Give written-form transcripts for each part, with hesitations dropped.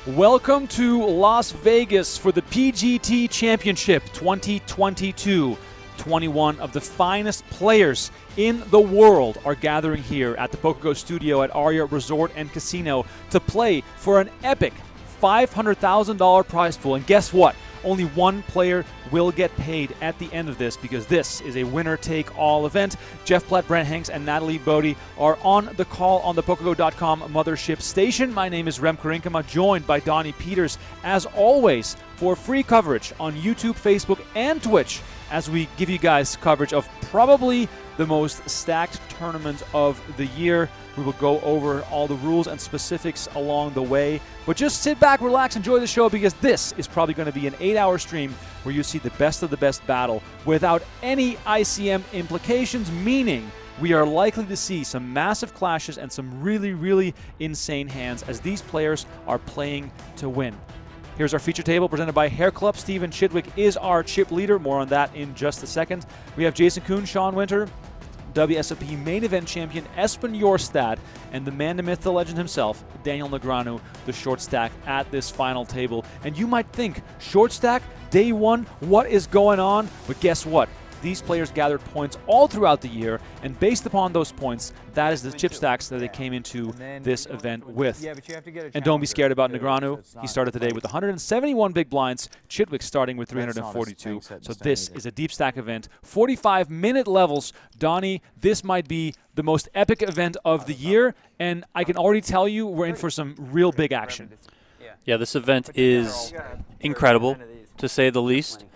Welcome to Las Vegas for the PGT Championship 2022. 21 of the finest players in the world are gathering here at the PokerGO studio at Aria Resort and Casino to play for an epic $500,000 prize pool. And guess what? Only one player will get paid at the end of this because this is a winner-take-all event. Jeff Platt, Brent Hanks, and Natalie Bodie are on the call on the PokerGO.com mothership station. My name is Rem Karinkama, joined by Donnie Peters, as always, for free coverage on YouTube, Facebook, and Twitch as we give you guys coverage of probably the most stacked tournament of the year. We will go over all the rules and specifics along the way. But just sit back, relax, enjoy the show because this is probably going to be an 8-hour stream where you see the best of the best battle without any ICM implications, meaning we are likely to see some massive clashes and some really, really insane hands as these players are playing to win. Here's our feature table presented by Hair Club. Steven Chidwick is our chip leader. More on that in just a second. We have Jason Koon, Sean Winter, WSOP Main Event champion Espen Jorstad, and the man, the myth, the legend himself, Daniel Negreanu, the short stack at this final table. And you might think, short stack, day one, what is going on? But guess what? These players gathered points all throughout the year, and based upon those points, that is the chip stacks that they came into this event with. And don't be scared about Negreanu. He started today with 171 big blinds. Chidwick starting with 342. So this is a deep stack event. 45-minute levels. Donnie, this might be the most epic event of the year, and I can already tell you we're in for some real big action. Yeah, this event is incredible, to say the least.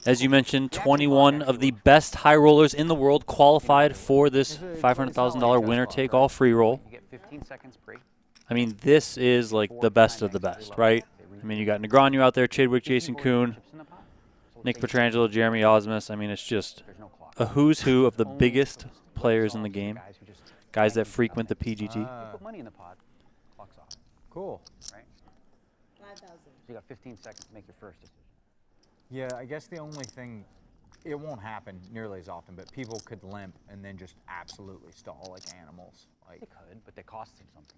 As you mentioned, 21 of the best high rollers in the world qualified for this $500,000 winner-take-all free roll. I mean, this is like the best of the best, right? I mean, you got Negreanu out there, Chidwick, Jason Koon, Nick Petrangelo, Jeremy Osmus. I mean, it's just a who's who of the biggest players in the game, guys that frequent the PGT. Cool. Right? 5,000. You got 15 seconds to make your first decision. Yeah, I guess the only thing, it won't happen nearly as often, but people could limp and then just absolutely stall like animals. Like, they could, but they cost them something.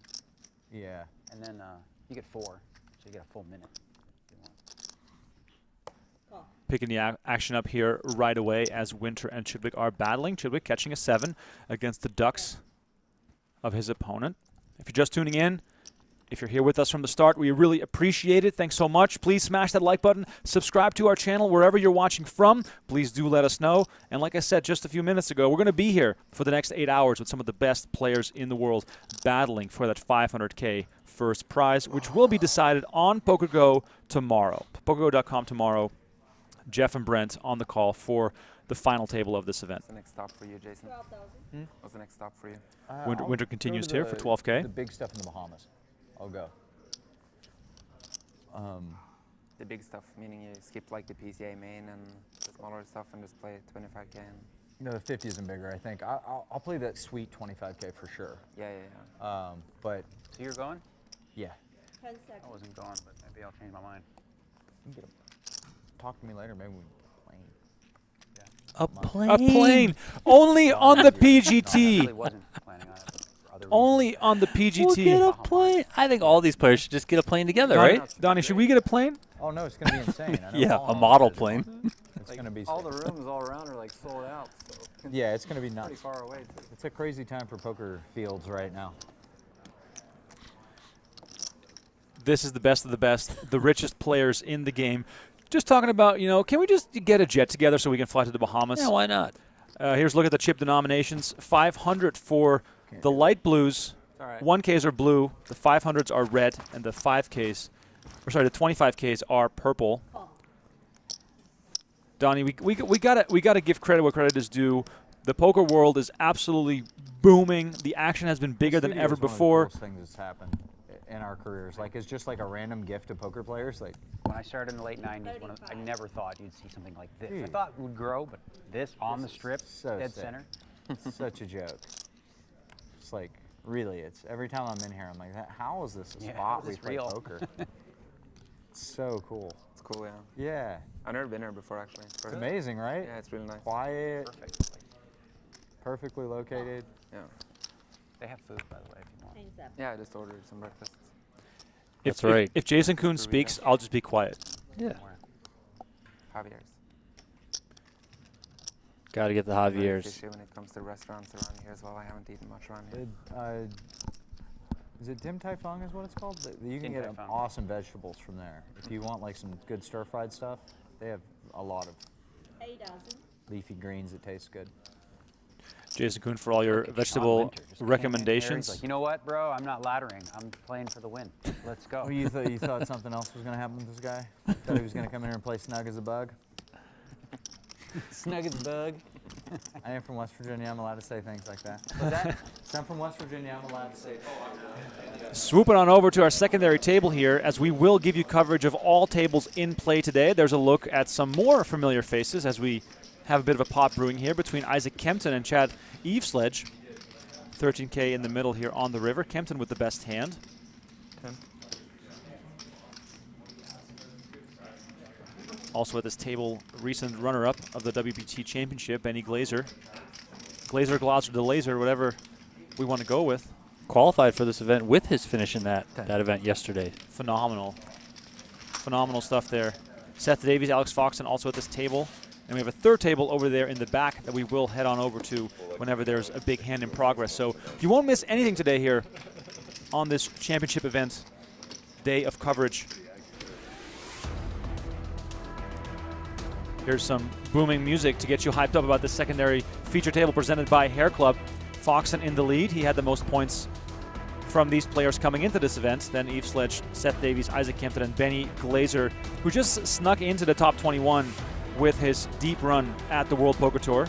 Yeah. And then you get 4, so you get a full minute. Picking the action up here right away as Winter and Chidwick are battling. Chidwick catching a 7 against the ducks of his opponent. If you're just tuning in, if you're here with us from the start, we really appreciate it. Thanks so much. Please smash that like button. Subscribe to our channel wherever you're watching from. Please do let us know. And like I said just a few minutes ago, we're going to be here for the next 8 hours with some of the best players in the world battling for that $500K first prize, which will be decided on PokerGO tomorrow. PokerGO.com tomorrow. Jeff and Brent on the call for the final table of this event. What's the next stop for you, Jason? 12,000. What's the next stop for you? Winter continues here for 12K. The big stuff in the Bahamas. I'll go. The big stuff, meaning you skip like the PCA main and the smaller stuff and just play 25K. And No, the 50 isn't bigger, I think. I'll play that sweet 25K for sure. yeah. But So you're going? yeah. 10 seconds. I wasn't going, but maybe I'll change my mind. You can talk to me later, maybe we A plane. A plane. Only on the I PGT. really wasn't planning on it for other Only on the We'll get a PGT. plane. I think all these players should just get a plane together, right? Donnie, should we get a plane? Oh no, it's gonna be insane. I know Yeah, all a of model it. plane. It's gonna be All the rooms all around are like sold out, so yeah, it's gonna be pretty nuts. far away too. It's a crazy time for poker fields right now. This is the best of the best, the richest players in the game. Just talking about, can we just get a jet together so we can fly to the Bahamas? Yeah, why not? Here's a look at the chip denominations. 500 for the light blues. All right. 1Ks are blue, the 500s are red, and the 5Ks, or sorry, the 25Ks are purple. Donnie, we gotta give credit where credit is due. The poker world is absolutely booming. The action has been bigger than ever before. One of the coolest things that's happened in our careers. Like, it's just like a random gift to poker players. Like, When I started in the late 90s, I never thought you'd see something like this. I thought it would grow, but this on the strip, so dead sick. center. such a joke. It's like, really, it's every time I'm in here, I'm like, how is this a Yeah, spot how is we this play real? poker? It's so cool. It's cool, yeah. Yeah. I've never been here before, actually. It's It's perfect. amazing, right? Yeah, it's really nice. Quiet, Perfect. perfectly located. Yeah. They have food, by the way, if you want. Change that. Yeah, I just ordered some breakfast. That's right. If Jason Koon speaks, I'll just be quiet. Yeah. Javier's. Got to get the Very Javier's. fishy when it comes to restaurants around here as well. I haven't eaten much around here. Is it Dim Tai Fung is what it's called? You can Dim Tai get Fung. awesome vegetables from there. If you want like some good stir-fried stuff, they have a lot of leafy greens that taste good. Jason Koon for all your Sean vegetable Winter just came in here, he's recommendations. like, you know what, bro? I'm not laddering. I'm playing for the win. Let's go. Oh, you thought something else was going to happen with this guy? Thought he was going to come in here and play snug as a bug? Snug as a bug. I am from West Virginia. I'm allowed to say things like that. What's that? So I'm from West Virginia. I'm allowed to say. Swooping on over to our secondary table here, as we will give you coverage of all tables in play today. There's a look at some more familiar faces as we have a bit of a pot brewing here between Isaac Kempton and Chad Evesledge. 13K in the middle here on the river. Kempton with the best hand. 10. Also at this table, recent runner-up of the WPT Championship, Benny Glazer. Glazer, the laser, whatever we want to go with. Qualified for this event with his finish in that event yesterday. Phenomenal. Phenomenal stuff there. Seth Davies, Alex Foxen also at this table. And we have a third table over there in the back that we will head on over to whenever there's a big hand in progress. So you won't miss anything today here on this championship event day of coverage. Here's some booming music to get you hyped up about the secondary feature table presented by Hair Club. Foxen in the lead. He had the most points from these players coming into this event. Then Evesledge, Seth Davies, Isaac Kempton, and Benny Glazer, who just snuck into the top 21 with his deep run at the World Poker Tour.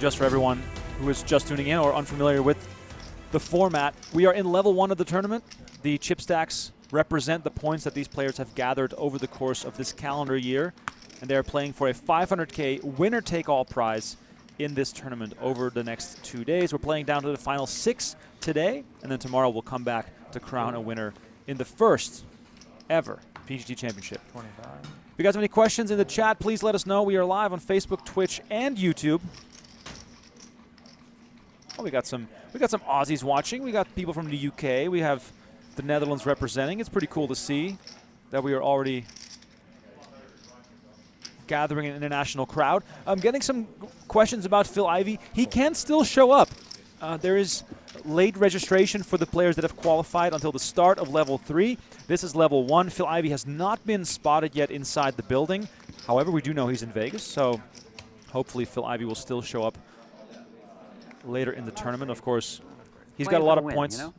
Just for everyone who is just tuning in or unfamiliar with the format, we are in level 1 of the tournament. The chip stacks represent the points that these players have gathered over the course of this calendar year, and they are playing for a 500K winner-take-all prize in this tournament over the next 2 days. We're playing down to the final 6 today, and then tomorrow we'll come back to crown a winner in the first ever PGT Championship. 25. If you guys have any questions in the chat, please let us know. We are live on Facebook, Twitch, and YouTube. Oh, we got some Aussies watching. We got people from the UK. We have the Netherlands representing. It's pretty cool to see that we are already gathering an international crowd. I'm getting some questions about Phil Ivey. He can still show up. There is late registration for the players that have qualified until the start of level 3. This is level 1. Phil Ivey has not been spotted yet inside the building. However, we do know he's in Vegas, so hopefully Phil Ivey will still show up later in the tournament. Of course, he's got a lot of points. You know?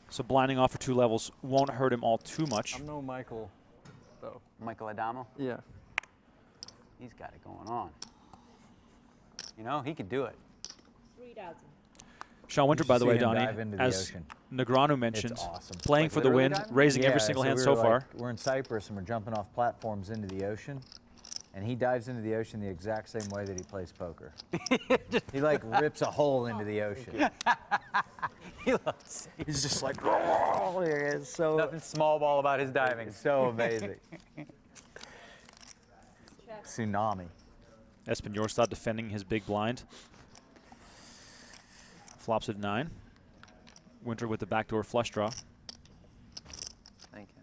So blinding off for 2 levels won't hurt him all too much. I'm no Michael, though. Michael Adamo? Yeah. He's got it going on. You know, he could do it. 3,000. Sean Winter, by the way, Donnie, as Negreanu mentioned, awesome. playing Like for the win, diving? raising every single hand so far. We're in Cyprus and we're jumping off platforms into the ocean, and he dives into the ocean the exact same way that he plays poker. He like rips a hole into the ocean. He loves it. He's just like, oh, it's so Nothing small ball about his diving. It's so amazing. Tsunami. Espen Jorstad defending his big blind. Flops at 9. Winter with the backdoor flush draw. Thank you.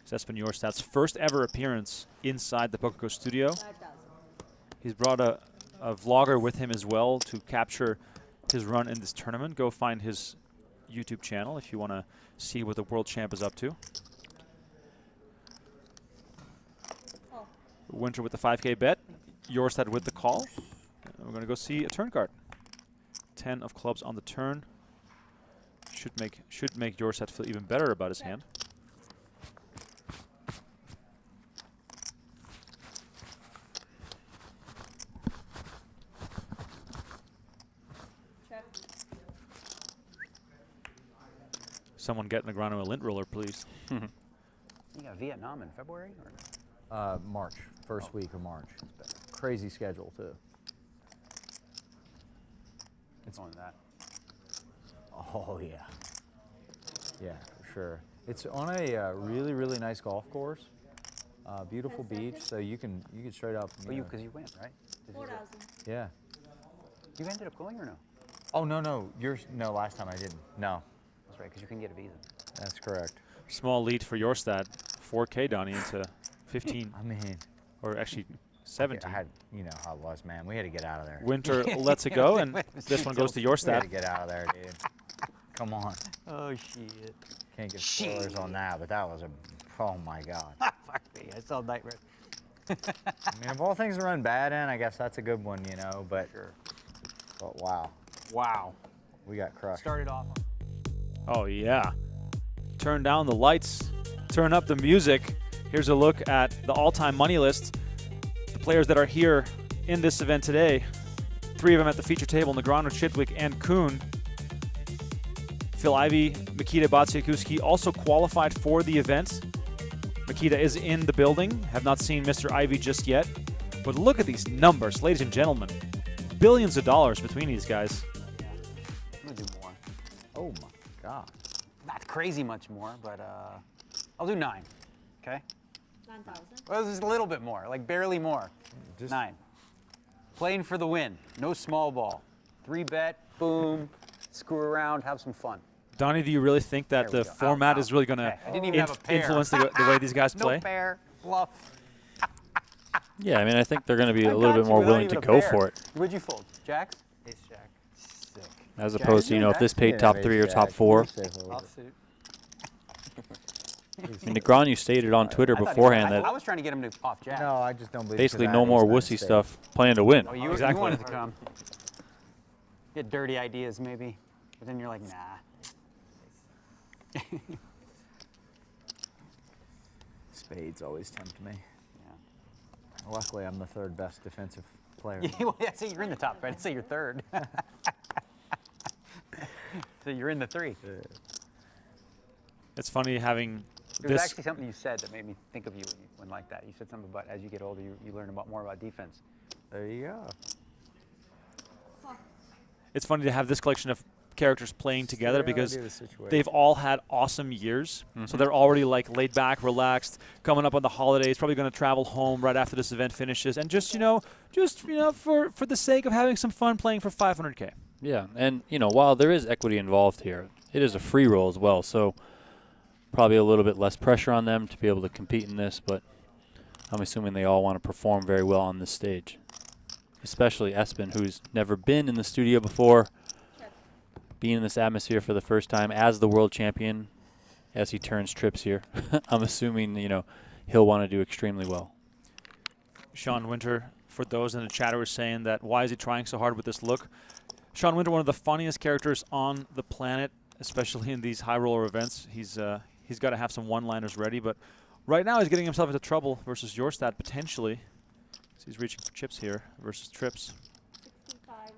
It's Espen Jorstad's first ever appearance inside the PokerGO studio. 5,000. He's brought a vlogger with him as well to capture his run in this tournament. Go find his YouTube channel if you want to see what the world champ is up to. Oh. Winter with the 5K bet. Jorstad with the call. We're going to go see a turn card. 10 of clubs on the turn. Should make Jorstad feel even better about his hand. Check. Someone get Negreanu a lint roller, please. You got Vietnam in February? Or? March, first week of March. Crazy schedule too. It's on that. Oh yeah, yeah, for sure. It's on a really, really nice golf course. Beautiful beach, so you can straight up. Oh, because you went, right? 4,000. Yeah. You ended up going or no? Oh, no. No, last time I didn't. No. That's right, because you can get a visa. That's correct. Small lead for Jorstad. 4K, Donnie, into 15. I mean, Or actually 17. I had, you know how it was, man. We had to get out of there. Winter lets it go, and this one goes to We had Jorstad. to get out of there, dude. Come on. Oh, shit. Can't give spoilers on that, but that was a, oh my God. Fuck me, I saw Nightmare. I mean, of all things to run bad in, I guess that's a good one, you know, but, Sure. but wow, Wow. we got crushed. Started off. Oh, yeah. Turn down the lights. Turn up the music. Here's a look at the all-time money list. The players that are here in this event today. 3 of them at the feature table, Negreanu, Chidwick, and Koon. Phil Ivey, Mikita Badziakouski also qualified for the event. Mikita is in the building. Have not seen Mr. Ivey just yet. But look at these numbers, ladies and gentlemen. Billions of dollars between these guys. I'm going to do more. Oh my God. Not crazy much more, but I'll do 9. Okay? 9,000. Well, this is a little bit more, like barely more. Just 9. Playing for the win. No small ball. 3-bet, boom, screw around, have some fun. Donnie, do you really think that There we the go. format Out. is really going to Okay, I didn't even have a pair. influence the way these guys play? No pair, bluff. Yeah, I mean, I think they're going to be I a little got bit you more without willing even to a go pair. for it. What'd you fold? Jacks? Ace jack. Sick. As opposed to, you know, if this paid Yeah, top ace 3 or jack. top 4. Offsuit. I mean, Negreanu stated on Twitter I thought he was- beforehand I that was trying to get him to off jack. No, I just don't believe basically because no I more had ace wussy nine stuff, playing to win. Oh, you Exactly. wanted to come. Get dirty ideas, maybe. But then you're like, nah. Spades always tempt me. Yeah. Luckily, I'm the 3rd best defensive player. Well, yeah, say you're in the top, right? Say you're 3rd. So you're in the 3. It's funny having There was this. actually something you said that made me think of you when like that. You said something about as you get older, you learn more about defense. There you go. It's funny to have this collection of characters playing together because Reality of the situation. they've all had awesome years. So they're already like laid back, relaxed, coming up on the holidays, probably going to travel home right after this event finishes, and just for the sake of having some fun playing for 500K. Yeah, and, you know, while there is equity involved here, it is a free roll as well, so probably a little bit less pressure on them to be able to compete in this, but I'm assuming they all want to perform very well on this stage, especially Espen, who's never been in the studio before, being in this atmosphere for the first time as the world champion as he turns trips here. I'm assuming, you know, he'll want to do extremely well. Sean Winter, for those in the chat who are saying that why is he trying so hard with this look? Sean Winter, one of the funniest characters on the planet, especially in these high roller events. He's got to have some one-liners ready, but right now he's getting himself into trouble versus Jorstad potentially. So he's reaching for chips here versus trips. 6,500.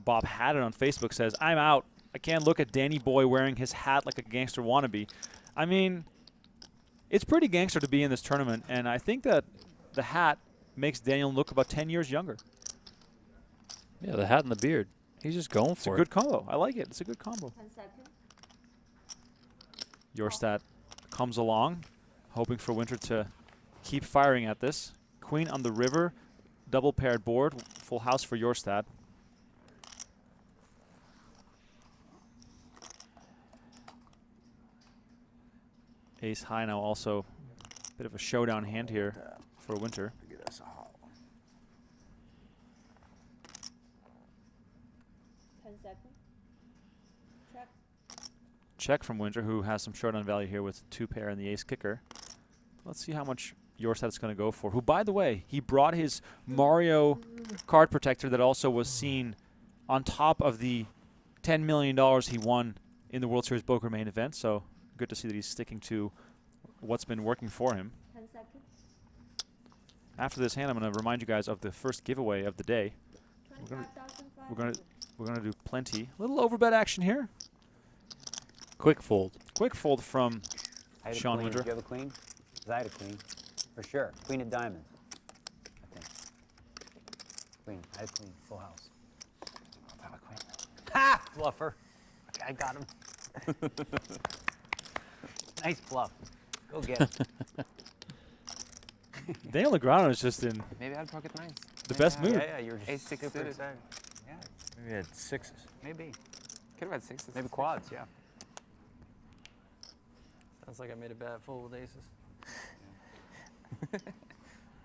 Bob Haddon on Facebook says, "I'm out. I can't look at Danny Boy wearing his hat like a gangster wannabe." I mean, it's pretty gangster to be in this tournament, and I think that the hat makes Daniel look about 10 years younger. Yeah, the hat and the beard. He's just going It's a for good it. combo. I like it. It's a good combo. 10 seconds. Jorstad comes along, hoping for Winter to keep firing at this. Queen on the river, double paired board, full house for Jorstad. Ace high now also a bit of a showdown hand here for Winter. Get us a hot one. 10 seconds. Check. Check from Winter, who has some showdown value here with 2 pair and the ace kicker. Let's see how much Jorstad is going to go for. Who, by the way, he brought his Mario card protector that also was seen on top of the $10 million he won in the World Series Poker Main Event. So good to see that he's sticking to what's been working for him. 10 seconds. After this hand, I'm going to remind you guys of the first giveaway of the day. We're gonna 25,500. do plenty. Little overbet action here. Quick fold. Quick fold from I had a Sean queen. Winter. Did you have a queen? 'Cause I had a queen. For sure. Queen of diamonds. I think. Queen. I had a queen. Full house. I have a queen. Ha! Bluffer. Okay, I got him. Nice bluff. Go get it. Daniel Negreanu is just in Maybe I had pocket 9s. the best mood. Yeah, you're Ace just six super suited. excited. Yeah, Maybe we had 6s. maybe. Could have had sixes. Maybe quads, yeah. Sounds like I made a bad fool with aces.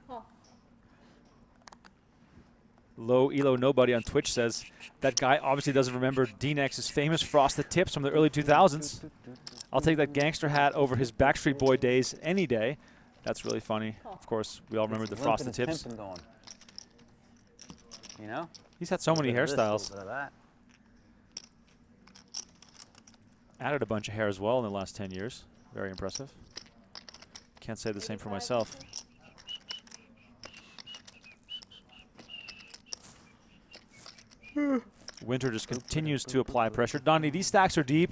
Oh, Low Elo Nobody on Twitch says that guy obviously doesn't remember D-Nex's famous frosted tips from the early 2000s. I'll take that gangster hat over his Backstreet Boy days any day. That's really funny. Of course, we all remember the frosted tips. Going. You know? He's had so many Bit of this, hairstyles. little bit of that. Added a bunch of hair as well in the last 10 years. Very impressive. Can't say the same for myself. Winter just continues to apply pressure. Donnie, these stacks are deep.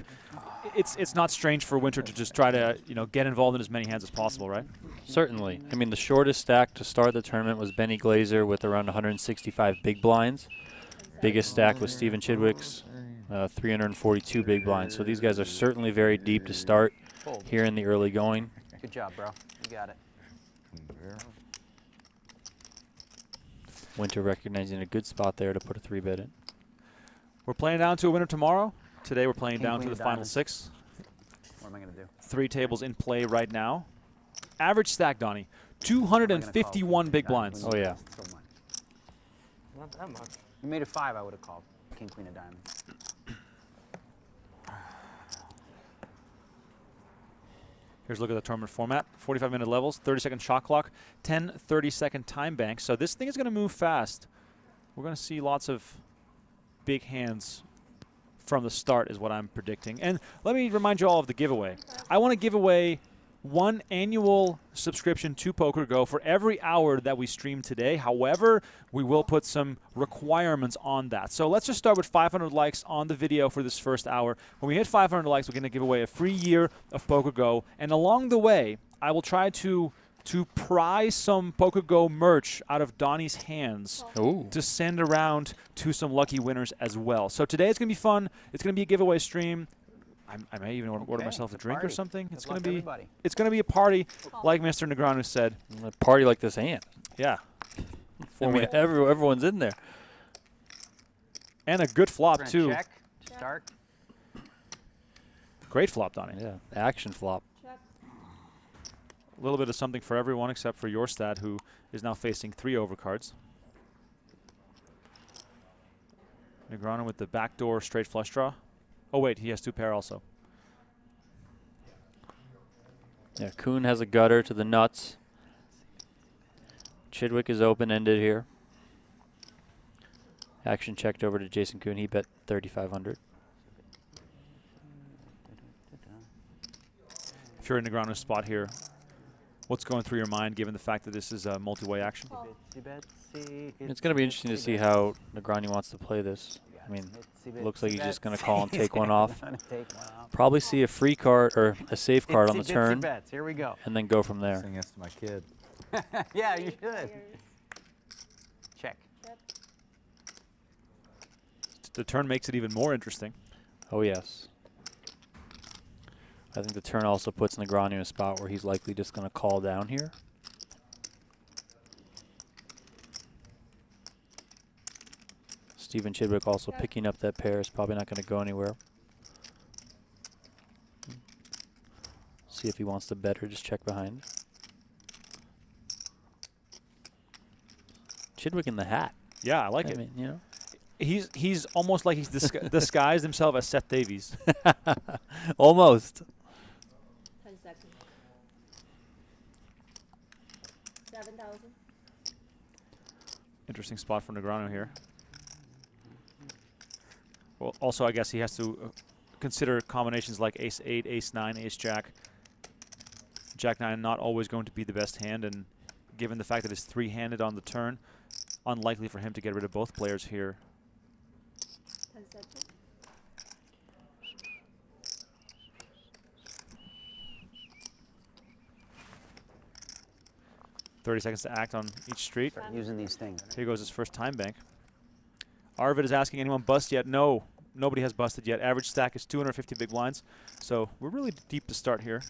It's not strange for Winter to just try to get involved in as many hands as possible, right? Certainly. I mean, the shortest stack to start the tournament was Benny Glazer with around 165 big blinds. Biggest stack was Stephen Chidwick's 342 big blinds. So these guys are certainly very deep to start here in the early going. Good job, bro. You got it. Winter recognizing a good spot there to put a 3-bet in. We're playing down to a winner tomorrow. Today we're playing King, down to queen the of final diamonds. 6. What am I going to do? 3 tables in play right now. Average stack, Donnie, 251 big blinds. Oh, yeah. So much. Not that much. You made it 5, I would have called. King, queen of diamonds. Here's a look at the tournament format. 45-minute levels, 30-second shot clock, 10 30-second time banks. So this thing is going to move fast. We're going to see lots of big hands from the start is what I'm predicting. And let me remind you all of the giveaway. I want to give away 1 annual subscription to PokerGo for every hour that we stream today. However, we will put some requirements on that. So let's just start with 500 likes on the video for this first hour. When we hit 500 likes, we're going to give away a free year of PokerGo. And along the way, I will try to pry some PokerGo merch out of Donnie's hands to send around to some lucky winners as well. So today it's going to be fun. It's going to be a giveaway stream. I may even order myself a drink or something. It's going to be a party, like Mr. Negreanu said. A party like this hand. Yeah. I mean, everyone's in there. And a good flop, Brent, too. check. Start. Great flop, Donnie. Yeah, action flop. check. A little bit of something for everyone except for Jorstad, who is now facing 3 overcards. Negreanu with the backdoor straight flush draw. Oh, wait, he has 2 pair also. Yeah, Koon has a gutter to the nuts. Chidwick is open-ended here. Action checked over to Jason Koon. He bet 3,500. If you're in Negreanu's spot here, what's going through your mind given the fact that this is a multi-way action? It's going to be interesting to see how Negreanu wants to play this. I mean, looks like he's just going to call and take one off. Probably see a free card or a safe card on the turn. Here we go. And then go from there. Sing this to my kid. Yeah, you should. Check. Check. The turn makes it even more interesting. Oh, yes. I think the turn also puts Negreanu in a spot where he's likely just going to call down here. Stephen Chidwick also picking up that pair is probably not going to go anywhere. See if he wants to bet or just check behind. Chidwick in the hat. Yeah, I like I it. mean, you know. He's almost like he's disguised himself as Seth Davies. Almost. 10 seconds. 7,000. Interesting spot for Negreanu here. Well, also, I guess he has to consider combinations like ace-8, ace-9, ace-jack. Jack-9 not always going to be the best hand, and given the fact that it's 3-handed on the turn, unlikely for him to get rid of both players here. 10 seconds. .30 seconds to act on each street. Start using these things. Here goes his first time bank. Arvid is asking, anyone bust yet? No, nobody has busted yet. Average stack is 250 big blinds. So we're really deep to start here.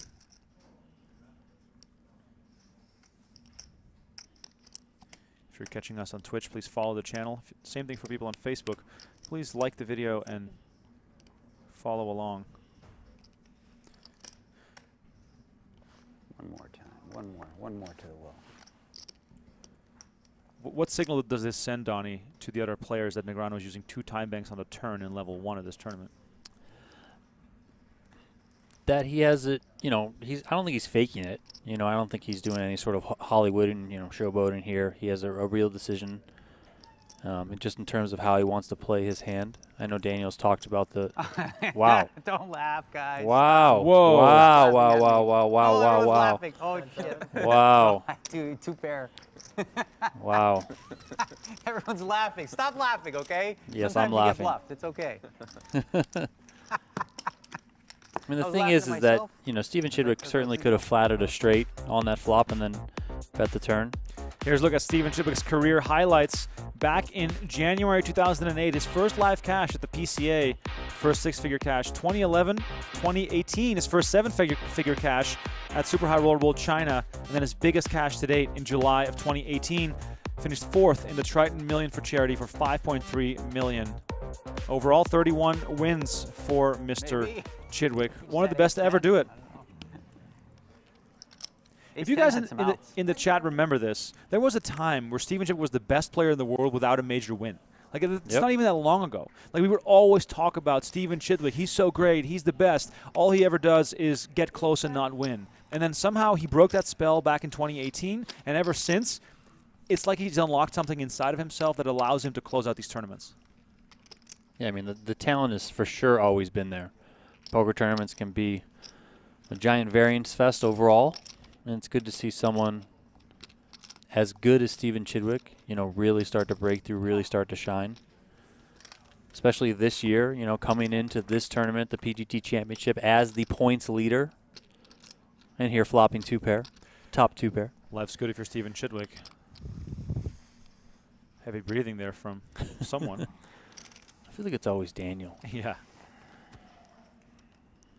If If you're catching us on Twitch, please follow the channel. Same thing for people on Facebook. Please like the video and follow along. One more time. One more to the well. What signal does this send, Donnie, to the other players that Negreanu is using 2 time banks on the turn in level 1 of this tournament? That he has it, I don't think he's faking it. I don't think he's doing any sort of Hollywood and, showboating here. He has a real decision, just in terms of how he wants to play his hand. I know Daniel's talked about the. Wow. Don't laugh, guys. Wow. Whoa. Wow. Stop wow. laughing. Wow. Laughing. Oh, shit. Wow. Two pair. Wow. Everyone's laughing. Stop laughing, okay? Yes, Sometimes I'm you laughing. Get bluffed. It's okay. I mean, the I was thing laughing is at that, myself. Stephen Chidwick certainly could have flattered a straight on that flop and then bet the turn. Here's a look at Stephen Chidwick's career highlights. Back in January 2008, his first live cash at the PCA, first 6-figure cash. 2011, 2018, his first 7-figure cash at Super High Roller Bowl China, and then his biggest cash to date in July of 2018. Finished 4th in the Triton Million for charity for $5.3 million. Overall, 31 wins for Mr. Maybe. Chidwick. One of the best to ever do it. If you guys in the chat remember this, there was a time where Stephen Chidwick was the best player in the world without a major win. Like, it's not even that long ago. Like, we would always talk about Stephen Chidwick. He's so great. He's the best. All he ever does is get close and not win. And then somehow he broke that spell back in 2018, and ever since, it's like he's unlocked something inside of himself that allows him to close out these tournaments. Yeah, I mean, the talent has for sure always been there. Poker tournaments can be a giant variance fest overall, and it's good to see someone as good as Stephen Chidwick, really start to break through, really start to shine. Especially this year, coming into this tournament, the PGT Championship, as the points leader, and here flopping 2-pair, top 2-pair. Life's good if you're Stephen Chidwick. Heavy breathing there from someone. I feel like it's always Daniel. Yeah.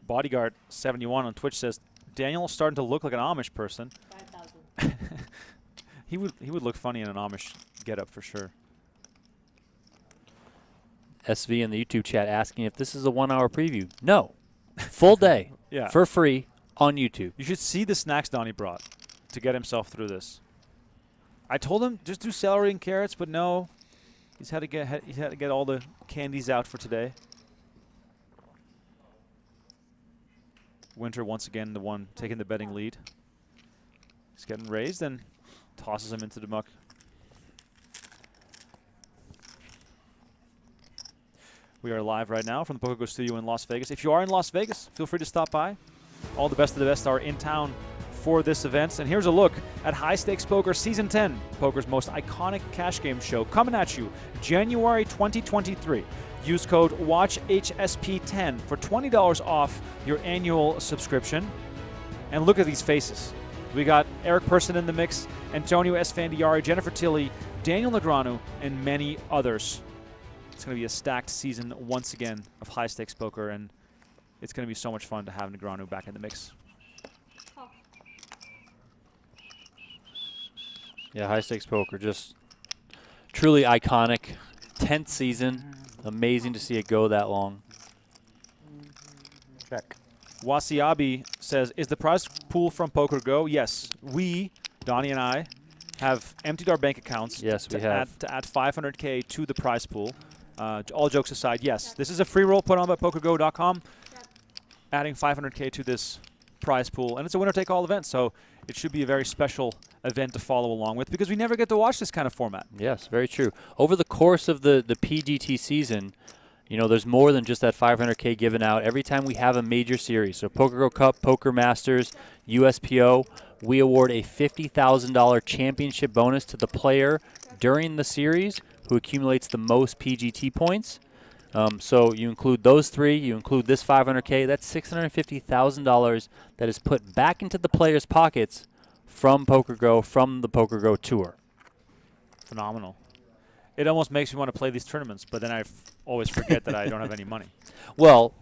Bodyguard 71 on Twitch says Daniel's starting to look like an Amish person. 5,000. He would look funny in an Amish getup for sure. SV in the YouTube chat asking if this is a 1-hour preview. No. Full day. Yeah. For free on YouTube. You should see the snacks Donnie brought to get himself through this. I told him just do celery and carrots, but no. He's had to get all the candies out for today. Winter once again the one taking the betting lead. He's getting raised and tosses him into the muck. We are live right now from the PokerGO studio in Las Vegas. If you are in Las Vegas, feel free to stop by. All the best of the best are in town for this event. And here's a look at High Stakes Poker Season 10, poker's most iconic cash game show, coming at you January 2023. Use code WATCHSP10 for $20 off your annual subscription. And look at these faces. We got Eric Persson in the mix, Antonio Esfandiari, Jennifer Tilley, Daniel Negreanu, and many others. It's going to be a stacked season once again of High Stakes Poker, and it's going to be so much fun to have Negreanu back in the mix. Yeah, High Stakes Poker, just truly iconic. 10th season. Amazing to see it go that long. Check. Wasiabi says, is the prize pool from PokerGo? Yes. We, Donnie and I, have emptied our bank accounts Yes, we have. to add $500K to the prize pool. All jokes aside, yes. This is a free roll put on by PokerGo.com. Adding $500K to this prize pool. And it's a winner-take-all event, so it should be a very special event to follow along with because we never get to watch this kind of format. Yes, very true. Over the course of the PGT season, there's more than just that $500K given out. Every time we have a major series, so PokerGo Cup, Poker Masters, USPO, we award a $50,000 championship bonus to the player during the series who accumulates the most PGT points. So you include those three, you include this $500K, that's $650,000 that is put back into the players' pockets from PokerGo, from the PokerGo Tour. Phenomenal. It almost makes me want to play these tournaments, but then I always forget that I don't have any money. Well,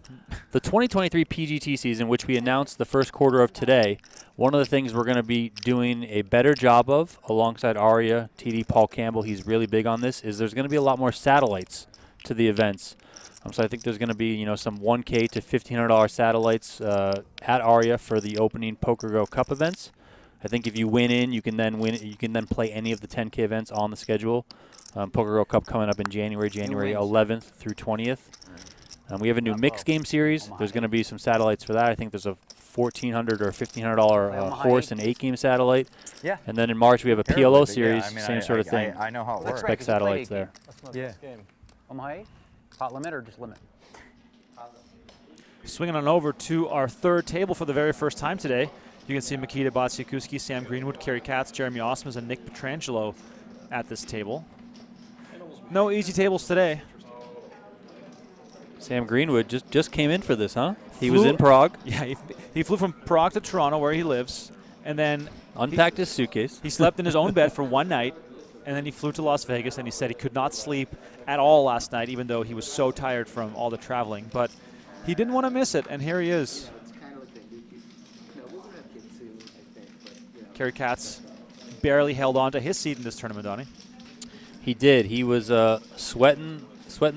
the 2023 PGT season, which we announced the first quarter of today, One of the things we're going to be doing a better job of, alongside Aria, TD, Paul Campbell, he's really big on this, is there's going to be a lot more satellites to the events. So I think there's going to be, some $1K to $1,500 satellites at Aria for the opening PokerGo Cup events. I think if you win in, you can then play any of the 10K events on the schedule. PokerGo Cup coming up in January 11th through 20th. We have a new mixed game series. There's going to be some satellites for that. I think there's a $1,400 or $1,500 horse and 8-game satellite. Yeah. And then in March we have a PLO Yeah, series, I mean, same sort of thing. I know how it works. Expect satellites there. That's my Yeah. first game. Omaha 8? Pot limit or just limit? Swinging on over to our third table for the very first time today. You can see Mikita Badziakouski, Sam Greenwood, Kerry Katz, Jeremy Osmond, and Nick Petrangelo at this table. No easy tables today. Sam Greenwood just came in for this, huh? He was in Prague. Yeah, he flew from Prague to Toronto, where he lives, and then Unpacked his suitcase. he slept in his own bed for one night, and then he flew to Las Vegas, and he said he could not sleep at all last night, even though he was so tired from all the traveling. But he didn't want to miss it, and here he is. Kerry Katz barely held on to his seat in this tournament, Donnie. He did. He was sweating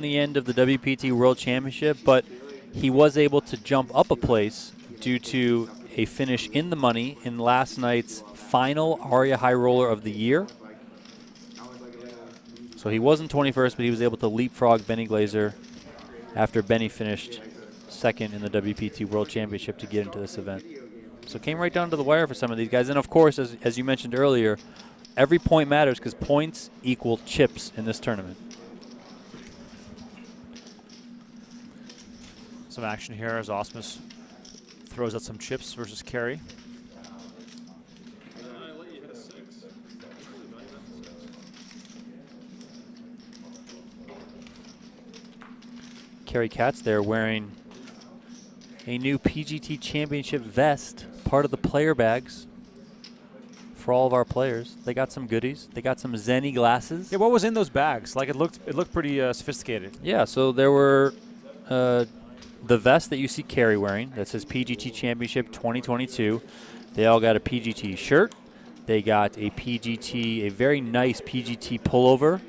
the end of the WPT World Championship, but he was able to jump up a place due to a finish in the money in last night's final Aria High Roller of the year. So he wasn't 21st, but he was able to leapfrog Benny Glaser after Benny finished second in the WPT World Championship to get into this event. So it came right down to the wire for some of these guys. And, of course, as you mentioned earlier, every point matters because points equal chips in this tournament. Some action here as Osmus throws out some chips versus Kerry. Kerry Katz there wearing a new PGT Championship vest, part of the player bags for all of our players. They got some goodies. They got some Zenny glasses. Yeah, what was in those bags? Like it looked pretty sophisticated. Yeah, so there were the vest that you see Kerry wearing that says PGT Championship 2022. They all got a PGT shirt. They got a very nice PGT pullover,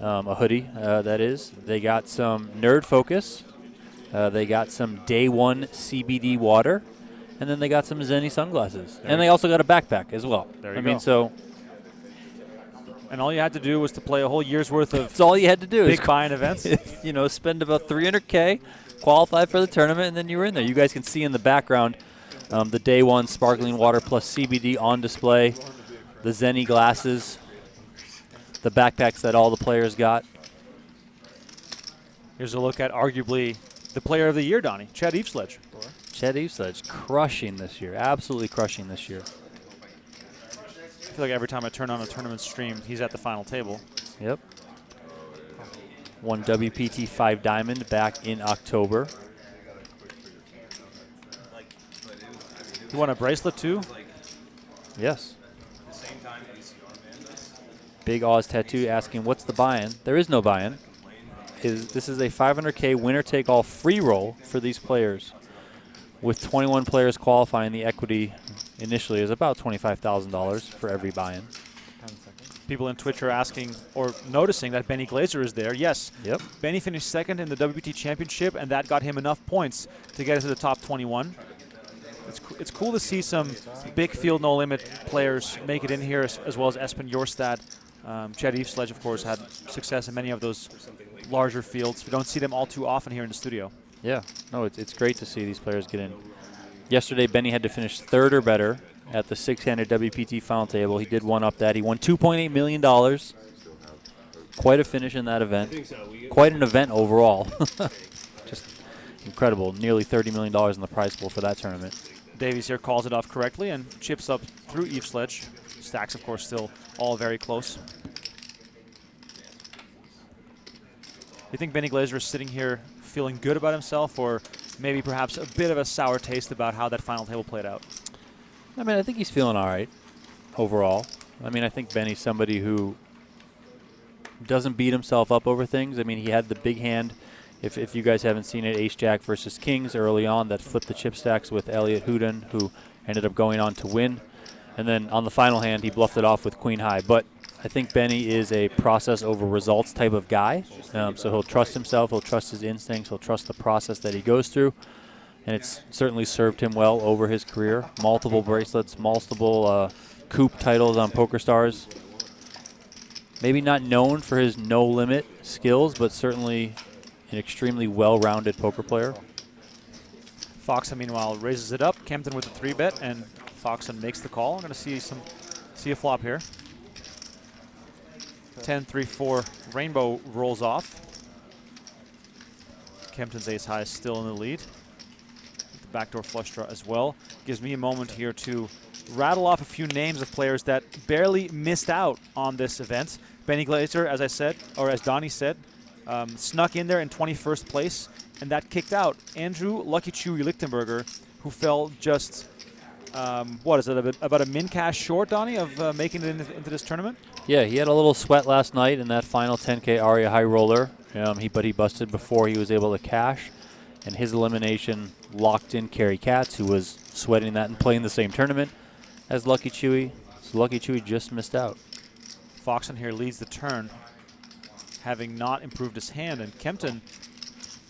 a hoodie, that is. They got some Nerd Focus. They got some Day One CBD water. And then they got some Zenny sunglasses. And they also got a backpack as well. There you I go. mean, so And all you had to do was to play a whole year's worth of that's all you had to do big is buy-in events. Spend about $300K, qualify for the tournament, and then you were in there. You guys can see in the background the Day One sparkling water plus CBD on display, the Zenny glasses, the backpacks that all the players got. Here's a look at arguably the player of the year, Donnie, Chad Eveslage. Chad Eveslage crushing this year, absolutely crushing this year. I feel like every time I turn on a tournament stream, he's at the final table. Yep. Won WPT 5 Diamond back in October. He won a bracelet too. Yes. Big Oz Tattoo asking, what's the buy-in? There is no buy-in. This is a $500K winner-take-all free roll for these players. With 21 players qualifying, the equity initially is about $25,000 for every buy-in. People in Twitch are asking or noticing that Benny Glaser is there. Yes. Yep. Benny finished second in the WPT Championship, and that got him enough points to get into the top 21. It's cool to see some big field no limit players make it in here, as well as Espen Jorstad. Chad Eveslage, of course, had success in many of those larger fields. We don't see them all too often here in the studio. Yeah, no, it's great to see these players get in. Yesterday, Benny had to finish third or better at the six-handed WPT final table. He did one up that. He won $2.8 million. Quite a finish in that event. Quite an event overall. Just incredible. Nearly $30 million in the prize pool for that tournament. Davies here calls it off correctly and chips up through Eveslage. Stacks, of course, still all very close. You think Benny Glaser is sitting here feeling good about himself, or maybe perhaps a bit of a sour taste about how that final table played out? I mean, I think he's feeling all right overall. I mean, I think Benny's somebody who doesn't beat himself up over things. I mean, he had the big hand, if you guys haven't seen it, Ace-Jack versus Kings early on that flipped the chip stacks with Elliot Houdin, who ended up going on to win. And then on the final hand, he bluffed it off with queen high. But I think Benny is a process over results type of guy. So he'll trust himself, he'll trust his instincts, he'll trust the process that he goes through. And it's certainly served him well over his career. Multiple bracelets, multiple coupe titles on PokerStars. Maybe not known for his no-limit skills, but certainly an extremely well-rounded poker player. Foxen, meanwhile, raises it up. Kempton with the 3-bet, and Foxen makes the call. I'm going to see a flop here. 10-3-4 rainbow rolls off. Kempton's ace high is still in the lead. The backdoor flush draw as well. Gives me a moment here to rattle off a few names of players that barely missed out on this event. Benny Glazer, as I said, or as Donnie said, snuck in there in 21st place, and that kicked out Andrew Lucky Chewy Lichtenberger, who fell just, what is it, about a min cash short, Donnie, of making it into this tournament? Yeah, he had a little sweat last night in that final 10K Aria high roller, but he busted before he was able to cash, and his elimination locked in Kerry Katz, who was sweating that and playing the same tournament as Lucky Chewy. So Lucky Chewy just missed out. Foxen here leads the turn, having not improved his hand, and Kempton,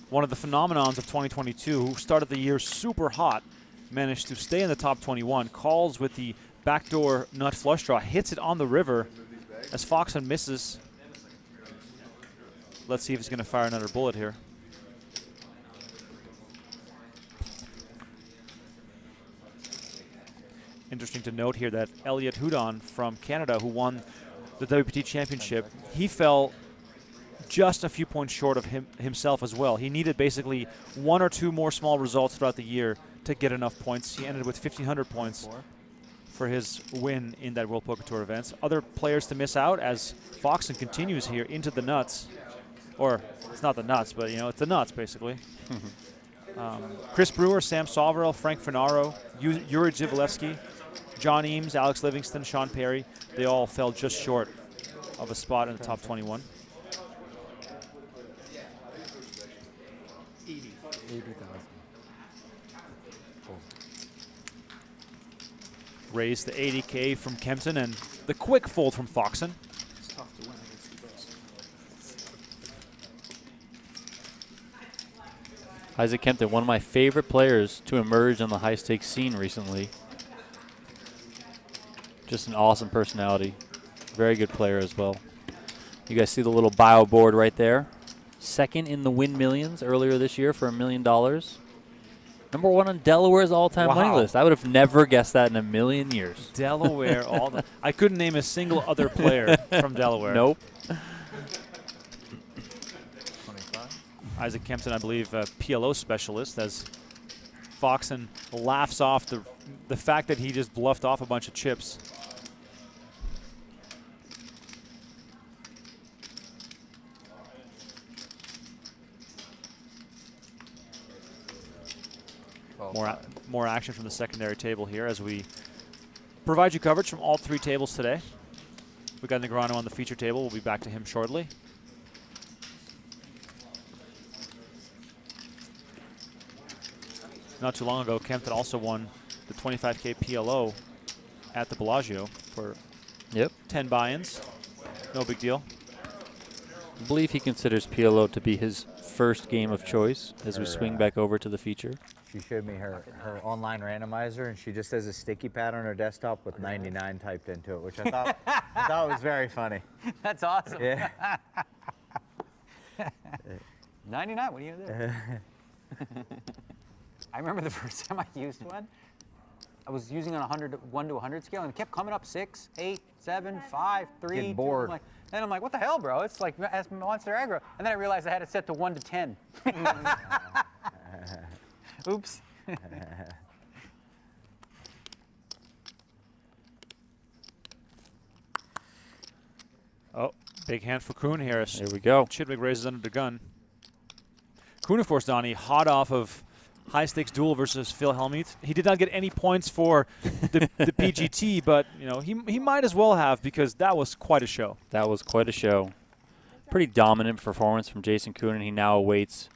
one of the phenomenons of 2022, who started the year super hot, managed to stay in the top 21, calls with the backdoor nut flush draw, hits it on the river as Foxen misses. Let's see if he's going to fire another bullet here. Interesting to note here that Elliot Houdon from Canada, who won the WPT Championship, he fell just a few points short of himself as well. He needed basically one or two more small results throughout the year to get enough points. He ended with 1,500 points for his win in that World Poker Tour events. Other players to miss out as Foxen continues here into the nuts. Or, it's not the nuts, but, you know, it's the nuts, basically. Chris Brewer, Sam Soverell, Frank Finaro, Yuri Zivalevsky, John Eames, Alex Livingston, Sean Perry, they all fell just short of a spot in the top 21. 80,000. Raise the 80K from Kempton and the quick fold from Foxen. It's tough to win against the best. Isaac Kempton, one of my favorite players to emerge on the high-stakes scene recently. Just an awesome personality. Very good player as well. You guys see the little bio board right there. Second in the Win Millions earlier this year for $1 million. Number one on Delaware's all-time winning list. I would have never guessed that in a million years. Delaware, I couldn't name a single other player from Delaware. Nope. 25. Isaac Kempton, I believe, a PLO specialist, as Foxen laughs off the fact that he just bluffed off a bunch of chips. More action from the secondary table here as we provide you coverage from all three tables today. We got Negreanu on the feature table. We'll be back to him shortly. Not too long ago, Kempton also won the 25K PLO at the Bellagio for 10 buy-ins. No big deal. I believe he considers PLO to be his first game of choice as we swing back over to the feature. She showed me her online randomizer, and she just has a sticky pad on her desktop with 99 typed into it, which I thought was very funny. That's awesome. Yeah. 99, what are you going to do? I remember the first time I used one. I was using on a 1 to 100 scale, and it kept coming up 6, 8, 7, 5, 3. Getting bored. And I'm like, what the hell, bro? It's like Monster Aggro. And then I realized I had it set to 1 to 10. Oops. Oh, big hand for Koon here. There we go. Chidwick raises under the gun. Koon, of course, Donnie, hot off of high-stakes duel versus Phil Hellmuth. He did not get any points for the PGT, but you know he might as well have, because that was quite a show. That was quite a show. Pretty dominant performance from Jason Koon, and he now awaits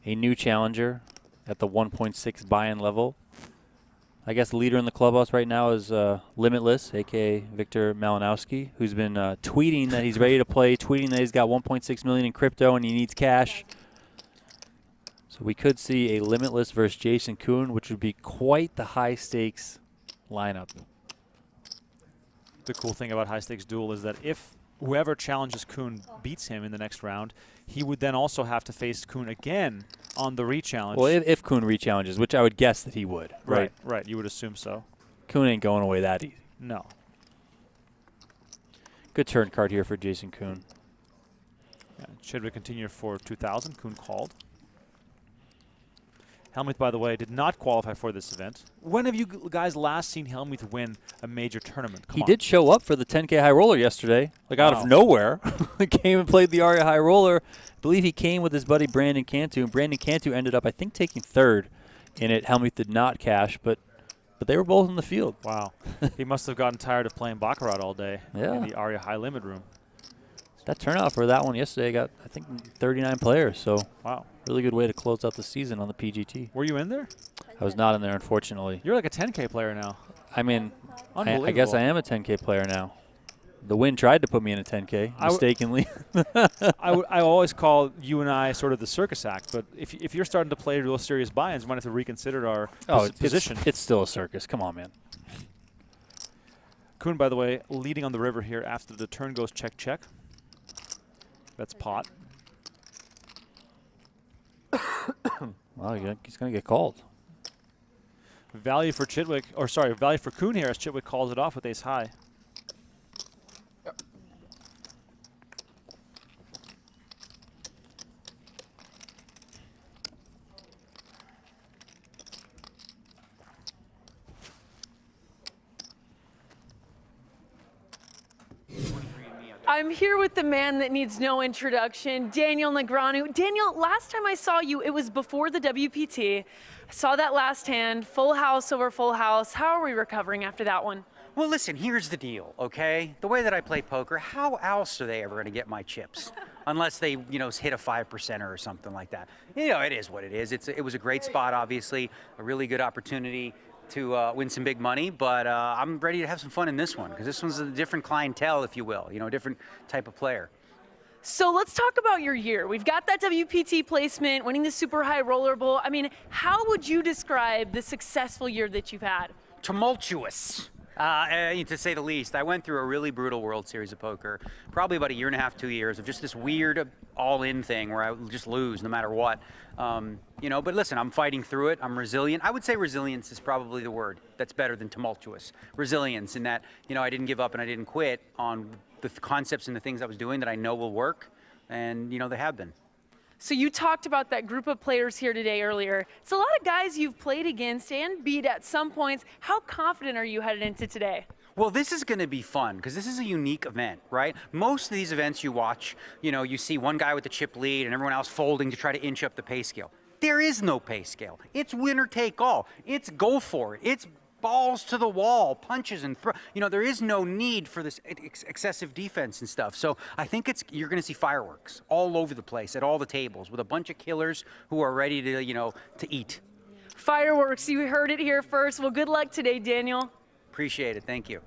a new challenger at the 1.6 buy-in level. I guess the leader in the clubhouse right now is Limitless, a.k.a. Victor Malinowski, who's been tweeting that he's ready to play, tweeting that he's got 1.6 million in crypto and he needs cash. So we could see a Limitless versus Jason Koon, which would be quite the high-stakes lineup. The cool thing about high-stakes duel is that if whoever challenges Koon beats him in the next round, he would then also have to face Koon again on the re-challenge. Well, if Koon re-challenges, which I would guess that he would. Right, right. You would assume so. Koon ain't going away that easy. No. Good turn card here for Jason Koon. Yeah, Chidwick continued for 2,000. Koon called. Helmuth, by the way, did not qualify for this event. When have you guys last seen Helmuth win a major tournament? He did show up for the 10K high roller yesterday, like out of nowhere. He came and played the Aria high roller. I believe he came with his buddy Brandon Cantu, and Brandon Cantu ended up, I think, taking third in it. Helmuth did not cash, but they were both in the field. Wow. He must have gotten tired of playing Baccarat all day in the Aria high limit room. That turnout for that one yesterday got, I think, 39 players. So, wow, really good way to close out the season on the PGT. Were you in there? I was not in there, unfortunately. You're like a 10K player now. I mean, I guess I am a 10K player now. The win tried to put me in a 10K, mistakenly. I always call you and I sort of the circus act, but if you're starting to play real serious buy-ins, we might have to reconsider our position. It's still a circus. Come on, man. Koon, by the way, leading on the river here after the turn goes check-check. That's pot. Wow, he's going to get called. Value for Chidwick, or sorry, value for Koon here as Chidwick calls it off with ace high. I'm here with the man that needs no introduction, Daniel Negreanu. Daniel, last time I saw you, it was before the WPT. I saw that last hand, full house over full house. How are we recovering after that one? Well, listen, here's the deal, okay? The way that I play poker, how else are they ever going to get my chips? Unless they, hit a 5%er or something like that. It is what it is. It was a great spot, obviously, a really good opportunity to win some big money, but I'm ready to have some fun in this one because this one's a different clientele, if you will, a different type of player. So let's talk about your year. We've got that WPT placement, winning the Super High Roller Bowl. I mean, how would you describe the successful year that you've had? Tumultuous. To say the least. I went through a really brutal World Series of Poker, probably about 1.5 to 2 years of just this weird all-in thing where I would just lose no matter what. But listen, I'm fighting through it. I'm resilient. I would say resilience is probably the word that's better than tumultuous. Resilience in that, I didn't give up and I didn't quit on the concepts and the things I was doing that I know will work, and, they have been. So you talked about that group of players here today earlier. It's a lot of guys you've played against and beat at some points. How confident are you headed into today? Well, this is going to be fun because this is a unique event, right? Most of these events you watch, you see one guy with the chip lead and everyone else folding to try to inch up the pay scale. There is no pay scale. It's winner take all. It's go for it. It's balls to the wall, punches and throw. There is no need for this excessive defense and stuff. So I think you're going to see fireworks all over the place at all the tables with a bunch of killers who are ready to, to eat. Fireworks, you heard it here first. Well, good luck today, Daniel. Appreciate it. Thank you.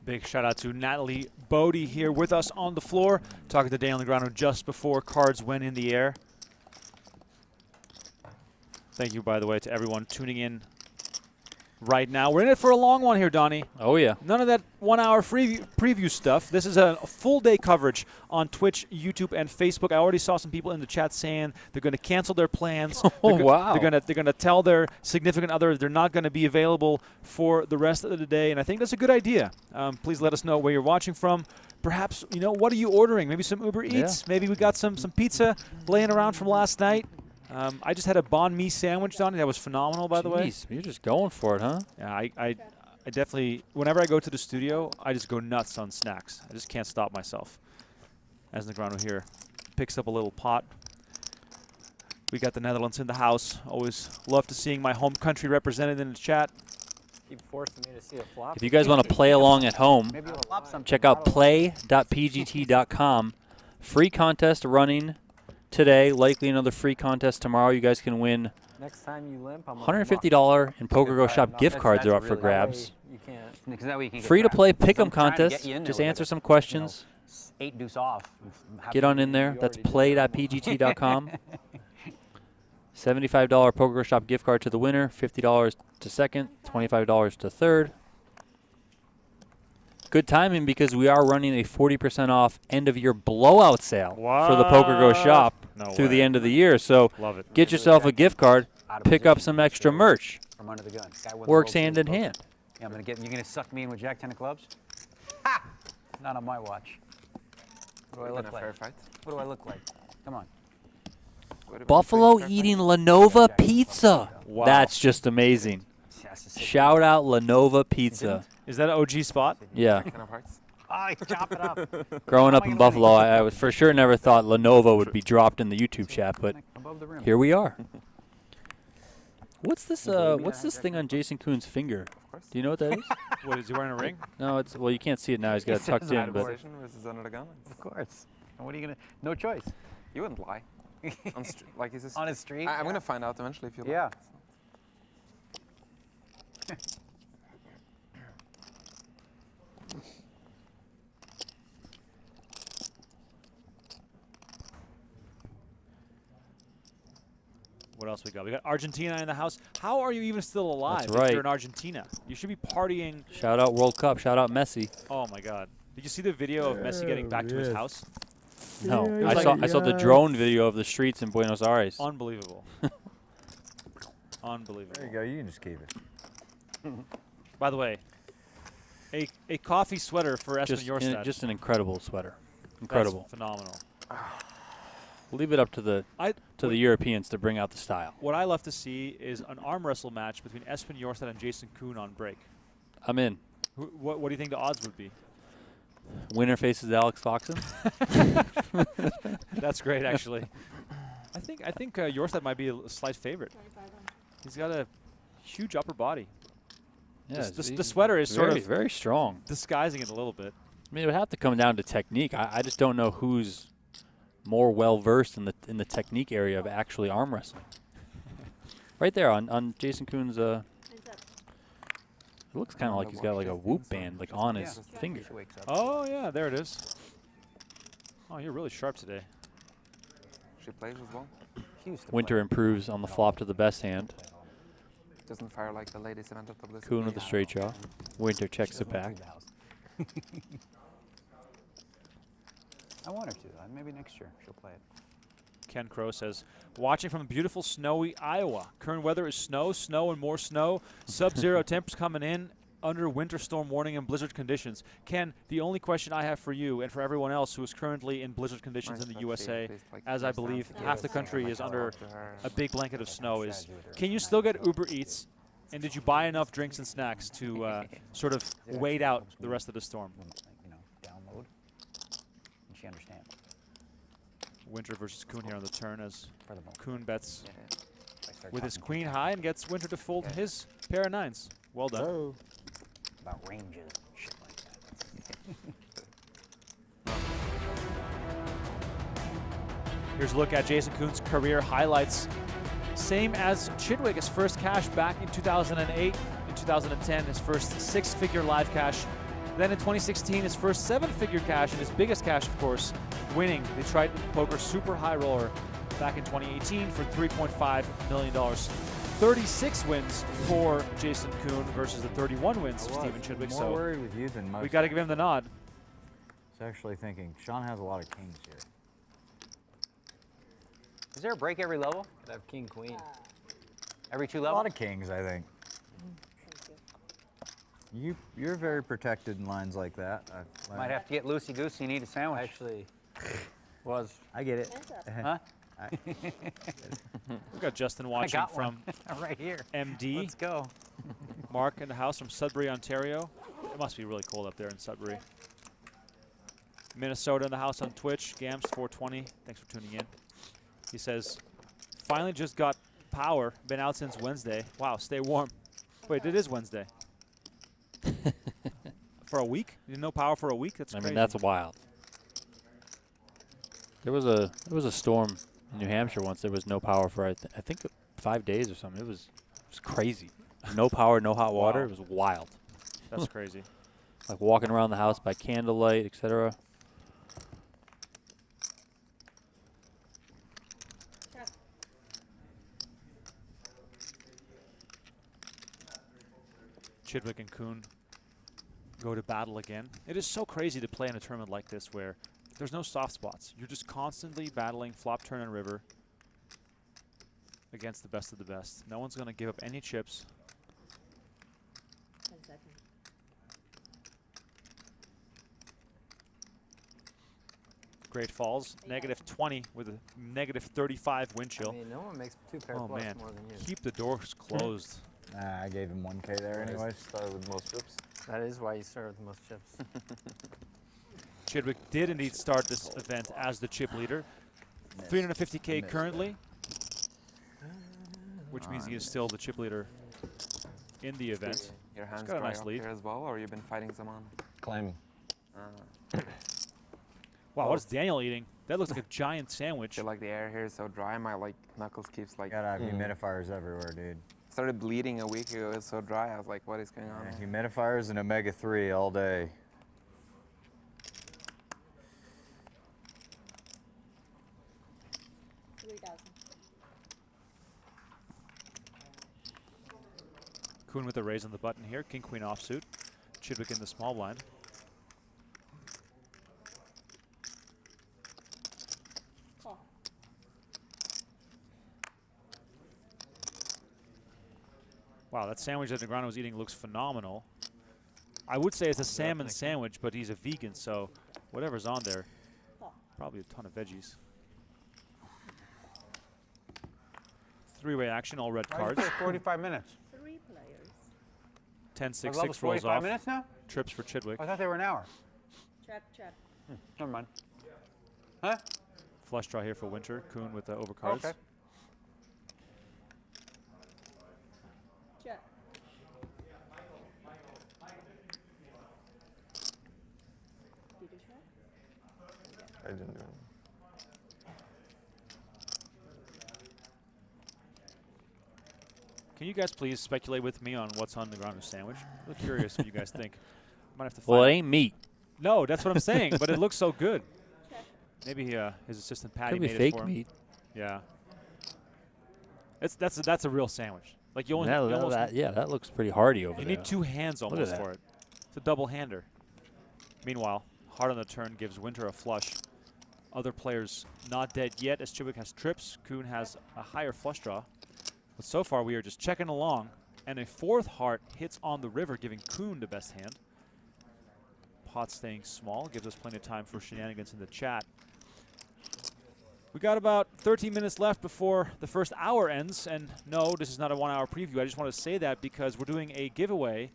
Big shout out to Natalie Bodie here with us on the floor, talking to Daniel Negreanu just before cards went in the air. Thank you, by the way, to everyone tuning in right now. We're in it for a long one here, Donnie. Oh, yeah. None of that 1 hour preview stuff. This is a full day coverage on Twitch, YouTube, and Facebook. I already saw some people in the chat saying they're going to cancel their plans. Wow. They're going to tell their significant other they're not going to be available for the rest of the day, and I think that's a good idea. Please let us know where you're watching from. Perhaps, what are you ordering? Maybe some Uber Eats. Yeah. Maybe we got some pizza laying around from last night. I just had a banh mi sandwich, Donnie. That was phenomenal, by the way. You're just going for it, huh? Yeah, I definitely, whenever I go to the studio, I just go nuts on snacks. I just can't stop myself. As Negreanu here picks up a little pot. We got the Netherlands in the house. Always love to seeing my home country represented in the chat. Keep forcing me to see a flop. If you guys want to play along at home, check out play.pgt.com. Free contest running today, likely another free contest tomorrow. You guys can win Next time you limp, I'm $150 in PokerGo shop gift cards are up for grabs. You can't. Because that way you can get Free to play trapped. 'Cause pick'em I'm trying to contest. get you in there Just with answer like some a, questions. 8 deuce off. Get on in there. That's played.pgt.com. $75 PokerGo shop gift card to the winner. $50 to second. $25 to third. Good timing because we are running a 40% off end-of-year blowout sale for the PokerGo shop through the end of the year. So Love it. get yourself a gift card, pick up some extra merch. From under the gun. Guy with the Works rope hand in hand. Yeah, you're gonna suck me in with Jack 10 of clubs? Ha! Not on my watch. What do I look a like? fair fight. What do I look like? Come on. Buffalo eating Lenova pizza. Wow. That's just amazing. Shout out Lenova Pizza. Is that an OG spot? Yeah. Kind of hearts. Oh, chop it up. Growing up in Buffalo, I was for sure never thought Lenovo would be dropped in the YouTube chat, but Above the rim. here we are. What's this thing on Jason Koon's finger? Do you know what that is? What, is he wearing a ring? No, it's well you can't see it now. He's got it tucked in, but Position versus under the gun. Of course. And what are you gonna? No choice. You wouldn't lie. Like is this? On his street. I'm gonna find out eventually if you lie. Yeah. What else we got? We got Argentina in the house. How are you even still alive That's if right. you're in Argentina? You should be partying. shout out World Cup, shout out Messi. Oh my God! Did you see the video of Messi getting back to his house? No, Yeah, I saw the drone video of the streets in Buenos Aires. Unbelievable. Unbelievable. There you go. You can just keep it. By the way, a coffee sweater for Espen Jorstad. Just an incredible sweater. That's Incredible. phenomenal. We'll leave it up to the Europeans to bring out the style. What I love to see is an arm wrestle match between Espen Jorstad and Jason Koon on break. I'm in. What do you think the odds would be? Winner faces Alex Foxen. That's great, actually. I think Jorstad might be a slight favorite. He's got a huge upper body. Yeah, The sweater is sort of very strong. disguising it a little bit. I mean, it would have to come down to technique. I just don't know who's more well versed in the technique area of actually arm wrestling. Right there on Jason Koon's. It looks kind of like he's got like a whoop band like on his finger. Oh yeah, there it is. Oh, you're really sharp today. She plays as well. Winter improves on the flop to the best hand. Doesn't fire like the ladies event at WSOP. Koon with a straight jaw. Winter checks it back. I want her to. Maybe next year she'll play it. Ken Crow says, watching from beautiful snowy Iowa. Current weather is snow, and more snow. Sub-zero temps coming in under winter storm warning and blizzard conditions. Ken, the only question I have for you and for everyone else who is currently in blizzard conditions in the USA, as I believe half the country is under a big blanket of snow, is can you still get Uber Eats? And did you buy enough drinks and snacks to sort of wait out the rest of the storm? Download. And she understands. Winter versus Koon here on the turn as For the moment. Koon bets If I start with his talking queen high and gets Winter to fold his pair of nines. Well done. about ranges, shit like that. Here's a look at Jason Koon's career highlights. Same as Chidwick, his first cash back in 2008. In 2010, his first six-figure live cash. Then in 2016, his first seven-figure cash, and his biggest cash, of course, winning the Triton Poker Super High Roller back in 2018 for $3.5 million. 36 wins for Jason Koon versus the 31 wins for Stephen Chidwick. More So worried with you than most. we got to give him the nod. I was actually thinking Sean has a lot of kings here. Is there a break every level? Could have king queen. Every two A levels? lot of kings, I think. You're very protected in lines like that. Might have to get loosey-goosey. You need a sandwich. Actually, was. I get it. Huh? We've got Justin I watching got from one. Right here. MD. Let's go. Mark in the house from Sudbury, Ontario. It must be really cold up there in Sudbury. Minnesota in the house on Twitch. Gams420. Thanks for tuning in. He says, finally just got power. Been out since Wednesday. Wow, stay warm. Wait, it is Wednesday. For a week? You didn't know power for a week? That's crazy. I mean, that's wild. There was a storm In New Hampshire once there was no power for I think 5 days or something. It was crazy. No power, no hot water. Wow. It was wild. That's crazy. Like walking around the house by candlelight, etc. Check. Chidwick and Koon go to battle again. It is so crazy to play in a tournament like this where there's no soft spots. You're just constantly battling flop, turn, and river against the best of the best. No one's going to give up any chips. 10 seconds. Great falls. -20 with a -35 wind chill. I mean, no one makes 2 pair Oh plus man, more than you. keep the doors closed. I gave him 1K there anyways. Started with most chips. That is why you start with the most chips. Chidwick did indeed start this event as the chip leader. 350K currently, which means he is still the chip leader in the event. Your hands got a dry nice up lead. here as well, or you've been fighting someone? Climbing. Wow, what is Daniel eating? That looks like a giant I sandwich. feel like the air here is so dry. My knuckles keeps like. Gotta have humidifiers everywhere, dude. Started bleeding a week ago. It was so dry. I was like, what is going on? Yeah, humidifiers and omega-3 all day. Koon with a raise on the button here. King Queen offsuit. Chidwick in the small blind. Wow, that sandwich that Negreanu was eating looks phenomenal. I would say it's a salmon sandwich, but he's a vegan, so whatever's on there, probably a ton of veggies. Three-way action, all red cards. 45 minutes. 3 players. 10-6-6 Level's rolls 45 off. minutes now? Trips for Chidwick. I thought they were an hour. Check, check. Never mind. Huh? Flush draw here for Winter. Koon with the overcards. Okay. Check. Did you check? I didn't do it. Can you guys please speculate with me on what's on Negreanu's sandwich? I'm curious what you guys think. Might have to find Well, it out. ain't meat. No, that's what I'm saying, but it looks so good. Check. Maybe his assistant Patty Could be made it fake for him. meat. Yeah. That's a real sandwich. Like you only, you almost Yeah, that looks pretty hearty over you there. need 2 hands at almost that. for it. It's a double hander. Meanwhile, hard on the turn gives Winter a flush. Other players not dead yet as Chidwick has trips. Koon has a higher flush draw. But so far we are just checking along. And a 4th heart hits on the river, giving Koon the best hand. Pot staying small, gives us plenty of time for shenanigans in the chat. We got about 13 minutes left before the first hour ends. And no, this is not a 1-hour preview. I just want to say that because we're doing a giveaway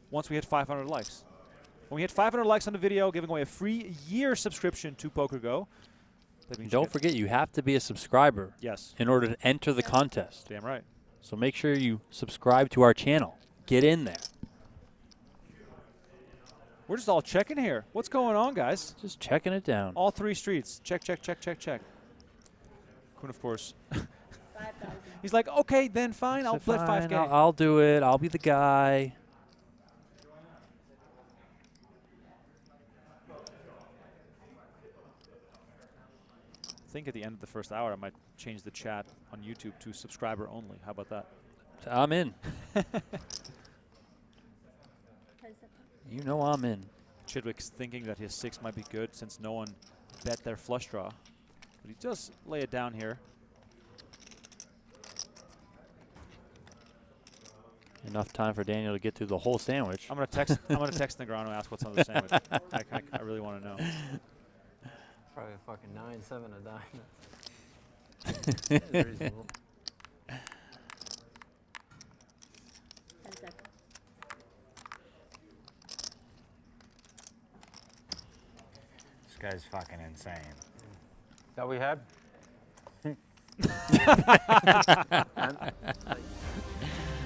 once we hit 500 likes. When we hit 500 likes on the video, giving away a free year subscription to PokerGo. That means Don't forget, you have to be a subscriber Yes, in order to enter the contest. damn right. So make sure you subscribe to our channel. Get in there. We're just all checking here. What's going on, guys? Just checking it down. All 3 streets. Check, check, check, check, check. Koon, of course. 5,000. He's like, okay, then fine. I'll So bet fine, 5K. I'll do it. I'll be the guy. I think at the end of the first hour, I might change the chat on YouTube to subscriber only. How about that? I'm in. 10 seconds. You know I'm in. Chidwick's thinking that his 6 might be good since no one bet their flush draw. But he does lay it down here. Enough time for Daniel to get through the whole sandwich. I'm gonna text. I'm gonna text Negreanu and ask what's on the sandwich. I really want to know. Probably a fucking 9-7 a diamond. That is reasonable. 10 seconds. This guy's fucking insane. That we had?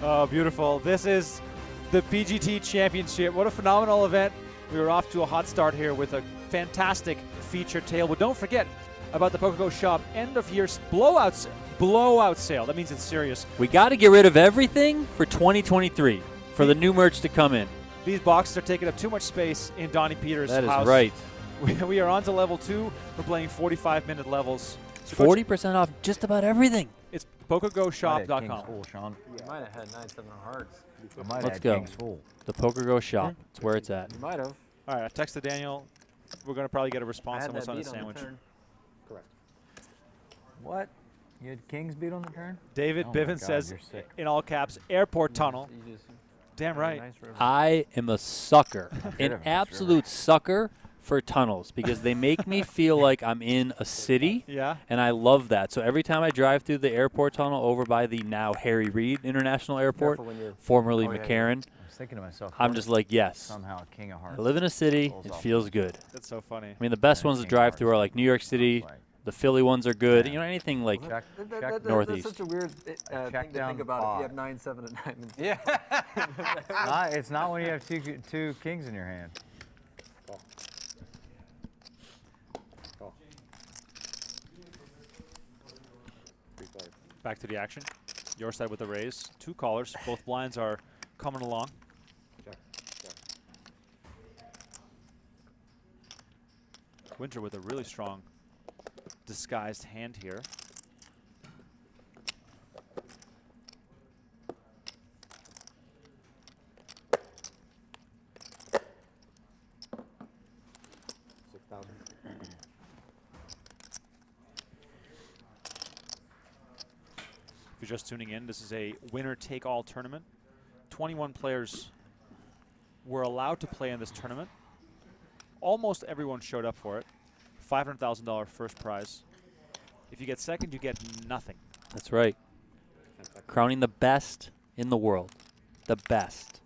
Oh, beautiful. This is the PGT Championship. What a phenomenal event. We were off to a hot start here with a fantastic feature table. But don't forget, about the PokerGo Shop end of year blowout sale. That means it's serious. We got to get rid of everything for 2023 for the new merch to come in. These boxes are taking up too much space in Donnie Peters' house. That is right. We are on to level 2. We're playing 45-minute levels. So 40% off just about everything. It's PokerGoShop.com. Full, Sean. You might have had 9-7 of hearts. Let's go. King's full. The PokerGo Shop. That's where it's at. You might have. All right, I texted Daniel. We're going to probably get a I response had on what's that on the beat on the sandwich. turn. Correct. What? You had King's beat on the turn? David Oh my Bivens God, says, you're sick. in all caps, airport tunnel. You just Damn had a right. nice river. I am a sucker, Bit an of a absolute sucker for tunnels because they make me feel like I'm in a city, Yeah. and I love that. So every time I drive through the airport tunnel over by the now Harry Reid International Airport, Careful when you're- formerly Oh, yeah, McCarran, I was thinking to myself, I'm what just if like, yes. somehow a King of Hearts. I live in a city, pulls it off feels the- good. That's so funny. I mean, the best Yeah, ones to King drive of through are like New York City, Like, the Philly ones are good, Yeah. you know, anything like check, check, Northeast. That's such a weird check thing to down think about if you have five. 9-7 of diamonds. Yeah. It's not when you have two kings in your hand. Back to the action. Your side with the raise. 2 callers. Both blinds are coming along. Winter with a really strong disguised hand here. If you're just tuning in, this is a winner-take-all tournament. 21 players were allowed to play in this tournament. Almost everyone showed up for it. $500,000 first prize. If you get second, you get nothing. That's right. Crowning the best in the world. The best.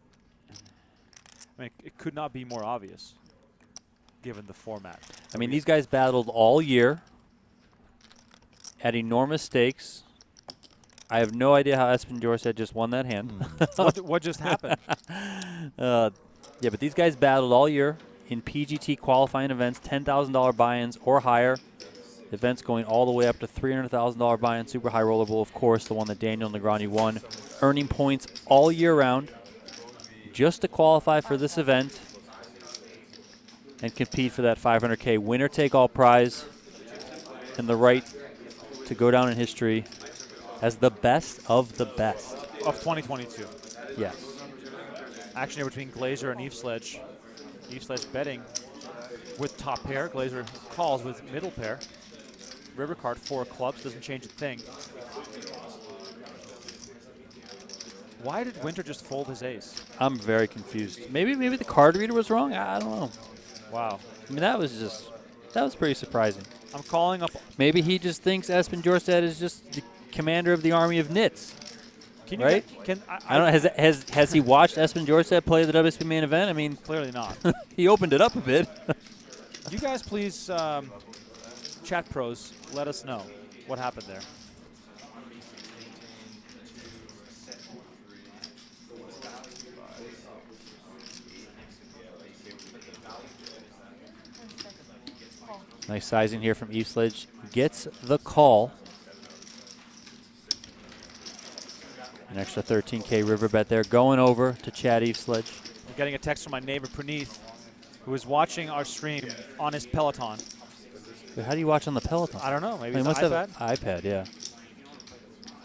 I mean, it could not be more obvious, given the format. I mean, these guys battled all year at enormous stakes. I have no idea how Espen Jorstad just won that hand. What just happened? Yeah, but these guys battled all year in PGT qualifying events, $10,000 buy-ins or higher. Events going all the way up to $300,000 buy-in, Super High Roller Bowl, of course, the one that Daniel Negreanu won. Earning points all year round just to qualify for this event and compete for that $500K winner-take-all prize and the right to go down in history as the best of the best. Of 2022. Yes. Action here between Glazer and Eve Sledge. Eve Sledge betting with top pair. Glazer calls with middle pair. River card, 4 clubs, doesn't change a thing. Why did Winter just fold his ace? I'm very confused. Maybe the card reader was wrong. I don't know. Wow. I mean, that was pretty surprising. I'm calling up. Maybe he just thinks Espen Jorstad is just the commander of the army of nits. Can you right? I don't know. Has he watched Espen Jorstad play the WSOP Main Event? I mean, clearly not. He opened it up a bit. You guys please, chat pros, let us know what happened there. Nice sizing here from Eve Sledge. Gets the call. An extra 13K river bet there. Going over to Chad Eve Sledge. I'm getting a text from my neighbor Praneeth, who is watching our stream on his Peloton. Wait, how do you watch on the Peloton? I don't know. Maybe He it's must an have iPad. an iPad, yeah.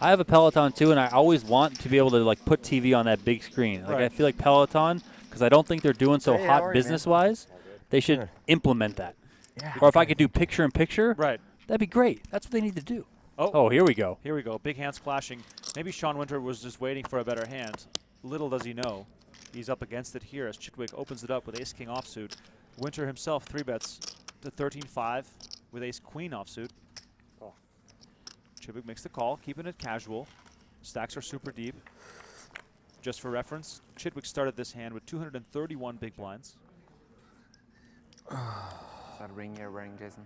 I have a Peloton too, and I always want to be able to like put TV on that big screen. Like Right. I feel like Peloton, because I don't think they're doing so Hey, how are hot you, business-wise, they should Good. implement that. Yeah. Or if I could do picture-in-picture, Right. that'd be great. That's what they need to do. Oh, Here we go. here we go. Big hands clashing. Maybe Sean Winter was just waiting for a better hand. Little does he know, he's up against it here as Chidwick opens it up with ace-king offsuit. Winter himself 3-bets to 13-5 with ace-queen offsuit. Chidwick makes the call, keeping it casual. Stacks are super deep. Just for reference, Chidwick started this hand with 231 big blinds. Is that ring you're wearing, Jason?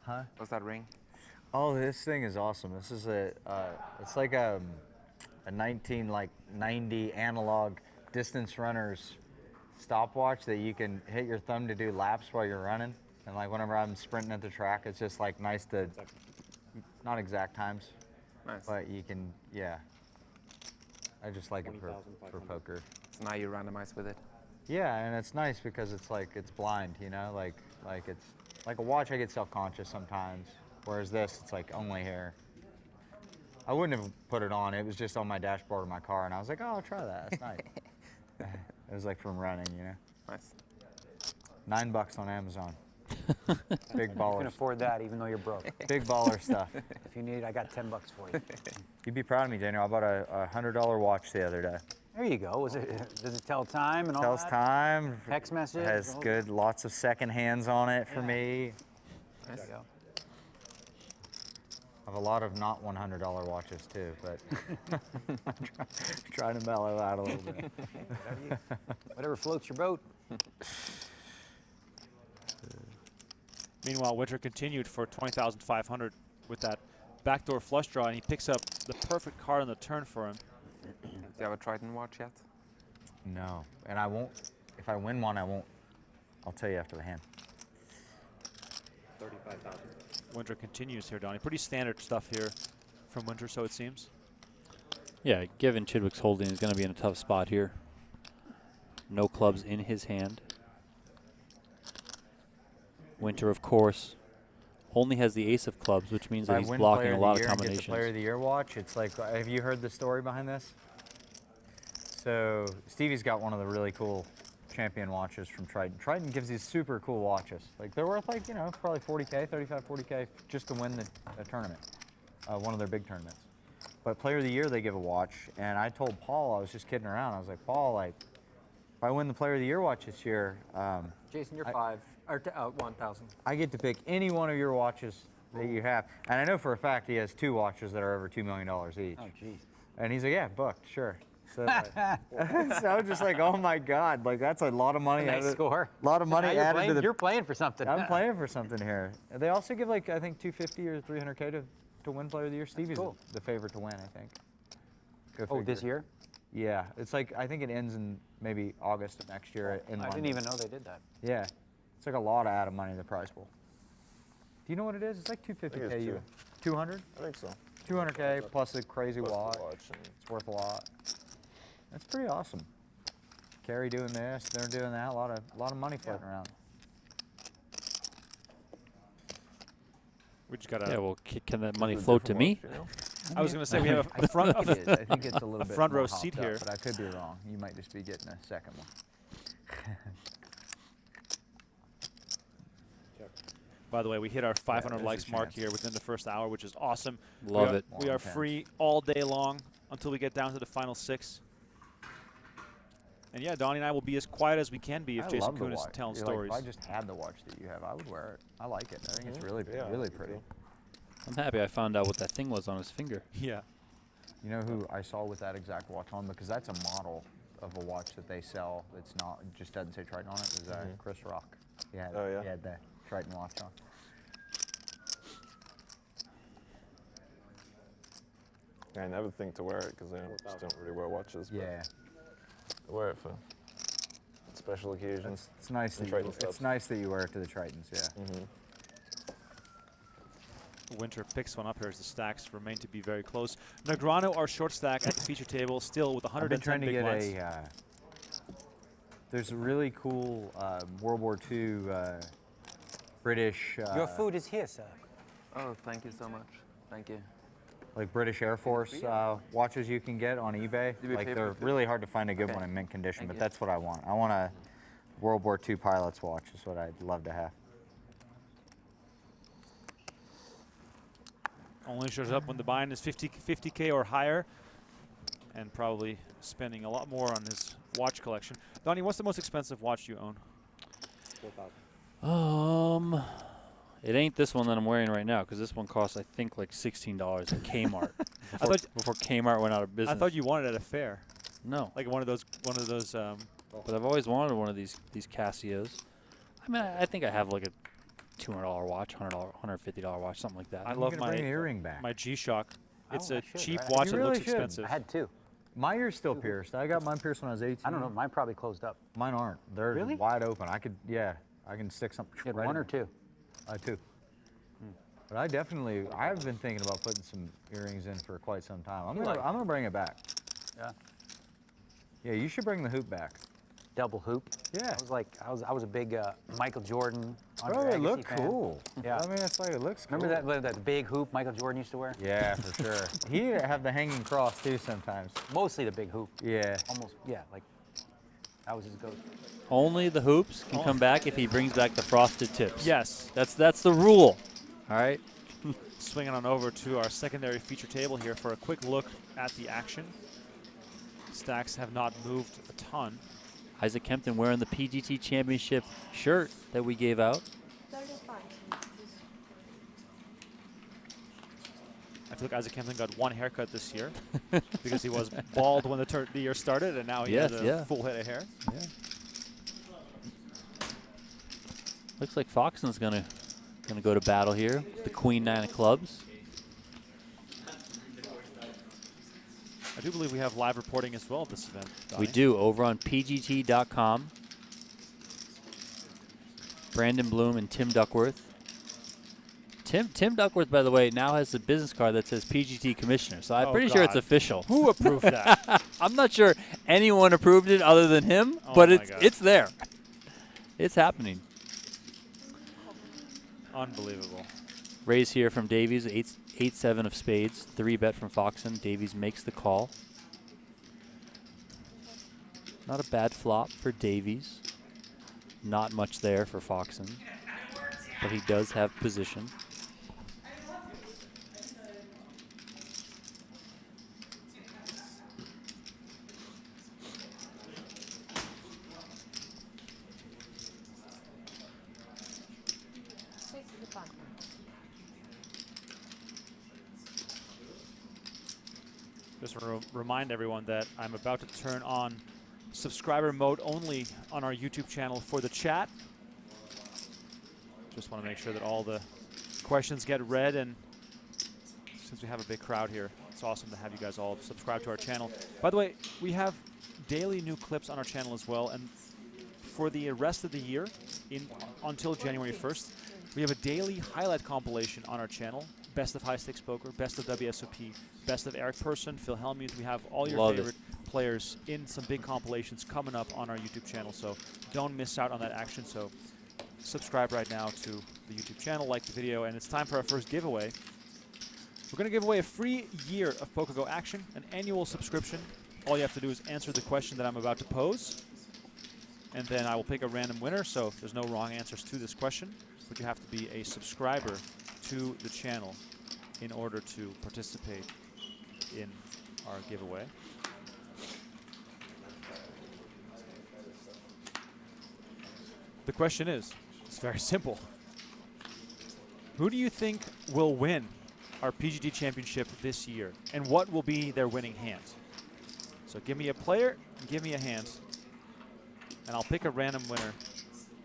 Huh? What's that ring? Oh, this thing is awesome. This is it's like a 1990 analog distance runner's stopwatch that you can hit your thumb to do laps while you're running. And like whenever I'm sprinting at the track, it's just like nice to, not exact times, Nice. but you can, yeah. I just like it for poker. So now you randomize with it. Yeah, and it's nice because it's like, it's blind, you know? Like it's, like a watch I get self-conscious sometimes, whereas this, it's like only here. I wouldn't have put it on, it was just on my dashboard of my car, and I was like, oh, I'll try that, that's nice. It was like from running, you know? Nice. $9 on Amazon. Big You baller. can afford that even though you're broke. Big baller stuff. If you need, I got $10 for you. You'd be proud of me, Daniel. I bought a $100 watch the other day. There you go. Does it tell time and all Tells that? time. Text message. Has all good, lots of second hands on it for me. There you go. I have a lot of not $100 watches too, but I'm trying to mellow out a little bit. Whatever floats your boat. Meanwhile, Winter continued for 20,500 with that backdoor flush draw, and he picks up the perfect card on the turn for him. Do you have a Triton watch yet? No, and I won't. If I win one, I won't. I'll tell you after the hand. 35,000. Winter continues here, Donnie. Pretty standard stuff here from Winter, so it seems. Yeah, given Chidwick's holding, he's going to be in a tough spot here. No clubs in his hand. Winter, of course, only has the ace of clubs, which means that he's blocking a lot of combinations. Get the Player of the Year watch. It's like, have you heard the story behind this? So Stevie's got one of the really cool champion watches from Triton. Triton gives these super cool watches. Like they're worth like, you know, probably 40K, 35, 40K just to win the tournament, one of their big tournaments. But Player of the Year, they give a watch. And I told Paul, I was just kidding around. I was like, Paul, like, if I win the Player of the Year watch this year, Jason, you're 1,000. I get to pick any one of your watches that you have. And I know for a fact he has 2 watches that are over $2 million each. Oh, geez. And he's like, yeah, booked, sure. So, so I'm just like, oh my God, like that's a lot of money. Nice score. A lot of money Now added to the. You're playing for something. I'm playing for something here. They also give like, I think 250 or 300K to win Player of the Year. Stevie's cool. the favorite to win, I think. Go Oh, figure. this year? Yeah, it's like, I think it ends in maybe August of next year in I London. didn't even know they did that. Yeah, it's like a lot of added money in the prize pool. Do you know what it is? It's like 250K. it's 200? I think so. 200K plus a crazy Plus the watch. and It's worth a lot. That's pretty awesome. Kerry doing this, they're doing that. A lot of money floating around. We just got a. Yeah, well, can that money It's a float to different me? watch, you know? I was going to say we have a front. I think it is. I think it's a little bit front more row hopped seat up, here. but I could be wrong. You might just be getting a second one. By the way, we hit our 500 there's a likes mark chance. here within the first hour, which is awesome. Love it. We are free all day long until we get down to the final 6. And yeah, Donnie and I will be as quiet as we can be if I Jason love the Koon is watch. telling You're like, stories. if I just had the watch that you have, I would wear it. I like it. I think it's really, Yeah, really me pretty. too. I'm happy I found out what that thing was on his finger. Yeah. You know who I saw with that exact watch on? Because that's a model of a watch that they sell. It's not, it just doesn't say Triton on it. Is Chris Rock. Yeah. Oh, yeah? He had the Triton watch on. Yeah, I never think to wear it because I just don't really wear watches. But Yeah. I wear it for special occasions. It's nice And that Triton you, stuff. it's nice that you wear it to the Tritons. Yeah. Winter picks one up here as the stacks remain to be very close. Negreanu, our short stack at the feature table, still with I've 110 been trying to big get blinds. there's a really cool World War II British. Your food is here, sir. Oh, thank you so much. Thank you. Like British Air Force watches you can get on eBay. Did we Like pay they're for really hard to find a good Okay. one in mint condition, Thank but you. that's what I want. I want a World War II pilot's watch is what I'd love to have. Only shows up when the buy-in is 50K or higher, and probably spending a lot more on his watch collection. Donnie, what's the most expensive watch you own? 4,000. It ain't this one that I'm wearing right now because this one costs I think like $16 at Kmart before Kmart went out of business. I thought you wanted it at a fair, No, like one of those. but I've always wanted one of these Casios. I mean, I think I have like a $200 watch, $100, $150 watch, something like that. I I'm love gonna bring the earring back. my G-Shock. It's Oh, a I should, cheap right? watch You that really looks should. expensive. I had 2. My ear's still pierced. I got mine pierced when I was 18. I don't know. Mine probably closed up. Mine aren't. They're Really? wide open. I could, yeah. I can stick something. You had right one in or two? Two. But I've been thinking about putting some earrings in for quite some time. I'm gonna bring it back. Yeah. Yeah, you should bring the hoop back. Double hoop. Yeah. I was a big Michael Jordan. Bro, it looked cool. Yeah. I mean, it's like, it looks cool. Remember that big hoop Michael Jordan used to wear? Yeah, for sure. He have the hanging cross too sometimes. Mostly the big hoop. Yeah. Almost, yeah, like that was his go-to. Only the hoops can come back if he brings back the frosted tips. Yes. That's the rule. All right. Swinging on over to our secondary feature table here for a quick look at the action. Stacks have not moved a ton. Isaac Kempton wearing the PGT Championship shirt that we gave out. 35. I feel like Isaac Kempton got one haircut this year because he was bald when the year started, and now he has a full head of hair. Yeah. Looks like Foxen's gonna go to battle here. The Queen 9 of clubs. I do believe we have live reporting as well at this event. We do, over on PGT.com. Brandon Bloom and Tim Duckworth. Tim Duckworth, by the way, now has a business card that says PGT Commissioner, so I'm pretty sure it's official. Who approved that? I'm not sure anyone approved it other than him, but it's there. It's happening. Unbelievable. Raise here from Davies, 8-7 of spades, 3-bet from Foxen. Davies makes the call. Not a bad flop for Davies. Not much there for Foxen, but he does have position. Just remind everyone that I'm about to turn on subscriber mode only on our YouTube channel for the chat. Just want to make sure that all the questions get read, and since we have a big crowd here, it's awesome to have you guys all subscribe to our channel. By the way, we have daily new clips on our channel as well, and for the rest of the year, until January 1st, we have a daily highlight compilation on our channel. Best of high stakes poker, best of WSOP, best of Eric Persson, Phil Hellmuth. We have all your favorite players in some big compilations coming up on our YouTube channel, so don't miss out on that action. So subscribe right now to the YouTube channel, like the video, and it's time for our first giveaway. We're going to give away a free year of PokerGo action, an annual subscription. All you have to do is answer the question that I'm about to pose, and then I will pick a random winner, so there's no wrong answers to this question, but you have to be a subscriber to the channel in order to participate in our giveaway. The question is, it's very simple. Who do you think will win our PGT Championship this year, and what will be their winning hand? So give me a player, and give me a hand, and I'll pick a random winner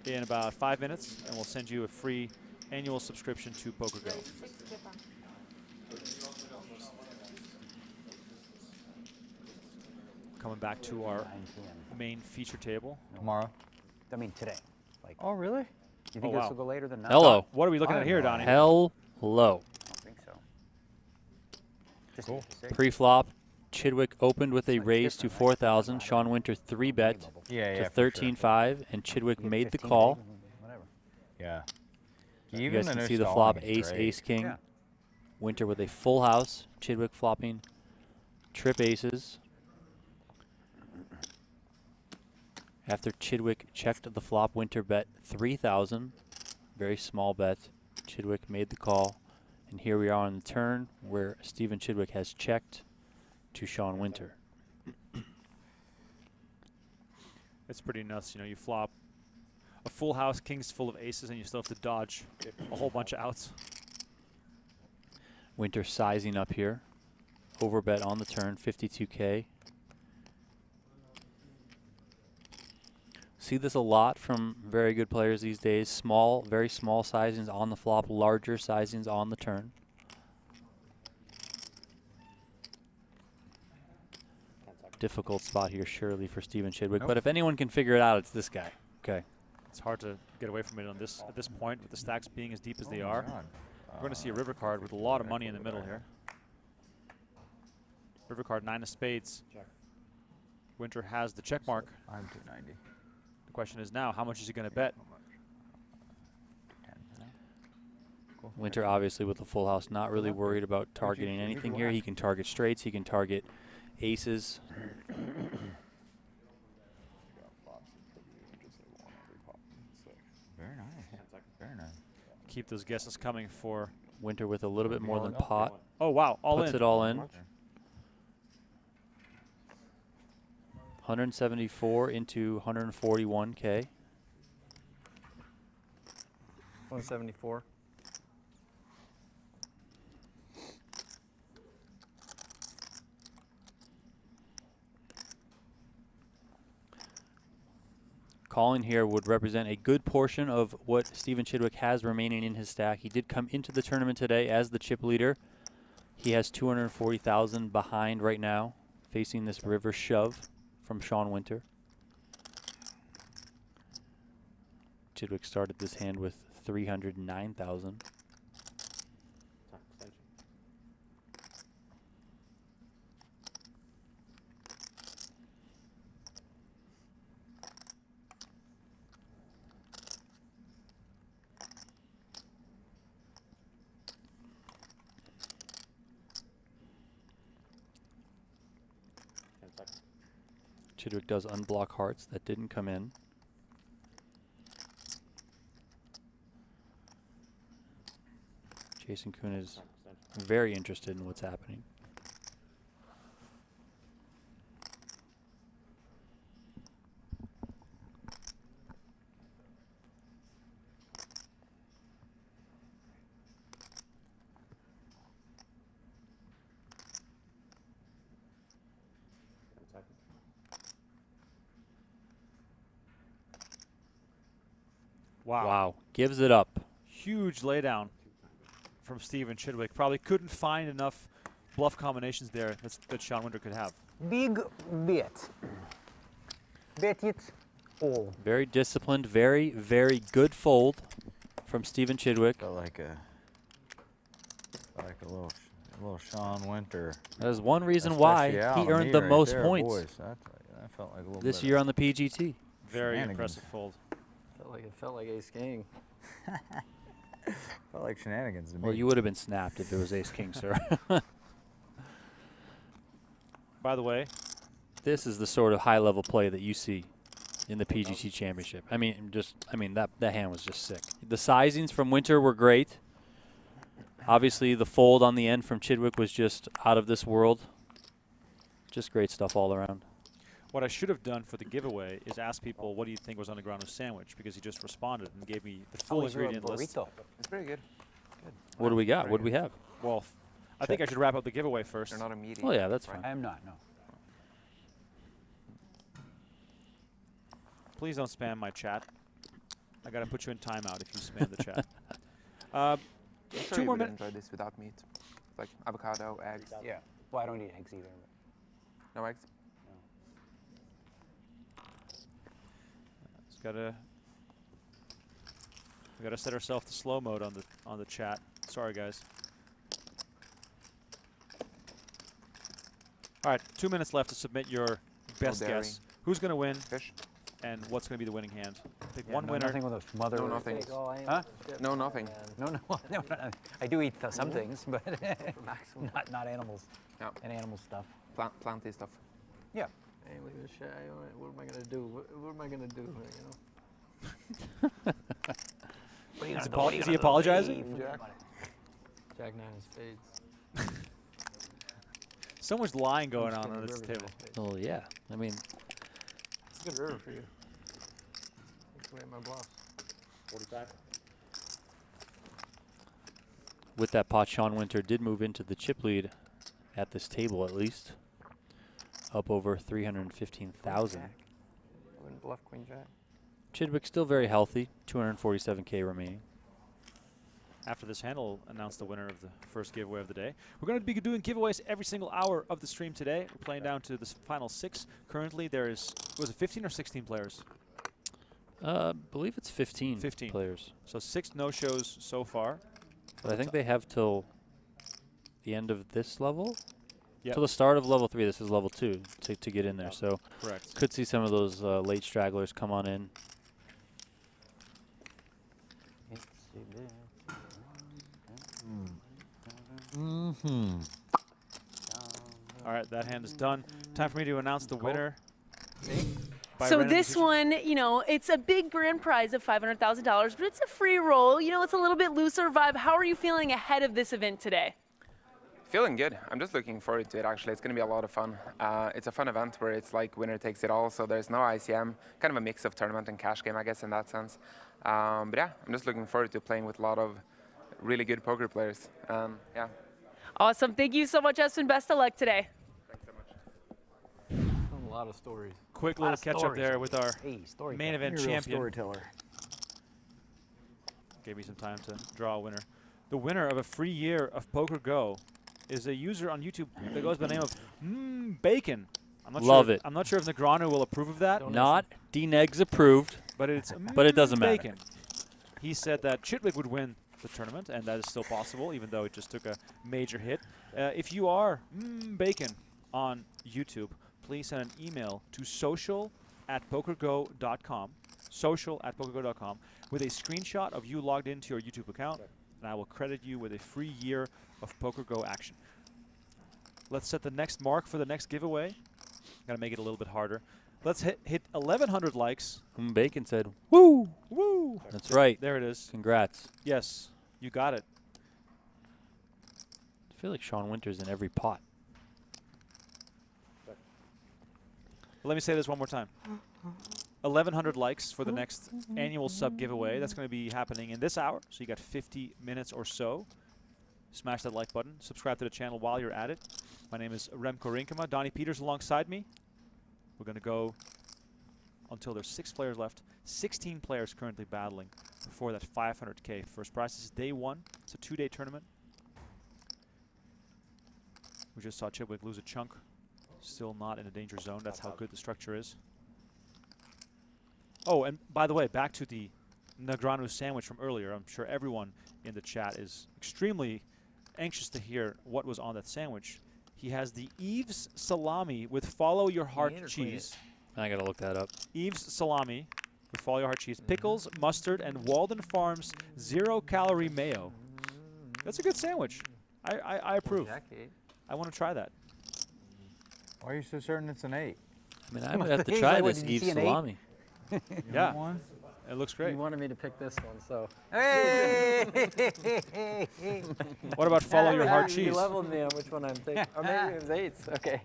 in about 5 minutes, and we'll send you a free annual subscription to PokerGo. Coming back to our main feature table. Tomorrow? I mean today. Like, oh, really? You think this will go later than 9? Hello. What are we looking at here, Donnie? Hello. I don't think so. Just cool. Pre-flop, Chidwick opened with a raise to 4,000. Sean Winter 3-bet to 13.5, and Chidwick made the call. Whatever. Yeah. You guys can see the flop ace, ace, king. Yeah. Winter with a full house. Chidwick flopping trip aces. After Chidwick checked the flop, Winter bet 3,000. Very small bet. Chidwick made the call. And here we are on the turn where Stephen Chidwick has checked to Sean Winter. It's pretty nuts. You know, you flop a full house, kings full of aces, and you still have to dodge a whole bunch of outs. Winter sizing up here. Overbet on the turn, 52K. See this a lot from very good players these days. Small, very small sizings on the flop, larger sizings on the turn. Difficult spot here, surely, for Stephen Chidwick. But if anyone can figure it out, it's this guy. Okay. It's hard to get away from it on this at this point with the stacks being as deep as they Oh my are. God. We're going to see a river card with a lot of money in the middle here. River card, 9 of spades. Winter has the check mark. I'm 290. The question is now, how much is he going to bet? Winter obviously with the full house, not really worried about targeting anything here. He can target straights, he can target aces. Very nice. Very nice. Keep those guesses coming for Winter with a little bit more than pot. Oh, wow. All Puts in. it all in. 174 into 141K. 174. Calling here would represent a good portion of what Stephen Chidwick has remaining in his stack. He did come into the tournament today as the chip leader. He has 240,000 behind right now, facing this river shove from Sean Winter. Chidwick started this hand with 309,000. Chidwick does unblock hearts. That didn't come in. Jason Koon is very interested in what's happening. Wow. Wow. Gives it up. Huge laydown from Stephen Chidwick. Probably couldn't find enough bluff combinations there that Sean Winter could have. Big bet. Bet it all. Very disciplined, very, very good fold from Stephen Chidwick. Felt like a little Sean Winter. That is one reason why he earned the most points Boys. That felt like a little this bit year of on the PGT. Very Shenanigans. impressive fold. It felt like ace king. felt like shenanigans to me. Well, you would have been snapped if it was ace king, sir. By the way, this is the sort of high level play that you see in the PGT Championship. I mean, that hand was just sick. The sizings from Winter were great. Obviously, the fold on the end from Chidwick was just out of this world. Just great stuff all around. what I should have done for the giveaway is ask people, what do you think was on Negreanu's sandwich? Because he just responded and gave me the full ingredient list. It's pretty good. What do we got? What do we have? Well, I think I should wrap up the giveaway first. They're not immediate. Oh, yeah, that's fine. I am not, no. Please don't spam my chat. I got to put you in timeout if you spam the chat. I'm sure 2 you more would minutes. enjoy this without meat. Like avocado, eggs. Yeah. Well, I don't eat eggs either. No eggs? It's gotta. We gotta set ourselves to slow mode on the chat. Sorry, guys. All right, 2 minutes left to submit your best dairy. guess. Who's gonna win? Fish? And what's gonna be the winning hand? Pick Yeah, one no, winner. Nothing with a mother. No, nothing. Huh? No, nothing. No, I do eat some things, but not animals. No. And animal stuff. Planty stuff. Yeah. Hey, look at this shit. What am I gonna do? What am I gonna do? You know. Is he apologizing? Jack 9 of spades. So much lying going on Spinning this river table. jack. Oh, yeah. I mean, It's a good river for you. Takes away my bluffs. 45. with that pot, Sean Winter did move into the chip lead at this table, at least. Up over 315,000. I wouldn't bluff queen jack. Chidwick still very healthy, 247K remaining. After this hand, I'll announce the winner of the first giveaway of the day. We're going to be doing giveaways every single hour of the stream today. We're playing down to the final 6. Currently, there is, was it 15 or 16 players? believe it's 15, 15 players. So 6 no-shows so far. But I think they have till the end of this level. Yep. Till the start of level 3. This is level 2 to get in there. So correct. Could see some of those late stragglers come on in. All right, that hand is done. Time for me to announce the winner. So this one, you know, it's a big grand prize of $500,000, but it's a free roll. You know, it's a little bit looser vibe. How are you feeling ahead of this event today? Feeling good. I'm just looking forward to it, actually. It's going to be a lot of fun. It's a fun event where it's like winner takes it all, so there's no ICM. Kind of a mix of tournament and cash game, I guess, in that sense. But yeah, I'm just looking forward to playing with a lot of really good poker players. Yeah. Awesome. Thank you so much, Espen. Best of luck today. Thanks so much. A lot of stories. Quick little catch up there with our main event champion. Storyteller. Gave me some time to draw a winner. The winner of a free year of PokerGo is a user on YouTube that goes by the name of Bacon. I'm not Love sure, it. I'm not sure if Negreanu will approve of that. Not D-Negs approved, but it's but it doesn't matter. Bacon. He said that Chidwick would win the tournament, and that is still possible, even though it just took a major hit. If you are Bacon on YouTube, please send an email to social@pokergo.com, social@pokergo.com, with a screenshot of you logged into your YouTube account, and I will credit you with a free year of PokerGo action. Let's set the next mark for the next giveaway. Gotta make it a little bit harder. Let's hit 1,100 likes. Bacon said, "Woo, woo." That's right. There it is. Congrats. Yes, you got it. I feel like Sean Winter's in every pot. Let me say this one more time. 1,100 likes for the next annual sub giveaway. That's going to be happening in this hour, so you got 50 minutes or so. Smash that like button. Subscribe to the channel while you're at it. My name is Remco Rinkema. Donnie Peters alongside me. We're going to go until there's 6 players left. 16 players currently battling for that 500K first prize. This is day 1. It's a 2-day tournament. We just saw Chidwick lose a chunk. Still not in a danger zone. That's how good the structure is. Oh, and by the way, back to the Negreanu sandwich from earlier. I'm sure everyone in the chat is extremely anxious to hear what was on that sandwich. He has the Eve's salami with follow your heart cheese. I gotta look that up. Eve's salami with follow your heart cheese, pickles, mustard, and Walden Farms 0-calorie mayo. That's a good sandwich. I approve. I want to try that. Why are you so certain it's an 8? I mean, I would have to try this Eve's salami. Yeah, it looks great. You wanted me to pick this one, so. Hey! What about follow your heart cheese? You leveled me on which one I'm taking. Or maybe it was 8s. Okay.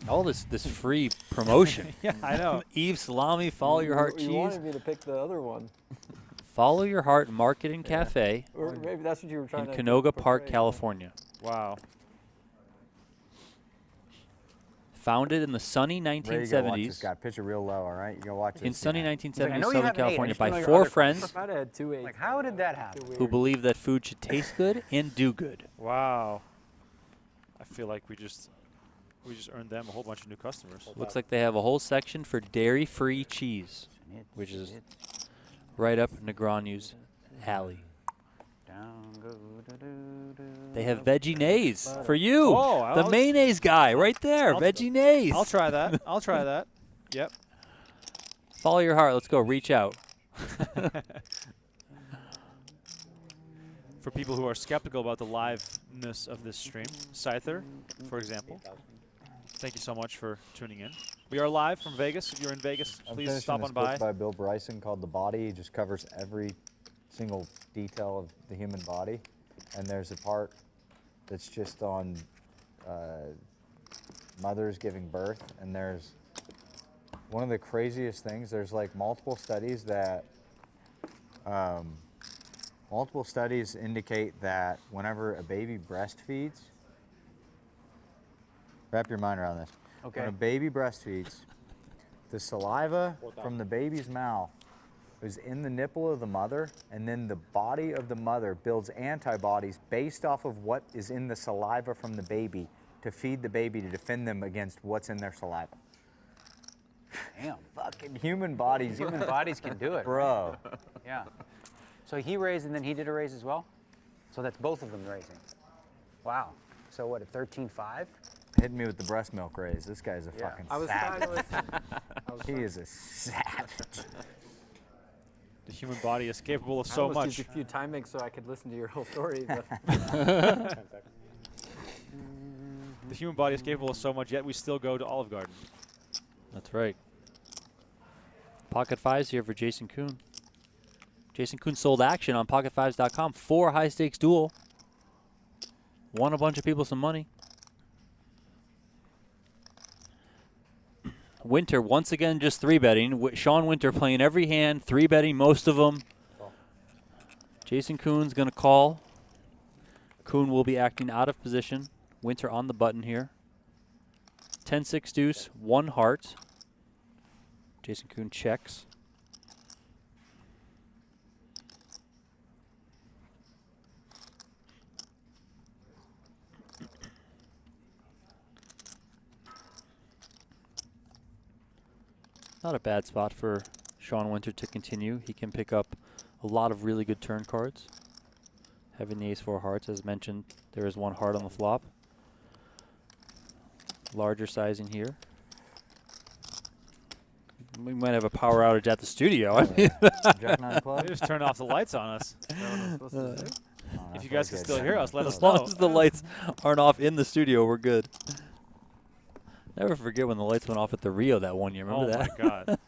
All this free promotion. Yeah, I know. Eve's salami, follow your heart cheese. You wanted me to pick the other one. Follow Your Heart Market and Cafe Or maybe that's what you were trying in to Canoga Park, portray. California. Wow. Founded in the sunny Ray, you gotta watch 1970s. this guy. Pitch it real low, all right? You gotta watch this. In sunny guy. 1970s, know you Southern have an 8. I California just don't know by your 4 other friends If I'd had 2 8s. Like, how did that happen? who believe that food should taste good and do good. Wow. I feel like we just earned them a whole bunch of new customers. Looks like they have a whole section for dairy-free cheese, which is right up Negreanu's alley. They have veggie nays for you. Oh, the mayonnaise guy right there. Veggie nays. I'll try that. I'll try that. Yep. Follow your heart. Let's go. Reach out. For people who are skeptical about the liveness of this stream, Scyther, for example, thank you so much for tuning in. We are live from Vegas. If you're in Vegas, please stop on by. By Bill Bryson called The Body. He just covers every single detail of the human body. And there's a part that's just on mothers giving birth. And there's one of the craziest things. There's like multiple studies that indicate that whenever a baby breastfeeds, wrap your mind around this. Okay. When a baby breastfeeds, the saliva from the baby's mouth is in the nipple of the mother, and then the body of the mother builds antibodies based off of what is in the saliva from the baby to feed the baby to defend them against what's in their saliva. Damn. Fucking human bodies. Human bodies can do it. Bro. Yeah. So he raised and then he did a raise as well? So that's both of them raising. Wow. So what, a 13-5? Hitting me with the breast milk raise. This guy's a fucking I was trying to savage. listen. He is a savage. The human body is capable of I so almost much. used a few timings so I could listen to your whole story. But The human body is capable of so much, yet we still go to Olive Garden. That's right. Pocket Fives here for Jason Koon. Jason Koon sold action on PocketFives.com. 4 high-stakes duel. Won a bunch of people some money. Winter, once again, just 3-betting. Sean Winter playing every hand, 3-betting most of them. Jason Koon's going to call. Koon will be acting out of position. Winter on the button here. 10-6 deuce, 1 heart. Jason Koon checks. Not a bad spot for Sean Winter to continue. He can pick up a lot of really good turn cards. Having the ace-4 hearts, as mentioned, there is 1 heart on the flop. Larger sizing here. We might have a power outage at the studio. I mean, Jack 9 club. They just turned off the lights on us. If you guys can still hear us, let us as know. long as the lights aren't off in the studio, we're good. Never forget when the lights went off at the Rio that one year. Remember that? Oh, my God.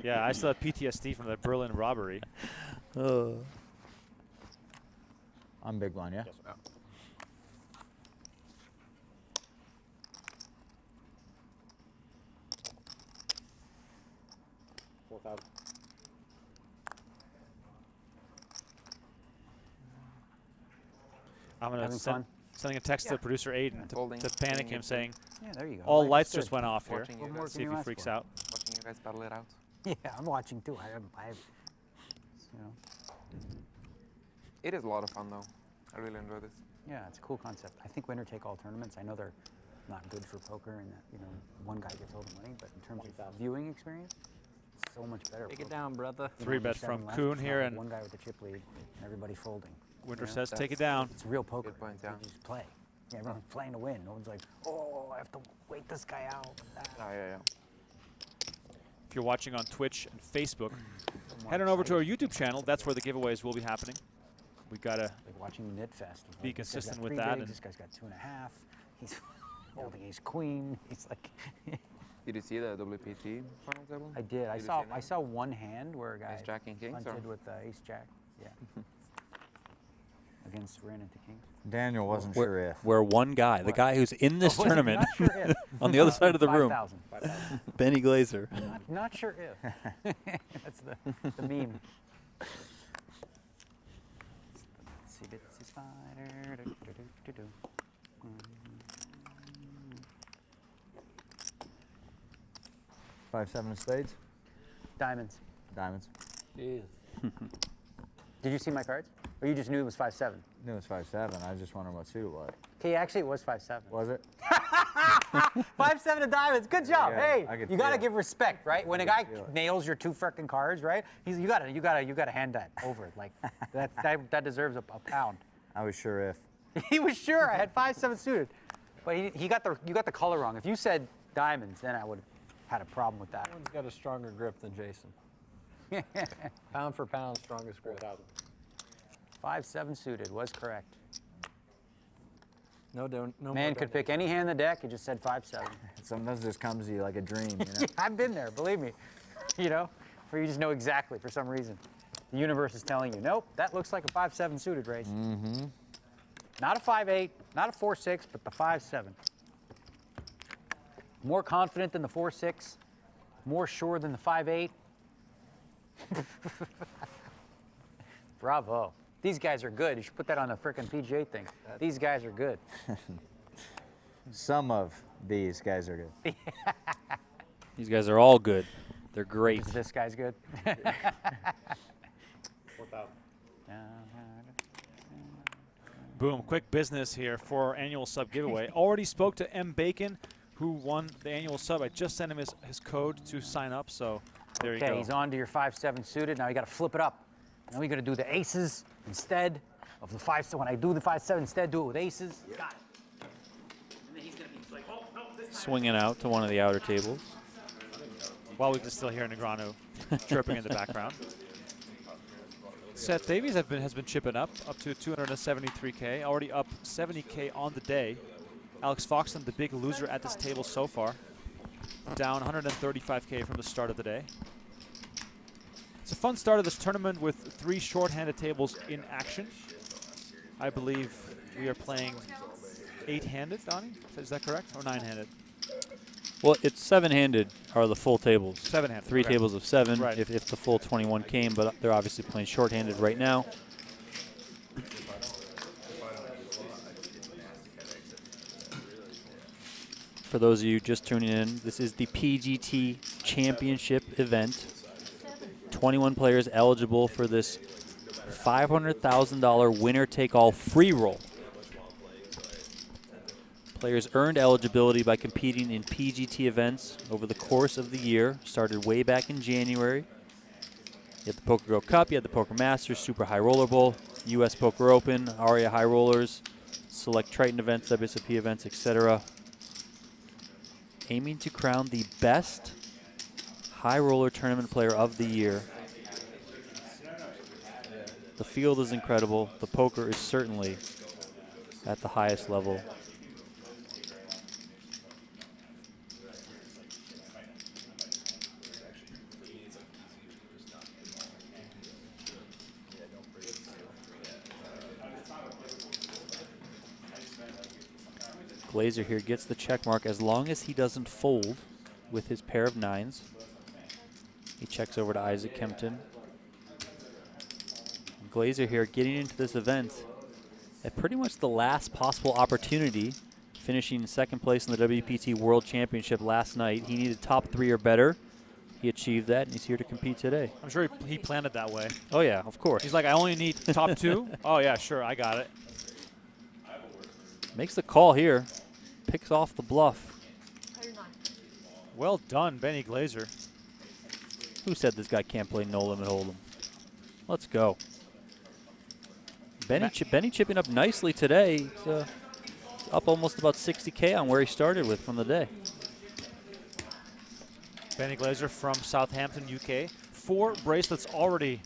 Yeah, I still have PTSD from the Berlin robbery. I'm big blind, yeah? Yes, sir. 4,000. I'm going Having to fun? sending a text to producer Aiden to panic him, saying, Yeah, there you go. all Life lights is just good. went off here. Watching you What more guys. See can if you he ask freaks for? out. Watching you guys battle it out. Yeah, I'm watching too. You know. It is a lot of fun though. I really enjoy this. Yeah, it's a cool concept. I think winner take all tournaments. I know they're not good for poker and that, you know, one guy gets all the money, but in terms of viewing experience, it's so much better. Take it down, brother. You know, 3-bet there's 7 from left, Koon it's not here, like and one guy with a chip lead and everybody folding. Winter You know, says, take it down. It's real poker. Good point, yeah. You just play. Yeah, everyone's playing to win. No one's like, oh, I have to wait this guy out. Yeah. If you're watching on Twitch and Facebook, head on over to our YouTube channel. That's where the giveaways will be happening. We got to Like watching the Knit Fest. be Like, this guy's consistent got with 3 that. bigs, And this guy's got 2.5. He's holding ace queen. He's like, Did you see the WPT final table? I did. I Did you saw see that? I saw one hand where a guy Ace Jack and Kings, or? punted with ace jack. Yeah. Against ran into kings. Daniel wasn't sure if. Where one guy, the guy who's in this Oh, tournament, not sure if. on the other side of the room, 5,000. Benny Glazer. Not sure if. That's the meme. See, bitsy spider. Do, do, do, do, do. 5-7 of spades. Diamonds. Diamonds. Jeez. Did you see my cards? Or you just knew it was 5-7? Knew it was 5-7. I was just wondering what suit it was. Okay, actually it was 5-7. Was it? 5-7 of diamonds. Good job. Yeah, Hey, I could you gotta feel it. give respect, right? When a guy feel it. nails your 2 frickin' cards, right? You gotta hand that over. Like that deserves a pound. I was sure if. He was sure I had 5-7 suited, but you got the color wrong. If you said diamonds, then I would have had a problem with that. One's got a stronger grip than Jason. Pound for pound, strongest grip. 5-7 suited was correct. No Man could pick any hand in the deck. He just said 5-7. Sometimes this comes to you like a dream, you know? I've been there, believe me. You know, where you just know exactly for some reason. The universe is telling you, nope, that looks like a 5-7 suited race. Mm-hmm. Not a 5-8, not a 4-6, but the 5-7. More confident than the 4-6, more sure than the 5-8. Bravo. These guys are good. You should put that on the frickin' PGA thing. These guys are good. Some of these guys are good. These guys are all good. They're great. This guy's good. 4,000. boom, quick business here for our annual sub giveaway. Already spoke to M. Bacon who won the annual sub. I just sent him his code to sign up, so there you go. Okay, he's on to your 5-7 suited. Now you got to flip it up. Now we're going to do the aces instead of the 5-7. When I do the 5-7 instead, do it with aces. Got it. And then he's going to be like, oh, no, this time. Swinging out to one of the outer tables. While we can still hear Negreanu chirping in the background. Seth Davies has been chipping up to 273K, already up 70K on the day. Alex Foxen, the big loser at this table so far, down 135K from the start of the day. It's a fun start of this tournament with 3 short-handed tables in action. I believe we are playing 8-handed, Donnie? Is that correct? Or 9-handed? Well, it's 7-handed are the full tables. 7-handed. 3 okay. tables of 7 Right. if the full 21 came, but they're obviously playing short-handed right now. For those of you just tuning in, this is the PGT Championship event. 21 players eligible for this $500,000 winner-take-all free roll. Players earned eligibility by competing in PGT events over the course of the year. Started way back in January. You had the PokerGO Cup, you had the Poker Masters, Super High Roller Bowl, US Poker Open, ARIA High Rollers, select Triton events, WSOP events, etc. Aiming to crown the best high roller tournament player of the year. The field is incredible. The poker is certainly at the highest level. Glazer here gets the check mark as long as he doesn't fold with his pair of 9s. He checks over to Isaac Kempton. Glazer here getting into this event at pretty much the last possible opportunity, finishing in 2nd place in the WPT World Championship last night. He needed top 3 or better. He achieved that, and he's here to compete today. I'm sure he planned it that way. Oh, yeah, of course. He's like, I only need top 2? Oh, yeah, sure, I got it. Makes the call here. Picks off the bluff. Well done, Benny Glazer. Who said this guy can't play no limit hold'em? Let's go. Benny chipping up nicely today. He's, up almost about 60K on where he started with from the day. Benny Glazer from Southampton, UK. 4 bracelets already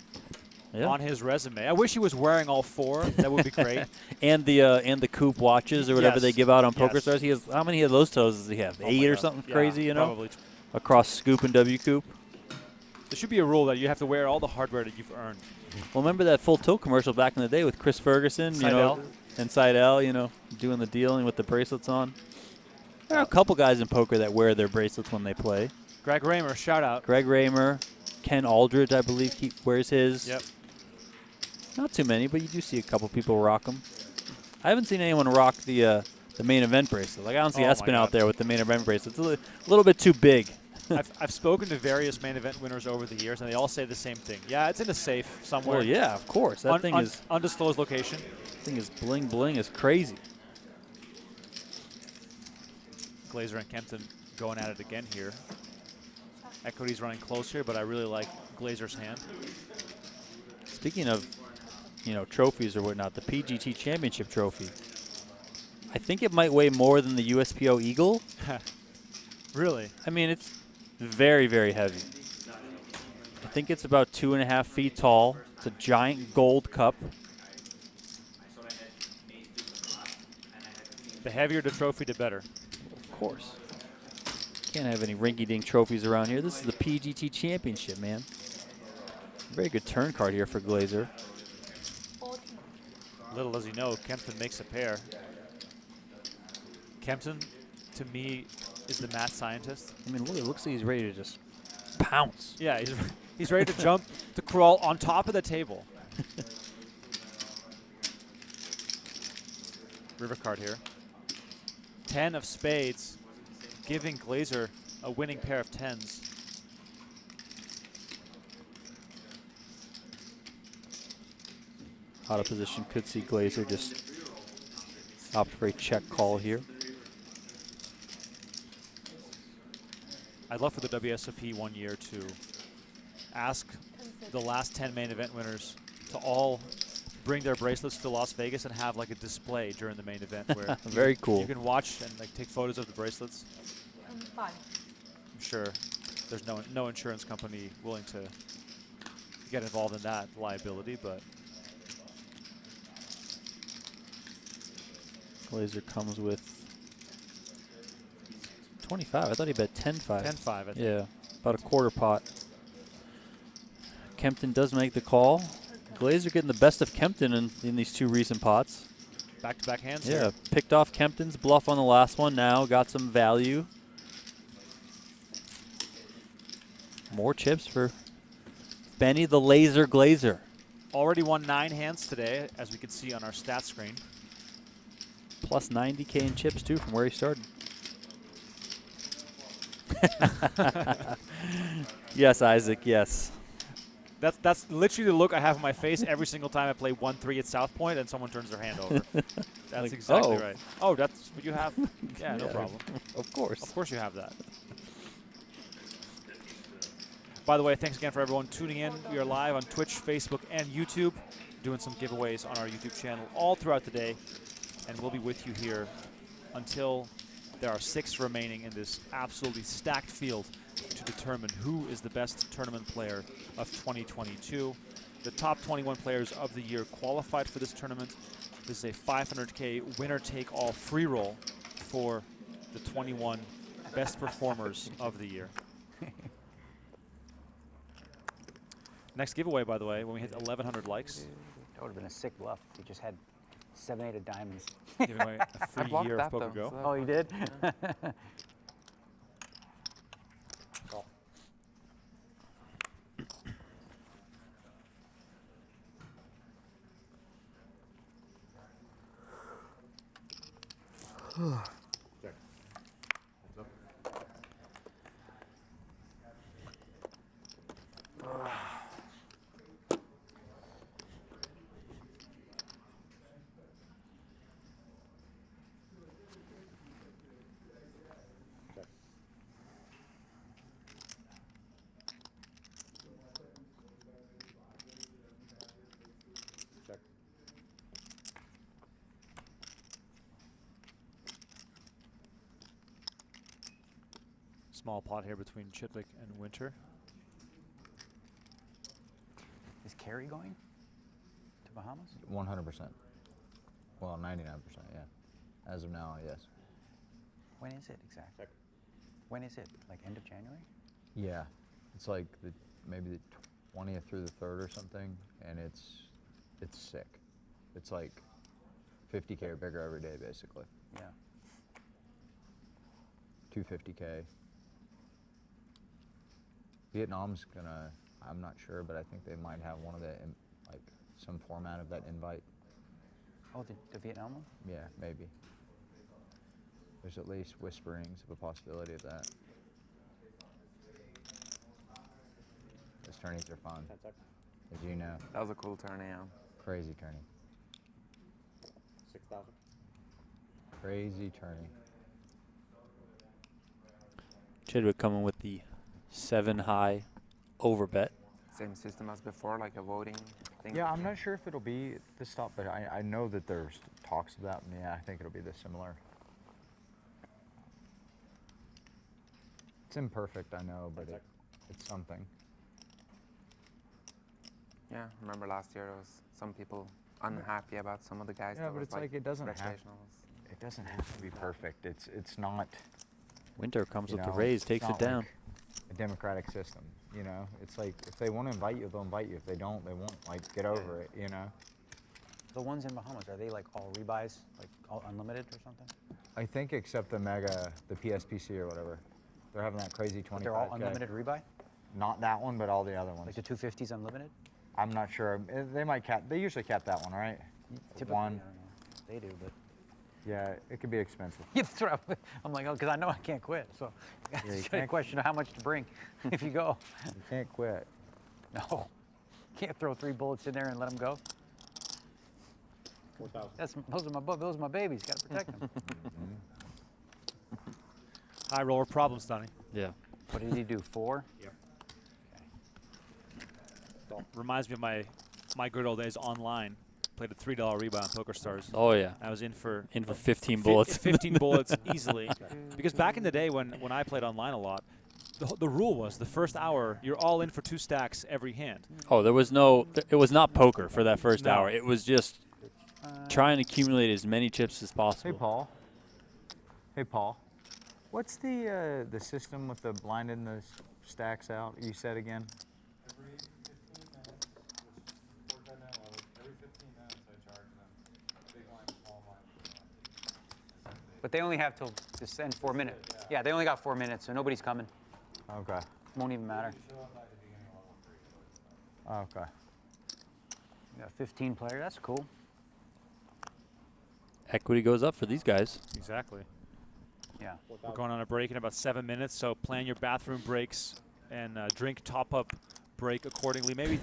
on his resume. I wish he was wearing all 4. That would be great. And the coupe watches or whatever they give out on PokerStars. He has, how many of those toes does he have? 8 or something crazy, you know? Probably. Across Scoop and W Coupe. There should be a rule that you have to wear all the hardware that you've earned. Well, remember that full tilt commercial back in the day with Chris Ferguson, you know, and Seidel, you know, doing the dealing with the bracelets on. There are a couple guys in poker that wear their bracelets when they play. Greg Raymer, shout out. Greg Raymer, Ken Aldridge, I believe, wears his. Yep. Not too many, but you do see a couple people rock them. I haven't seen anyone rock the main event bracelet. Like I don't see Espen out there with the main event bracelet. It's a little bit too big. I've spoken to various main event winners over the years, and they all say the same thing. Yeah, it's in a safe somewhere. Well, yeah, of course. That thing is undisclosed location. Thing is bling bling is crazy. Glazer and Kempton going at it again here. Equity's running close here, but I really like Glazer's hand. Speaking of, you know, trophies or whatnot, the PGT Championship trophy. I think it might weigh more than the USPO Eagle. Really? I mean, it's very, very heavy. I think it's about 2.5 feet tall. It's a giant gold cup. The heavier the trophy, the better. Of course. Can't have any rinky-dink trophies around here. This is the PGT Championship, man. Very good turn card here for Glazer. Little does he know, Kempton makes a pair. Kempton, to me, is the math scientist. I mean, look, it looks like he's ready to just pounce. Yeah, he's ready to jump, to crawl on top of the table. River card here. 10 of spades, giving Glazer a winning pair of 10s. Out of position, could see Glazer just opt for a check call here. I'd love for the WSOP one year to ask the last 10 main event winners to all bring their bracelets to Las Vegas and have like a display during the main event where Very cool. You can watch and like take photos of the bracelets. 5. I'm sure there's no insurance company willing to get involved in that liability, but Glazer comes with 25. I thought he bet 10-5. 10-5, I think. Yeah, about a quarter pot. Kempton does make the call. Glazer getting the best of Kempton in these 2 recent pots. Back-to-back hands Yeah, here. picked off Kempton's bluff on the last one. Now got some value. More chips for Benny the Laser Glazer. Already won 9 hands today, as we can see on our stat screen. Plus 90K in chips, too, from where he started. Yes, Isaac, yes. That's literally the look I have on my face every single time I play 1-3 at South Point and someone turns their hand over. That's Like, exactly oh. right. Oh, that's what you have? Yeah, no Yeah, problem. Of course. Of course you have that. By the way, thanks again for everyone tuning in. We are live on Twitch, Facebook, and YouTube, doing some giveaways on our YouTube channel all throughout the day. And we'll be with you here until there are 6 remaining in this absolutely stacked field to determine who is the best tournament player of 2022. The top 21 players of the year qualified for this tournament. This is a 500K winner-take-all free roll for the 21 best performers of the year. Next giveaway, by the way, when we hit 1,100 likes. That would have been a sick bluff if you just had 7-8 of diamonds. Giving away a free year of PokerGo. Oh, you did? Small pot here between Chidwick and Winter. Is Kerry going to Bahamas? 100%. Well, 99%, yeah. As of now, yes. When is it exactly? When is it? Like end of January? Yeah. It's like maybe the 20th through the 3rd or something, and it's sick. It's like 50K or bigger every day, basically. Yeah. 250K. Vietnam's gonna, I'm not sure, but I think they might have one of the, like, some format of that invite. Oh, the Vietnam one? Yeah, maybe. There's at least whisperings of a possibility of that. Those tourneys are fun, as you know. That was a cool tourney, yeah. Crazy tourney. 6,000. Crazy tourney. Chidwick coming with the 7-high overbet. Same system as before, like a voting thing. Yeah, I'm not sure if it'll be this top, but I know that there's talks of that, and yeah, I think it'll be this similar. It's imperfect, I know, but it's something. Yeah, remember last year there was some people unhappy about some of the guys. Yeah, that but was it's like it doesn't have recreationals. it doesn't have to be perfect. It's not. Winter comes You with the know, raise, it's takes it not down. like a democratic system, you know. It's like if they want to invite you, they'll invite you. If they don't, they won't. Like get over it, you know. The ones in Bahamas, are they like all rebuys, like all unlimited or something? I think except the mega, the PSPC or whatever. They're having that crazy 25K. But they're all unlimited rebuy? Not that one, but all the other ones. Like the 250s unlimited? I'm not sure. They might cap. They usually cap that one, right? Typically, One. I don't know. They do, but Yeah, it could be expensive. you throw. I'm like, oh, because I know I can't quit. So Yeah, you it's a can't- question of how much to bring if you go. You can't quit. No, can't throw 3 bullets in there and let them go. 4,000. Those are my babies. Got to protect them. High roller problems, Donnie. Yeah. What did he do, 4? Yep. Reminds me of my good old days online. Played a $3 rebound on PokerStars. Oh yeah. I was in for 15 bullets. 15 bullets easily. Because back in the day when I played online a lot, the rule was the first hour you're all in for 2 stacks every hand. Oh, there was no. It was not poker for that first No. hour. It was just trying to accumulate as many chips as possible. Hey, Paul. Hey, Paul. What's the system with the blinding the stacks out? You said again. Every 15 minutes, every 15 minutes I charge them big line, small line. But they only have till just end 4 minutes. Yeah, they only got 4 minutes, so nobody's coming. Okay. Won't even matter. Okay. We got 15 player. That's cool. Equity goes up for these guys. Exactly. Yeah. We're going on a break in about 7 minutes, so plan your bathroom breaks and drink top-up break accordingly. Maybe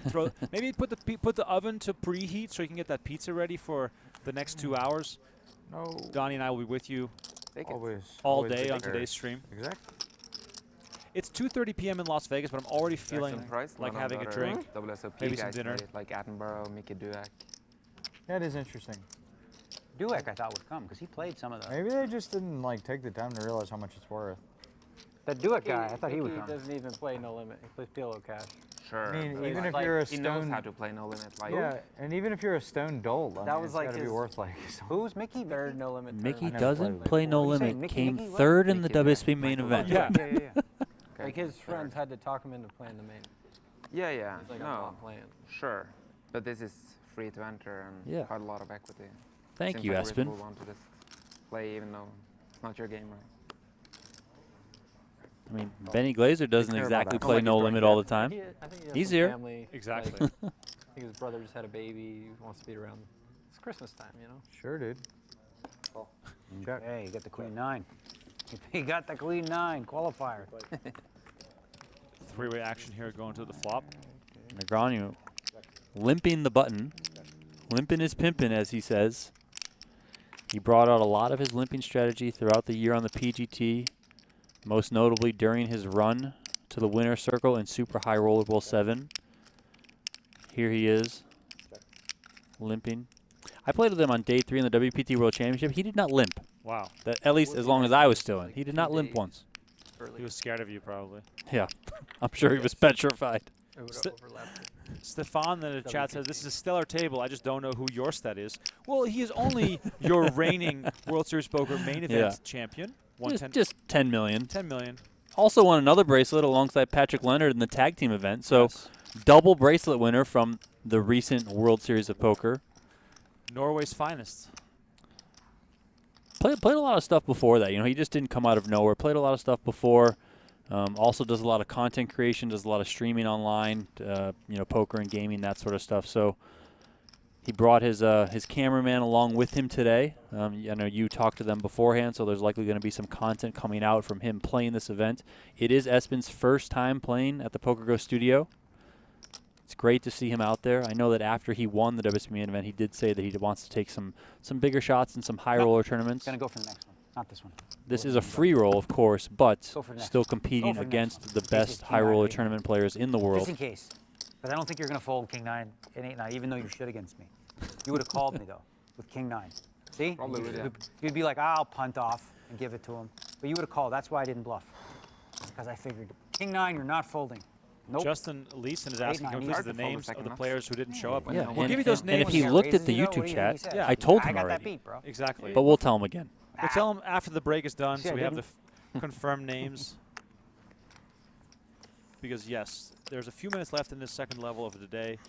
maybe put the oven to preheat so you can get that pizza ready for the next 2 hours. No. Donnie and I will be with you Always. all always day on there. today's stream. Exactly. It's 2:30 p.m. in Las Vegas, but I'm already feeling Surprised like none of having the a other drink, WSOP maybe some guys dinner. played, like Attenborough, Mickey Duac. That is interesting. Dueck, I thought, would come because he played some of those. Maybe they just didn't like take the time to realize how much it's worth. That Dueck guy, I thought he would He come. doesn't even play No Limit. He plays Pillow Cash. Sure. I mean, but even like, if you're a he knows stone, how to play no limit. Like, yeah, and even if you're a stone dolt, I That mean, was it's like gotta be his- worth like. Who's Mickey? Third No Limit. Mickey tournament. doesn't played play No What'd you say, Limit. Mickey, Came Mickey what? third in the Mickey WSOP Main Event. Yeah. yeah. Like his friends had to talk him into playing the main. yeah, yeah. He's like, I'm no, not playing. sure. But this is free to enter and Yeah. quite a lot of equity. Thank Seems you, like a Espen. reasonable one to just play even though it's not your game, right? I mean, Benny Glazer doesn't care about exactly that. play Like No he's Limit doing all the that. time. I think he has He's some here. Family, Exactly. like, I think his brother just had a baby. He wants to be around. It's Christmas time, you know. Sure, dude. Check. Hey, you got the Queen 9. He got the Queen 9 qualifier. Three-way action here going to the flop. Negreanu limping the button. Limping is pimping, as he says. He brought out a lot of his limping strategy throughout the year on the PGT, most notably during his run to the winner's circle in Super High Roller Bowl 7. Here he is, limping. I played with him on day 3 in the WPT World Championship. He did not limp, Wow. at least as long as I was still in. He did not limp once. He was scared of you, probably. Yeah, I'm sure he was petrified. It would St- overlap. Stefan in the chat says, this is a stellar table. I just don't know who Jorstad is. Well, he is only your reigning World Series Poker main event Yeah. champion. Just 10 million. 10 million. Also won another bracelet alongside Patrick Leonard in the tag team event. So Yes. double bracelet winner from the recent World Series of Poker. Norway's finest. Played a lot of stuff before that. You know, he just didn't come out of nowhere. Played a lot of stuff before. Also does a lot of content creation, does a lot of streaming online, you know, poker and gaming, that sort of stuff. So he brought his cameraman along with him today. I know you talked to them beforehand, so there's likely going to be some content coming out from him playing this event. It is Espen's first time playing at the PokerGo studio. It's great to see him out there. I know that after he won the WSOP Main Event, he did say that he wants to take some bigger shots in some high roller tournaments. Gonna go for the next one, not this one. This is a free roll, of course, but Go for the next still one. Go competing for the next against one. the This best is King high 9, roller 8, tournament players in the Just world. in case. But I don't think you're gonna fold King 9 and 8 9, even though you should against me. You would have called me though with King 9. See? Probably would, yeah. You'd be like, I'll punt off and give it to him. But you would have called. That's why I didn't bluff. Because I figured King 9, you're not folding. Nope. Justin Leeson is asking, can we Hard please to the fold the names of second the half. players who didn't show up? Yeah, We'll give you those and if names. he Yeah, looked at raises the you know, YouTube what do you chat, think he says? Yeah, I told I him got already. that beat, bro. Exactly. But we'll tell him again. We'll tell them after the break is done, See, so I we have the didn't. confirmed names. Because, yes, there's a few minutes left in this second level of the day,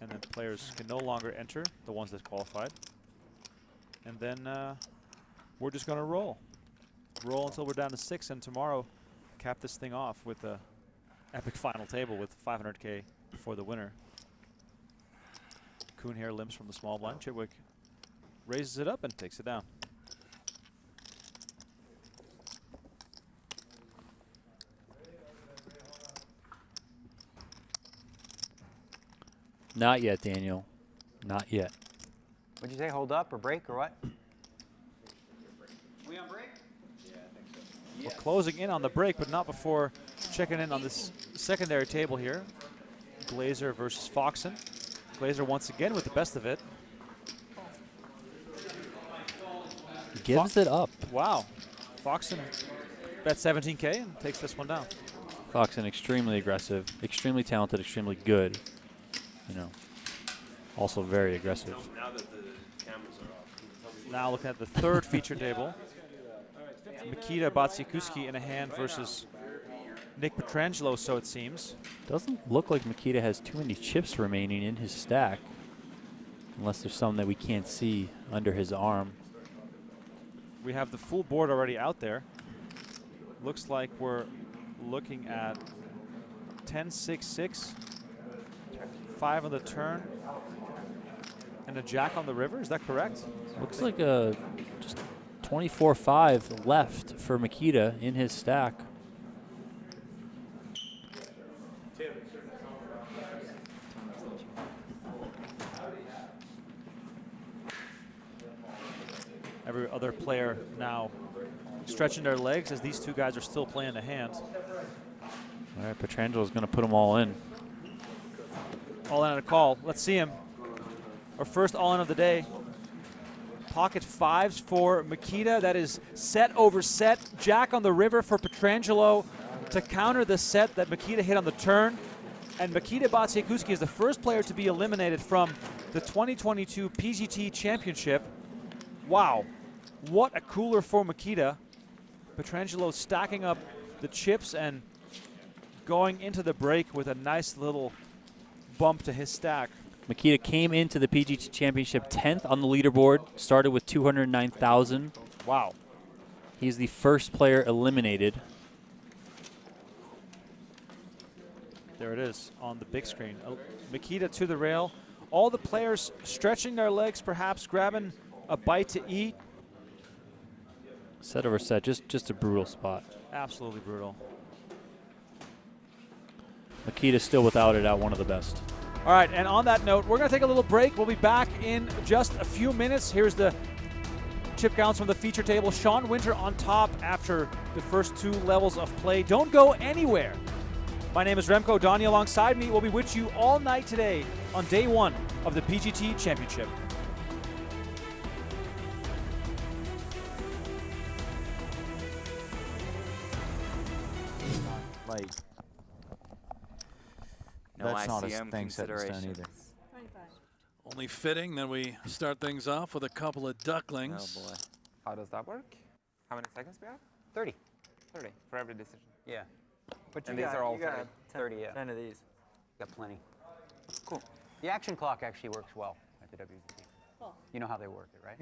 and then players can no longer enter, the ones that qualified. And then we're just going to roll. Roll until we're down to 6, and tomorrow cap this thing off with a epic final table with 500K for the winner. Koon here limps from the small blind. Chidwick raises it up and takes it down. Not yet, Daniel. Not yet. What'd you say? Hold up or break or what? We're closing in on the break, but not before checking in on this secondary table here. Glazer versus Foxen. Glazer once again with the best of it. Gives it up. Wow. Foxen bet 17K and takes this one down. Foxen extremely aggressive, extremely talented, extremely good. You know, also very aggressive. Now looking at the third feature table. Mikita Badziakouski in a hand versus Nick Petrangelo, so it seems. Doesn't look like Mikita has too many chips remaining in his stack, unless there's some that we can't see under his arm. We have the full board already out there. Looks like we're looking at 10-6-6, 5 on the turn, and a jack on the river. Is that correct? Looks like just 24-5 left for Mikita in his stack. Every other player now stretching their legs as these two guys are still playing the hand. All right, Petrangelo's going to put them all in. All in on a call. Let's see him. Our first all-in of the day. Pocket fives for Mikita. That is set over set. Jack on the river for Petrangelo to counter the set that Mikita hit on the turn. And Mikita Badziakouski is the first player to be eliminated from the 2022 PGT Championship. Wow. What a cooler for Mikita. Petrangelo stacking up the chips and going into the break with a nice little bump to his stack. Mikita came into the PGT Championship 10th on the leaderboard, started with 209,000. Wow. He's the first player eliminated. There it is on the big screen. Mikita to the rail. All the players stretching their legs, perhaps grabbing a bite to eat. Set over set, just a brutal spot. Absolutely brutal. Mikita still without it at one of the best. All right, and on that note, we're going to take a little break. We'll be back in just a few minutes. Here's the chip counts from the feature table. Sean Winter on top after the first 2 levels of play. Don't go anywhere. My name is Remco. Donnie alongside me will be with you all night today on day 1 of the PGT Championship. Like, No that's not a ICM thing set in stone either. considerations. Only fitting that we start things off with a couple of ducklings. Oh boy. How does that work? How many seconds do we have? 30. 30 for every decision. Yeah. But these are all 30. 30, yeah. 10 of these. Got plenty. Cool. The action clock actually works well at the WPT. Cool. You know how they work it, right?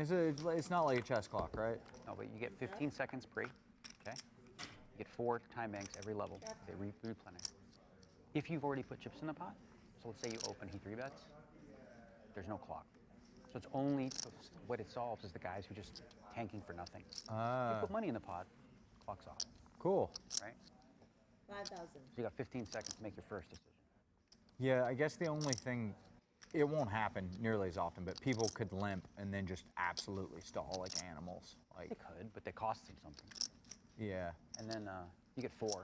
It's not like a chess clock, right? No, but you get 15 seconds free, okay? You get 4 time banks every level. They replenish. If you've already put chips in the pot, so let's say you open, he 3-bets, there's no clock. So it's only, what it solves is the guys who just tanking for nothing. If you put money in the pot, clock's off. Cool. Right? 5,000. So you got 15 seconds to make your first decision. Yeah, I guess the only thing, it won't happen nearly as often, but people could limp and then just absolutely stall like animals. Like They could, but they cost them something. Yeah. And then you get 4, so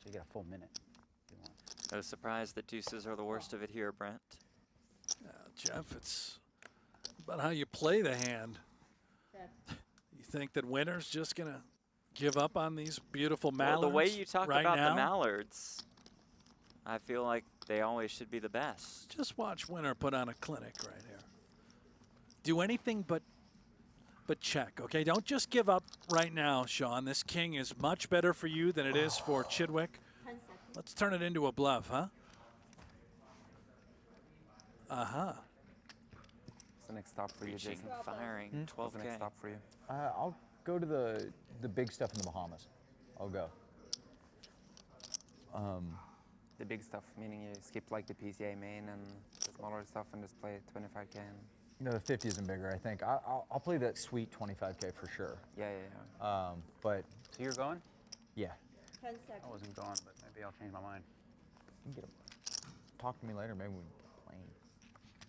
you get a full minute. If you want. No surprise that deuces are the worst of it here, Brent. Jeff, it's about how you play the hand. Check. You think that Winter's just going to give up on these beautiful Well, mallards the way you talk right about now? the mallards, I feel like they always should be the best. Just watch Winter put on a clinic right here. Do anything but check, okay? Don't just give up right now, Sean. This king is much better for you than it is for Chidwick. 10 seconds. Let's turn it into a bluff, huh? Uh-huh. What's the next stop for you, Reaching, Jason? firing, What's the next 12K. stop for you? I'll go to the big stuff in the Bahamas. I'll go. The big stuff, meaning you skip like the PCA main and the smaller stuff and just play 25K. And No, the 50 isn't bigger, I think. I'll play that sweet 25K for sure. yeah. But So you're going? yeah, 10 I seconds. wasn't going, but maybe I'll change my mind. you can talk to me later. Maybe we can play.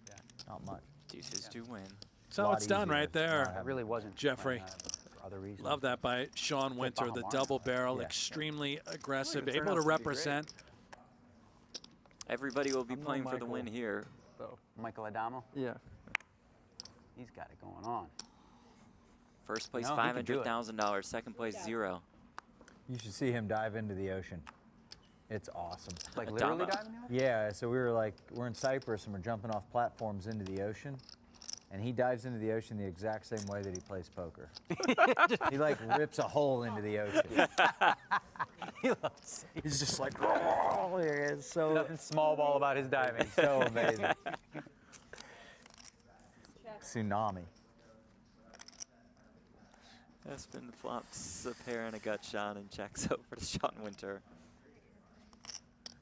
Yeah. Not much. Deuces do win. So Lot it's done easier right to not there. have I really wasn't. Jeffrey. planning on it, for other reasons. Love that by Sean Winter, the double barrel, extremely aggressive, able to represent. Everybody will be playing for the win here. Michael Adamo? Yeah. He's got it going on. First place, No, he can do it. $500,000. Second place, 0. You should see him dive into the ocean. It's awesome. Like literally diving in the ocean? Yeah, so we're in Cyprus and we're jumping off platforms into the ocean. And he dives into the ocean the exact same way that he plays poker. He like rips a hole into the ocean. He's just like, oh, it's so nothing small ball about his diving. So amazing. Tsunami. Espen flops a pair and a gut shot and checks over to Sean Winter.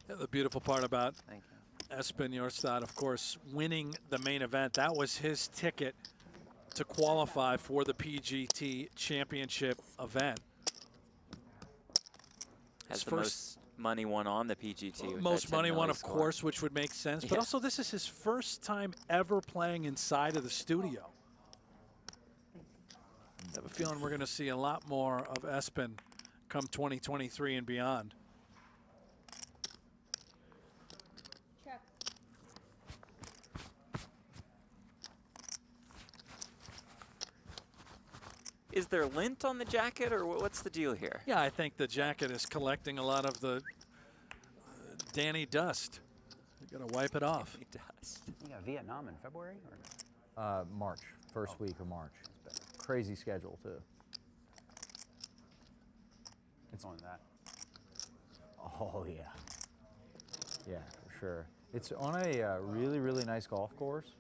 Yeah, the beautiful part about Espen Jorstad, of course, winning the main event, that was his ticket to qualify for the PGT Championship event. Has the most money won on the PGT. with Most that money 10 won, million of score. course, which would make sense. But also, this is his first time ever playing inside of the studio. I have a feeling we're going to see a lot more of Espen come 2023 and beyond. Check. Is there lint on the jacket, or what's the deal here? Yeah, I think the jacket is collecting a lot of the Danny dust. You got to wipe it off. Danny dust. You got Vietnam in February? Or? March, first week of March. Crazy schedule too. It's on that. Oh yeah. Yeah, for sure. It's on a really, really nice golf course.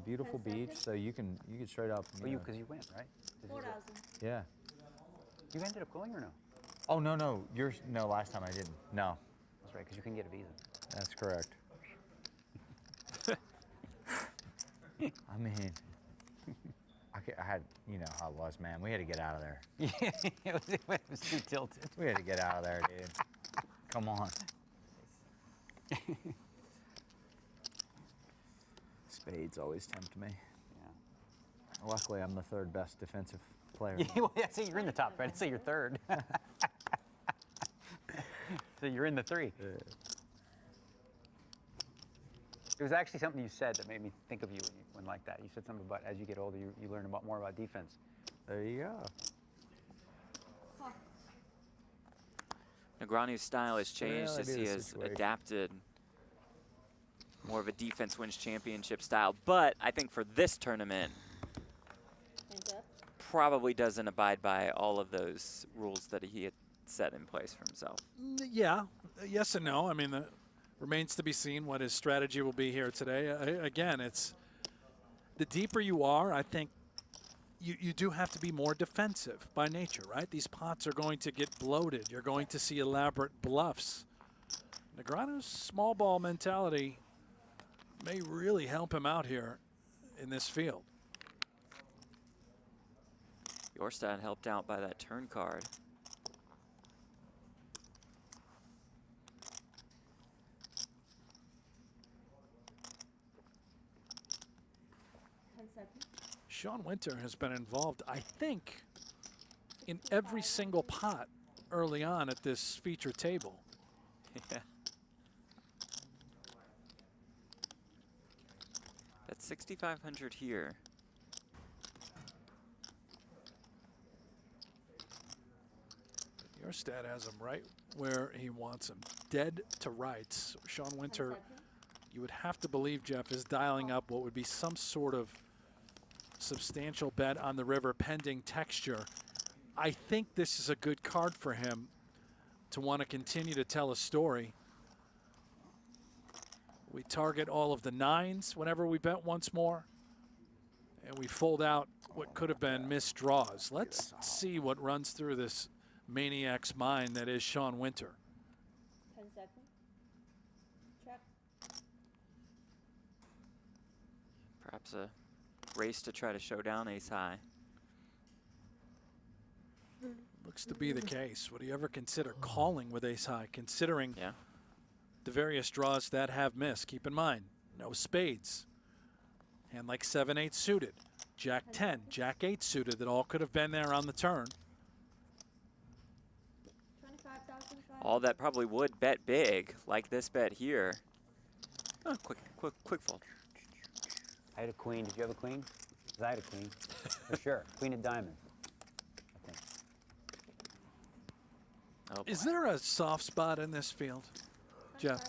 Beautiful beach, so you can straight up. Because you went, right? 4,000. Yeah. You ended up going or no? Oh no, no. Last time I didn't. No. That's right, because you couldn't get a visa. That's correct. I mean, I had, you know how it was, man. We had to get out of there. Yeah, it was too tilted. We had to get out of there, dude. Come on. Spades always tempt me. Yeah. Luckily, I'm the third best defensive player. Yeah, well, yeah, so you're in the top, right? So you're third. So you're in the 3. Yeah. It was actually something you said that made me think of you when like that. You said something about as you get older, you learn more about defense. There you go. Negreanu's style has changed as he has situation. adapted more of a defense wins championship style. But I think for this tournament, probably doesn't abide by all of those rules that he had set in place for himself. Yeah, yes and no. I mean, it remains to be seen what his strategy will be here today. Again, it's the deeper you are, I think you do have to be more defensive by nature, right? These pots are going to get bloated. You're going to see elaborate bluffs. Negreanu's small ball mentality may really help him out here in this field. Jorstad helped out by that turn card. Sean Winter has been involved, I think, in every single pot early on at this feature table. Yeah. That's 6,500 here. Jorstad has him right where he wants him, dead to rights. Sean Winter, you would have to believe, Jeff, is dialing up what would be some sort of substantial bet on the river pending texture. I think this is a good card for him to want to continue to tell a story. We target all of the 9s whenever we bet once more, and we fold out what could have been missed draws. Let's see what runs through this maniac's mind that is Sean Winter. 10 seconds. Check. Perhaps a race to try to show down ace high. Looks to be the case. Would he ever consider calling with ace high, considering the various draws that have missed? Keep in mind, no spades. Hand like 7-8 suited. Jack 10, Jack 8 suited that all could have been there on the turn. 25,000. All that probably would bet big, like this bet here. Oh, quick fold. I had a queen. Did you have a queen? 'Cause I had a queen. For sure. Queen of diamonds. I think. Oh, Is there a soft spot in this field, Jeff?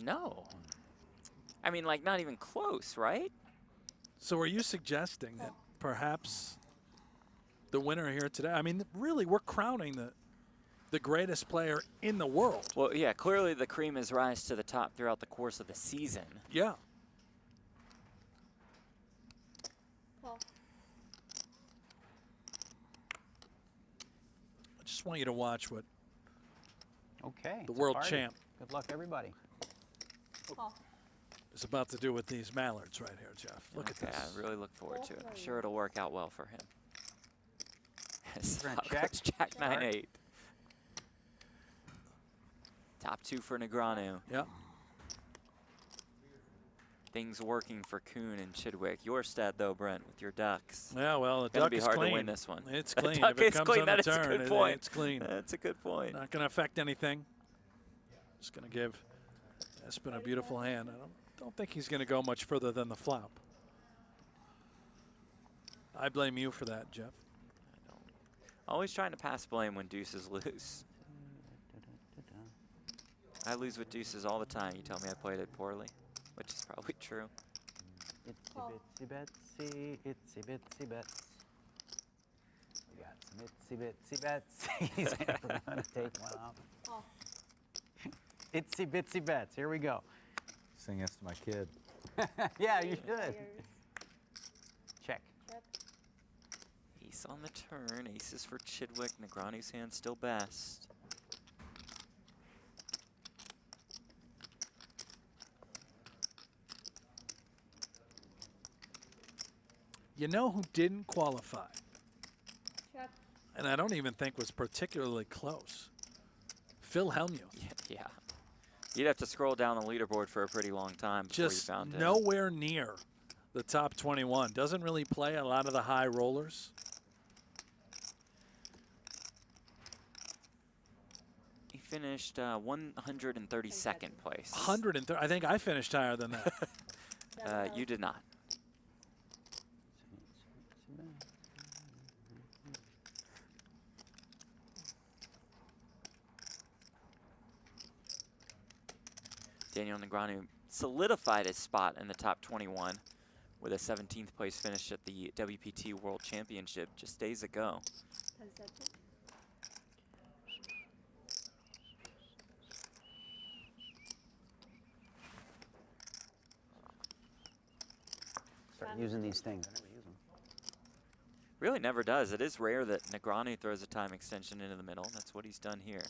No. I mean, like, not even close, right? So are you suggesting that perhaps the winner here today, I mean, really, we're crowning the greatest player in the world. Well, yeah, clearly the cream has rise to the top throughout the course of the season. Yeah. Call. I just want you to watch what Okay. the it's a world party. champ Good luck, everybody. Call. is about to do with these mallards right here, Jeff. Look at Okay, this. I really look forward to it. I'm sure it'll work out well for him. We're gonna check. Jack Start. 9-8. Top 2 for Negreanu. Yep. Things working for Koon and Chidwick. Your stat, though, Brent, with your ducks. Yeah, well, the Gonna duck be is hard clean. to win this one. It's The clean. duck If it is comes clean. on That the is a turn, good point. it's clean. That's a good point. Not going to affect anything. Just going to give Espen a beautiful hand. I don't think he's going to go much further than the flop. I blame you for that, Jeff. Always trying to pass blame when deuces lose. I lose with deuces all the time. You tell me I played it poorly, which is probably true. Itsy bitsy betsy, itsy bitsy bets. We got some itsy bitsy bets. He's never gonna take one off. Call. Itsy bitsy bets. Here we go. Sing this to my kid. Yeah, you should. Check. Check. Ace on the turn. Aces for Chidwick. Negreanu's hand still best. You know who didn't qualify? Check. And I don't even think was particularly close. Phil Hellmuth. Yeah. You'd have to scroll down the leaderboard for a pretty long time before Just you found him. nowhere near the top 21. Doesn't really play a lot of the high rollers. He finished 132nd place. 130. I think I finished higher than that. You did not. Daniel Negreanu solidified his spot in the top 21 with a 17th place finish at the WPT World Championship just days ago. 10 seconds. Start using these things. I never use them. Really never does. It is rare that Negreanu throws a time extension into the middle. That's what he's done here.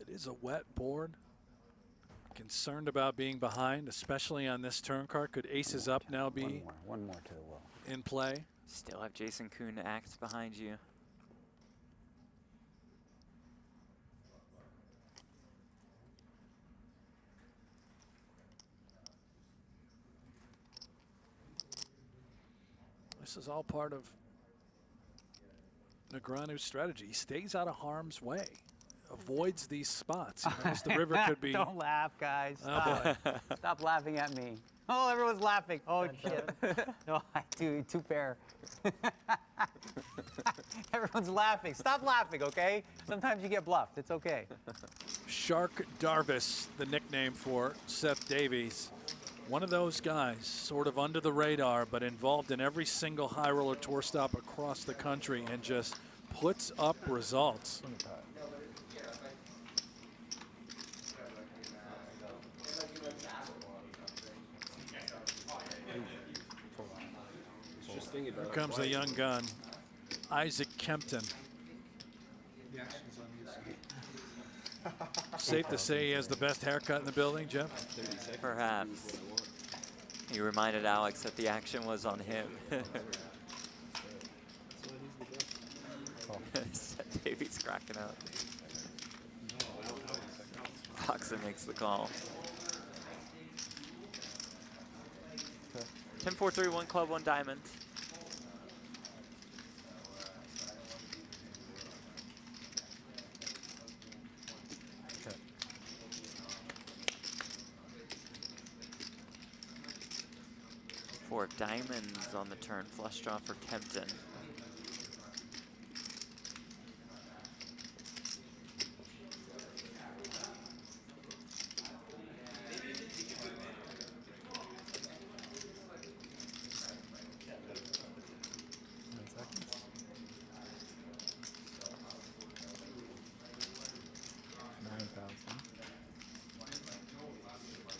It is a wet board. Concerned about being behind, especially on this turn card. Could aces up now be one more to the will. in play? Still have Jason Koon act behind you. This is all part of Negreanu's strategy. He stays out of harm's way, avoids these spots. He knows the river could be. Don't laugh, guys. Oh, Stop. Stop laughing at me. Oh, everyone's laughing. Oh, shit. No, I do two pair. Everyone's laughing. Stop laughing, okay? Sometimes you get bluffed. It's okay. Shark Darvis, the nickname for Seth Davies. One of those guys, sort of under the radar, but involved in every single high roller tour stop across the country and just puts up results. Here comes the young gun, Isaac Kempton. Safe to say he has the best haircut in the building, Jeff? Perhaps. He reminded Alex that the action was on him. cracking up. Foxen makes the call. 10-4-3, 1 club, 1 diamond. Four diamonds on the turn, flush draw for Kempton.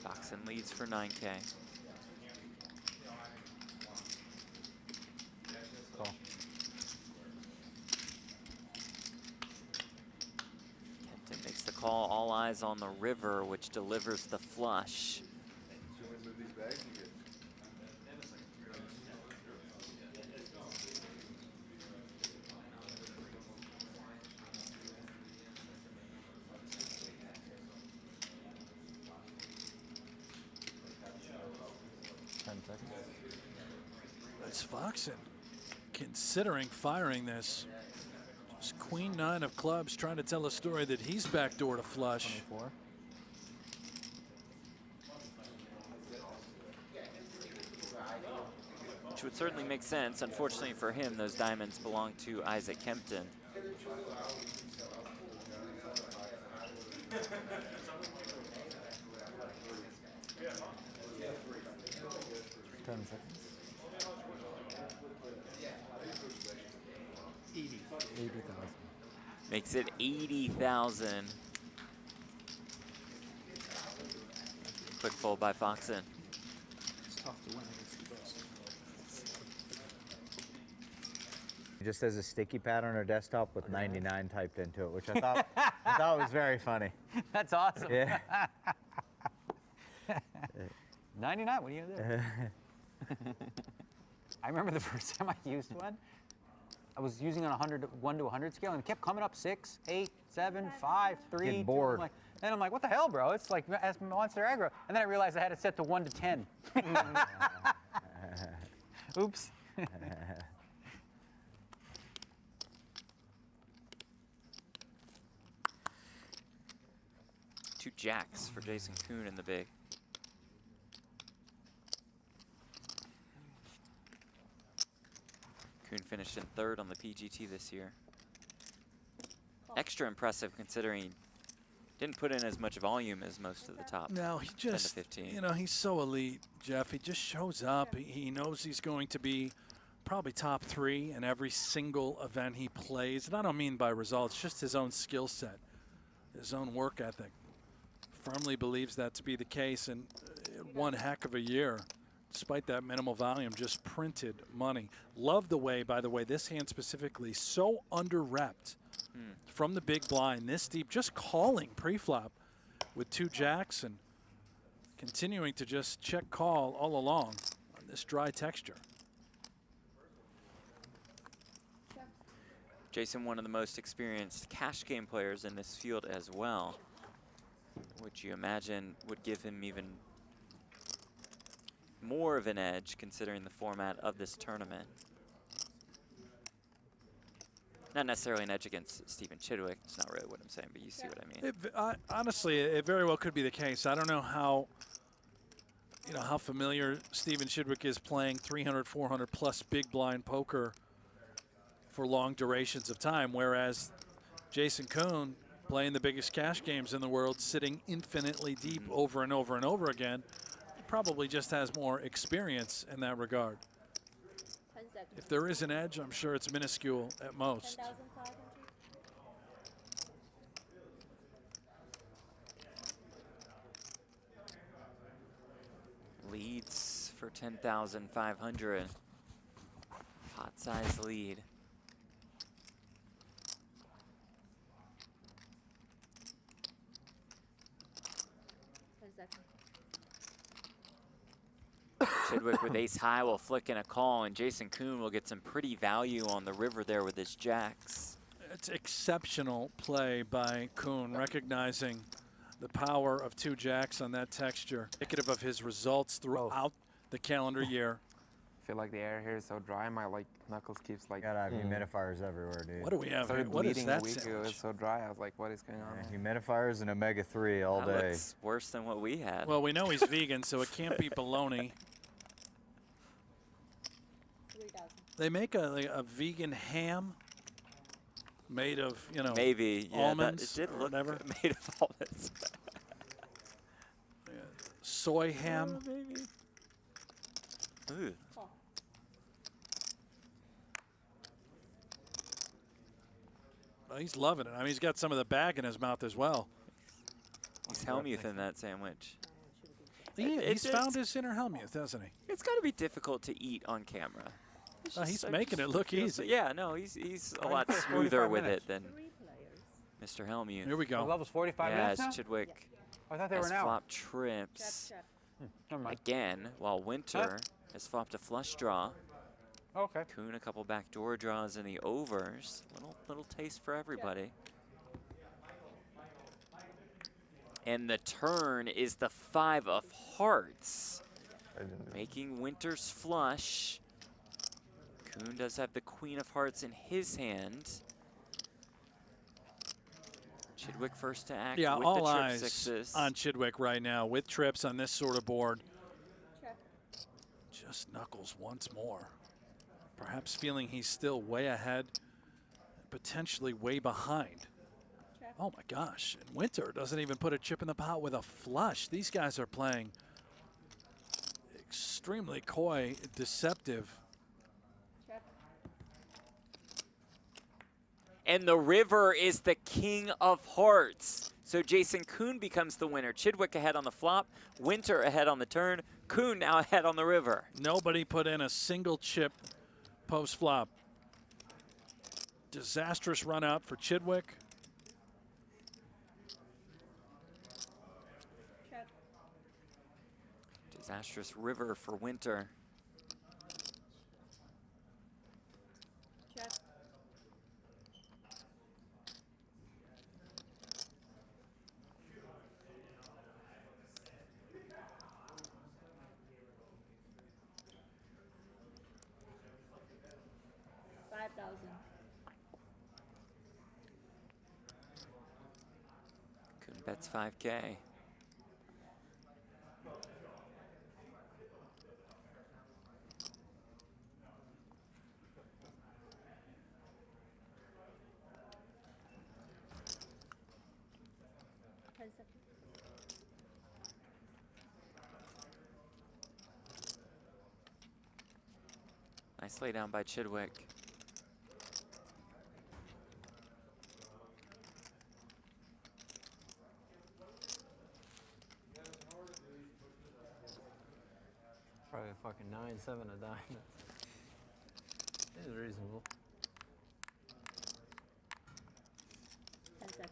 Foxen leads for 9K. Call. Kempton makes the call, all eyes on the river, which delivers the flush. It's Foxen considering firing this. Just queen 9 of clubs trying to tell a story that he's backdoor to flush. 24. Which would certainly make sense. Unfortunately for him, those diamonds belong to Isaac Kempton. 10 seconds. 80,000. Makes it 80,000. Quick fold by Foxen. It's tough to win against the best. Just as a sticky pad on her desktop with 99 typed into it, which I thought was very funny. That's awesome. Yeah. 99, what are you gonna do? I remember the first time I used one, I was using on a 1 to 100 scale and it kept coming up 6, 8, 7, 5, 3. Getting bored. And I'm like, what the hell, bro? It's like as Monster Aggro. And then I realized I had it set to 1 to 10. Oops. Two jacks for Jason Koon in the big. Koon finished in 3rd on the PGT this year. Extra impressive considering he didn't put in as much volume as most of the top. No, he 10 to just, 15. you know, he's so elite, Jeff. He just shows up. He knows he's going to be probably top 3 in every single event he plays. And I don't mean by results, just his own skill set, his own work ethic. Firmly believes that to be the case, and one heck of a year. Despite that minimal volume, just printed money. Love the way, by the way, this hand specifically, so under-repped from the big blind, this deep, just calling pre-flop with 2 jacks and continuing to just check call all along on this dry texture. Jason, one of the most experienced cash game players in this field as well, which you imagine would give him even more of an edge considering the format of this tournament. Not necessarily an edge against Stephen Chidwick. It's not really what I'm saying, but you see what I mean. Honestly, it very well could be the case. I don't know how, you know, how familiar Stephen Chidwick is playing 300, 400 plus big blind poker for long durations of time, whereas Jason Koon, playing the biggest cash games in the world, sitting infinitely deep over and over and over again, probably just has more experience in that regard. If there is an edge, I'm sure it's minuscule at most. 10,500. Leads for 10,500. Pot size lead. Chidwick with ace high will flick in a call, and Jason Koon will get some pretty value on the river there with his jacks. It's exceptional play by Koon, recognizing the power of 2 jacks on that texture, indicative of his results throughout the calendar year. I feel like the air here is so dry. My knuckles keeps like. Gotta have humidifiers everywhere, dude. What do we have here? Started What is bleeding that a week ago. sandwich? It's so dry. I was like, what is going on? Yeah, humidifiers and omega-3 all That day. looks worse than what we had. Well, we know he's vegan, so it can't be bologna. 3,000. They make a vegan ham made of, you know, Maybe, yeah, almonds that, it did or look whatever. made of almonds. Soy ham. Maybe. Ooh. Call. Well, he's loving it. I mean, he's got some of the bag in his mouth as well. He's Helmuth in that sandwich. He's found his inner Helmuth, hasn't he? It's got to be difficult to eat on camera. He's making it look easy. Yeah, no, he's a lot smoother with it than Mr. Helmuth. Here we go. The level's 45 Yeah, minutes as now? Chidwick I thought they were has an hour. flopped trips Never mind. again, while Winter has flopped a flush draw. Okay. Koon a couple backdoor draws in the overs. Little taste for everybody. And the turn is the 5 of hearts, making Winter's flush. Koon does have the Queen of Hearts in his hand. Chidwick first to act Yeah, with all the trip eyes sixes. on Chidwick right now with trips on this sort of board. Check. Just knuckles once more. Perhaps feeling he's still way ahead, potentially way behind. Check. Oh my gosh, and Winter doesn't even put a chip in the pot with a flush. These guys are playing extremely coy, deceptive. Check. And the river is the King of Hearts. So Jason Koon becomes the winner. Chidwick ahead on the flop, Winter ahead on the turn, Koon now ahead on the river. Nobody put in a single chip post-flop. Disastrous run out for Chidwick. Check. Disastrous river for Winter. Check. Koon bets 5K. Nice lay down by Chidwick. Probably a fucking 9-7 of diamonds. This is reasonable. 10 seconds.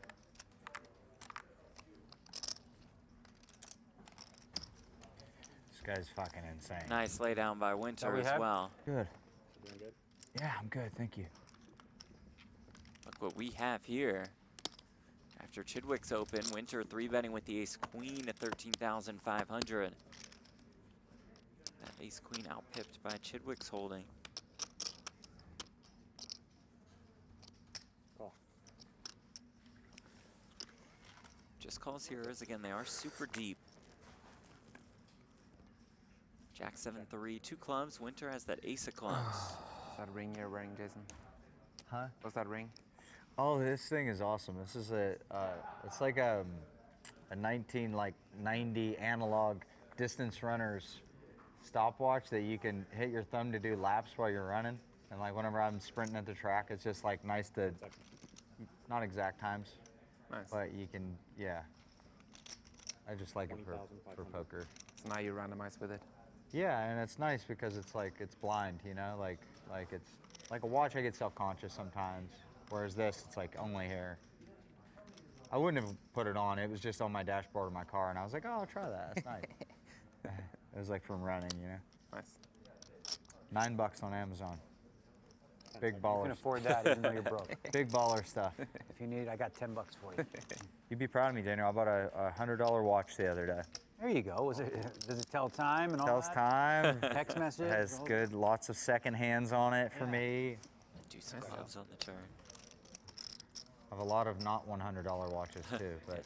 This guy's fucking insane. Nice lay down by Winter we as have? well. Good. Doing good? Yeah, I'm good, thank you. Look what we have here. After Chidwick's open, Winter 3-betting with the ace-queen at 13,500. That ace-queen outpipped by Chidwick's holding. Call. Just calls here as, again, they are super deep. Jack 7-3, 2 clubs. Winter has that ace of clubs. Is that ring you're wearing, Jason? Huh? What's that ring? Oh, this thing is awesome. This is it's like a 1990 analog distance runners stopwatch that you can hit your thumb to do laps while you're running. And like whenever I'm sprinting at the track, it's just like nice to, not exact times, Nice. but you can, yeah. I just like it for poker. So now you randomize with it. Yeah, and it's nice because it's like, it's blind, you know? Like it's, like a watch I get self-conscious sometimes, whereas this, it's like only here. I wouldn't have put it on, it was just on my dashboard of my car, and I was like, oh, I'll try that, that's nice. It was like from running, you know? Nice. $9 on Amazon. Big You baller. can afford that even though you're broke. Big baller stuff. If you need, I got $10 for you. You'd be proud of me, Daniel. I bought a $100 watch the other day. There you go. Does it tell time and all Tells that? time. Text message. Has good, lots of second hands on it for me. Do some clubs on the turn. I have a lot of not $100 watches too, but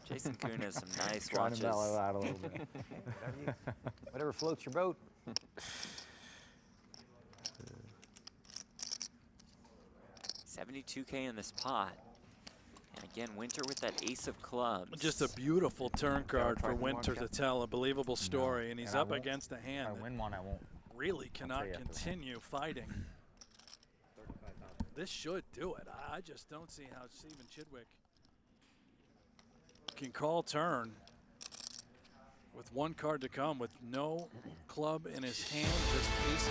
Jason Koon has some nice trying watches. to mellow out a little bit. Whatever floats your boat. 72K in this pot. And again, Winter with that ace of clubs. Just a beautiful turn card for Winter to tell a believable story, and he's And I up won't- against a hand If I that win one, I won't. really cannot you after that. continue fighting. This should do it. I just don't see how Stephen Chidwick can call turn with one card to come with no club in his hand, just ace.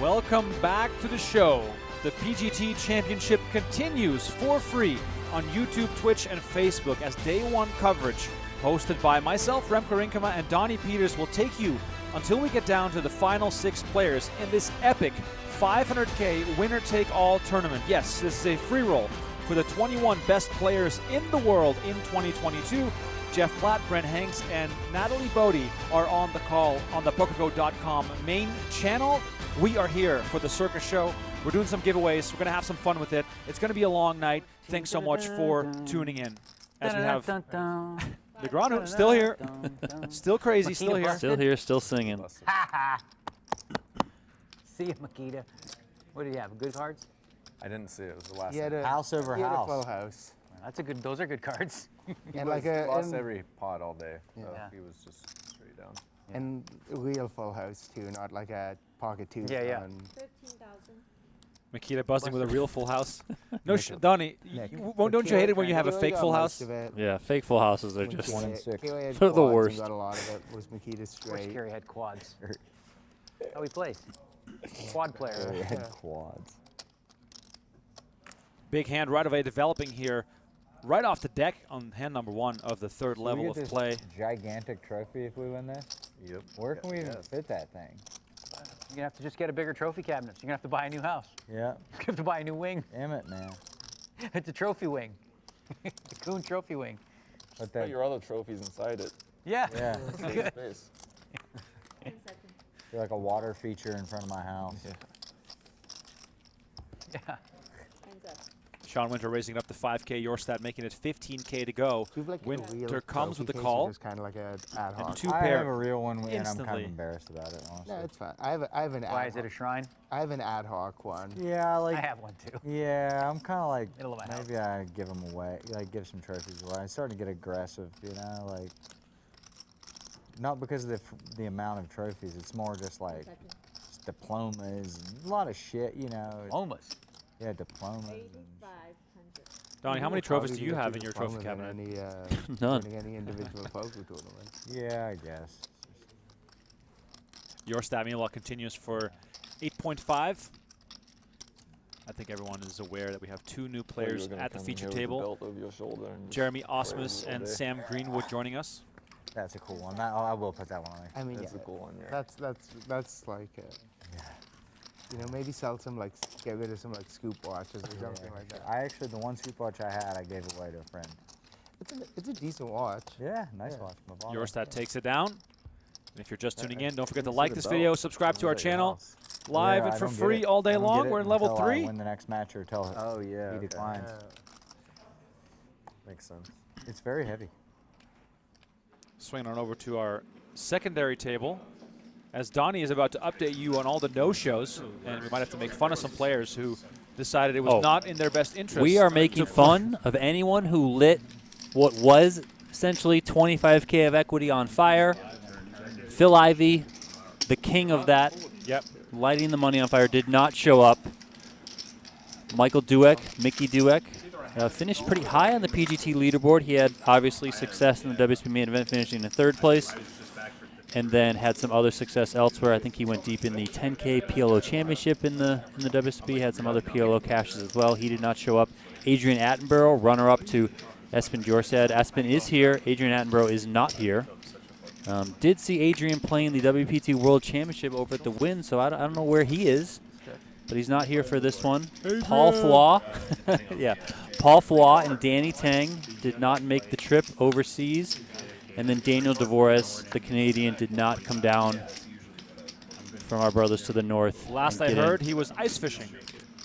Welcome back to the show. The PGT Championship continues for free on YouTube, Twitch, and Facebook as day one coverage hosted by myself, Remco Rinkema, and Donnie Peters will take you until we get down to the final 6 players in this epic 500K winner-take-all tournament. Yes, this is a free roll for the 21 best players in the world in 2022. Jeff Platt, Brent Hanks, and Natalie Bodie are on the call on the PokerGo.com main channel. We are here for the Circus Show. We're doing some giveaways. We're going to have some fun with it. It's going to be a long night. Thanks so much for tuning in. As we have Negreanu still here, still crazy, still here. Still here, still singing. See you, Mikita. What do you have? Good cards? I didn't see it. It was the last. He had a house over He had a house. full house. That's a good. Those are good cards. And like a lost and, every pot all day. So Yeah. he was just straight down. and a real full house too, not like a pocket two. Yeah, yeah. 13,000. Makita buzzing with a real full house. No, Donnie, don't you hate it when you have a fake full house? Yeah, fake full houses are just One and six. they're the worst. Got a lot of it. Was Mikita Of course, straight? Kerry had quads. How he plays. Quad player. He had quads. Big hand right away developing here, right off the deck on hand number 1 of the third Can we level get of this play. gigantic trophy if we win this? Yep. Where can we even fit that thing? You're gonna have to just get a bigger trophy cabinet. You're gonna have to buy a new house. Yeah. You're gonna have to buy a new wing. Damn it, man. It's a trophy wing. The Koon trophy wing. But Put that, your other trophies inside it. Yeah. yeah. Save space. 10 seconds. Be like a water feature in front of my house. Yeah. Hands up. Sean Winter raising it up to 5K. Jorstad making it 15K to go. Do you have like a Winter real comes with the trophy case or call. just kind of like a ad hoc. And 2 I pair. have a real one, and I'm kind instantly. of embarrassed about it, honestly. No, it's fine. I have an Why ad is it a hoc. shrine? I have an ad hoc one. Yeah, like. I have one too. Yeah, I'm kind of like, Middle of my house. maybe I give them away, like give some trophies away. I'm starting to get aggressive, you know, like, not because of the amount of trophies, it's more just like Second. just diplomas, and a lot of shit, you know. Diplomas. Yeah, diplomas. 8,500. Donnie, how many trophies do you have in your trophy Diploma cabinet? than Any, None. winning any individual poker tournament. Yeah, I guess. Jorstad meanwhile continues for 8.5. I think everyone is aware that we have 2 new players at the feature table. Jeremy Osmus and Sam Greenwood joining us. That's a cool one. I will put that one on there. I mean, That's yeah, a cool one, yeah. that's like, you know, maybe sell some like get rid of some like scoop watches or something like that. I actually, the one scoop watch I had, I gave away to a friend. It's a decent watch. Yeah, nice Yeah. watch. Movado. Jorstad takes it down. And if you're just tuning in, don't forget to see like the this belt. video, subscribe to our channel. Live Yeah, and I for don't get free it. all I day don't long. get it We're in level until I 3. win the next match or tell Oh, yeah. he okay. declines. Makes sense. It's very heavy. Swinging on over to our secondary table as Donnie is about to update you on all the no-shows, and we might have to make fun of some players who decided it was not in their best interest. We are making fun of anyone who lit what was essentially 25K of equity on fire. Phil Ivey, the king of that, lighting the money on fire, did not show up. Michael Dueck, Mickey Dueck, finished pretty high on the PGT leaderboard. He had obviously success in the WSOP Main Event, finishing in 3rd place, and then had some other success elsewhere. I think he went deep in the 10K PLO Championship in the WSOP, had some other PLO cashes as well. He did not show up. Adrian Attenborough, runner-up to Espen Jorstad. Espen is here. Adrian Attenborough is not here. Did see Adrian playing the WPT World Championship over at the Win, so I don't know where he is. but he's not here for this one. Paul Foy, yeah, Paul Foy and Danny Tang did not make the trip overseas, and then Daniel Negreanu, the Canadian, did not come down from our brothers to the north. Last I heard, he was ice fishing.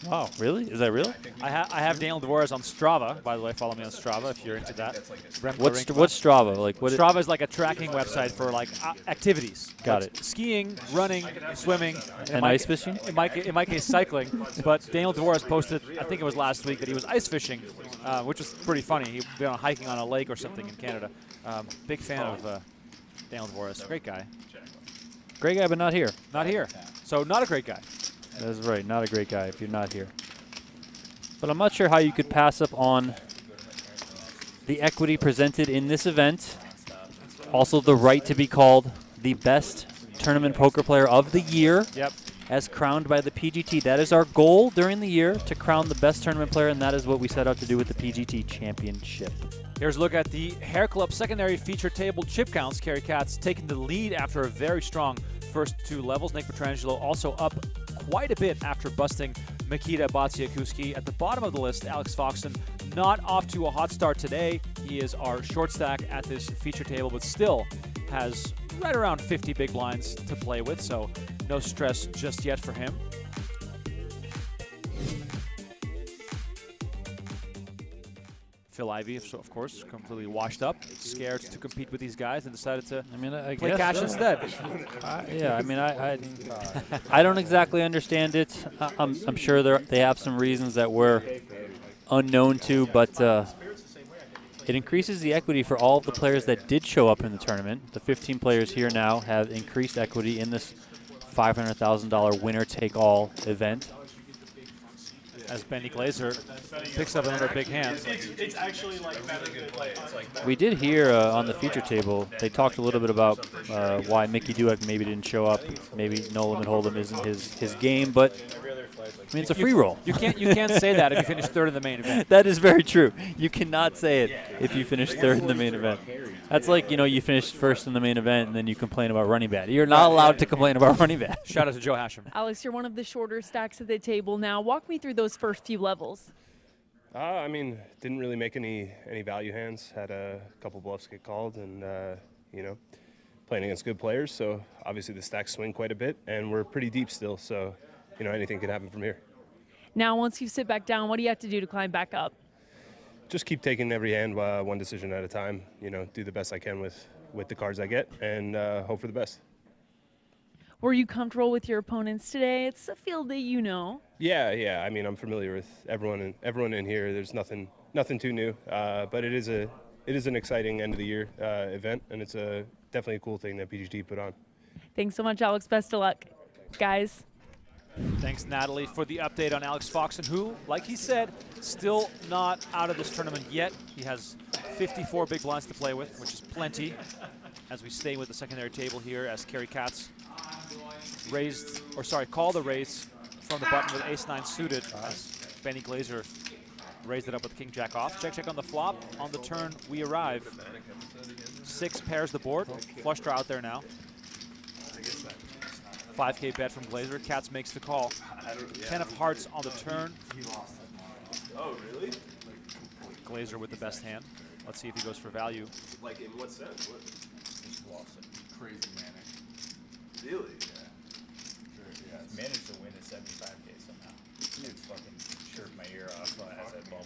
Wow, really? Is that real? I have Daniel Negreanu on Strava. By the way, follow me on Strava if you're into that. What's Strava? Like what? Strava is like a tracking website for like activities. Got like it. Skiing, running, swimming, and ice fishing. In my case, cycling. But Daniel Negreanu posted, I think it was last week, that he was ice fishing, which was pretty funny. He'd been hiking on a lake or something in Canada. Big fan of Daniel Negreanu. Great guy. Great guy, but not here. Not here. So not a great guy. That's right, not a great guy if you're not here. But I'm not sure how you could pass up on the equity presented in this event. Also the right to be called the best tournament poker player of the year. Yep. As crowned by the PGT. That is our goal during the year, to crown the best tournament player, and that is what we set out to do with the PGT Championship. Here's a look at the Hair Club secondary feature table chip counts. Kerry Katz taking the lead after a very strong first two levels. Nick Petrangelo also up quite a bit after busting Mikita Badziakouski. At the bottom of the list, Alex Foxen not off to a hot start today. He is our short stack at this feature table, but still has right around 50 big blinds to play with, so no stress just yet for him. Phil Ivey, of course, completely washed up, scared to compete with these guys, and decided to play cash instead. Yeah, I mean, I don't exactly understand it. I'm sure they have some reasons that we're unknown to, but it increases the equity for all of the players that did show up in the tournament. The 15 players here now have increased equity in this $500,000 winner-take-all event. As Benny Glazer picks up another big hand. It's actually like better to play. It's like We did hear on the feature table, they talked a little bit about why Mickey Dueck maybe didn't show up. Maybe No Limit Hold'em isn't his game, but I mean, it's a free roll. You can't say that if you finish third in the main event. That is very true. You cannot say it if you finish third in the main event. That's like, you finished first in the main event and then you complain about running bad. You're not allowed to complain about running bad. Shout out to Joe Hashem. Alex, you're one of the shorter stacks at the table now. Walk me through those first few levels. I mean, didn't really make any value hands. Had a couple bluffs get called, and playing against good players. So obviously the stacks swing quite a bit, and we're pretty deep still. So anything could happen from here. Now, once you sit back down, what do you have to do to climb back up? Just keep taking every hand one decision at a time. Do the best I can with the cards I get, and hope for the best. Were you comfortable with your opponents today? It's a field that you know. Yeah. I mean, I'm familiar with everyone in here. There's nothing too new, but it is an exciting end of the year event, and it's definitely a cool thing that PGT put on. Thanks so much, Alex. Best of luck, guys. Thanks, Natalie, for the update on Alex Foxen, who, like he said, still not out of this tournament yet. He has 54 big blinds to play with, which is plenty, as we stay with the secondary table here, as Kerry Katz called a raise from the button with ace-9 suited, as Benny Glazer raised it up with king-jack off. Check on the flop. On the turn, we arrive. 6 pairs the board. Flush draw out there now. 5K bet from Glazer. Katz makes the call. 10 of hearts on the turn. Oh, really? Glazer with the best hand. Let's see if he goes for value. Like in what sense? What? Just lost it. Crazy manic. Really? Yeah. Managed to win at 75K somehow. It's fucking chirped my ear off when I had that bubble.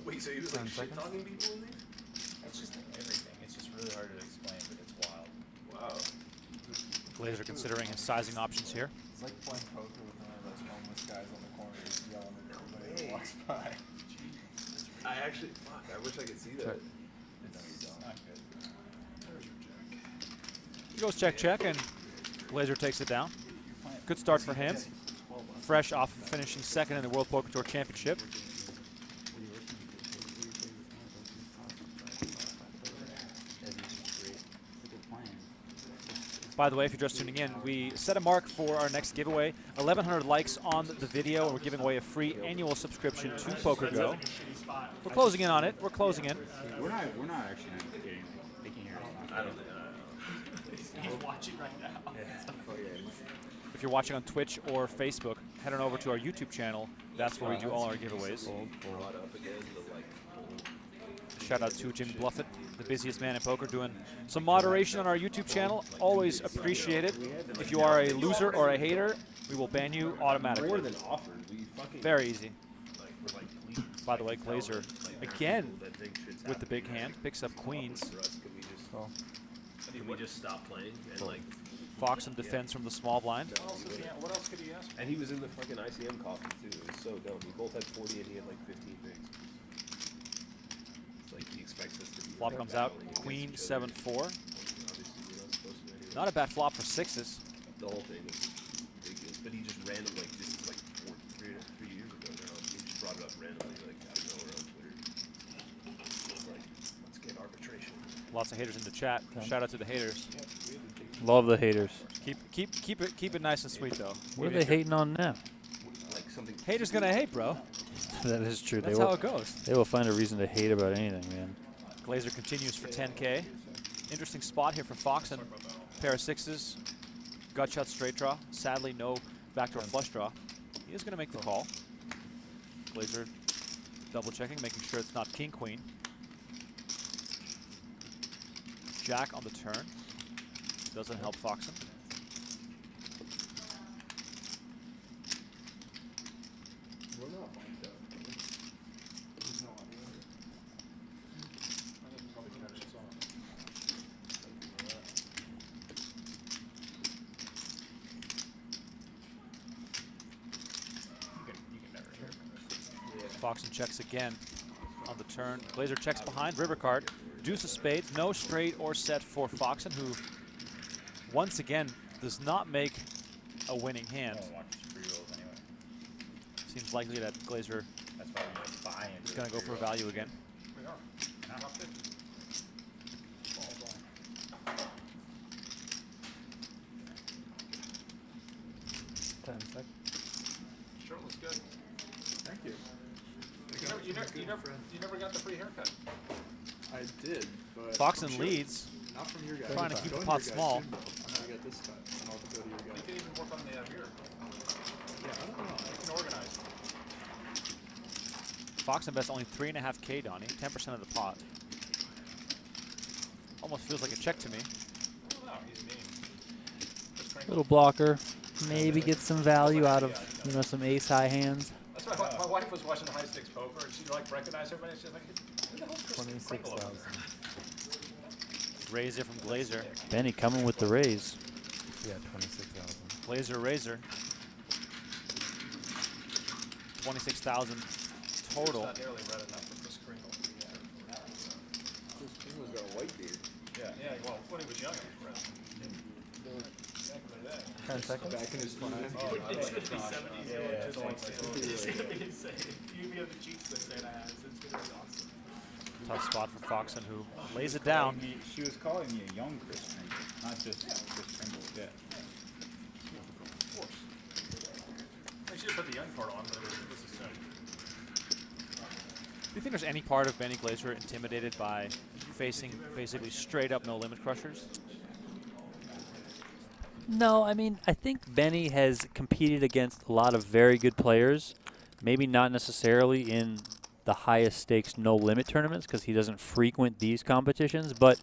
Wait, so he was like shit talking people in these? It's just everything. It's just really hard to explain, but it's wild. Wow. Glazer considering his sizing options here. It's like playing poker with one of those homeless guys on the corner just yelling at everybody who walks by. I actually, I wish I could see that. It's not good. He goes check, and Glazer takes it down. Good start for him. Fresh off finishing second in the World Poker Tour Championship. By the way, if you're just tuning in, we set a mark for our next giveaway. 1,100 likes on the video, and we're giving away a free annual subscription to PokerGo. We're closing in on it. We're closing in. We're not actually getting, they can hear us. I don't know. He's watching right now. If you're watching on Twitch or Facebook, head on over to our YouTube channel. That's where we do all our giveaways. Shout out to Jimmy Bluffett, the busiest man in poker, doing some moderation on our YouTube channel. Always appreciate it. If you are a loser or a hater, we will ban you automatically. More than offered. We fucking very easy. By the way, Glazer again with the big hand picks up queens. Can we just stop playing and like? Foxen defends from the small blind. What else could he ask for? And he was in the fucking ICM coffee too. It was so dumb. We both had 40 and he had like 15 bigs. It's like he expects us to be. Flop comes out, queen 7-4. Not a bad flop for sixes. The whole thing was ridiculous, but he just randomly, like, this is like 3 years ago now. He just brought it up randomly, like out of nowhere on Twitter. It's like, let's get arbitration. Lots of haters in the chat. Shout out to the haters. Love the haters. Keep it nice and sweet though. What are they hating on now? Haters gonna hate, bro. That is true. That's how it goes. They will find a reason to hate about anything, man. Glazer continues for 10K. Interesting spot here for Foxen. Pair of sixes. Gut shot straight draw. Sadly, no backdoor flush draw. He is going to make the call. Glazer double checking, making sure it's not king queen. Jack on the turn. Doesn't help Foxen. Foxen checks again on the turn. Glazer checks behind. River card. Deuce of spades. No straight or set for Foxen, who once again does not make a winning hand. Seems likely that Glazer is going to go for value again. 10 seconds. Shirt looks good. Thank you. You never got the free haircut. I did, but Foxen leads. Not from your guys. Trying to keep the pot small. I'm gonna get this cut, and I'll go to your guys. You can even work on the beer. Yeah, I don't know. You can organize. Foxen bets only 3.5K, Donnie. 10% of the pot. Almost feels like a check to me. No, he's mean. Little blocker. Maybe get some value out of, you know, some ace high hands. That's why my wife was watching high stakes poker, and she like recognized everybody. She's like, "Who the hell's Chris 26,000. Razor from Glazer. Benny coming with the raise. Yeah, 26,000. Glazer Razor. 26,000 total. Not nearly red enough for Chris Kringle. Chris Kringle's got a white beard. Yeah, well, when he was young, he was red. 10 seconds. Back in his prime. It's gonna be 70s. It's gonna be insane. You have the cheeks that Santa has. It's gonna be awesome. Tough spot for Foxen, who lays it down. She was calling me a young Chris Kringle, not just Chris Kringle. Yeah. Of course. I should have put the young part on, but it was assumed. Do you think there's any part of Benny Glazer intimidated by facing basically straight up no limit crushers? No, I mean, I think Benny has competed against a lot of very good players. Maybe not necessarily in the highest stakes no limit tournaments because he doesn't frequent these competitions, but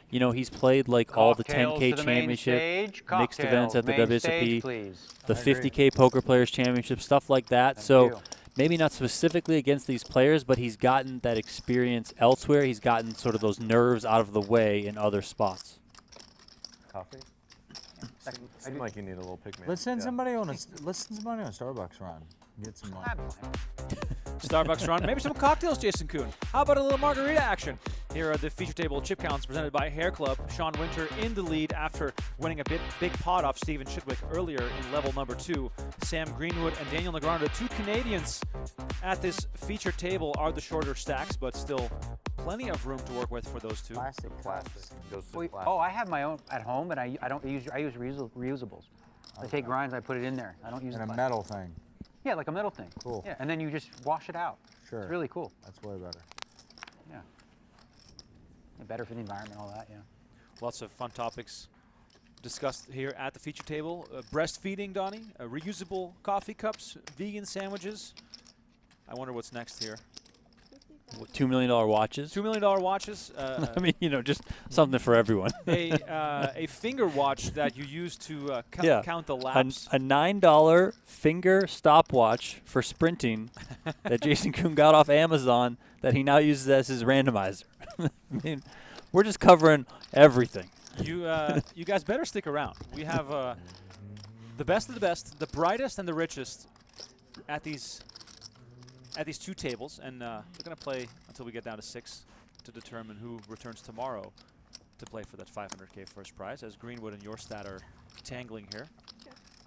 you know, he's played like all the 10K championship, mixed events at the WSOP, the 50K poker players championship, stuff like that. So maybe not specifically against these players, but he's gotten that experience elsewhere. He's gotten sort of those nerves out of the way in other spots. Coffee? Seems like you need a little pick-me-up. Let's send somebody on a Starbucks run. Get some money. Starbucks run, maybe some cocktails, Jason Koon. How about a little margarita action? Here are the feature table chip counts presented by Hair Club. Sean Winter in the lead after winning a big pot off Stephen Chidwick earlier in level number 2. Sam Greenwood and Daniel Negreanu, the two Canadians at this feature table, are the shorter stacks, but still plenty of room to work with for those two. Plastic. Oh, I have my own at home, but I use reusables. I take grinds, I put it in there. I don't use and the a plastic. metal thing. Yeah, like a metal thing. Cool. Yeah, and then you just wash it out. Sure. It's really cool. That's way better. Yeah. Yeah, better for the environment, all that, yeah. Lots of fun topics discussed here at the feature table. Breastfeeding, Donnie, reusable coffee cups, vegan sandwiches. I wonder what's next here. What, $2 million watches? $2 million watches. I mean, you know, just something for everyone. a finger watch that you use to count the laps. A $9 finger stopwatch for sprinting that Jason Koon got off Amazon that he now uses as his randomizer. I mean, we're just covering everything. You guys better stick around. We have the best of the best, the brightest and the richest at these two tables, and we're going to play until we get down to 6 to determine who returns tomorrow to play for that $500K first prize, as Greenwood and Jorstad are tangling here.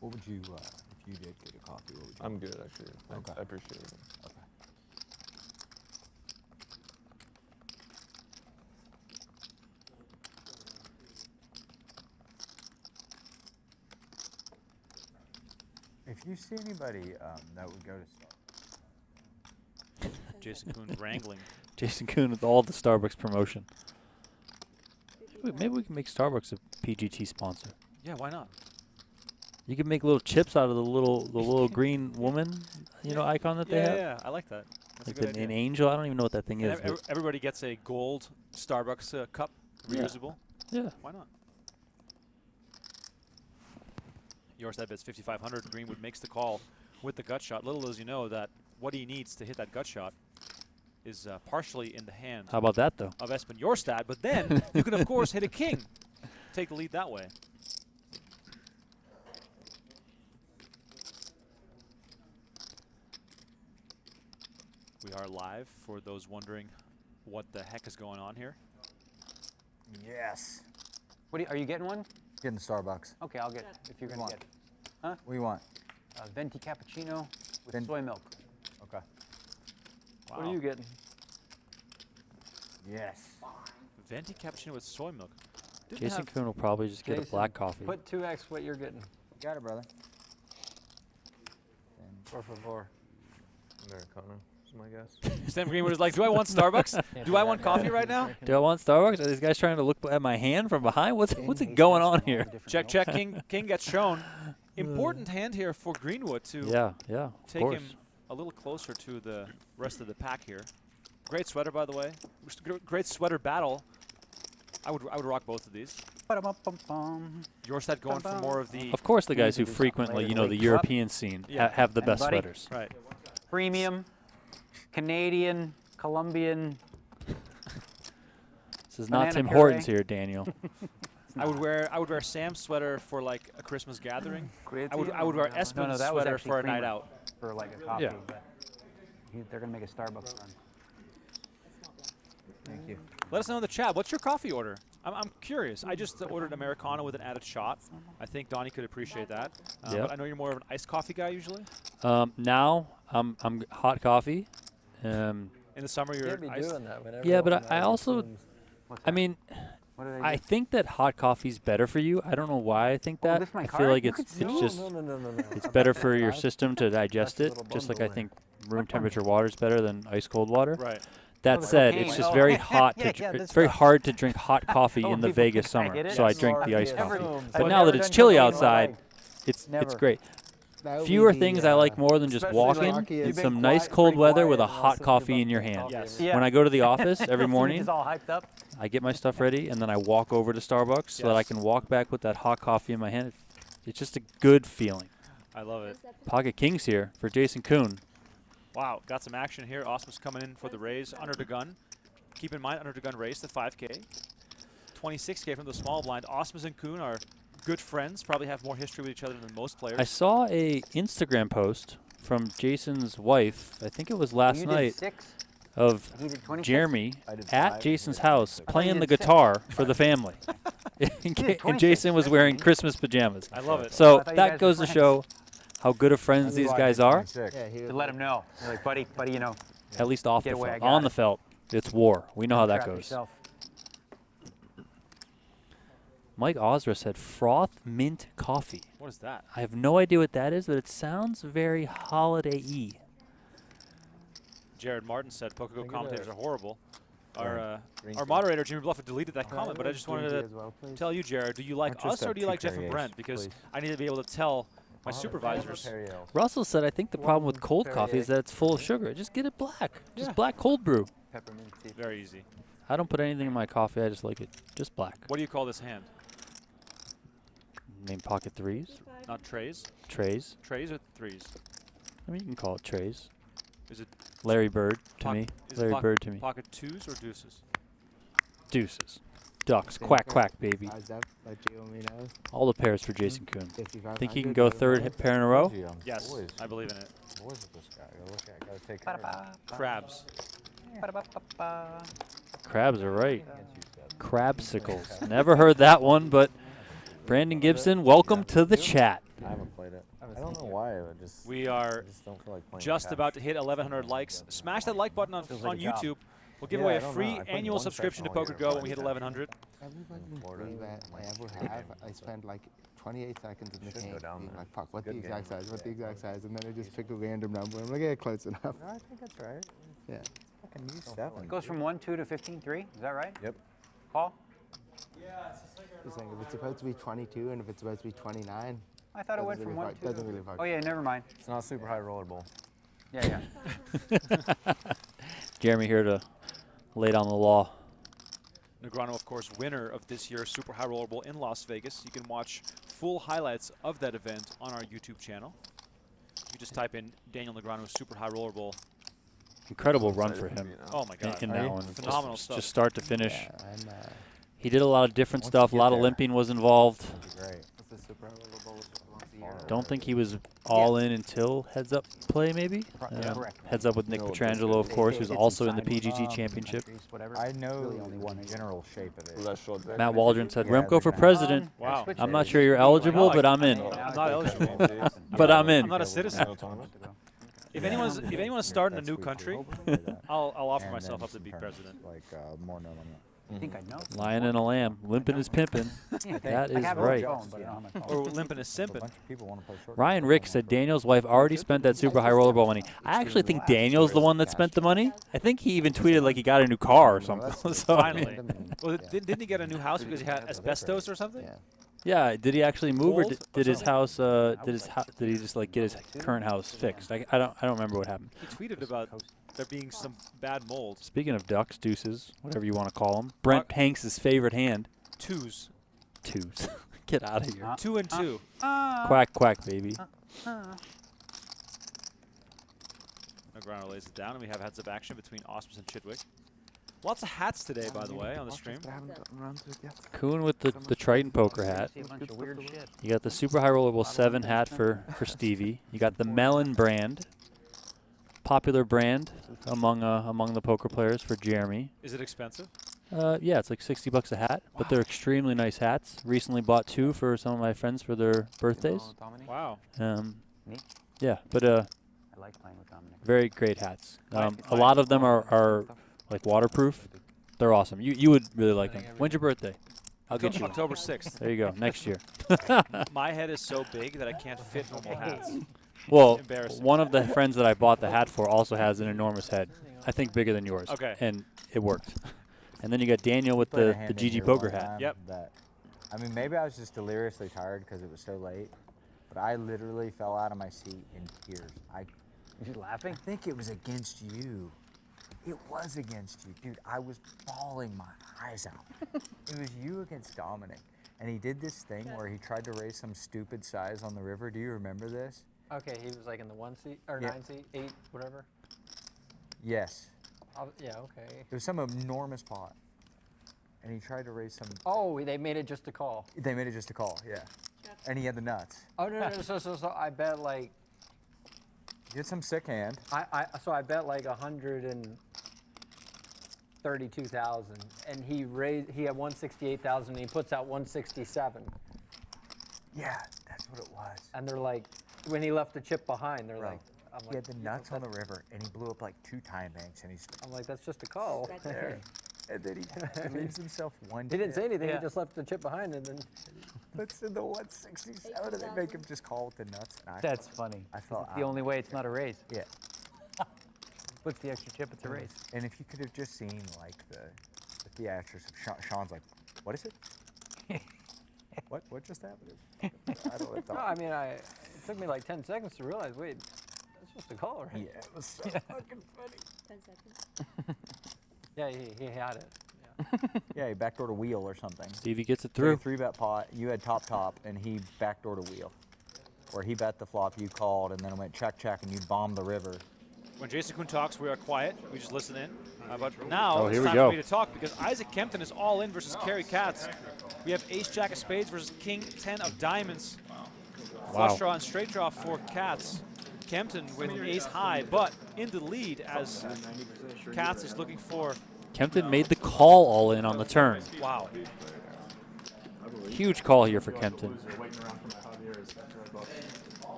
What would you, if you did get a coffee, what would you I'm good, actually. Okay. I appreciate it. Okay. If you see anybody that would go to Jason Koon wrangling. Jason Koon with all the Starbucks promotion. Maybe we can make Starbucks a PGT sponsor. Yeah, why not? You can make little chips out of the little green woman, you know, icon that they have. Yeah, I like that. That's Like a good an idea. angel. I don't even know what that thing And is. everybody gets a gold Starbucks cup, reusable. Yeah. Why not? Jorstad bets 5,500. Greenwood makes the call with the gut shot. Little does you know that what he needs to hit that gut shot is partially in the hand. How about that, though? Of Espen Jorstad, but then you can of course hit a king, take the lead that way. We are live for those wondering what the heck is going on here. Yes. What are you getting one? Getting the Starbucks. Okay, I'll get it if you're going to get it. Huh? What do you want? Venti cappuccino with soy milk. Okay. What are you getting? Yes. Venti cappuccino with soy milk. Didn't Jason have- Koon will probably just get a black coffee. Put 2x what you're getting. Got it, brother. Por favor. Americano is my guess. Sam Greenwood is like, do I want Starbucks? Do I want coffee right now? Do I want Starbucks? Are these guys trying to look at my hand from behind? What's it going on here? Check, check. King gets shown. Important hand here for Greenwood to Yeah, of take course. him a little closer to the rest of the pack here. Great sweater, by the way. Great sweater battle. I would rock both of these. Jorstad going for more of the. Of course, the guys who frequently, you know, the European scene have the best sweaters. Right. Premium, Canadian, Colombian. This is not Banana Tim puree. Hortons here, Daniel. I would wear Sam's sweater for like a Christmas gathering. I would wear Espen's that was sweater actually for a night creamer out. For like a coffee, Yeah. but they're going to make a Starbucks run. Thank you. Let us know in the chat. What's your coffee order? I'm curious. I just ordered Americano with an added shot. I think Donnie could appreciate that. Yep. But I know you're more of an iced coffee guy usually. Now I'm hot coffee. In the summer, you're iced. Yeah, but I also, I mean, What did I think that hot coffee's better for you. I don't know why I think that. lift my I card? feel like You it's could see. just No. it's better for your system to digest it. Just like I think room temperature water is better than ice cold water. Right. That said, it's just very hot. It's very hard to drink hot coffee in the Vegas I summer, get it. so I drink the iced Every- coffee. I've But now never that it's done chilly cocaine in my outside, life. it's Never. great. That would Fewer be things the, I like more than just especially walking Rocky in is some big, nice quiet, cold pretty weather with a quiet, and hot also coffee give in your up hand. Yes. Yeah. When I go to the office every morning, He's all hyped up. I get my stuff ready, and then I walk over to Starbucks so that I Yes. can walk back with that hot coffee in my hand. It's just a good feeling. I love it. Pocket Kings here for Jason Koon. Wow, got some action here. Osmus coming in for the raise under the gun. Keep in mind, under the gun raise the 5K. 26K from the small blind. Osmus and Koon are good friends, probably have more history with each other than most players. I saw a Instagram post from Jason's wife, I think it was last You did night, 6? of He did 26? Jeremy I did at 5, Jason's he did house 6. playing the did 6. guitar for the family. And Jason was wearing Christmas pajamas. I love it. So I thought you that guys goes were to friends. show how good of friends these guys are. Yeah, he To let him know. You're like, buddy, you know. At least off Get the away, I felt. got On the it. felt, it's war. We know how that Trap goes. yourself. Mike Osra said froth mint coffee. What is that? I have no idea what that is, but it sounds very holiday-y. Jared Martin said PokerGO commentators are horrible. Our Our moderator, Jimmy Bluff, deleted that comment, but I just wanted to tell you, Jared, do you like us or do you like Jeff and Brent? Because I need to be able to tell my supervisors. Russell said, I think the problem with cold coffee is that it's full of sugar. Just get it black. Just black cold brew. Peppermint tea. Very easy. I don't put anything in my coffee. I just like it just black. What do you call this hand? Name pocket threes. Not trays? Trays. Trays or threes? I mean, you can call it trays. Is it Larry Bird to me? Larry Bird to me. Pocket twos or deuces? Deuces. Ducks. Quack, quack, baby. know. All the pairs for Jason Koon. 5500. Think he can go third pair in a row? Yes, I believe in it. Boys with this guy. Gotta take care of him. Crabs. Crabs are right. Crabsicles. Never heard that one, but Brandon Gibson, welcome to the chat. I haven't played it. I don't know why. We are don't feel like playing just about to hit 1,100 likes. Smash that like button on YouTube. We'll give away a free annual subscription to PokerGo when we hit 1,100. Every fucking free bet I ever have, I spend like 28 seconds in the game being like, fuck, what the exact size, what the exact size, and then I just pick a random number. I'm like, yeah, close enough. No, I think that's right. Yeah. Fucking use 7. It goes from 1-2 to 15-3. Is that right? Yep. Call? Just saying, if it's supposed to be 22 and if it's supposed to be 29. I thought it went from 1 to 2. Really Oh, yeah, never mind. It's not super high roller bowl. Yeah. Jeremy here to lay down the law. Negreanu, of course, winner of this year's Super High Roller Bowl in Las Vegas. You can watch full highlights of that event on our YouTube channel. You just type in Daniel Negreanu Super High Roller Bowl. Incredible run for him. Oh my God! In that one, Phenomenal stuff. Just start to finish. He did a lot of different stuff. A lot of limping was involved. Great. Don't think he was all in until heads up play, maybe. Heads up with Nick Petrangelo, of course, who's also in the PGT Championship. I know the general shape of it. Matt Waldron said, Remco for president. Wow. I'm not sure you're eligible, but I'm in. I'm not eligible. But I'm in. I'm not a citizen. If anyone's starting a new country, I'll offer myself up to be president. Like more known on that. I think I know. Lion and a lamb. Limping is pimping. That is right. Or limping is simping. Ryan Rick said Daniel's wife already spent that super high rollerball money. I actually think Daniel's the one that spent the money. I think he even tweeted like he got a new car or something. So, Finally. Well, didn't he get a new house because he had asbestos or something? Yeah. Did he actually move, or did his house? Did he just like get his current house fixed? I don't remember what happened. He tweeted about there being some bad mold. Speaking of ducks, deuces, whatever you want to call them. Brent Hanks' favorite hand. Twos. Get out of here. 2 and 2. Quack, quack, baby. Negreanu lays it down, and we have heads-up action between Osmus and Chidwick. Lots of hats today, by the way, on the stream. Koon with the Triton poker hat. You got the Super High Rollerball 7 hat for Stevie. You got the Melon brand. Popular brand among the poker players for Jeremy. Is it expensive? Yeah, it's like $60 a hat, but they're extremely nice hats. Recently bought 2 for some of my friends for their birthdays. Wow. Yeah, but I like playing with Dominic. very great hats. A lot of them are like waterproof. They're awesome. You would really like them. When's your birthday? I'll get you one. October 6th. There you go. Next year. My head is so big that I can't fit normal hats. Well, one of the friends that I bought the hat for also has an enormous head. I think bigger than yours. Okay. And it worked. And then you got Daniel with the GG poker hat. Yep. I mean, maybe I was just deliriously tired because it was so late, but I literally fell out of my seat in tears. You laughing? I think it was against you. It was against you. Dude, I was bawling my eyes out. It was you against Dominic. And he did this thing where he tried to raise some stupid size on the river. Do you remember this? Okay, he was like in the 1 seat, or 9 seat, 8, whatever. Yes. Yeah, okay. It was some enormous pot. And he tried to raise some... Oh, they made it just a call. They made it just a call, yeah. And he had the nuts. Oh, no, so I bet like... You had some sick hand. So I bet like 132,000, and he had 168,000, and he puts out 167. Yeah, that's what it was. And they're like, when he left the chip behind, they're like, he had the nuts on the river, and he blew up like 2 time banks, and I'm like, that's just a call. There. And then he leaves himself one. He didn't say anything. He just left the chip behind, and then puts in the 167, and they make him just call with the nuts. And That's funny. I felt it's the only way it's not a raise. Yeah. What's the extra chip? It's a raise. And if you could have just seen like the Yeah, it's just Sean's like, what is it? What just happened? I don't know. No, I mean, it took me like 10 seconds to realize, wait, that's just a call, right? Yeah, it was so fucking funny. 10 seconds. Yeah, he had it. Yeah, he backdoored a wheel or something. Stevie gets it through. 3-bet pot, you had top, and he backdoored a wheel. Where he bet the flop, you called, and then it went check, and you bombed the river. When Jason Koon talks, we are quiet. We just listen in. But now Oh, it's here we time go. for me to talk because Isaac Kempton is all in versus Kerry Katz. We have ace-jack of spades versus king 10 of diamonds. Flush draw and straight draw for Katz. Kempton with an ace high, but in the lead as Katz is looking for. Kempton made the call all in on the turn. Wow. Huge call here for Kempton.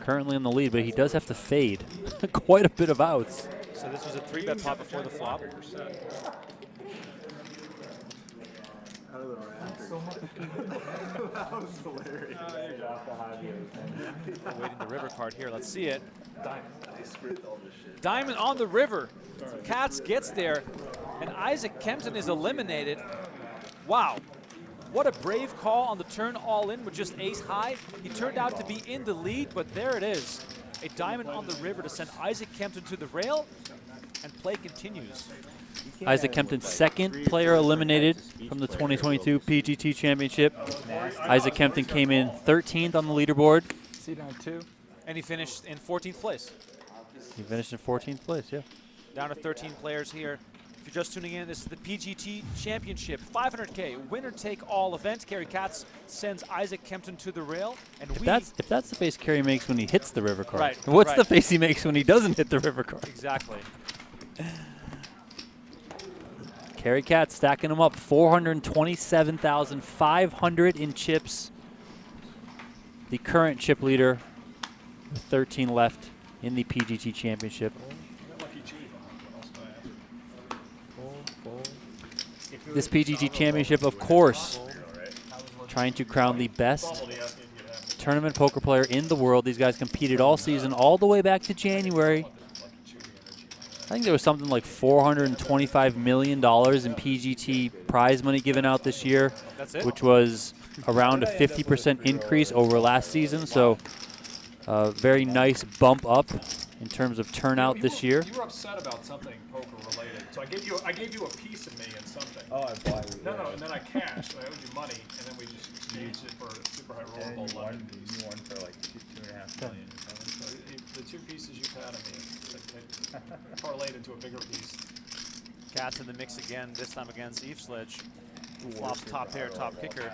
Currently in the lead, but he does have to fade. Quite a bit of outs. So this was a 3-bet pot before the flop. Waiting the river card here. Let's see it. Diamond on the river. Katz gets there, and Isaac Kempton is eliminated. Wow. What a brave call on the turn all in with just ace high. He turned out to be in the lead, but there it is. A diamond on the river to send Isaac Kempton to the rail, and play continues. Isaac Kempton, second player eliminated from the 2022 PGT Championship. Isaac Kempton came in 13th on the leaderboard. And he finished in 14th place. He finished in 14th place, yeah. Down to 13 players here. If you're just tuning in, this is the PGT Championship, 500K winner-take-all event. Kerry Katz sends Isaac Kempton to the rail, and If that's the face Kerry makes when he hits the river card, Right, what's the right. face he makes when he doesn't hit the river card? Exactly. Kerry Katz stacking them up, 427,500 in chips. The current chip leader, with 13 left in the PGT Championship. This PGT Championship, of course, trying to crown the best tournament poker player in the world. These guys competed all season, all the way back to January. I think there was something like $425 million in PGT prize money given out this year, which was around a 50% increase over last season. So very nice bump up in terms of turnout this year. You were upset about something poker related, so I gave you a piece of me in something. Oh, I bought you. No, and then I cashed. I owed you money, and then we just exchanged it for a super high rollable You lemon. won for like $2.5 million or something. So the two pieces you had of me, like, parlayed into a bigger piece. Katz in the mix again, this time against Eve Sledge. Flops top pair, top kicker.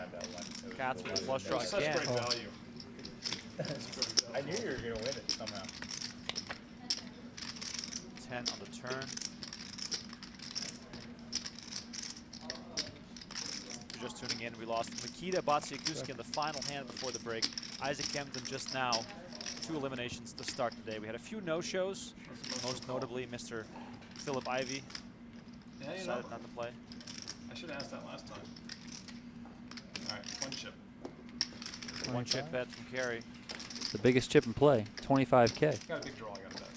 Katz with a flush draw Such again. great value. I knew you were going to win it somehow. 10 on the turn. If you're just tuning in, we lost Mikita Badziakouski in the final hand before the break. Isaac Kempton just now, 2 eliminations to start the day. We had a few no-shows, most notably Mr. Philip Ivey. Yeah, you Decided know. not to play. I should have asked that last time. All right, one chip. 1 chip bet from Kerry. The biggest chip in play, 25K. Got a big draw, I got to bet.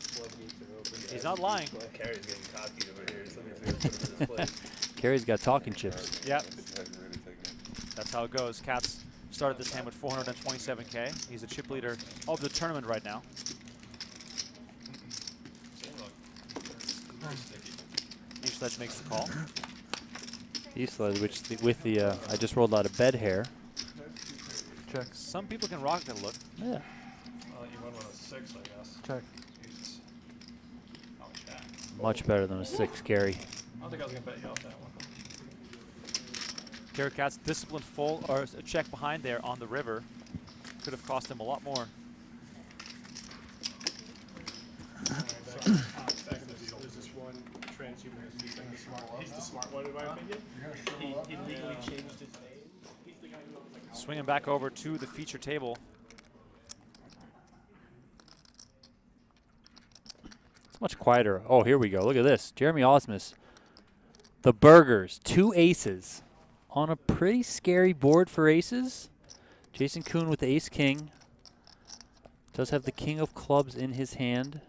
He's not lying. Carrie's getting cocky over here. Somebody's going to put him in his place. Kerry's got talking chips. Yep. That's how it goes. Katz started this hand with 427K. He's the chip leader of the tournament right now. Eve Sledge makes the call. Eastland, which with the I just rolled out a bed hair. Check. Some people can rock that look. Yeah. Well, you went with a 6, I guess. Check. Jesus. Oh, check. Much better than a 6, Kerry. I don't think I was going to bet you off that one. Kerry Katz disciplined full, or a check behind there on the river. Could have cost him a lot more. There's this one transhuman who's the smart one. He's the smart one, in my opinion. He legally changed his name. He's the guy who owns like Swinging back over to the feature table. It's much quieter. Oh, here we go. Look at this. Jeremy Osmus. The burgers. 2 aces. On a pretty scary board for aces. Jason Koon with the ace-king. Does have the king of clubs in his hand.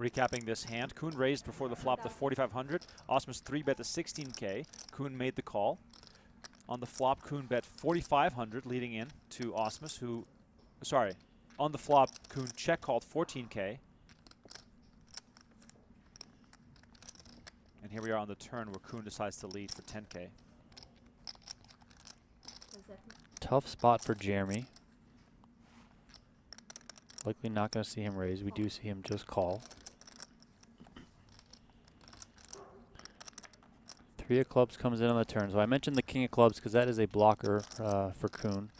Recapping this hand, Koon raised before the flop to 4,500. Osmus 3-bet to 16K. Koon made the call. On the flop, Koon bet 4,500, leading in to Osmus, who, sorry, on the flop, Koon check called 14K. And here we are on the turn where Koon decides to lead for 10K. Tough spot for Jeremy. Likely not going to see him raise. We do see him just call. 3 of clubs comes in on the turn. So I mentioned the king of clubs because that is a blocker for Koon.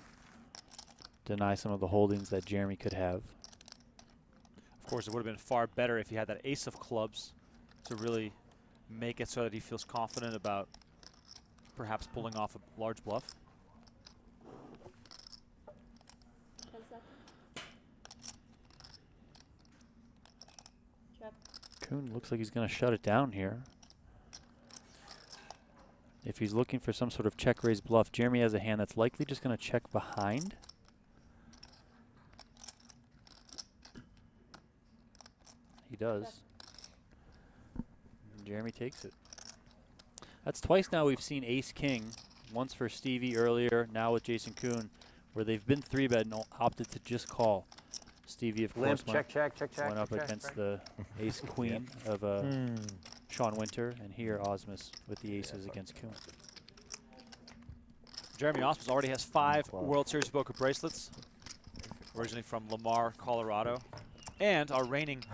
Deny some of the holdings that Jeremy could have. Of course, it would have been far better if he had that ace of clubs to really make it so that he feels confident about perhaps pulling off a large bluff. Koon looks like he's going to shut it down here. If he's looking for some sort of check raise bluff, Jeremy has a hand that's likely just going to check behind. He does. Jeremy takes it. That's twice now we've seen ace-king. Once for Stevie earlier, now with Jason Koon, where they've been 3-bet and opted to just call. Stevie, of course, went up against the ace-queen of Sean Winter, and here Osmus with the aces against Koon. Jeremy Osmus already has 5 World Series poker bracelets, originally from Lamar, Colorado, and our reigning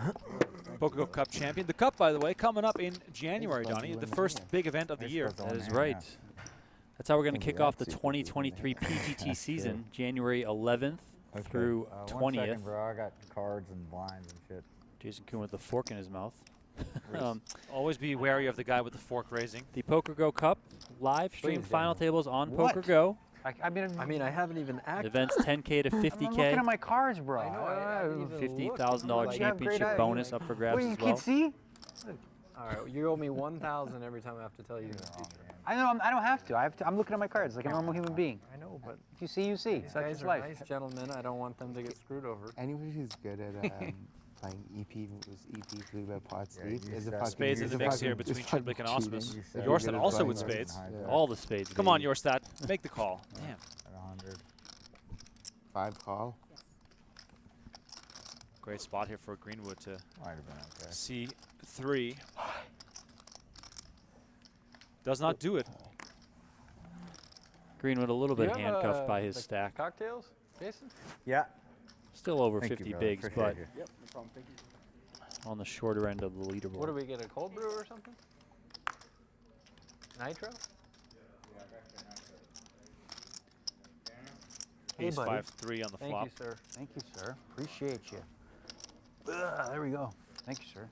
PokerGO Cup champion. The Cup, by the way, coming up in January, Donnie, the first big event of the year. That is right. That's how we're going to kick off the 2023 PGT season, January 11th through 20th. 1 second, bro. I got cards and blinds and shit. Jason Koon with the fork in his mouth. Always be wary of the guy with the fork raising. The PokerGO Cup live stream final tables on PokerGo. I mean, I haven't even acted. Events 10K to 50K. I'm looking at my cards, bro. I know. $50,000 championship bonus up for grabs as well. You can't see? All right, you owe me 1,000 every time I have to tell you. I know. I don't have to. I'm looking at my cards like a normal human being. I know, but if you see, you see. these Such guys is are life. nice gentlemen. I don't want them to get screwed over. Anybody who's good at playing EP was EP 3-bet pot Spades in the mix here between Chidwick and Osmus. Jorstad also with spades. All the spades. Come on, Jorstad. Make the call. Damn. 5 call. Great spot here for Greenwood to C3. Does not do it. Greenwood a little bit handcuffed by his stack. Cocktails, Jason? Yeah. Still over 50 bigs, Appreciate but you. Yep, no problem. Thank you. on the shorter end of the leaderboard. What do we get, a cold brew or something? Nitro? Ace buddy. 5-3 on the Thank flop. you, sir. Thank you, sir. Appreciate you. There we go. Thank you, sir.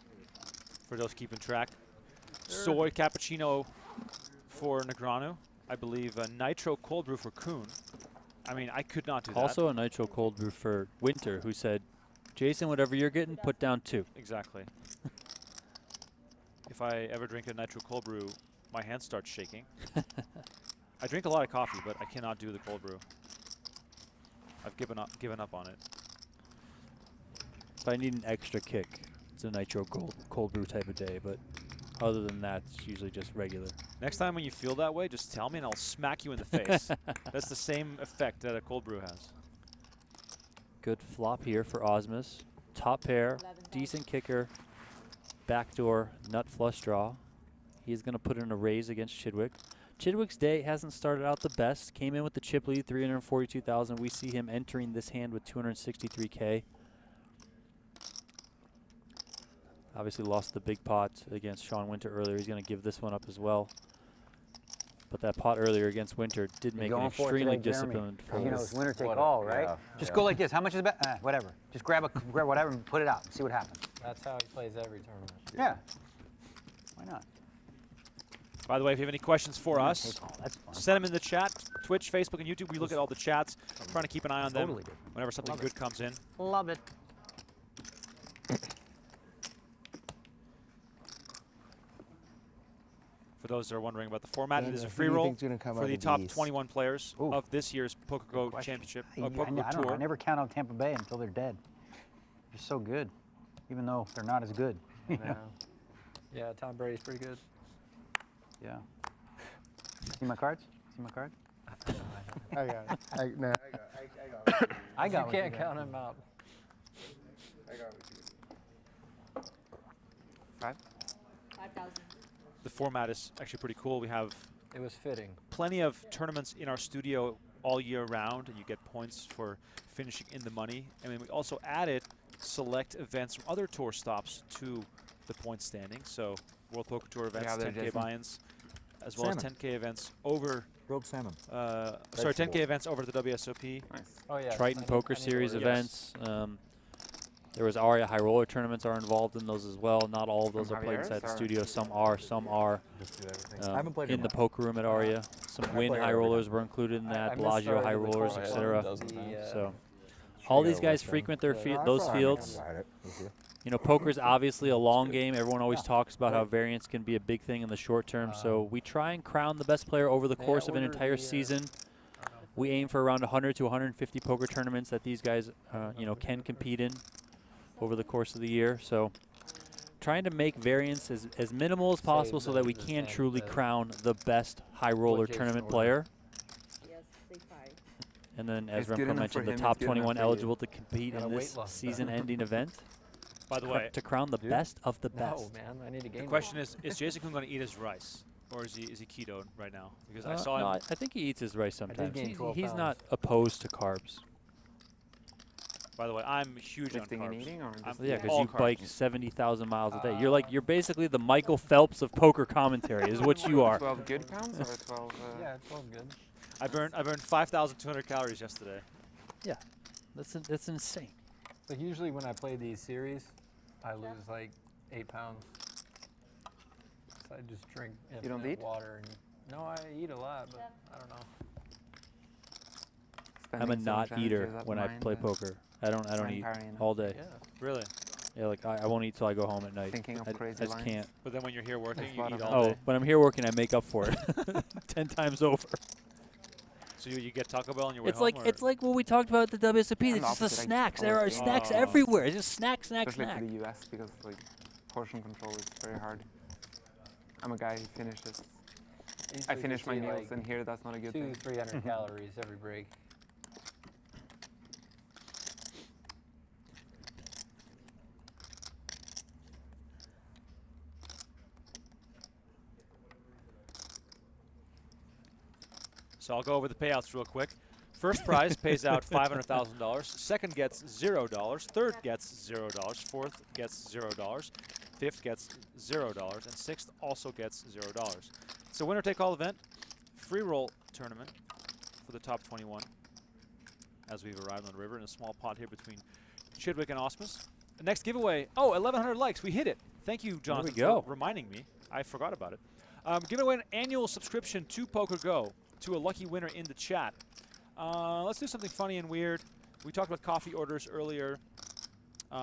For those keeping track. Soy cappuccino for Negreanu. I believe a nitro cold brew for Koon. I mean, I could not do that. Also a nitro cold brew for Winter, who said, Jason, whatever you're getting, put down 2. Exactly. If I ever drink a nitro cold brew, my hands start shaking. I drink a lot of coffee, but I cannot do the cold brew. I've given up on it. If I need an extra kick, it's a nitro cold brew type of day, but other than that, it's usually just regular. Next time when you feel that way, just tell me and I'll smack you in the face. That's the same effect that a cold brew has. Good flop here for Osmus. Top pair, decent kicker, backdoor, nut flush draw. He's going to put in a raise against Chidwick. Chidwick's day hasn't started out the best. Came in with the chip lead, 342,000. We see him entering this hand with 263K. Obviously lost the big pot against Sean Winter earlier. He's going to give this one up as well. But that pot earlier against Winter did make an extremely disciplined fold. You know, it's winner take all, right? Just go like this. How much is it? Whatever. Just grab whatever and put it out and see what happens. That's how he plays every tournament. Yeah. Why not? By the way, if you have any questions for us, send them in the chat. Twitch, Facebook, and YouTube. We look at all the chats. I'm trying to keep an eye on them whenever something good comes in. Love it. For those that are wondering about the format, it is a free roll for the top 21 players of this year's PokerGO Championship. I don't know. I never count on Tampa Bay until they're dead. They're so good. even though they're not as good. Yeah, Tom Brady's pretty good. Yeah. See my cards? See my cards? I got it. I got it. I got. You can't count him out. I got it. 5,000. The format is actually pretty cool. We have It was fitting. plenty of tournaments in our studio all year round, and you get points for finishing in the money. And then we also added select events from other tour stops to the point standing. So World Poker Tour events, 10K buy-ins, as well as 10K events over. Grilled salmon. Sorry, 10K events over the WSOP. Nice. Oh yeah. Triton Poker Series events. There was Aria High Roller tournaments are involved in those as well. Not all of those are played inside the studio. Some are in the poker room at Aria. Some Win High Rollers were included in that. Bellagio High Rollers, etc. So all these guys frequent those fields. You know, poker is obviously a long game. Everyone always talks about how variance can be a big thing in the short term. So we try and crown the best player over the course of an entire season. We aim for around 100 to 150 poker tournaments that these guys, you know, can compete in over the course of the year. So trying to make variance as minimal as possible so that we can truly crown the best high roller tournament player. Yes, say 5. And then, as It's good Remco enough mentioned, for the him, top it's good 21 enough for you. eligible to compete in this season-ending event. By the way, to crown the best of the best. No, man, I need to gain. the question is Jason Koon going to eat his rice? Or is he keto right now? Because I saw no, him. I think he eats his rice sometimes. gain 12 He's pounds. not opposed to carbs. By the way, I'm huge Lifting on and carbs. eating, or just Yeah, because all you carbs. bike 70,000 miles a day. You're basically the Michael Phelps of poker commentary, is what you are. 12 good pounds or 12? Yeah, it's all good. I burned 5,200 calories yesterday. Yeah, that's insane. Like usually when I play these series, I lose like 8 pounds. So I just drink You don't infinite eat? water. And no, I eat a lot, but I don't know. I'm a not eater when I play poker. I don't eat all day. Yeah. Really? Yeah, like I won't eat till I go home at night. Thinking of I crazy just lines. can't. But then when you're here working, There's a you lot eat of all Oh, day. when I'm here working, I make up for it 10 times over. So you get Taco Bell on your way It's home? like it's like what we talked about at the WSOP. I'm It's just the opposite, I snacks. There are always snacks eat. everywhere. It's just snack. Especially for the US, because like portion control is very hard. I'm a guy who finishes. I Usually finish we my see, meals, like, and here that's not a good 200-300 thing. calories every break. So I'll go over the payouts real quick. First prize pays out $500,000. Second gets $0. Third gets $0. Fourth gets $0. Fifth gets $0. And sixth also gets $0. It's a winner-take-all event. Free roll tournament for the top 21 as we've arrived on the river in a small pot here between Chidwick and Osmus. The next giveaway, 1,100 likes. We hit it. Thank you, Jonathan, for reminding me. I forgot about it. Giving away an annual subscription to PokerGo to a lucky winner in the chat. Let's do something funny and weird. We talked about coffee orders earlier. You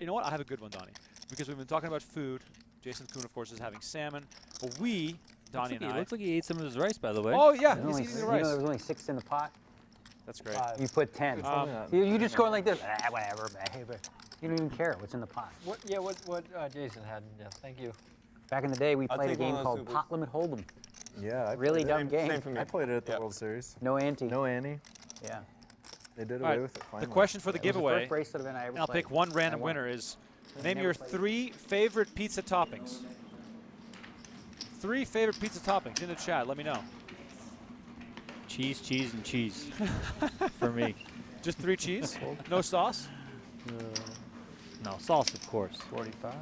know what? I have a good one, Donnie. Because we've been talking about food. Jason Koon, of course, is having salmon. But we, Donnie and I... Looks like he ate some of his rice, by the way. Oh, yeah. He's He's eating the You rice. know, there was only 6 in the pot. That's great. You put 10. You just go like this. Whatever, babe. You don't even care what's in the pot. What Jason had. Yeah, thank you. Back in the day, we I'll played a take one game of those called supers. Pot Limit Hold'em. Yeah, Really dumb game. Same for me. I played it at the World Series. No ante. No ante. Yeah. They did All away right, with it finally. the question for the It was the giveaway, first bracelet event I ever and I'll played. pick one I random won. winner, is I've name never your played. 3 favorite pizza toppings. 3 favorite pizza toppings in the chat. Let me know. Cheese, cheese, and cheese for me. Just 3 cheese? No sauce? No, sauce, of course. 45.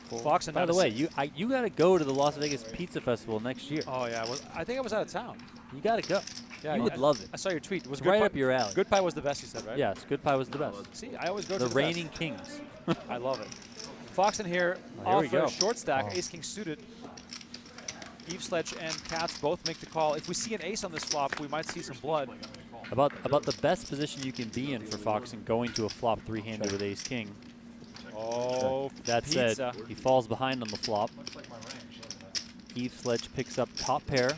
Foxen, By the way, you got to go to the Las Vegas Pizza Festival next year. Oh, yeah. I think I was out of town. You got to go. Yeah, You would love it. I saw your tweet. Was It's Good right Pie- up your alley. Good Pie was the best, you said, right? Yes, Good Pie was the best. See, I always go The to the reigning best. kings. I love it. Foxen here Here we off go. a short stack, ace-king suited. Eve Sledge and Cats both make the call. If we see an ace on this flop, we might see some blood. About the best position you can be in for Foxen, going to a flop 3-handed with ace-king. Oh, That pizza. said, he falls behind on the flop. Eve Sledge picks up top pair.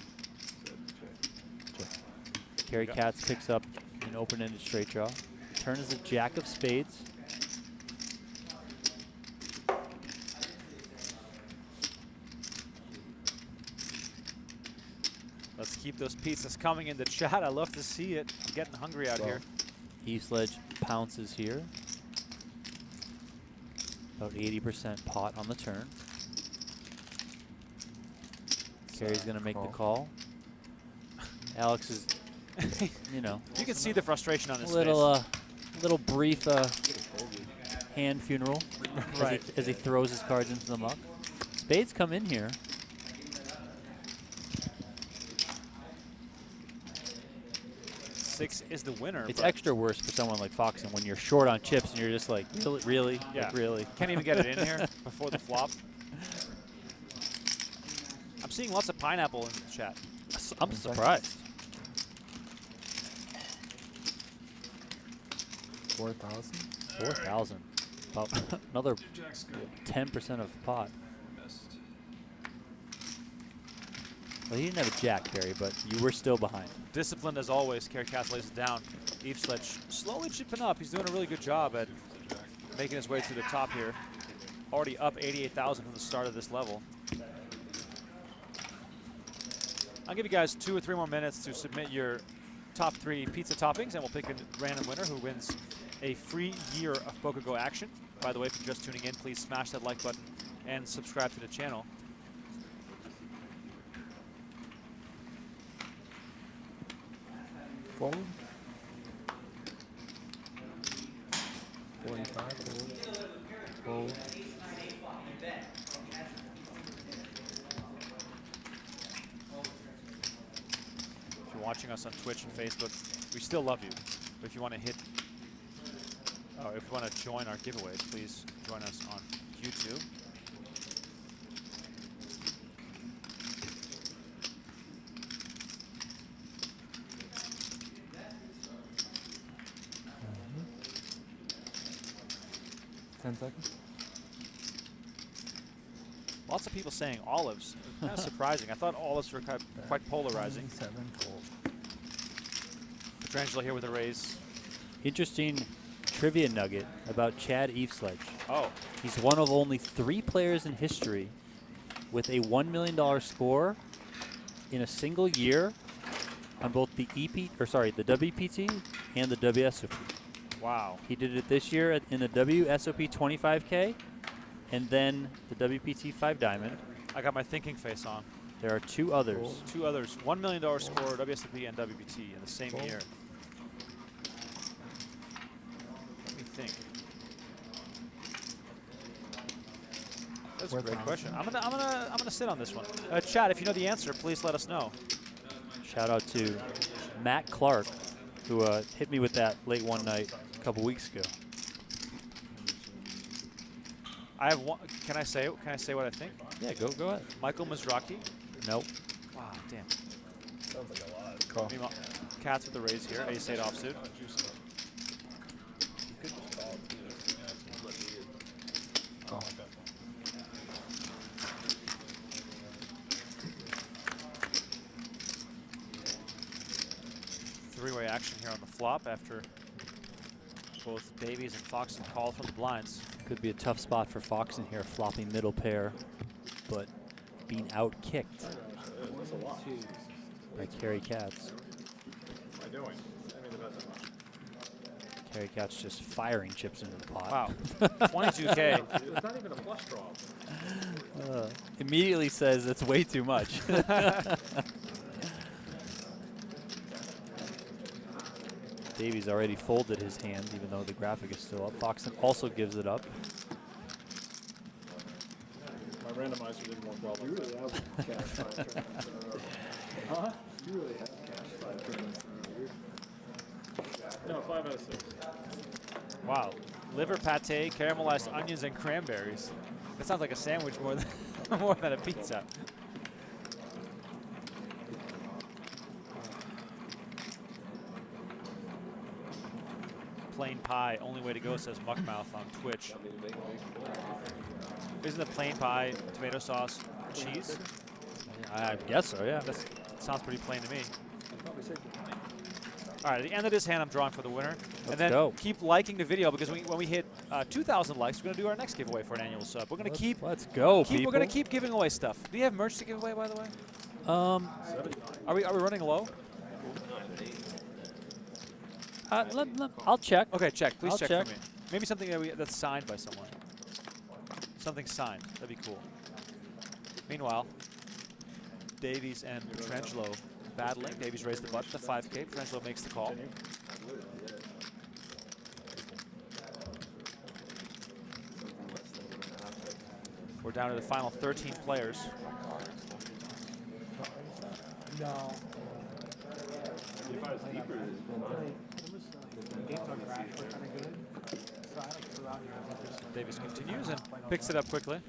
Carrie Katz picks up an open-ended straight draw. Turn is a jack of spades. Let's keep those pizzas coming in the chat. I love to see it. I'm getting hungry out here. Eve Sledge pounces here. About 80% pot on the turn. Carrie's going to make the call. Alex is, you know. You can see the frustration on his face. Little brief hand funeral right. as he throws his cards into the muck. Spades come in here. Six is the winner. It's extra worse for someone like Foxen when you're short on chips and you're just like, really? Yeah. Like, really? Can't even get it in here before the flop. I'm seeing lots of pineapple in the chat. I'm surprised. 4,000? 4,000. About another 10% of pot. Well, he didn't have a jack, Carrie, but you were still behind. Disciplined as always. Carrie Katz lays it down. Eve Sledge slowly chipping up. He's doing a really good job at making his way to the top here. Already up 88,000 from the start of this level. I'll give you guys 2 or 3 more minutes to submit your top 3 pizza toppings, and we'll pick a random winner who wins a free year of PokerGo action. By the way, if you're just tuning in, please smash that like button and subscribe to the channel. Fold. 45. Fold. If you're watching us on Twitch and Facebook, we still love you. But if you want to if you want to join our giveaways, please join us on YouTube. Seconds. Lots of people saying olives. Kind of surprising. I thought olives were quite polarizing. 7 fold. Petrangelo here with a raise. Interesting trivia nugget about Chad Eve Sledge. Oh. He's one of only 3 players in history with a $1 million score in a single year on both the the WPT and the WSOP. Wow. He did it this year in the WSOP 25K and then the WPT 5 Diamond. I got my thinking face on. There are 2 others. 2 others. $1 million score, WSOP and WPT in the same year. Let me think. That's a great question. I'm gonna sit on this one. Chat, if you know the answer, please let us know. Shout out to Matt Clark, who hit me with that late one night a couple weeks ago. I have one. Can I say what I think? Yeah, go ahead. Michael Mizrachi. Nope. Wow, damn. Sounds like a lot. Call. Cats with the raise here. Ace-8 offsuit. Call. Three-way action here on the flop after both Davies and Foxen call from the blinds. Could be a tough spot for Foxen here, flopping middle pair, but being out-kicked by Carrie Katz. What am I doing? Carrie Katz just firing chips into the pot. Wow. 22K. It's not even a flush draw. Immediately says that's way too much. Davies already folded his hand, even though the graphic is still up. Foxen also gives it up. My randomizer did more problems. You really have cash 5 tournaments in a row. Huh? You really have cash 5 tournaments in a row. No, 5 out of 6. Wow. Liver pate, caramelized onions, and cranberries. That sounds like a sandwich more than more than a pizza. Plain pie, only way to go, says Muckmouth on Twitch. Isn't the plain pie tomato sauce cheese? I guess so, yeah. That sounds pretty plain to me. All right, at the end of this hand, I'm drawing for the winner. Let's and then go. Keep liking the video because when we hit 2,000 likes, we're going to do our next giveaway for an annual sub. We're going to Let's go, people. We're going to keep giving away stuff. Do you have merch to give away, by the way? Are we running low? I'll check. Okay, check. Please I'll check check. for me. Maybe something that's signed by someone. Something signed. That'd be cool. Meanwhile, Davies and Petrangelo battling. Davies raised the button to 5K. Petrangelo makes the call. We're down to the final 13 players. No. Davies continues and picks it up quickly.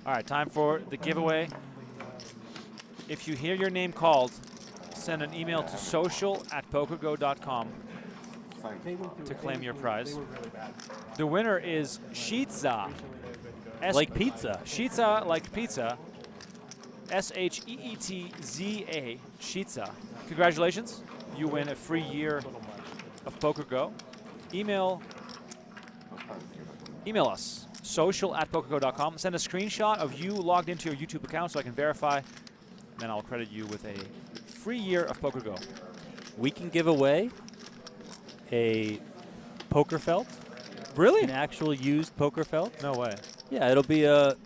All right, time for the giveaway. If you hear your name called, send an email to social@pokergo.com to claim your prize. The winner is Sheetza. Like pizza. Sheetza like pizza. S-H-E-E-T-Z-A. Sheetza. Congratulations. You win a free year of PokerGo. Email us, social@pokergo.com. Send a screenshot of you logged into your YouTube account so I can verify, and then I'll credit you with a free year of PokerGo. We can give away a poker felt. Really? An actual used poker felt. No way. Yeah, it'll be a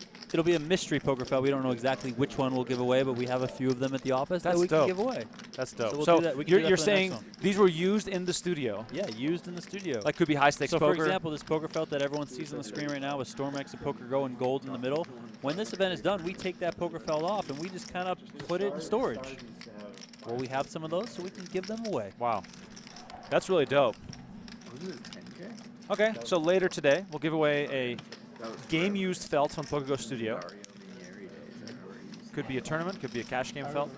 mystery poker felt. We don't know exactly which one we'll give away, but we have a few of them at the office that we can give away. That's dope. So, we'll so do that. We can do that you're for the next saying one. these were used in the studio? Yeah, used in the studio. Like could be high stakes so poker. for example, this poker felt that everyone sees on the screen right now with Stormex and PokerGo and gold in the middle. When this event is done, we take that poker felt off and we just kind of put it in storage. Well, we have some of those, so we can give them away. Wow, that's really dope. Okay, so later today we'll give away a game-used felt from PokerGo Studio. Could be a tournament, could be a cash game felt.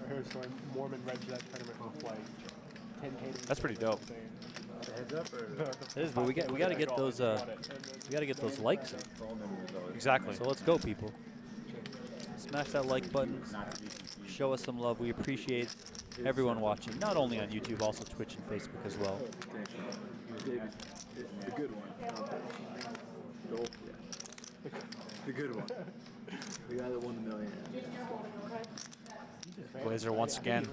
Mormon Red Jet tournament with like 10K. That's pretty dope. It is, but we got to get those likes in. Exactly. So let's go, people. Smash that like button. Show us some love. We appreciate everyone watching, not only on YouTube, also Twitch and Facebook as well. The good one. The good one. The guy that won the million. Glazer once again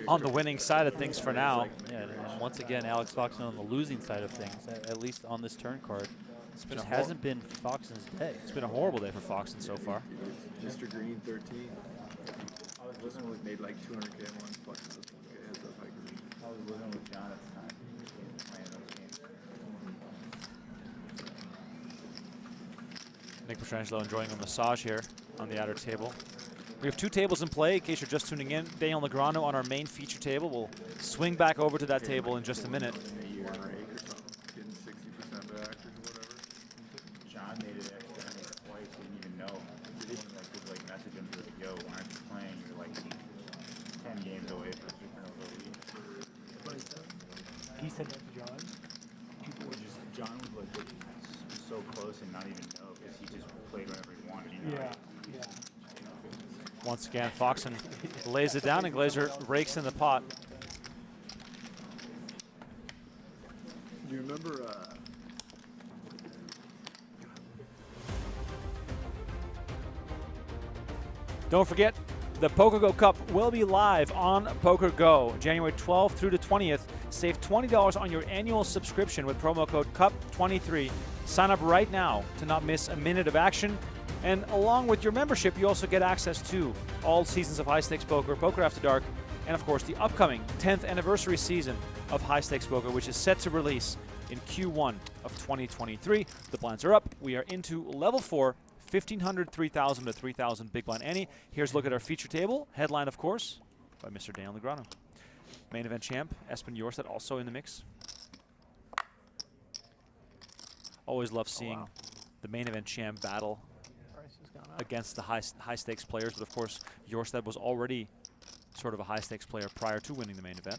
on the winning side of things for now. Yeah, and once again, Alex Foxen on the losing side of things, at least on this turn card. It just hasn't been Foxen's day. It's been a horrible day for Foxen so far. Mr. Green 13. This one was made like 200K one. Foxen this 1K. Heads up, high green. I was living with John at the time. Playing those games. Nick Petrangelo enjoying a massage here on the outer table. We have two tables in play in case you're just tuning in. Daniel Negreanu on our main feature table. We'll swing back over to that table in just a minute. Getting 60% back or whatever. John made it accidentally twice. Didn't even know. He didn't like message him to like, yo, why aren't you playing? You're like 10 games away from Supernova League. He said that to John. People were just John was like so close and not even know because he just played whenever he wanted. You know? Yeah. Once again, Foxen lays it down and Glazer rakes in the pot. Do you remember? Don't forget, the PokerGo Cup will be live on PokerGo January 12th through the 20th. Save $20 on your annual subscription with promo code CUP23. Sign up right now to not miss a minute of action. And along with your membership, you also get access to all seasons of High Stakes Poker, Poker After Dark, and of course the upcoming 10th anniversary season of High Stakes Poker, which is set to release in Q1 of 2023. The blinds are up. We are into level 4, 1,500, 3,000 to 3,000 big blind ante. Here's a look at our feature table. Headline, of course, by Mr. Daniel Negreanu. Main event champ, Espen Jorstad, also in the mix. Always love seeing the main event champ battle against the high stakes players, but of course Jorstad was already sort of a high stakes player prior to winning the main event.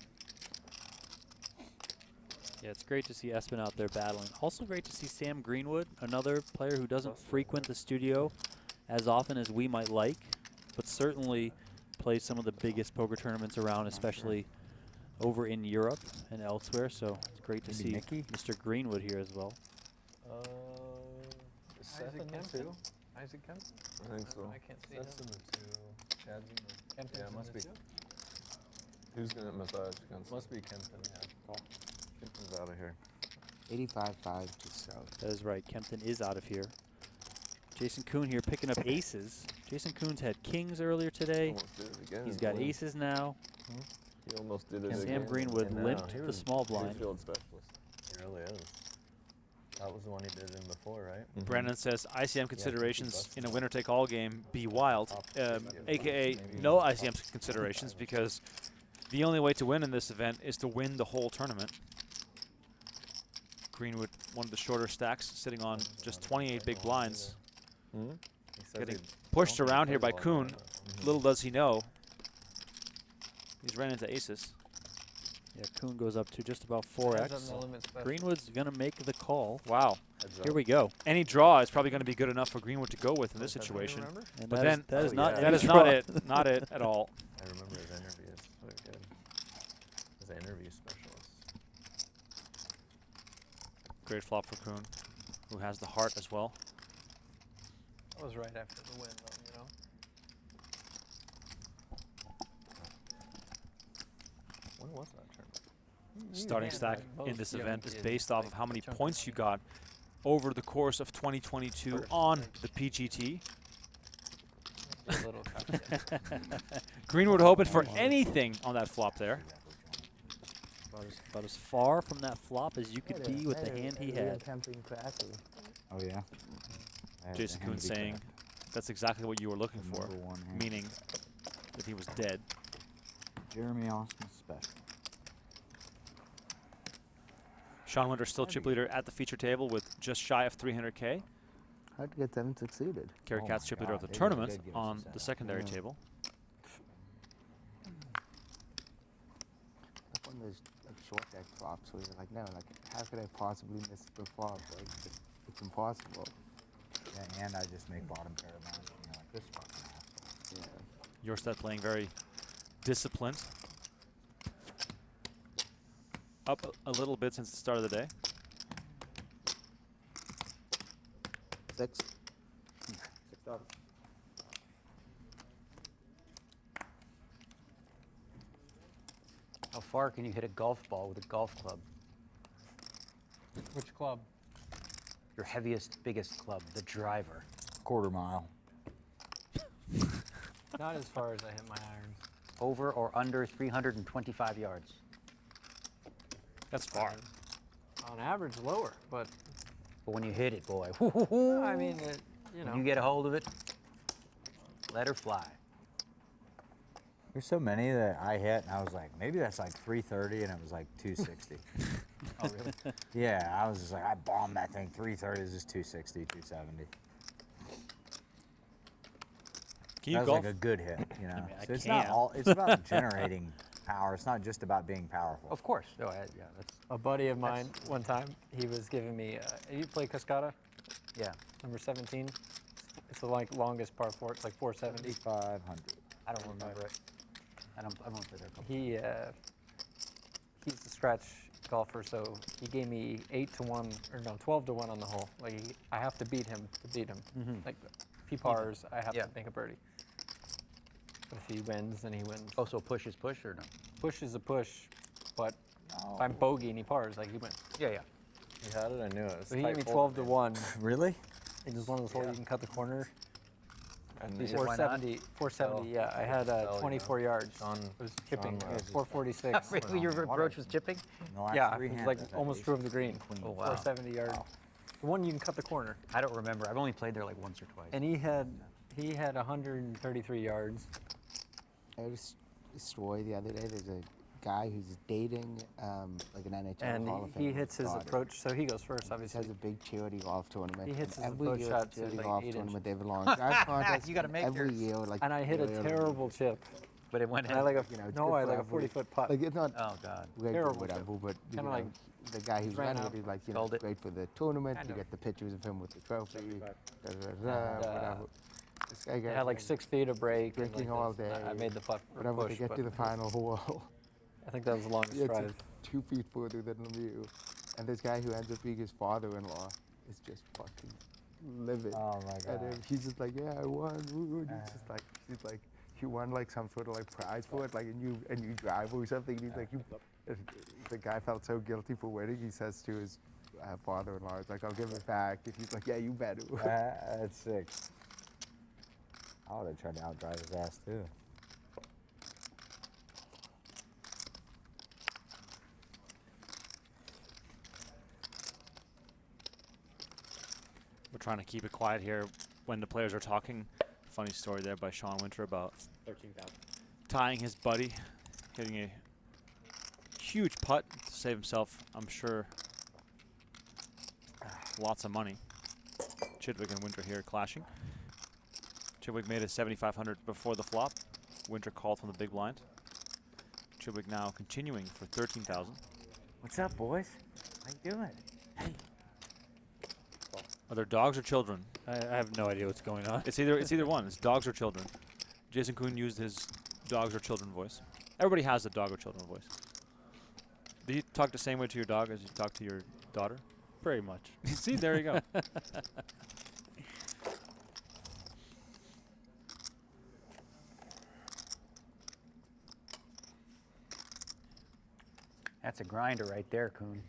Yeah, it's great to see Espen out there battling. Also great to see Sam Greenwood, another player who doesn't frequent the studio as often as we might like, but certainly plays some of the biggest poker tournaments around, especially over in Europe and elsewhere, so it's great to Maybe see Nicky? Mr. Greenwood here as well. Is Seth in the two? Isaac Kempton? I think so. I can't see Seth's him. in the two. Chad's in the. Kempton's Yeah, in must the be. two? Who's gonna massage against? Must be Kempton, yeah. Kempton's out of here. 85-5 to South. That is right. Kempton is out of here. Jason Koon here picking up aces. Jason Koon's had kings earlier today. Almost did it again. He's got Win. aces now. He almost did it Sam again. Greenwood And limped he the was small a good blind. field specialist. He really is. That was the one he did in before, right? Brandon says ICM considerations in a winner-take-all game be wild, a.k.a. no ICM considerations, because the only way to win in this event is to win the whole tournament. Greenwood, one of the shorter stacks, sitting on just 28 big blinds. Getting pushed around here by Koon. Little does he know, he's ran into aces. Yeah, Koon goes up to just about 4x. Greenwood's going to make the call. Wow. Here we go. Any draw is probably going to be good enough for Greenwood to go with in this situation. And But that then that is not that is draw. not it. Not it at all. I remember his interview. It's so good. He's an interview specialist. Great flop for Koon, who has the heart as well. That was right after the win, though, you know? When was that tournament? Starting stack in this event is based off of how many points you got over the course of 2022 on the PGT. Greenwood hoping for anything on that flop there. About as far from that flop as you could be with the hand he had. Oh, yeah. Jason Koon saying that's exactly what you were looking for, meaning that he was dead. Jeremy Austin special. Sean Winter still chip leader at the feature table with just shy of 300K. Hard to get 7 succeeded. Kerry Katz chip leader of the tournament on the secondary table. Like one of those like short deck flops where you're like, no, like how could I possibly miss the flop? Like it's impossible. Yeah, and I just make bottom pair of mine. You know, like this fucking asshole. Yeah. Jorstad playing very disciplined. Up a little bit since the start of the day. 6. 6,000. How far can you hit a golf ball with a golf club? Which club? Your heaviest, biggest club, the driver. Quarter mile. Not as far as I hit my irons. Over or under 325 yards. That's far. On average, lower, but when you hit it, boy. I mean, you know. You get a hold of it, let her fly. There's so many that I hit, and I was like, maybe that's like 330, and it was like 260. Oh, really? Yeah, I was just like, I bombed that thing. 330 is just 260, 270. Can you that was golf? like a good hit, you know. I So it's can. not all. It's about generating power. It's not just about being powerful. Of course. No, yeah, that's A buddy of mine, one time, he was giving me, you play Cascada? Yeah. Number 17. It's the like longest par 4. It's like 470. 500. I don't remember it. I won't play there a couple. He's a scratch golfer, so he gave me 8 to 1, or no, 12 to 1 on the hole. Like I have to beat him to beat him. Like if he pars, I have to make a birdie. But if he wins, then he wins. Oh, so push is push or no? Push is a push, but if I'm bogey and he pars, like he wins. Yeah, yeah. He had it, I knew it. So he gave me 12 to 1. Really? It was one of those holes you can cut the corner. And He said, why not? 470, yeah. I had 24 yards. It was chipping. It was 446. Really? Your approach was chipping? Yeah, it was like almost drove the green. Oh, wow. 470 yards. Wow. The one you can cut the corner. I don't remember. I've only played there like once or twice. And he had 133 yards. I heard a story the other day. There's a guy who's dating like an NHL Hall of And Fame. he hits his approach, so he goes first, He obviously. has a big charity golf tournament. He hits his every approach year shot at to charity like golf 8 tournament, inches. they have a long drive contest. You gotta make every yours. year, like. And I hit a terrible chip. But it went in. I like a, You know, it's no, good I for like a everybody. 40-foot putt. Like it's not. Oh, God. Great Terrible or whatever, chip. but you Kinda know, like the guy who's ran running out. it is like, you know, Called it. great for the tournament. Kind You of. get the pictures of him with the trophy. And, Whatever. This guy I got had like 6 feet of break. and drinking like all this. day. I made the putt. Whatever push, to get but to the final hole. I think that was the longest It's drive. 2 feet further than Lemieux. And this guy who ends up being his father-in-law is just fucking livid. Oh my God. And then he's just like, yeah, I won. Woo. And he's like, you won like some sort of like prize for it, like a new drive or something. And he's like, the guy felt so guilty for winning. He says to his father-in-law, it's like, I'll give it back. And he's like, yeah, you better. That's sick. I would have tried to outdrive his ass too. We're trying to keep it quiet here when the players are talking. Funny story there by Sean Winter about 13,000. tying his buddy, hitting a huge putt to save himself, I'm sure, lots of money. Chidwick and Winter here clashing. Chidwick made a 7,500 before the flop. Winter called from the big blind. Chidwick now continuing for 13,000. What's up, boys? How you doing? Hey. Are there dogs or children? I have no idea what's going on. It's either one. It's dogs or children. Jason Koon used his dogs or children voice. Everybody has a dog or children voice. Do you talk the same way to your dog as you talk to your daughter? Pretty much. See, there you go. That's a grinder right there, Koon.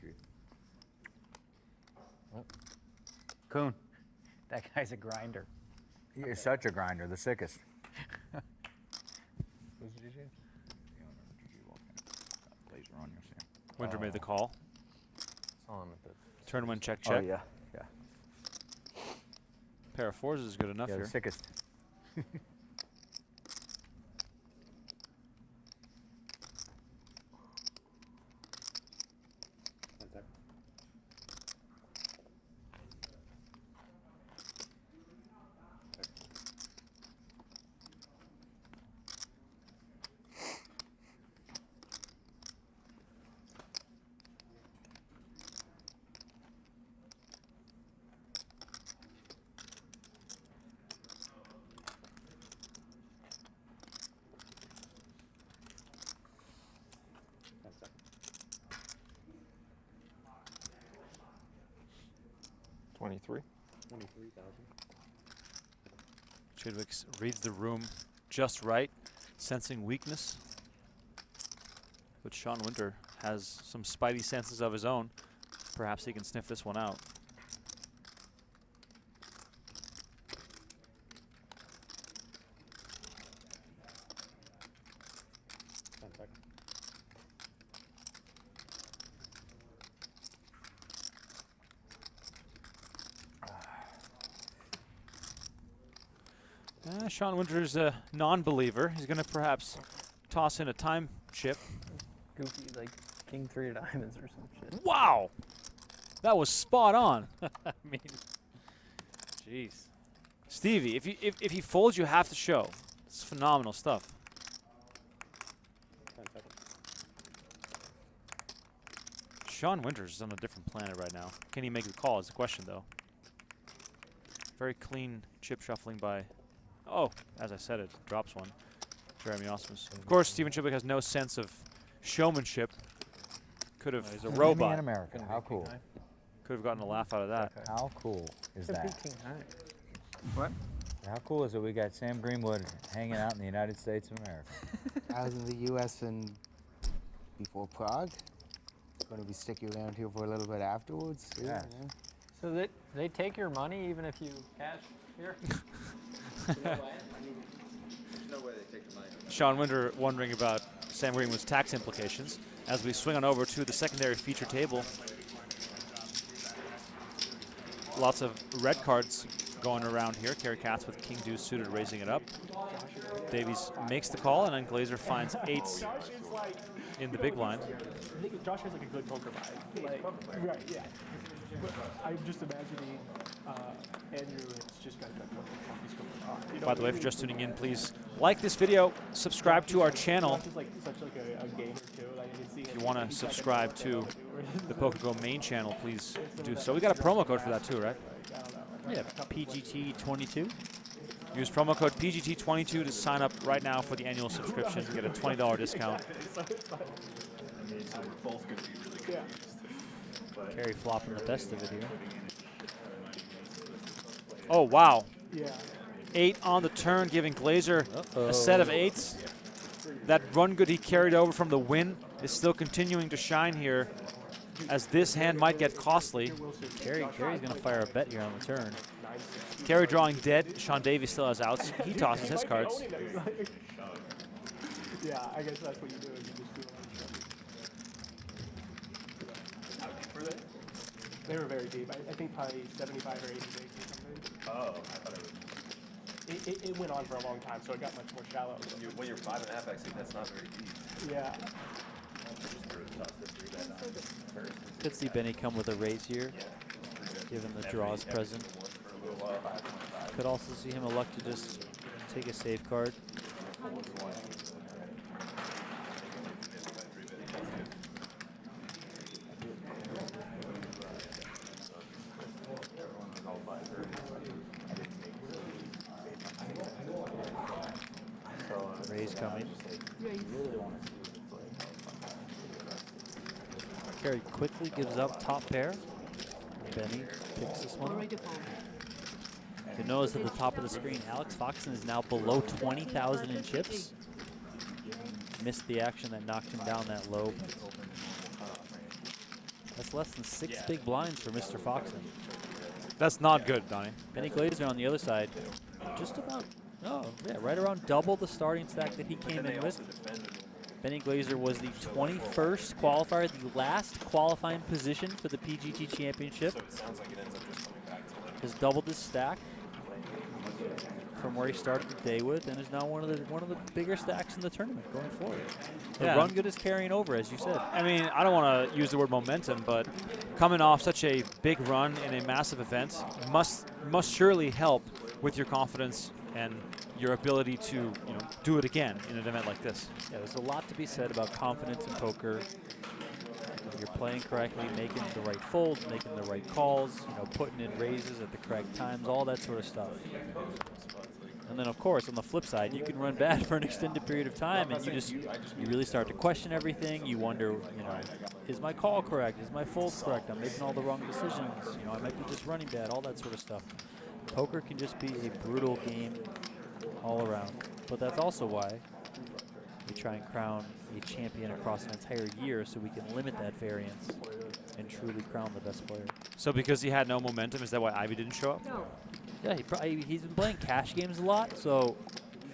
Koon, that guy's a grinder. He is such a grinder, the sickest. Who's the DJ? Laser on your sim. Winter made the call. Saw him at the Turn one, check, check. Oh, yeah. Pair of fours is good enough Yeah, here. the sickest. Chidwick reads the room just right, sensing weakness. But Sean Winter has some spidey senses of his own. Perhaps he can sniff this one out. Sean Winter's a non-believer. He's going to perhaps toss in a time chip. Goofy, like king 3 of diamonds or some shit. Wow! That was spot on. I mean, jeez. Stevie, if he folds, you have to show. It's phenomenal stuff. Sean Winters is on a different planet right now. Can he make the call is the question, though. Very clean chip shuffling by... Oh, as I said, it drops one. Jeremy Osmus. Of course, Steven Chidwick has no sense of showmanship. Could have... He's a robot. In America. How cool. Could have gotten a laugh out of that. Okay. How cool is that? What? How cool is it we got Sam Greenwood hanging out in the United States of America? I was in the U.S. before Prague. Going to be sticking around here for a little bit afterwards. Yeah. So they take your money even if you cash here? Sean Winter wondering about Sam Greenwood's tax implications as we swing on over to the secondary feature table. Lots of red cards going around here. Kerry Katz with King Deuce suited raising it up. Davies makes the call, and then Glazer finds eights in the big blind. I think Josh has like a good poker vibe. Like, right, yeah. But I'm just imagining Andrew has just got that what the fuck is going on. You know, By the way, if you're just tuning in, please like this video, subscribe to our channel. Josh is like such like a gamer too. Like, you can see If you want to subscribe to the PokerGO main channel, please do so. We got a promo code for that too, right? Yeah, PGT 22. Use promo code PGT22 to sign up right now for the annual subscription. Get a $20 discount. So we're both going to be really confused. But Kerry flopping the best of it here. Oh, wow. Yeah. 8 on the turn, giving Glazer a set of 8s. That run good he carried over from the win is still continuing to shine here, as this hand might get costly. Kerry's going to fire a bet here on the turn. Kerry drawing dead. Sean Davies still has outs. He tosses his cards. Yeah, I guess that's what you do. Is you just do a lot of They were very deep. I think probably 75 or 80 bigs or something. Oh, I thought it was. It went on for a long time, so it got much more shallow. When you're 5.5x, that's not very deep. Yeah. Could see Benny come with a raise here, given the draws present. Could also see him elect to just take a save card. Raise coming. Kerry quickly gives up top pair. Benny picks this one. You notice at the top of the screen, Alex Foxen is now below 20,000 in chips. Missed the action that knocked him down that low. That's less than 6 big blinds for Mr. Foxen. That's not good, Donnie. Benny Glazer on the other side, just about, right around double the starting stack that he came in with. Benny Glazer was the 21st qualifier, the last qualifying position for the PGT Championship. Has doubled his stack from where he started the day with, and is now one of the bigger stacks in the tournament going forward. The run good is carrying over, as you said. I mean, I don't want to use the word momentum, but coming off such a big run in a massive event must surely help with your confidence and your ability to do it again in an event like this. Yeah, there's a lot to be said about confidence in poker. If you're playing correctly, making the right folds, making the right calls, putting in raises at the correct times, all that sort of stuff. And then, of course, on the flip side, you can run bad for an extended period of time, and you really start to question everything. You wonder, is my call correct? Is my fold correct? I'm making all the wrong decisions. I might be just running bad, all that sort of stuff. Poker can just be a brutal game all around. But that's also why we try and crown a champion across an entire year, so we can limit that variance and truly crown the best player. So because he had no momentum, is that why Ivey didn't show up? No. Yeah, he's been playing cash games a lot, so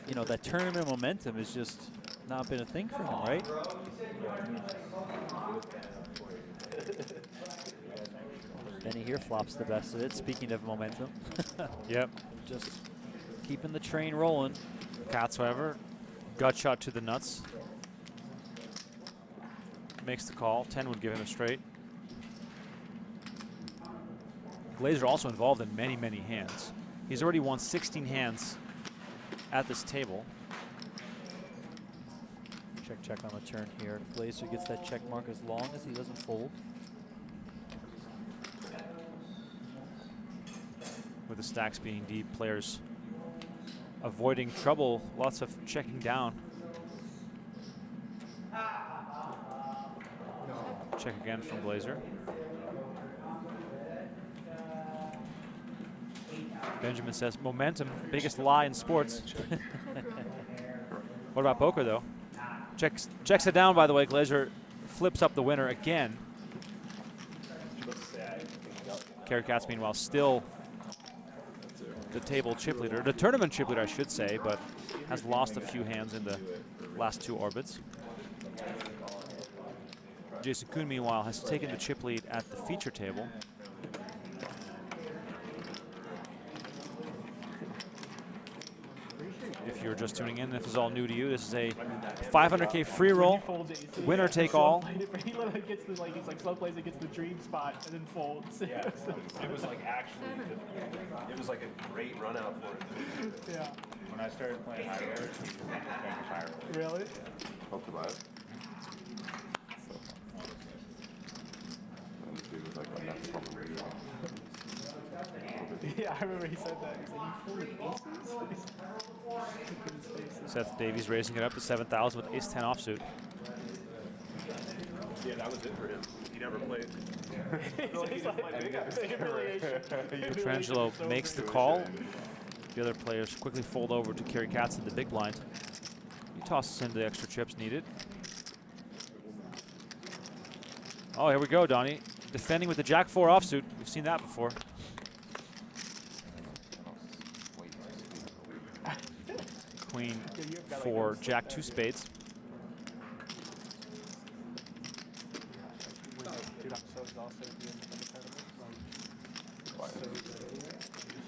that tournament momentum has just not been a thing for him, right? Benny here flops the best of it. Speaking of momentum. Yep. Just keeping the train rolling. Katz, however, gut shot to the nuts. Makes the call. 10 would give him a straight. Glazer also involved in many, many hands. He's already won 16 hands at this table. Check on the turn here. Glazer gets that check mark as long as he doesn't fold. With the stacks being deep, players avoiding trouble, lots of checking down. Check again from Glazer. Benjamin says, momentum, biggest lie in sports. What about poker, though? Checks it down, by the way. Glazer flips up the winner again. Kerry Katz, meanwhile, still the table chip leader, the tournament chip leader, I should say, but has lost a few hands in the last 2 orbits. Jason Koon, meanwhile, has taken the chip lead at the feature table. If you're just tuning in, if this is all new to you, this is a 500K free roll, winner take all. He literally gets the he's like slow plays, it gets the dream spot and then folds. Yeah, it was like actually, it was like a great run out for it. Yeah. When I started playing high rollers, he was playing high rollers. Really? Hope to buy it. Yeah, I remember he said that. He's like, you folded aces? Seth Davies raising it up to 7,000 with ace-10 offsuit. that was it for him. He never played. Petrangelo makes the call. The other players quickly fold over to carry Katz in the big blind. He tosses in the extra chips needed. Oh, here we go, Donnie. Defending with the Jack 4 offsuit. We've seen that before. Queen for Jack 2 spades.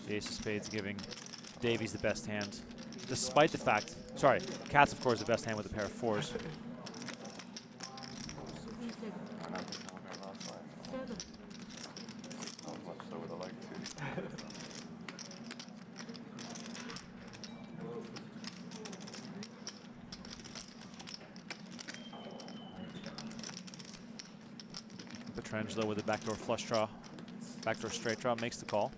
The ace of spades giving Davies the best hand, despite the fact, sorry, Katz of course the best hand with a pair of 4s. Petrangelo with a backdoor flush draw, backdoor straight draw, makes the call.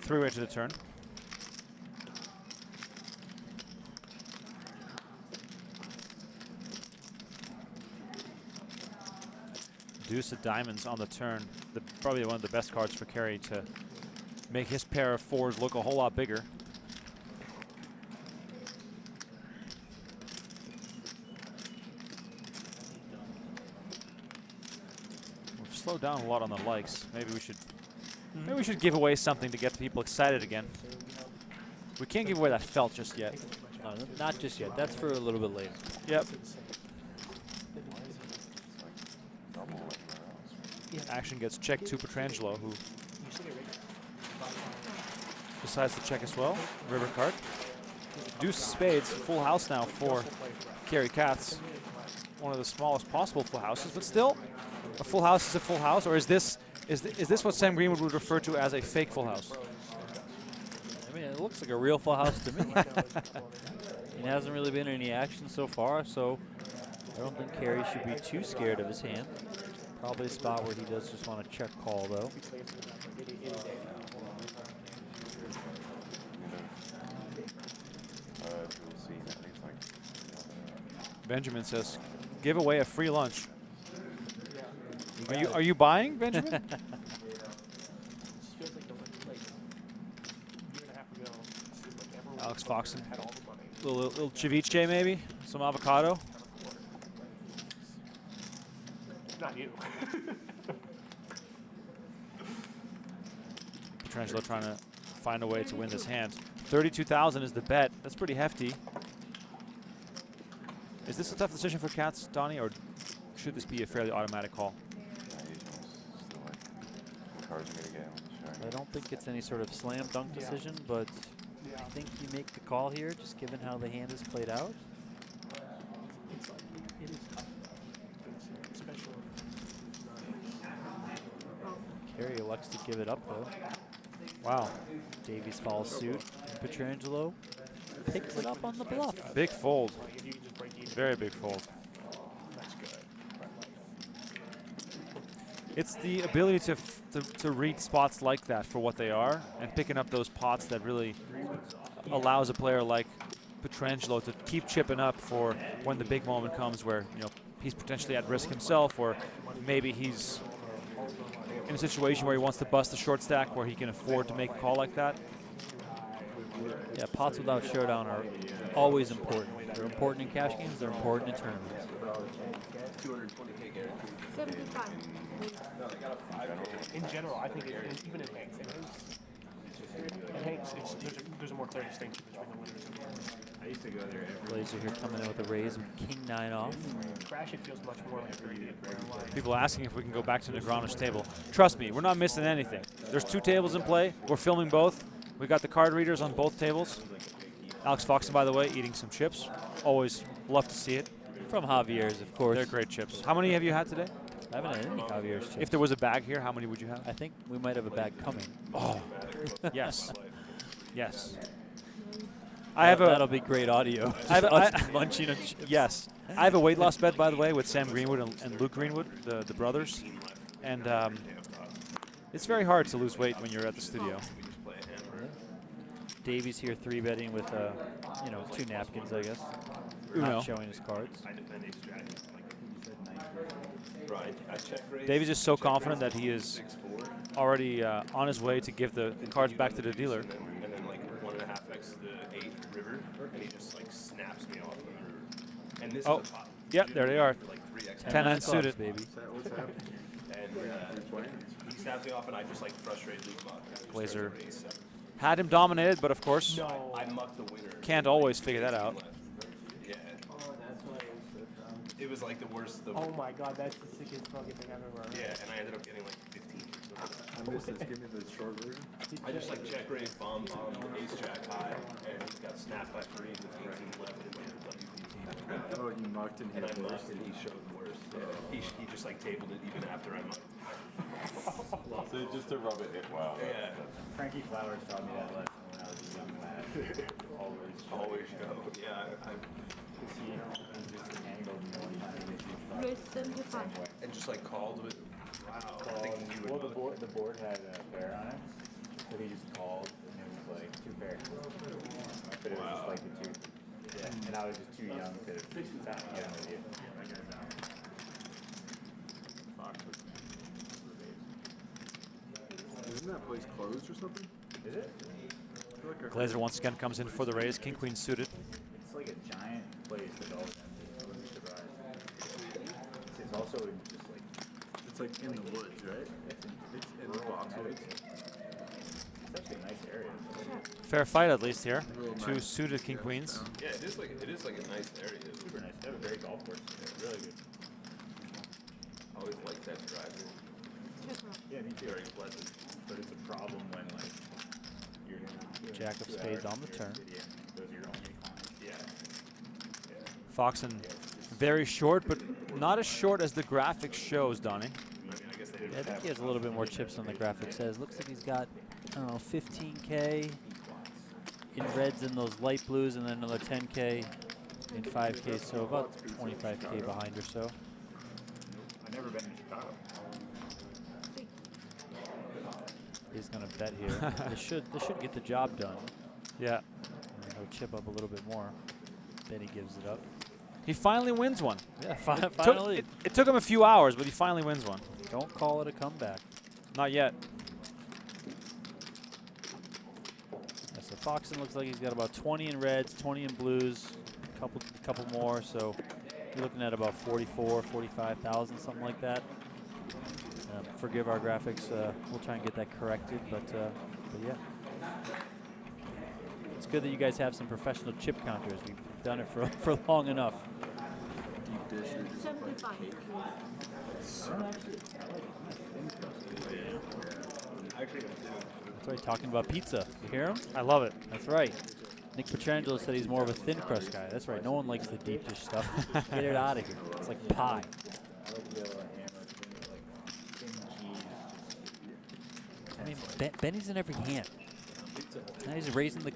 Three-way to the turn. Deuce of diamonds on the turn. Probably one of the best cards for Kerry to make his pair of 4s look a whole lot bigger. We've slowed down a lot on the likes. Maybe we should give away something to get people excited again. We can't give away that felt just yet. No, not just yet. That's for a little bit later. Yep. Action gets checked to Petrangelo, who decides to check as well. River card. Deuce of spades, full house now for Kerry Katz. One of the smallest possible full houses, but still, a full house is a full house. Or is this what Sam Greenwood would refer to as a fake full house? I mean, it looks like a real full house to me. It hasn't really been any action so far, so I don't think Kerry should be too scared of his hand. Probably a spot where he does just want to check call, though. Benjamin says, give away a free lunch. Are you buying, Benjamin? Alex Foxen. Little ceviche, maybe? Some avocado? Not you. Petrangelo trying to find a way to win this hand. 32,000 is the bet. That's pretty hefty. Is this a tough decision for Katz, Donnie, or should this be a fairly automatic call? I don't think it's any sort of slam dunk decision, but I think you make the call here, just given how the hand is played out. Kerry elects to give it up, though. Wow. Davies follows suit. Petrangelo picks it up on the bluff. Big fold. Very big fold. It's the ability to read spots like that for what they are and picking up those pots that really allows a player like Petrangelo to keep chipping up for when the big moment comes where, you know, he's potentially at risk himself, or maybe he's in a situation where he wants to bust a short stack where he can afford to make a call like that. Yeah, pots without showdown are always important. They're important in cash games, they're important in tournaments. 75. In general, I think even in Hanks, there's a more clear distinction between the winners and the losers. I used to go there every Blazer here coming in with a raise with King-9 off. Crash, it feels much more like a People asking if we can go back to Negreanu's table. Trust me, we're not missing anything. There's 2 tables in play. We're filming both. We got the card readers on both tables. Alex Foxen, by the way, eating some chips. Always love to see it. From Javier's, of course. They're great chips. How many have you had today? I haven't had any Javier's chips. If there was a bag here, how many would you have? I think we might have a bag coming. Oh, yes. Yes. That'll be great audio. Munching on chips. Yes. I have a weight loss bet, by the way, with Sam Greenwood and Luke Greenwood, the brothers. And it's very hard to lose weight when you're at the studio. Davies here 3-betting with, 2 napkins, I guess. Uno. not showing his cards. I defend ace jack. Bro, I check raise. Davies is so check confident raise that he is 6-4. already on his way to give the cards back to the dealer. And then like 1.5x the 8 river, and he just like snaps me off the river. And this Oh, is a pot. yep, there they are. Like 3x. 10-9 suited. baby. What's happening? And he snaps me off, and I just like frustrate lose pot. Glazer had him dominated, but of course, I mucked the winner. can't always figure that out. Yeah. It was like the worst. Oh my god, that's the sickest fucking thing I've ever heard. Yeah, and I ended up getting like 15. I missed this. Give me the short version. I just like check raise bomb ace jack high, and he got snapped by 3 with 18 left in the WPT. Oh, you mucked and And I hit mucked worse. and he showed worse. Yeah. He just like tabled it even after I mucked. So just to rub it in. Wow. Yeah. Frankie Flowers taught me that lesson when I was a young lad. Always go. Yeah, He just angled me. Raise 75. and just like called with, wow. Thinking you would Well, muck. the board had a pair on it, so he just called, and it was like 2 pairs. But it was just like the 2. Yeah, and I was just too young to get on with you. Isn't that place closed or something? Is it? Glazer once again comes in for the raise. King queen suited. It's like a giant place that always empty. I wouldn't be surprised. It's also just like. It's like in the woods, right? It's in the boxwoods. It's actually a nice area. Fair fight at least here. 2 suited king queens. Yeah, it is like a nice area. Super nice. They have a great golf course. Really good. Always like that drive. Yeah, me too. Very pleasant. But it's a problem when like you're doing Jack of 2 spades hours on the turn. video. Those are your only clients. Yeah. Foxen very short, but not as short as the graphics shows, Donnie. Yeah, I think he has a little bit more chips than the graphic says. Looks like he's got, I don't know, 15K in reds and those light blues, and then another 10K in 5K, so about 25K behind or so. I've never been in Chicago. He's gonna bet here. This should get the job done. Yeah. And he'll chip up a little bit more. Then he gives it up. He finally wins one. Yeah, finally. It took him a few hours, but he finally wins one. Don't call it a comeback. Not yet. Yeah, so Foxen looks like he's got about 20 in reds, 20 in blues, a couple more. So you're looking at about 44, 45,000, something like that. Forgive our graphics. We'll try and get that corrected, but yeah. It's good that you guys have some professional chip counters. We've done it for long enough. Deep dish. 75. That's right, talking about pizza. You hear him? I love it. That's right. Nick Petrangelo said he's more of a thin crust guy. That's right. No one likes the deep dish stuff. Get it out of here. It's like pie. I mean, Benny's in every hand. Now he's raising the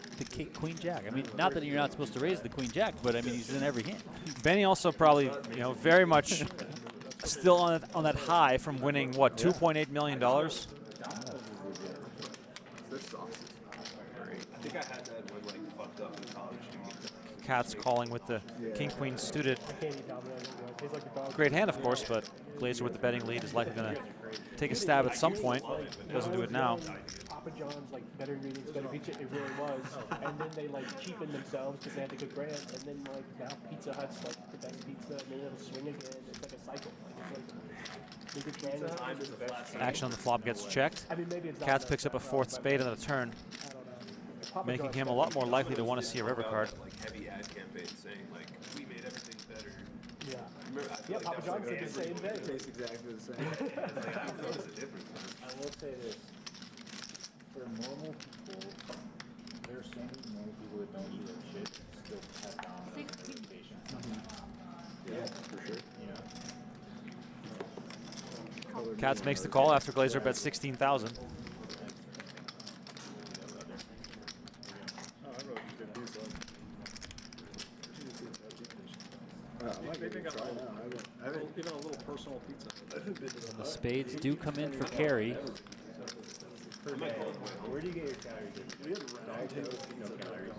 queen jack. I mean, not that you're not supposed to raise the queen jack, but I mean, he's in every hand. Benny also probably, very much still on that high from winning, what, $2.8 million? I think I had that when like fucked up in college. Cat's calling with the king-queen suited. Great hand, of course, but Glazer with the betting lead is likely going to take a stab at some point. Doesn't do it now. Papa John's better ingredients, better pizza. It really was. And then they cheapened themselves because they had the good brands. And then now Pizza Hut's the best pizza. And then it'll swing again. It's like a cycle. Action on the flop gets checked. I mean, maybe it's Katz picks up a 4th spade on the turn, making him a lot more likely to want to see a river card. Like heavy ad campaign saying we made everything better. Yeah. Remember, Papa John's did the same thing. It tastes exactly the same. I noticed a difference. I will say this. For normal people, there are so many normal people that don't eat their shit and still have dominant representation. Yeah, for sure. Katz makes the call after Glazer bets 16,000. Even a little personal pizza. And the spades do come in for carry. Where do you get your calories? We have round table. No calories.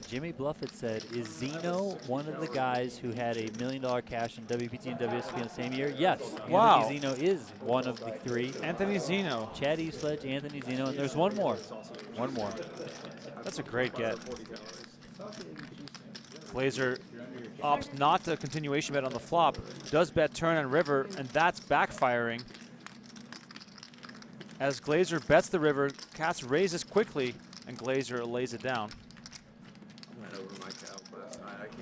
Jimmy Bluffett said, is Zeno one of the guys who had $1 million cash in WPT and WSOP in the same year? Yes. Wow. Anthony Zeno is one of the three. Anthony Zeno. Chad Sledge, Anthony Zeno, and there's one more. One more. That's a great get. Glazer opts not to continuation bet on the flop. Does bet turn and river, and that's backfiring. As Glazer bets the river, Katz raises quickly, and Glazer lays it down.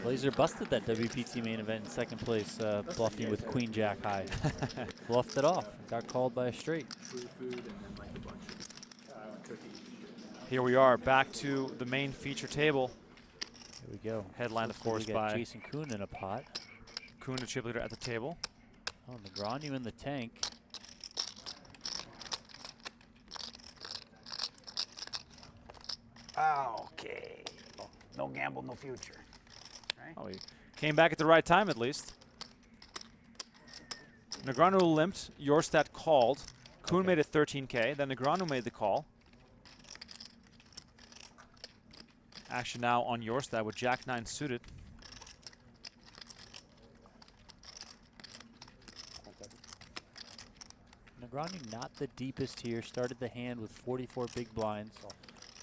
Glazer busted that WPT main event in second place, bluffing with Queen Jack high. Bluffed it off. Got called by a straight. Here we are, back to the main feature table. Here we go. Headlined, of course, we got by Jason Koon in a pot. Koon, the chip leader, at the table. Oh, Negreanu in the tank. Okay. No gamble, no future. Right? Oh, he came back at the right time, at least. Negreanu limped. Jorstad called. Koon made it 13K. Then Negreanu made the call. Action now on Jorstad with Jack-9 suited. Negreanu not the deepest here. Started the hand with 44 big blinds.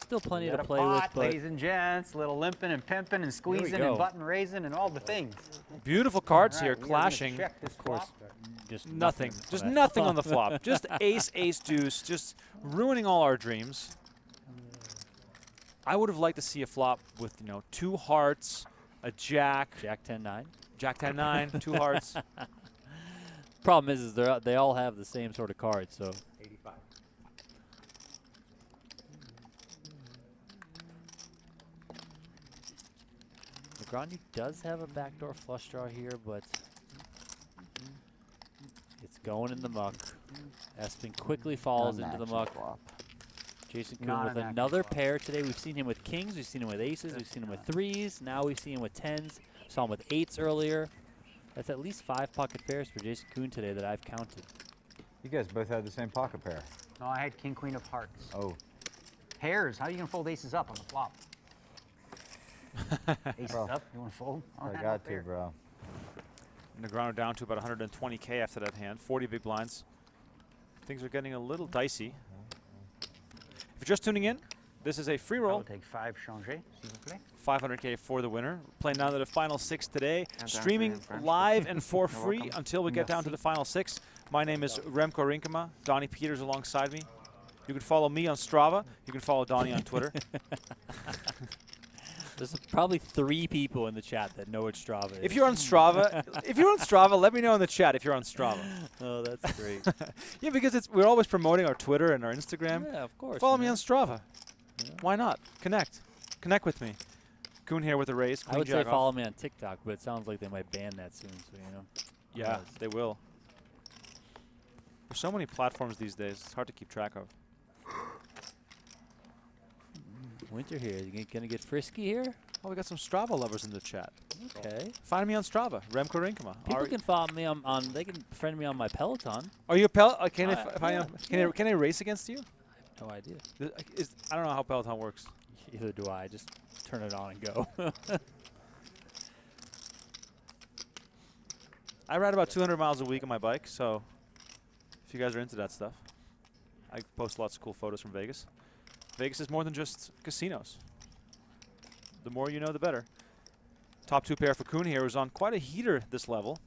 Still plenty We got to a play pot, with, but ladies and gents, little limping and pimping and squeezing go. and button raising and all the things. Beautiful cards All right, here, we are gonna clashing. check this Of course. flop. Just Nothing. Just nothing on the flop. Just ace, ace, deuce. Just ruining all our dreams. I would have liked to see a flop with, you know, 2 hearts, a jack. Jack 10-9. Jack 10-9, 2 hearts. Problem is they all have the same sort of cards, so. 85. Negreanu does have a backdoor flush draw here, but it's going in the muck. Espen quickly falls into the muck. Jason Koon with another pair today. We've seen him with kings, we've seen him with aces, we've seen him with 3s. Now we've seen him with 10s. Saw him with 8s earlier. That's at least 5 pocket pairs for Jason Koon today that I've counted. You guys both had the same pocket pair. No, I had king, queen of hearts. Oh. Pairs, how are you going to fold aces up on the flop? Aces up, you want to fold? I got to, bro. Negreanu down to about 120K after that hand. 40 big blinds. Things are getting a little dicey. If you're just tuning in, this is a free roll. I'll take 5 changer, s'il vous plaît. 500K for the winner. Playing down to the final 6 today. Streaming live and for free until we get down to the final 6. My name is Remco Rinkema. Donnie Peters alongside me. You can follow me on Strava. You can follow Donnie on Twitter. There's probably 3 people in the chat that know what Strava is. If you're on Strava, let me know in the chat if you're on Strava. Oh, that's great. Yeah, because we're always promoting our Twitter and our Instagram. Yeah, of course. Follow me on Strava. Yeah. Why not? Connect with me. Koon here with a raise. I would say follow me on TikTok, but it sounds like they might ban that soon, so you know. Yeah, they will. There's so many platforms these days, it's hard to keep track of. Winter here, you gonna get frisky here? Oh, we got some Strava lovers in the chat. Okay. Find me on Strava, Remco Rinkema. People can follow me on they can friend me on my Peloton. Are you a can I race against you? I have no idea. I don't know how Peloton works. Either do I. Just turn it on and go. I ride about 200 miles a week on my bike, so if you guys are into that stuff, I post lots of cool photos from Vegas. Vegas is more than just casinos. The more you know, the better. Top 2 pair for Koon here was on quite a heater this level.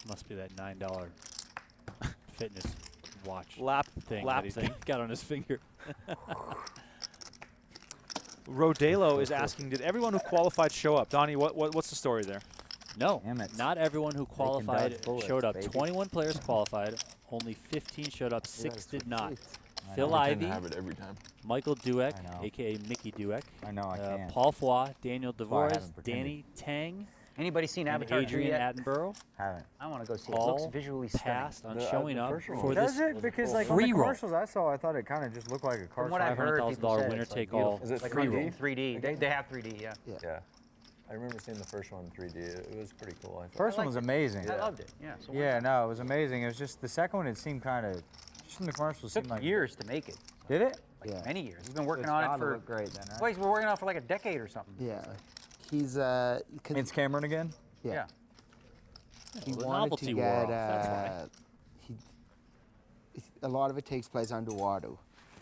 Must be that $9 fitness watch lap thing that he's got on his finger. Rodelo is asking, did everyone who qualified show up? Donnie, what's the story there? No, not everyone who qualified showed up. 21 players qualified. Only 15 showed up. 6 did not. Phil Ivey, Michael Dueck, a.k.a. Mickey Dueck. I know, I can't. Paul Foy, Daniel DeVores, Danny Tang. Anybody seen Avatar Adrian 3 yet? Attenborough. Haven't. I want to go see it. It looks visually passed on stunning. showing up for Does this it? Because like on the commercials I saw, I thought it kind of just looked like a car. From what I've heard, people said winner it's take like all. Is it like 3D? They have 3D, yeah. Yeah. I remember seeing the first one in 3D. It was pretty cool. First one was amazing. I loved it. Yeah. Yeah, no, it was amazing. It was just the second one. It seemed kind of Just from the commercials, Took years to make it. Did it? Like many years. He's been working It's on it gotta for. look great then, right? Well, he's been working on it for like a decade or something. Yeah. He's It's Cameron again? Yeah. He Well, the wanted novelty to wore get off, that's why. a lot of it takes place underwater.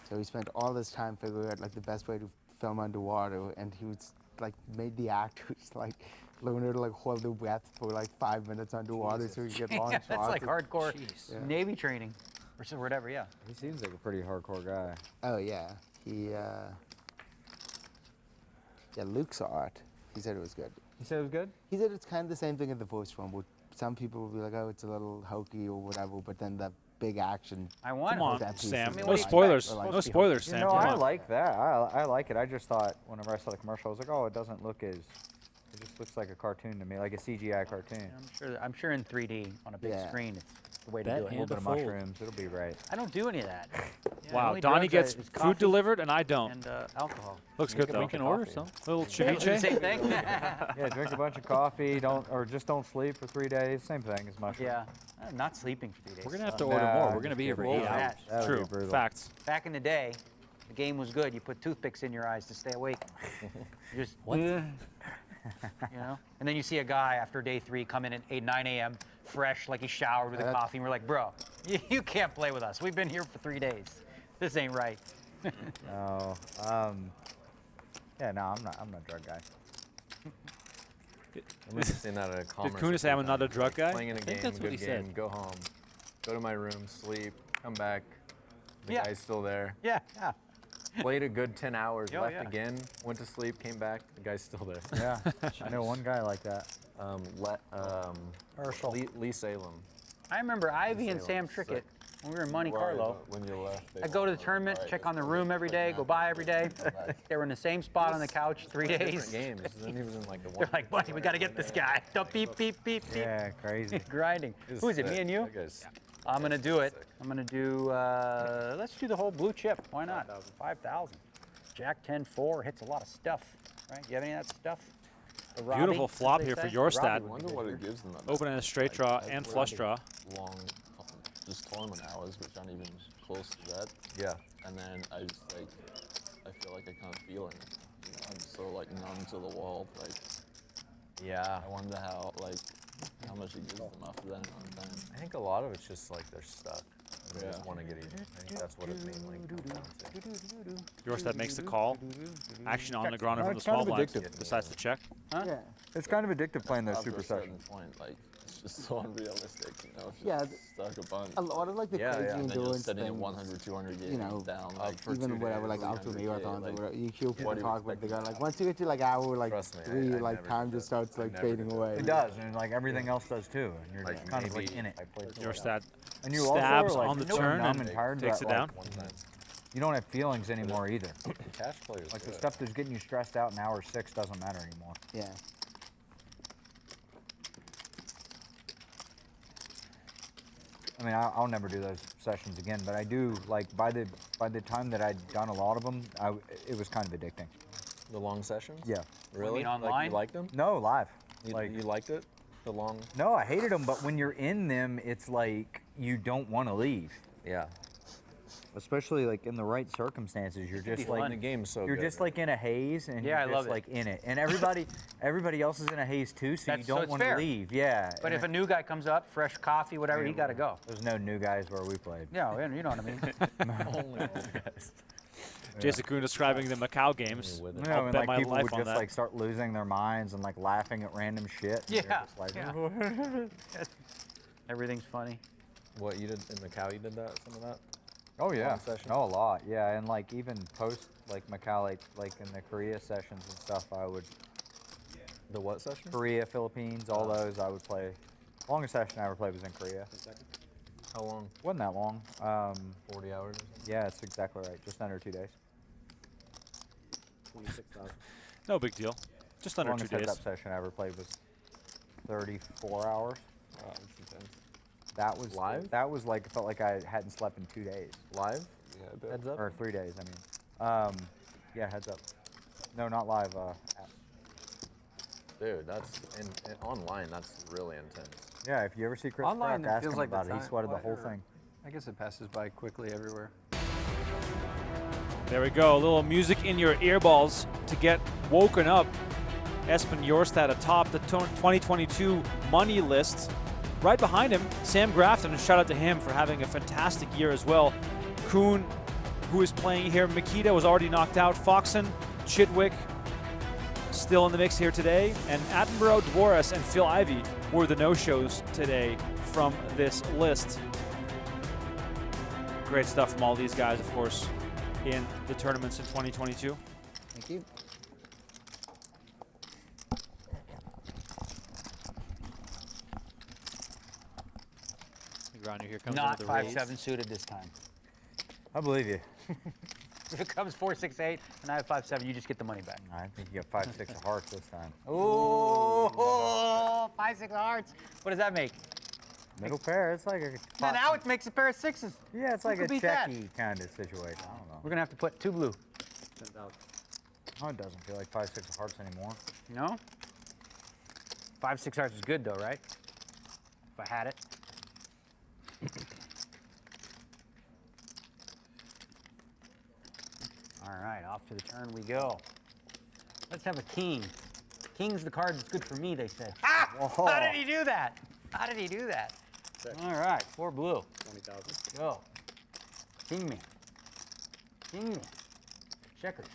So he spent all this time figuring out like the best way to film underwater, and he was like made the actors like learn to like hold their breath for like 5 minutes underwater so he could get long shots. That's like hardcore Yeah. Navy training or whatever. Yeah. He seems like a pretty hardcore guy. Oh yeah, yeah, Luke saw it. He said it was good. He said it was good? He said it's kind of the same thing in the first one, but some people will be like, oh, it's a little hokey or whatever, but then the big action. I want Come on, that piece Sam. is No like- spoilers. like- No spoilers, You Sam. know, Come I on. like that. I like it. I just thought whenever I saw the commercial, I was like, oh, it doesn't look as. It just looks like a cartoon to me, like a CGI cartoon. I'm sure in 3D on a big Yeah. screen, it's the way to Bet do it. A little bit of mushrooms, it'll be right. I don't do any of that. Yeah, Wow, only Donnie drugs gets is food coffee delivered and I don't. and alcohol. Looks You good can though. make an order, so. Little Yeah, ceviche. same thing. Yeah, drink a bunch of coffee, just don't sleep for 3 days. Same thing as mushrooms. Yeah, I'm not sleeping for 3 days. We're gonna have to order more. We're gonna be here for 8 hours. That would be brutal. Facts. Back in the day, the game was good. You put toothpicks in your eyes to stay awake. You just What? You know? And then you see a guy after day 3 come in at 8, 9 a.m. fresh, like he showered with a coffee, and we're like, bro, you can't play with us. We've been here for 3 days. This ain't right. No. Yeah, no, I'm not a drug guy. I must have seen that at a commerce. Did Koon say I'm not a drug guy? Playing in a I think game, that's what good he game, said. go home, go to my room, sleep, come back. The Yeah. guy's still there. Yeah. Played a good 10 hours, Oh, left yeah. again, went to sleep, came back, the guy's still there. Yeah, I know one guy like that. Lee Salem. I remember Ivey and Sam Trickett when we were in Monte Carlo. When you left. I go to the tournament, check on the room every day, go by every day. They were in the same spot on the couch 3 days. Games. Then he was in like the They're like, buddy, we got to get this guy. Don't beep, beep, beep, beep. Yeah, crazy. Grinding. Who is it, me and you? I'm going to do it. I'm going to do, let's do the whole blue chip. Why not? 5,000. Jack 10-4 hits a lot of stuff, right? You have any of that stuff? The Robbie, Beautiful as flop they here for say? Jorstad. I wonder what it gives them. Opening a straight draw and flush draw. Long, just tournament hours, which aren't even close to that. Yeah. And then I just like, I feel like I can't feel anything. You know, I'm so like numb to the wall. Like, Yeah. I wonder how how much it gives them after that amount of time. I think a lot of it's just like they're stuck. They Yeah. just want to get even. I think that's what it mainly comes down to. Jorstad makes the call. Action on Negreanu from the It's kind small of blind. addictive. Decides to check. Yeah. It's kind of addictive playing those After super a certain sessions. point, like it's just so unrealistic. You know, if Yeah, you're stuck a bunch. A lot of like the Yeah, crazy yeah. And then you're endurance sitting at things, 100, 200 games you know, down, up like for even 2 whatever, days, like ultra 300K, marathons or like, whatever, you hear people what do you talk about, they expect go like, once you get to like hour, like Trust me, 3, I like never time did just that. starts like never fading did away. It does, and like everything else does too. And you're Like just kind of like maybe in it. Jorstad And you also stabs are, like, on the so turn numb and and tired takes that, it like, down. One time. You don't have feelings anymore either. Cash players. Like the do it. stuff that's getting you stressed out in hour 6 doesn't matter anymore. Yeah. I mean, I'll never do those sessions again, but I do like by the time that I'd done a lot of them, it was kind of addicting. The long sessions? Yeah. Really? mean Like online? you liked them? No, live. You, Like- you liked it? The long? No, I hated them, but when you're in them, it's like you don't want to leave. Yeah. Especially like in the right circumstances, you're be just like fun. The game's so you're good. just like in a haze, and Yeah, I you're love just it. like in it, and everybody else is in a haze too, so That's- you so don't it's want to fair. leave. Yeah. But and if a new guy comes up, fresh coffee, whatever, he got to go. there's no new guys where we played. Yeah, you know what I mean. Only those guys. Jason Koon describing the Macau games. With it. No, I'll and bet like my people life would on just that. like start losing their minds and like laughing at random shit. and you're Yeah, just like, yeah. Everything's funny. What you did in Macau? You did that? Some of that? Oh yeah, Long session? no, a lot. Yeah, and like even post like Macau, like in the Korea sessions and stuff, I would The what session? Korea, Philippines, all those I would play. Longest session I ever played was in Korea. How long? Wasn't that long. 40 hours or something? Yeah, it's exactly right. Just under 2 days. 26,000. No big deal. Just under 2 Longest days. heads-up session I ever played was 34 hours. Wow, that's intense. That was Live? That was like, it felt like I hadn't slept in 2 days. Live? Yeah, I bet. Heads up? Or 3 days, I mean. Yeah, heads up. No, not live. App. Dude, that's online. That's really intense. Yeah, if you ever see Chris Online, Brock, it ask feels him like the about it. He time- sweated the whole or- thing. I guess it passes by quickly everywhere. There we go. A little music in your earballs to get woken up. Espen Jorstad atop the 2022 money list. Right behind him, Sam Grafton, and shout out to him for having a fantastic year as well. Koon, who is playing here. Mikita was already knocked out. Foxen, Chidwick, still in the mix here today. And Attenborough, Dvoras, and Phil Ivey were the no-shows today from this list. Great stuff from all these guys, of course, in the tournaments in 2022. Thank you. Negreanu here comes Not with the raise. 5-7 suited this time. I believe you. If it comes 4-6-8 and I have 5-7, you just get the money back. I think you got 5-6 of hearts this time. Oh, 5-6 of hearts. What does that make? Middle pair, it's like a... Now it makes a pair of sixes. Yeah, it's Who like a could beat that? checky kind of situation. I don't know. We're going to have to put 2 blue. Oh, it doesn't feel like 5-6 of hearts anymore. No? 5-6 hearts is good though, right? If I had it. All right, off to the turn we go. Let's have a king. King's the card that's good for me, they say. Ah! Whoa. How did he do that? How did he do that? All right, 4 blue. 20,000. Let's go. King me. King me. Checkers.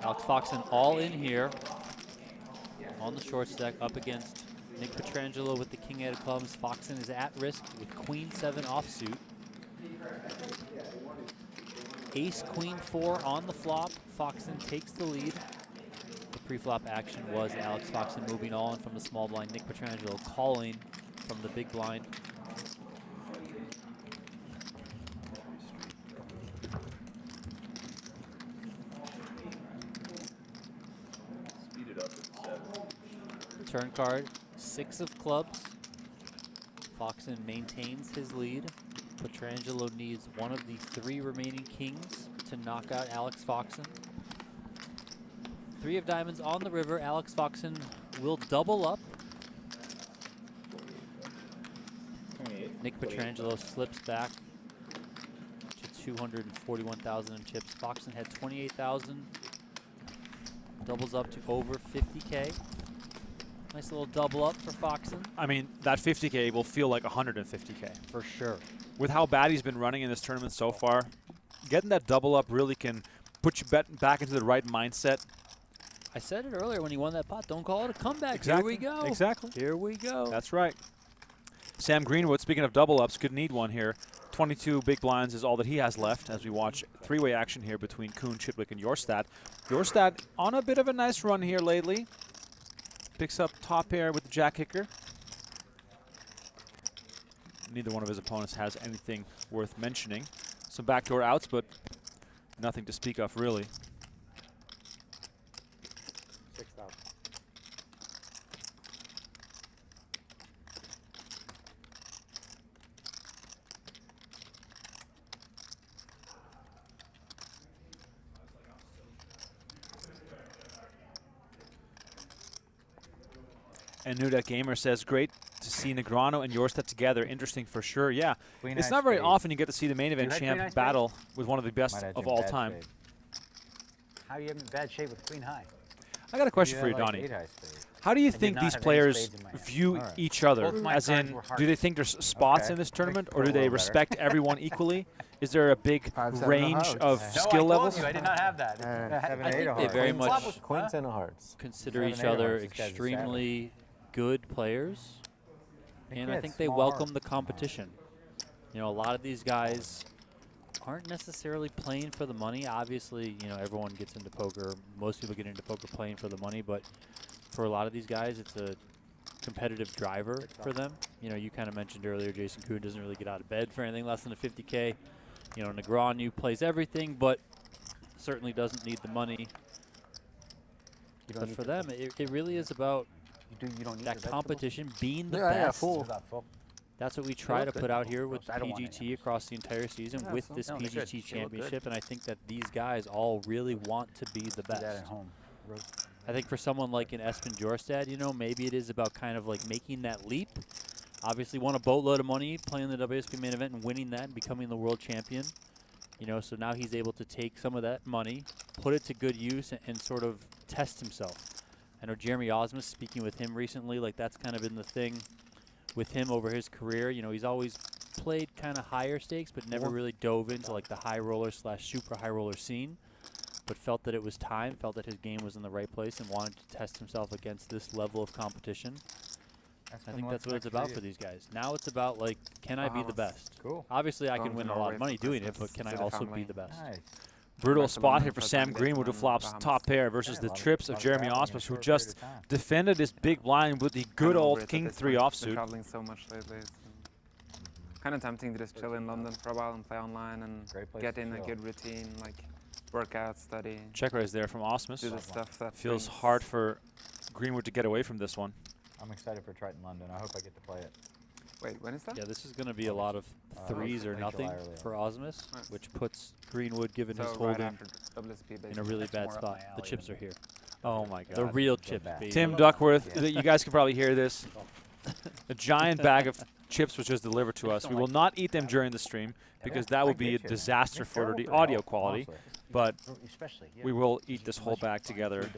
Alex Foxen all in here on the short stack up against Nick Petrangelo with the king-8 of clubs. Foxen is at risk with queen-7 offsuit. Ace, queen-4 on the flop. Foxen takes the lead. The pre-flop action was Alex Foxen moving all in from the small blind. Nick Petrangelo calling from the big blind. Turn card, 6 of clubs. Foxen maintains his lead. Petrangelo needs one of the 3 remaining kings to knock out Alex Foxen. 3 of diamonds on the river. Alex Foxen will double up. Nick Petrangelo slips back to 241,000 in chips. Foxen had 28,000. Doubles up to over 50K. Nice little double up for Foxen. I mean, that 50K will feel like 150K. For sure. With how bad he's been running in this tournament so far, getting that double up really can put you back into the right mindset. I said it earlier when he won that pot. Don't call it a comeback. Exactly. Here we go. Exactly. Here we go. That's right. Sam Greenwood, speaking of double ups, could need one here. 22 big blinds is all that he has left as we watch 3-way action here between Koon, Chidwick, and Jorstad. Jorstad on a bit of a nice run here lately. Picks up top pair with the jack kicker. Neither one of his opponents has anything worth mentioning. Some backdoor outs, but nothing to speak of, really. 6,000. And Nuda Gamer says, great to see Negreanu and Jorstad together. Interesting for sure. Yeah, Queen it's high not very spade. often you get to see the main event had queen high champ spade? battle with one of the best Might have of you in all bad time. shape. How are you in bad shape with queen high? I got a question for you, had, like, Donnie. 8 high spade. How do you did think not these have any players spades in my hand. view All right. each other? Both my As cards in, were do they hearts. think there's spots Okay. in this tournament, Makes or it do a they little respect everyone equally? Is there a big 5, 7 range hearts. of No, skill I told levels? you, I did not have that. 7, I 8 think of they hearts. very Flop much was- Queen 10 of hearts. consider 7, each 8 of other hearts. This guy's a extremely good players. he And I had think they small welcome hearts. the competition. You know, a lot of these guys aren't necessarily playing for the money. Obviously, you know, everyone gets into poker. Most people get into poker playing for the money, but for a lot of these guys, it's a competitive driver for them. You know, you kind of mentioned earlier, Jason Koon doesn't really get out of bed for anything less than a 50K. You know, Negreanu plays everything, but certainly doesn't need the money. But for them, it really is about You don't need that your competition, being the Yeah, yeah, best. full. That's what we try to put out here with I don't want PGT across the entire season Yeah, with so- this No, they're good. PGT They look good. Championship, and I think that these guys all really want to be the Do that at best. home. I think for someone like an Espen Jorstad, you know, maybe it is about kind of like making that leap. Obviously won a boatload of money playing the WSOP Main Event and winning that and becoming the world champion. You know, so now he's able to take some of that money, put it to good use, and sort of test himself. I know Jeremy Osmus, speaking with him recently, like that's kind of been the thing with him over his career. You know, he's always played kind of higher stakes, but never really dove into like the high roller / super high roller scene. But felt that it was time, felt that his game was in the right place, and wanted to test himself against this level of competition. I think that's what it's about for these guys. Now it's about like, can I be the best? Cool. Obviously, I Going can to win a Norway lot of money for doing it, Christmas but can I to the also family. be the best? Nice. Brutal Back to spot London here for for Sam 10 days Greenwood, who on flops Bahamas. top pair versus Yeah, the a lot of- trips lot of of Jeremy traveling in a Osmus, who short just period of time. defended his big blind with the good Kinda over old it at King this 3 point. offsuit. Been traveling so much lately. It's kind of tempting to just chill in London for a while and play online and Great place get to in a chill. good routine, like workout, study, Check raise there from Osmus. do the stuff that Feels brings- hard for Greenwood to get away from this one. I'm excited for Triton London. I hope I get to play it. Wait, when is that? Yeah, this is going to be a lot of threes or late nothing July, early for Osmus, Nice. which puts Greenwood, given So his right holding, after WSOP, in a basically. really That's bad more up spot. my The alley chips than are here. Oh my God. The real Go chips, back. baby. Tim Duckworth, you guys can probably hear this. A giant bag of chips was just delivered to us. We will not eat them during the stream because that would be a disaster for the audio quality. But Especially, yeah. we will eat this whole bag together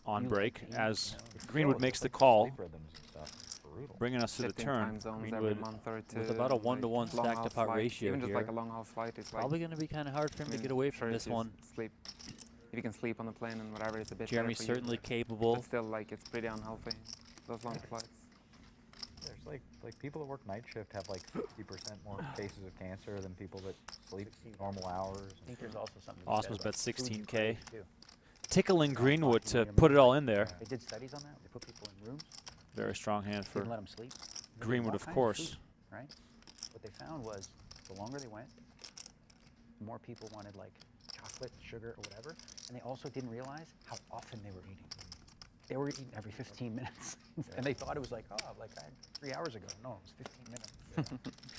on break as Greenwood makes the call, Sleep rhythms and stuff. It's brutal. bringing us to the 15 turn. time zones every Greenwood month or two. with about a like 1-to-1 long stack haul to pot flight, ratio Even just like here. a long haul flight, it's like Probably going to be kind of hard for him to get away from this one. Sleep. If you can sleep on the plane and whatever, it's a bit. Jeremy's better for you, certainly but capable. still, like it's pretty unhealthy. Those long flights. There's like people that work night shift have like 50% more cases of cancer than people that sleep normal hours. I think there's also something. to be said Osmus about bet food you 16K. crave, too. Tickling Greenwood to put it all in there. They did studies on that. They put people in rooms. Very strong hand Didn't for let them sleep. They gave them Greenwood, all of kinds course. food, right? What they found was the longer they went, the more people wanted like chocolate, sugar, or whatever, and they also didn't realize how often they were eating. They were eating every 15 minutes, and they thought it was like, oh, like I had 3 hours ago. No, it was 15 minutes.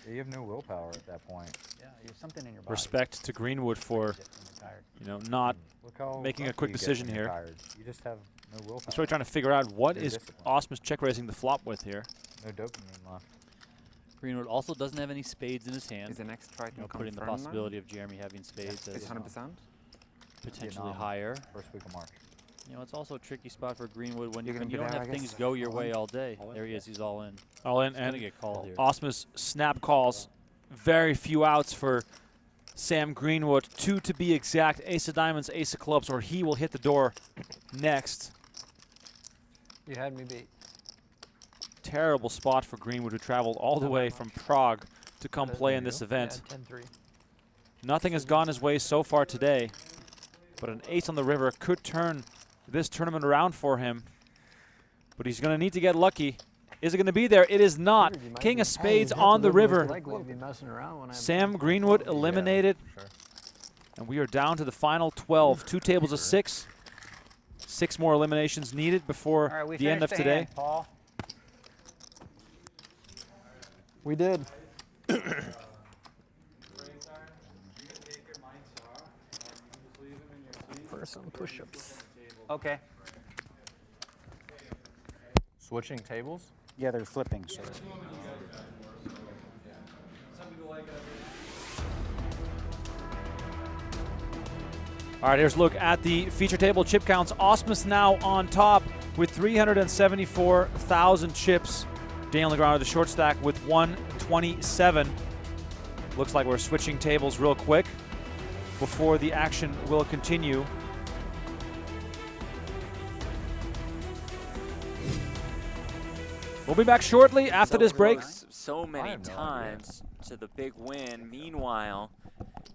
You have no willpower at that point. Yeah, you have something in your body. Respect to Greenwood for, tired. you know, not Look how making a lucky quick you get decision when you're here. tired. You just have no willpower. He's really trying to figure out what Stay is disciplined. Osmus check raising the flop with here. No dopamine left. Greenwood also doesn't have any spades in his hand. Is the next Triton You know, putting the confirmed now? possibility of Jeremy having spades It's as 100%. potentially Vietnam, higher. First week of March. You know, it's also a tricky spot for Greenwood when You're you gonna be don't there, have I things guess? go your All way in? all day. All in? There he is. He's all in. All in, He's gonna and get called here. Osmus snap calls. Very few outs for Sam Greenwood. 2 to be exact. Ace of diamonds, ace of clubs, or he will hit the door next. You had me beat. Terrible spot for Greenwood, who traveled all the way from Prague to come play in this Yeah, event. 10-3. Nothing has gone his way so far today, but an ace on the river could turn this tournament around for him. But he's going to need to get lucky. Is it going to be there? It is not. You might King be- of spades Hey, on the river. Likely to be messing around when I Sam Greenwood eliminated. And we are down to the final 12. 2 tables of 6. 6 more eliminations needed before All right, we the end of finished the today. hand, Paul. We did. For some push-ups. Okay. Switching tables? Yeah, they're flipping. So. All right, here's a look at the feature table chip counts. Osmus now on top with 374,000 chips. Daniel Negreanu, the short stack, with 127. Looks like we're switching tables real quick before the action will continue. We'll be back shortly after this break. So many times to the big win. Meanwhile,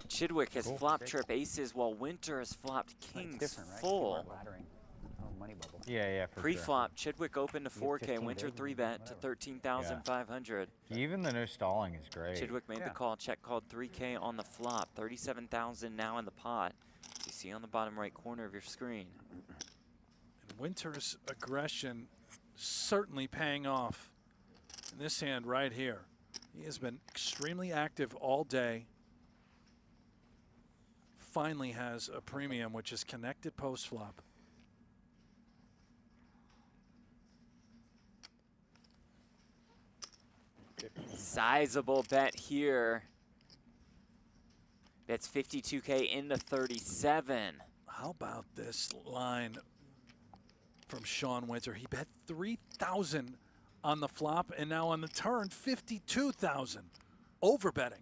Chidwick has flopped trip aces while Winter has flopped kings full. Yeah, yeah, for Pre-flop, Chidwick opened to 4K, Winter 3-bet to 13,500. Even the no stalling is great. Chidwick made the call, check called 3K on the flop, 37,000 now in the pot. You see on the bottom right corner of your screen. And Winter's aggression certainly paying off in this hand right here. He has been extremely active all day. Finally has a premium, which is connected post-flop. Sizable bet here. That's 52K into 37. How about this line from Sean Winter? He bet 3,000 on the flop, and now on the turn, 52,000. Overbetting.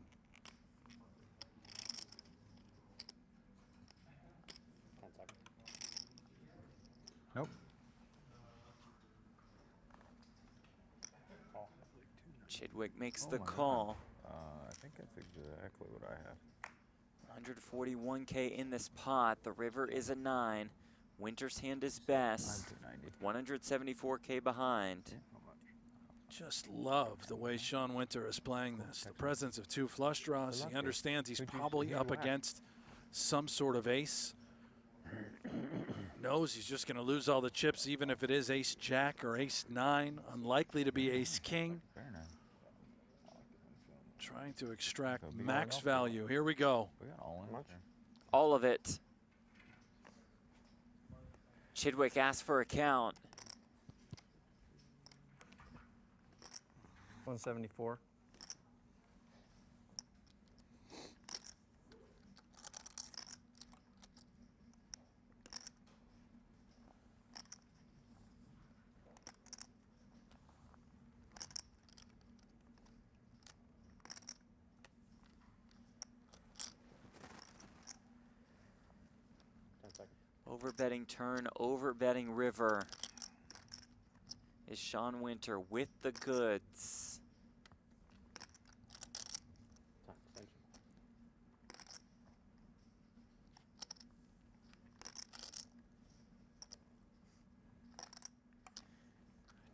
Nope. Chidwick makes the call. I think that's exactly what I have. 141K in this pot. The river is a 9. Winter's hand is best. 174K behind. Just love the way Sean Winter is playing this. The presence of 2 flush draws. He understands he's probably up against some sort of ace. Knows he's just going to lose all the chips, even if it is ace-jack or ace-9. Unlikely to be ace-king. Trying to extract max value. Here we go. All of it. Chidwick asks for a count. 174. Overbetting turn, overbetting river. Is Sean Winter with the goods?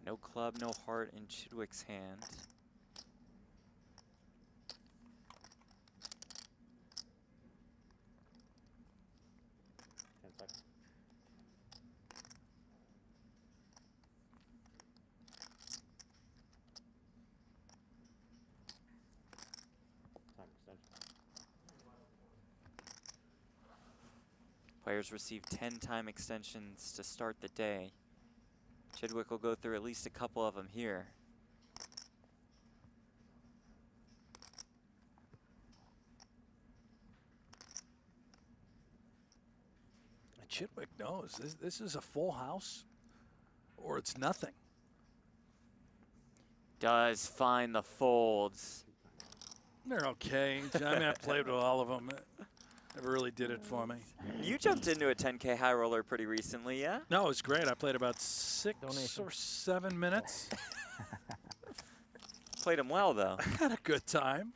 No club, no heart in Chidwick's hand. Players receive 10-time extensions to start the day. Chidwick will go through at least a couple of them here. Chidwick knows this is a full house or it's nothing. Does find the folds. They're okay. I mean, I've played with all of them. Never really did it for me. You jumped into a 10K high roller pretty recently, yeah? No, it was great. I played about 6 or 7 minutes. Played him well, though. Had a good time.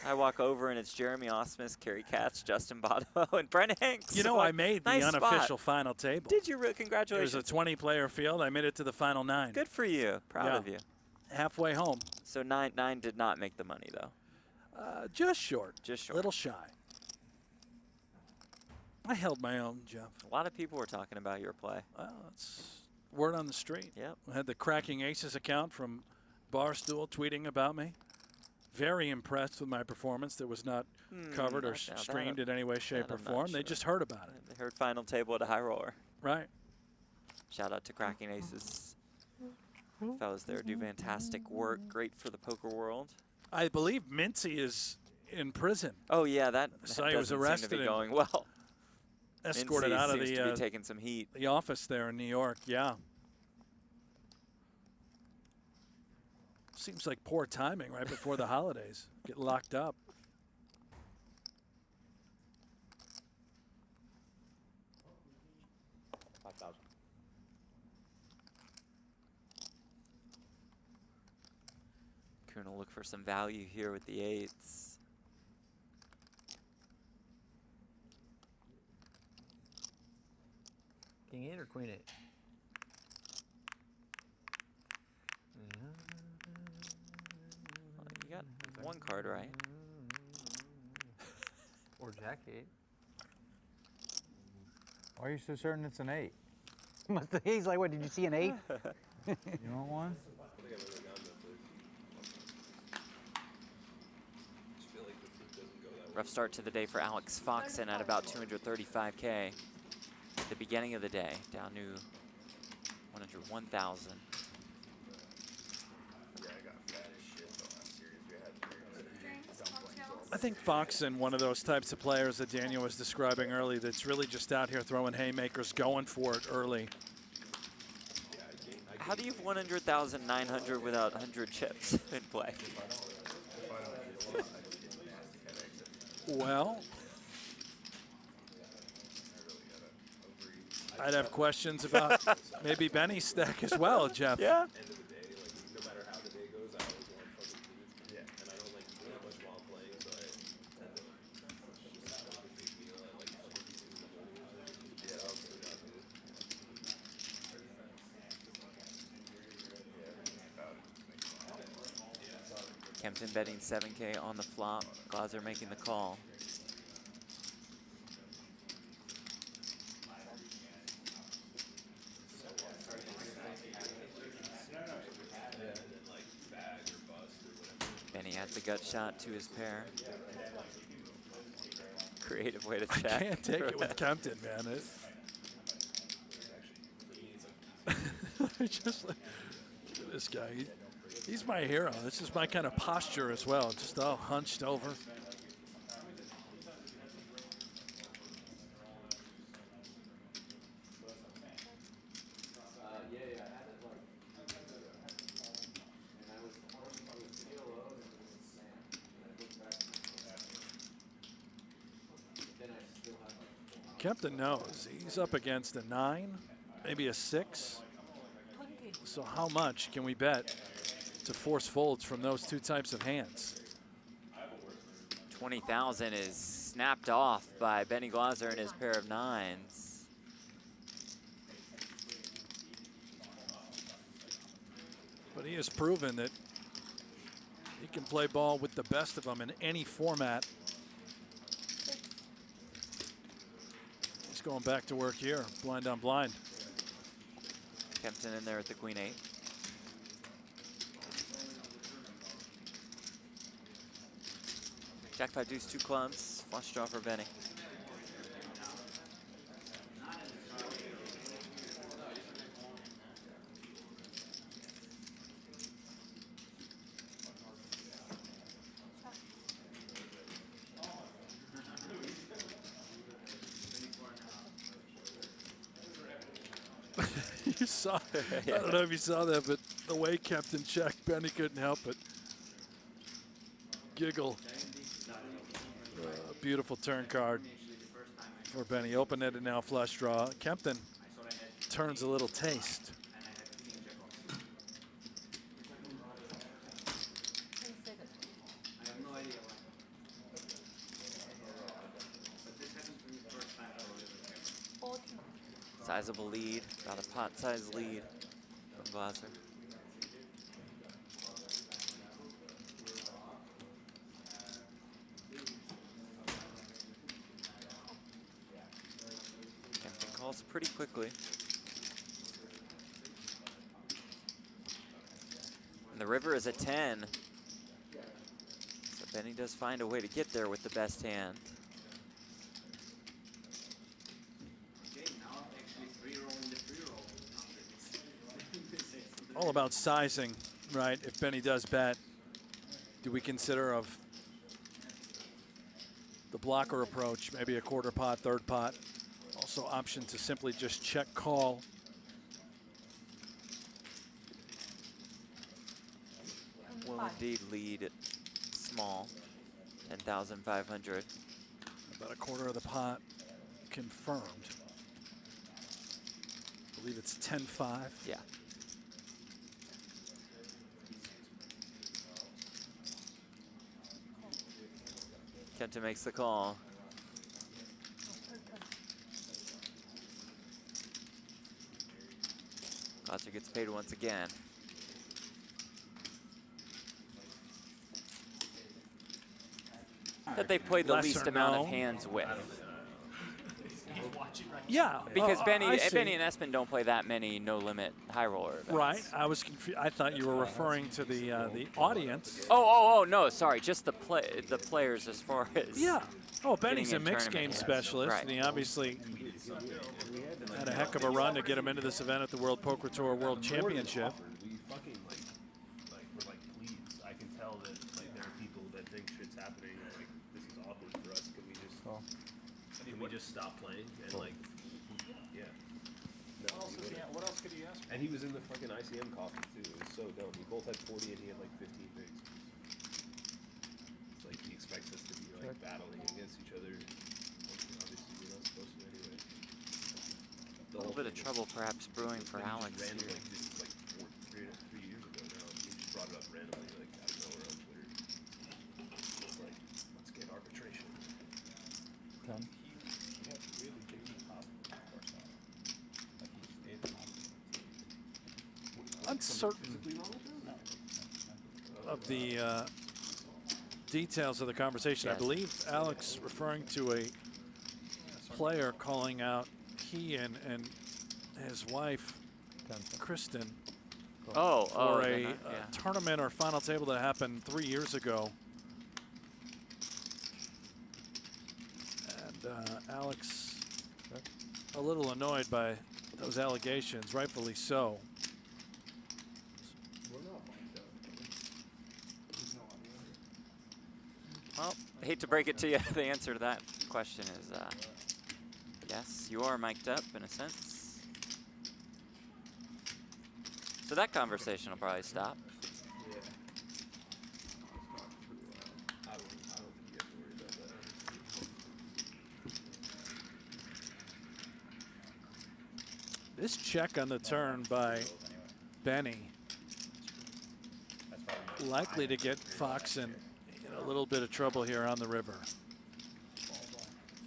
I walk over, and it's Jeremy Osmus, Kerry Katz, Justin Botto, and Brent Hanks. You know, so I made the nice unofficial spot. final table. Did you really? Congratulations. There's a 20-player field. I made it to the final 9. Good for you. Proud of you. Halfway home. So 9 did not make the money, though. Just short. Just short. Little shy. I held my own, Jeff. A lot of people were talking about your play. Well, it's word on the street. Yep. I had the Cracking Aces account from Barstool tweeting about me. Very impressed with my performance that was not covered or streamed in any way, shape, or form. They just heard about it. They heard final table at a high roller. Right. Shout out to Cracking Aces. Fellas there do fantastic work. Great for the poker world. I believe Mincy is in prison. Oh, yeah, that so he was arrested. Seem to be going well. Escorted Mincy out of seems to the be taking some heat. The office there in New York, yeah. Seems like poor timing right before the holidays. Get locked up. Koon will look for some value here with the 8s. King 8 or Queen 8? You got one card right. Or Jack 8. Why are you so certain it's an 8? He's like, what, did you see an 8? You want one? Rough start to the day for Alex Foxen at about 235K. At the beginning of the day, down to 101,000. I think Foxen, one of those types of players that Daniel was describing early, that's really just out here throwing haymakers, going for it early. How do you have 100,900 without 100 chips in play? Well, I'd have questions about maybe Benny's stack as well, Jeff. Yeah. Kempton betting 7K on the flop. Glaser making the call. Benny adds a gut shot to his pair. Creative way to check. I can't take it with Kempton, man. Just like, look at this guy. He's my hero. This is my kind of posture as well. Just all hunched over. Kempton knows he's up against a 9, maybe a 6. So how much can we bet to force folds from those two types of hands? 20,000 is snapped off by Benny Glaser and his pair of 9s. But he has proven that he can play ball with the best of them in any format. He's going back to work here, blind on blind. Kempton in there at the Queen 8. Jack 5 deuce, 2 clubs, flush draw for Benny. You saw, I don't know if you saw that, but the way Kempton checked, Benny couldn't help but giggle. Beautiful turn card for Benny. Open-ended now, flush draw. Kempton turns a little taste. Sizable lead, about a pot-sized lead from Glaser. Kempton calls pretty quickly. And the river is at 10. So Benny does find a way to get there with the best hand. All about sizing, right? If Benny does bet, do we consider of the blocker approach, maybe a quarter pot, third pot? Also option to simply just check call. Will indeed lead it small, 10,500. About a quarter of the pot confirmed. I believe it's 10-5. Yeah. Kempton makes the call. Glaser gets paid once again. That they played the least amount of hands with. Yeah. Because Benny I see. and Espen don't play that many no-limit high roller events. Right. I was confused. I thought you were referring to the audience. Oh, no, sorry. Just the players as far as. Yeah. Oh, Benny's a getting in mixed game tournament specialist, Right. and he obviously had a heck of a run to get him into this event at the World Poker Tour World Championship. We fucking we're please. I can tell that there are people that think shit's happening. And, this is awkward for us. Can we just? Can we just stop playing and yeah. No, What else could he ask for? and he was in the fucking ICM coffee too. It was so dumb. We both had 40 and he had 15 bigs. It's like he expects us to be battling against each other. Obviously we're not supposed to anyway. A little bit of trouble perhaps brewing for Alex. Randomly, this is 3 years ago now. He just brought it up randomly, out of nowhere on Twitter. It's let's get arbitration. 10. Uncertain of the details of the conversation. I believe Alex referring to a player calling out he and his wife, Kristen, for a tournament or final table that happened 3 years ago. And Alex a little annoyed by those allegations, rightfully so. Well, I hate to break it to you. The answer to that question is yes, you are mic'd up in a sense. So that conversation will probably stop. This check on the turn by Benny likely to get Foxen in a little bit of trouble here on the river.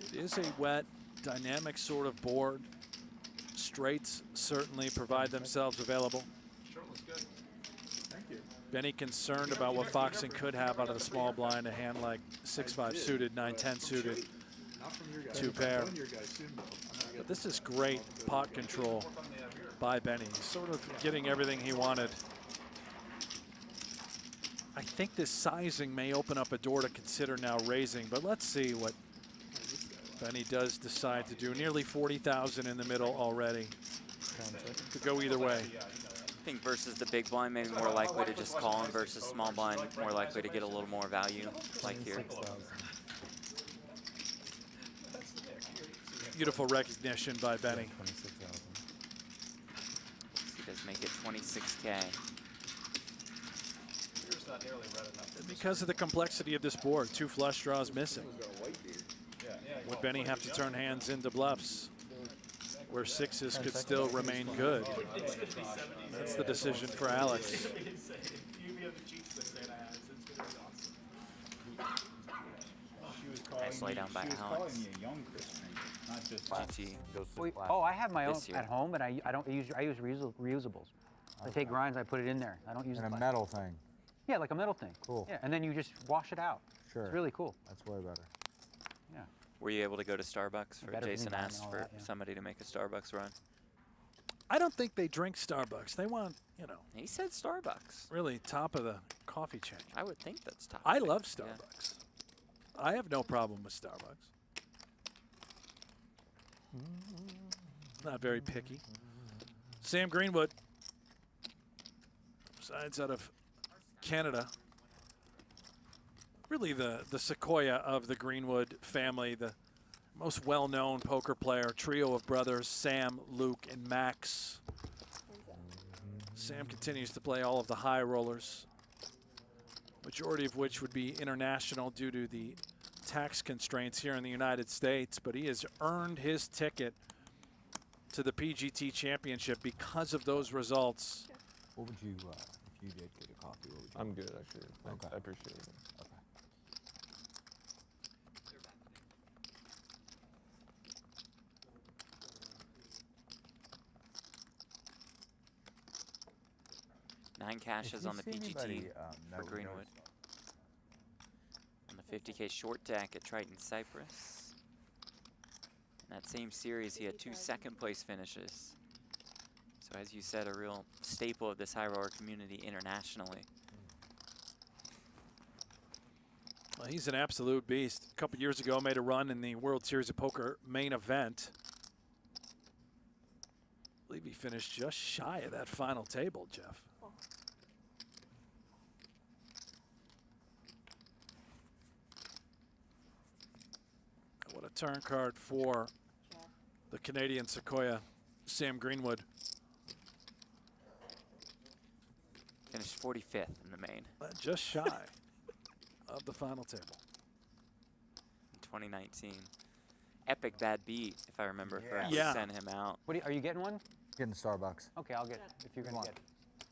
It is a wet, dynamic sort of board. Straights certainly provide themselves available. Benny concerned about what Foxen could have out of the small blind, a hand like 6-5 suited, 9-10 suited, 2 pair. But this is great pot control by Benny. He's sort of getting everything he wanted. I think this sizing may open up a door to consider now raising, but let's see what Benny does decide to do. Nearly 40,000 in the middle already. Could go either way. I think versus the big blind, maybe more likely to just call him versus small blind, more likely to get a little more value, like here. Beautiful recognition by Benny. He does make it 26K. Because of the complexity of this board, 2 flush draws missing. Would Benny have to turn hands into bluffs where 6s could still remain good? That's the decision for Alex. Nice lay down by Alex. GG. Oh, I have my own at home, but I use reusables. I take grinds, I put it in there. I don't use a metal thing. Yeah, like a metal thing. Cool. Yeah, and then you just wash it out. Sure. It's really cool. That's way better. Yeah. Were you able to go to Starbucks? For Better Jason than asked for somebody to make a Starbucks run. I don't think they drink Starbucks. They want, you know. He said Starbucks. Really top of the coffee chain. I would think that's top. I love Starbucks. Yeah. I have no problem with Starbucks. Not very picky. Sam Greenwood, sides out of Canada. Really the sequoia of the Greenwood family, the most well-known poker player, trio of brothers, Sam, Luke, and Max. Sam continues to play all of the high rollers, majority of which would be international due to the tax constraints here in the United States, but he has earned his ticket to the PGT Championship because of those results. What would you, if you did get a coffee, what would you? I'm good, actually. Thanks. Okay. I appreciate it. Okay. Nine cashes on the PGT for Greenwood. Noticed? On the 50K short deck at Triton Cyprus. That same series, he had 2 second-place finishes. So as you said, a real staple of this high roller community internationally. Well, he's an absolute beast. A couple years ago, made a run in the World Series of Poker main event. I believe he finished just shy of that final table, Jeff. What a turn card for the Canadian Sequoia, Sam Greenwood. Finished 45th in the main. Just shy of the final table. In 2019. Epic bad beat, if I remember correctly, Yeah. sent him out. What are you getting one? Getting Starbucks. Okay, I'll get it if you're gonna get it.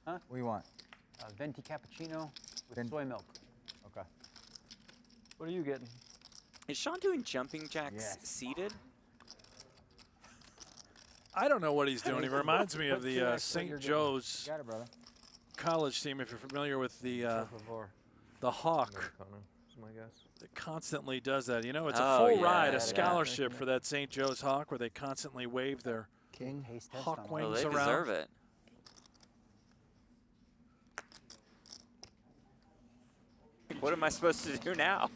Huh? What do you want? Venti cappuccino with soy milk. Okay. What are you getting? Is Sean doing jumping jacks seated? I don't know what he's doing. He reminds me of the What St. you're getting. Joe's Got it, brother. college team, if you're familiar with the Hawk. My guess. It constantly does that. You know, it's a Oh, full yeah, ride, yeah. a scholarship for that St. Joe's Hawk, where they constantly wave their King. hawk Well, wings they around. deserve it. What am I supposed to do now?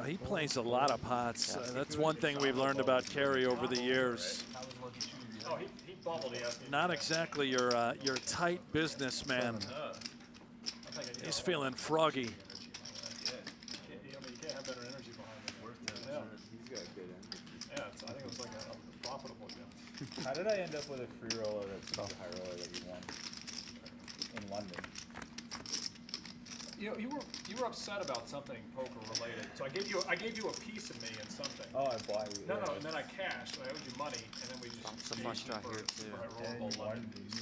He plays a lot of pots. That's one thing we've learned about Kerry over the years. Oh, he bubbled. Not exactly your tight businessman. He's feeling froggy. You can't have better energy behind it. Yeah. He's got good energy. Yeah, I think it was like a profitable gift. How did I end up with a free roller that's a high roller that you won in London? You know, you were upset about something poker related, so I gave you a piece of me in something. Oh, I bought you. No, and then I cashed. I owed you money, and then we just Bumps the flush draw here too. And you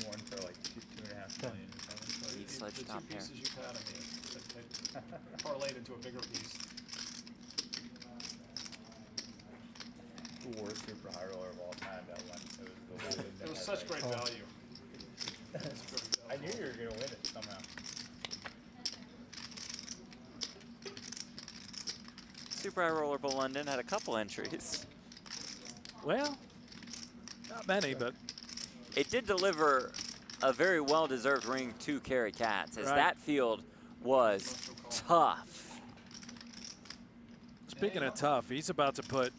won for like 2.5 million or something. Lead sledge the top two pair. pieces you had of me parlayed into a bigger piece. The worst super high roller of all time. That one. It was such great value. I knew you were gonna win it somehow. Super High Roller Bowl London had a couple entries. Well, not many, but it did deliver a very well-deserved ring to Kerry Katz, as that field was tough. Speaking of tough, he's about to put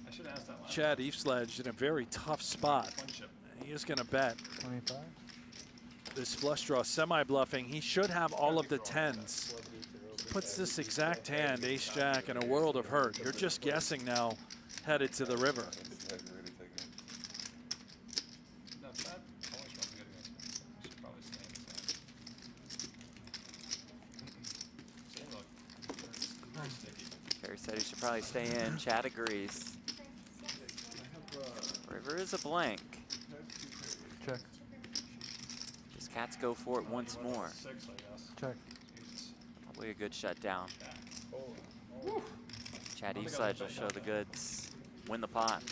Chad Eafsledge in a very tough spot. He is going to bet 25. This flush draw, semi-bluffing. He should have all of the 10s. Puts this exact hand, ace-jack, in a world of hurt. You're just guessing now, headed to the river. Kerry said he should probably stay in. Chad agrees. River is a blank. Check. Does Katz go for it once more? Check. Probably a good shutdown. Chad Eafsledge will show the goods. Win the pot.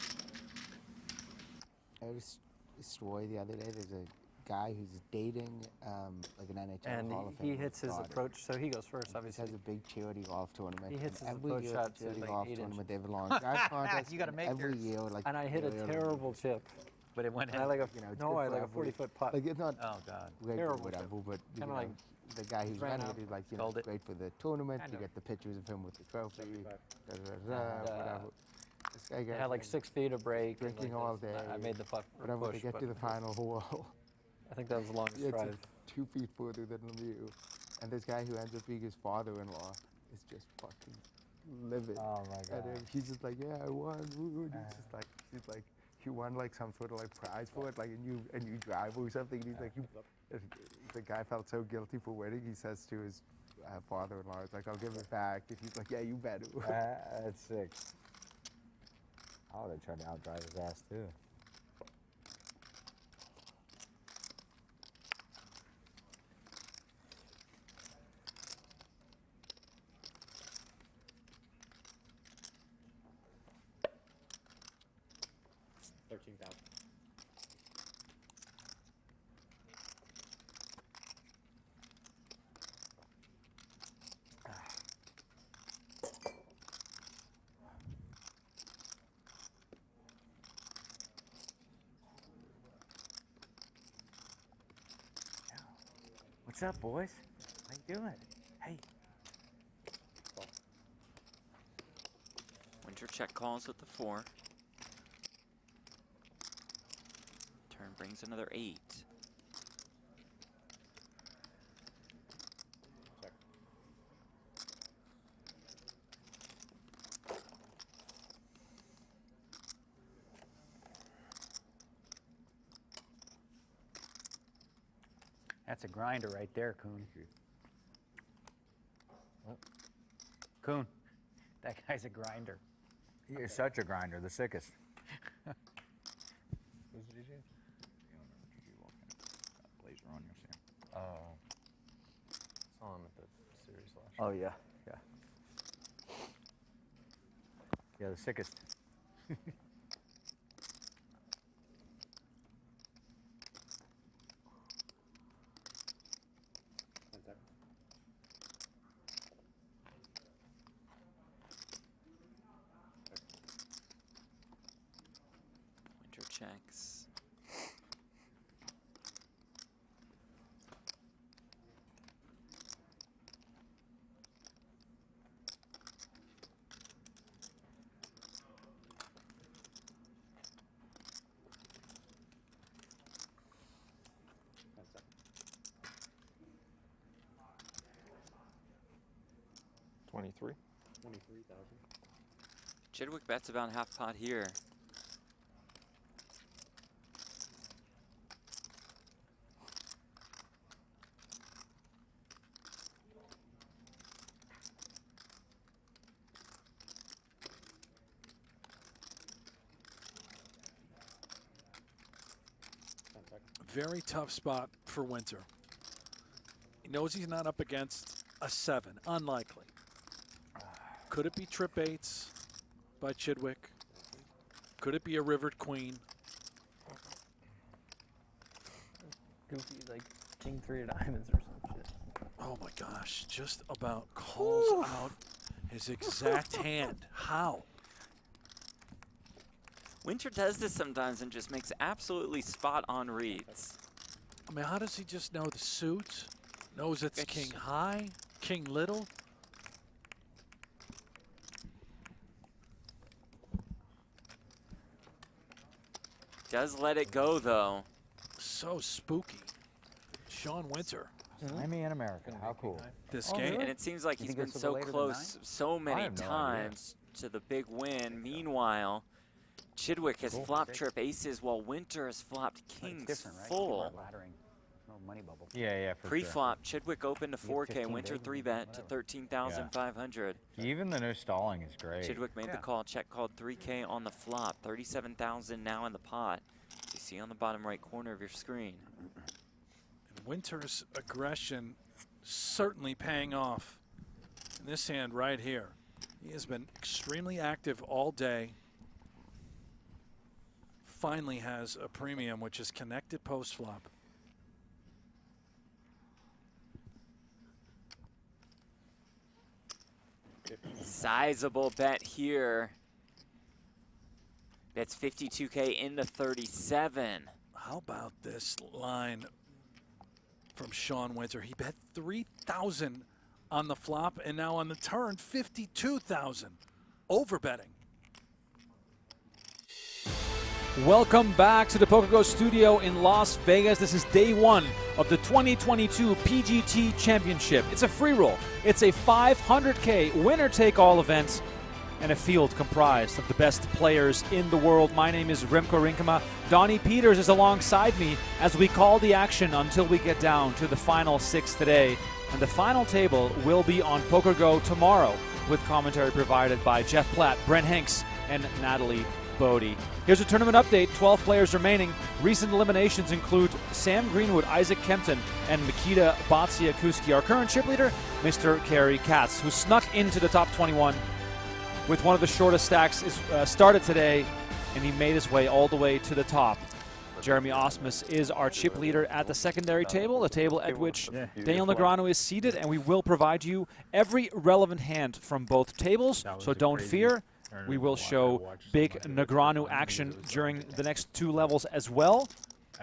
I was a story the other day. There's a guy who's dating like an NHL And Hall of he Famer his daughter. approach, so he goes first, He obviously. has a big charity golf tournament. He hits and his every approach year shot at the to charity like golf 8 tournament, inch. they have a long drive contest. You gotta make every yours. year, like And I hit a terrible chip. But it went in. I like a, You know, it's no, good I for like a everybody. 40-foot putt. Like it's not Oh God. great or Terrible whatever, chip. but you Kinda know, like the guy who's ran running out, it is like, you know, called it. great for the tournament. Kind You of. get the pictures of him with the trophy, And, whatever. This guy I got had like 6 feet of break. and, drinking like, all this. day. I made the putt. Whatever, push, they get but to the final hole. I think that was the longest It's drive. 2 feet further than Lemieux. And this guy who ends up being his father-in-law is just fucking livid. Oh my God. And he's just like, yeah, I won. Woo. And he's like, you won like some sort of like prize for it, like a new driver or something. And he's like, the guy felt so guilty for winning. He says to his father-in-law, it's like, I'll give it back. And he's like, yeah, you better. That's sick. I would have tried to outdrive his ass too. What's up, boys? How you doing? Hey. Winter check calls with the 4. Turn brings another 8. That's a grinder right there, Koon. Koon, that guy's a grinder. You're such a grinder, the sickest. Who's the DJ? Laser on your scene. Oh. Saw him at the series last Oh, yeah, yeah. Yeah, the sickest. Winter checks. $23,000. Chidwick bets about half pot here. Very tough spot for Winter. He knows he's not up against a 7. Unlikely. Could it be trip 8s by Chidwick? Could it be a rivered queen? Goofy, like king 3 of diamonds or some shit. Oh my gosh, just about calls out his exact hand. How? Winter does this sometimes and just makes absolutely spot-on reads. I mean, how does he just know the suit? Knows it's king high, king little? Does let it go, though. So spooky. Sean Winter. Miami in America. How cool. This game. And it seems like he's been so close so many times to the big win. Meanwhile, Chidwick has flopped trip aces while Winter has flopped kings full. Money bubble. Yeah, yeah, for Pre-flop, Chidwick opened to 4K, Winter 3-bet to 13,500. Even the no stalling is great. Chidwick made the call, check called 3K on the flop, 37,000 now in the pot. You see on the bottom right corner of your screen. And Winter's aggression certainly paying off in this hand right here. He has been extremely active all day. Finally has a premium, which is connected post-flop. Sizable bet here. That's 52K into 37. How about this line from Sean Winter? He bet 3,000 on the flop, and now on the turn, 52,000. Overbetting. Welcome back to the PokerGo studio in Las Vegas. This is day 1 of the 2022 PGT Championship. It's a free roll. It's a 500K winner-take-all event and a field comprised of the best players in the world. My name is Remco Rinkema. Donnie Peters is alongside me as we call the action until we get down to the final 6 today. And the final table will be on PokerGo tomorrow with commentary provided by Jeff Platt, Brent Hanks, and Natalie Bodie. Here's a tournament update. 12 players remaining. Recent eliminations include Sam Greenwood, Isaac Kempton, and Mikita Badziakouski. Our current chip leader, Mr. Kerry Katz, who snuck into the top 21 with one of the shortest stacks, started today, and he made his way all the way to the top. Jeremy Osmus is our chip leader at the secondary table, the table at which Daniel Negreanu is seated, and we will provide you every relevant hand from both tables, so don't fear. We will show big Negreanu action during the next 2 levels as well.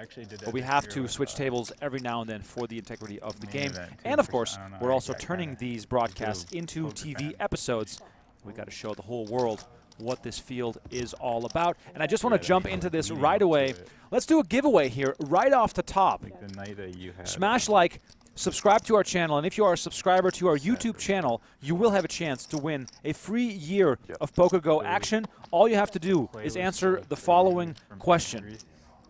actually did that But we this have year to with, switch tables every now and then for the integrity of the Main game. Event, too, And of for course, some- I don't know, we're I also kinda turning these broadcasts do into poker TV fan. episodes. We got to show the whole world what this field is all about. And I just want to jump into this right away. Let's do a giveaway here right off the top. Like the night that you had. Smash like, subscribe to our channel, and if you are a subscriber to our YouTube channel, you will have a chance to win a free year of PokerGo action. All you have to do is answer the following question.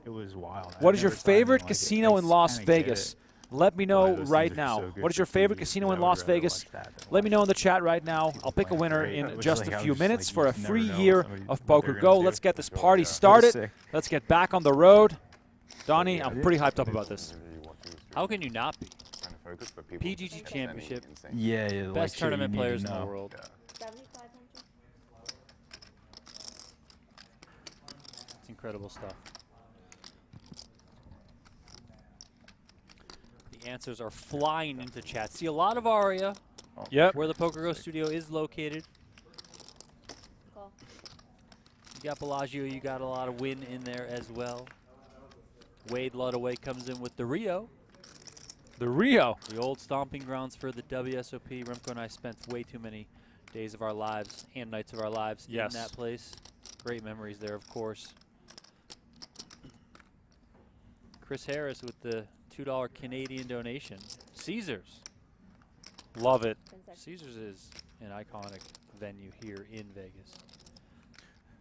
It was wild. What is your favorite casino in Las Vegas? Let me know right now. What is your favorite casino in Las Vegas? Let me know in the chat right now. I'll pick a winner in just a few minutes for a free year of PokerGo. Let's get this party started. Let's get back on the road. Donnie, I'm pretty hyped up about this. How can you not be? PGT Championship. Yeah, Best like tournament players in the world. It's incredible stuff. The answers are flying into chat. See a lot of Aria. Yep. Where the PokerGo studio is located. You got Bellagio. You got a lot of win in there as well. Wade Ludaway comes in with the Rio. The Rio. The old stomping grounds for the WSOP. Remco and I spent way too many days of our lives and nights of our lives in that place. Great memories there, of course. Chris Harris with the $2 Canadian donation. Caesars. Love it. Caesars is an iconic venue here in Vegas.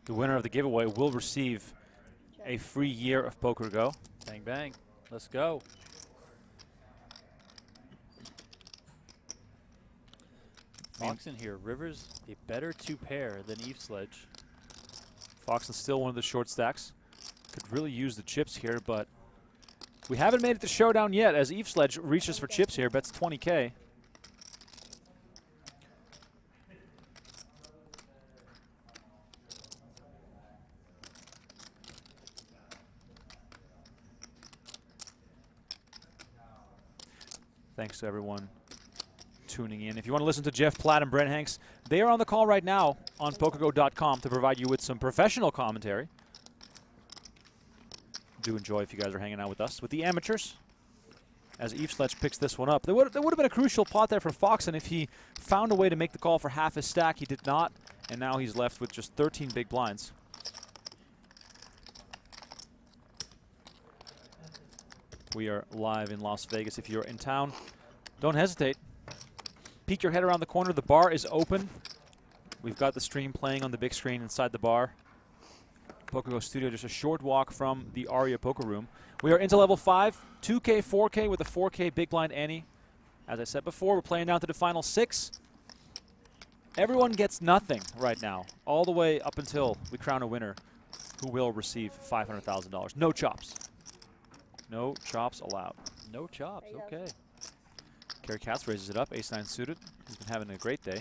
The winner of the giveaway will receive a free year of PokerGo. Bang, bang. Let's go. Foxen here. Rivers a better two-pair than Eve Sledge. Foxen's still one of the short stacks. Could really use the chips here, but we haven't made it to showdown yet as Eve Sledge reaches for chips here, bets 20K. Thanks to everyone tuning in. If you want to listen to Jeff Platt and Brent Hanks, they are on the call right now on PokerGo.com to provide you with some professional commentary. Do enjoy if you guys are hanging out with us. With the amateurs, as Eve Sledge picks this one up. There would have been a crucial pot there for Foxen if he found a way to make the call for half his stack. He did not, and now he's left with just 13 big blinds. We are live in Las Vegas. If you're in town, don't hesitate. Peek your head around the corner. The bar is open. We've got the stream playing on the big screen inside the bar. PokerGo Studio, just a short walk from the Aria Poker Room. We are into level 5, 2K, 4K with a 4K big blind ante. As I said before, we're playing down to the final 6. Everyone gets nothing right now, all the way up until we crown a winner who will receive $500,000. No chops. No chops allowed. No chops, okay. Kerry Katz raises it up, ace-9 suited. He's been having a great day.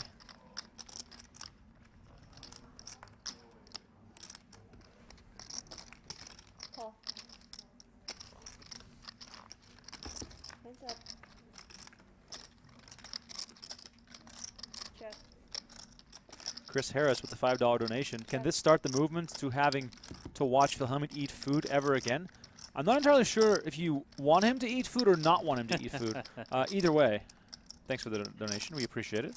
Call. Hands up. Check. Chris Harris with the $5 donation. Can this start the movement to having to watch Phil Hellmuth eat food ever again? I'm not entirely sure if you want him to eat food or not want him to eat food. Either way, thanks for the donation. We appreciate it.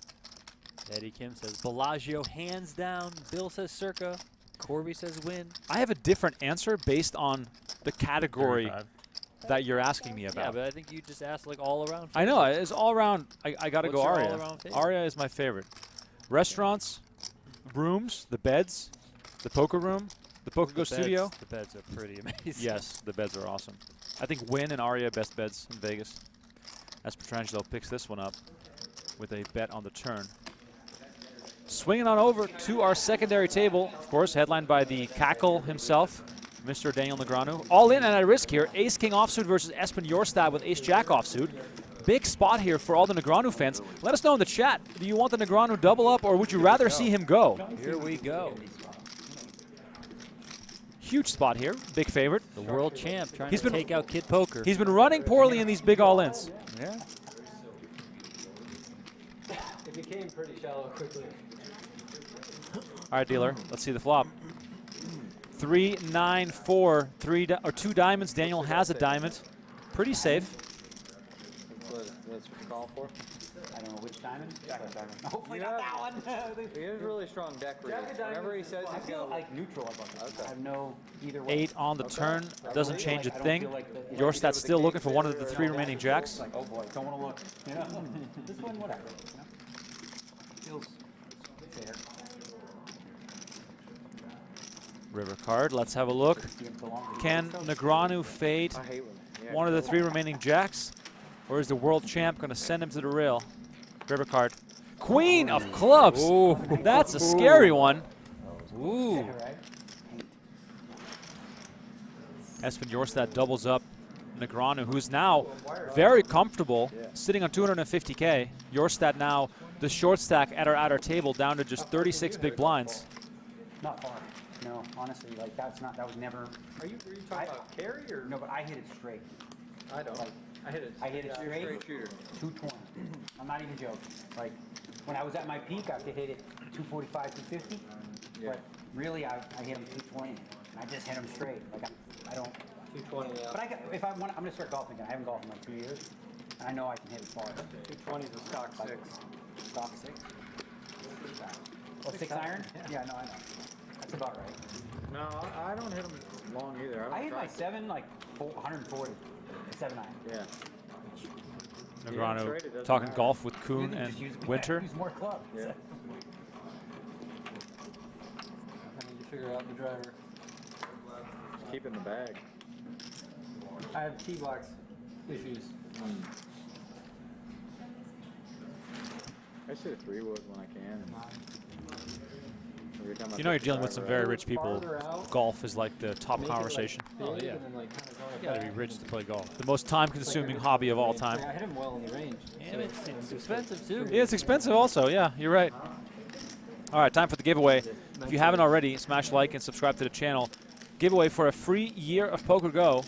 Eddie Kim says Bellagio hands down. Bill says Circa. Corby says win. I have a different answer based on the category that you're asking me about. Yeah, but I think you just asked like all around. I know, it's all around. I got to go What's your Aria. all-around favorite? Aria is my favorite. Restaurants, rooms, the beds, the poker room, the PokerGo Studio. The beds are pretty amazing. Yes, the beds are awesome. I think Wynn and Aria best beds in Vegas. As Petrangelo picks this one up with a bet on the turn. Swinging on over to our secondary table, of course, headlined by the cackle himself, Mr. Daniel Negreanu. All in and at risk here. Ace-King offsuit versus Espen Jorstad with Ace-Jack offsuit. Big spot here for all the Negreanu fans. Let us know in the chat, do you want the Negreanu double up or would you rather see him go? Here we go. Huge spot here, big favorite. The world champ trying to take out Kid Poker. He's been running poorly in these big all-ins. Yeah. It became pretty shallow quickly. All right, dealer, let's see the flop. 3, 9, 4, 2 diamonds. Daniel has a diamond. Pretty safe. That's what you call for. I don't know which diamond. Jack of diamonds. Hopefully not that one. He has really strong deck reads. Whenever he says he's going to like neutral about that. I have no either way. 8 on the turn. Doesn't change a thing. Jorstad's still looking for one of the 3 remaining jacks. Like, oh boy, don't want to look. You know, this one, whatever. You know? Feels fair. River card. Let's have a look. Can Negreanu fade one of the 3 remaining jacks? Or is the world champ going to send him to the rail? River card. Queen of clubs. Ooh, that's a scary one. Ooh. Espen Jorstad doubles up Negreanu, who's now very comfortable, sitting on 250K. Jorstad now the short stack at our table, down to just 36 big blinds. Not far. No, honestly, like that was never. Were you talking about carry or no? But I hit it straight. I don't. Like, I hit it straight. 220. I'm not even joking. Like when I was at my peak, I could hit it 245, 250. Yeah. But really, I hit him 220. I just hit him straight. Like I don't. 220. Yeah. But if I want, I'm gonna start golfing again. I haven't golfed in like 2 years. And I know I can hit it far. 220 is a stock 6. Stock 6. Oh, 6 iron? Yeah, no, I know. That's about right. No, I don't hit them long either. I hit my 7 like 140. 7 iron. Yeah. Negreanu talking golf with Koon and Winter. Use more clubs. Yeah. I need to figure out the driver. Keep in the bag. I have T-box issues. I should 3-wood when I can. You know you're dealing with some very rich people. Golf is like the top conversation. Oh, yeah. You gotta be rich to play golf. The most time-consuming hobby of all time. I hit him well in the range. And it's expensive too. Yeah, it's expensive also. Yeah, you're right. All right, time for the giveaway. If you haven't already, smash like and subscribe to the channel. Giveaway for a free year of PokerGO.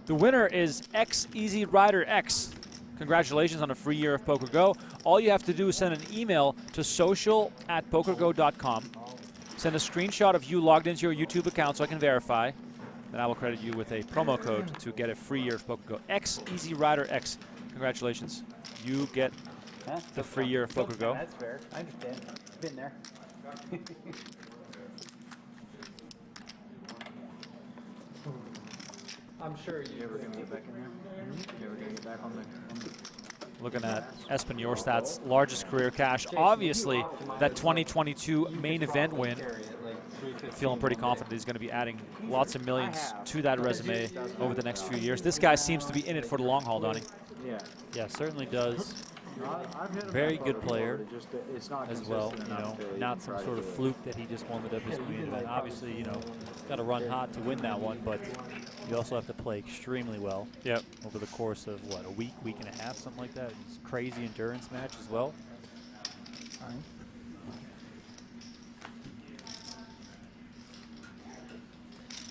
The winner is X Easy Rider X. Congratulations on a free year of PokerGO. All you have to do is send an email to social@pokergo.com. Send a screenshot of you logged into your YouTube account so I can verify. Then I will credit you with a promo code to get a free year of PokerGO. X Easy Rider X. Congratulations. You get the free year of PokerGo. That's fair. I understand. Been there. I'm sure you ever going to get back in there? You ever going to get back on the Looking at Espen Jorstad's largest career cash. Obviously, that 2022 main event win. Feeling pretty confident he's going to be adding lots of millions to that resume over the next few years. This guy seems to be in it for the long haul, Donnie. Yeah, certainly does. Very good player as well. You know, not some sort of fluke that he just won the WSOP event. Obviously, you know, got to run hot to win that one, but you also have to play extremely well. Yep. Over the course of what, a week and a half, something like that. It's a crazy endurance match as well. All right.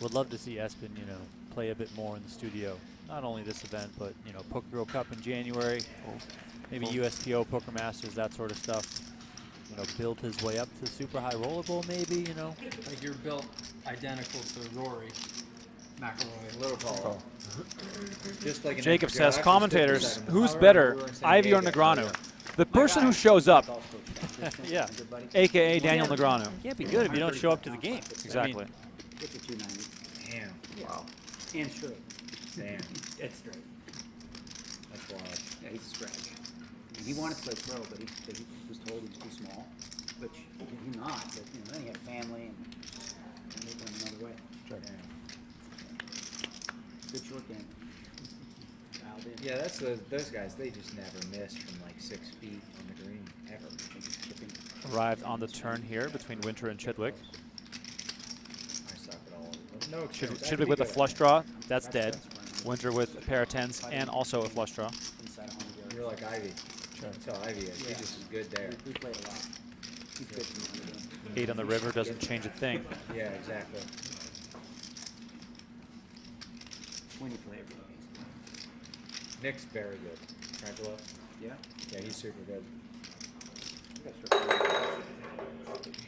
Would love to see Espen, you know, play a bit more in the studio. Not only this event, but you know, PokerGo Cup in January. Maybe USPO, Poker Masters, that sort of stuff. You know, build his way up to Super High Roller Bowl, maybe. You know, like you're built identical to Rory McIlroy. Little call. Just like Jacob says, commentators, who's better, Ivey or Negreanu? The person who shows up. Yeah. AKA Daniel Negreanu. Can't be good if you don't show up to the game. Exactly. I mean, Get to 290. Damn. Wow. And straight. Damn. It's straight. That's wild. Yeah, he's a stretch. And he wanted to play pro, but he was told he was too small, which he's not. But you know, then he had a family and they went another way. Sure. Good short game. Yeah, that's those guys. They just never miss from like 6 feet on the green ever. Arrived on the turn here between Winter and Chidwick. No, Chidwick with a flush draw, that's dead. Winter with a pair of 10s and also a flush draw. You're like Ivey. That's how Ivey is. He just is good there. We played a lot. He's good. 8 on the river doesn't change a thing. Yeah, exactly. When you play really Nick's very good. Petrangelo. Yeah? Yeah, he's super good.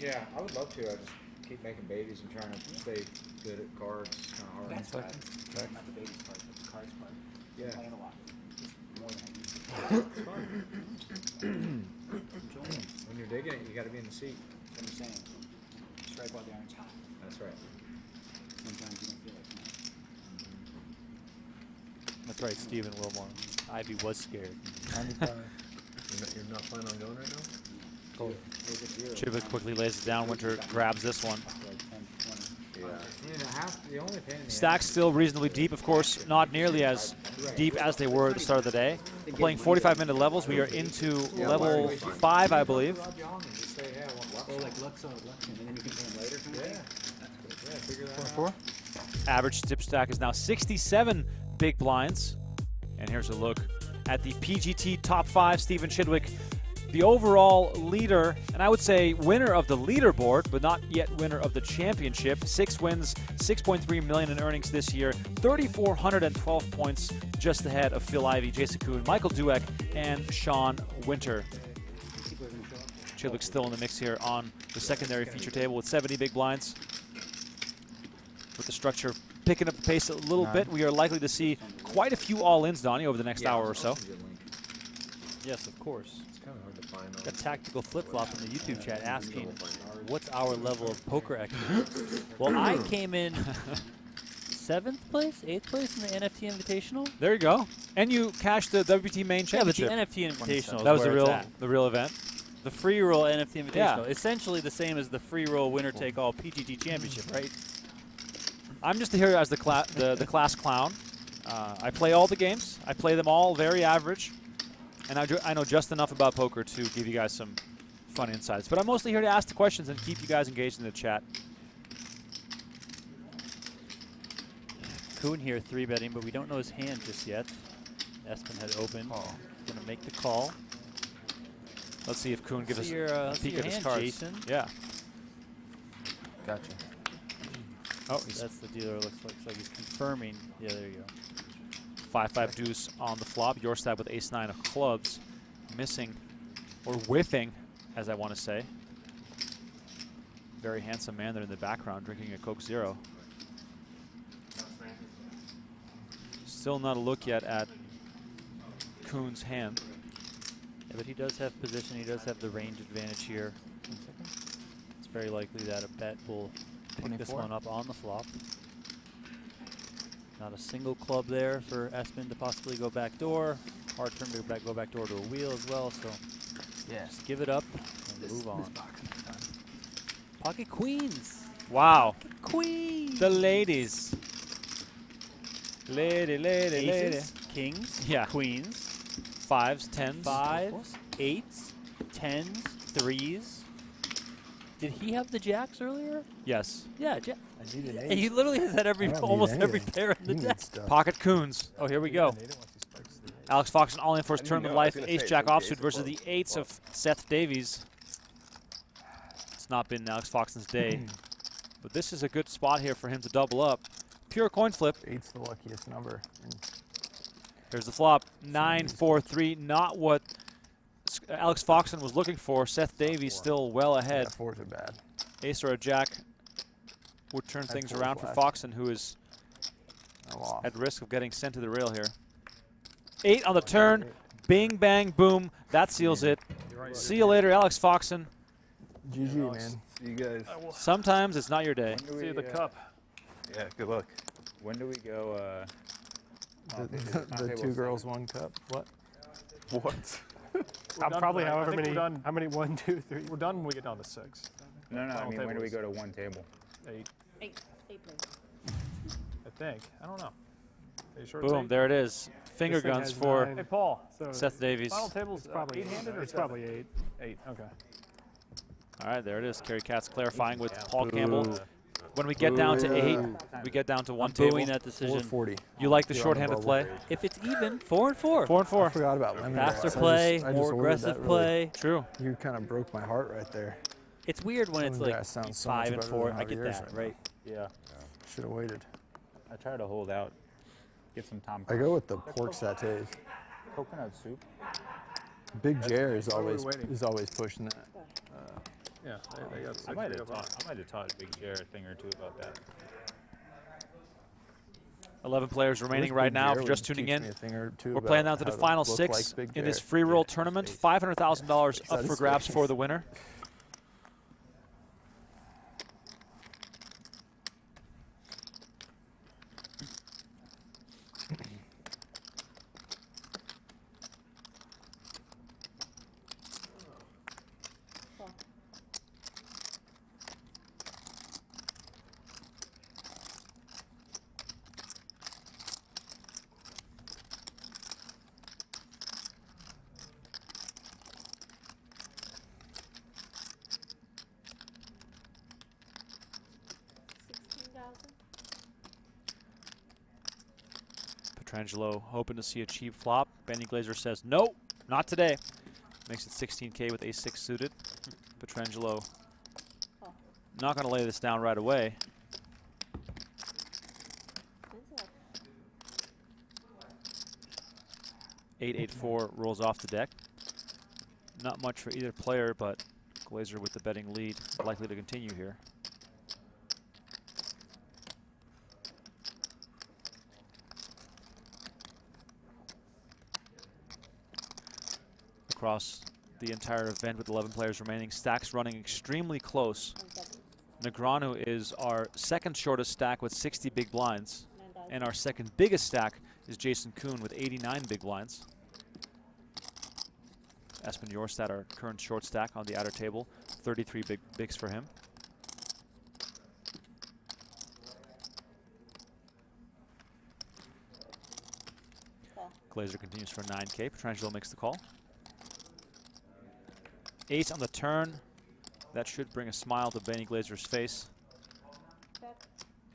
Yeah, I would love to. I just keep making babies and trying to stay good at cards. Kind of hard. That's right. Not the babies part, but the cards part. Yeah. Playing a lot. More than When you're digging it, you got to be in the seat. That's what I'm saying. Strike while the iron's hot. That's right. Sometimes you don't feel like that. That's right, Stephen Wilmore. Ivy was scared. You're not planning on going right now? Cool. Chidwick quickly lays it down. Winter grabs this one. Stacks still reasonably deep, of course, not nearly as deep as they were at the start of the day. We're playing 45-minute levels. We are into level 5, I believe. Oh, like Lux on Lux, and then you can play them later? Four. Average tip stack is now 67 big blinds. And here's a look at the PGT top 5, Stephen Chidwick, the overall leader, and I would say winner of the leaderboard, but not yet winner of the championship. 6 wins, 6.3 million in earnings this year, 3,412 points, just ahead of Phil Ivey, Jason Koon, Michael Dueck, and Sean Winter. Chidwick still in the mix here on the secondary feature table with 70 big blinds. With the structure picking up the pace a little bit, we are likely to see quite a few all-ins, Donnie, over the next hour or so. Yes, of course. It's kind of hard to find. Got Tactical Flip-Flop in the YouTube chat asking, what's our level of poker expertise? Well, I came in 7th place, 8th place in the NFT Invitational. There you go. And you cashed the WPT Main Championship. Yeah, but the NFT Invitational that was the real event. The free roll NFT Invitational. Yeah. Essentially the same as the free roll winner-take-all PGT Championship, right? I'm just here as the class clown. I play all the games. I play them all very average. And I know just enough about poker to give you guys some fun insights. But I'm mostly here to ask the questions and keep you guys engaged in the chat. Koon here 3-betting, but we don't know his hand just yet. Espen had opened. Going to make the call. Let's see if Koon gives us a peek at his hand, cards. Jason. Yeah. Gotcha. Oh, that's the dealer. Looks like he's confirming. Yeah, there you go. 5-5 deuce on the flop. Jorstad with ace-9 of clubs. Missing, or whiffing, as I want to say. Very handsome man there in the background drinking a Coke Zero. Still not a look yet at Koon's hand. Yeah, but he does have position. He does have the range advantage here. It's very likely that a bet will pick this one up on the flop. Not a single club there for Espen to possibly go back door. Hard for him to go back door to a wheel as well. So yes, give it up and move on. Pocket queens. Wow. Pocket queens. The ladies. Lady. Aces, kings, yeah. Queens. 5s, 10s. 5s, 8s, 10s, 3s. Did he have the jacks earlier? Yes. Yeah, jack. I need an And he literally has had almost every pair in the deck. Pocket Koons. Oh, here we go. Alex Foxen all in for his tournament life. Ace-Jack offsuit versus the 8s of Seth Davies. It's not been Alex Foxen's day. But this is a good spot here for him to double up. Pure coin flip. 8's the luckiest number. Here's the flop. 9-4-3. Not what Alex Foxen was looking for. Seth Davies still well ahead. Yeah, 4s are bad. Ace or a jack would turn things around for Foxen, who is at risk of getting sent to the rail here. 8 on the turn. Bing, bang, boom. That seals it. See you later, Alex Foxen. GG, man. See you guys. Sometimes it's not your day. See you the cup. Yeah, good luck. When do we go? The 2 girls, 1 cup. What? What? Probably however many. How many? 1, 2, 3. We're done when we get down to 6. No, I mean, when do we is go to one table? 8. 8, please. I think. I don't know. Are you sure Boom, there it is. Finger guns for Hey, Paul. So Seth Davies. Final table's probably 8-handed or it's probably 8. 8. Okay. All right, there it is. Kerry Katz clarifying with Paul Campbell. When we get down to 8, we get down to 1 table. Booing that decision. 440. You like the short-handed play? If it's even, 4 and 4. 4 and 4. I forgot about lemon. Faster play, more aggressive play. True. You kind of broke my heart right there. It's weird when it's like Lemongrass sounds so 5 much and better 4. than I get yours that, right right? Yeah. Should have waited. I try to hold out, get some time. I go with the pork sautés. Coconut soup. Big Jer is always pushing that. Yeah, they got I might have taught Big Jer a thing or two about that. 11 players remaining right now. If you're just tuning in, we're playing down to the final 6 in this free roll tournament. $500,000 up for grabs for the winner. Petrangelo hoping to see a cheap flop. Benny Glazer says, no, not today. Makes it 16K with ace-6 suited. Petrangelo not going to lay this down right away. Eight, 8-4 rolls off the deck. Not much for either player, but Glazer with the betting lead likely to continue here. Across the entire event with 11 players remaining, stacks running extremely close. Negreanu is our second shortest stack with 60 big blinds, and our second biggest stack is Jason Koon with 89 big blinds. Espen Jorstad, our current short stack on the outer table, 33 bigs for him. Glazer continues for 9K. Petrangelo makes the call. Ace on the turn. That should bring a smile to Benny Glazer's face.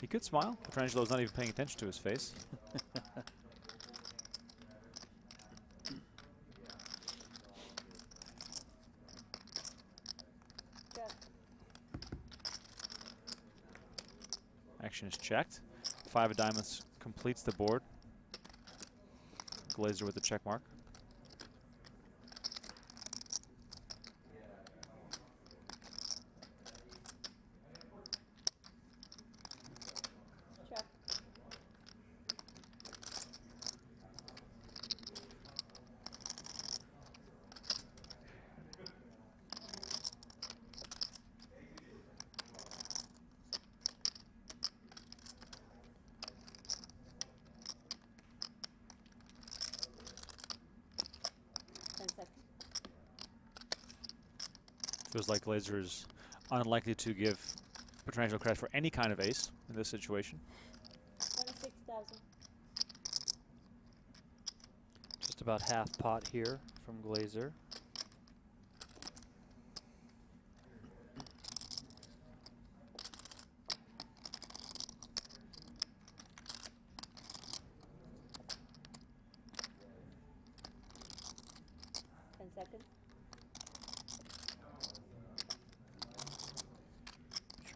He could smile. Petrangelo's not even paying attention to his face. Action is checked. 5 of diamonds completes the board. Glazer with the check mark. Feels like Glazer is unlikely to give Petrangelo credit for any kind of ace in this situation. 26,000. Just about half pot here from Glazer.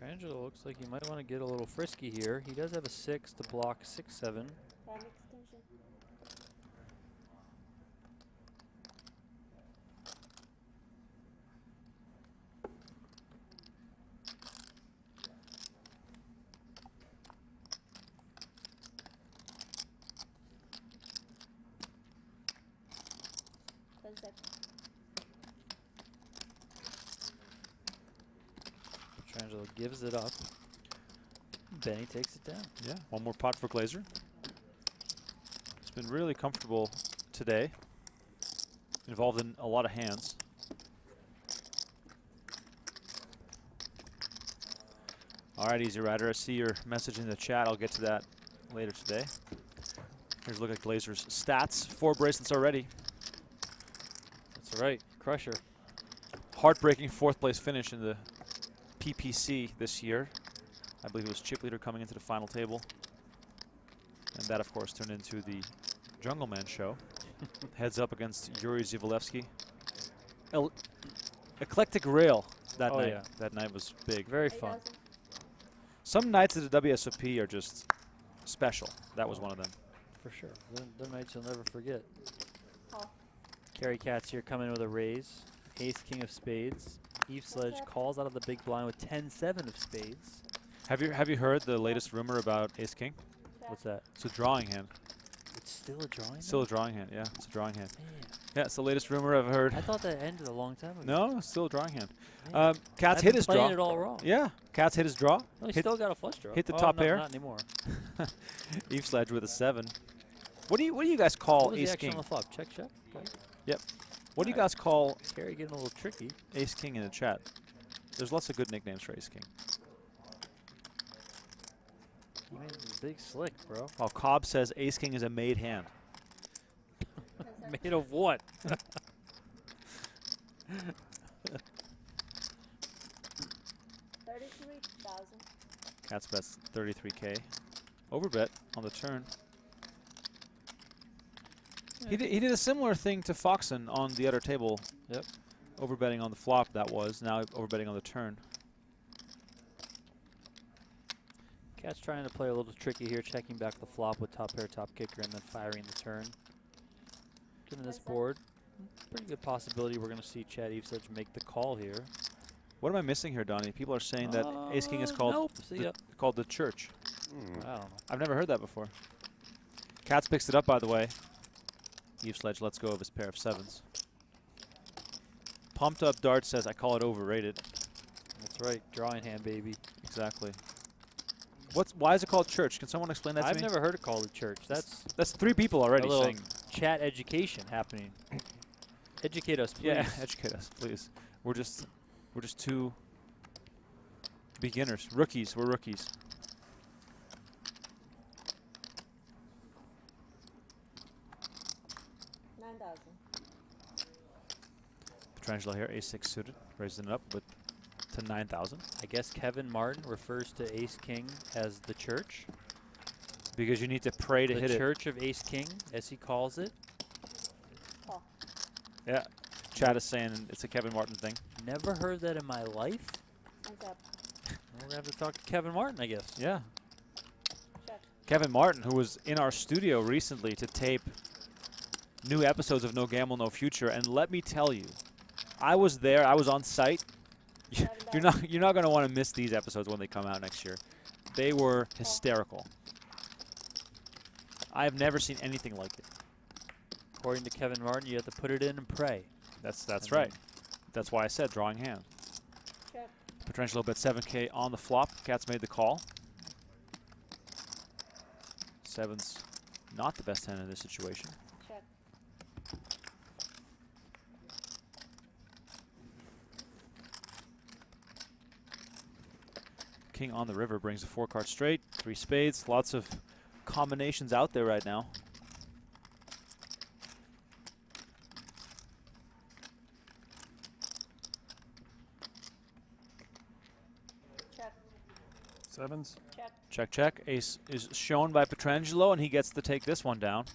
Petrangelo looks like he might want to get a little frisky here. He does have a 6 to block 6-7. Time extension. Petrangelo gives it up. Benny takes it down. Yeah, one more pot for Glazer. It's been really comfortable today. Involved in a lot of hands. All right, Easy Rider, I see your message in the chat. I'll get to that later today. Here's a look at Glazer's stats. 4 bracelets already. That's right, crusher. Heartbreaking 4th place finish in the PPC this year. I believe it was chip leader coming into the final table. And that, of course, turned into the Jungleman show. Heads up against Yuri Zivalevsky. Eclectic rail that night. Yeah. That night was big. Very fun. Some nights at the WSOP are just special. That was one of them. For sure. The nights you'll never forget. Carry Cats here coming with a raise. Ace, King of Spades. Eve Sledge calls out of the big blind with 10-7 of spades. Have you heard the latest rumor about Ace King? What's that? It's a drawing hand. It's still a drawing. Still a drawing hand. Yeah, it's a drawing hand. Man. Yeah, it's the latest rumor I've heard. I thought that ended a long time ago. No, it's still a drawing hand. Man. Cat's I've hit been his playing draw. it all wrong. Yeah, Cat's hit his draw. No, he hit, still got a flush draw. Hit the Oh, top no, pair. Not anymore. Eve Sledge with a 7. What do you guys call What was Ace the action King? on the flop? Check, check. Okay. Yep. What do you guys call Terry getting a little tricky? Ace King in the chat? There's lots of good nicknames for Ace King. Big slick, bro. While Cobb says Ace King is a made hand. Made of what? 33,000. Cats bets 33K. Overbet on the turn. He did a similar thing to Foxen on the other table. Yep. Overbetting on the flop, that was. Now overbetting on the turn. Cat's trying to play a little tricky here, checking back the flop with top pair, top kicker, and then firing the turn. Given this board, pretty good possibility we're going to see Chad Eve Sledge make the call here. What am I missing here, Donnie? People are saying that Ace King is called nope. See ya. called the church. I don't know. I've never heard that before. Cats picks it up, by the way. Eve Sledge lets go of his pair of 7s. Pumped Up Dart says, I call it overrated. That's right. Drawing hand, baby. Exactly. Why is it called church? Can someone explain that to me? I've never heard it called a church. That's 3 people already a little saying. Chat education happening. Educate us, please. Yeah, educate us, please. We're just 2 beginners, rookies. We're rookies. Petrangelo here, Ace-6 suited, raising it up to 9,000. I guess Kevin Martin refers to Ace King as the church. Because you need to pray to hit it. The Church of Ace King, as he calls it. Oh. Yeah, chat is saying it's a Kevin Martin thing. Never heard that in my life. What's up? We're going to have to talk to Kevin Martin, I guess. Yeah. Check. Kevin Martin, who was in our studio recently to tape new episodes of No Gamble, No Future, and let me tell you, I was there. I was on site. You're not going to want to miss these episodes when they come out next year. They were hysterical. I have never seen anything like it. According to Kevin Martin, you have to put it in and pray. That's right. That's why I said drawing hand. Check. Petrangelo bet 7K on the flop. Cats made the call. 7's not the best hand in this situation. Check. King on the river brings a 4-card straight, 3 spades, lots of combinations out there right now. Check. 7s. Check. Check, check. Ace is shown by Petrangelo, and he gets to take this one down.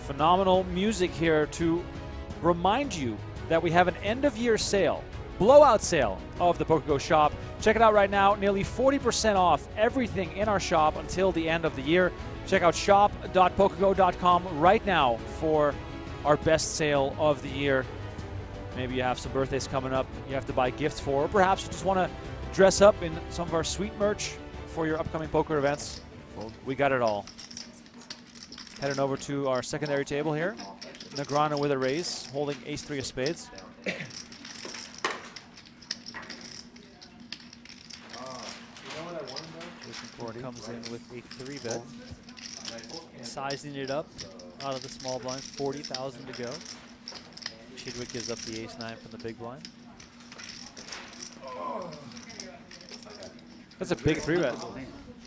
Phenomenal music here to remind you that we have an end-of-year sale, blowout sale of the PokerGO shop. Check it out right now. Nearly 40% off everything in our shop until the end of the year. Check out shop.pokergo.com right now for our best sale of the year. Maybe you have some birthdays coming up you have to buy gifts for, or perhaps you just want to dress up in some of our sweet merch for your upcoming poker events. Well, we got it all. Heading over to our secondary table here. Negreanu with a raise, holding ace-3 of spades. Comes in with a 3-bet. Sizing it up out of the small blind, 40,000 to go. Chidwick gives up the ace-9 from the big blind. That's a big 3-bet.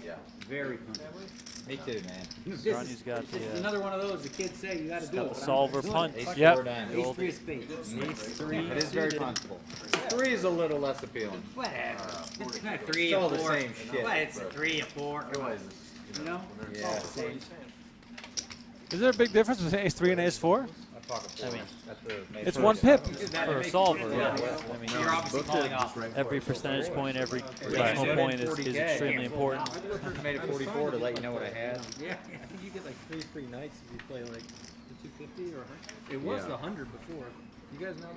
Yeah, very comfortable. Me too, man. Ronnie's got the, another one of those the kids say you got to do got it. the solver punt. Yep. Ace-3 of spades. Ace-3. It is very comfortable. 3 is a little less appealing. Whatever. It's not 3 It's or all 4. the same shit. Well, it's a 3 or 4. You know? Yeah. Is there a big difference between ace-3 and ace-4? I mean, it's 1 pip. For a solver, yeah. I mean, You're obviously falling off. every percentage point, every decimal point is extremely important. I made it 44 to let you know what I had. Yeah, I think you get like 3 free nights if you play like the 250 or 100. It was the 100 before. You guys know?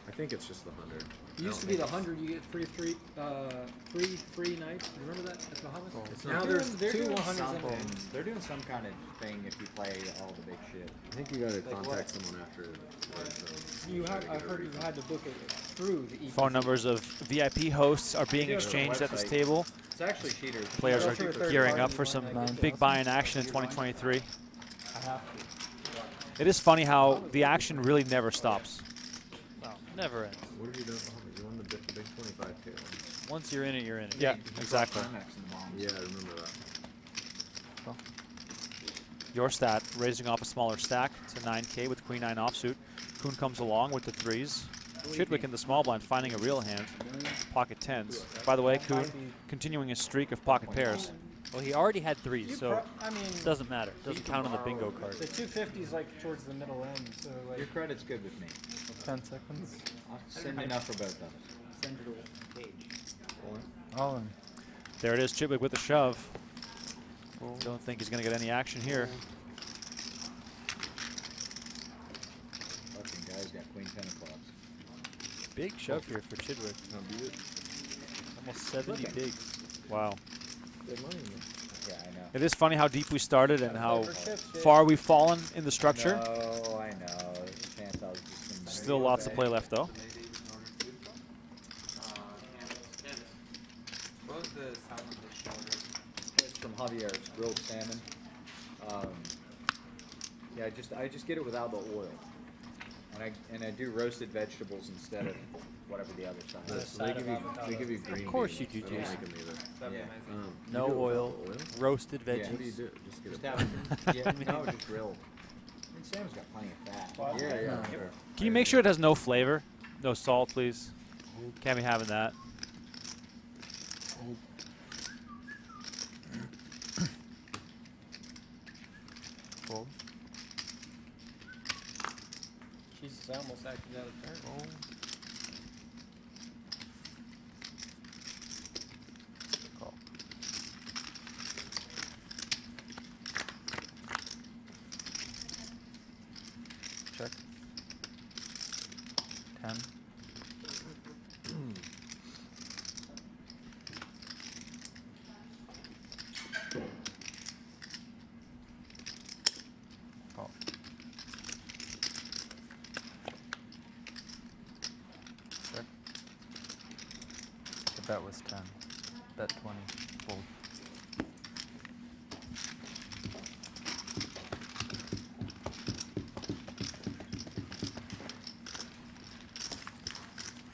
I think it's just the 100. It used to be the 100. You get free nights. Remember that at Bahamas? Now there's they're two doing 100s. something. They're doing some kind of thing if you play all the big shit. I think you gotta Like contact what? someone after. You have. I've heard you had to book it through the. EPC. Phone numbers of VIP hosts are being exchanged at this table. It's actually cheaters. Players are gearing up for some big buy-in action in 2023. I have to. It is funny how the action really never stops. No, never ends. What have you done? You won the big 25K one. Once you're in it, you're in it. Yeah, exactly. Yeah, I remember that. Jorstad raising off a smaller stack to 9K with Queen 9 offsuit. Koon comes along with the 3s. Chidwick in the small blind finding a real hand. Pocket 10s. By the way, Koon continuing his streak of pocket pairs. Well, he already had 3s, so I mean, it doesn't matter. It doesn't count on the bingo card. The 250 is like towards the middle end, so like. Your credit's good with me. 10 seconds. I'll send enough for both of them. Send it a page. Oh, There it is, Chidwick with the shove. Don't think he's going to get any action here. Fucking guy's got Queen 10 of clubs. Big shove here for Chidwick. Almost 70 bigs. Wow. Good money, man. Yeah, I know. It is funny how deep we started and how far we've fallen in the structure. Oh, I know. There's a chance I was just gonna Still lots to play left, though. What was the sound of the shoulder? It's from Javier's grilled salmon. Yeah, I just get it without the oil, and I do roasted vegetables instead of whatever the other side is. So they give you green. Of course beans. you do, I don't Jason. like 'em either. That'd be Yeah. amazing. No You do it oil, without oil? roasted Yeah. veggies. What do you do? Just get Just a have it. Yeah, no, just grill. And Sam's got plenty of fat. Yeah, sure. Can you make sure it has no flavor? No salt, please. Can't be having that. fold. Jesus, I almost acted out of turn. Call. Check. 10. Call. Check. The bet was 10. Bet 20. Fold.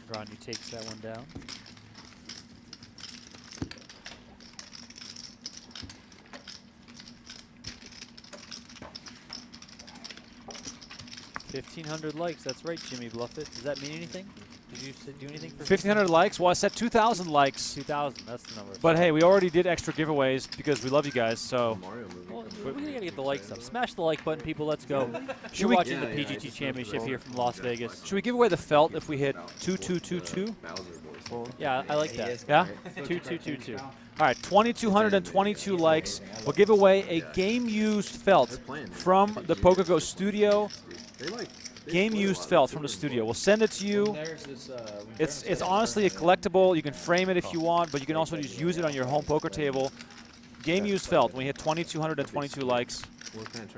Rodney takes that one down. $1,500 likes. That's right, Jimmy Bluffett. Does that mean anything? Did you do anything for 1,500 likes? Well, I said 2,000 likes. 2,000. That's the number. But hey, we already did extra giveaways because we love you guys. So Well, we gotta get the likes up. Smash the like button, people. Let's go. Should You're we- watching the PGT Championship here from Las Vegas. should we give away the felt if we hit 2222? Yeah, I like that. Yeah? 2222. All right, 2,222 likes. We'll give away a game-used felt from the PokerGo studio. Game-used felt from the studio. We'll send it to you. It's honestly a collectible. You can frame it if you want, but you can also just use it on your home poker table. Game-used felt. When we hit 2,222 likes.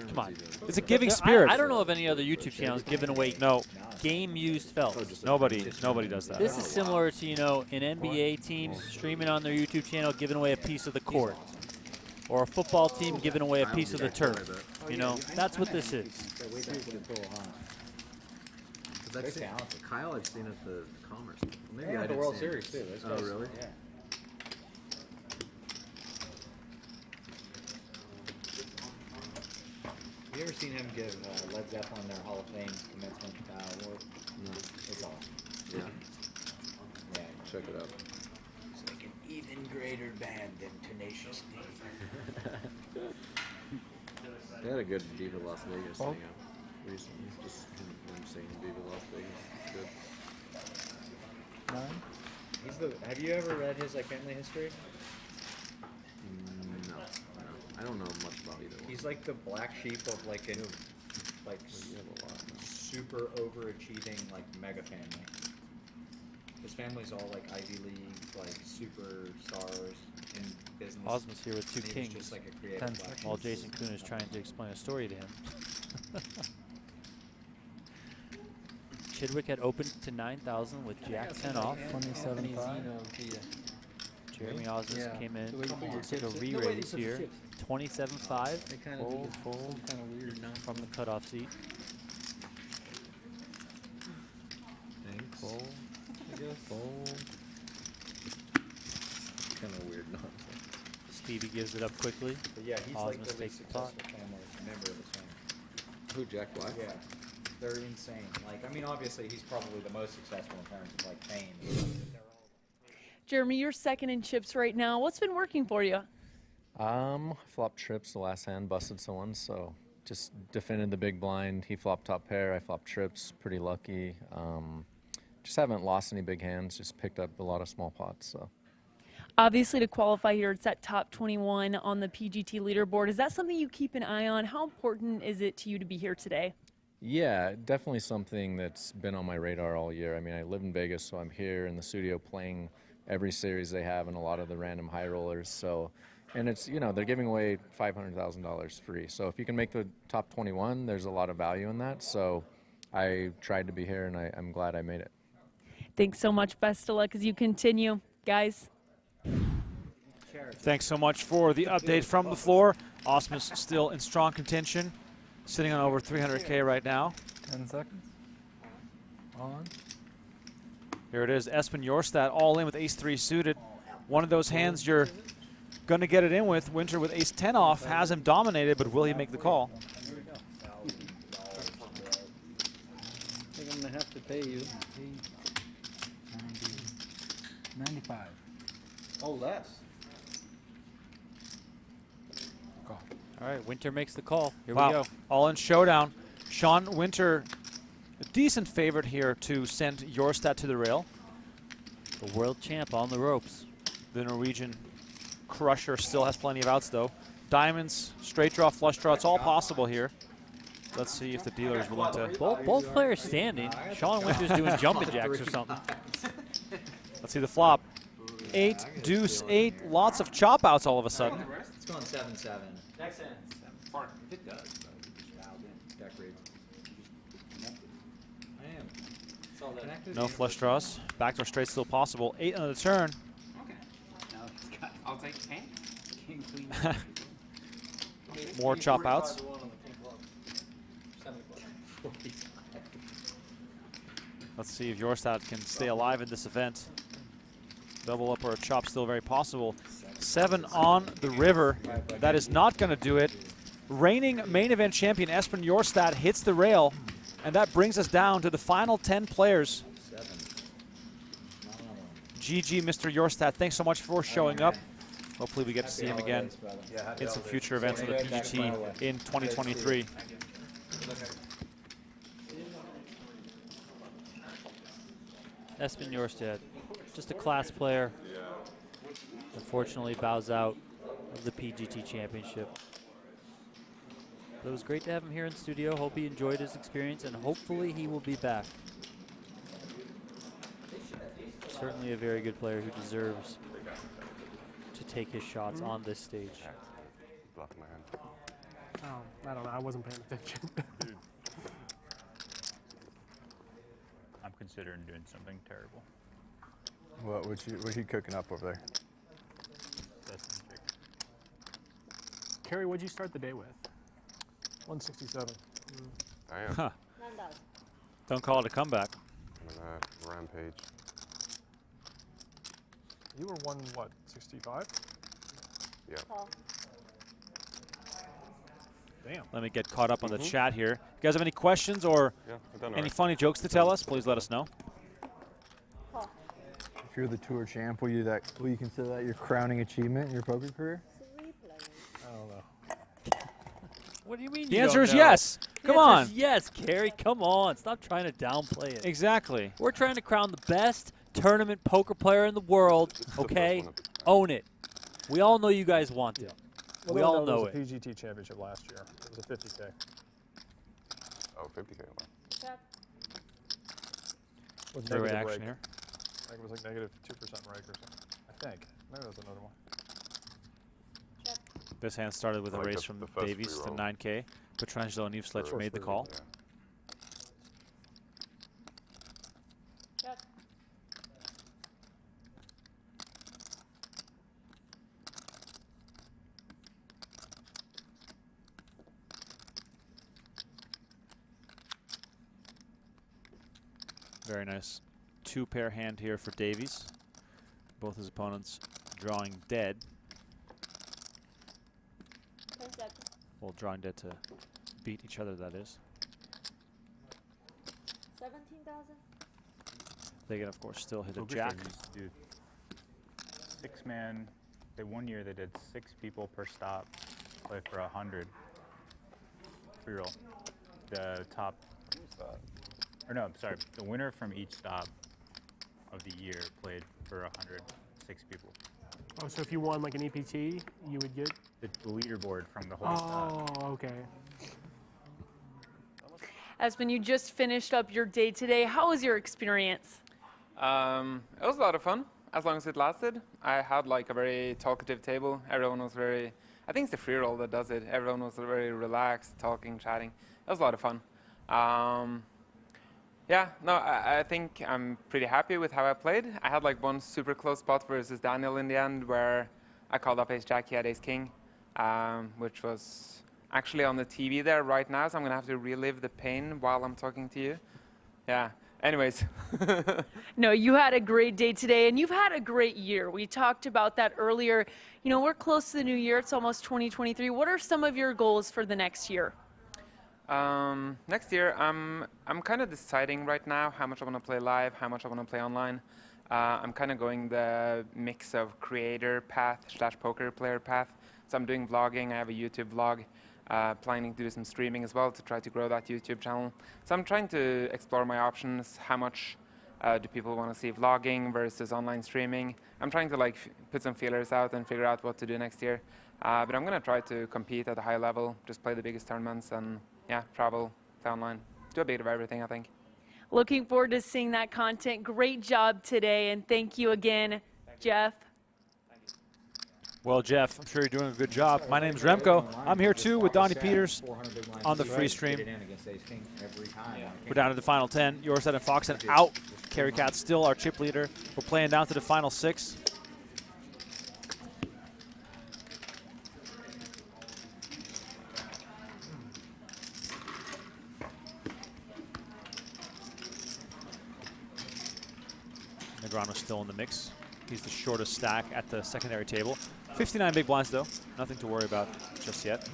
Come on. It's a giving spirit. I don't know of any other YouTube channels giving away game-used felt. Nobody does that. This is similar to, you know, an NBA team streaming on their YouTube channel giving away a piece of the court. Or a football team giving away a piece of the turf. You know, that's what this is. Kyle, I've seen at the Commerce. Maybe Yeah, I the didn't World see him. Series too. Those Oh, guys- really? Yeah. Have you ever seen him give Led Zeppelin their Hall of Fame commencement award? No. It's awesome. Yeah. Yeah. Check it out. It's like an even greater band than Tenacious D. They had a good Viva Las Vegas thing recently. Just him saying Baby Las Vegas. Good. 9. He's the. Have you ever read his family history? No. I don't know much about either one. He's like the black sheep of like a super overachieving mega family. His family's all Ivy League, super stars in business. Osmus here with 2 And he was kings. just a creative 10 black while sheep. Jason Koon is trying to explain a story to him. Chidwick had opened to 9,000 with Jack 10 off. 27.5. Jeremy Osmus came in, looks like a chips. re-raise here. 27.5. Full. Kind of weird now. From the cutoff seat. Thanks. Full. I guess. Full. Kind of weird nonsense. Stevie gives it up quickly. But yeah, he's Osmus the takes least the pot. successful member of his family. Who, Jack Black? Yeah. They're insane. Obviously he's probably the most successful in terms of fame. Jeremy, you're second in chips right now. What's been working for you? Flopped trips the last hand, busted someone, so just defended the big blind. He flopped top pair, I flopped trips, pretty lucky. Just haven't lost any big hands, just picked up a lot of small pots, so. Obviously, to qualify here, it's at top 21 on the PGT leaderboard. Is that something you keep an eye on? How important is it to you to be here today? Yeah, definitely something that's been on my radar all year. I mean, I live in Vegas, so I'm here in the studio playing every series they have and a lot of the random high rollers. So, and it's, they're giving away $500,000 free. So if you can make the top 21, there's a lot of value in that. So I tried to be here, and I'm glad I made it. Thanks so much. Best of luck as you continue, guys. Thanks so much for the update from the floor. Osmus still in strong contention, sitting on over 300K right now. 10 seconds. On. Here it is, Espen Jorstad all in with ace-3 suited. One of those hands you're going to get it in with. Winter with ace-10 off has him dominated, but will he make the call? I think I'm going to have to pay you. 95. Oh, less. All right, Winter makes the call. Here Wow. we go. All in showdown. Sean Winter, a decent favorite here to send Jorstad to the rail. The world champ on the ropes. The Norwegian crusher still has plenty of outs, though. Diamonds, straight draw, flush draw, it's all possible here. Let's see if the dealer is willing to. Both players standing. Sean Winter's doing jumping jacks or something. Let's see the flop. 8, deuce, 8. Lots of chop outs all of a sudden. It's going 7-7. Next hand. If it does. Deck reads. I am. It's all connected. No flush draws. Backdoor straight still possible. 8 on the turn. Okay. Now he's got. I'll take king. King, queen. More chop outs. Let's see if Jorstad can stay alive in this event. Double up or a chop still very possible. 7 on the river. That is not going to do it. Reigning main event champion Espen Jorstad hits the rail, and that brings us down to the final 10 players. GG, Mr. Jorstad. Thanks so much for showing up. Hopefully we get to see him again in some future events on the PGT in 2023. Espen Jorstad, just a class player. Unfortunately bows out of the PGT Championship. But it was great to have him here in studio. Hope he enjoyed his experience, and hopefully he will be back. Certainly a very good player who deserves to take his shots on this stage. Oh, I don't know. I wasn't paying attention. I'm considering doing something terrible. What you cooking up over there? Kerry, what'd you start the day with? 167. Damn. Huh. Don't call it a comeback. Rampage. You were what, 65? Yeah. Damn. Let me get caught up on the chat here. You guys have any questions or any funny jokes to tell us? Please let us know. If you're the tour champ, will you consider that your crowning achievement in your poker career? I don't know. What do you mean? The you answer don't is know? yes. The Come answer on. is yes, Carrie. Come on. Stop trying to downplay it. Exactly. We're trying to crown the best tournament poker player in the world. Okay, own it. We all know you guys want it. Well, we no, all no, know there it. was a PGT Championship last year. It was a 50K. Oh, 50K. Wow. Check. With No negative reaction rake. here. I think it was like negative 2% rake or something. I think. Maybe it was another one. This hand started with a Like raise the from first Davies to free roll. 9K. Petrangelo and Eve Sledge made the call. Check. Very nice 2-pair hand here for Davies. Both his opponents drawing dead. 10 seconds. Well, drawing dead to beat each other, that is. 17,000. They can, of course, still hit a Poker jack. Show used to do 6-man. One year they did 6 people per stop play for 100 free roll. The top, or no, I'm sorry, the winner from each stop of the year played for 106 people. Oh, so if you won like an EPT, you would get The leaderboard from the whole stop. Oh, okay. Espen, you just finished up your day today. How was your experience? It was a lot of fun, as long as it lasted. I had like a very talkative table. Everyone was very, I think it's the free roll that does it. Everyone was very relaxed, talking, chatting. It was a lot of fun. Yeah, no, I think I'm pretty happy with how I played. I had like one super close spot versus Daniel in the end where I called up ace jack, he had ace king, which was actually on the TV there right now, so I'm gonna have to relive the pain while I'm talking to you. Yeah, anyways. No, you had a great day today, and you've had a great year. We talked about that earlier. You know, we're close to the new year. It's almost 2023. What are some of your goals for the next year? Next year, I'm kind of deciding right now how much I want to play live, how much I want to play online. I'm kind of going the mix of creator path / poker player path. So I'm doing vlogging. I have a YouTube vlog. Planning to do some streaming as well to try to grow that YouTube channel. So I'm trying to explore my options. How much do people want to see vlogging versus online streaming? I'm trying to like put some feelers out and figure out what to do next year. But I'm going to try to compete at a high level, just play the biggest tournaments and yeah, travel, play online, do a bit of everything, I think. Looking forward to seeing that content. Great job today, and thank you again, Jeff. Well, Jeff, I'm sure you're doing a good job. My name's Remco. I'm here too with Donnie Peters on the free stream. We're down to the final 10. Jorstad and Foxen out. Carry Cat still our chip leader. We're playing down to the final 6. Negreanu still in the mix. He's the shortest stack at the secondary table. 59 big blinds, though. Nothing to worry about just yet.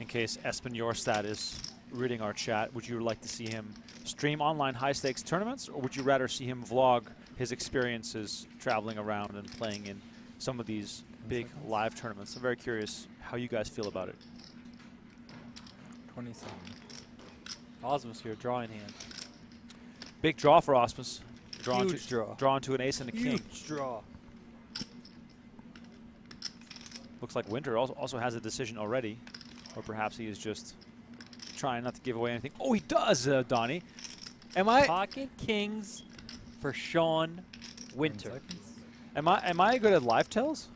In case Espen Jorstad is reading our chat, would you like to see him stream online high-stakes tournaments, or would you rather see him vlog his experiences traveling around and playing in some of these big live tournaments? I'm very curious how you guys feel about it. 27. Osmus here, drawing hand. Big draw for Osmus. Huge draw. Drawn to an ace and a king. Huge draw. Looks like Winter also has a decision already, or perhaps he is just trying not to give away anything. Oh, he does, Donnie. Am I pocket kings for Sean Winter? Am I good at live tells?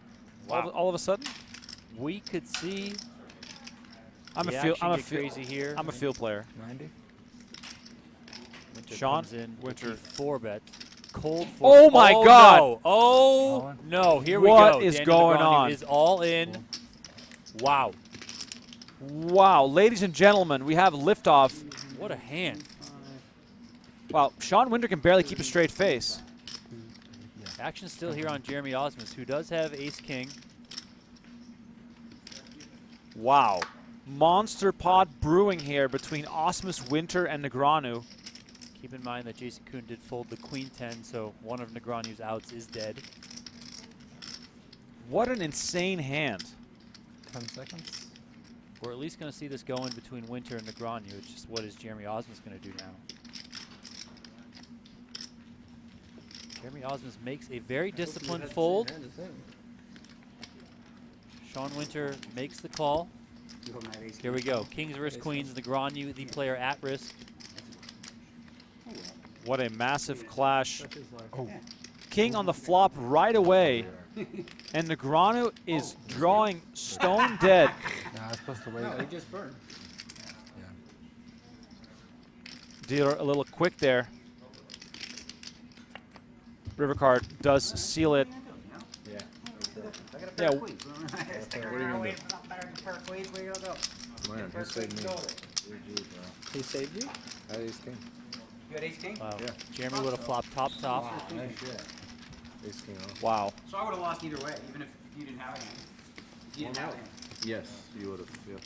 Wow. All of a sudden, we could see. I'm a crazy here. I'm a field player. 90. Winter Sean comes in Winter 4 bet. Cold 4. Oh my God! No. Oh no! Here we go. What is Daniel going Negreanu on? Is all in. Wow. Wow, ladies and gentlemen, we have liftoff. What a hand. Wow, Sean Winter can barely keep a straight face. Action still here on Jeremy Osmus, who does have ace king. Wow. monster pot brewing here between Osmus, Winter, and Negreanu. Keep in mind that Jason Koon did fold the queen 10, so one of Negreanu's outs is dead. What an insane hand. 10 seconds. We're at least going to see this going between Winter and Negreanu, which is what is Jeremy Osmus going to do now. Jeremy Osmus makes a very disciplined fold. Sean Winter makes the call. Here we go. Kings versus Queens. Negreanu, the player at risk. What a massive clash. Oh. King on the flop right away. And Negreanu is drawing stone dead. Nah, it's supposed to wait. No, he just burned. Dealer a little quick there. River card does seal it. Yeah. Yeah. What are you gonna do? Man, he saved me. He saved you? I had ace king. You had ace king? Wow. Jeremy would have flopped top. Wow, nice shit. Ace king off. Wow. So I would have lost either way, even if you didn't have any. You didn't have any. Yes, you would have. Yeah.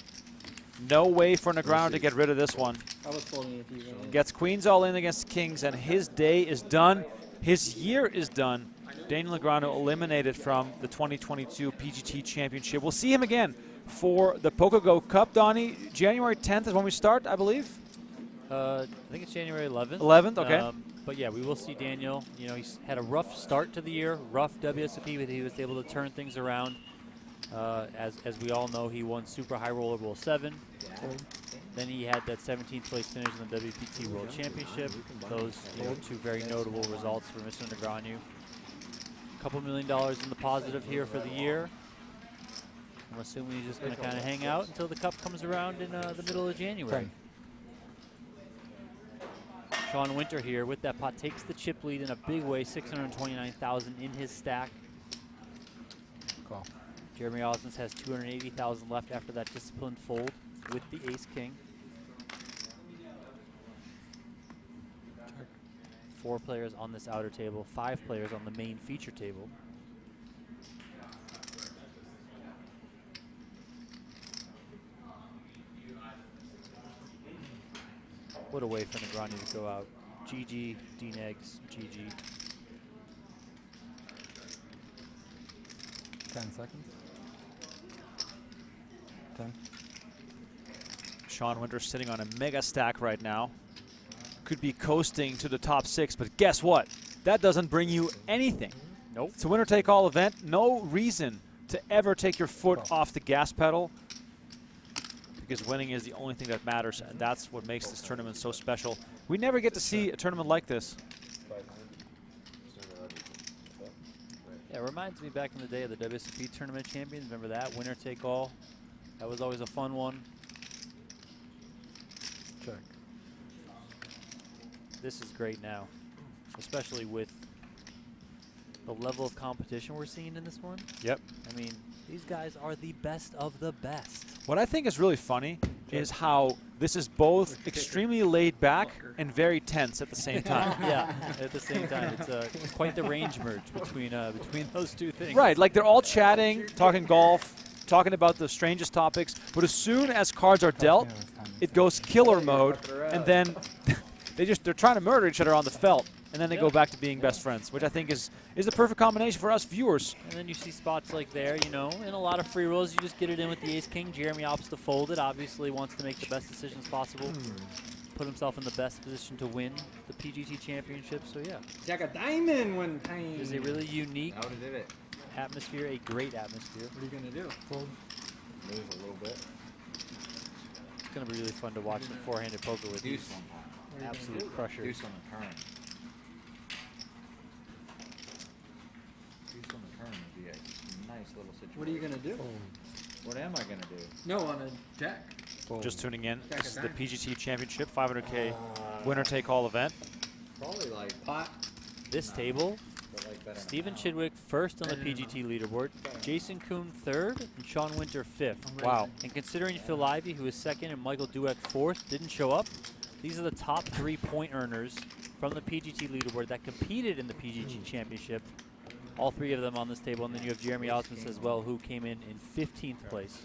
No way for Negreanu to get rid of this one. I was folding it even. Gets queens all in against kings, and his day is done. His year is done. Daniel Negreanu eliminated from the 2022 PGT Championship. We'll see him again for the PokerGO Cup. Donnie, January 10th is when we start, I believe. I think it's January 11th. 11th, okay. But yeah, we will see Daniel. You know, he's had a rough start to the year, rough WSOP, but he was able to turn things around. As we all know, he won Super High Roller Bowl 7. Then he had that 17th place finish in the WPT World Championship. Those two very notable results for Mr. Negreanu. $2 million in the positive here for the year. I'm assuming he's just going to kind of hang out until the cup comes around in the middle of January. Sean Winter here with that pot takes the chip lead in a big way, 629,000 in his stack. Call. Jeremy Osmus has 280,000 left after that disciplined fold with the ace king. 4 players on this outer table, 5 players on the main feature table. What a way for Negreanu to go out. GG, D-Negs, GG. 10 seconds. 10. Sean Winter sitting on a mega stack right now. Could be coasting to the top 6, but guess what? That doesn't bring you anything. Nope. It's a winner-take-all event. No reason to ever take your foot off the gas pedal, because winning is the only thing that matters, and that's what makes this tournament so special. We never get to see a tournament like this. Yeah, it reminds me back in the day of the WSOP Tournament Champions. Remember that? Winner take all. That was always a fun one. Check. This is great now, especially with the level of competition we're seeing in this one. Yep. I mean, these guys are the best of the best. What I think is really funny is how this is both extremely laid back and very tense at the same time. Yeah, at the same time. It's quite the range merge between those two things. Right, like they're all chatting, talking golf, talking about the strangest topics, but as soon as cards are dealt, it goes killer mode, and then they're trying to murder each other on the felt, and then they go back to being best friends, which I think is the perfect combination for us viewers. And then you see spots like there, you know, in a lot of free rolls, you just get it in with the ace-king. Jeremy opts to fold it, obviously wants to make the best decisions possible, put himself in the best position to win the PGT Championship, so yeah. Jack a diamond one time. It's a really unique How did it? atmosphere, a great atmosphere. What are you going to do? Move a little bit. It's going to be really fun to watch some four-handed poker with these absolute crushers. Deuce on the turn. Deuce on the turn would be a nice little situation. What are you going to do? What am I going to do? No, on a deck. Just tuning in, Jack this is of the diamonds. PGT Championship 500K winner-take-all event. Probably like pot. This table, but like better Stephen Chidwick first on the PGT leaderboard, Jason Koon third, and Sean Winter fifth. Wow. And considering Phil Ivey, who is second, and Michael Dueck fourth, didn't show up, these are the top 3 point earners from the PGT leaderboard that competed in the PGT Championship. All three of them on this table, and then you have Jeremy Osmus as well, who came in 15th place,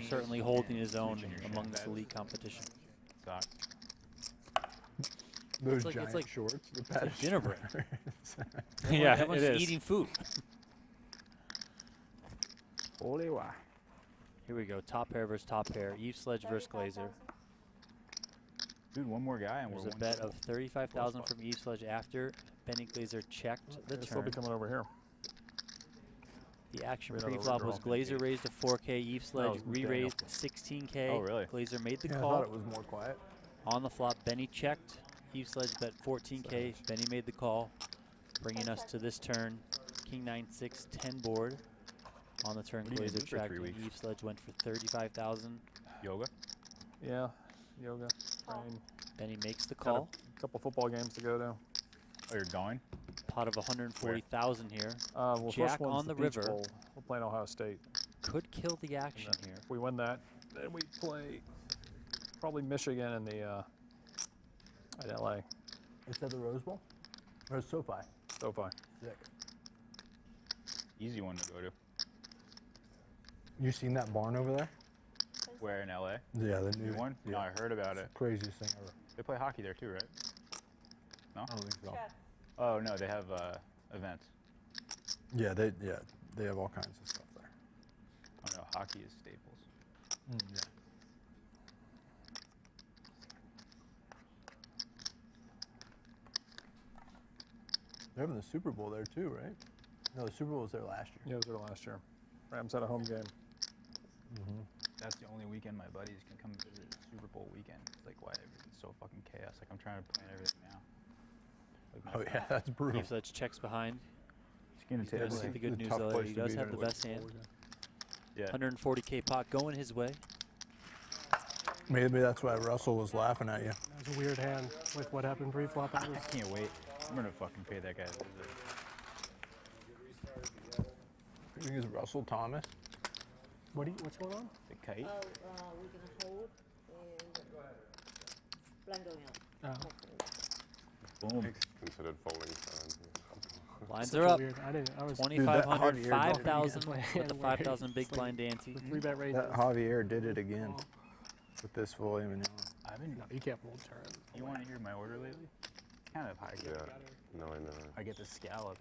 certainly holding his own among this elite competition. Those It's giant like shorts. it's like dinner break. Yeah, Everyone's it is. eating food. Holy wow. Here we go. Top pair versus top pair. Eve Sledge versus Glazer. Dude, one more guy and There's we're a bet of 35,000 from Eve Sledge after Benny Glazer checked the They'll turn. be coming over here. The action Another pre-flop was redraw. Glazer raised to 4K, Eve Sledge was re-raised 16K. Oh, really? Glazer made the Yeah, I call. thought it was more quiet. On the flop, Benny checked. Eve Sledge bet 14K. Benny made the call, bringing us to this turn. King 9-6, 10 board. On the turn, What are you gonna Glazer do for checked, 3 and weeks? Eve Sledge went for 35,000. Yoga? Yeah, yoga, train. Benny makes the Got call. a couple football games to go to. Oh, you're going? Pot of 140,000 here. Well, Jack first one's on the Beach river. Bowl. We're playing Ohio State. Could kill the action here. If we win that, then we play probably Michigan in the at LA. Is that the Rose Bowl? Or SoFi? SoFi. Sick. Easy one to go to. You seen that barn over there? Where, in LA? Yeah, the New one? No, I heard about it. Craziest thing ever. They play hockey there too, right? No? I don't think so. Oh, no, they have events. Yeah, they have all kinds of stuff there. Oh, no, hockey is Staples. Yeah. They're having the Super Bowl there too, right? No, the Super Bowl was there last year. Yeah, it was there last year. Rams had a home game. That's the only weekend my buddies can come visit. Super Bowl weekend. It's like, why everything's so fucking chaos. Like, I'm trying to plan everything now. Like, Oh yeah, that's brutal. Eve Sledge checks behind. Skin He's gonna see the good news though. He does have the best hand. Yeah. 140K pot going his way. Maybe that's why Russell was laughing at you. That was a weird hand with what happened pre-flop. I can't wait. I'm gonna fucking pay that guy a visit. You think it's Russell Thomas? What's going on? The kite? We're gonna hold and blind going out. Boom. Considered folding. Blinds Such are a up. weird- I didn't- I was- 2,500, Dude, that 5,000 Javier with the did it. 5,000 big It's like blind ante. the 3-bet range. That Javier did it again with this volume and I've been. No, you can't fold turn. You want to hear my order lately? Kind of high. Yeah. No, I know. I get the scallops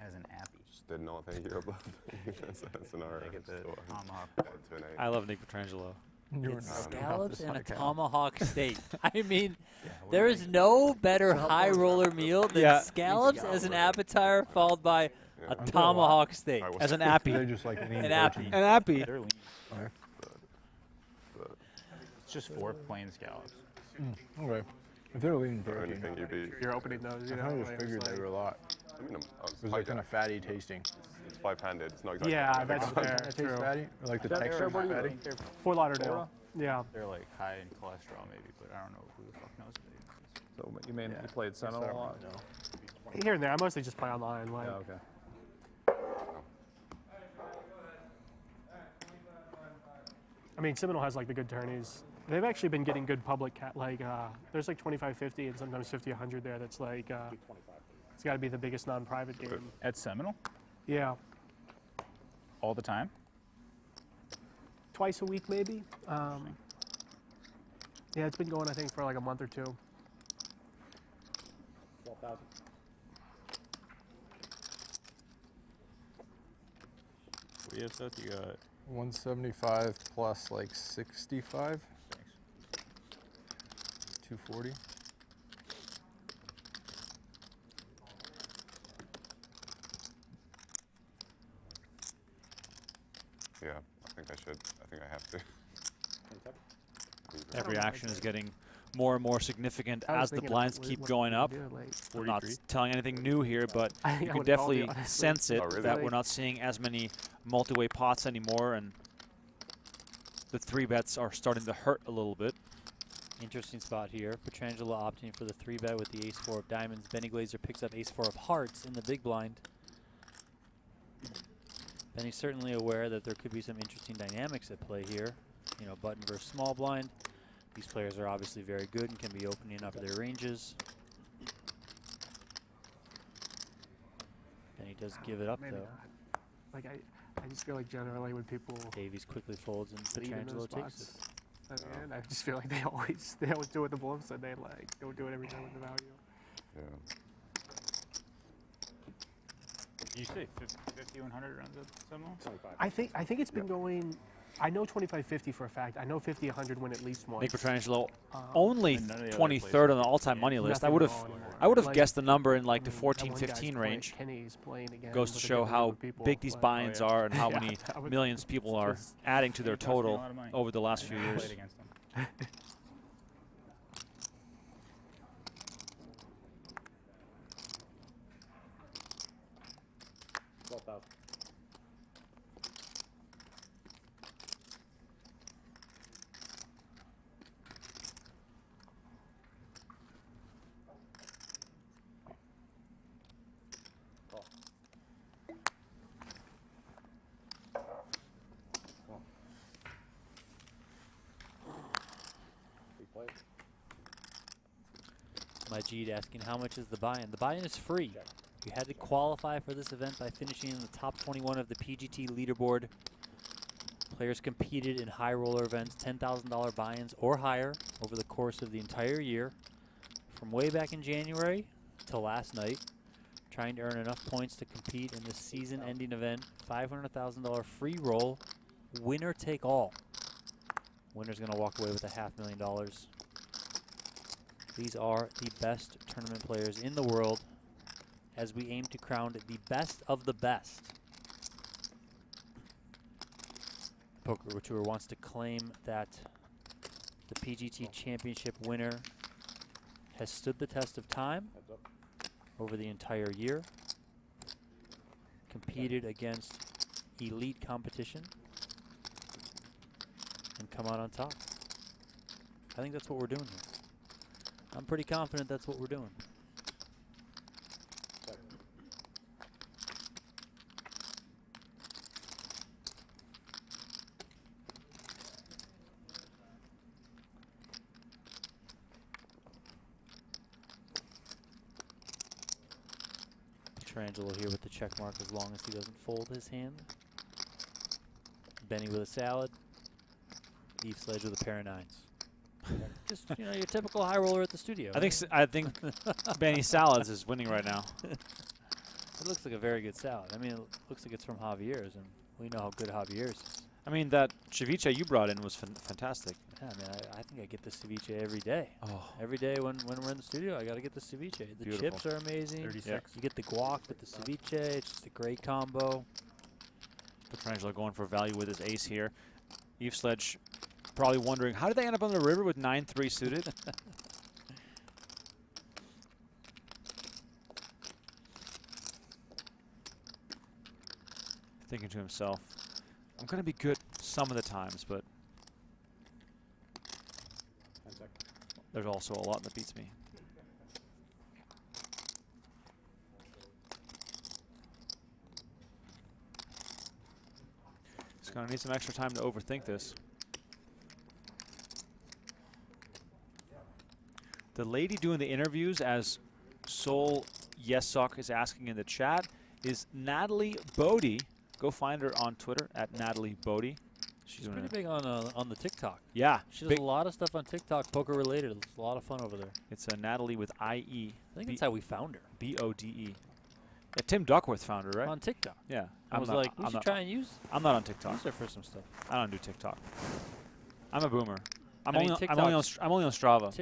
as an appy. Just did not think you about that's an hour. I get the tomahawk. I love Nick Petrangelo. It's scallops and a tomahawk steak. I mean, there is no better high roller meal than scallops as an appetizer followed by a tomahawk steak. As an appy. They're just like an appy. An appy. They're lean. It's just 4 plain scallops. Okay. If they're lean Or protein, anything you'd be. You're opening those, you I know? kind of like, just figured it's they were a lot. I mean, It was like kind of fatty tasting. It's 5-handed. It's not exactly. Yeah, that's fair. It tastes True. fatty? Or like the texture is fatty? Fort Lauderdale. Yeah. They're like high in cholesterol maybe, but I don't know who the fuck knows. So you mean you played Sentinel a lot? Here and there. I mostly just play online. Like, Yeah, okay. I mean, Seminole has like the good tourneys. They've actually been getting good public there's like 25-50 and sometimes 50-100 there. That's like it's got to be the biggest non-private game. At Seminole? Yeah, All the time? twice a week maybe. Yeah, it's been going I think for like a month or two. 12,000. What do you have, Seth? You got 175 plus like 65. 240. Yeah, I think I should. I think I have to. Every action is getting more and more significant I was as the thinking, blinds what- keep what going do up. we do, like- We're not 43? telling anything new here, but I you can would've called definitely you, honestly. sense it Oh, really? that we're not seeing as many multi-way pots anymore, and the 3-bets are starting to hurt a little bit. Interesting spot here. Petrangelo opting for the 3-bet with the ace-4 of diamonds. Benny Glazer picks up ace-4 of hearts in the big blind. Benny's certainly aware that there could be some interesting dynamics at play here. You know, button versus small blind. These players are obviously very good and can be opening up their ranges. does give it up, Maybe though. not. Like I just feel like generally when people Davies quickly folds and lead in those Petrangelo takes it. spots, I just feel like they always do it the bluffs and they like don't do it every time with the value. Yeah. You say 50, 100 runs at someone? I think it's been going. I know 25-50 for a fact. I know 50-100 win at least once. Nick Petrangelo only 23rd on the all-time money list. I Nothing would have like, guessed the number in like the that one guy's 14-15 range. Kenny's playing again Goes to with a show different how group of people, big these but- buy-ins are and how Yeah, many that would millions people are just- adding to their It cost me a total lot of money. over the last few I years. played against them. 12,000. Majid asking how much is the buy-in. The buy-in is free. You had to qualify for this event by finishing in the top 21 of the PGT leaderboard. Players competed in high roller events, $10,000 buy-ins or higher over the course of the entire year. From way back in January to last night, trying to earn enough points to compete in this season-ending event. $500,000 free roll, winner take all. Winner's gonna walk away with $500,000. These are the best tournament players in the world as we aim to crown the best of the best. PokerGO Tour wants to claim that the PGT Championship winner has stood the test of time over the entire year, competed against elite competition, and come out on top. I think that's what we're doing here. I'm pretty confident that's what we're doing. Petrangelo here with the check mark as long as he doesn't fold his hand. Benny with a salad. Eve Sledge with a pair of nines. Just, you know, your typical high roller at the studio. I think Benny Salads is winning right now. It looks like a very good salad. I mean, it looks like it's from Javier's, and we know how good Javier's is. I mean, that ceviche you brought in was fantastic. Yeah, I mean, I think I get the ceviche every day. Oh. Every day when we're in the studio, I got to get the ceviche. The Beautiful. chips are amazing. 36. Yeah. You get the guac with the ceviche. It's just a great combo. Petrangelo going for value with his ace here. Eve Sledge probably wondering, how did they end up on the river with 9-3 suited? Thinking to himself, I'm going to be good some of the times, but there's also a lot that beats me. He's going to need some extra time to overthink this. The lady doing the interviews, as Sol Yesok is asking in the chat, is Natalie Bodie. Go find her on Twitter at Natalie Bodie. She's pretty big on the TikTok. Yeah. She does a lot of stuff on TikTok, poker related. It's a lot of fun over there. It's Natalie with IE. I think that's how we found her. B-O-D-E. Yeah, Tim Duckworth found her, right? On TikTok. Yeah. I was like, we should try and use. I'm not on TikTok. Use her for some stuff. I don't do TikTok. I'm a boomer. I'm I mean, only on Strava.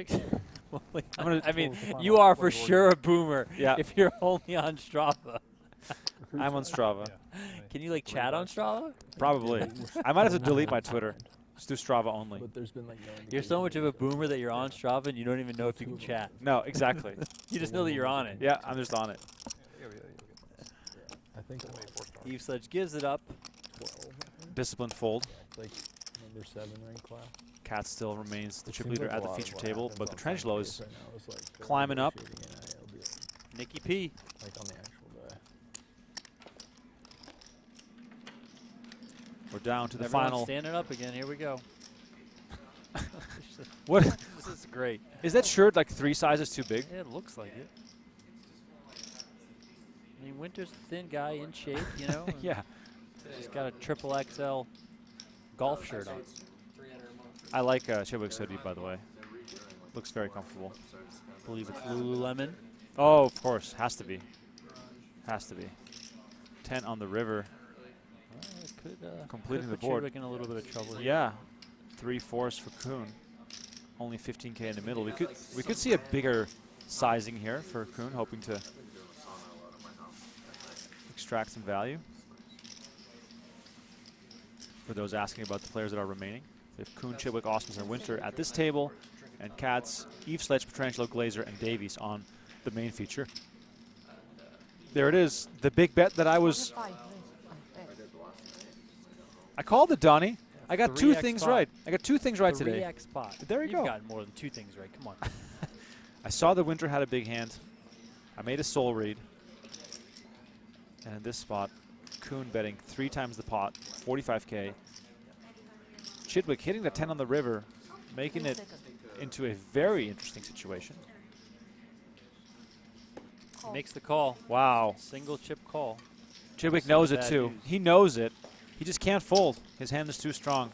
I mean, you are for sure a boomer. Yeah. If you're only on Strava. I'm on Strava. Can you like chat on Strava? Probably. I might have to delete my Twitter. Just do Strava only. But there's been like no You're so much of a boomer that you're on Strava and you don't even know if you can chat. No, exactly. You just know that you're on it. Yeah, I'm just on it. I think Eve Sledge gives it up. 12. Disciplined fold. Like number 7 ranked class. Cat still remains the It chip seems leader like at a the lot of feature what table, happens but on Petrangelo is Saturdays right now is, like, climbing up. Nikki P. Like on the actual day. We're down to the Everyone's final. standing up again. Here we go. What? This is great. Is that shirt like 3 sizes too big? Yeah, it looks like it. I mean, Winter's a thin guy in shape, you know. Yeah. He's got a triple XL golf shirt on. I like Chidwick's hoodie, by the way. Looks very comfortable. I believe it's Lululemon. Oh, of course. Has to be. Has to be. 10 on the river. Completing the board. Chidwick in a little bit of trouble here. Yeah. 3-4s for Koon. Only 15K in the middle. We could see a bigger sizing here for Koon, hoping to extract some value. For those asking about the players that are remaining, we have Koon, Chidwick, Osmonds, and Winter at this table, and Katz, Eve, Sledge, Petrangelo, Glazer, and Davies on the main feature. There it is, the big bet that I called it, Donnie. I got 2 things right. I got 2 things right today. 3x spot. There you go. You've got more than 2 things right. Come on. I saw that Winter had a big hand. I made a soul read. And in this spot, Koon betting 3 times the pot, 45K. Chidwick hitting the 10 on the river, making it into a very interesting situation. He makes the call. Wow. Single chip call. Chidwick knows it too. He knows it. He just can't fold. His hand is too strong.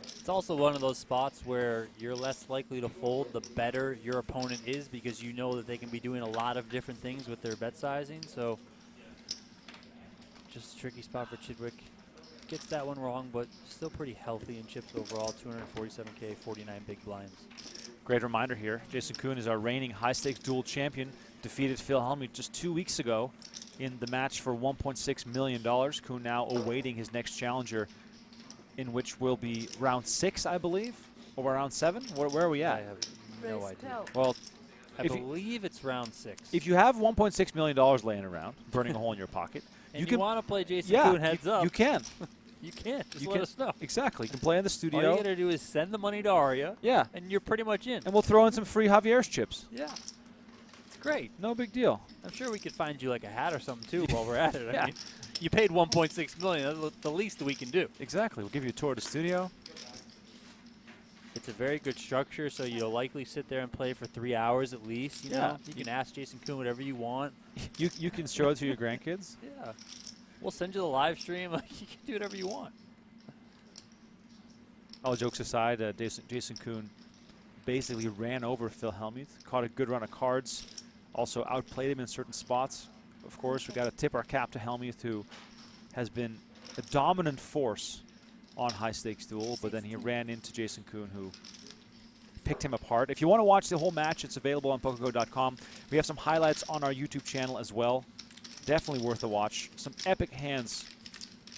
It's also one of those spots where you're less likely to fold the better your opponent is, because you know that they can be doing a lot of different things with their bet sizing. So just a tricky spot for Chidwick. Gets that one wrong, but still pretty healthy in chips overall. 247K, 49 big blinds. Great reminder here. Jason Koon is our reigning high-stakes dual champion. Defeated Phil Hellmuth just 2 weeks ago in the match for $1.6 million. Koon now awaiting his next challenger, in which will be round 6, I believe, or round 7. Where are we at? I have no idea. Well, I believe it's round 6. If you have $1.6 million laying around, burning a hole in your pocket, and you want to play Jason yeah, Koon heads up, you can. You can. Just You let can. us know. Exactly. You can play in the studio. All you got to do is send the money to Aria. Yeah. And you're pretty much in. And we'll throw in some free Javier's chips. Yeah. It's great. No big deal. I'm sure we could find you like a hat or something too while we're at it. Yeah. I mean, you paid $1.6 million. That's the least that we can do. Exactly. We'll give you a tour of the studio. It's a very good structure, so you'll likely sit there and play for 3 hours at least. You know, you can ask Jason Koon whatever you want. You can show it to your grandkids. Yeah. We'll send you the live stream. Like, you can do whatever you want. All jokes aside, Jason Koon basically ran over Phil Hellmuth, caught a good run of cards, also outplayed him in certain spots. Of course, we got to tip our cap to Hellmuth, who has been a dominant force on high stakes duel, but then he ran into Jason Koon, who picked him apart. If you want to watch the whole match, it's available on PokerGO.com. We have some highlights on our YouTube channel as well. Definitely worth a watch. Some epic hands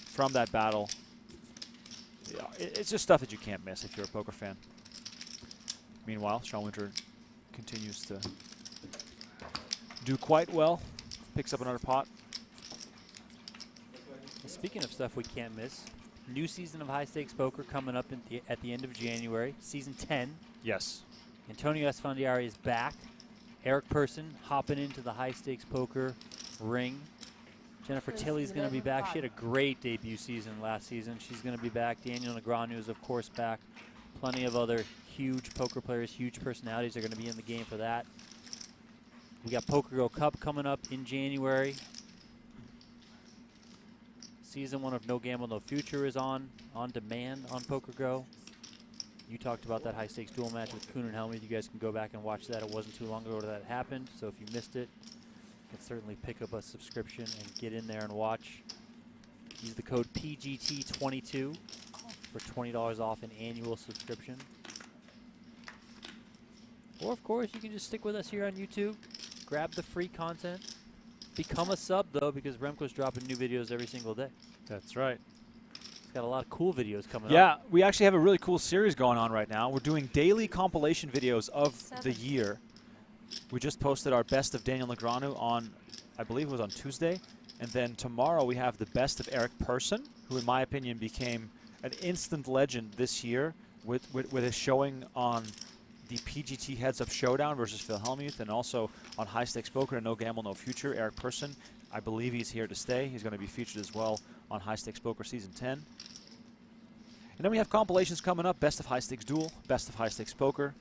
from that battle. Yeah, it's just stuff that you can't miss if you're a poker fan. Meanwhile, Sean Winter continues to do quite well. Picks up another pot. Speaking of stuff we can't miss, new season of high stakes poker coming up at the end of January, season 10. Yes. Antonio Esfandiari is back. Eric Persson hopping into the high stakes poker ring. Jennifer Tilley's going to be back. She had a great debut season last season. She's going to be back. Daniel Negreanu is, of course, back. Plenty of other huge poker players, huge personalities are going to be in the game for that. We got PokerGO Cup coming up in January. Season 1 of No Gamble, No Future is on demand on PokerGO. You talked about that high stakes duel match with Koon and Hellmuth. You guys can go back and watch that. It wasn't too long ago that happened, so if you missed it, you can certainly pick up a subscription and get in there and watch. Use the code PGT22 for $20 off an annual subscription. Or, of course, you can just stick with us here on YouTube. Grab the free content. Become a sub, though, because Remco's dropping new videos every single day. That's right. He's got a lot of cool videos coming up. Yeah, we actually have a really cool series going on right now. We're doing daily compilation videos of the year. We just posted our best of Daniel Negreanu on, I believe it was on Tuesday. And then tomorrow we have the best of Eric Persson, who in my opinion became an instant legend this year with his showing on the PGT Heads-Up Showdown versus Phil Hellmuth, and also on High Stakes Poker and No Gamble, No Future. Eric Persson, I believe he's here to stay. He's going to be featured as well on High Stakes Poker Season 10. And then we have compilations coming up, Best of High Stakes Duel, Best of High Stakes Poker.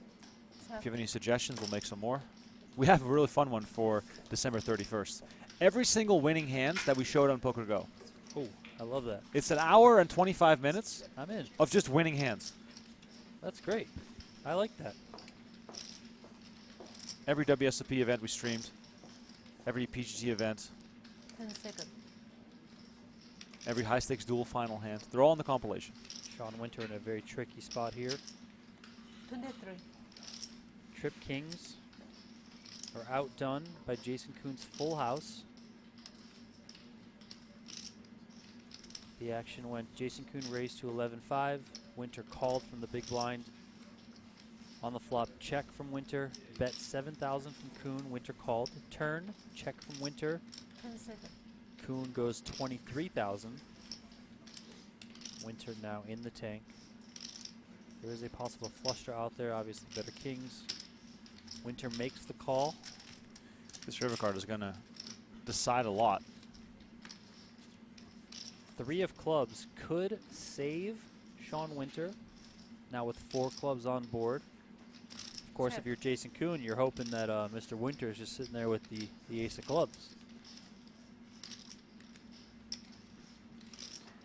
If you have any suggestions, we'll make some more. We have a really fun one for December 31st. every single winning hand that we showed on PokerGo. Oh, I love that. It's an hour and 25 minutes I'm in. of just winning hands. That's great. I like that. Every WSOP event we streamed, every PGT event, 10 seconds. every high-stakes dual final hand. They're all in the compilation. Sean Winter in a very tricky spot here. 23. Trip Kings are outdone by Jason Koon's full house. The action went Jason Koon raised to 11-5. Winter called from the big blind. On the flop, check from Winter. Bet 7,000 from Koon. Winter called. Turn, check from Winter. 10 seconds. Koon goes 23,000. Winter now in the tank. There is a possible flush draw out there. Obviously, better kings. Winter makes the call. This river card is going to decide a lot. 3 of clubs could save Sean Winter. Now with 4 clubs on board. Of course, if you're Jason Koon, you're hoping that Mr. Winter is just sitting there with the ace of clubs.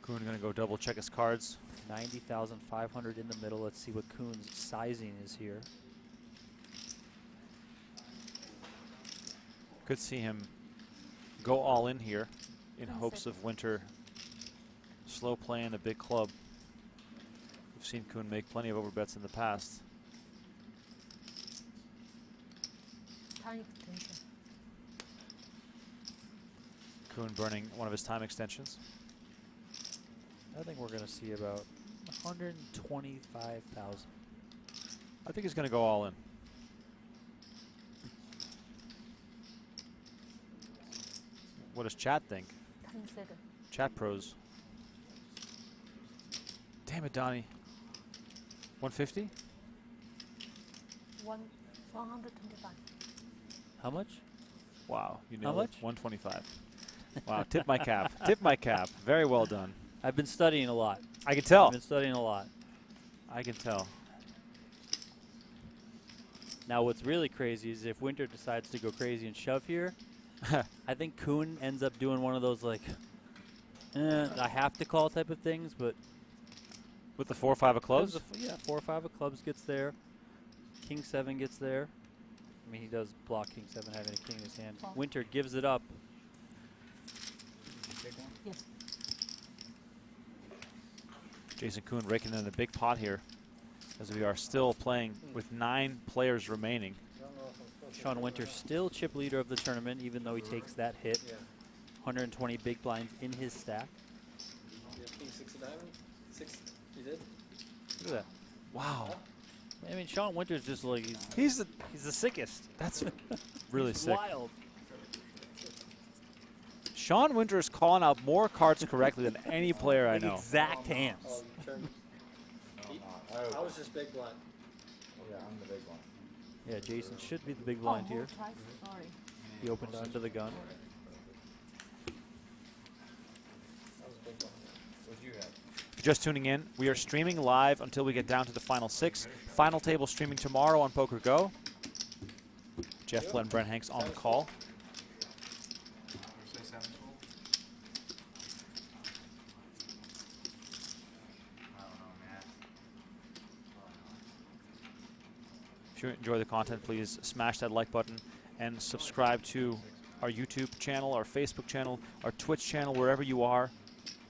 Koon going to go double check his cards. 90,500 in the middle. Let's see what Koon's sizing is here. Could see him go all in here in hopes of Winter slow playing a big club. We've seen Koon make plenty of overbets in the past. Time extension. Koon burning one of his time extensions. I think we're going to see about 125,000. I think he's going to go all in. What does chat think? 10 seconds. Chat pros. Damn it, Donnie. 150? 125. How much? Wow, you How know much? 125. Wow, tip my cap. Tip my cap. Very well done. I've been studying a lot. I can tell. I've been studying a lot. I can tell. Now, what's really crazy is if Winter decides to go crazy and shove here, I think Koon ends up doing one of those, like, I have to call type of things, but... With the 4 or 5 of clubs? Yeah, 4 or 5 of clubs gets there. King 7 gets there. I mean, he does block King 7 having a king in his hand. Winter gives it up. Yes. Jason Koon raking in a big pot here as we are still playing with 9 players remaining. Sean Winter still chip leader of the tournament, even though he takes that hit. 120 big blinds in his stack. King 6 of diamond? 6? You did? Look at that. Wow. I mean, Sean Winter's just like, he's the sickest. That's really He's sick. Wild. Sean Winter is calling out more cards correctly than any player I know. Exact hands. I was just big blind. Yeah, I'm the big one. Yeah, Jason should be the big blind here. Sorry. He opened under the gun. What'd you have? If you're just tuning in, we are streaming live until we get down to the final 6. Final table streaming tomorrow on PokerGo. Jeff Flynn, Brent Hanks on the call. If you enjoy the content, please smash that like button and subscribe to our YouTube channel, our Facebook channel, our Twitch channel, wherever you are.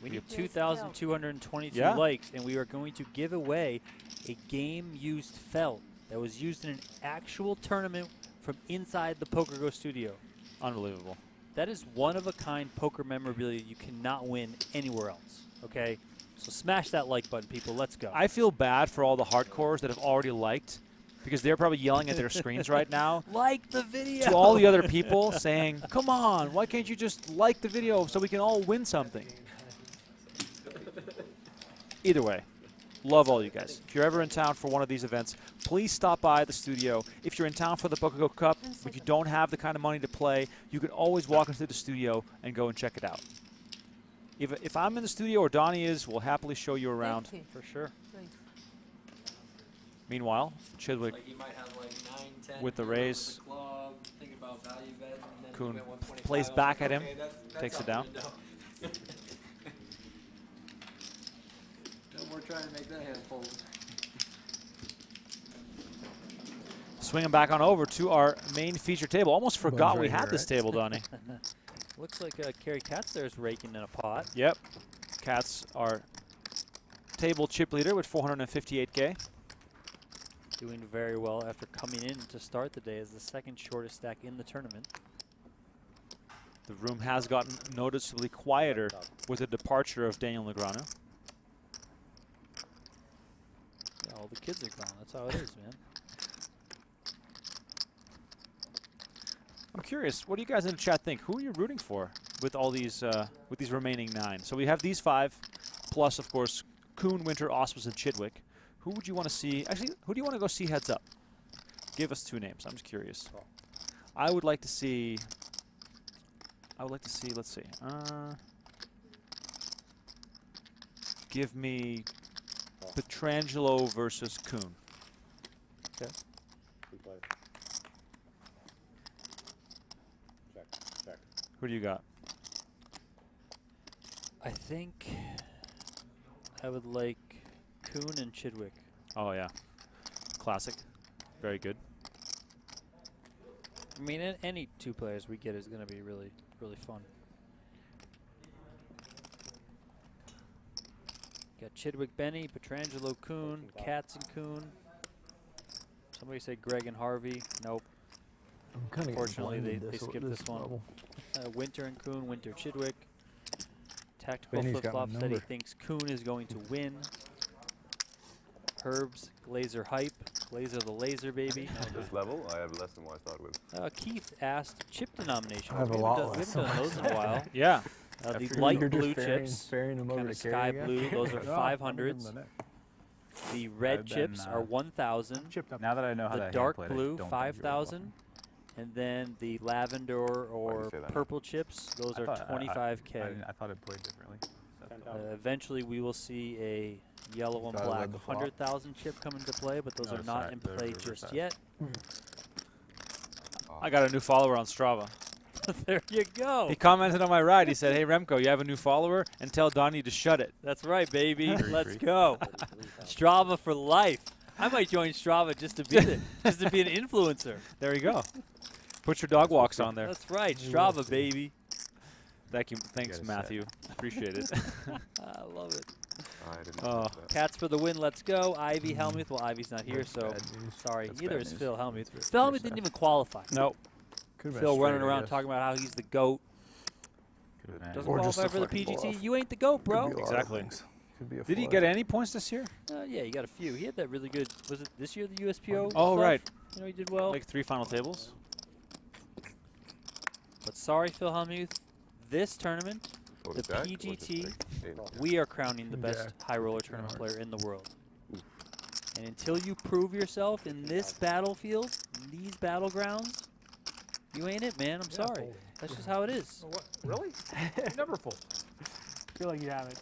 We need 2,222 Yeah. likes, and we are going to give away a game-used felt that was used in an actual tournament from inside the PokerGo studio. Unbelievable. That is one-of-a-kind poker memorabilia you cannot win anywhere else, okay? So smash that like button, people. Let's go. I feel bad for all the hardcores that have already liked, because they're probably yelling at their screens right now. Like the video. To all the other people saying, come on, why can't you just like the video so we can all win something? Either way, love all you guys. If you're ever in town for one of these events, please stop by the studio. If you're in town for the PokerGo Cup, if you don't have the kind of money to play, you can always walk into the studio and go and check it out. If I'm in the studio or Donnie is, we'll happily show you around. For sure. Meanwhile, Chidwick Like you might have like 9, 10 with the raise. club. Think about value bet, and then Koon he went 125. plays I was back like, at him, okay, takes that's it down. No more trying to make that hand fold. Swinging back on over to our main feature table. Almost forgot Bone's we right had here, this right? table, Donnie. Looks like Kerry Katz there is raking in a pot. Yep. Cats our table chip leader with 458K. Doing very well after coming in to start the day as the second shortest stack in the tournament. The room has gotten noticeably quieter with the departure of Daniel Negreanu. Yeah, all the kids are gone. That's how it is, man. I'm curious, what do you guys in the chat think? Who are you rooting for with all these with these remaining 9? So we have these 5, plus of course Koon, Winter, Auspice, and Chidwick. Who would you want to see? Actually, who do you want to go see heads up? Give us 2 names. I'm just curious. I would like to see. Let's see. Give me Petrangelo versus Koon. Okay. Who do you got? I think I would like Koon and Chidwick. Oh yeah, classic. Very good. I mean, any 2 players we get is going to be really, really fun. Got Chidwick, Benny, Petrangelo, Koon, Katz and Koon. Somebody said Greg and Harvey. Nope. Unfortunately, they skipped this one. Winter and Koon, Winter, Chidwick. Tactical Benny's got my flip-flop said he number. thinks Koon is going to win. Herbs, Glazer hype. Glazer the laser, baby. At this level, I have less than what I started with. Keith asked chip denomination. I have a We lot haven't less. done those in a while. Yeah. The After light you're just blue ferrying- chips, ferrying them over kind of to Kerry sky again? blue, those are No, 500s. The red I've chips been, are 1,000. Now that I know how The that hand dark played, I blue, don't think 5,000. And then the lavender or say that? purple chips, those I are thought- 25K. I thought it played differently. Eventually, we will see a yellow and So I black led the flop. 100,000 chip come into play, but those No, are not sorry, in the play reverse just side. yet. I got a new follower on Strava. There you go. He commented on my ride. He said, "Hey Remco, you have a new follower, and tell Donnie to shut it." That's right, baby. Let's go. Strava for life. I might join Strava just to be just to be an influencer. There you go. Put your dog walks on there. That's right, Strava, baby. Thank you. Thanks, Matthew. Appreciate it. I love it. I didn't Oh. know that. Cats for the win. Let's go. Ivy Helmuth. Well, Ivy's not here, so sorry. That's Neither bad is news. Phil Helmuth. Phil Helmuth didn't even qualify. Nope. Phil running around talking about how he's the GOAT. Doesn't Or just qualify a for the fucking PGT. bluff. You ain't the GOAT, bro. Could be a lot of Exactly. things. Could be a Did he flood. get any points this year? Yeah, he got a few. He had that really good. Was it this year the USPO? Oh, stuff? right. You know, he did well. Like 3 final tables. But sorry, Phil Helmuth. This tournament, What the is that? What is PGT, this thing? we are crowning the best Jack. high roller tournament player in the world. And until you prove yourself in this battlefield, in these battlegrounds, you ain't it, man. I'm sorry. That's just how it is. What? Really? Never full. feel like you haven't.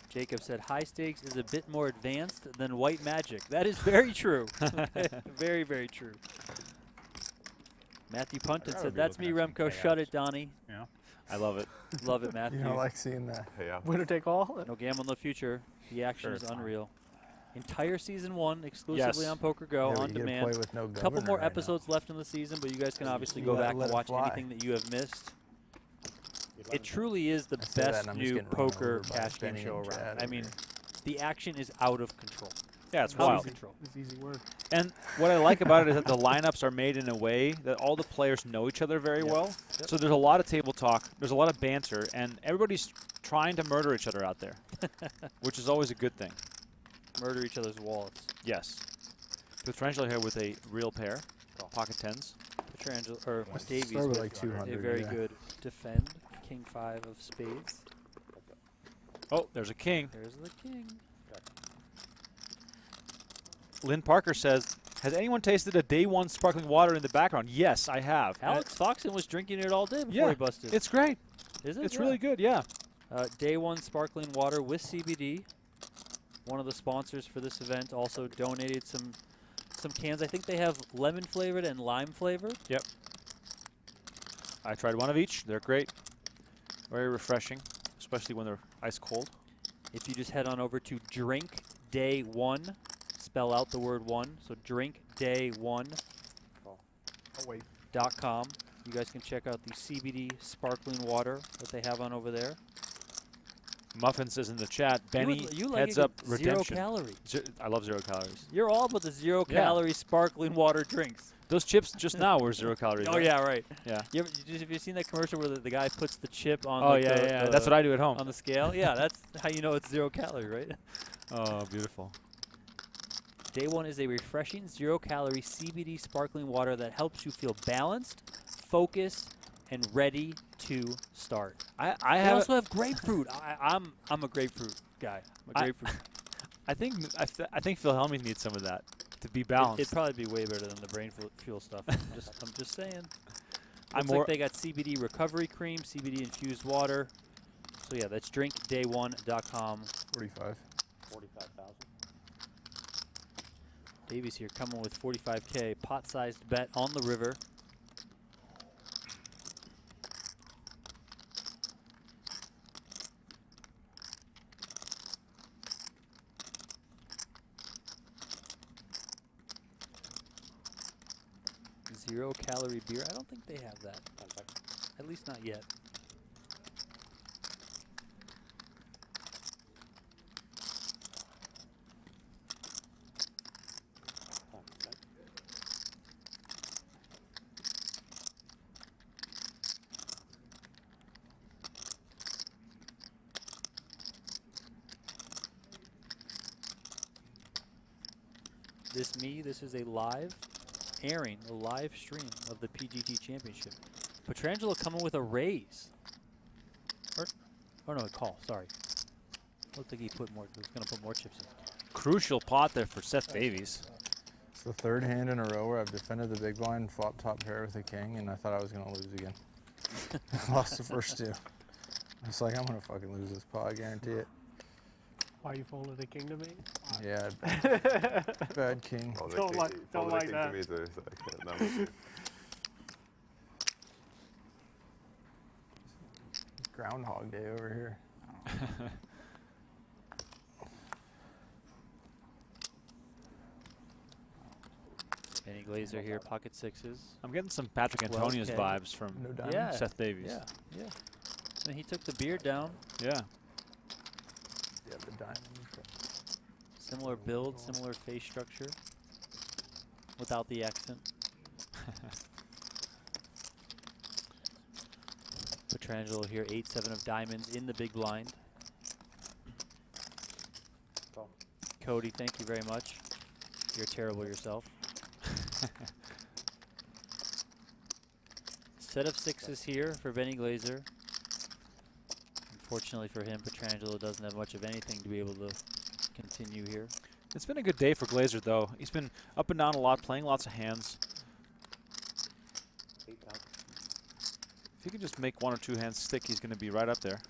Jacob said high stakes is a bit more advanced than white magic. That is very true. Very, very true. Matthew Punton gotta said, be that's me, looking at some Remco. Shut payouts. it, Donnie. Yeah. I love it. Love it, Matthew. You know, I like seeing that. Yeah. Winner take all? No gamble in the future. The action Sure, is it's fine. unreal. Entire season 1 exclusively Yes. on PokerGo Yeah, but on you get to demand. play with no Couple governor more right now. episodes left in the season, but you guys can obviously You go let- back let and it watch fly. anything that you have missed. It truly is the I say that best and I'm just new getting run poker over by cash game Benny show and around. Chad I over mean, here. the action is out of control. Yeah, it's Out of wild. control. It's easy work. And what I like about it is that the lineups are made in a way that all the players know each other very well. Yep. So there's a lot of table talk, there's a lot of banter, and everybody's trying to murder each other out there, which is always a good thing. Murder each other's wallets. Yes. Petrangelo here with a real pair, pocket tens. Petrangelo, or Let's Davies start with with like 200, a very yeah. good defend. King 5 of spades. Oh, there's a king. There's the king. Lynn Parker says, has anyone tasted a day one sparkling water in the background? Yes, I have. And Alex Foxen was drinking it all day before Yeah, he busted. it's great. Is it? It's Yeah. really good, yeah. Day 1 sparkling water with CBD. One of the sponsors for this event also donated some some cans. I think they have lemon flavored and lime flavored. Yep. I tried one of each. They're great. Very refreshing, especially when they're ice cold. If you just head on over to Drink Day 1, spell out the word 1. So drinkday1.com. You guys can check out the CBD sparkling water that they have on over there. Muffin says in the chat, Benny, you like heads it up, with 0 redemption. calories. I love 0 calories. You're all about the 0 calorie sparkling water drinks. Those chips just now were 0 calories. Oh, right? yeah, right. Yeah. Have you seen that commercial where the guy puts the chip on Oh, yeah. That's what I do at home. On the scale? Yeah, that's how you know it's 0 calorie, right? Oh, beautiful. Day 1 is a refreshing 0 calorie CBD sparkling water that helps you feel balanced, focused, and ready to start. I also have grapefruit. I'm a grapefruit guy. I'm a grapefruit. I think Phil Hellmuth needs some of that to be balanced. It'd probably be way better than the brain fuel stuff. I'm just saying. I'm Looks like they got CBD recovery cream, CBD infused water. So yeah, that's drinkday1.com. 45. 45,000. Davies here coming with 45K pot-sized bet on the river. Zero-calorie beer. I don't think they have that. At least not yet. This is a live airing, a live stream of the PGT Championship. Petrangelo coming with a raise. Or no, a call, sorry. Looked like he was going to put more chips in. Crucial pot there for Seth Davies. It's the third hand in a row where I've defended the big blind, fought top pair with a king, and I thought I was going to lose again. I lost the first two. I was like, I'm going to fucking lose this pot, I guarantee it. Why you folded the king to me? Yeah, bad king. Don't like that. Groundhog Day over here. Benny Glazer here, pocket sixes. I'm getting some Patrick Antonius vibes from Seth Davies. Yeah. And he took the beard down. Yeah. Yeah, the diamond. Similar build, similar face structure, without the accent. Petrangelo here, 8-7 of diamonds in the big blind. Cody, thank you very much. You're terrible yourself. Set of sixes here for Benny Glazer. Unfortunately for him, Petrangelo doesn't have much of anything to be able to continue here. It's been a good day for Glazer, though. He's been up and down a lot, playing lots of hands. If he can just make 1 or 2 hands stick, he's going to be right up there.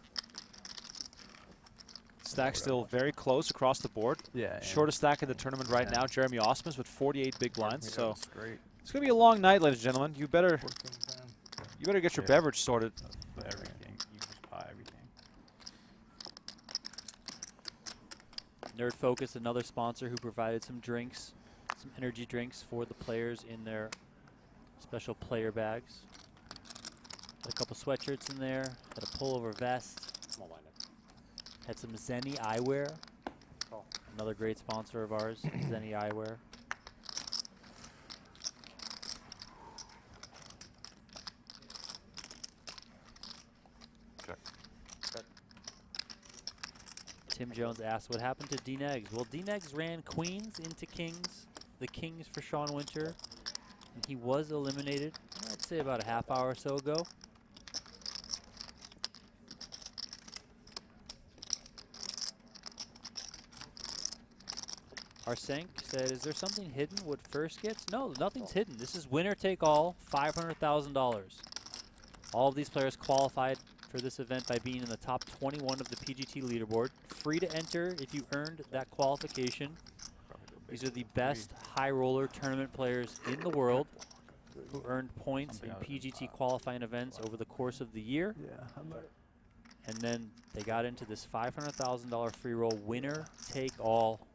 Stack still very close across the board. Yeah. Shortest stack in the tournament right now, Jeremy Osmus with 48 big blinds. So great. It's going to be a long night, ladies and gentlemen. You better get your beverage sorted. Everything. You just buy everything. Nerd Focus, another sponsor who provided some drinks, some energy drinks for the players in their special player bags. Had a couple sweatshirts in there, had a pullover vest, had some Zenny eyewear, another great sponsor of ours, Zenny eyewear. Tim Jones asked, what happened to D-Negs? Well, D-Negs ran queens into kings, the kings for Sean Winter, and he was eliminated, I'd say about a half hour or so ago. Arsenk said, is there something hidden what first gets? No, nothing's hidden. This is winner take all, $500,000. All of these players qualified for this event by being in the top 21 of the PGT leaderboard. Free to enter if you earned that qualification. These are the best high roller tournament players in the world who earned points in PGT qualifying events over the course of the year. And then they got into this $500,000 free roll, winner take all.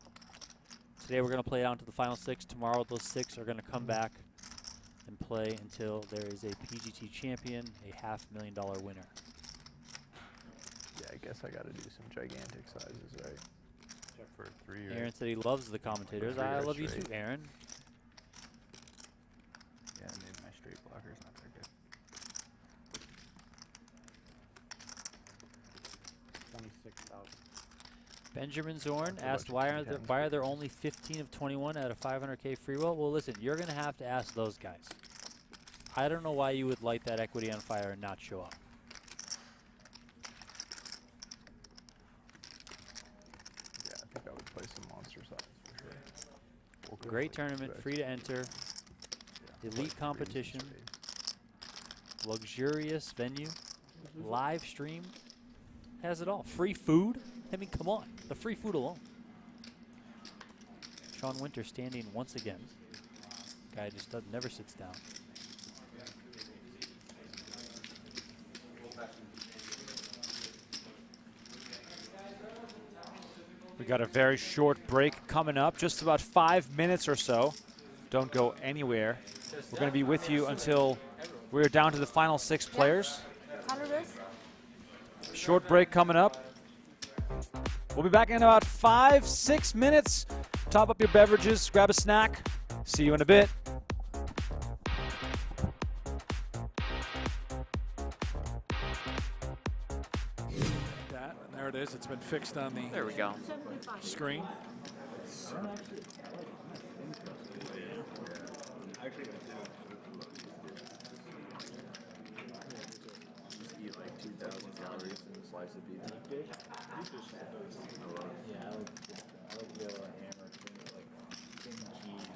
Today we're going to play down to the final 6. Tomorrow those 6 are going to come back and play until there is a PGT champion, a $500,000 winner. Yeah, I guess I got to do some gigantic sizes, right? Except for 3. Right? Aaron said he loves the commentators. I love you too, Aaron. Yeah, maybe my straight blocker's not that good. 26,000. Benjamin Zorn asked why are there only 15 of 21 out of 500K free roll? Well, listen, you're going to have to ask those guys. I don't know why you would light that equity on fire and not show up. Yeah, I think I would play some monster size for sure. Great tournament, free to enter, elite competition, luxurious venue, live stream, has it all. Free food? I mean, come on, the free food alone. Sean Winter standing once again. Guy just never sits down. We got a very short break coming up, just about 5 minutes or so. Don't go anywhere. We're going to be with you until we're down to the final 6 players. Short break coming up. We'll be back in about 5-6 minutes. Top up your beverages, grab a snack. See you in a bit. That, and there it is. It's been fixed on the There we go. screen. Eat like 2,000 calories in a slice of pizza. Yeah, I like the hammer like thin cheese.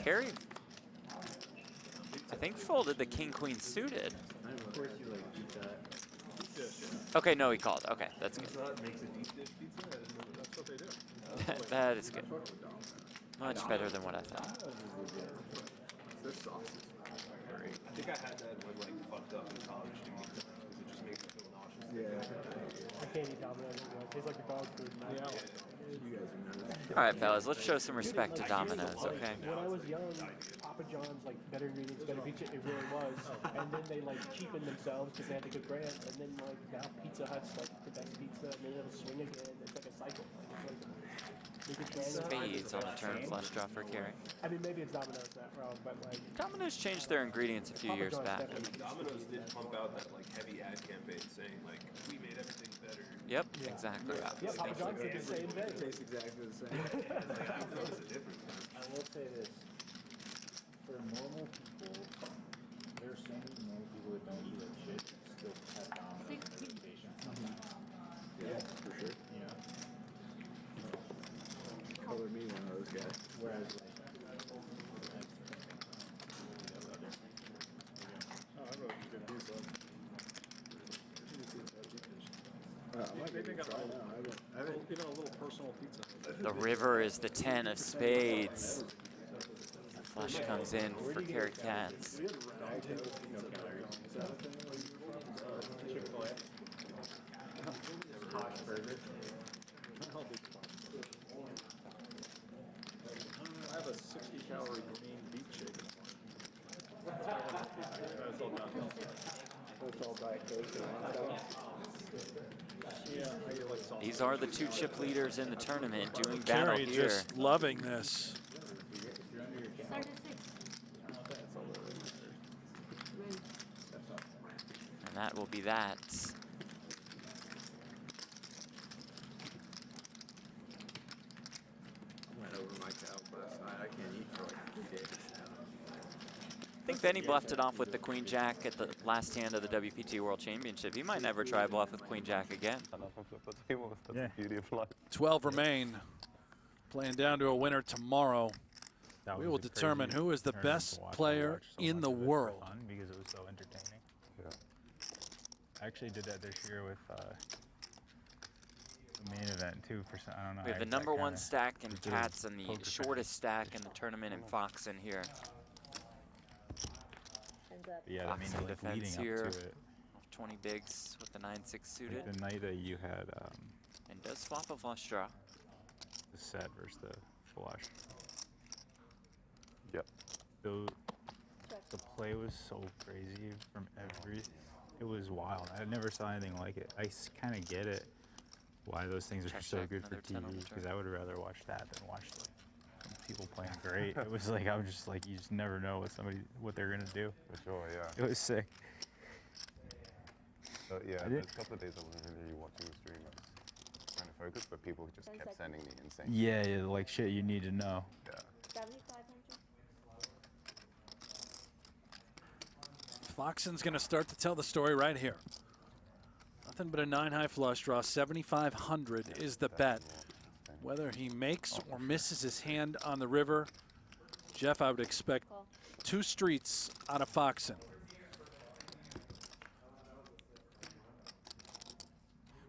Carrie, I think folded the king-queen suited. Of course you like pizza. Okay, no, he called. Okay, that's good. Makes a deep dish pizza? I didn't know that's what they do. That is good. Much better than what I thought. Their sauce is great. I think I had that when like fucked up in college too, because it just makes me feel nauseous. Yeah. I can't eat Domino's. It tastes like a dog food. Yeah. You guys are nervous. All right, fellas, let's show some respect to Domino's, okay? When I was young, Papa John's like better ingredients, better pizza. It really was. And then they like cheapened themselves because they had the good brands. And then like now Pizza Hut's like the best pizza, and then it'll swing again. It's like a cycle. Spades on the turn flush draw for Carrie. I mean, maybe it's Domino's not wrong, but like Domino's changed their ingredients a few years back. Domino's did pump out that like heavy ad campaign saying like we made everything better. Yep, exactly. Yeah, Papa John's did the same thing. It tastes exactly the same. Like, I don't notice a difference. I will say this. For normal people, there's so many normal people that don't eat like shit still have Domino's reservation somehow. Yeah, for sure. You know? Color me one of those guys. Whereas like Even a little personal pizza. The river is the 10 of spades. Flush comes in for Carrie Katz. I have a 60-calorie green beet shake. These are the 2 chip leaders in the tournament doing battle Carrie here. just loving this. And that will be that. Went over my cow last night. I can't eat for like 3 days. I think Benny bluffed it off with the Queen Jack at the last hand of the WPT World Championship. He might never try a bluff with Queen Jack again. That's the beauty of life. 12 remain. Playing down to a winner tomorrow. We will determine who is the best player in the world. Fun because it was so entertaining. I actually did that this year with the main event. tournament too. For some, I don't know. We have the number one stack in Cats and the shortest stack in the tournament in Foxen here. Yeah, I mean, Foxen like defense leading here. up to it. 20 bigs with the 9-6 suited. Like the night that you had. And does flop a flush draw. The set versus the flush. Yep. The play was so crazy from it was wild. I never saw anything like it. I kind of get it why those things are so good for TV, because I would rather watch that than watch like people playing great. It was like, I was just like, you just never know what they're gonna do. For sure, yeah. It was sick. So yeah, the couple of days I wasn't really watching the stream. I was trying to focus, but people just kept sending me insane. Yeah, like shit you need to know. Yeah. 7,500. Foxen's going to start to tell the story right here. Nothing but a 9-high flush draw. 7,500 is the bet. Whether he makes or misses his hand on the river, Jeff, I would expect 2 streets out of Foxen.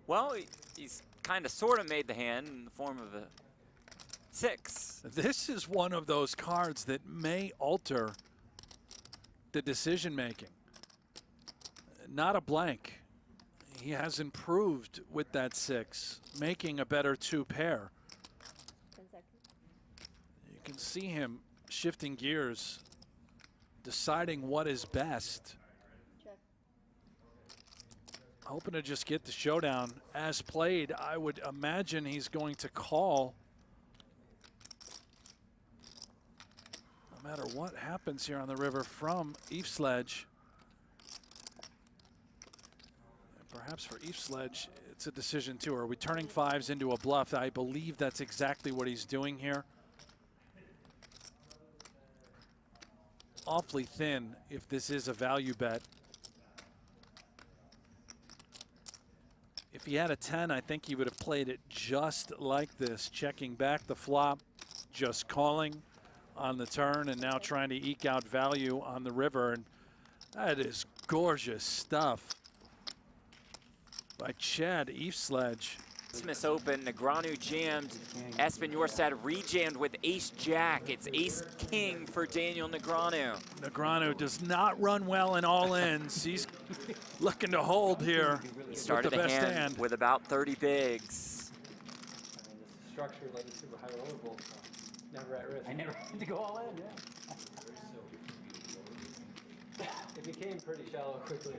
Well, he's kind of sort of made the hand in the form of a 6. This is one of those cards that may alter the decision making. Not a blank. He has improved with that 6, making a better 2 pair. 10 seconds. You can see him shifting gears, deciding what is best. Check. Hoping to just get the showdown as played. I would imagine he's going to call no matter what happens here on the river from Eve Sledge. And perhaps for Eve Sledge, it's a decision too. Are we turning 5s into a bluff? I believe that's exactly what he's doing here. Awfully thin if this is a value bet. If he had a 10, I think he would have played it just like this, checking back the flop, just calling on the turn, and now trying to eke out value on the river. And that is gorgeous stuff by Chad Eve Sledge. Smith Open, Negreanu jammed, Espen Jorstad re-jammed with ace-jack. It's ace-king for Daniel Negreanu. Negreanu does not run well in all ins. He's looking to hold here. He started with the the best hand with about 30 bigs. Structure like a super high roller bowl. Never at risk. I never had to go all in, yeah. It became pretty shallow quickly.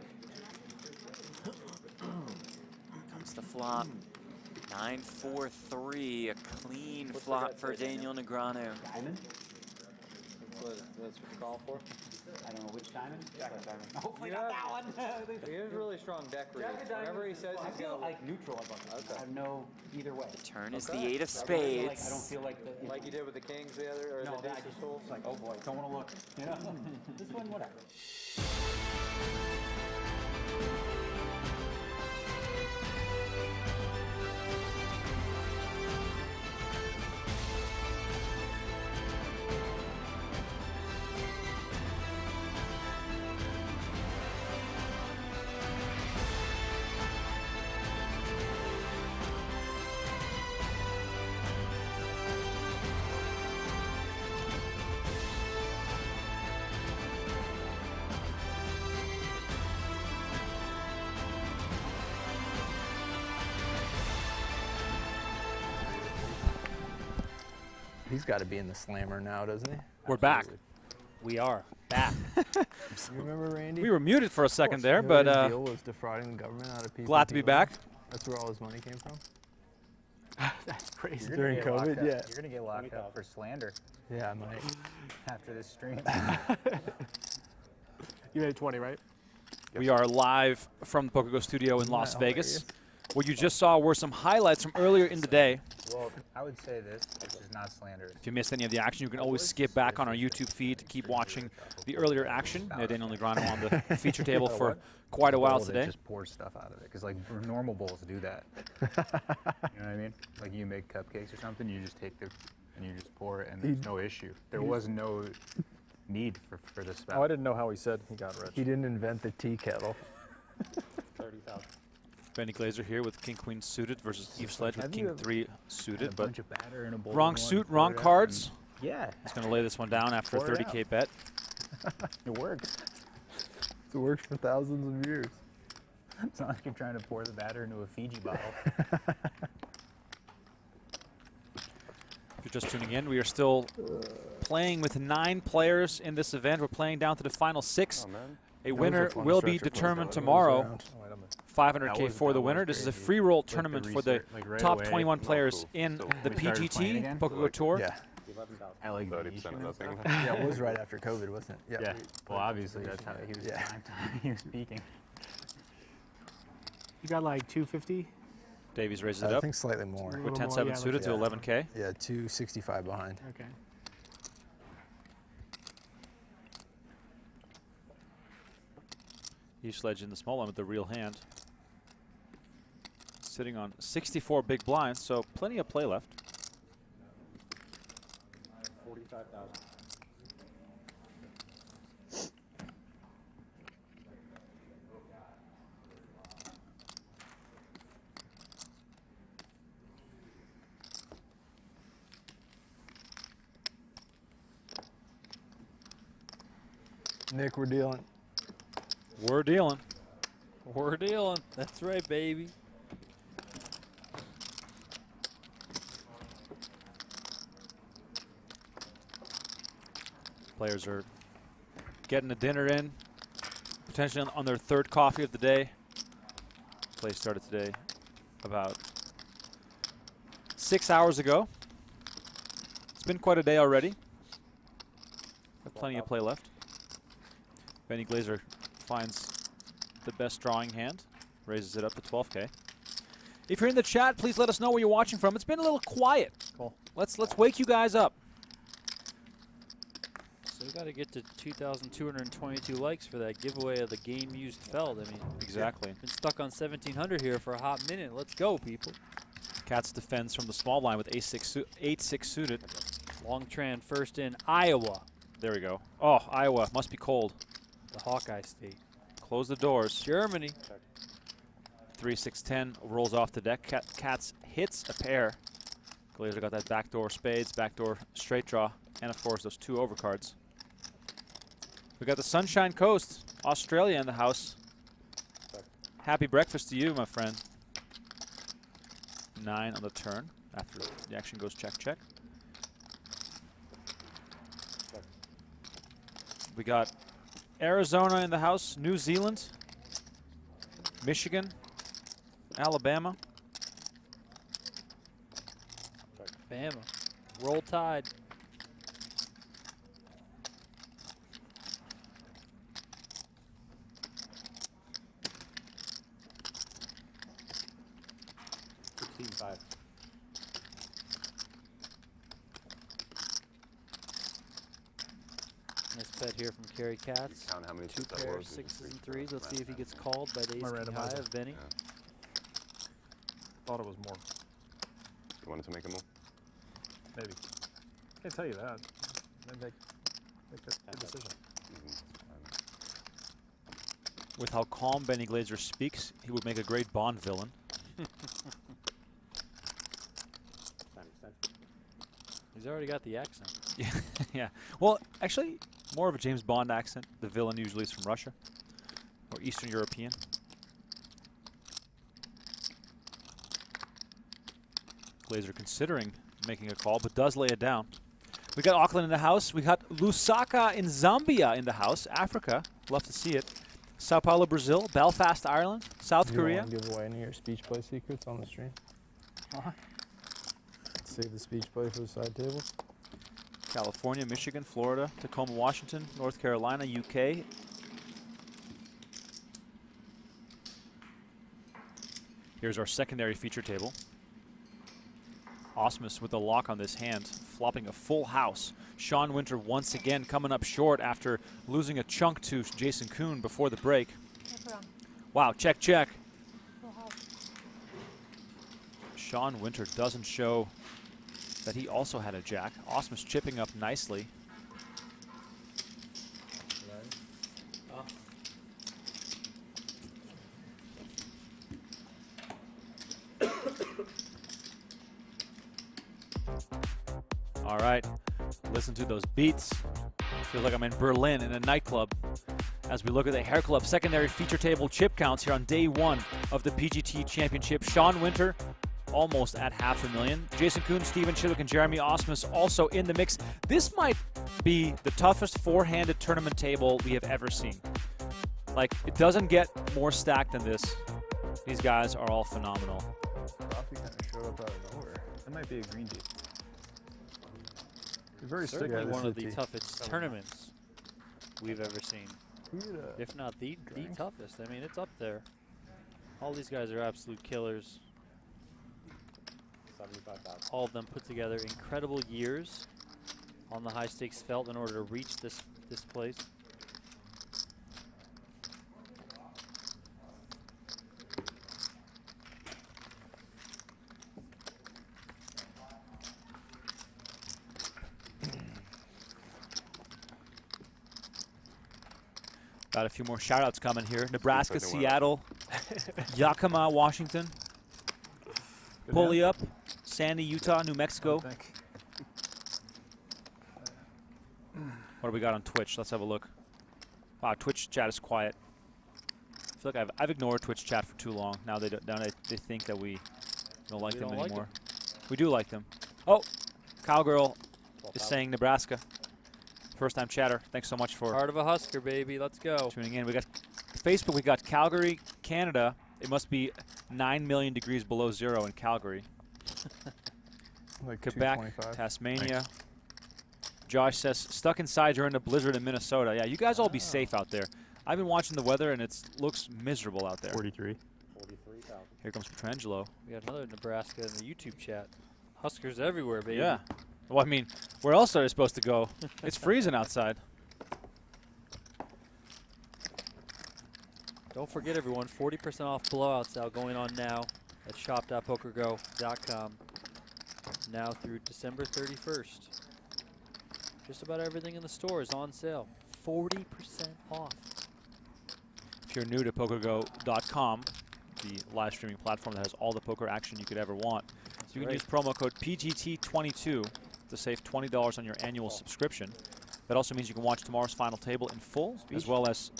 Comes the flop. 9-4-3, a clean flop for Daniel Negreanu. Diamond? That's what you call for? I don't know which diamond. Jack of diamond. Hopefully not that one. He has really strong deck reads. Whenever he says he's feel going like neutral about this. Okay. I have no either way. The turn is the 8 of spades. I don't feel like the... Like you did with the kings the other, or no, the deuce of souls? It's like, oh boy, don't want to look. You know? This one, whatever. He's got to be in the slammer now, doesn't he? We're back. We are back. You remember Randy? We were muted for a second there, You know but his deal was defrauding the government out of PGT. glad to be back. That's where all his money came from. That's crazy. You're during COVID, yeah. You're gonna get locked up for slander. Yeah, I might. After this stream. You made 20, right? We are live from the PokerGO studio in Las How Vegas. hilarious. What you just saw were some highlights from earlier in the day. Well, I would say this is not slanderous. If you missed any of the action, you can always skip back on our YouTube feed to keep watching the earlier action. Daniel Negreanu on the feature table for quite a while today. Just pour stuff out of it, because like normal bowls do that. You know what I mean? Like you make cupcakes or something, you just take the and you just pour it, and there's no issue. There was no need for the spout. Oh, I didn't know how he said he got rich. He didn't invent the tea kettle. 30,000. Benny Glaser here with King Queen suited versus Eve Sledge with Have King you 3 suited, a but bunch of batter and a bowl wrong and suit, pour wrong it out cards. and- Yeah. He's going to lay this one down after a Pour it 30K out. bet. It works. It's worked for thousands of years. It's not like you're trying to pour the batter into a Fiji bottle. If you're just tuning in, we are still playing with 9 players in this event. We're playing down to the final 6. A winner will be determined tomorrow. 500K for the winner. This is a free roll tournament for the top 21 players in the PGT PokerGO Tour. Yeah. At like 30% of that thing. Yeah, it was right after COVID, wasn't it? Yeah. Well, obviously that's how he was. Yeah. He was speaking. You got like 250? Davies raises it I up. think slightly more. With 10-7 suited to 11K. Yeah, 265 behind. Okay. Eve Sledge in the small one with the real hand. Sitting on 64 big blinds, so plenty of play left. 45,000. Nick, we're dealing. We're dealing. We're dealing. That's right, baby. Players are getting a dinner in, potentially on their 3rd coffee of the day. Play started today about 6 hours ago. It's been quite a day already. Got plenty of play left. Benny Glaser finds the best drawing hand, raises it up to 12K. If you're in the chat, please let us know where you're watching from. It's been a little quiet. Cool. Let's wake you guys up. So we got to get to 2,222 likes for that giveaway of the game used felt. I mean, exactly. Been stuck on 1,700 here for a hot minute. Let's go, people. Cats defends from the small line with 8-6 suited. Long Tran first in Iowa. There we go. Oh, Iowa must be cold. The Hawkeye State. Close the doors. Germany. 3-6-10 rolls off the deck. Cats hits a pair. Glaser got that backdoor spades, backdoor straight draw, and of course those 2 overcards. We got the Sunshine Coast, Australia in the house. Happy breakfast to you, my friend. 9 on the turn after the action goes check, check. We got Arizona in the house, New Zealand, Michigan, Alabama. Bama. Roll Tide. $16,500. Nice bet here from Kerry Katz. Count how many 2 chips that pairs, was. 6s and 3s. Let's see if he gets called by the My ace king high randomizer. of Benny. Thought it was more. You wanted to make a move? Maybe. Can't tell you that. Make that decision. With how calm Benny Glaser speaks, he would make a great Bond villain. He's already got the accent. Yeah, yeah. Well, actually, more of a James Bond accent. The villain usually is from Russia or Eastern European. Glaser considering making a call, but does lay it down. We got Auckland in the house. We got Lusaka in Zambia in the house. Africa, love to see it. Sao Paulo, Brazil. Belfast, Ireland. South Korea. Do you want to give away any of your speech play secrets on the stream? Save the speech play for the side table. California, Michigan, Florida, Tacoma, Washington, North Carolina, UK. Here's our secondary feature table. Osmus with a lock on this hand, flopping a full house. Sean Winter once again coming up short after losing a chunk to Jason Koon before the break. Wow, check, check. Sean Winter doesn't show that he also had a jack. Osmus chipping up nicely. All right, listen to those beats. Feels like I'm in Berlin in a nightclub as we look at the Hair Club secondary feature table chip counts here on day 1 of the PGT Championship. Sean Winter almost at $500,000. Jason Koon, Steven Chidwick, and Jeremy Osmus also in the mix. This might be the toughest four-handed tournament table we have ever seen. Like, it doesn't get more stacked than this. These guys are all phenomenal. Coffee kind of showed up out of nowhere. That might be a green tea. Very Certainly one of the toughest tournaments we've ever seen. Yeah. If not the toughest. I mean, it's up there. All these guys are absolute killers. 75,000. All of them put together incredible years on the high stakes felt in order to reach this place. Got a few more shout-outs coming here. Nebraska, Seattle, Yakima, Washington, Pulliup, Sandy, Utah, New Mexico. What do we got on Twitch? Let's have a look. Wow, Twitch chat is quiet. I feel like I've ignored Twitch chat for too long. Now they think that we don't like them anymore. We do like them. Oh, Cowgirl is saying Nebraska. First-time chatter. Thanks so much for Heart of a Husker, baby. Let's go. tuning in. We got Facebook. We got Calgary, Canada. It must be 9 million degrees below zero in Calgary. Like Quebec, 225. Tasmania. Josh says stuck inside during the blizzard in Minnesota. Yeah, you guys all be safe out there. I've been watching the weather and it looks miserable out there. 43. 43,000. Here comes Petrangelo. We got another Nebraska in the YouTube chat. Huskers everywhere, baby. Yeah. Well, I mean, where else are they supposed to go? It's freezing outside. Don't forget, everyone, 40% off blowout sale going on now at shop.pokergo.com. Now through December 31st. Just about everything in the store is on sale. 40% off. If you're new to PokerGo.com, the live streaming platform that has all the poker action you could ever want, you can use promo code PGT22 to save $20 on your annual subscription. That also means you can watch tomorrow's final table in full, as well as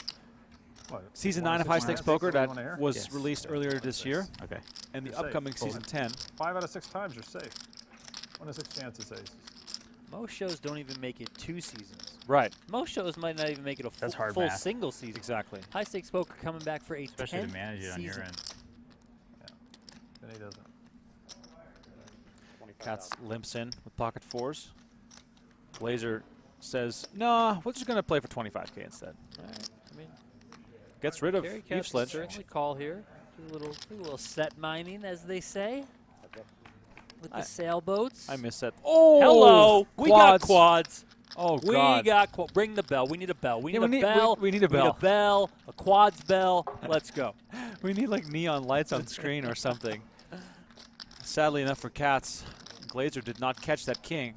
Season 9 of High Stakes Poker that was released earlier this year. Okay. And the upcoming Season 10. 5 out of 6 times you're safe. 1 in 6 chances aces. Most shows don't even make it 2 seasons. Right. Most shows might not even make it a full math. single season. Exactly. High Stakes Poker coming back for a Especially 10th to manage it on your season. end. Then he doesn't. Cats limps in with pocket fours. Blazer says, "Nah, we're just gonna play for 25K instead." All right. I mean, gets rid of Gary Eve Katz Sledge. certainly call here. Do a little set mining, as they say, with the sailboats. I miss that. Oh, hello. We got quads. Oh, we God. got bring the bell. We need a bell. We need a bell. We need a bell. We need a bell. A quads bell. Let's go. We need like neon lights on screen or something. Sadly enough for Cats, Glazer did not catch that king.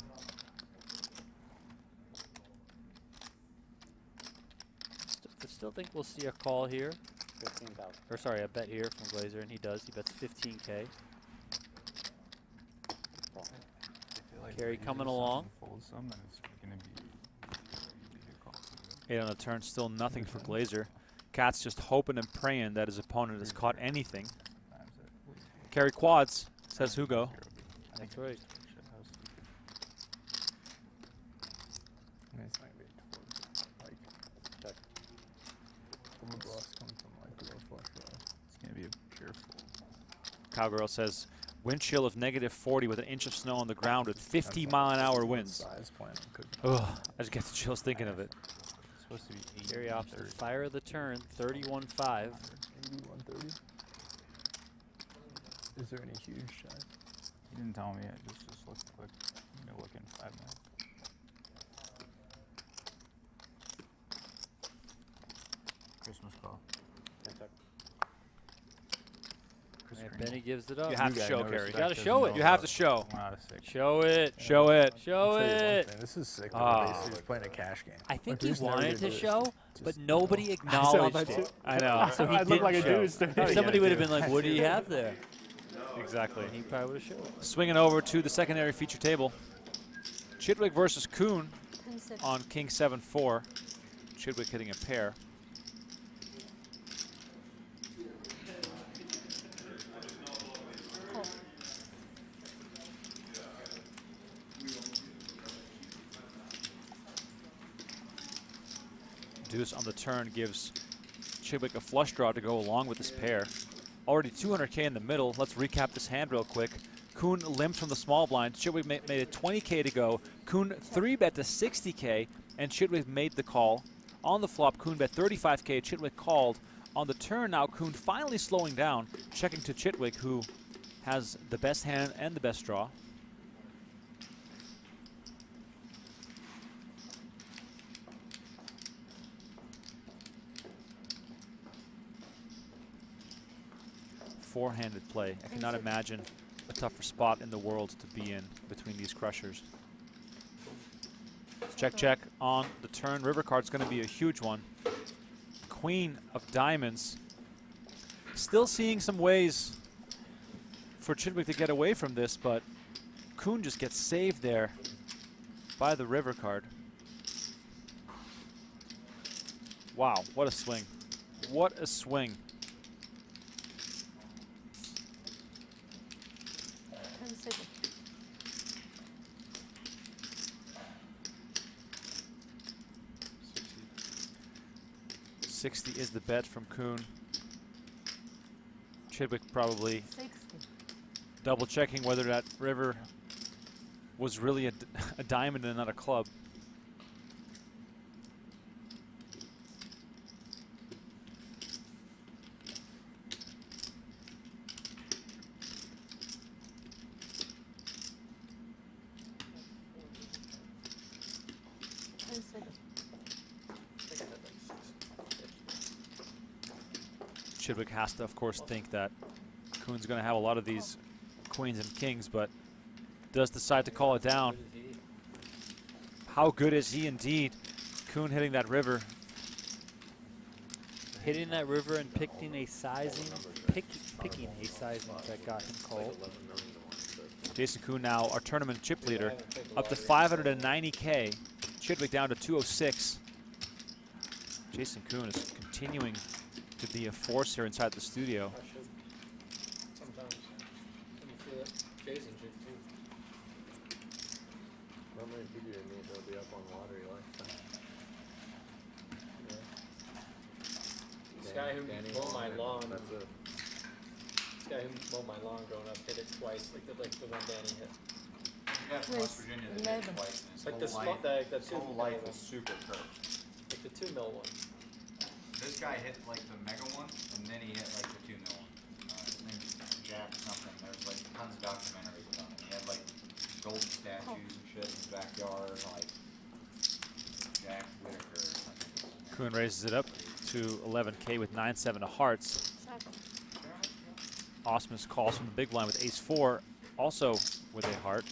Still think we'll see a call here. 15,000. Or sorry, a bet here from Glazer, and he does. He bets 15K. Carey coming along. 8 on the turn, still nothing for Glazer. Cats just hoping and praying that his opponent has caught anything. Carry quads, says Hugo. That's right. It's going to be a pure fold. Cowgirl says, wind chill of -40 with an inch of snow on the ground with 50-mile-an-hour winds. Ugh, I just get the chills thinking of it. Supposed to be 80. Very opposite. Fire of the turn, 31.5. 130. Is there any huge shot? He didn't tell me yet. Just looked quick. I'm going to look in 5 minutes. Christmas call. And Benny gives it up. You have to show, Carey. You got to show it. You have to show. 1 out of 6. Show it. Show it. Show it. This is sick. He's playing a cash game. I think Like, he who's never wanted gonna to do show, this? but nobody acknowledged it. I know. So he I look like a didn't deuce. show. If somebody would have been like, what do you have there? Exactly. He probably would have showed. Swinging over to the secondary feature table. Chidwick versus Koon 10-6. on King 7-4. Chidwick hitting a pair. Deuce on the turn gives Chidwick a flush draw to go along with this pair. Already 200K in the middle. Let's recap this hand real quick. Koon limped from the small blind. Chidwick made it 20K to go. Koon 3-bet to 60K, and Chidwick made the call. On the flop, Koon bet 35K. Chidwick called. On the turn now, Koon finally slowing down, checking to Chidwick, who has the best hand and the best draw. Four-handed play. I cannot imagine a tougher spot in the world to be in between these crushers. Check, check on the turn. River card's going to be a huge one. Queen of diamonds. Still seeing some ways for Chidwick to get away from this, but Koon just gets saved there by the river card. Wow, what a swing. What a swing. 10 seconds. 60 is the bet from Koon. Chidwick probably 60. double checking whether that river was really a diamond and not a club. Chidwick has to, of course, think that Koon's going to have a lot of these queens and kings, but does decide to call it down. How good is he indeed? Koon hitting that river. Hitting that river and picking a sizing, picking a sizing that got him called. Jason Koon now our tournament chip leader, up to 590K. Chidwick down to 206. Jason Koon is continuing to be a force here inside the studio. Sometimes when you feel it, Jason should too. Not many people you meet that'll be up on lottery lifetime. This guy who mowed my lawn. This guy who mowed my lawn growing up hit it twice, like the one Danny hit. Yeah, from West Virginia that hit it twice. And his Like whole the small, life, the his two whole life was super cursed. Like the 2 mil one. This guy hit like the mega one, and then he hit like the 2 mil one. His name's Jack something. There's like tons of documentaries about him. He had like golden statues and shit in his backyard, like Jack Whitaker or something. Koon raises it up to 11K with 9-7 of hearts. Osmus calls from the big blind with ace-4, also with a heart.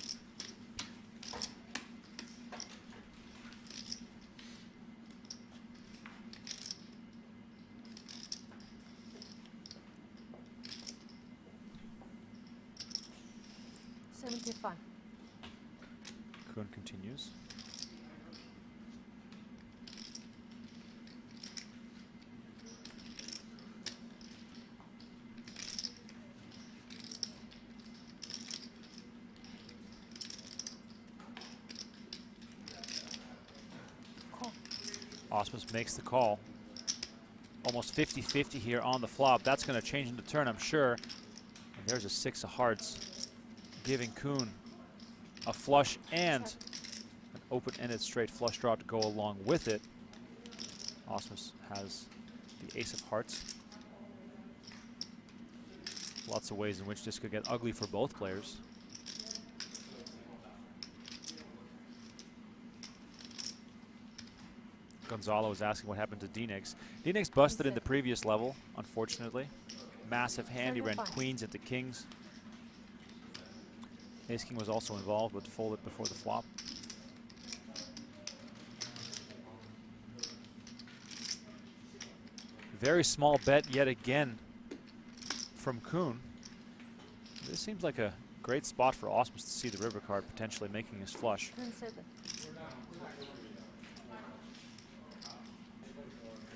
Koon continues. Osmus makes the call. Almost 50-50 here on the flop. That's going to change in the turn, I'm sure. And there's a 6 of hearts, giving Koon a flush and an open-ended straight flush draw to go along with it. Osmus has the ace of hearts. Lots of ways in which this could get ugly for both players. Gonzalo is asking what happened to D-Nix. D-Nix busted in the previous level, unfortunately. Massive hand, he ran queens into kings. Ace-King was also involved, but folded before the flop. Very small bet yet again from Koon. This This seems like a great spot for Osmus to see the river card potentially making his flush. 10-7.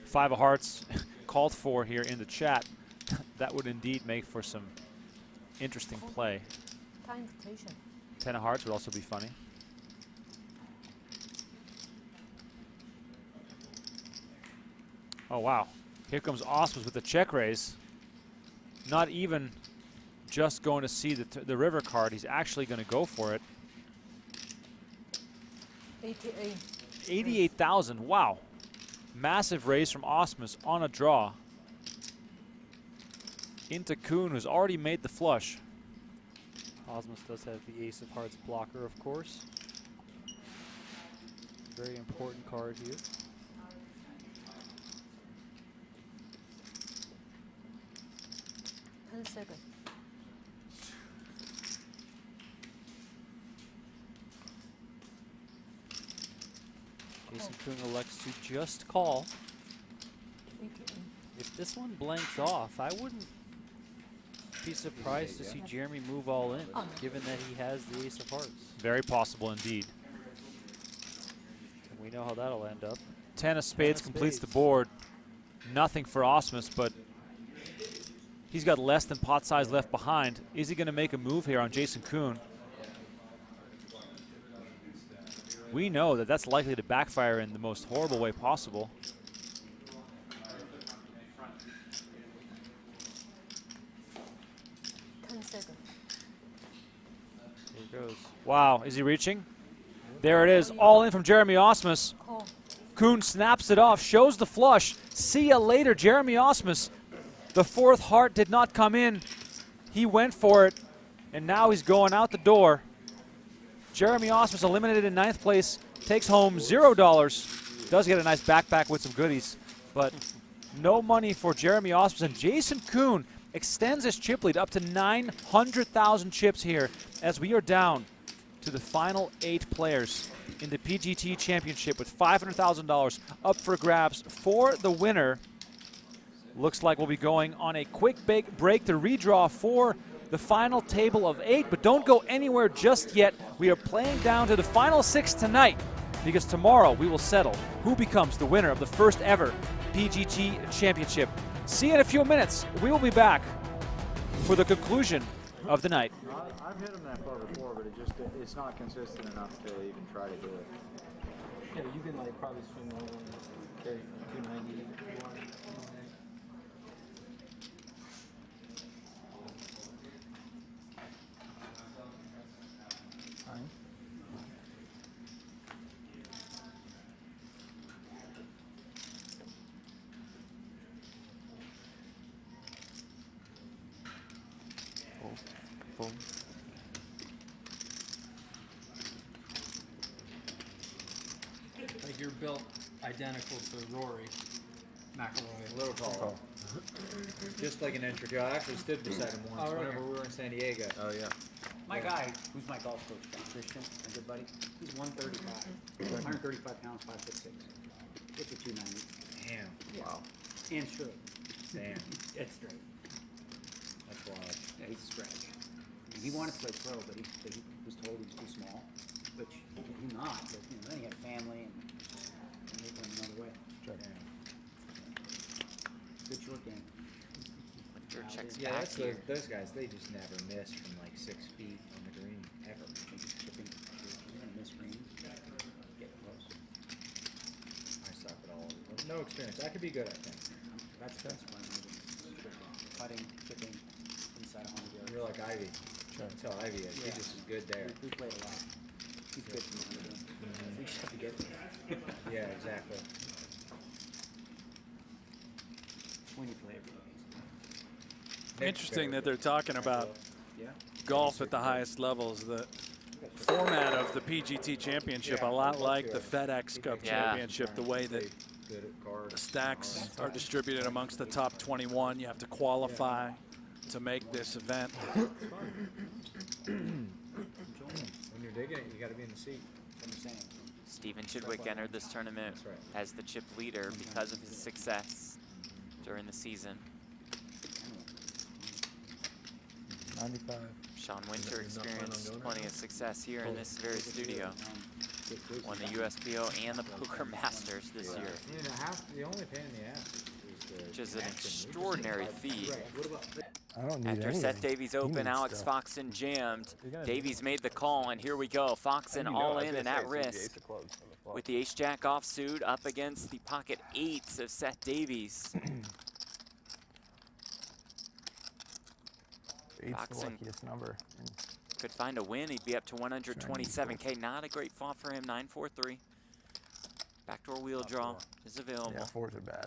5 of hearts called for here in the chat. That would indeed make for some interesting play. Time invitation. 10 of hearts would also be funny. Oh, wow. Here comes Osmus with the check raise. Not even just going to see the river card. He's actually going to go for it. 88. 88,000. Wow. Massive raise from Osmus on a draw. Into Koon, who's already made the flush. Osmus does have the ace of hearts blocker, of course. Very important card here. Second. Jason Koon elects to just call. 88. If this one blanks off, I wouldn't be surprised to see Jeremy move all in, given that he has the ace of hearts. Very possible indeed. And we know how that'll end up. 10 of spades completes the board. Nothing for Osmus, but he's got less than pot size left behind. Is he going to make a move here on Jason Koon? We know that that's likely to backfire in the most horrible way possible. There goes. Wow, is he reaching? There it is, all in from Jeremy Osmus. Koon snaps it off, shows the flush. See ya later, Jeremy Osmus. The 4th heart did not come in. He went for it, and now he's going out the door. Jeremy Osmus eliminated in 9th place, takes home $0. Does get a nice backpack with some goodies, but no money for Jeremy Osmus. And Jason Koon extends his chip lead up to 900,000 chips here as we are down to the final 8 players in the PGT Championship with $500,000 up for grabs for the winner. Looks like we'll be going on a quick break to redraw for the final table of 8, but don't go anywhere just yet. We are playing down to the final 6 tonight because tomorrow we will settle who becomes the winner of the first ever PGT Championship. See you in a few minutes. We will be back for the conclusion of the night. I've hit him that far before, but it's not consistent enough to even try to do it. Yeah, you can like probably swing on carry 290 if you want. Boom. Like you're built identical to Rory McIlroy. A little tall. Just like an inch or two. I actually stood beside him once whenever we were in San Diego. Oh, yeah. My guy, who's my golf coach, Christian, my good buddy, he's 135. 135 pounds, 5'6". Gets a 290. Damn. Yeah. Wow. And straight. Damn. It's straight. That's wild. Yeah, he's a stretch. He wanted to play pro, but he was told he was too small, which he's not. But then he had a family and they went another way. Sure. Good short game. Yeah, that's those guys. They just never miss from like 6 feet on the green ever. Chipping, you're gonna miss green. Get close. I suck at all. No experience. I could be good, I think. That's why I'm putting, chipping inside 100 yards. You're like Ivey. Tell Ivey is. He just is good there. We played a lot. He's good from the game. We just have to get there. Yeah, exactly. When you play every Interesting that they're talking about golf at the highest levels. The format of the PGT Championship, a lot like the FedEx Cup Championship, the way that the stacks are distributed amongst the top 21. You have to qualify to make this event. When you're digging it, you got to be in the seat. I'm saying. Stephen Chidwick entered this tournament as the chip leader because of his success during the season. 95. Sean Winter experienced plenty of success here in this very studio. Won the USPO and the Poker Masters this year. I mean, the only pain in the ass which is an extraordinary feat. I don't need After anything. Seth Davies He open, needs Alex stuff. Foxen jammed. Davies made the call, and here we go. Foxen all in and at risk with the ace-jack offsuit up against the pocket eights of Seth Davies. Eight's the luckiest number. Could find a win. He'd be up to 127K. Not a great flop for him. 9-4-3. Backdoor wheel draw is available. Yeah, fours are bad.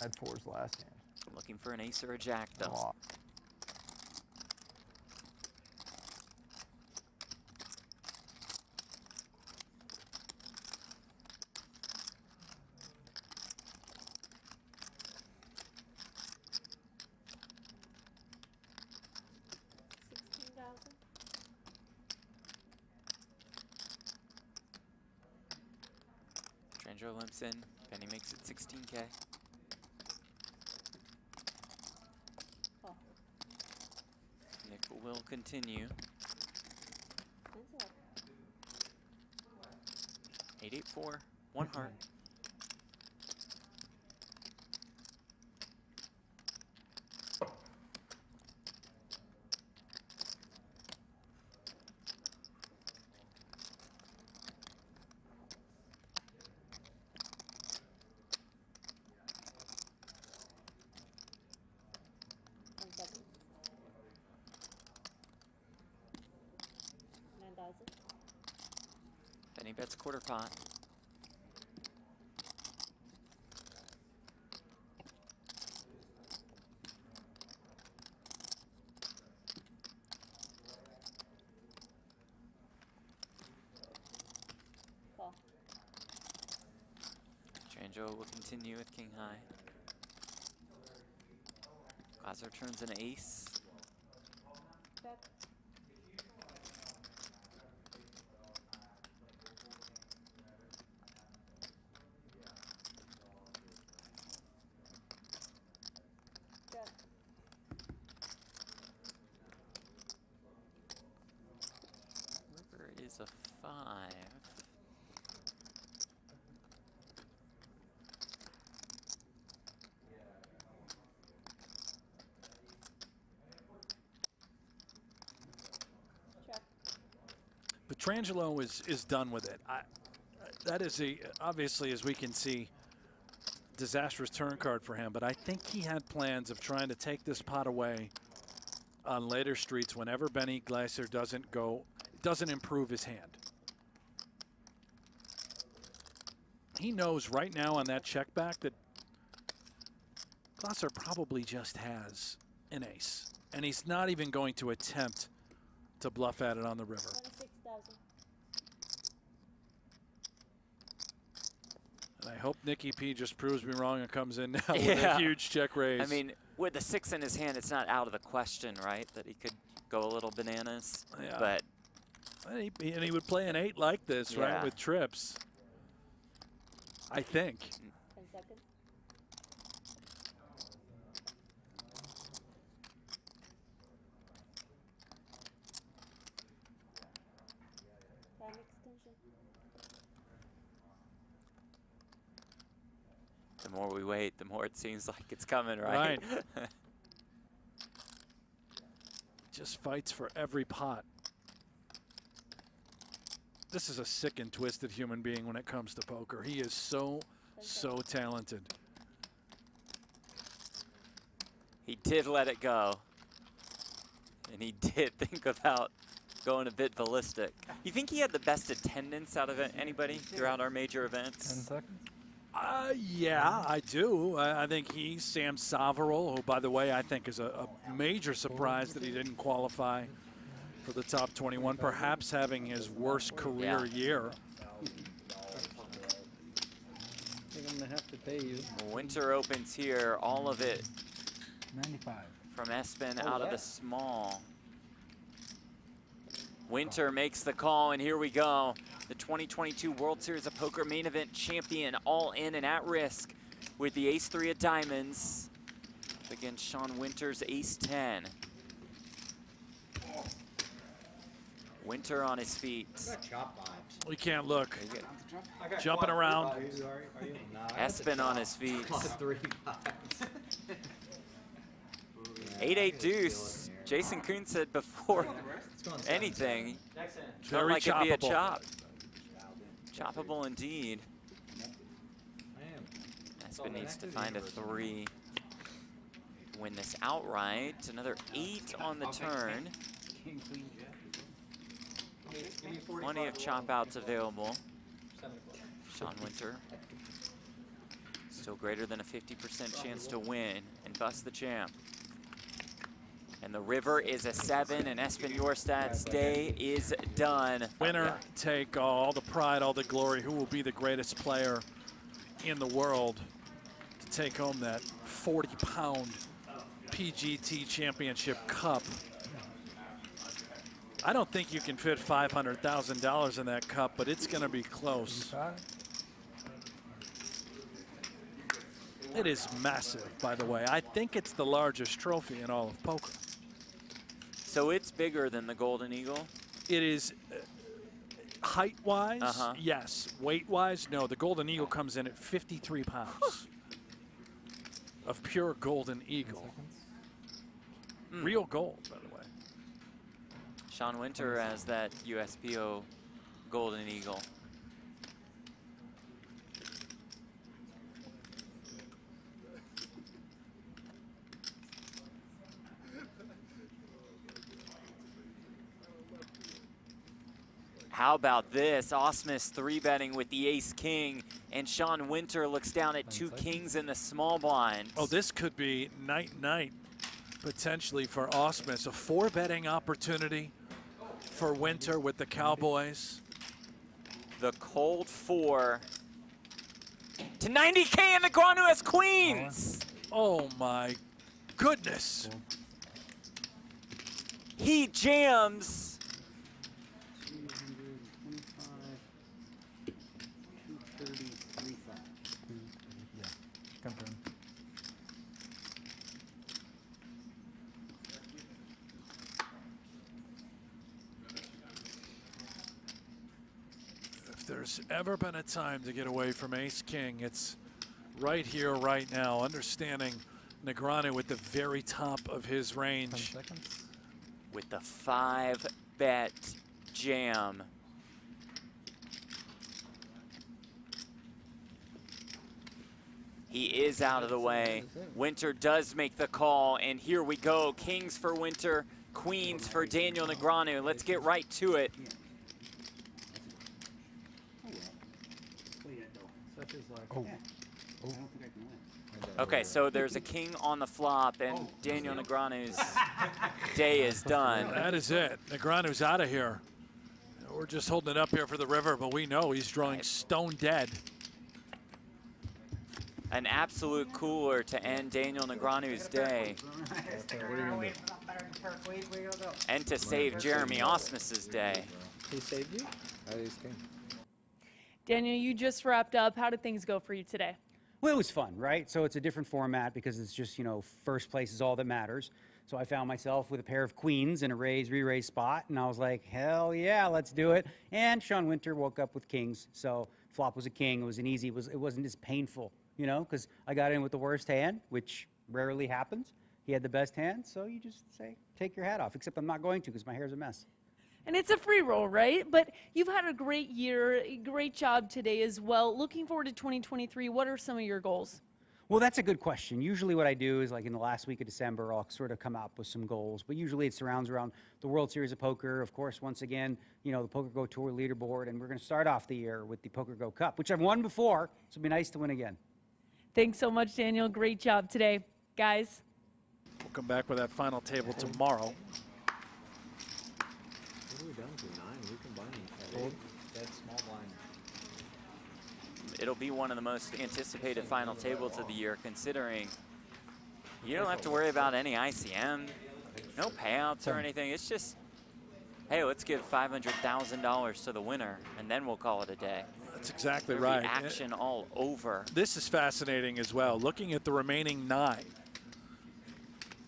I had fours last hand. Looking for an ace or a jack, though. Petrangelo limps in. Penny makes it 16K. Nick will continue. 8-8-4, one heart. Then he bets quarter pot. Petrangelo will continue with king high. Glaser turns an ace. River is a 5. Petrangelo is done with it. That is obviously, as we can see, disastrous turn card for him. But I think he had plans of trying to take this pot away on later streets whenever Benny Glaser doesn't improve his hand. He knows right now on that check back that Glaser probably just has an ace, and he's not even going to attempt to bluff at it on the river. And I hope Nicky P just proves me wrong and comes in now with a huge check raise. I mean, with the 6 in his hand, it's not out of the question, right, that he could go a little bananas. Yeah. But and he would play an 8 like this, right, with trips. I think. 10 seconds. Time extension. the more we wait, the more it seems like it's coming, right? Right. Just fights for every pot. This is a sick and twisted human being when it comes to poker. He is so talented. He did let it go. And he did think about going a bit ballistic. You think he had the best attendance out of anybody throughout our major events? 10 seconds? Yeah, I do. I think Sam Savarol, who, by the way, I think is a major surprise that he didn't qualify for the top 21, perhaps having his worst career year. I think I'm going to have to pay you. Winter opens here, all of it 95. from Espen out of the small. Winter makes the call, and here we go. The 2022 World Series of Poker Main Event champion, all in and at risk with the ace-3 of diamonds against Sean Winter's ace-10. Winter on his feet. We can't look. Jumping around. Espen on his feet. 8-8 deuce. Jason Koon said before anything, felt Very like it'd be a choppable. chop. Choppable indeed. Espen needs to find a 3 to win this outright. Another 8 on the turn. Plenty of chop outs available. Sean Winter still greater than a 50% chance to win and bust the champ. And the river is a 7, and Espen Jorstad's day is done. Winner take all the pride, all the glory. Who will be the greatest player in the world to take home that 40-pound PGT Championship Cup? I don't think you can fit $500,000 in that cup, but it's going to be close. It is massive, by the way. I think it's the largest trophy in all of poker. So it's bigger than the Golden Eagle? It is height-wise, yes. Weight-wise, no. The Golden Eagle comes in at 53 pounds of pure Golden Eagle. Real gold, by the way. Sean Winter as that USPO Golden Eagle. How about this? Osmus 3-betting with the ace-king, and Sean Winter looks down at 2 kings in the small blind. Oh, this could be night-night, potentially, for Osmus. A 4-betting opportunity for Winter with the Cowboys. The cold 4 to 90K, and Negreanu has queens. Oh my goodness. He jams. There's ever been a time to get away from ace-king, it's right here, right now. Understanding Negreanu at the very top of his range. With the 5-bet jam. He is out of the way. Winter does make the call, and here we go. Kings for Winter, queens for Daniel Negreanu. Let's get right to it. Okay, so there's a king on the flop, and Daniel Negreanu's day is done. That is it. Negreanu's out of here. We're just holding it up here for the river, but we know he's drawing stone dead. An absolute cooler to end Daniel Negreanu's day. And to save Jeremy Osmus's day. He saved you? Daniel, you just wrapped up. How did things go for you today? Well, it was fun, right? So it's a different format because it's just, first place is all that matters. So I found myself with a pair of queens in a re-raise spot, and I was like, hell yeah, let's do it. And Sean Winter woke up with kings, so flop was a king. It was an easy, it wasn't as painful, because I got in with the worst hand, which rarely happens. He had the best hand, so you just say, take your hat off, except I'm not going to because my hair's a mess. And it's a free roll, right? But you've had a great year, a great job today as well. Looking forward to 2023, what are some of your goals? Well, that's a good question. Usually what I do is, like, in the last week of December, I'll sort of come up with some goals. But usually it surrounds around the World Series of Poker. Of course, once again, the PokerGO Tour leaderboard. And we're going to start off the year with the PokerGO Cup, which I've won before. So it'd be nice to win again. Thanks so much, Daniel. Great job today. Guys. We'll come back with that final table tomorrow. It'll be one of the most anticipated final tables of the year, considering you don't have to worry about any ICM, no payouts or anything. It's just, hey, let's give $500,000 to the winner, and then we'll call it a day. That's exactly There'll right. be action all over. This is fascinating as well. Looking at the remaining 9,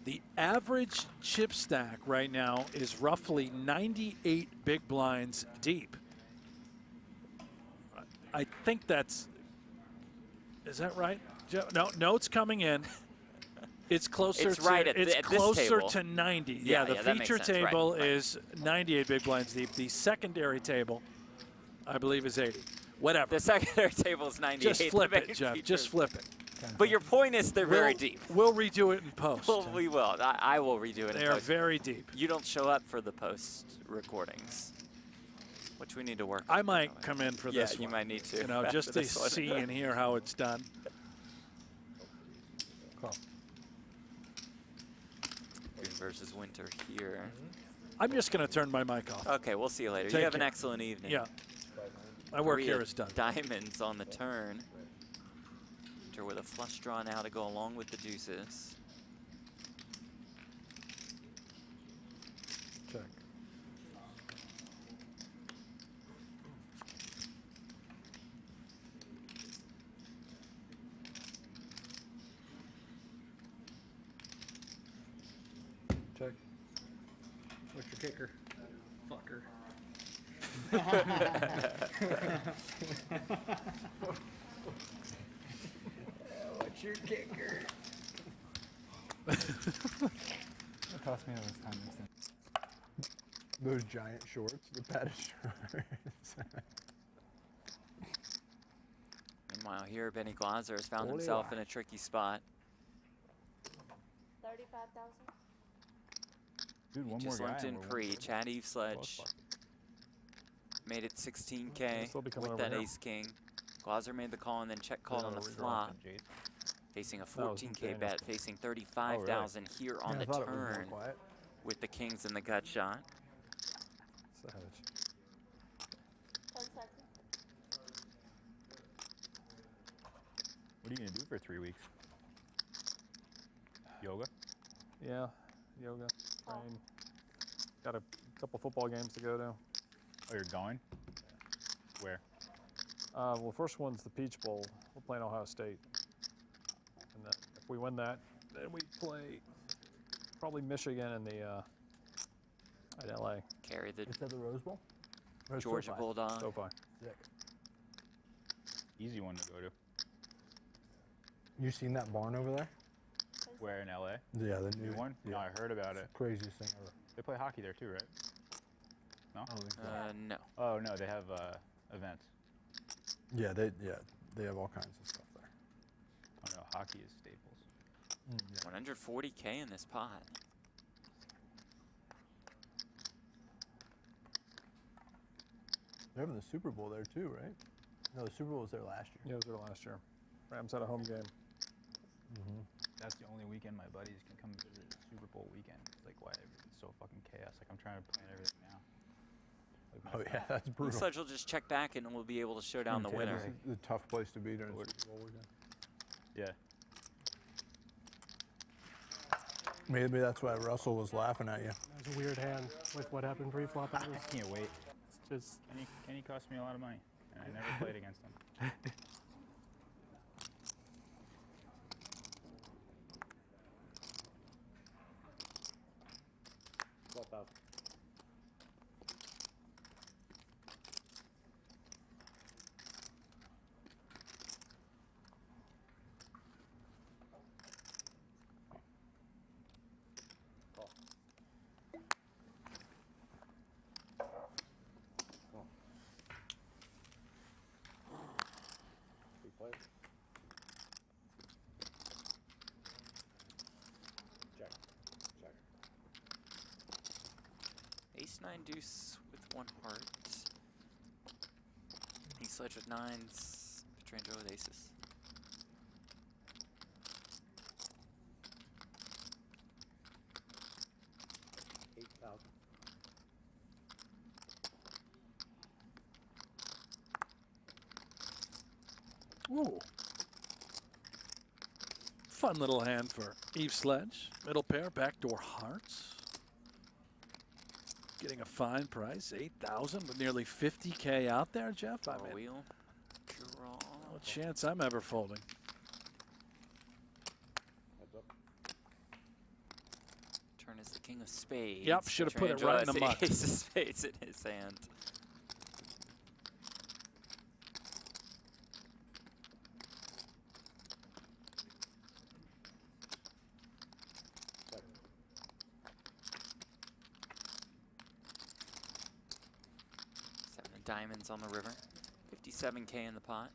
The average chip stack right now is roughly 98 big blinds deep. I think that's, is that right? No, notes coming in. It's closer It's right to, at it's this closer table. to 90. Yeah, the yeah, that makes feature sense. Right, table right. is 98 big blinds deep. The secondary table, I believe, is 80. Whatever. The secondary table is 98. Just flip The it, main Jeff. feature Just is- flip it. But your point is they're very deep. We'll redo it in post. Well, we will. I will redo it in They are post. very deep. You don't show up for the post recordings, which we need to work on. I might come in for this one. Yeah, you might need to. You know, after just to this one. see and hear how it's done. Cool. Koon versus Winter here. I'm just going to turn my mic off. Okay, we'll see you later. Take You have an care. excellent evening. Yeah. My work 3 here of is done. Diamonds on the turn. Winter with a flush draw now to go along with the deuces. Check. Check. What's your kicker? Fucker. What's your kicker? It cost me all this time. Those giant shorts, the padded shorts. Meanwhile, here Benny Glaser has found Holy himself wow. in a tricky spot. 35,000. Dude, He one just more guy. lumped in and we're pre. one- Chad Eve Sledge made it 16K Still be coming with over that here. ace king. Glaser made the call and then check called on the flop. Facing a No, it was 14K Daniel. bet, facing 35,000 here on Yeah, I the thought it was more turn quiet. with the kings and the gut shot. Savage. 10 seconds. What are you gonna do for 3 weeks? Yoga? Yeah, yoga, train. Got a couple football games to go to. Oh, you're going? Where? Well, first one's the Peach Bowl. We're playing Ohio State. And then if we win that, then we play probably Michigan in the at LA. Carry the Is that the Rose Bowl? Or it's Georgia SoFi? Bulldog. SoFi. Sick. Easy one to go to. You seen that barn over there? Where in LA? Yeah, the New one? Yeah. No, I heard about it. Craziest thing ever. They play hockey there too, right? No? No. Oh no, they have events. Yeah, they have all kinds of stuff there. Oh no, hockey is Staples. 140K in this pot. They're having the Super Bowl there too, right? No, the Super Bowl was there last year. Yeah, it was there last year. Rams had a home game. That's the only weekend my buddies can come visit. Super Bowl weekend. It's like why everything's so fucking chaos. Like I'm trying to plan everything now. Like, Oh yeah, that's brutal. Sledge will just check back and we'll be able to show down the winner. This is the tough place to be during the Super Bowl weekend. Yeah. Maybe that's why Russell was laughing at you. That was a weird hand with what happened pre-flop. I can't wait. It's just Kenny cost me a lot of money, and I never played against him. Ace 9 deuce with 1 heart. King Sledge with 9s. Petrangelo with aces. Ooh. Fun little hand for Eve Sledge. Middle pair, backdoor hearts. Getting a fine price, 8,000 with nearly 50K out there, Jeff. I mean, Wheel. Draw. no chance I'm ever folding. of spades. Yep, should have put it right in the muck. Ace of spades in his hand. Diamonds on the river. 57K in the pot.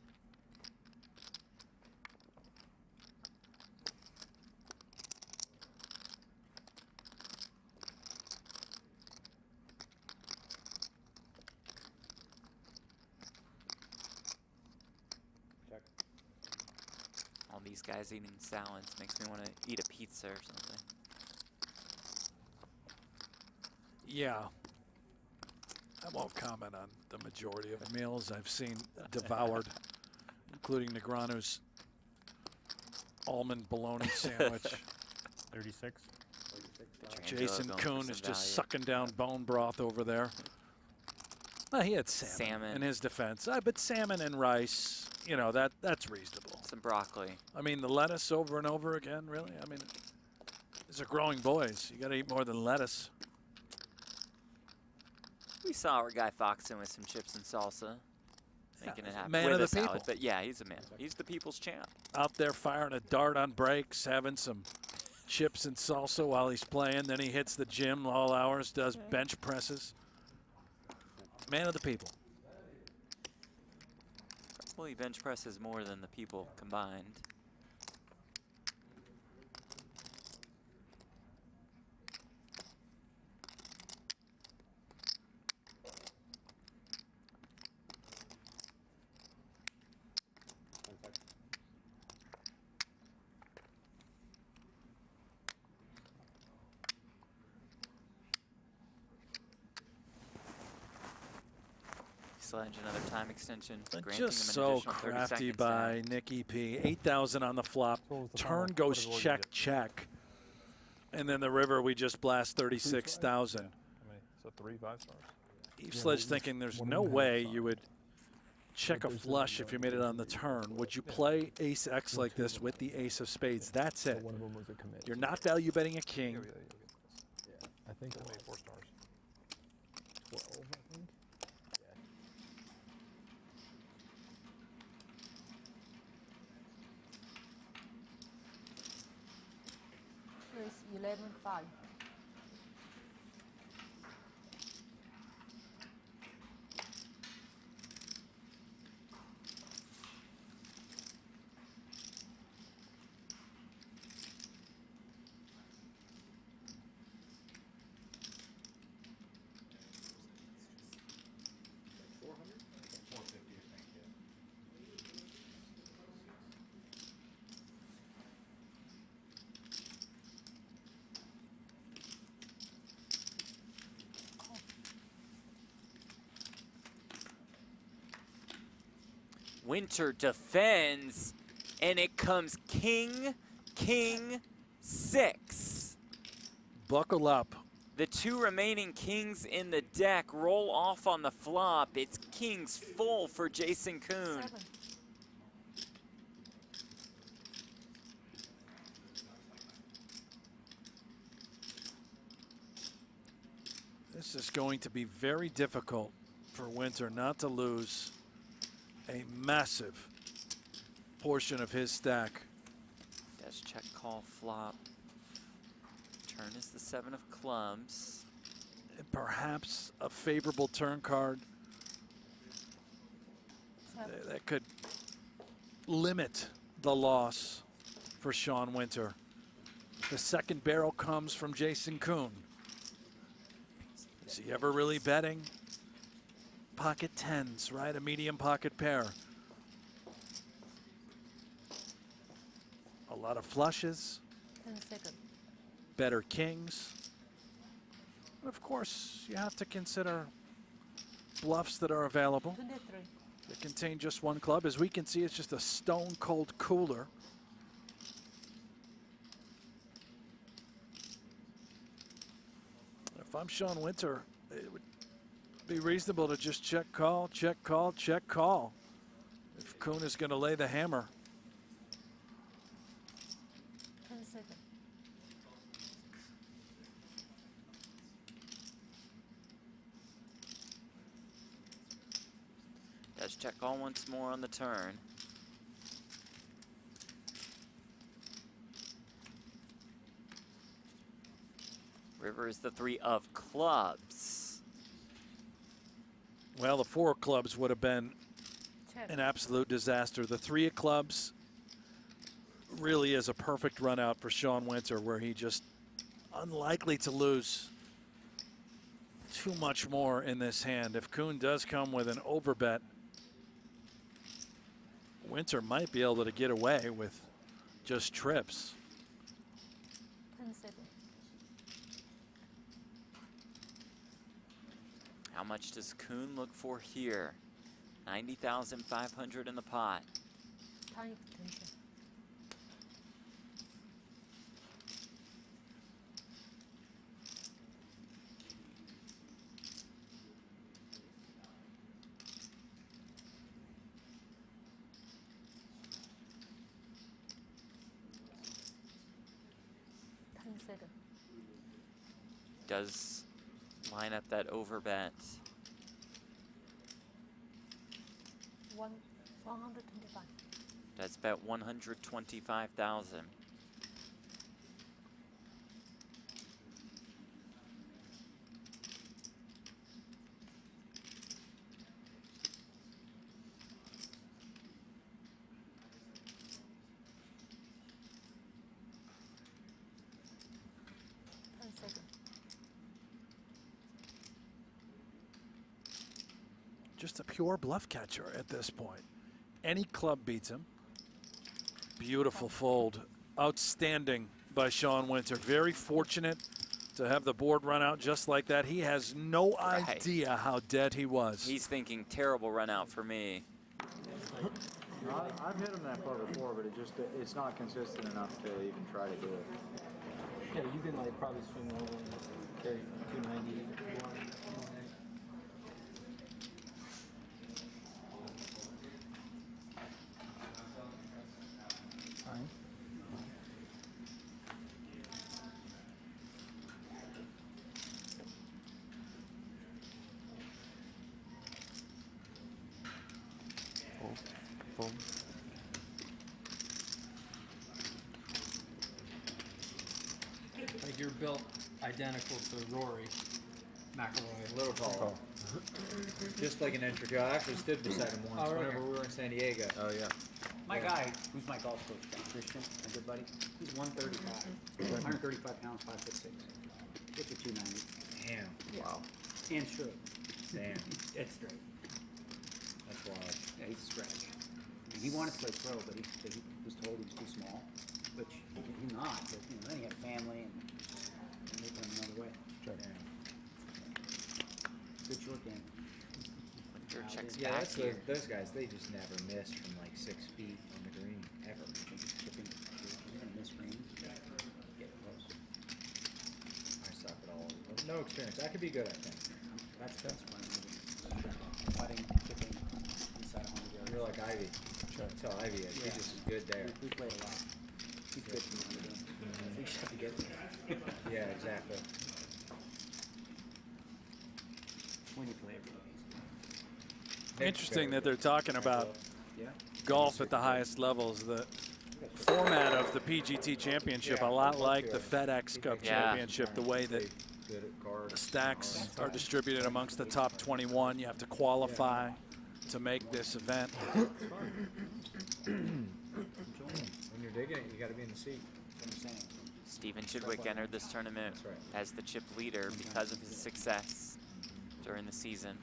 Check. All these guys eating salads makes me want to eat a pizza or something. Yeah. I won't comment on the majority of meals I've seen devoured, including Negreanu's almond bologna sandwich. 36. Jason Koon is just sucking down bone broth over there. Well, he had salmon in his defense. But salmon and rice, you know, that's reasonable. Some broccoli. I mean, the lettuce over and over again, really? I mean, these are growing boys. You got to eat more than lettuce. We saw our guy Foxen with some chips and salsa. Making it happen. Man with of the a salad, people. but yeah, he's a man. He's the people's champ. Out there firing a dart on breaks, having some chips and salsa while he's playing. Then he hits the gym all hours, does bench presses. Man of the people. Well, he bench presses more than the people combined. Sledge, another time extension. Just so crafty by Nicky P. 8,000 on the flop. Turn goes check, check. And then the river, we just blast 36,000. How many? So 3 5-stars? Eve Sledge thinking there's no way you would check a flush if you made it on the turn. Would you play ace X like this with the ace of spades? That's it. You're not value betting a king. I think I made 4 stars. 12, I think. It's 11-5. Winter defends, and it comes king, king, 6. Buckle up. The 2 remaining kings in the deck roll off on the flop. It's kings full for Jason Koon. 7. This is going to be very difficult for Winter not to lose a massive portion of his stack. Does check, call, flop. Turn is the 7 of clubs. And perhaps a favorable turn card that could limit the loss for Sean Winter. The second barrel comes from Jason Koon. Is he ever really betting? Pocket 10s, right? A medium pocket pair. A lot of flushes. 10 seconds. Better kings. And of course, you have to consider bluffs that are available. 23. That contain just one club. As we can see, it's just a stone cold cooler. If I'm Sean Winter, it would be reasonable to just check call, check call, check call. If Koon is going to lay the hammer. 10 seconds. Let's check all once more on the turn. River is the 3 of clubs. Well, the 4 of clubs would have been an absolute disaster. The 3 of clubs really is a perfect run out for Sean Winter, where he just unlikely to lose too much more in this hand. If Koon does come with an overbet, Winter might be able to get away with just trips. How much does Koon look for here? 90,500 in the pot. Does line up that overbet. 125. That's bet 125,000. Just a pure bluff catcher at this point. Any club beats him. Beautiful fold. Outstanding by Sean Winter. Very fortunate to have the board run out just like that. He has no idea how dead he was. He's thinking terrible run out for me. I've hit him that far before, but it's not consistent enough to even try to do it. Yeah, you can like probably swing over and carry 290. Like you're built identical to Rory McIlroy. Little tall. Just like an entry. I actually stood beside him once whenever we were in San Diego. Oh, yeah. My guy, who's my golf coach, Christian, my good buddy, he's 135. 135 pounds, 5'6". Get to 290. Damn. Yeah. Wow. And straight. Damn. Dead straight. That's wild. Yeah, he's a stretch. He wanted to play pro, but he was told he was too small, which he's not. But then he had a family and moved him another way. Sure. Good short game. Checks Yeah, back that's here. those guys. They just never miss from like 6 feet on the green ever. You're gonna miss range. Get close. I suck at all. No experience. I could be good, I think. That's fun. Putting, chipping inside 100 yards. You're like Ivy. Tell Ivy is. She just is good there. We played a lot. He's good from 100 yards. We just have to get there. Yeah, exactly. When you play every Interesting that they're talking about golf at the highest levels. The format of the PGT Championship, a lot like the FedEx Cup Championship, the way that the stacks are distributed amongst the top 21. You have to qualify to make this event. When you're digging it, you got to be in the seat. That's what I'm saying. Stephen Chidwick entered this tournament as the chip leader because of his success during the season.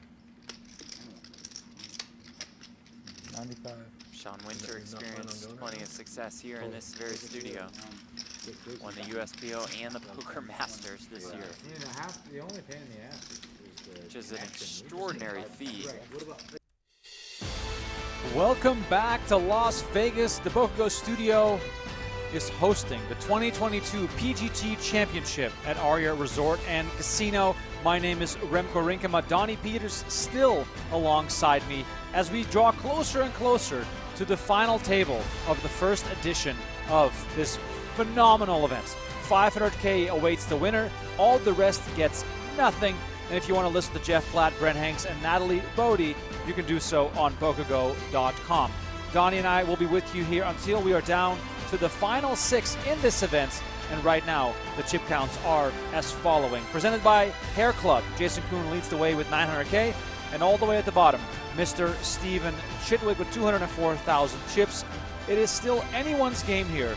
95. Sean Winter experienced plenty of success here in this very studio. Won the USPO and the Poker Masters this year. The only pain in the ass is which is an extraordinary feat. Welcome back to Las Vegas. The PokerGO studio is hosting the 2022 PGT Championship at Aria Resort and Casino. My name is Remco Rinkema. Donnie Peters still alongside me as we draw closer and closer to the final table of the first edition of this phenomenal event. $500K awaits the winner. All the rest gets nothing. And if you want to listen to Jeff Platt, Brent Hanks, and Natalie Bodie, you can do so on PokerGo.com. Donnie and I will be with you here until we are down to the final 6 in this event. And right now, the chip counts are as following. Presented by Hair Club, Jason Koon leads the way with 900K. And all the way at the bottom, Mr. Steven Chidwick with 204,000 chips. It is still anyone's game here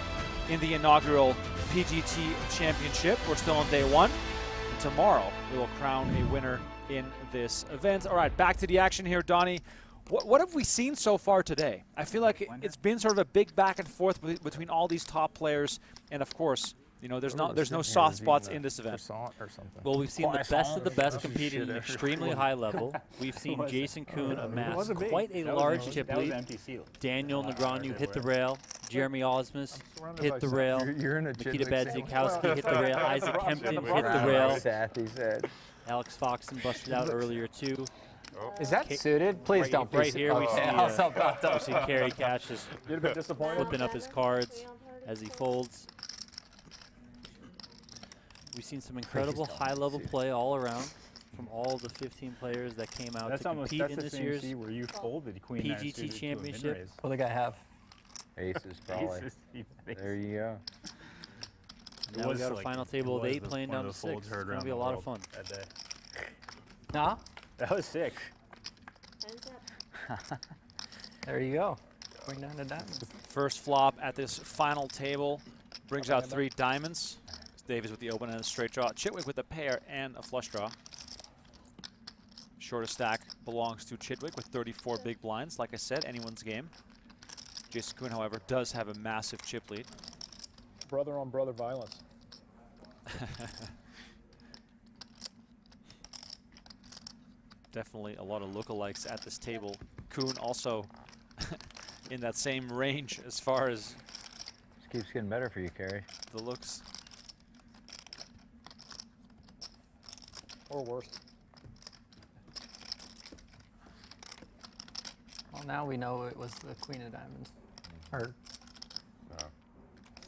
in the inaugural PGT Championship. We're still on day 1. And tomorrow, we will crown a winner in this event. All right, back to the action here, Donnie. What have we seen so far today? I feel like it's been sort of a big back and forth between all these top players, and of course, you know, there's no soft spots in this event. Well, we've seen the best of the best competing at an extremely high level. We've seen Jason Koon amass quite a large chip lead. Daniel Negreanu hit the rail. Jeremy Osmus hit the rail. Mikita Badziakouski hit the rail. Isaac Kempton hit the rail. Alex Foxen busted out earlier too. Is that suited? Please don't be right here. We see Kerry Cash just disappointed. flipping up his cards as he folds. We've seen some incredible high-level play all around from all the 15 players that came out to compete in this year's where you folded Queen PGT Championship. What do they have? Aces, probably. There you go. Now we got a final table of 8 playing down to 6. It's going to be a lot of fun. That day. Nah? That was sick. There you go. Queen 9 of diamonds. First flop at this final table brings out 3 diamonds. Davies with the open and a straight draw. Chidwick with a pair and a flush draw. Shortest stack belongs to Chidwick with 34 big blinds. Like I said, anyone's game. Jason Koon, however, does have a massive chip lead. Brother on brother violence. Definitely a lot of lookalikes at this table. Koon also in that same range as far as Just keeps getting better for you, Kerry. the looks. Or worse. Well, now we know it was the Queen of Diamonds. Or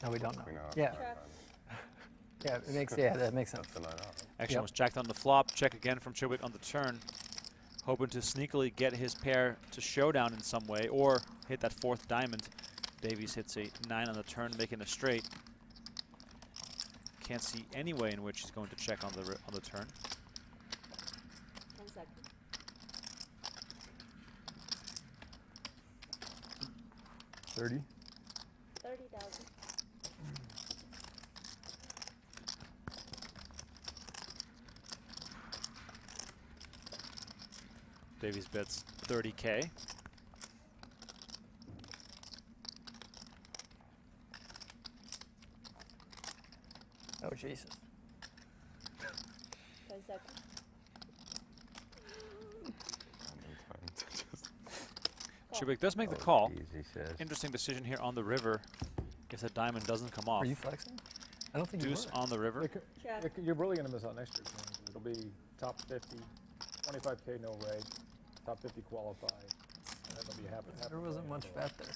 no, we don't know. Yeah. Yeah, it makes that makes sense. Action was jacked on the flop. Check again from Chidwick on the turn. Hoping to sneakily get his pair to showdown in some way or hit that 4th diamond. Davies hits a 9 on the turn, making a straight. Can't see any way in which he's going to check on the turn. 1 second. $30,000. Davies bets 30K. Oh, Jesus. 10 seconds. Chidwick does make the call. Interesting decision here on the river. Guess that diamond doesn't come off. Are you flexing? I don't think Deuce you were. on the river. You're really going to miss out next year. It'll be top 50, 25K no rate, top 50 qualify. And that'll be happy. There wasn't much bet there.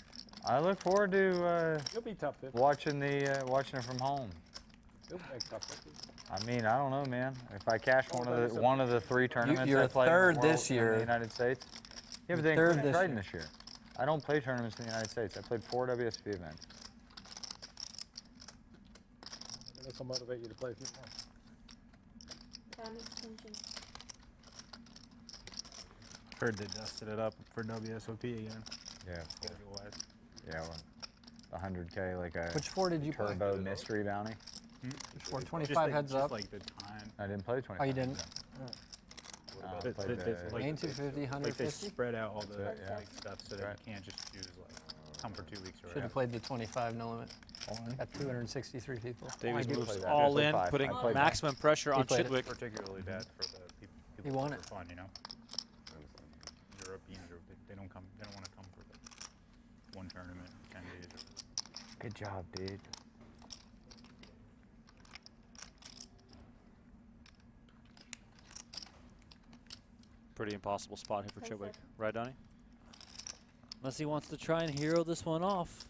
I look forward to You'll be top 50. watching it from home. You'll make top 50. I mean, I don't know, man. If I cash one of the 3 tournaments You're I played in third the world, this year. in the United States. Yeah, but they Third included this Triton year. this year. I don't play tournaments in the United States. I played 4 WSOP events. This will motivate you to play a few more. Time extension. Heard they dusted it up for WSOP again. Yeah. Yeah, well, 100K, like a Which 4 did you play? turbo mystery bounty. Which 4? 25 heads up? Like the time. I didn't play 25. Oh, you didn't? I played the, Main 250, Like they 150? spread out all the Yeah. like, stuff so that you can't just choose like come for 2 weeks or Should have played the 25 no limit. At 263 people. Davies did moves play that. all I in, played putting 5. maximum pressure on played it. Chidwick. particularly bad for the people He won for it. fun, you know. Europeans they don't want to come for the 1 tournament, 10 days. Good job, dude. Pretty impossible spot here for Chidwick. Right, Donnie? Unless he wants to try and hero this one off.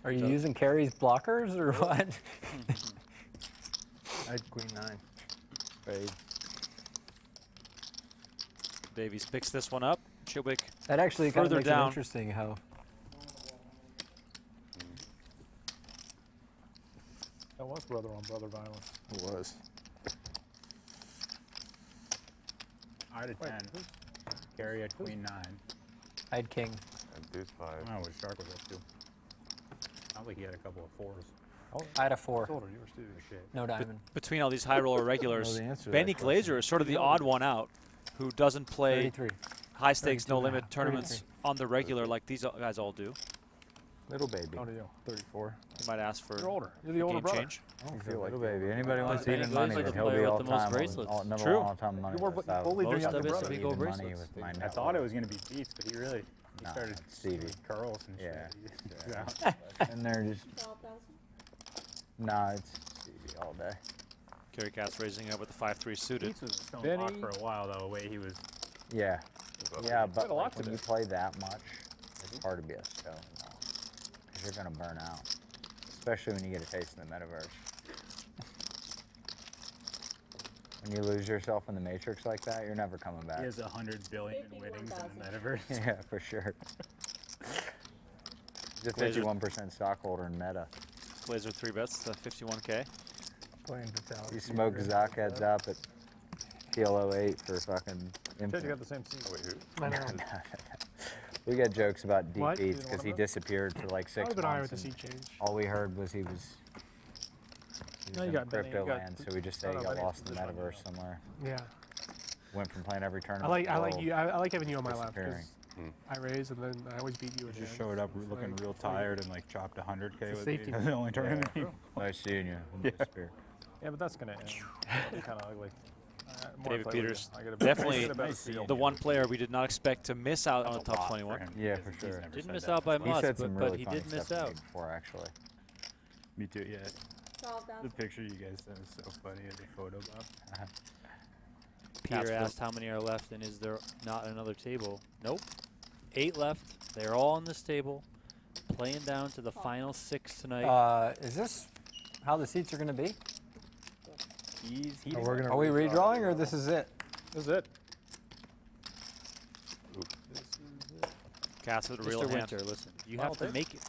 Are you using Kerry's blockers or what? I had queen 9. Spade. Davies picks this one up. Chidwick That actually kind of further makes it down. interesting how. That was brother on brother violence. It was. I had a 10. Gary had queen 9. I had king. And deuce 5. I don't know what Shark was up to. Sounds like he had a couple of 4s. I had a 4. Told her yours too. Shit. No diamond. Between all these high roller regulars, the answer to Benny that question. Glazer is sort of the odd one out, who doesn't play 33. high stakes, 32 no and a limit half. tournaments 33. on the regular like these guys all do. Little baby. How old are you? 34. You might ask for You're older. You're the a older game brother. change. I don't feel like little baby. Anybody wants Benny even Glazer's money, the then he'll player be with all the the most time. bracelets. Number True. one all time money. You were list. bullied your Most younger of it's brother. big old Money bracelets. with my I net thought it worth. was going to be Beats, but he really Nah, started it's Stevie. with curls and Yeah. shit. And they're just, 12,000. nah, it's Stevie all day. Kerry Katz raising up with the 5-3 suited. Beats was a stone Benny. lock for a while, though, the way he was. Yeah. Yeah, but Quite a lot like, when today. you play that much, it's hard to be a stone because you're going to burn out, especially when you get a taste in the metaverse. When you lose yourself in the matrix like that, you're never coming back. He has 100 billion in winnings in the metaverse. Yeah, for sure. He's a Glazer. 51% stockholder in Meta. Glazer 3 bets to 51K. Playing fatality. You smoke Zoc heads up at PLO 8 for fucking Said you infinite. got the same seat. Wait, who? I know. We got jokes about deep What? beats because he disappeared for like 6 I would have been alright months. with the and seat change. all we heard was he was No, you in got Benny, crypto you got- land, so we just say I he don't know, got Benny lost in the was metaverse somewhere. Yeah. Went from playing every tournament. I like to you. I like having you on my lap disappearing. because I raise and then I always beat you. He at just the showed end. up It's looking like- real tired and like chopped 100K It's a with safety the net. only tournament. Yeah. Nice seeing you. Yeah. Disappear. Yeah, but that's gonna end. It's kind of ugly. More David play with Peters, you. I get a definitely I get a better feel. the one player we did not expect to miss out on the That's a top lot 21. for him. Yeah, He's- for he's sure. never Didn't said miss that out by before. much, He said some but really he funny did miss stuff to me out. before, actually. Me too, yeah. 12,000. The picture you guys sent was so funny as a photo, Bob. Peter asked how many are left and is there not another table? Nope. 8 left. They're all on this table. Playing down to the final 6 tonight. Is this how the seats are going to be? Are we redrawing or this is it? This is it. Katz with a real Mr. hand. Winter, listen. You Final have to table? make it.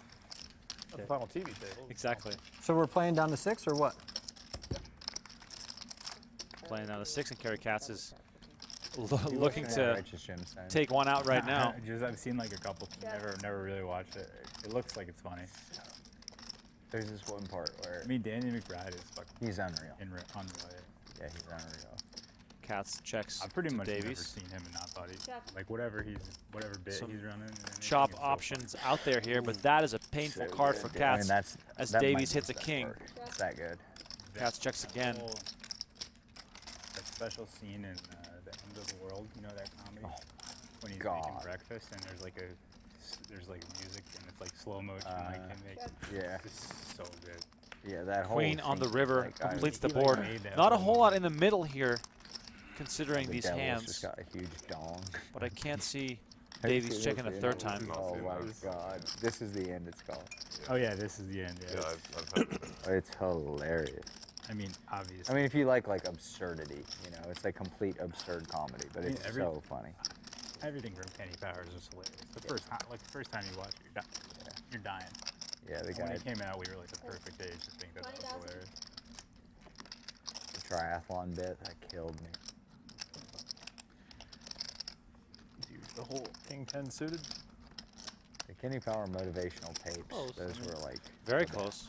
That's the final TV table. Exactly. So we're playing down to 6 or what? Playing down to 6, and Kerry Katz is looking Yeah, to Righteous Jim's saying. take one out right now. Just I've seen like a couple. Never really watched it. It looks like it's funny. There's this one part where I mean, Danny McBride is fucking. he's unreal. Unreal. Yeah, he's unreal. Katz checks I've pretty to much never Davies. seen him and not thought he Check. like whatever bit Some he's running. and everything, Chop it's so options out there here, but that is a painful So card good. for I mean, Katz that's, as that might Davies be hits a the best king. part. It's that good. Katz checks again. That special scene in The End of the World, you know that comedy? When he's God. making breakfast and there's like music and it's like slow motion, like him making. Yeah. It's so good. Yeah, that whole Queen on the scene, river like, I- completes the he, like, board. made that Not a whole whole lot in the middle here, considering the these Devil's hands. just got a huge dong. But I can't see Have you Davies seen checking a this third video? time. Oh my God! This is the end. It's called. Oh yeah, this is the end. Yeah, Yeah, I've heard It's hilarious. I mean, obviously. I mean, if you like absurdity, you know, it's like complete absurd comedy, but I mean, it's every- so funny. Everything from Kenny Powers was hilarious. The first time you watch it, you're dying. Yeah, the And guy. when it came out, we were like the perfect age to think that was 20,000. hilarious. The triathlon bit that killed me. The whole King 10 suited. The Kenny Power motivational tapes. Close. Those were like Very close.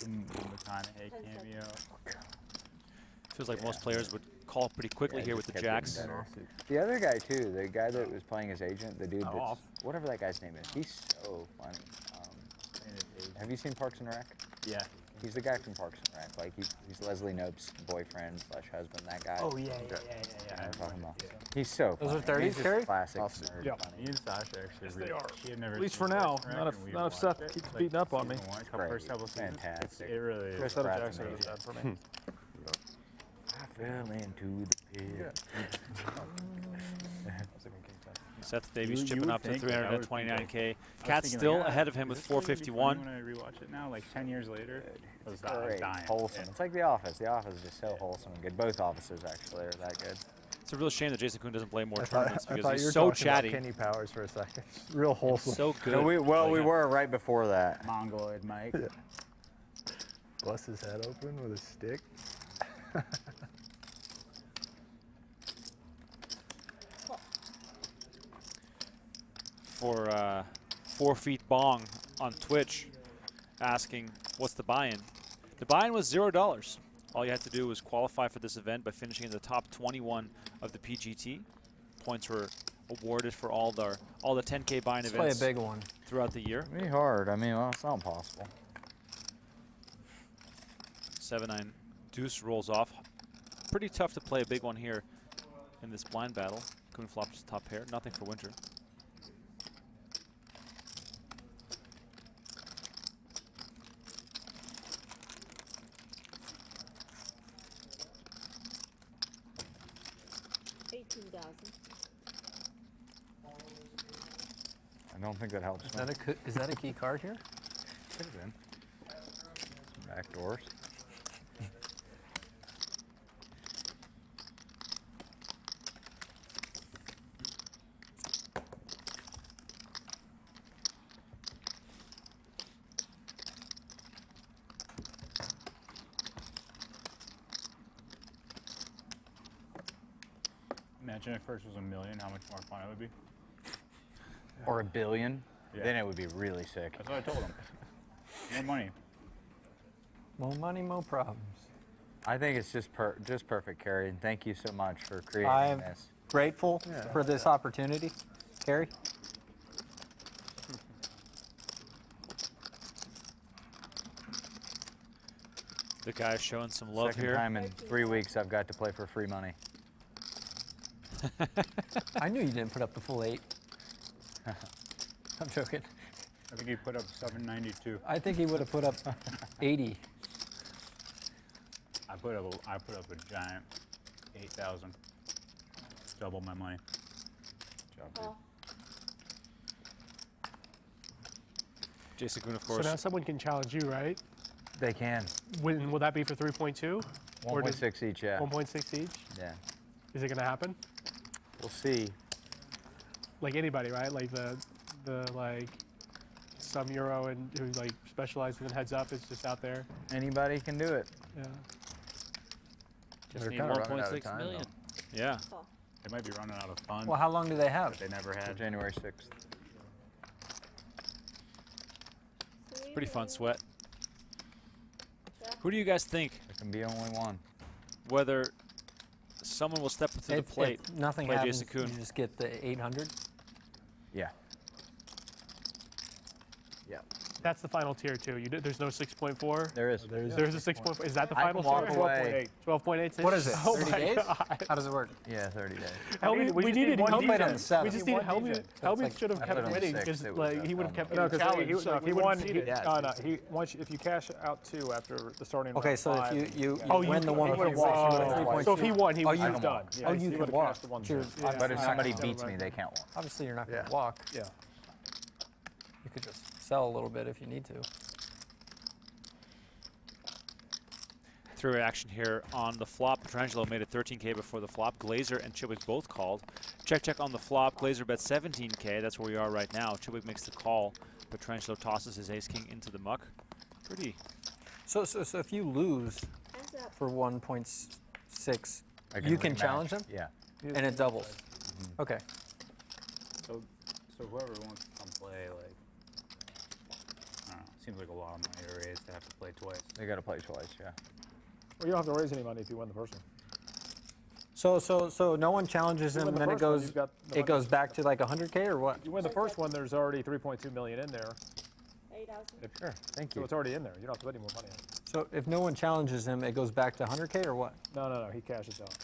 McConaughey cameo. Feels like most players would call pretty quickly Yeah, here just with the kept jacks. getting better. The other guy too, the guy that was playing his agent, the dude that's off. whatever that guy's name is, he's so funny. Have you seen Parks and Rec? Yeah. He's the guy from Parks and Rec. Like he's Leslie Knope's boyfriend / husband. That guy. Oh, yeah. You know what I'm talking about. He's so Those funny. are 30s, He's just Kerry? classic. Officer. nerd Yeah. funny. Me and Sasha actually Yes, really, they are. she had never At least seen for now. Parks and Rec, Not if- and we not if watched Seth it, keeps like, beating up on me. season one, Great. first couple seasons. Fantastic. It really is. Chris Seth Pratt's Jackson is amazing. bad for me. I fell into the pit. Seth Davies You chipping would up to think that I would think 329K. I was Cat's thinking, still like, ahead of him is with this really gonna be funny 451. When I rewatch it now, like 10 years later, I was Great. dying. Wholesome. Yeah. It's like The Office. The Office is just so wholesome and good. Both officers actually are that good. It's a real shame that Jason Koon doesn't play more I tournaments thought because you he's were so talking about chatty. Kenny Powers for a second. Real wholesome. So good. No, we were right before that. Mongoloid Mike. Yeah. Bust his head open with a stick. For 4 Feet Bong on Twitch asking, what's the buy-in? The buy-in was $0. All you had to do was qualify for this event by finishing in the top 21 of the PGT. Points were awarded for all the 10K buy-in Let's events play a big one throughout the year. Pretty hard. I mean, well, it's not impossible. 7-9 deuce rolls off. Pretty tough to play a big one here in this blind battle. Koon flops top pair. Nothing for Winter. I don't think that helps. Is that a key card here? Could have been. Back doors. Imagine if first was $1 million, how much more fun it would be. Or $1 billion. Yeah. Then it would be really sick. That's what I told him. More money. More money, more problems. I think it's just perfect, Carrie, and thank you so much for creating I'm this. grateful for this opportunity. Carrie? The guy's showing some love Second here. time in 3 weeks I've got to play for free money. I knew you didn't put up the full 8. I'm joking. I think he put up 792. I think he would have put up 80. I put up a giant 8,000. Double my money. Job, dude. Jason Koon, of So course. now someone can challenge you, right? They can. Will that be for 3.2? 1.6 each, yeah. 1.6 each? Yeah. Is it going to happen? We'll see. Like anybody, right? Like the like some Euro and who like specializes in heads up is just out there. Anybody can do it. Yeah. Just They're need kinda running out of 1.6 time, million. though. Yeah. They might be running out of funds. Well, how long do they have? That they never had. January 6th. Pretty fun sweat. Who do you guys think? There can be only one. Whether someone will step to the plate, If nothing play happens, Jason Koon. you just get the 800? Yeah. Yeah. That's the final tier too. There's no 6.4. There is. There's a 6.4. Is that the I final can walk tier? away. 12.8. What is it? Oh 30 my days? God. How does it work? Yeah, 30 days. Helmy, we just needed need one Helmy. played on the 7th. We just We need need one Helmy. DJ. Helmy like- should have I put kept it on the winning 6th, because it was, like he would have kept No, getting because challenged. So he he won. wouldn't see it. If you cash out 2 after the starting Okay, round so 5, if you you win the he one, would've so won. So if he won, he Oh, was you done. can Yeah, Oh, he you would've can walk. cashed the one Sure. zero. But if somebody Yeah. beats me, they can't walk. Obviously, you're not going to walk. Yeah. You could just sell a little bit if you need to. Through action here on the flop. Petrangelo made it 13K before the flop. Glazer and Chidwick both called. Check on the flop. Glazer bet 17K. That's where we are right now. Chidwick makes the call. Petrangelo tosses his ace-king into the muck. Pretty. So if you lose for 1.6, I you can rematch. challenge them? Yeah. And it doubles? Okay. So whoever wants to come play, like, I don't know, it seems like a lot of money to raise to have to play twice. They got to play twice, yeah. Well, you don't have to raise any money if you win the first one. So no one challenges You him, win the and then it first one, goes you've got the it goes back to like 100K or what? You win the first one, there's already 3.2 million in there. 8,000. Sure, thank So you. it's already in there. You don't have to put any more money in. So if no one challenges him, it goes back to 100K or what? No, he cashes out.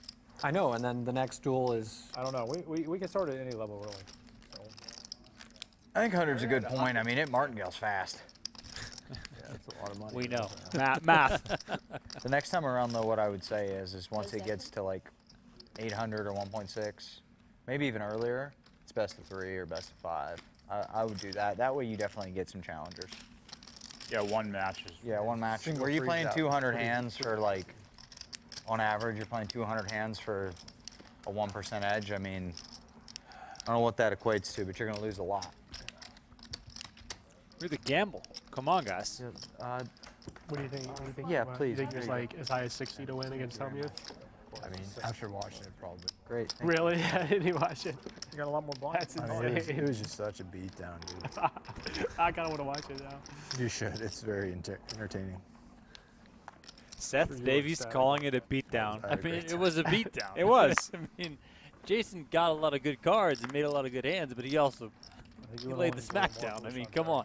I know, and then the next duel is. I don't know. We can start at any level, really. So. I think 100's a good point. I mean, it martingale's fast. That's a lot of money. We know. Math. The next time around, though, what I would say is once it gets to like 800 or 1.6, maybe even earlier, it's best of 3 or best of 5. I would do that. That way you definitely get some challengers. Yeah, one match is. Yeah, one match. Single Were you freeze playing out. 200 hands for like, on average, you're playing 200 hands for a 1% edge? I mean, I don't know what that equates to, but you're going to lose a lot. We're the gamble. Come on, guys. What do you think? What do you think? Yeah, You please. think it's like as high as 60 to win against Hellmuth? I mean, after watching it, probably. Great. Really? I didn't watch it. You got a lot more blinds. That's I mean, insane. it was just such a beatdown, dude. I kind of want to watch it now. You should. It's very entertaining. Seth Davies calling it a beatdown. I mean, it was a beatdown. It was. I mean, Jason got a lot of good cards and made a lot of good hands, but he also laid the smack down. I mean, come on.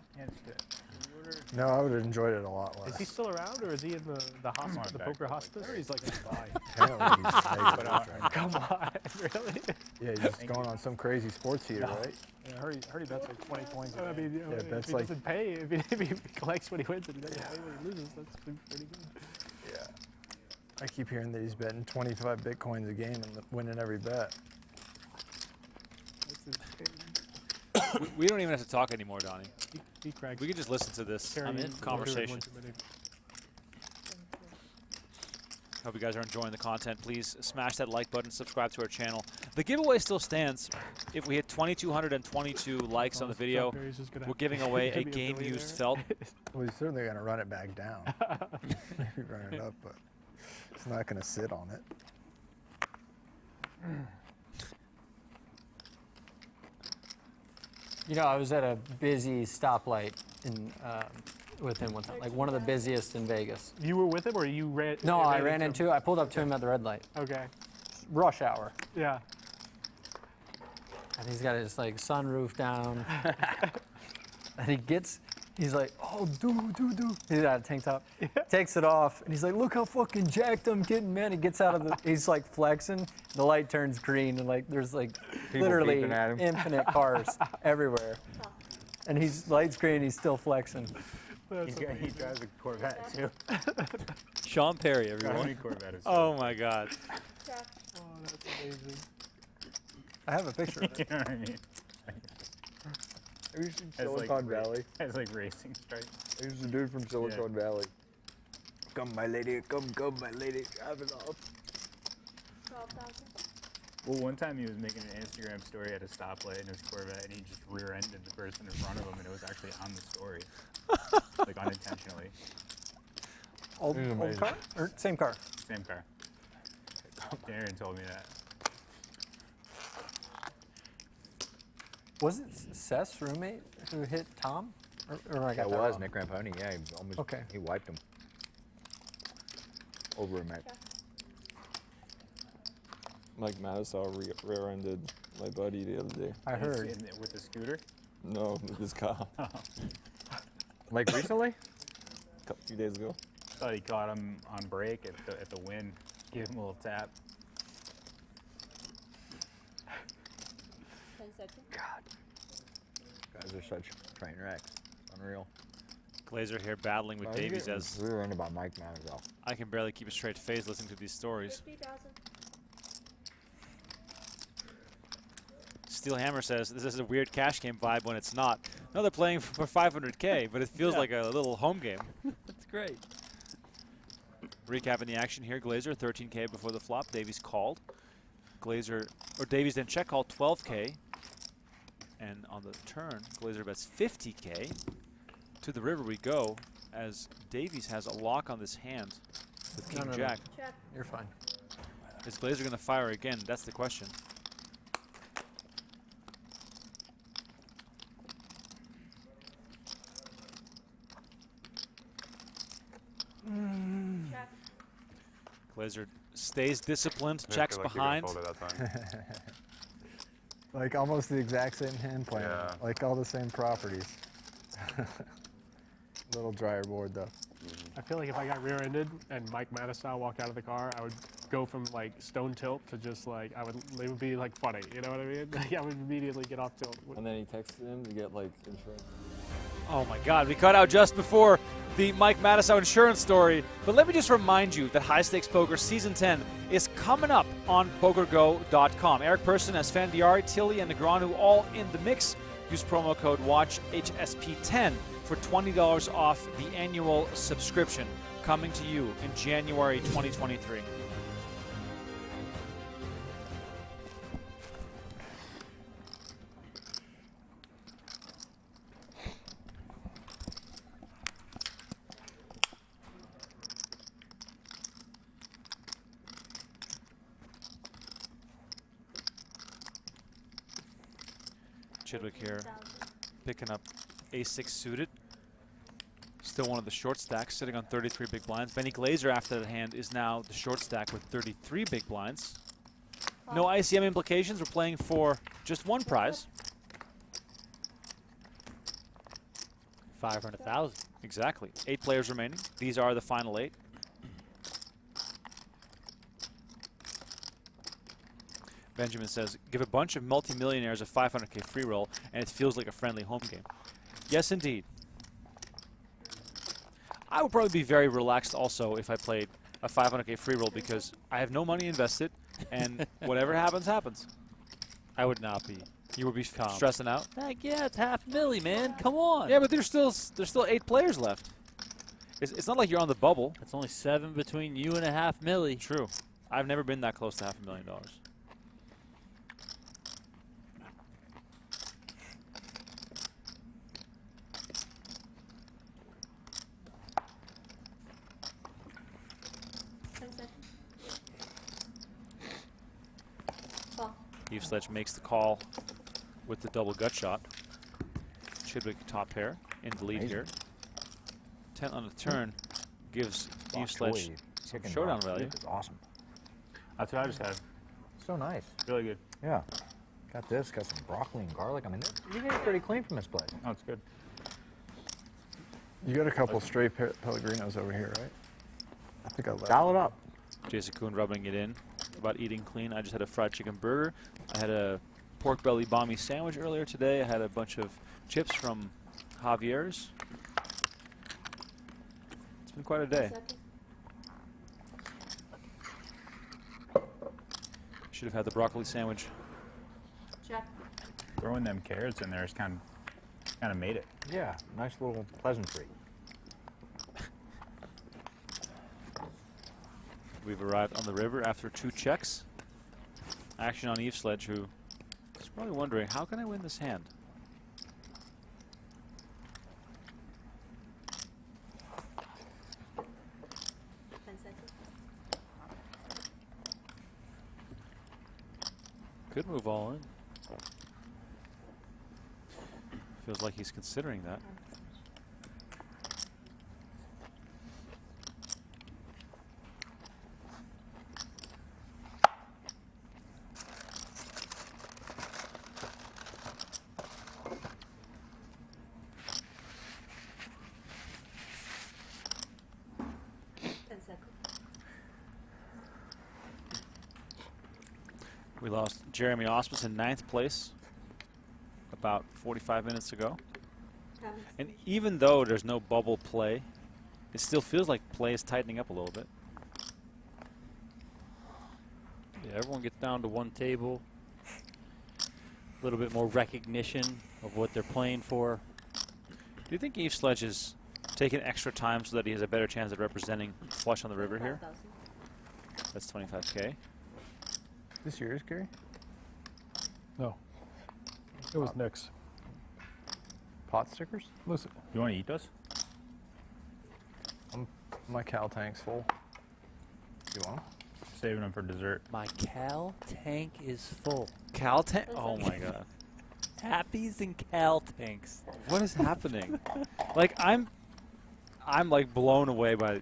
No, I would have enjoyed it a lot less. Is he still around, or is he in the hospital, the poker hospice? Or he's like in Dubai. Apparently he's negative right Come on, really? Yeah, he's just going on some crazy sports heater, right? Yeah, I heard he bets like 20 coins. I mean, you know, Yeah, if that's he like- doesn't pay, if he collects what he wins and he doesn't pay what he loses, that's pretty good. Yeah. I keep hearing that he's betting 25 Bitcoins a game and winning every bet. That's insane. We don't even have to talk anymore, Donnie. He cracks. We can just listen to this Carrying conversation. one too many. Hope you guys are enjoying the content. Please smash that like button, subscribe to our channel. The giveaway still stands. If we hit 2,222 likes on the video, we're giving away a game-used felt. Well, he's certainly going to run it back down. Maybe run it up, but he's not going to sit on it. You know, I was at a busy stoplight in with him one time, like one of the busiest in Vegas. You were with him, or you ran? No, I ran into. I pulled up to him at the red light. Okay. Rush hour. Yeah. And he's got his like sunroof down. And he's like, oh, he's got a tank top. Takes it off, and he's like, look how fucking jacked I'm getting, man. He gets out of the, he's like flexing. The light turns green, and like there's like People literally beeping at him. infinite cars everywhere. And he's light's green, he's still flexing. He drives a Corvette too. Sean Perry, everyone. Oh my God. Oh, that's amazing. I have a picture of it. You know what I mean? Who's from Has, like, Silicon Valley? Has like racing stripes. Who's the dude from Silicon Valley? Come, my lady, come, my lady, have it off. 12,000. Well, one time he was making an Instagram story at a stoplight in his Corvette, and he just rear-ended the person in front of him, and it was actually on the story, like unintentionally. Old car? Or same car? Same car. Darren told me that. Was it Seth's roommate who hit Tom? Or I got It that was wrong? Nick Ramponi. Yeah, he almost he wiped him. Over him, mate. Mike Matasaw rear-ended my buddy the other day. I heard. With a scooter? No, with his car. Like recently? A few days ago. Thought he caught him on break at the win. Gave him a little tap. 10 seconds. Guys are such train wrecks. It's unreal. Glazer here battling with Davies as rear-ended by Mike Matasaw. I can barely keep a straight face listening to these stories. 50,000. Steel Hammer says this is a weird cash game vibe when it's not. No, they're playing for 500K, but it feels like a little home game. That's great. Recapping the action here, Glazer 13K before the flop. Davies called. Davies then check called 12K. And on the turn, Glazer bets 50K. To the river we go, as Davies has a lock on this hand with King Jack. Check. You're fine. Is Glazer going to fire again? That's the question. Check. Glazer stays disciplined, I checks feel like you're gonna behind. fold at that time. Like almost the exact same hand plan. Yeah. Like all the same properties. Little drier board though. I feel like if I got rear-ended and Mike Matasaw walked out of the car, I would go from like stone tilt to just like it would be like funny, you know what I mean? Like I would immediately get off tilt. And then he texted him to get like insurance. Oh my God, we cut out just before the Mike Matisow insurance story. But let me just remind you that High Stakes Poker Season 10 is coming up on PokerGo.com. Eric Persson, Esfandiari, Tilly, and Negreanu all in the mix. Use promo code WATCHSP10 for $20 off the annual subscription. Coming to you in January 2023. Chidwick here, picking up ace-6 suited. Still one of the short stacks, sitting on 33 big blinds. Benny Glazer, after that hand, is now the short stack with 33 big blinds. No ICM implications. We're playing for just one prize. 500,000. Exactly. 8 players remaining. These are the final 8. Benjamin says, give a bunch of multimillionaires a 500K free roll, and it feels like a friendly home game. Yes, indeed. I would probably be very relaxed also if I played a 500K free roll because I have no money invested, and whatever happens, happens. I would not be. You would be calm. Stressing out? Heck yeah, it's $500,000, man. Come on. Yeah, but there's still 8 players left. It's not like you're on the bubble. It's only 7 between you and $500,000. True. I've never been that close to $500,000. Eve Sledge makes the call with the double gut shot. Chidwick top pair in the lead here. 10 on the turn gives Eve Sledge some showdown value. It's awesome. That's what I just had. So nice. Really good. Yeah. Got this. Got some broccoli and garlic. I mean, you get it pretty clean from this place. Oh, it's good. You got a couple stray Pellegrinos over here, right? I think I left. Dial it up. Jason Koon rubbing it in about eating clean. I just had a fried chicken burger. I had a pork belly balmy sandwich earlier today. I had a bunch of chips from Javier's. It's been quite a day. Should have had the broccoli sandwich. Check. Throwing them carrots in there has kind of made it. Yeah, nice little pleasantry. We've arrived on the river after 2 checks. Action on Eve Sledge, who is probably wondering, how can I win this hand? Could move all in. Feels like he's considering that. We lost Jeremy Osmus in 9th place about 45 minutes ago. And even though there's no bubble play, it still feels like play is tightening up a little bit. Yeah, everyone gets down to one table. A little bit more recognition of what they're playing for. Do you think Eve Sledge is taking extra time so that he has a better chance at representing flush on the river here? That's 25K. Is this yours, Gary? No. It was Nick's. Pot stickers? Listen. You want to eat those? My cow tank's full. You want them? Saving them for dessert. My Cal tank is full. Cal tank? Oh my god. Happies and Cal tanks. What is happening? Like I'm like blown away by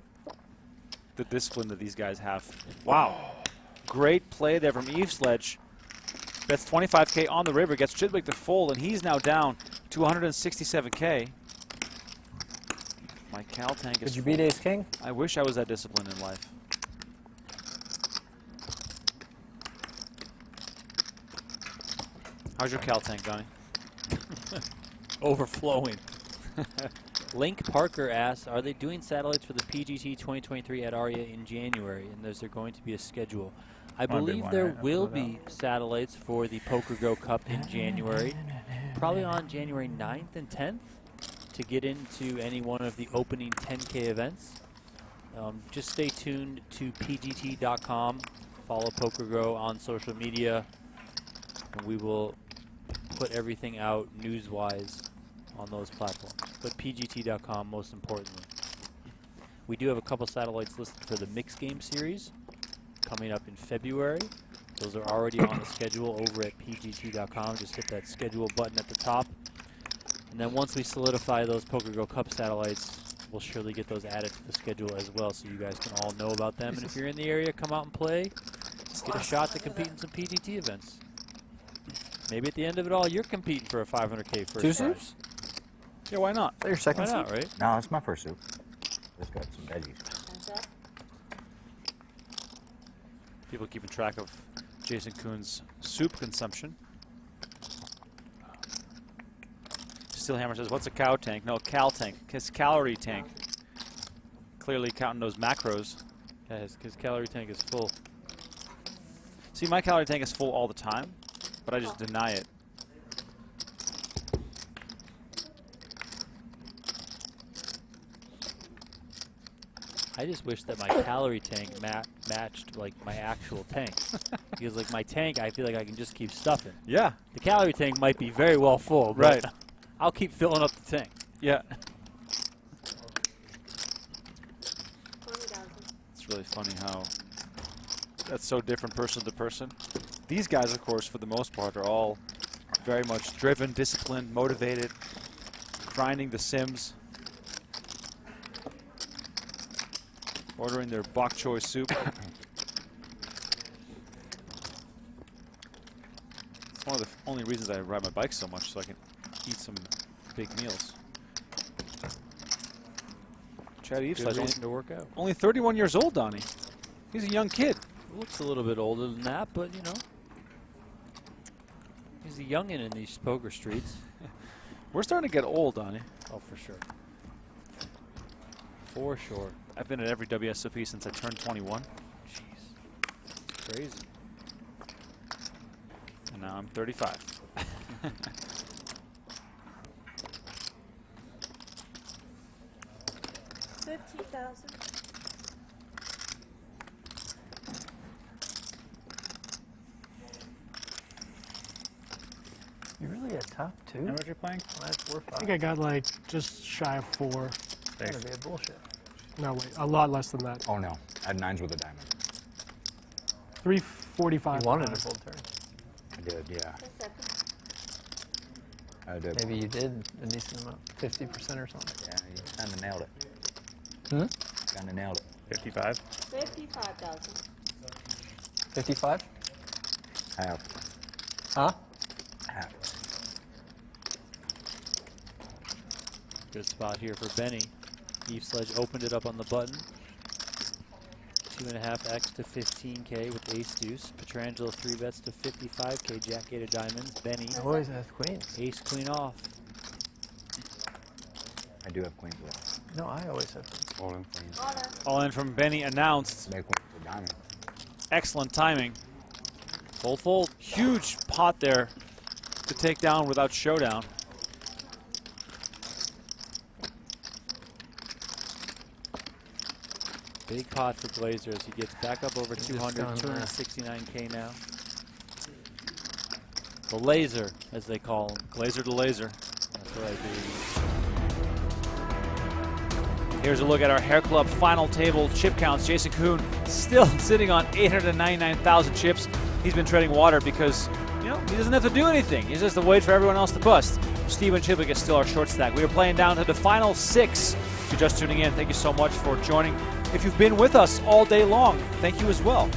the discipline that these guys have. Wow. Great play there from Eve Sledge. Bets 25K on the river, gets Chidwick to fold, and he's now down to 167K. My Cal tank is Did you full. beat Ace King? I wish I was that disciplined in life. How's your Cal tank, Donnie? Overflowing. Link Parker asks, are they doing satellites for the PGT 2023 at Aria in January? And is there going to be a schedule? I believe there will be satellites for the PokerGo Cup in January, probably on January 9th and 10th to get into any one of the opening 10K events. Just stay tuned to PGT.com, follow PokerGo on social media, and we will put everything out news-wise on those platforms. But PGT.com most importantly. We do have a couple satellites listed for the Mixed Game Series coming up in February. Those are already on the schedule over at PGT.com. Just hit that schedule button at the top. And then once we solidify those PokerGo Cup satellites, we'll surely get those added to the schedule as well so you guys can all know about them. And if you're in the area, come out and play. Get a shot to compete in some PGT events. Maybe at the end of it all, you're competing for a 500K first Two prize. soups? Yeah, why not? Is that your second Why not, soup? right? No, it's my first soup. Just got some veggies. People keeping track of Jason Koon's soup consumption. Steelhammer says, what's a cow tank? No, cal tank. His calorie tank. Clearly counting those macros. Yeah, his calorie tank is full. See, my calorie tank is full all the time, but I just deny it. I just wish that my calorie tank matched like my actual tank. Because like my tank, I feel like I can just keep stuffing. Yeah. The calorie tank might be very well full, but Right. I'll keep filling up the tank. Yeah. It's really funny how that's so different person to person. These guys, of course, for the most part, are all very much driven, disciplined, motivated, grinding the sims, ordering their bok choy soup. It's one of the only reasons I ride my bike so much, so I can eat some big meals. Chad Eves Good reason to work out. only 31 years old, Donnie. He's a young kid. Looks a little bit older than that, but you know, he's a youngin' in these poker streets. We're starting to get old, Donnie. Oh, for sure. For sure. I've been at every WSOP since I turned 21. Jeez. Crazy. And now I'm 35. 50,000. You really at top two? How much you're playing? That's 4 I 5. think I got like just shy of 4. That's gotta be a bullshit. No, wait, a lot less than that. Oh no, I had 9s with a diamond. 345. You wanted a full turn. I did, yeah. I did. Maybe you did a decent amount, 50% or something. Yeah, you kind of nailed it. Hmm? Kind of nailed it. 55? 55,000. 55? Half. Huh? Half. Good spot here for Benny. Eve Sledge opened it up on the button. 2.5x to 15K with ace deuce. Petrangelo 3-bets to 55K. Jack 8 of diamonds. Benny Always has queens. ace queen off. I do have queens left. No, I always have queens. All in queens. All in from Benny announced. Make one with a diamond. Excellent timing. Fold. Huge pot there to take down without showdown. Big pot for Glazer as he gets back up over 200, gone 269K now. The laser, as they call him. Glazer to laser. That's right, baby. Here's a look at our Hair Club final table chip counts. Jason Koon still sitting on 899,000 chips. He's been treading water because, you know, he doesn't have to do anything. He just has to wait for everyone else to bust. Steven Chidwick is still our short stack. We are playing down to the final 6. If you're just tuning in, thank you so much for joining. If you've been with us all day long, thank you as well.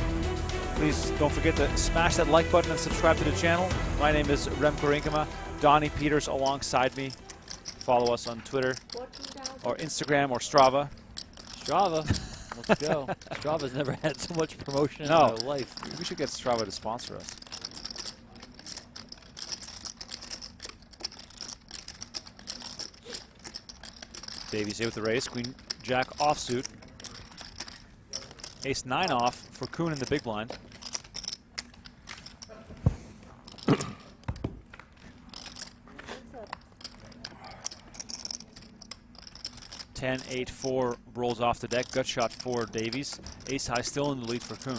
Please don't forget to smash that like button and subscribe to the channel. My name is Remco Rinkema. Donnie Peters alongside me. Follow us on Twitter or Instagram or Strava. Strava. Let's go. Strava's never had so much promotion in No. my life. We should get Strava to sponsor us. Davies here with the raise. Queen Jack offsuit. Ace 9 off for Koon in the big blind. 10-8-4 rolls off the deck. Gut shot for Davies. Ace high still in the lead for Koon.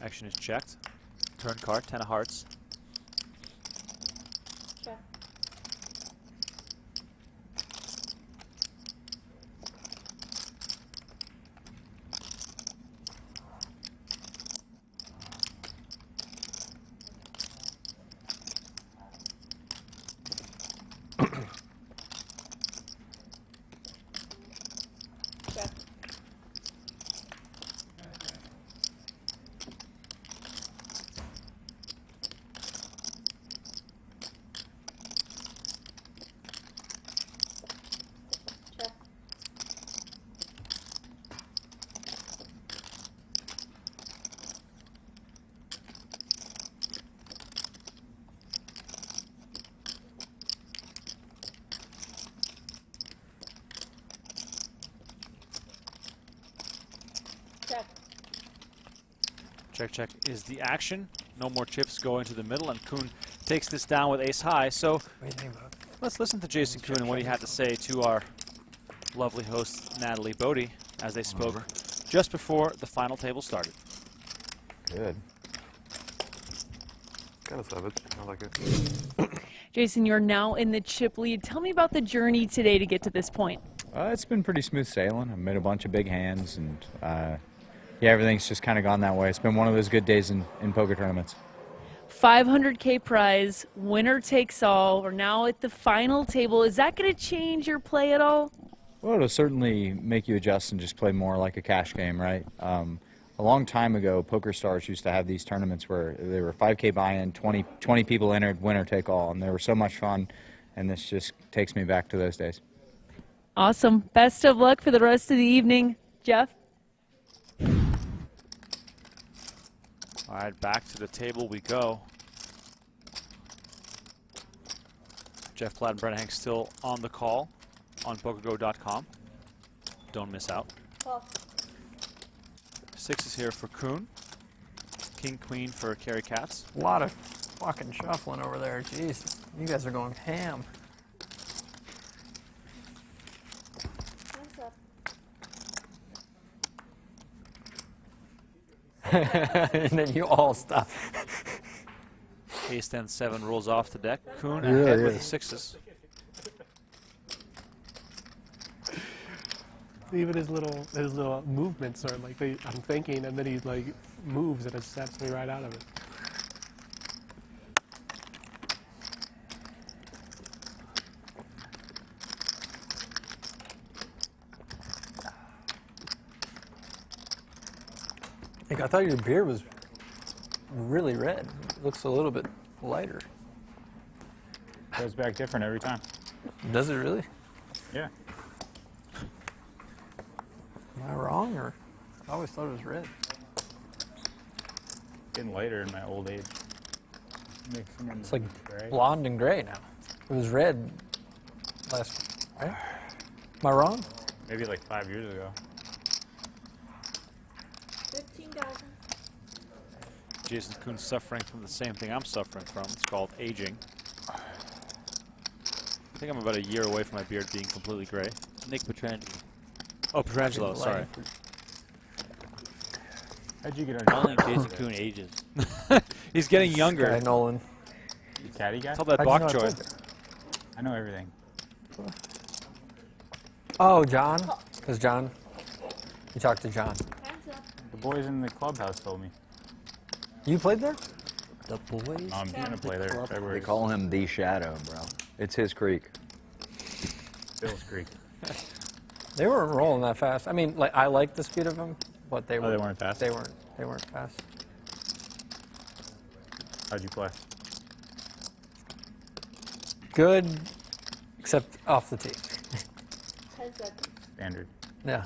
Action is checked. Turn card, 10 of hearts. Check. Check. Check. Check, check is the action. No more chips go into the middle, and Koon takes this down with ace high. So let's listen to Jason Koon and what he had to say to our lovely host, Natalie Bodie, as they spoke just before the final table started. Good. Gotta love it. I like it. Jason, you're now in the chip lead. Tell me about the journey today to get to this point. It's been pretty smooth sailing. I've made a bunch of big hands, and yeah, everything's just kind of gone that way. It's been one of those good days in poker tournaments. 500K prize, winner takes all. We're now at the final table. Is that going to change your play at all? Well, it'll certainly make you adjust and just play more like a cash game, right? A long time ago, PokerStars used to have these tournaments where they were 5K buy-in, 20 people entered, winner take all, and they were so much fun, and this just takes me back to those days. Awesome. Best of luck for the rest of the evening, Jeff. All right, back to the table we go. Jeff Platt and Brent Hank still on the call on PokerGo.com. Don't miss out. Call. 6 is here for Koon. King, Queen for Carrie Katz. A lot of fucking shuffling over there. Jeez, you guys are going ham. Hands up. And then you all stop. Ace 10-7 rolls off the deck. Koon ahead with the 6s. Even his little movements are like I'm thinking, and then he like moves and it snaps me right out of it. Like, I thought your beard was really red. It looks a little bit lighter. Goes back different every time. Does it really? Yeah. Am I wrong, or I always thought it was red? Getting lighter in my old age. Mixing in It's like gray. blonde and gray now. It was red last, right? Am I wrong? Maybe like 5 years ago. 15,000. Jason Koon's suffering from the same thing I'm suffering from. It's called aging. I think I'm about a year away from my beard being completely gray. Nick Petrangelo. Oh, Petrangelo, sorry. How'd you get I on don't think Jason Koon ages. He's getting younger. Guy Nolan. You caddy guy? It's all that How'd you know I bok choy. played there? I know everything. Oh, John? Because John, you talked to John. Hands up. The boys in the clubhouse told me. You played there? The boys. I'm gonna play there. They February. call him the Shadow, bro. It's his creek. Bill's Creek. They weren't rolling that fast. I mean, like, I liked the speed of them, but they Oh, they weren't fast? They weren't fast. How'd you play? good, except off the tee. 10 seconds. Standard. Yeah.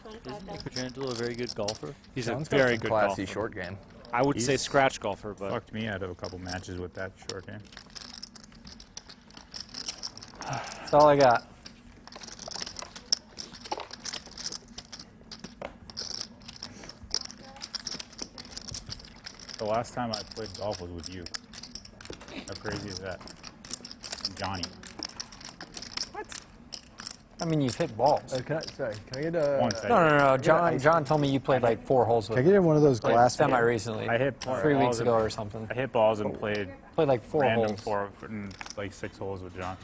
25,000. Nick Petrangelo a very good golfer? He's John's a got very some good classy golfer. short game. I would say He's scratch golfer, but fucked me out of a couple matches with that short game. That's all I got. The last time I played golf was with you. How crazy is that? Johnny. I mean, you've hit balls. Can I get a... One second. No. John told me you played like 4 holes with Can I get in one of those glass... semi-recently. I hit 3 weeks ago or something. I hit balls and played like 4 random holes. like 6 holes with John.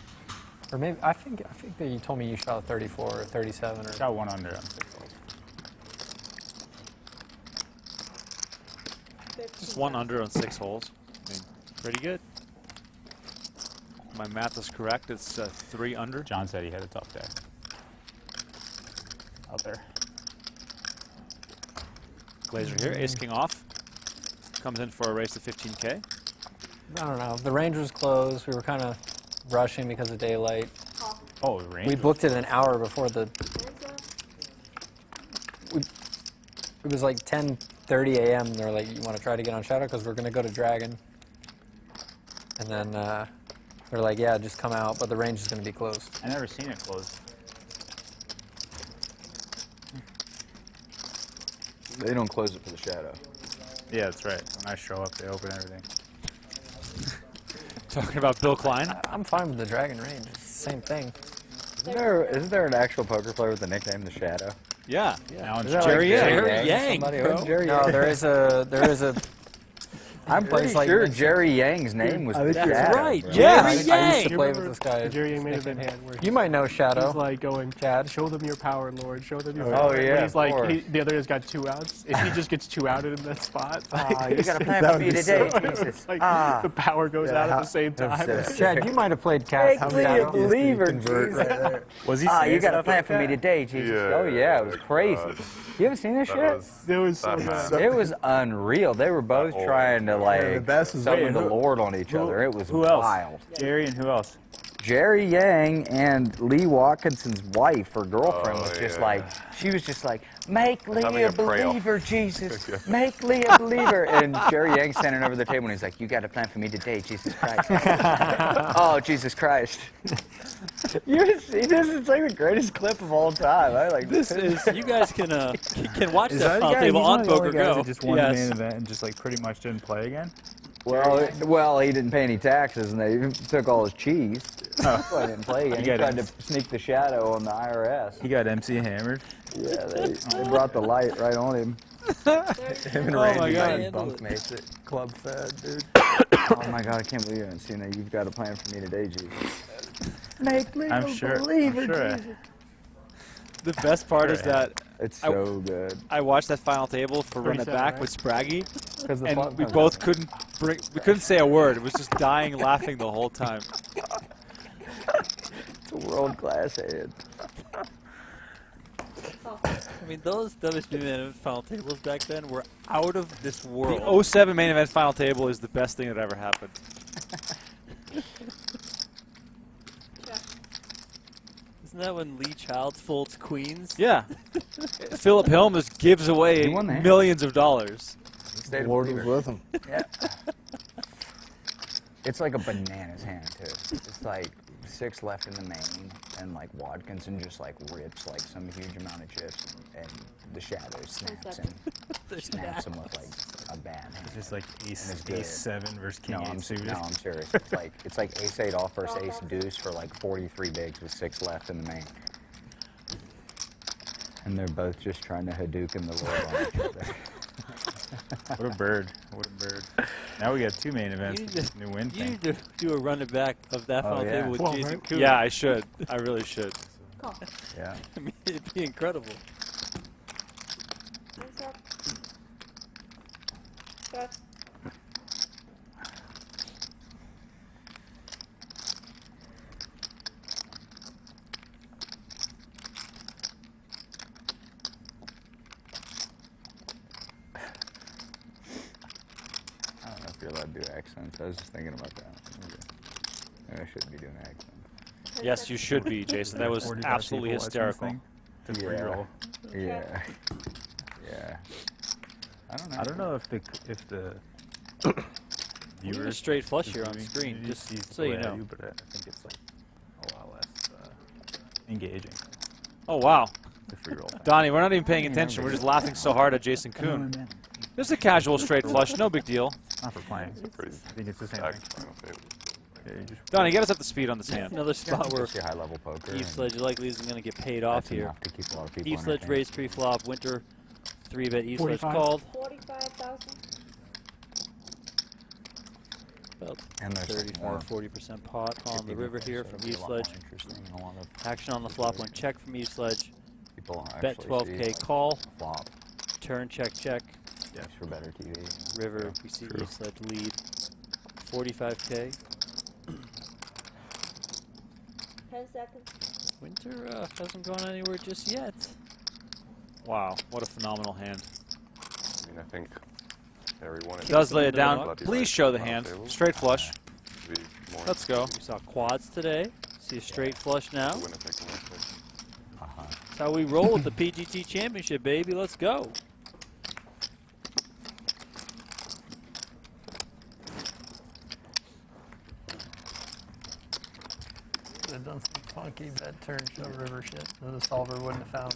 Or maybe, I think that you told me you shot a 34 or 37 or... Shot 1 under on 6 holes. just 1 under on 6 holes. I mean, pretty good. If my math is correct, it's 3 under. John said he had a tough day out there. Glazer here, ace king off. Comes in for a race to 15K. I don't know. The range was closed. We were kind of rushing because of daylight. Oh, the range. We booked it an hour before the... It was like 10:30 a.m. and they were like, you want to try to get on Shadow? Because we're going to go to Dragon. And then they're like, yeah, just come out, but the range is going to be closed. I never seen it closed. They don't close it for the shadow. Yeah, that's right. When I show up, they open everything. Talking about Bill Klein? I'm fine with the Dragon range. It's the same thing. Isn't there an actual poker player with the nickname The Shadow? Yeah. Now Is it's that Jerry like Yang. Yang. Somebody heard Jerry No, Yang? there is a. I'm pretty like sure Mexico. Jerry Yang's name was The That's Shadow. right. bro. Yeah, I I used Yang. to play with this guy. The Jerry Yang main event hand where You might know Shadow. he's like going, Chad. show them your power, Lord. Show them your Oh, power. yeah, But he's like, of course. the other guy's got 2 outs. If he just gets 2 outed in that spot, You got a plan for me today, Jesus. it's like the power goes out at the same time. Chad, you might have played Cat. Make me a believer, Jesus. Was he You saying got a stuff plan like for me that? today, Jesus. Yeah, Oh, yeah, it was crazy. You haven't seen this shit? It was so good. It was unreal. They were both trying to, like, the best is summon the who- Lord on each other. It was Who else? wild. Jerry and who else? Jerry Yang and Lee Watkinson's wife or girlfriend Oh, was just yeah. like, she was just like, make Lee Having a a pray-off. believer, Jesus. Make Lee a believer. And Jerry Yang standing over the table and he's like, you got a plan for me today, Jesus Christ. Oh, Jesus Christ. You see this? It's like the greatest clip of all time. I like This is, you guys can watch Is that that final guy? table He's on one of the only guys PokerGo. that just won the Yes. main event and just like pretty much didn't play again. Well, he didn't pay any taxes, and they took all his cheese. That's why he didn't play again. He got tried him. to sneak the shadow on the IRS. He got MC hammered. Yeah, they brought the light right on him. Him and Oh my Randy God. like bunkmates at Club Fed, dude. Oh my God, I can't believe you haven't seen that. You've got a plan for me today, Jesus. Make me I'm a sure. believer, I'm sure. Jesus. The best part is that It's so good. I watched that final table for Run It 37, Back right? with Spraggy, Because the and flop we comes both couldn't say a word. It was just dying laughing the whole time. It's a world-class hand. I mean, those WSOP Main Event final tables back then were out of this world. The 07 main event final table is the best thing that ever happened. Isn't that when Lee Childs folds queens? Yeah. Philip Helmus gives away He won the hand. millions of dollars. Stayed a Lord was believer. with him. Yeah. It's like a bananas hand, too. It's like 6 left in the main, and like Watkinson just like rips like some huge amount of chips, and the shadow snaps him. Snaps him with like a bad hand. It's just like And it's ace good. 7 versus king No, 8 I'm suited. no, I'm serious. It's like ace 8 off versus ace deuce for like 43 bigs with 6 left in the main. And they're both just trying to Hadouken the Lord on each other. What a bird. What a bird. Now we got 2 main events You with need this new win You thing. need to do a run it back of that Oh, final yeah. table with Well, Jason right? Koon. Yeah, I should. I really should. Call. Yeah. I mean, it'd be incredible. Hands up. Check. I don't know if you're allowed to do accents. I was just thinking about that. Maybe I shouldn't be doing accents. Yes, you should be, Jason. That was 45 absolutely people watching this hysterical. thing to free roll. Yeah. Yeah. I don't know. I don't know if the We're doing a viewers straight flush is here on viewing- screen, maybe just sees so the you way I know. do, but I think it's like a lot less engaging. Oh, wow. The free roll. Donnie, we're not even paying attention. We're just laughing so hard at Jason Koon. This is a casual straight flush. No big deal. Not for playing. I think it's the same thing. Yeah, you just Donnie, get us up to speed on this hand. Another spot where Just your high-level poker. Eve Sledge likely isn't going to get paid off That's here. enough to keep a lot of people Eve Sledge entertained. raised pre-flop. Winter 3-bet. Eve Sledge 45. called. 45,000. About And there's 35, 40% pot on the river here from Eve a lot more Sledge. interesting and a lot of Action on the flop went check from Eve Sledge. people Bet actually 12K see call. flop. Turn check check. Yes, for better TV. River, we see Eve Sledge lead. 45K. 10 seconds. Winter hasn't gone anywhere just yet. Wow, what a phenomenal hand. I mean, I think everyone Does lay it down. Please show the hand. Straight flush. Let's go. We saw quads today. See a straight flush now. That's how we roll with the PGT Championship, baby. Let's go. They've done some funky bet turn show river shit that the solver wouldn't have found.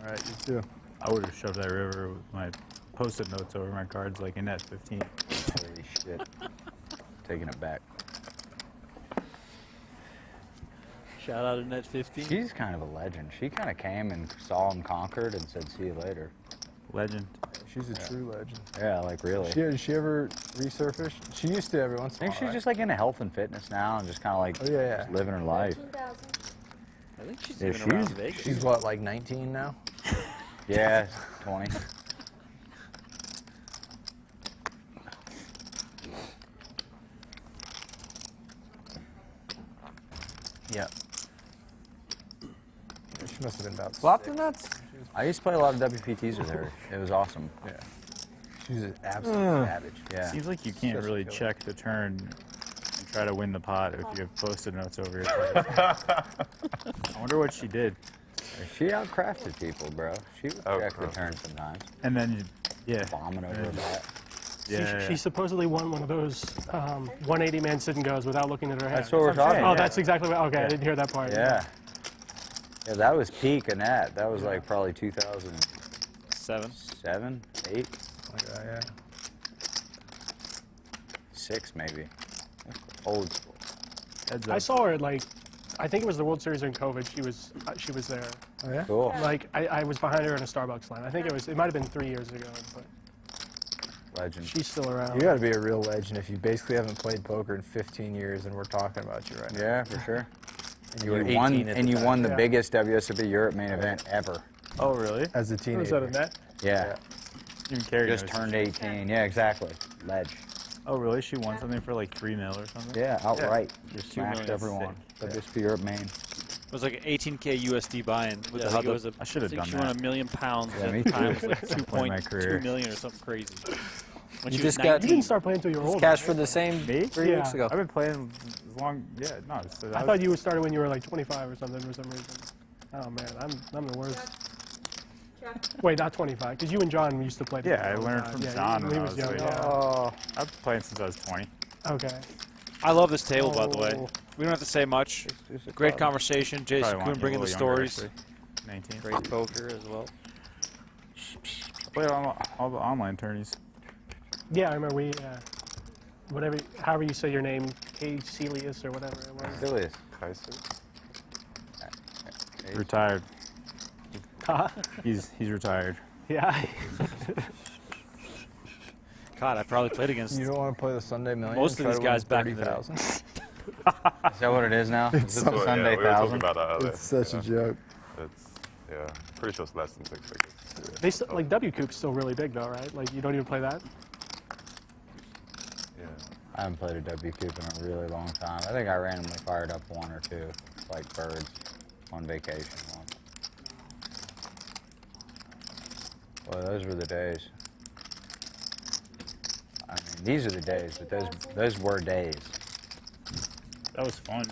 All right, you too. I would have shoved that river with my post-it notes over my cards like in net 15. Holy shit. Taking it back. Shout out to Net 15. She's kind of a legend. She kind of came and saw him conquered and said, see you later. Legend. She's a true legend. Yeah, like really. Did she ever resurface? She used to every once I in a think while. she's just like into health and fitness now and just kind of like just living her life. 13,000. I think she's Yeah, even around Vegas. She's what, like 19 now? Yeah, 20. Yeah. She must have been about Flop the 6. nuts? I used to play a lot of WPTs with her. It was awesome. Yeah. She's an absolute savage. Yeah. Seems like you can't Such a really killer. check the turn and try to win the pot if you have post-it notes over your cards. I wonder what she did. She outcrafted people, bro. She would check the turn sometimes. And then, yeah. Vomit over her bat. Yeah. She supposedly won one of those 180 man sit and goes without looking at her hand. That's what we're talking Oh, about. that's exactly what. Okay, I didn't hear that part. Yeah. Yeah, that was peak Annette. That was like probably 2007, 8, Yeah. 6 maybe. Old school. I saw her at like, I think it was the World Series in COVID. She was there. Oh yeah. Cool. Like I was behind her in a Starbucks line. I think it might have been 3 years ago, but Legend. she's still around. You got to be a real legend if you basically haven't played poker in 15 years and we're talking about you right now. Yeah, for sure. And You were won, 18 at and the you time. won the Yeah. biggest WSOP Europe main event ever. Oh, really? As a Was teenager. that a net? Yeah. Even carried Just notes. turned 18. Yeah, exactly. Ledge. Oh, really? She won something for like 3 mil or something? Yeah, outright. Just Smashed 2 million. everyone. Sick. WSOP Europe main. It was like an 18K USD buy-in. With Yeah, I the think it was a, I should have think done she won that. £1 million Yeah, at me the time. too. It was like At my career. 2.2 million or something crazy. When You she was just got- 19. You didn't start playing until you were older. Cash for the same Me? 3 weeks ago. I've been playing as long. Yeah, no. So I thought you started when you were like 25 or something for some reason. Oh man, I'm the worst. Wait, not 25, because you and John used to play Yeah, together I all the learned time. from Yeah, John he when I was was young. like, Yeah. oh, I've been playing since I was 20. Okay. I love this table, by the way. Oh. We don't have to say much. Great conversation. Jason Probably Koon want bringing a the little younger, stories. actually. 19. Great poker as well. I played all the online tourneys. Yeah, I remember we, whatever, however you say your name, Cage Celius or whatever it was. Still is. Retired. Huh? He's retired. Yeah. God, I probably played against You don't want to play the Sunday Million? most of and these try to win guys back in the day. 30,000? Is that what it is now? Is this the Sunday we were talking 1,000? about that earlier. It's such a joke. It's, yeah, pretty sure it's less than 6 figures. They still, like W Coop's still really big though, right? Like you don't even play that. Yeah. I haven't played a W Coop in a really long time. I think I randomly fired up 1 or 2, like birds, on vacation once. Well, those were the days. These are the days, but those were days. That was fun.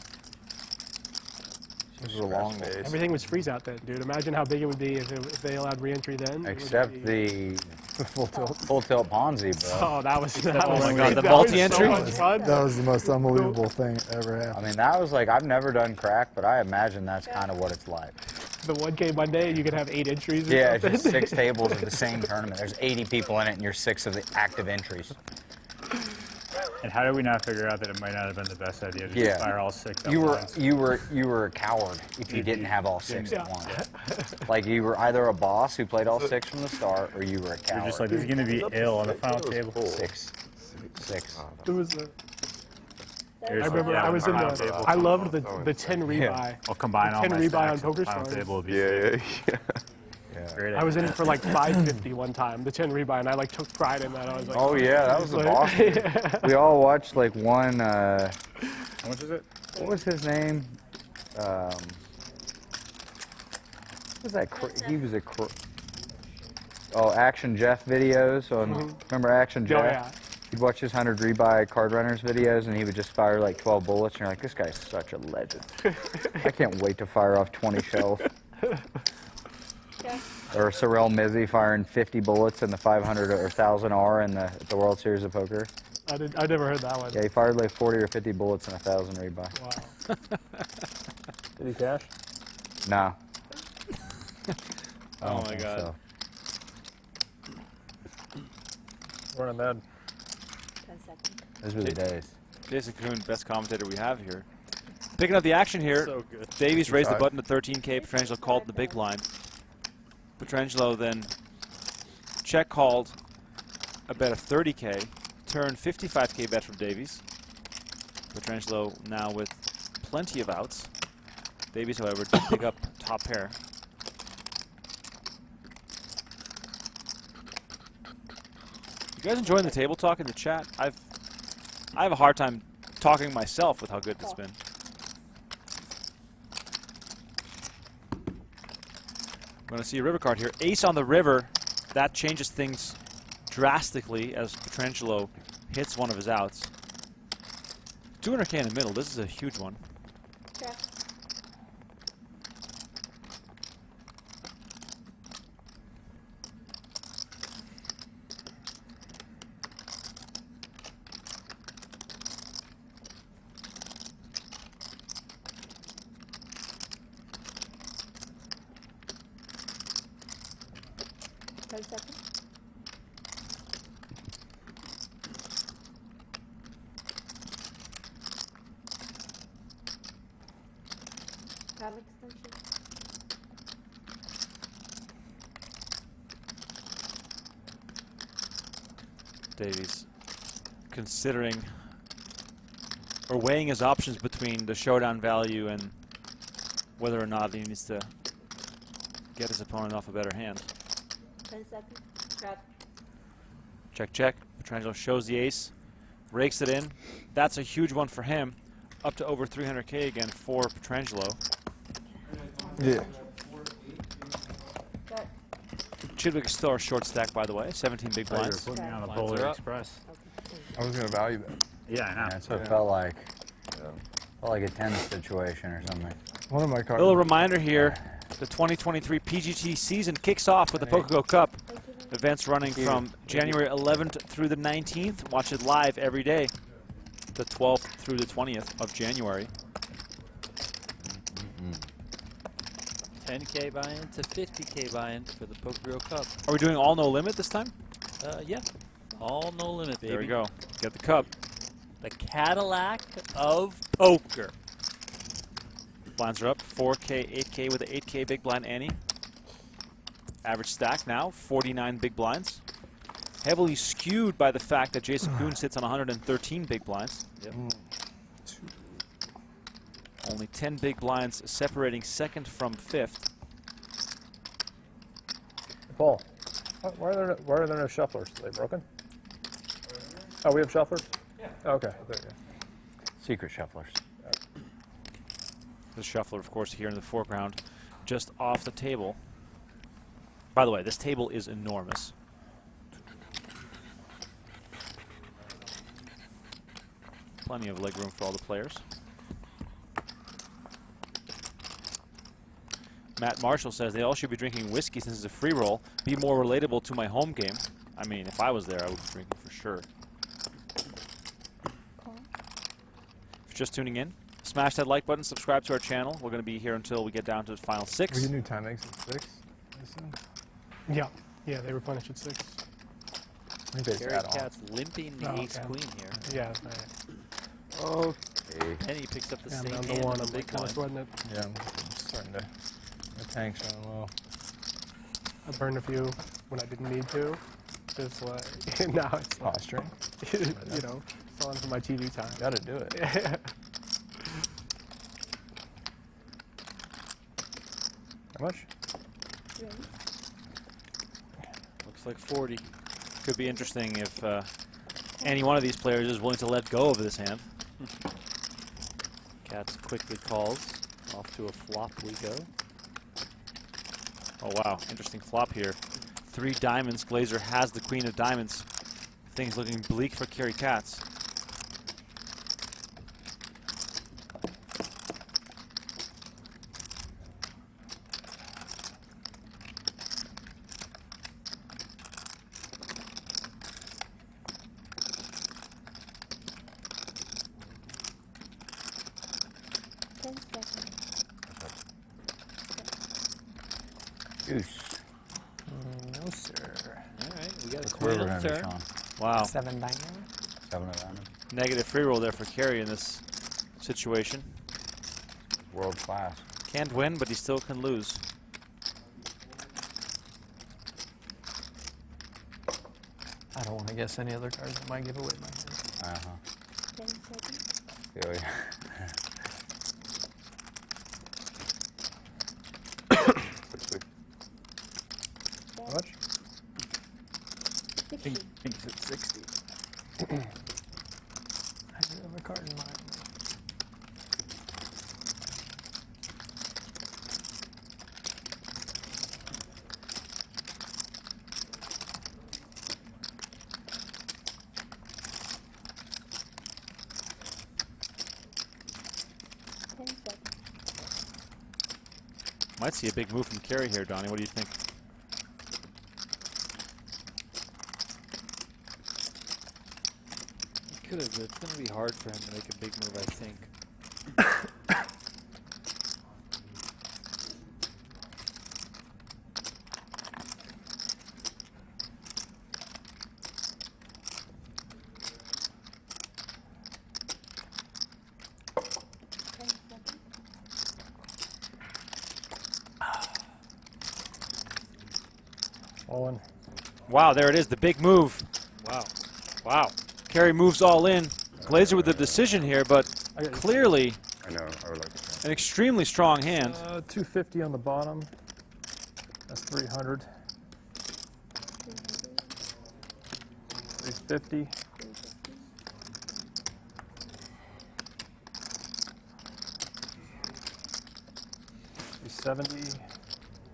Those were long days. Everything was freeze out then, dude. Imagine how big it would be if they allowed re-entry then. Except the full tilt Ponzi, bro. Oh, that was the multi-entry. That was the most unbelievable thing ever happened. I mean, that was like, I've never done crack, but I imagine that's kind of what it's like. The 1K Monday, you could have 8 entries. Yeah, it's just 6 tables of the same tournament. There's 80 people in it, and you're 6 of the active entries. And how did we not figure out that it might not have been the best idea to just fire all 6 at once? You were a coward if you didn't have all 6 at once. Like, you were either a boss who played all 6 from the start, or you were a coward. You're just like, this is going to be ill on the final table. 6. There was a... I remember I was in the... I loved the 10 rebuy. I'll combine all my 10 rebuy on stacks Poker at the final Stars. table would be Yeah. Great I was in idea. it for like 550 one time, the 10 rebuy, and I like took pride in that. I was like, Oh yeah, that was the boss. Yeah. We all watched like one. How much is it? What was his name? What was that? He was a. Oh, Action Jeff videos on. Remember Action Jeff? Oh, yeah. You'd watch his 100 rebuy card runners videos, and he would just fire like 12 bullets, and you're like, this guy's such a legend. I can't wait to fire off 20 shells. Or Sorrel Mizzy firing 50 bullets in the 500 or 1000 R in the World Series of Poker. I never heard that one. Yeah, he fired like 40 or 50 bullets in 1000 rebuy. Wow. Did he cash? No. Oh my God. So. Running mad. 10 seconds. Those were the days. Jason Koon, best commentator we have here. Picking up the action here. So good. Davies raised the button to 13K. Petrangelo called in the big blind. Petrangelo then check called a bet of 30K. Turned 55K bet from Davies. Petrangelo now with plenty of outs. Davies, however, did pick up top pair. You guys enjoying the table talk in the chat? I have a hard time talking myself with how good it's been. I'm going to see a river card here. Ace on the river. That changes things drastically as Petrangelo hits one of his outs. 200K in the middle. This is a huge one. Check. Davies considering or weighing his options between the showdown value and whether or not he needs to get his opponent off a better hand. 10 seconds. Trap. Check, check. Petrangelo shows the ace, rakes it in. That's a huge one for him. Up to over 300K again for Petrangelo. Yeah. Chidwick is still our short stack, by the way. 17 big Oh, you're blinds. putting me on the Blinds Polar are up. Express. I was going to value that. Yeah, I know. That's what it felt like. Felt like a tennis situation or something. One of my cards. Little reminder here, the 2023 PGT season kicks off with the PokerGO Cup. Events running from January 11th through the 19th. Watch it live every day, the 12th through the 20th of January. 10K buy-in to 50K buy-in for the PokerGO Cup. Are we doing all no limit this time? Yeah. All no limit, baby. There we go. Get the cup. The Cadillac of poker. Blinds are up. 4K, 8K with an 8K big blind ante. Average stack now, 49 big blinds. Heavily skewed by the fact that Jason Koon sits on 113 big blinds. Yep. Only 10 big blinds separating second from fifth. Paul, why are there no shufflers? Are they broken? Oh, we have shufflers? Yeah. Okay. Secret shufflers. The shuffler, of course, here in the foreground, just off the table. By the way, this table is enormous. Plenty of leg room for all the players. Matt Marshall says they all should be drinking whiskey since it's a free roll. Be more relatable to my home game. I mean, if I was there, I would be drinking for sure. If you're just tuning in, smash that like button, subscribe to our channel. We're going to be here until we get down to the final 6. We get new time exit 6. Yeah. Yeah, they replenish at 6. Gary Cat's limping the ace queen here. Yeah. Okay. And he picks up the same I'm hand the one. in I'm the big kind one. of sweating it. Yeah, I'm starting to. My tank's running low. I burned a few when I didn't need to. Just like now it's like, Posturing. you know, it's on for my TV time. Gotta do it. How much? Looks like 40. Could be interesting if any one of these players is willing to let go of this hand. Cats quickly calls. Off to a flop we go. Oh, wow. Interesting flop here. 3 diamonds. Glazer has the queen of diamonds. Things looking bleak for Kerry Katz. Deuce. No, sir. All right, we got a That's queen where we're on the gonna be, turn. Sean. Wow. 7 diamond. 7 of diamonds. Negative free roll there for Kerry in this situation. World class. Can't win, but he still can lose. I don't want to guess any other cards that might give away my hand. Uh-huh. 10 seconds. Oh, yeah. How much? 60. I think it's at 60. I do have a card in mind. Might see a big move from Kerry here, Donnie. What do you think? He could have, but it's going to be hard for him to make a big move, I think. All in. Wow, there it is, the big move. Wow. Wow. Kerry moves all in. Glazer with the decision here, but clearly I know. I would like to. an extremely strong hand. 250 on the bottom. That's 300. 350. 370.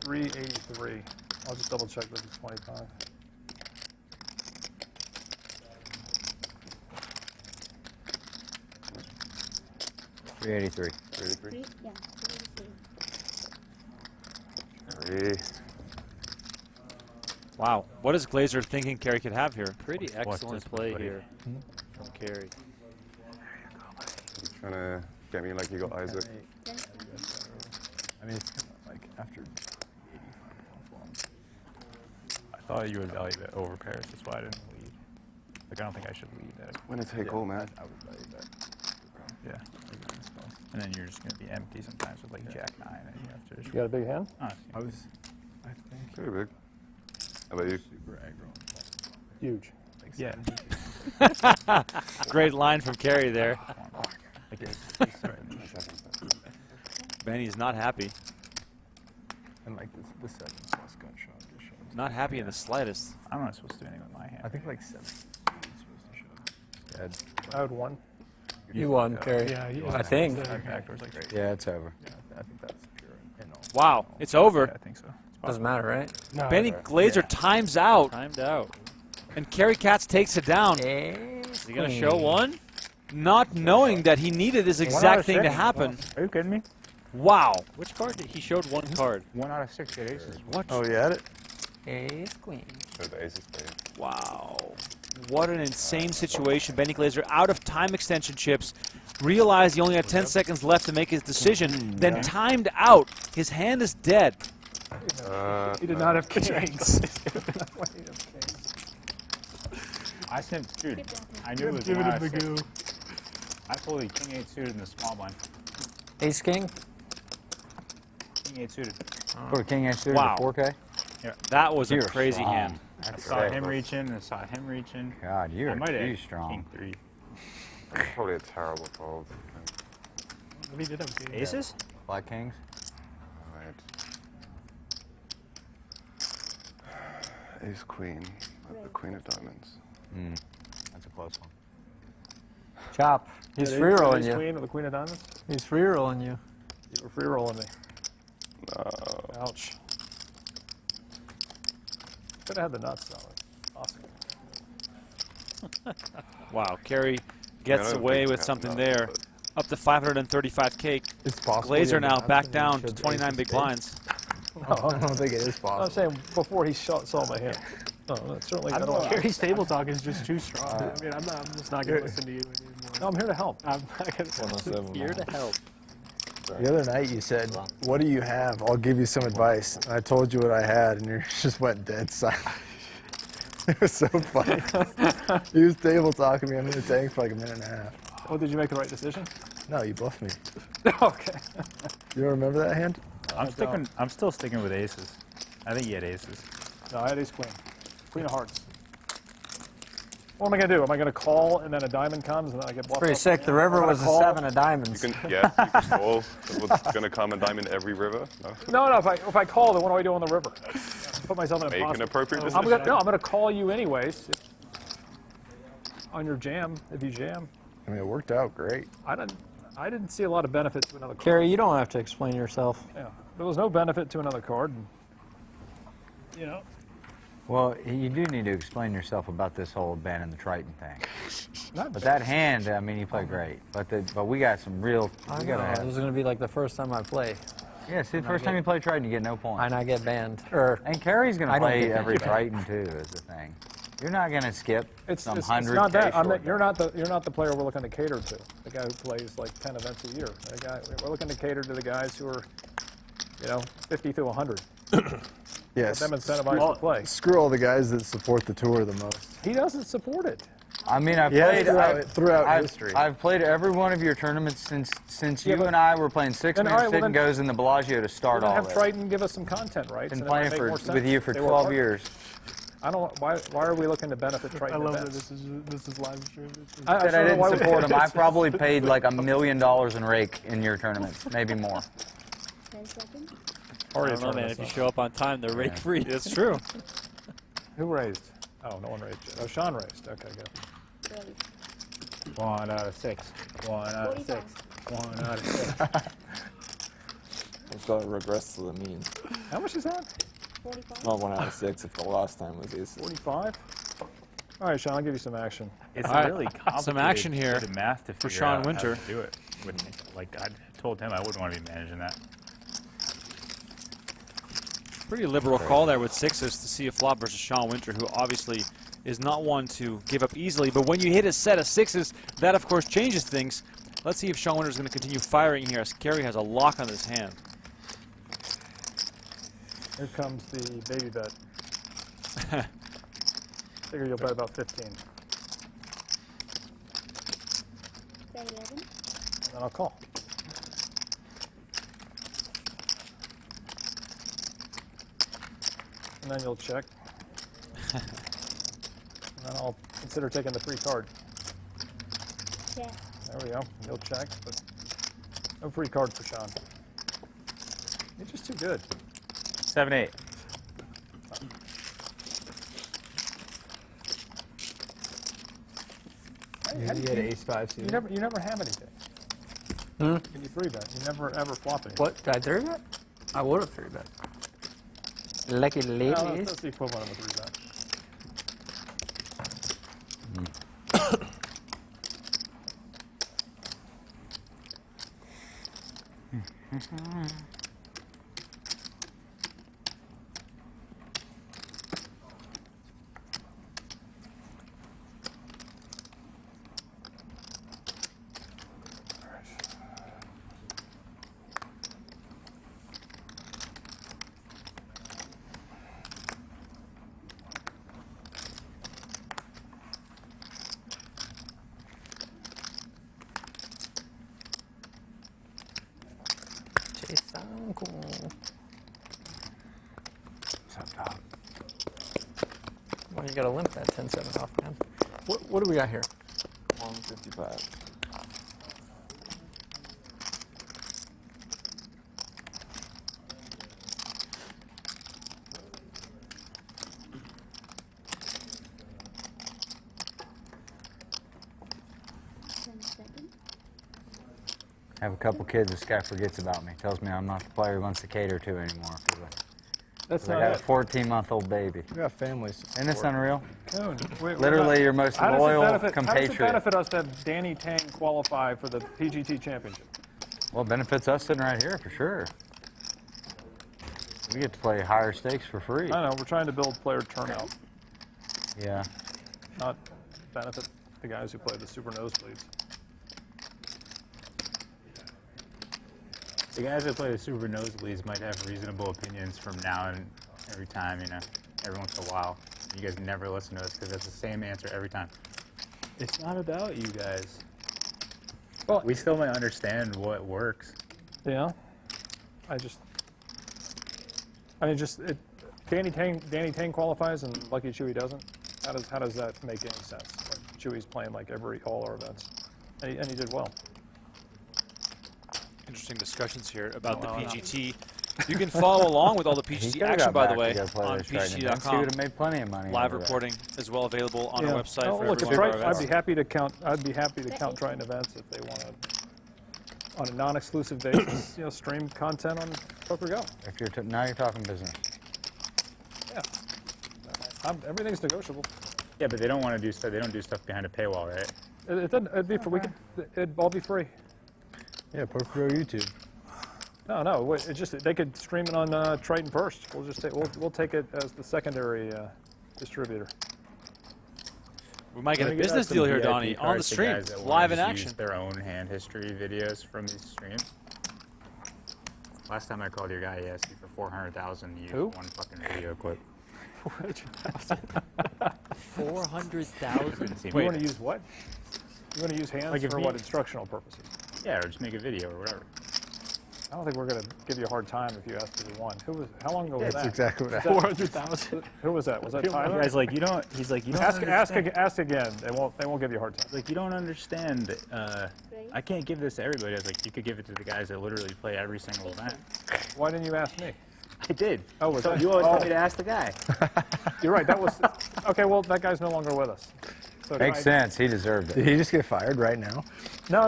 383. I'll just double check that it's 25. $383. 33. Yeah, 3. Wow. What is Glazer thinking Kerry could have here? Pretty excellent play here from Kerry. He's trying to get me like you got Isaac. I mean, it's kind of like after 85 I thought you would value that over pairs. That's why I didn't lead. Like, I don't think I should lead that. Winner take all, man. I would value that. Yeah. And then you're just going to be empty sometimes with like Jack 9. And you have to just. You got a big hand? Honestly, I think. Pretty big. How about you? Super aggro. Huge. Like Yeah. Great line from Kerry there. Benny's not happy. And like the 7 plus gunshot just shows. Not happy in the slightest. I'm not supposed to do anything with my hand. I think like 7 is supposed to show. I would 1. You won, Kerry. Yeah, I think. Backdoors like straight. Yeah, it's over. Yeah, I think that's pure. Wow, it's over. Yeah, I think so. Doesn't matter, right? No, Benny Glazer times out. Timed out. And Kerry Katz takes it down. Is he going to show one? not knowing that he needed this exact thing to happen. Are you kidding me? Wow. Which card did he showed one card? 1 out of 6 get aces. What? Oh, you had it? Ace, queen. So the ace is spade. Wow. What an insane situation. Benny Glaser out of time extension chips. Realized he only had 10 seconds left to make his decision. Then timed out. His hand is dead. He did not have kings. I sent, dude, I knew it was 1 out of 6. I told you king 8 suited in the small blind. Ace, king? King 8 suited. For king 8 suited Wow. to 4K? Yeah. That was a You're crazy strong. hand. I saw him reaching, I saw him reaching. God, you're I might too have strong. king 3. That's probably a terrible fold. He did have kings. Aces? Black kings? Alright. Ace queen with the queen of diamonds. That's a close one. Chop. He's Ace- free rolling ace you. queen with the queen of diamonds? He's free rolling you. You were free rolling me. No. Ouch. Could have had the nuts though. Awesome. Wow. Kerry gets I don't away think with he something has there. nuts, Up to 535K. It's possible. Glazer you have now nuts back and down you to showed 29 ace big of spades. blinds. I don't think it is I'm possible. saying before he saw my hand. No, that's certainly. I don't know. want- Gary's table talk is just too strong. I mean, I'm just not going to listen to you anymore. No, I'm here to help. I'm not going to. Here to help. The other night you said, "What do you have? I'll give you some advice." And I told you what I had, and you just went dead silent. It was so funny. He was table talking me. I'm in the tank for like a minute and a half. Oh, did you make the right decision? No, you bluffed me. Okay. You don't remember that hand? I'm still sticking with aces. I think he had aces. No, I had ace queen. Queen of hearts. What am I going to do? Am I going to call and then a diamond comes and then I get bluffed? Pretty up? sick. The river I'm gonna was a call. 7 of diamonds. You can, yeah, you can call. What's going to come and diamond every river? No? No, if I call, then what do I do on the river? Put myself in a Make an possible. appropriate I'm decision. going to call you anyways. On your jam, if you jam. I mean, it worked out great. I didn't see a lot of benefit to another card. Kerry, you don't have to explain yourself. Yeah, there was no benefit to another card. You know. Well, you do need to explain yourself about this whole banning the Triton thing. Not But that hand, I mean, you play great. But we got some real. I We know. gotta This have. is going to be like the first time I play. Yeah, see, the first time you play Triton, you get no points. And I get banned. And Kerry's going I to don't play get every banned. Triton too. Is the thing. You're not going to skip some It's 100K not that. short. You're not the player we're looking to cater to. The guy who plays like 10 events a year. We're looking to cater to the guys who are, 50 to 100. Yes. Get them incentivized to play. Screw all the guys that support the tour the most. He doesn't support it. I mean, I've throughout history. I've played every one of your tournaments since Yeah, you but- and I were playing Then, all right, well, sit then- and goes in the Bellagio to start Then all have this. Triton give us some content, right? Been So then it playing might make more sense. with you for They work 12 hard. years. I don't. Why are we looking to benefit Triton? I love that events? this is live stream. I said I didn't support him. I probably paid like $1 million in rake in your tournaments, maybe more. 10 seconds. I don't know, man. If you show up on time, they're rake free. It's true. Who raised? Oh, no one raised. Oh, Sean raised. Okay, good. 1 out of 6. 1 out of 6. 1 out of 6. It's going to regress to the mean. How much is that? 45. Not 1 out of 6 if the last time was aces. 45. All right, Sean, I'll give you some action. It's All right, really complicated some action here bit of math to for figure Sean out Winter. How to do it. Like I told him I wouldn't want to be managing that. Pretty liberal call there with sixes to see a flop versus Sean Winter, who obviously is not one to give up easily. But when you hit a set of sixes, that of course changes things. Let's see if Sean Winter is going to continue firing here, as Kerry has a lock on his hand. Here comes the baby bet. Figure you'll bet about 15. Bet 11. And then I'll call. And then you'll check. And then I'll consider taking the free card. Check. There we go. You'll check, but no free card for Sean. You're just too good. 7-8. Hey, You how do had ace-5 You never have anything. Can you free bet? You never ever flop anything. What? Did I 3 bet? I would have 3 bet. Lucky No, ladies. that's the equivalent of a 3 bet. Well, you got to limp that 10-7 off, man. What do we got here? 155. I have a couple kids. This guy forgets about me. Tells me I'm not the player he wants to cater to anymore. That's I not got it. a 14-month-old baby. We got families. Isn't this unreal? Koon, Literally your most loyal How does it compatriot. benefit us to have Danny Tang qualify for the PGT Championship? Well, it benefits us sitting right here for sure. We get to play higher stakes for free. I know, we're trying to build player turnout, Yeah. not benefit the guys who play the super nosebleeds. The guys that play the super nosebleeds might have reasonable opinions from now and every time, you know, every once in a while. You guys never listen to us because that's the same answer every time. It's not about you guys. Well, we still might understand what works. Yeah, Danny Tang qualifies and Lucky Chewy doesn't. How does that make any sense? Like, Chewy's playing like all our events, and he did well. Interesting discussions here about the PGT. You can follow along with all the PGT action, by the way, on PGT.com. He would have made plenty of money. Live reporting as well available on our website for look, everyone. I'd be happy to count Triton events if they want to, on a non-exclusive basis, stream content on PokerGo. If you're now you're talking business. Yeah, everything's negotiable. Yeah, but they don't want to do stuff. They don't do stuff behind a paywall, right? It doesn't. It'd all be free. Yeah, PokerGo YouTube. No. It's just they could stream it on Triton first. We'll take it as the secondary distributor. We might get a business deal here, Donnie, on the stream, live in action. Use their own hand history videos from these streams. Last time I called your guy, he asked you for 400,000 to use one fucking video clip. 400,000. You want to use what? You want to use hands for what? Instructional purposes? Yeah, or just make a video or whatever. I don't think we're going to give you a hard time if you ask to do one. How long ago was that? That's exactly what I 400,000. Who was that? Was that Tyler? He's like, you don't. He's like, you don't. Ask again. They won't give you a hard time. Like, you don't understand. I can't give this to everybody. I was like, you could give it to the guys that literally play every single event. Why didn't you ask me? I did. Oh, was that? You always told me to ask the guy. You're right. That was okay. Well, that guy's no longer with us. So Makes sense. He deserved it. Did he just get fired right now? No.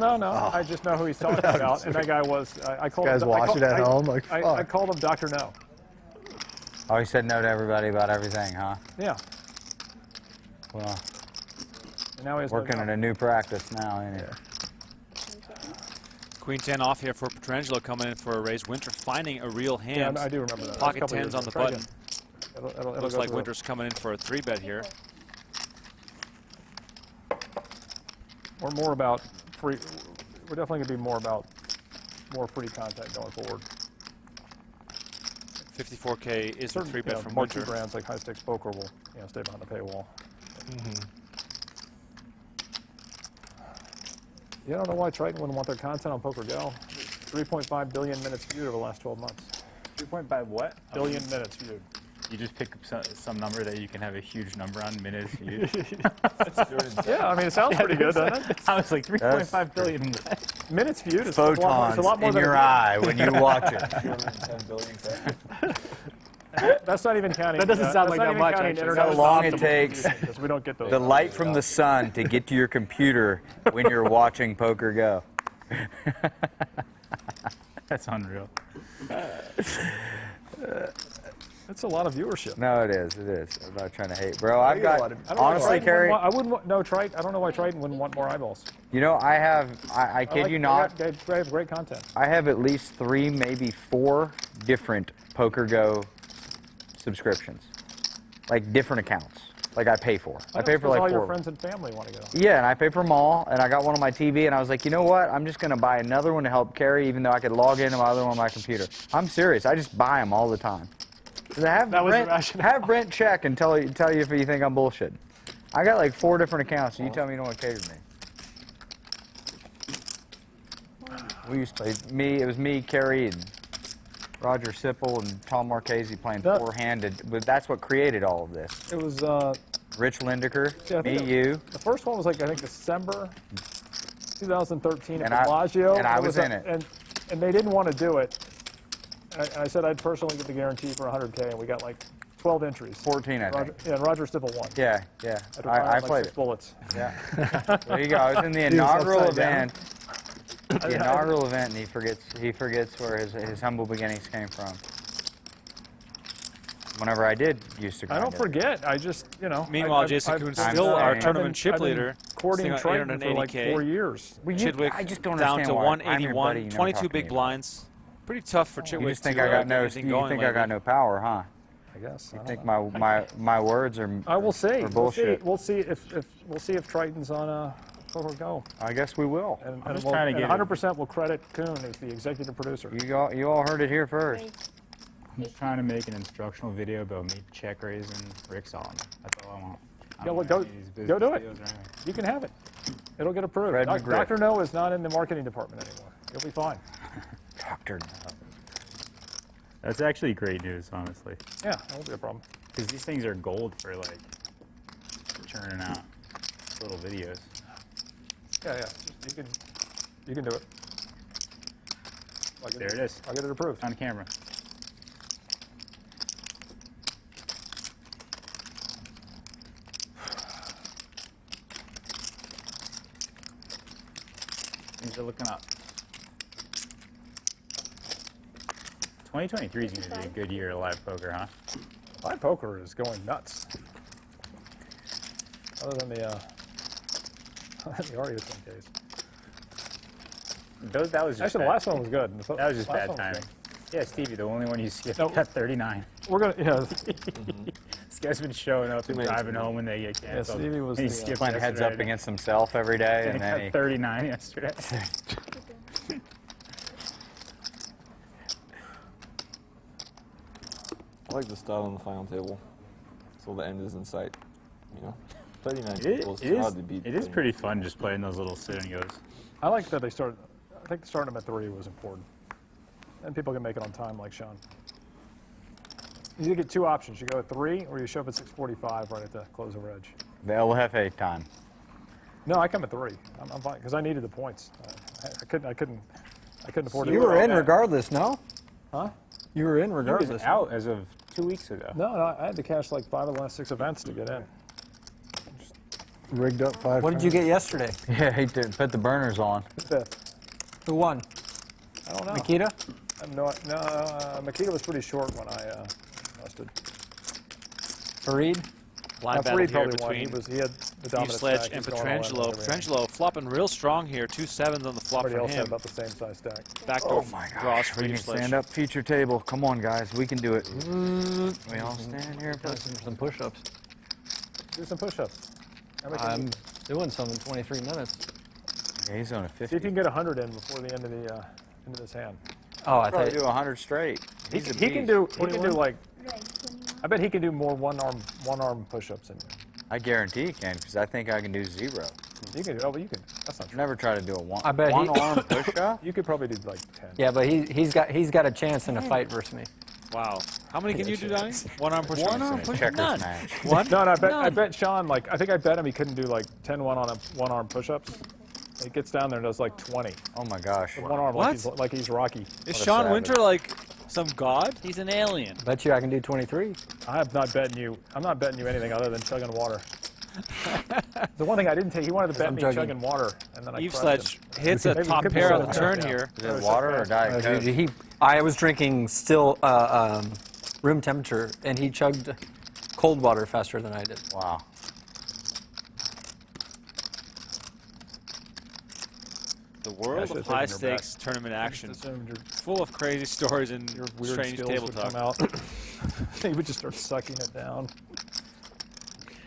I just know who he's talking about. And that guy was. I called. This guy's watching at home like, fuck. I called him Dr. No. Oh, he said no to everybody about everything, huh? Yeah. Well, and now he's working in a new practice now, ain't he? Queen 10 off here for Petrangelo coming in for a raise. Winter finding a real hand. Yeah, I do remember that. Pocket 10s on the button. It'll Looks like Winter's coming in for a 3-bet here. We're more about free. We're definitely going to be more about more free content going forward. 54K is the 3-bet from marquee Winter. brands like High Stakes Poker will stay behind the paywall. You don't know why Triton wouldn't want their content on PokerGo. 3.5 billion minutes viewed over the last 12 months. 3.5 what? Billion minutes viewed. You just pick up some number that you can have a huge number on minutes viewed. Yeah, I mean, it sounds pretty good, doesn't it? I was like 3.5 billion minutes viewed. Is Photons a lot more in than your eye when you watch it. 210 billion seconds. That's not even counting. That doesn't sound like that much, actually. How long it takes because we don't get those. the light from the sun to get to your computer when you're watching PokerGo. That's unreal. That's a lot of viewership. No, it is. It is. I'm not trying to hate, bro. I've I got don't know why honestly, Triton Kerry. wouldn't want- I wouldn't. No, Triton. I don't know why Triton wouldn't want more eyeballs. You know, I kid you not. They have great content. I have at least 3, maybe 4 different PokerGo subscriptions, like different accounts. Like I pay for. I pay for like all 4. your friends and family want to go. Yeah, and I pay for them all, and I got one on my TV, and I was like, you know what? I'm just gonna buy another one to help carry, even though I could log into my other one on my computer. I'm serious. I just buy them all the time. Have Brent check and tell you if you think I'm bullshit. I got like 4 different accounts, and you tell me you don't want to cater to me. We used to play It was me, Kerry, and Roger Sipple, and Tom Marchese playing 4-handed. But that's what created all of this. It was Rich Lindecker, see, you. The first one was like I think December 2013 at And Bellagio. I was in it. And they didn't want to do it. I said I'd personally get the guarantee for 100K, and we got like 12 entries. 14, I think. Yeah, and Roger Sipple won. Yeah. I played it. Bullets. Yeah. There you go. I was in the inaugural event. The inaugural event, and he forgets where his humble beginnings came from. Whenever I did used to. I don't forget. I just, you know. Meanwhile, Jason Koon's still our tournament chip leader. Courting Triton for like 4 years. Chidwick I just don't down understand to why. 181, 22 big blinds. Pretty tough for Chidwick. You just think I got no. You think I got no power, huh? I guess. You think my words are. I will see. Are bullshit. We'll see if Triton's on PokerGo. I guess we will. And, I'm just we'll, trying to get 100% will credit Koon as the executive producer. You all heard it here first. I'm just trying to make an instructional video about me check raising Rick's on. That's all I want. Go do it. You can have it. It'll get approved. Dr. No is not in the marketing department anymore. You'll be fine. Dr. No. That's actually great news, honestly. Yeah, that won't be a problem. Because these things are gold for like churning out little videos. Yeah. You can do it. There it is. I'll get it approved. On camera. Things are looking up. 2023 is going to be a good year of live poker, huh? Live poker is going nuts. Other than the Arias case. That was just actually, the last one was good. That was just bad timing. Yeah, Stevie, the only one you skipped, got 39. We're gonna, yeah. This guy's been showing up and driving home when they get canceled. Yeah, Stevie was playing heads up against himself every day, and then he got 39 yesterday. I like the style on the final table, so the end is in sight. You know, 39 people is hard to beat. It is pretty fun just playing those little sit and goes. I like that they started. I think starting them at 3 was important, and people can make it on time, like Sean. You get 2 options. You go at 3, or you show up at 6:45 right at the close over edge. The LFA time. No, I come at 3. I'm fine because I needed the points. I couldn't afford to. You were in regardless, no? Huh? You were in He regardless. was out as of 2 weeks ago. No, I had to cash like 5 of the last 6 events to get in. Rigged up 5. What did you get yesterday? Yeah, he did put the burners on. Who won? I don't know. Mikita? No, Mikita was pretty short when I busted. Fareed? Line battle Fareed here probably won. He had the Steve dominant Sledge stack. and He's going all in Petrangelo. with everything. Petrangelo flopping real strong here. 2 7s on the flop Somebody for else had him. about the same size stack. Backdoor Oh my draws gosh, for we you, need to Sledge. stand up feature table. Come on, guys, we can do it. We all stand here. Some push-ups. Do some push-ups. I'm doing some in 23 minutes. Yeah, he's on a 50. See if you can get 100 in before the end of the into this hand. Oh, I Probably thought do 100 straight. He can do like. I bet he can do more one arm push-ups in there. I guarantee he can, because I think I can do 0. You can. Oh, but you can. That's not true. Never try to do a one. I bet one arm push-up. You could probably do like 10. Yeah, but he's got a chance in a fight versus me. Wow. How many can you do, Donnie? 1 arm push-up? 1 arm push-up. Checkers match. What? No, I bet Sean, like, I think I bet him he couldn't do like 10 one arm push-ups. He gets down there and does like 20. Oh my gosh. With 1 arm, What? like he's Rocky. Is Sean Winter like some god? He's an alien. Bet you I can do 23. I'm not betting you anything other than chugging water. The one thing I didn't take, he wanted to bet me chugging water, and then I Eve crushed Sledge him. hits a top pair on the turn here. Is it water or Diet Coke? I was drinking still room temperature, and he chugged cold water faster than I did. Wow. The world of high stakes tournament action, full of crazy stories and Weird strange skills table would talk. come out. He would just start sucking it down.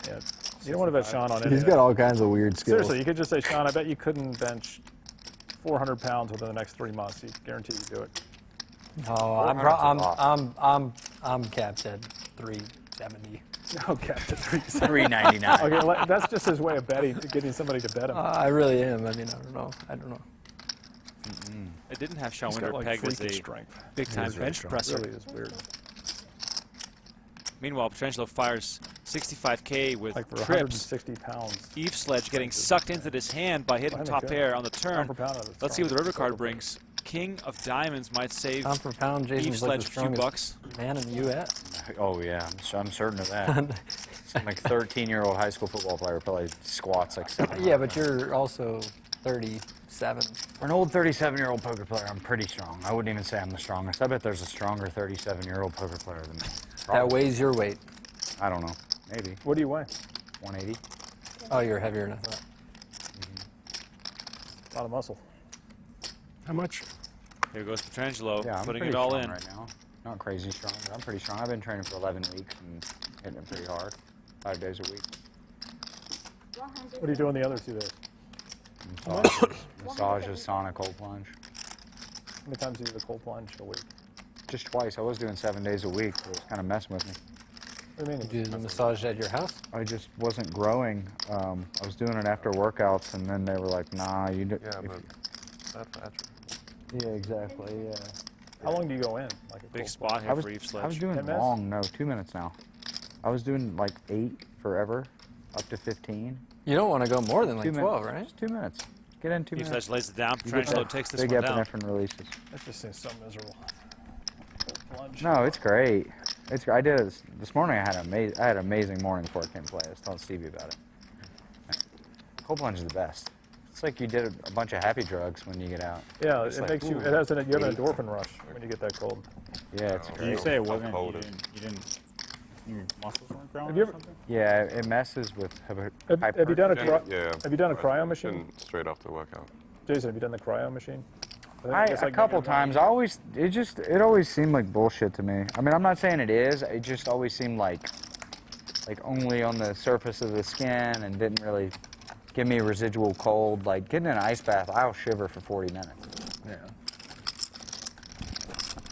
Yeah. You don't want to bet Sean on it. He's got all kinds of weird skills. Seriously, you could just say, Sean, I bet you couldn't bench 400 pounds within the next 3 months. He guarantee you do it. No, I'm capped at 370. No, capped at 399. Okay, that's just his way of betting, getting somebody to bet him. I really am. I mean, I don't know. It didn't have Sean He's Winter got, like, pegged as freaky a strength. big-time He's really bench strong. presser. Really is weird. Meanwhile, Petrangelo fires 65K with Like for trips. 160 pounds. Eve Sledge getting sucked into this hand by hitting I think top good. pair on the turn. Pound for pound, it's Let's see what the strong. river card brings. King of Diamonds might save Pound for pound, Jason's Eve like Sledge the a few strongest bucks. man in the U.S. Oh yeah, I'm certain of that. Some like 13-year-old high school football player probably squats like 7. Yeah, but you're also 37. For an old 37-year-old poker player, I'm pretty strong. I wouldn't even say I'm the strongest. I bet there's a stronger 37-year-old poker player than me. That Probably. weighs your weight. I don't know. Maybe. What do you weigh? 180. Oh, you're heavier than I thought. A lot of muscle. How much? Here goes Petrangelo, Yeah, I'm putting pretty it all strong in. right now. Not crazy strong, but I'm pretty strong. I've been training for 11 weeks and hitting it pretty hard, 5 days a week. What are you doing the other 2 days? Massages, sauna, cold plunge. How many times do you do the cold plunge a week? Just twice. I was doing 7 days a week, but it was kind of messing with me. What do you mean? You do the massage at your house? I just wasn't growing. I was doing it after workouts, and then they were like, "Nah, you do." Yeah, but that's natural. Yeah, exactly. Yeah. How long do you go in? Like a Big cold spot plunge? here for Eve Sledge. I was doing 10 minutes? long. No, 2 minutes now. I was doing like 8 forever, up to 15. You don't want to go more than 2 like minutes. 12, right? Just 2 minutes. Get in 2 Eve minutes. Sledge lays it down. You get Petrangelo that takes this big one down. epinephrine releases. That just seems so miserable. Cold plunge. No, it's great. It's. I did it this morning. I had an amazing morning before I came play. I was telling Stevie about it. Cold plunge is the best. It's like you did a bunch of happy drugs when you get out. Yeah, It's it like, makes you. ooh, It has you have an 80. endorphin rush when you get that cold. Yeah, it's Did great. you say it wasn't? How cold Your muscles weren't growing Have you or ever- something? Yeah, it messes with Have you done a Have you done a cryo machine? Been straight after the workout. Jason, have you done the cryo machine? I think it's A like couple making- times. It always seemed like bullshit to me. I mean, I'm not saying it is. It just always seemed like only on the surface of the skin and didn't really give me residual cold. Like getting in an ice bath, I'll shiver for 40 minutes. Yeah.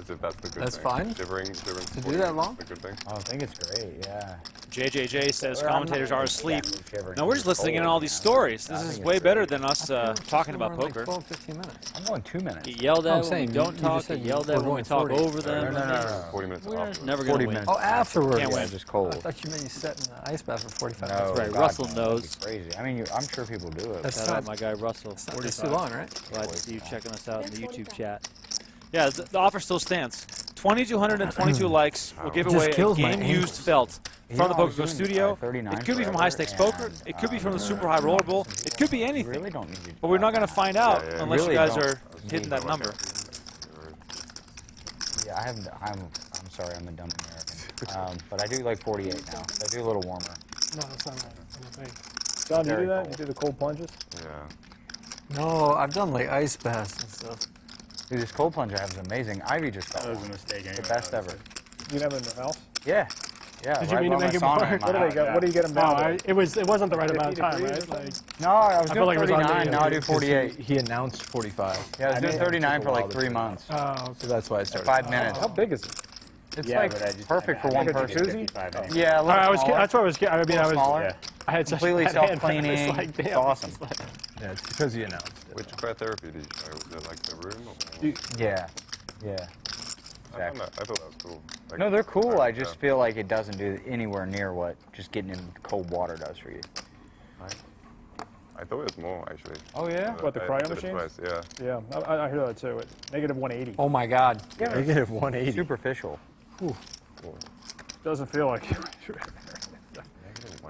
Is it that's the good That's thing? fine. Shivering To do for that 40 long? minutes is a good thing. I think it's great. Yeah. JJJ says Well, I'm commentators not are asleep. exactly shivering. No, we're just It's listening in cold, on all these man. stories. I This think is it's way better great. than us talking about Like poker. 12, 15 minutes. I'm going 2 minutes. He yelled I'm at when saying, we you- don't you talk. just said He you yelled were at when we going talk 40. over them. No. 40 minutes We're after. never 40 going to win. minutes. Oh, afterwards. Can't Yeah, win. just I cold. thought you meant you sat in the ice bath for 45 No, minutes. right. God, Russell no, that'd be knows. crazy. I mean, I'm sure people do it. That's Shout out my guy Russell. That's not too long, right? Glad to see you checking us out in the YouTube chat. Yeah, the offer still stands. 2,222 likes. We'll give Just away a kills my game-used ankles. felt You from the know, I was PokerGo doing, studio. 39 It could be from forever, High Stakes Poker. and, It could be from the Super High Roller Bowl. It could be You anything. really don't need to. But we're not going to find out yeah. unless Really you guys don't. are hitting that number. Yeah, I'm sorry, I'm a dumb American. But I do like 48 now. So I do a little warmer. No, that's not right. John, do you Very do that? cold. You do the cold plunges? Yeah. No, I've done like ice baths and stuff. Dude, this cold plunge I have is amazing. Ivy just got That was a one. mistake The anyway. best ever. You have it in the house? Yeah. Yeah. Did you right mean to by my make it sauna more? in my What do they house. get? What do you get them down to? it wasn't the right 50 amount of time, degrees right? or Like, No, I was I doing feel like it was on 39, the- now I do 48. He announced 45. Yeah, I was doing it 39 took for a like while to 3 figure it out. months. oh, So that's why I started. 5 minutes. How big is it? It's Yeah, like but I just, perfect for I one think person. it's 55 anyway. Yeah, a little I was. smaller. That's what I was. I mean, I was. smaller. Yeah. I had such Completely bad hand, but self-cleaning. I was like, damn, It's awesome. this is like- Yeah, it's because he announced it. Which cryotherapy did you try? Was it like the room? Or? Yeah. Yeah. I thought that was cool. Like, No, they're cool. I just yeah. feel like it doesn't do anywhere near what just getting in cold water does for you. I thought it was more actually. Oh, yeah? What, the I cryo did it machine? twice, yeah. Yeah, I hear that too. Negative 180. Oh my God. Yeah, Negative 180. superficial. Doesn't feel like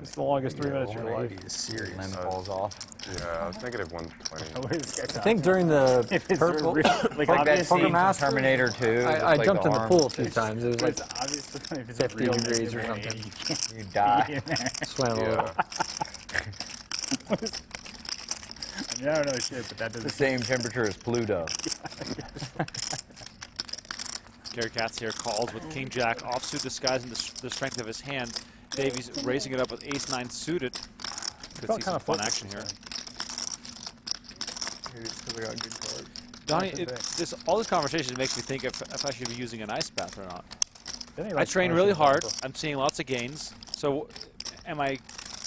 it's the longest 3 minutes of your life. 180 is serious. Limb falls off. Yeah, I was negative 120. I think during the purple, like that Poker scene Master, Terminator 2. I like jumped the in the arm. pool a few times. It was like obviously if it's 50 real degrees or negative something. rain, You die. Swam a little. I mean, I don't know shit, but that doesn't. The same temperature as Pluto. Gary Katz here calls with King Jack offsuit, disguising the strength of his hand. Davies raising it up with Ace 9 suited. Could see some fun action here. Donnie, all this conversation makes me think if I should be using an ice bath or not. I train really hard. I'm seeing lots of gains. So, am I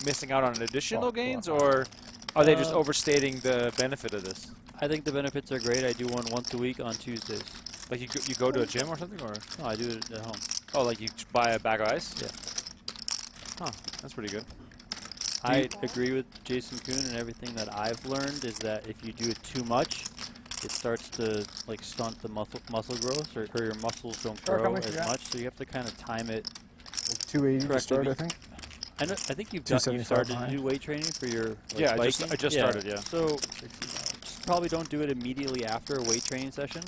missing out on additional gains, or are they just overstating the benefit of this? I think the benefits are great. I do one once a week on Tuesdays. Like you go to a gym or something, or? No, I do it at home. Oh, like you buy a bag of ice? Yeah. Huh, that's pretty good. I agree with Jason Koon, and everything that I've learned is that if you do it too much, it starts to like stunt the muscle growth, or your muscles don't grow as much. So you have to kind of time it. Like 280 to start, I think. I think you've started to do weight training for your I just started. Yeah. So probably don't do it immediately after a weight training session.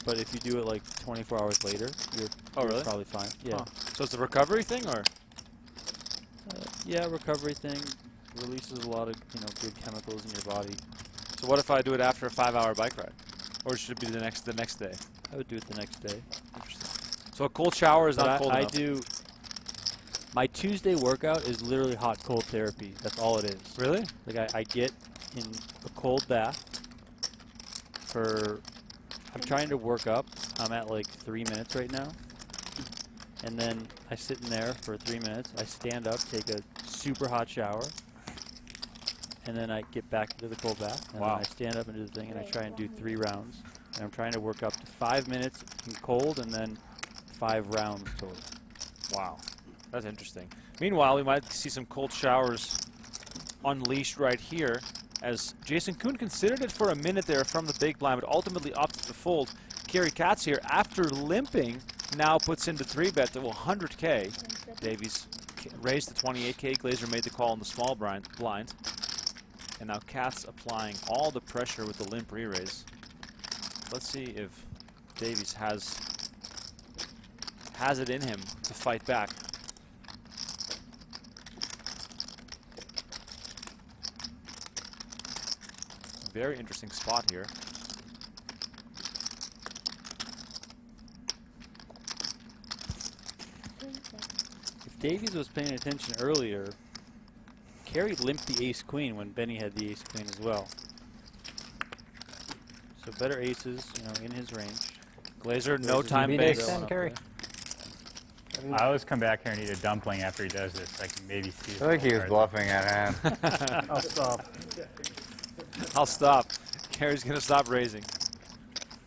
But if you do it like 24 hours later, you're probably fine. Yeah. Huh. So it's a recovery thing, or? Yeah, recovery thing. Releases a lot of good chemicals in your body. So what if I do it after a 5-hour bike ride, or should it be the next day? I would do it the next day. Interesting. So a cold shower is not cold enough. I do. My Tuesday workout is literally hot cold therapy. That's all it is. Really? Like I get in a cold bath for. I'm trying to work up. I'm at like 3 minutes right now. And then I sit in there for 3 minutes. I stand up, take a super hot shower. And then I get back into the cold bath. And then I stand up and do the thing, and I try and do 3 rounds. And I'm trying to work up to 5 minutes in cold and then 5 rounds total. Wow. That's interesting. Meanwhile, we might see some cold showers unleashed right here, as Jason Koon considered it for a minute there from the big blind, but ultimately opted to fold. Kerry Katz here, after limping, now puts in the 3-bet to 100K. Davies raised to 28K. Glazer made the call in the small blind. And now Katz applying all the pressure with the limp re-raise. Let's see if Davies has it in him to fight back. Very interesting spot here. If Davies was paying attention earlier, Kerry limped the ace-queen when Benny had the ace-queen as well. So better aces, in his range. Glazer, no time base. I always come back here and eat a dumpling after he does this. I can maybe see. I think he was bluffing at hand. I'll stop. I'll stop. Kerry's going to stop raising.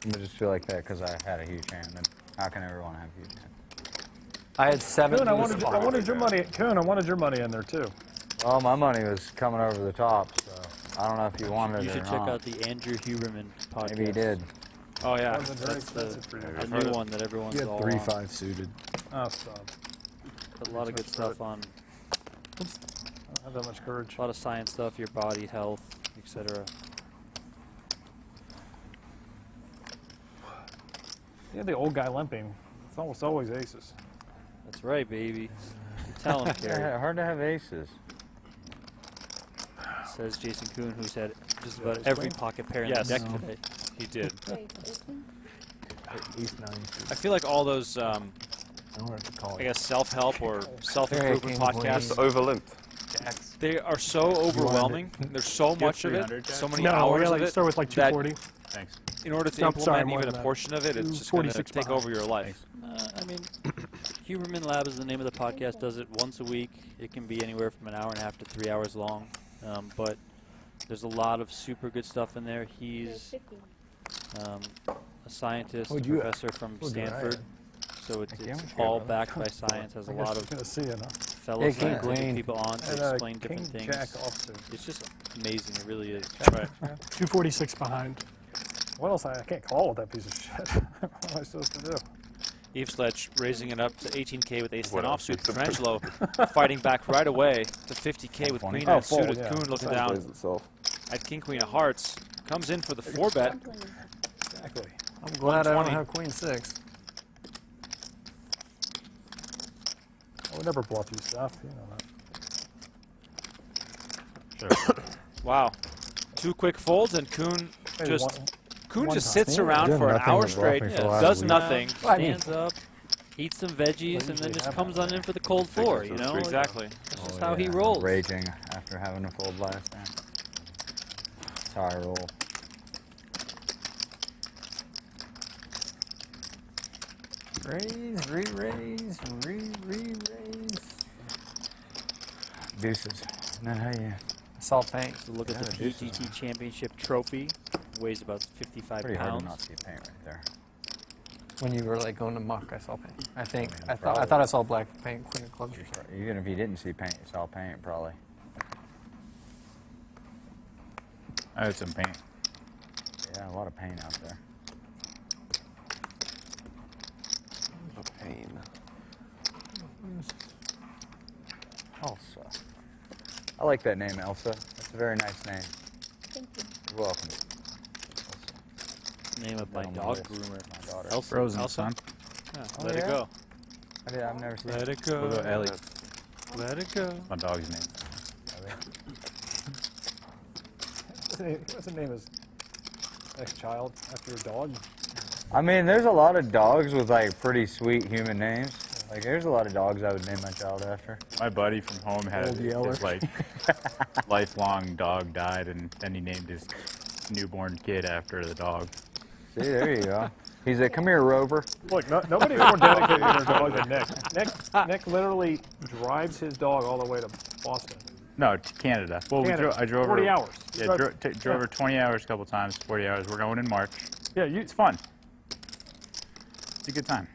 I just feel like that because I had a huge hand. And how can everyone have a huge hand? I had 7. Koon, I wanted your money. Koon, I wanted your money in there too. Well, my money was coming over the top, so I don't know if you wanted it or not. You should check out the Andrew Huberman podcast. Maybe he did. Oh yeah, that's the new one that everyone's all on. 3-5 suited. Oh, stop. A lot of good stuff on. I don't have that much courage. A lot of science stuff, your body, health, etc. Yeah, the old guy limping. It's almost always aces. That's right, baby. You tell him, Kerry. Yeah, hard to have aces. Says Jason Koon, who's had just about every pocket pair in the deck today. He did. Ace 9. I feel like all those, I guess, self-help or self-improvement podcasts. Over-limped. They are so overwhelming. There's so much of it, so many hours of it. Start with like 240. Thanks. In order to implement even a portion of it, it's just going to take over your life. I mean, Huberman Lab is the name of the podcast. Does it once a week. It can be anywhere from an hour and a half to 3 hours long. But there's a lot of super good stuff in there. He's a scientist, a professor from Stanford. So it's all backed by science. Has a lot of fellow scientific people on to explain different things. It's just amazing. It really is. Right. 246 behind. What else? I can't call with that piece of shit. What am I supposed to do? Eve Sledge raising it up to 18K with ace-10 offsuit. Petrangelo fighting back right away to 50K with queen and suited. Koon looking down at king-queen of hearts. Comes in for the 4-bet. Exactly. I'm glad I don't have queen 6. I would never bluff you stuff, you know that. Sure. Wow. 2 quick folds and Koon just sits around for an hour straight, does nothing. Stands up, eats some veggies, and then just comes on in for the cold floor, you know? Exactly. That's just how he rolls. Raging after having a fold last time. That's how I roll. Raise, re-raise, re-raise. Deuces. Isn't that how you... Salt paint. So look at the PGT Championship trophy. Weighs about 55 Pretty pounds. hard to not see paint right there. When you were like going to muck, I saw paint. I thought I saw black paint, queen of clubs. Even if you didn't see paint, you saw paint probably. I had some paint. Yeah, a lot of paint out there. Pain. Elsa. I like that name, Elsa. That's a very nice name. Thank you. You're welcome. Name of my dog groomer. My daughter. Elsa. Frozen, Elsa? son. Yeah, Oh, let it yeah? go. I've never seen Let it go. What about Ellie? Let it go. My dog's name. What's the name of his next child after your dog? I mean, there's a lot of dogs with like pretty sweet human names. Like, there's a lot of dogs I would name my child after. My buddy from home had Old Yeller. his like lifelong dog died, and then he named his newborn kid after the dog. See, there you go. He's like, come here, Rover. Look, nobody's more dedicated to their dog than Nick. Nick literally drives his dog all the way to Boston. No, to Canada. Well, Canada. I drove 40 her, hours. Yeah, drove her 20 hours a couple times, 40 hours. We're going in March. Yeah, It's fun. It's a good time.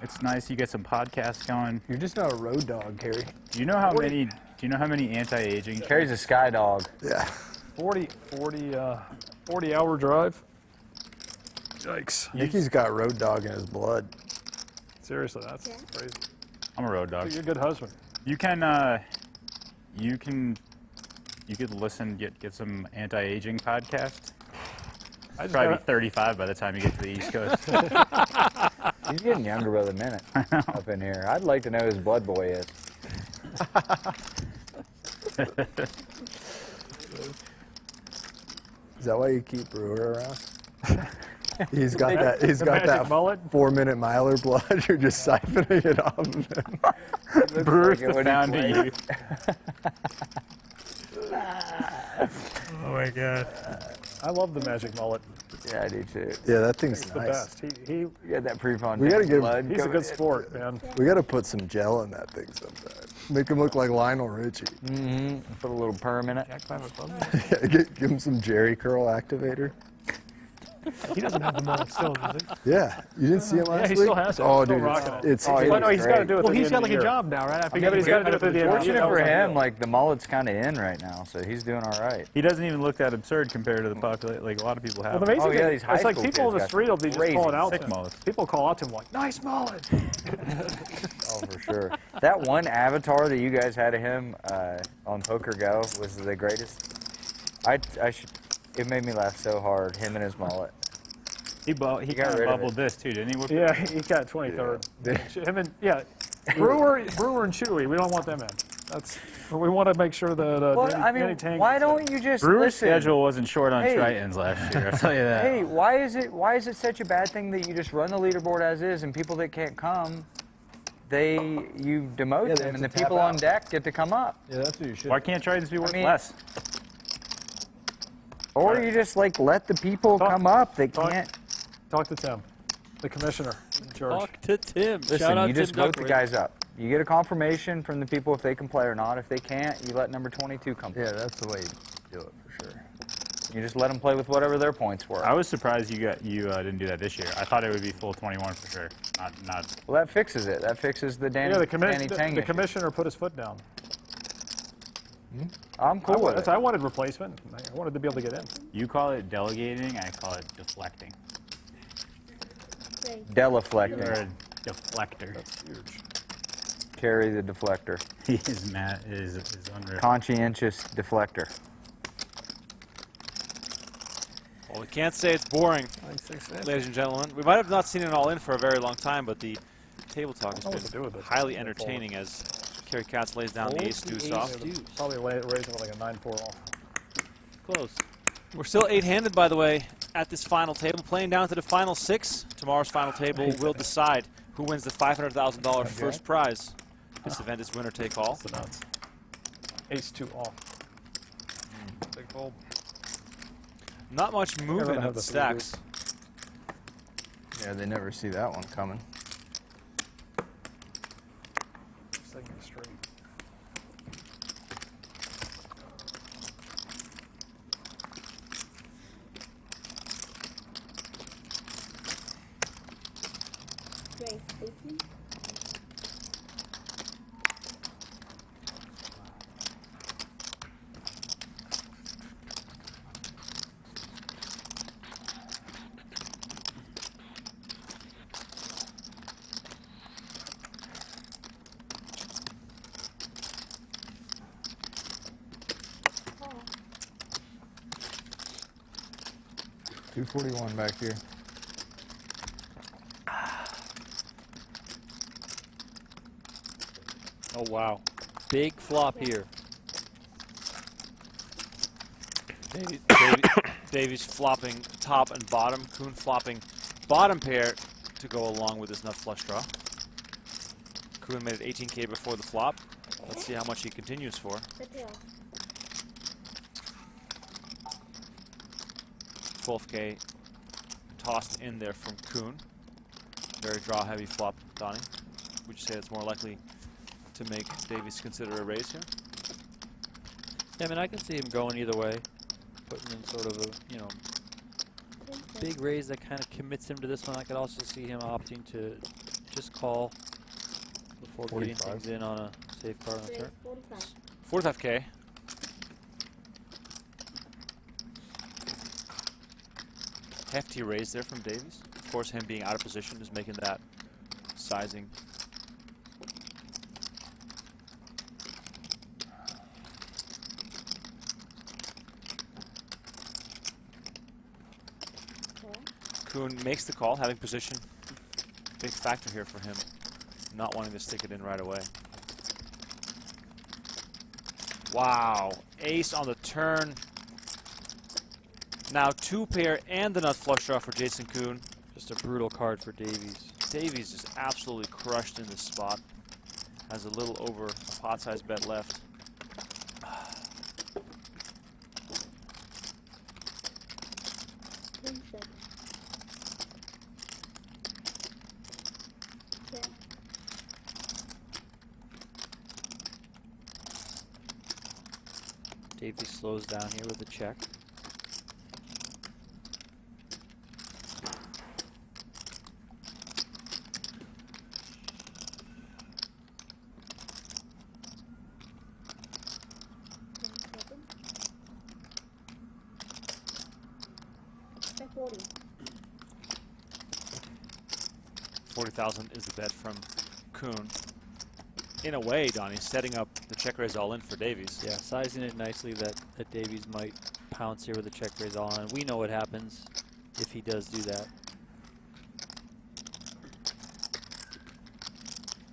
It's nice. You get some podcasts going. You're just not a road dog, Carrie. Do you know how many anti-aging? Carrie's a sky dog. Yeah. 40-hour drive. Yikes. Nicky's got road dog in his blood. Seriously, that's crazy. I'm a road dog. You're a good husband. You could listen, get some anti-aging podcasts. Probably 35 by the time you get to the East Coast. He's getting younger by the minute up in here. I'd like to know who his blood boy is. Is that why you keep Brewer around? He's got that. He's The got magic that mullet? 4-minute miler blood. You're just siphoning it off of him. Brewer's the sound of you. Oh my God. I love the magic mullet. Yeah, I do too. Yeah, that thing's He's nice. the best. He got that pre-fond. We gotta give. blood. He's a good sport, man. We gotta put some gel in that thing sometime. Make him look like Lionel Richie. Mm-hmm. Put a little perm in it. Yeah, give him some Jerry curl activator. He doesn't have the mullet still, does he? Yeah, you didn't see him last week? he still has it. Oh, He's still dude, rocking it. it's Oh, no, he's got to do it. Well, he's got like a job now, right? Yeah, but he's got to do it through the end of the year. Fortunate for him, like the mullet's kind of in right now, so he's doing all right. He doesn't even look that absurd compared to the population. Like a lot of people have. Well, the amazing Oh, yeah, thing, these high it's like school people in kids the got street will be just crazy calling out sick to him. mullets. People call out to him like, nice mullet. Oh, for sure. That one avatar that you guys had of him on PokerGo was the greatest. It made me laugh so hard. Him and his mullet. He got kind of rid of it. bubbled this too, didn't he? Yeah, he got 23rd. Him and Brewer and Chewy. We don't want them in. We want to make sure that. Well, I mean, why don't you just Brewer's listen? schedule wasn't short on Hey. Tritons last year. I'll tell you that. Hey, why is it such a bad thing that you just run the leaderboard as is, and people that can't come, you demote them, and the people on deck get to come up? Yeah, that's what you should. Why can't Tritons be worth less? Or you just like let the people come up that can't. Talk to Tim, the commissioner in charge. Talk to Tim. Listen, Shout out you just Tim vote the guys up. You get a confirmation from the people if they can play or not. If they can't, you let number 22 come. Yeah, that's the way you do it for sure. You just let them play with whatever their points were. I was surprised you didn't do that this year. I thought it would be full 21 for sure. Not. Well, that fixes it. That fixes the Danny, The Danny Tang the issue. commissioner put his foot down. I'm cool with it. I wanted replacement. I wanted to be able to get in. You call it delegating. I call it deflecting. Deleflecting. deflector. That's huge. Carry the deflector. He is mad. Is unreal. Conscientious deflector. Well, we can't say it's boring, ladies and gentlemen. We might have not seen it all in for a very long time, but the table talk has been highly entertaining as Kerry Katz lays down the ace deuce off. Probably raising like a 9-4 off. Close. We're still 8-handed, by the way, at this final table, playing down to the final 6. Tomorrow's final table will decide who wins the $500,000 first prize. This event is winner take all. Ace-2 off. Big fold. Not much movement of the stacks. Yeah, they never see that one coming. Second straight. Raise 18. $241 back here. Oh, wow. Big flop here. Davies flopping top and bottom. Koon flopping bottom pair to go along with his nut flush draw. Koon made it 18K before the flop. Let's see how much he continues for. 12K tossed in there from Koon. Very draw heavy flop, Donnie. Would you say it's more likely to make Davies consider a raise here? Yeah, I mean, I can see him going either way. Putting in sort of a, you know, big raise that kind of commits him to this one. I could also see him opting to just call before getting things in on a safe card on the turn. 45K. Hefty raise there from Davies. Of course, him being out of position is making that sizing. Koon makes the call, having position. Big factor here for him, not wanting to stick it in right away. Wow, ace on the turn. Now 2-pair and the nut flush draw for Jason Koon. Just a brutal card for Davies. Davies is absolutely crushed in this spot. Has a little over a pot-sized bet left. Davies slows down here with a check. $40,000 is the bet from Koon. In a way, Donnie, setting up the check raise all in for Davies. Yeah, sizing it nicely that Davies might pounce here with a check raise all in. We know what happens if he does do that.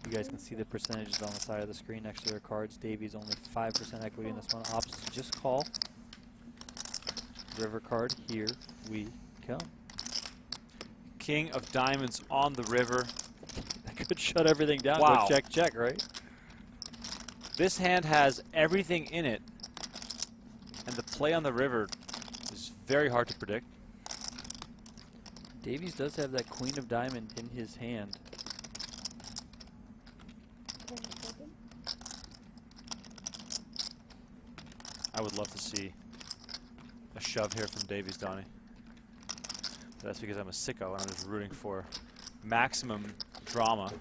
You guys can see the percentages on the side of the screen next to their cards. Davies only 5% equity in this one. Opts to just call. River card, here we come. King of diamonds on the river. That could shut everything down. Wow. Go check, check, right? This hand has everything in it, and the play on the river is very hard to predict. Davies does have that queen of diamond in his hand. I would love to see a shove here from Davies, Donnie. But that's because I'm a sicko and I'm just rooting for maximum drama.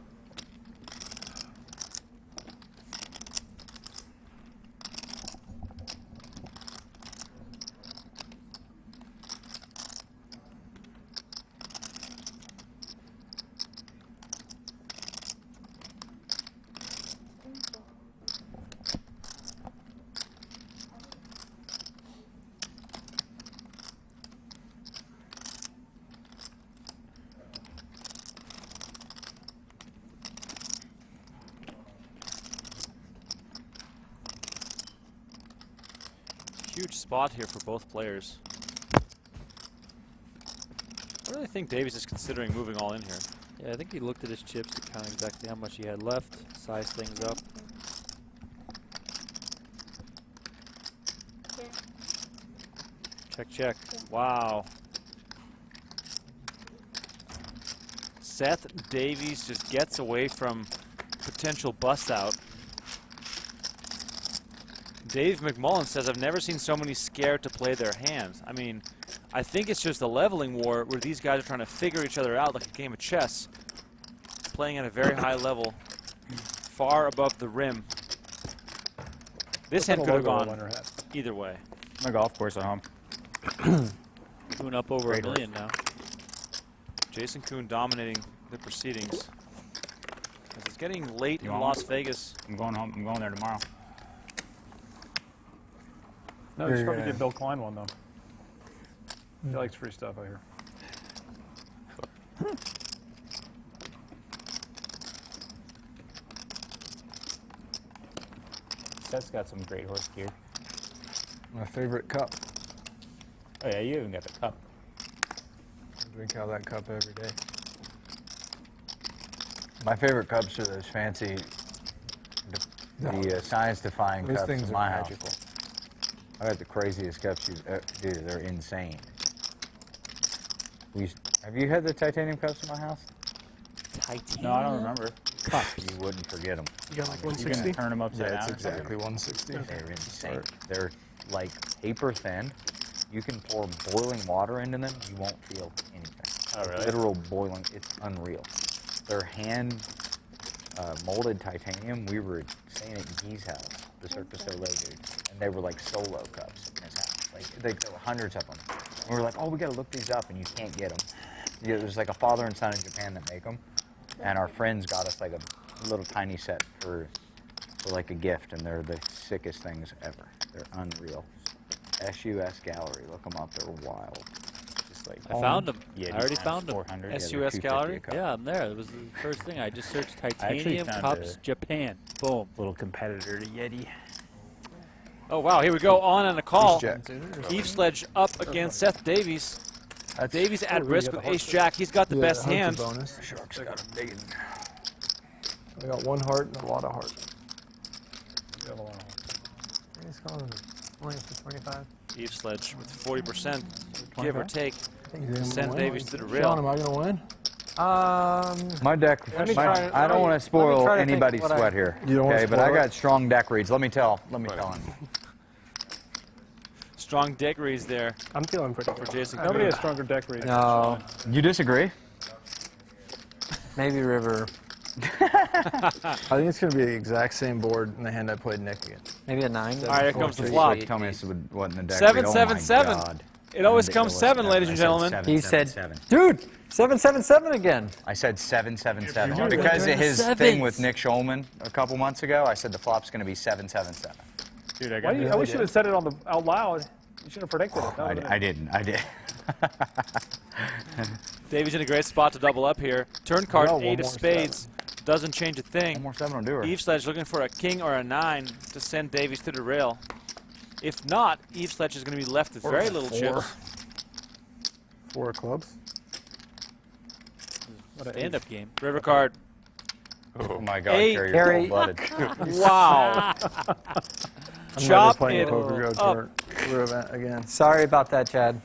spot here for both players. I really think Davies is considering moving all in here. Yeah, I think he looked at his chips to count exactly how much he had left, size things up. Check, check. Wow. Seth Davies just gets away from potential bust out. Dave McMullen says, I've never seen so many scared to play their hands. I mean, I think it's just a leveling war where these guys are trying to figure each other out like a game of chess, playing at a very high level, far above the rim. This hand could have gone either way. My golf course at home. Koon up over $1 million now. Jason Koon dominating the proceedings. As it's getting late in Las Vegas. I'm going home. I'm going there tomorrow. No, you should probably get Bill Klein one, though. He likes free stuff, I hear. Seth's got some great horse gear. My favorite cup. Oh yeah, you even got the cup. I drink out of that cup every day. My favorite cups are those fancy, the science-defying Those cups things in are my magical. house. I got the craziest cups dude, they're insane. Have you had the titanium cups in my house? Titanium? No, I don't remember. You wouldn't forget them. You got like You 160? can turn them upside Yeah, down. it's exactly 160. They're insane. They're like paper thin. You can pour boiling water into them. You won't feel anything. Oh, really? Literal boiling. It's unreal. They're hand molded titanium. We were staying at Guy's house, the Cirque du Soleil dude, and they were like solo cups in his house. Like there were hundreds of them. And we were like, oh, we got to look these up, and you can't get them. There's like a father and son in Japan that make them, and our friends got us like a little tiny set for like a gift, and they're the sickest things ever. They're unreal. SUS Gallery, look them up. They're wild. Just like I found them. Yeah, I already found them. 400. SUS Gallery? Yeah, I'm there. That was the first thing. I just searched actually titanium found cups, Japan. Boom. Little competitor to Yeti. Oh, wow, here we go on a call. Ace-Jack. Eve Sledge up against Seth Davies. Davies at risk with Ace-Jack. He's got the best hand. Bonus. Shark's got a big I got one heart and a lot of heart. You have a lot of heart. He's going 20 for 25. Eve Sledge with 40%, give or take, He's to send Davies to the rail. Sean, am I going to win? My deck, I don't want to spoil anybody's sweat here, You don't wanna okay? But I spoil got it? strong deck reads. Let me tell him. Strong deck reads there I'm feeling pretty for good. Jason Nobody Koon. has stronger deck reads. No, You disagree? maybe River. I think it's going to be the exact same board in the hand I played Nick against. Maybe a 9. All right, here comes the flop. Tell me this wasn't the deck 7, read. Oh 7, my 7. God. It always I comes was 7, seven. ladies I and said gentlemen. seven, He seven, said, seven. dude, 777 again. I said 777 Dude, because they're of his sevens. thing with Nick Schulman a couple months ago. I said the flop's going to be 777. Dude, I Why got do you, I wish you had said it on the out loud. You should have predicted it. That would've been- I didn't. I did. Davies in a great spot to double up here. Turn card, got one 8 of more spades. Doesn't change a thing. One more 7 will do her. Eve Sledge looking for a king or a 9 to send Davies to the rail. If not, Eve Sledge is going to be left with Or very little 4. chips. 4 clubs. Stand-up game. River card. Oh my God, 8. Carrie, you're cold-blooded. Wow. I'm Chop never playing it PokerGo up. tour event again. Sorry about that, Chad.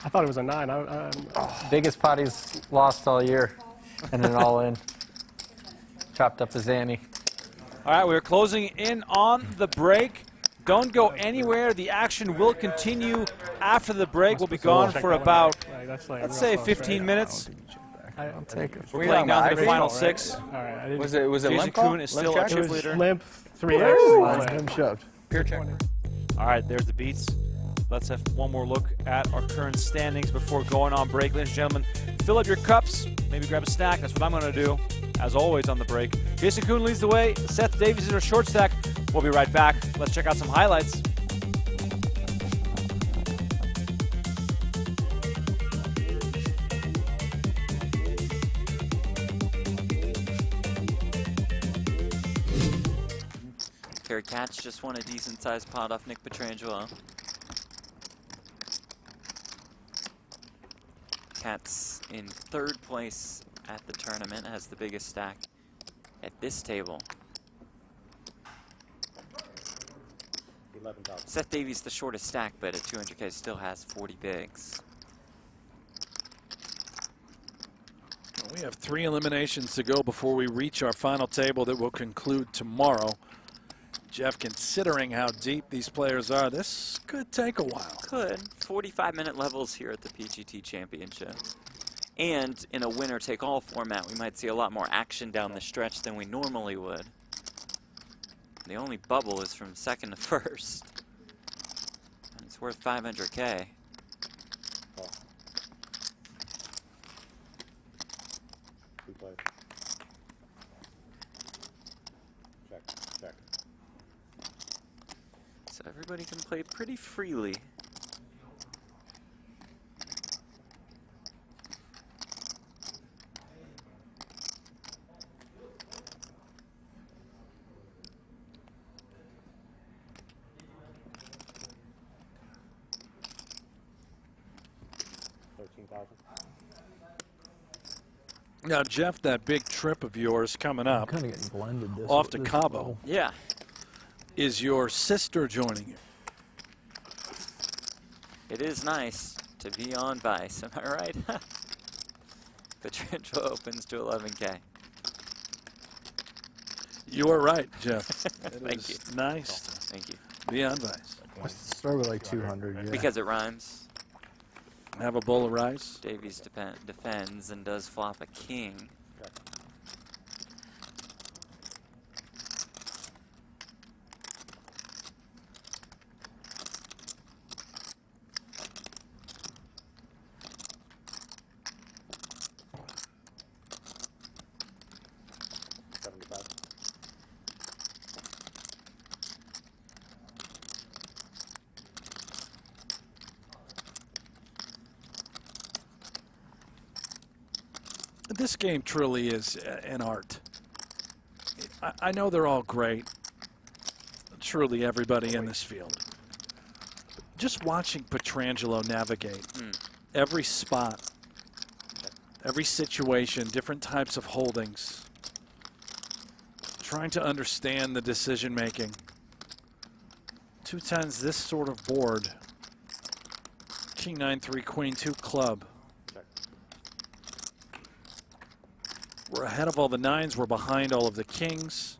I thought it was a 9. Biggest pot he's lost all year. And then all in. Chopped up his ante. All right, we're closing in on the break. Don't go anywhere. The action will continue after the break. We'll be gone for about, let's say, 15 minutes. I'll take it. We're playing down to the final 6. All right. Was it Jason limp call? Koon is still Limp our check? chip It was leader. limp 3x. Him shoved. Pure check. All right, there's the beats. Let's have one more look at our current standings before going on break. Ladies and gentlemen, fill up your cups, maybe grab a snack. That's what I'm going to do, as always, on the break. Jason Koon leads the way. Seth Davies is our short stack. We'll be right back. Let's check out some highlights. Carrie Katz just won a decent-sized pot off Nick Petrangelo. Cat's in 3rd place at the tournament, has the biggest stack at this table. 11,000. Seth Davies the shortest stack, but at 200K still has 40 bigs. We have 3 eliminations to go before we reach our final table that will conclude tomorrow. Jeff, considering how deep these players are, this could take a while. Could. 45-minute levels here at the PGT Championship. And in a winner-take-all format, we might see a lot more action down the stretch than we normally would. The only bubble is from 2nd to 1st. And it's worth 500K. Check, check. So everybody can play pretty freely. Now, Jeff, that big trip of yours coming up, kind of getting blended off to Cabo. Yeah. Is your sister joining you? It is nice to be on Vice, am I right? Petrangelo opens to 11K. You are right, Jeff. Thank you. Nice. Thank you. Be on Vice. Let's start with like 200. Yeah. Because it rhymes. Have a bowl of rice. Davies defends and does flop a king. This game truly is an art. I know they're all great, truly everybody in this field. Just watching Petrangelo navigate every spot, every situation, different types of holdings, trying to understand the decision making. 210s, this sort of board. King 9-3, Queen 2 club. We're ahead of all the 9s. We're behind all of the kings.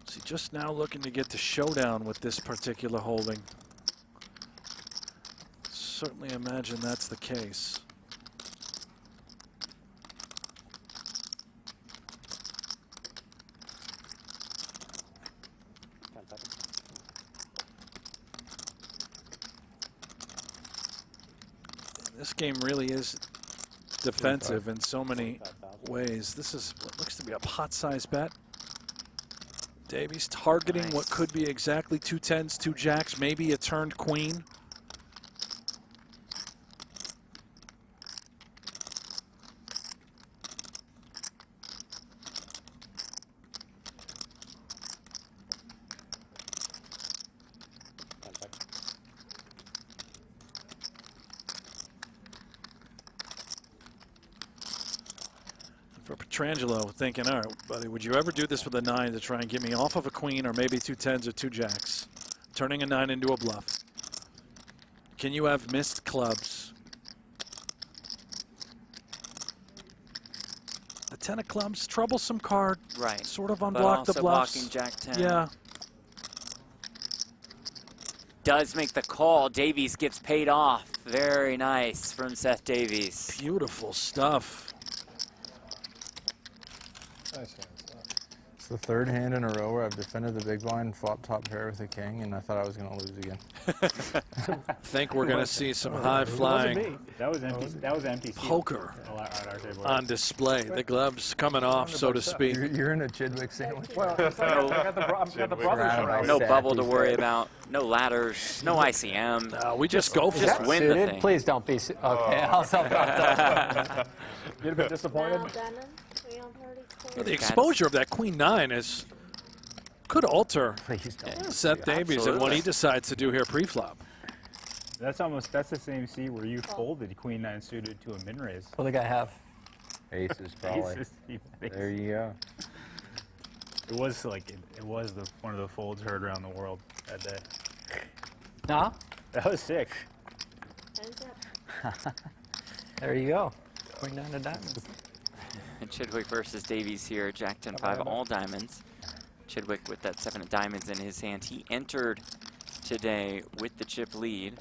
So just now looking to get to showdown with this particular holding. Certainly imagine that's the case. This game really is defensive in so many ways. This is what looks to be a pot-sized bet. Davies targeting what could be exactly 2 10s, 2 jacks, maybe a turned queen. For Petrangelo, thinking, all right, buddy, would you ever do this with a 9 to try and get me off of a queen or maybe 2 10s or 2 jacks? Turning a 9 into a bluff. Can you have missed clubs? The 10 of clubs, troublesome card. Right. Sort of But unblock the also bluffs. blocking Jack 10. Yeah. Does make the call. Davies gets paid off. Very nice from Seth Davies. Beautiful stuff. Nice hands. It's the 3rd hand in a row where I've defended the big blind, flop top pair with a king, and I thought I was going to lose again. Think we're going to see some high flying That was empty. That was empty. poker at our table. on display. The gloves coming off, so to speak. You're in a Chidwick sandwich. Well, I got the brothers. No bubble to worry about. No ladders. No ICM. We just go for just it. win the thing. Please don't be. Okay, I'll stop that. You'd have been disappointed. Well, the exposure of that Queen 9 could alter Seth Davies and what he decides to do here pre-flop. That's the same seat where you folded Queen 9 suited to a min raise. What did the guy have? Aces, probably. Aces, there you go. It was like one of the folds heard around the world that day. Nah. That was sick. There you go. Queen 9 of diamonds. And Chidwick versus Davies here. Jack 10-5, all diamonds. Chidwick with that 7 of diamonds in his hand. He entered today with the chip lead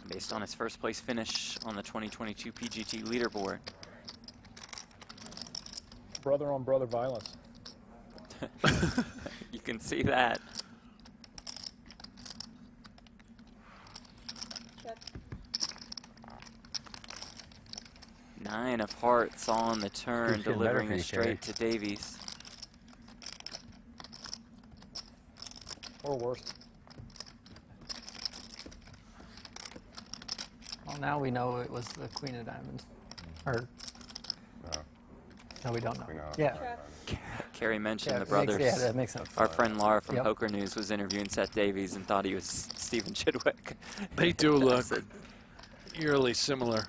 based on his first place finish on the 2022 PGT leaderboard. Brother on brother violence. You can see that. Nine of hearts on the turn, delivering a straight to Davies. Or worse. Well, now we know it was the Queen of Diamonds. Or no, we don't know. Yeah. Carrie mentioned Yeah, the brothers. yeah, that makes sense. Our friend Laura from Yep. Poker News was interviewing Seth Davies and thought he was Stephen Chidwick. They do look eerily similar.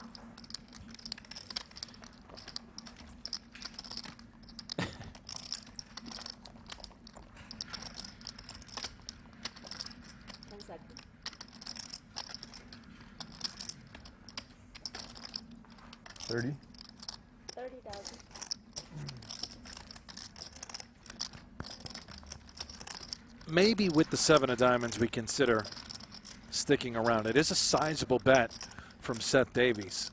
$30,000. Maybe with the 7 of diamonds we consider sticking around. It is a sizable bet from Seth Davies.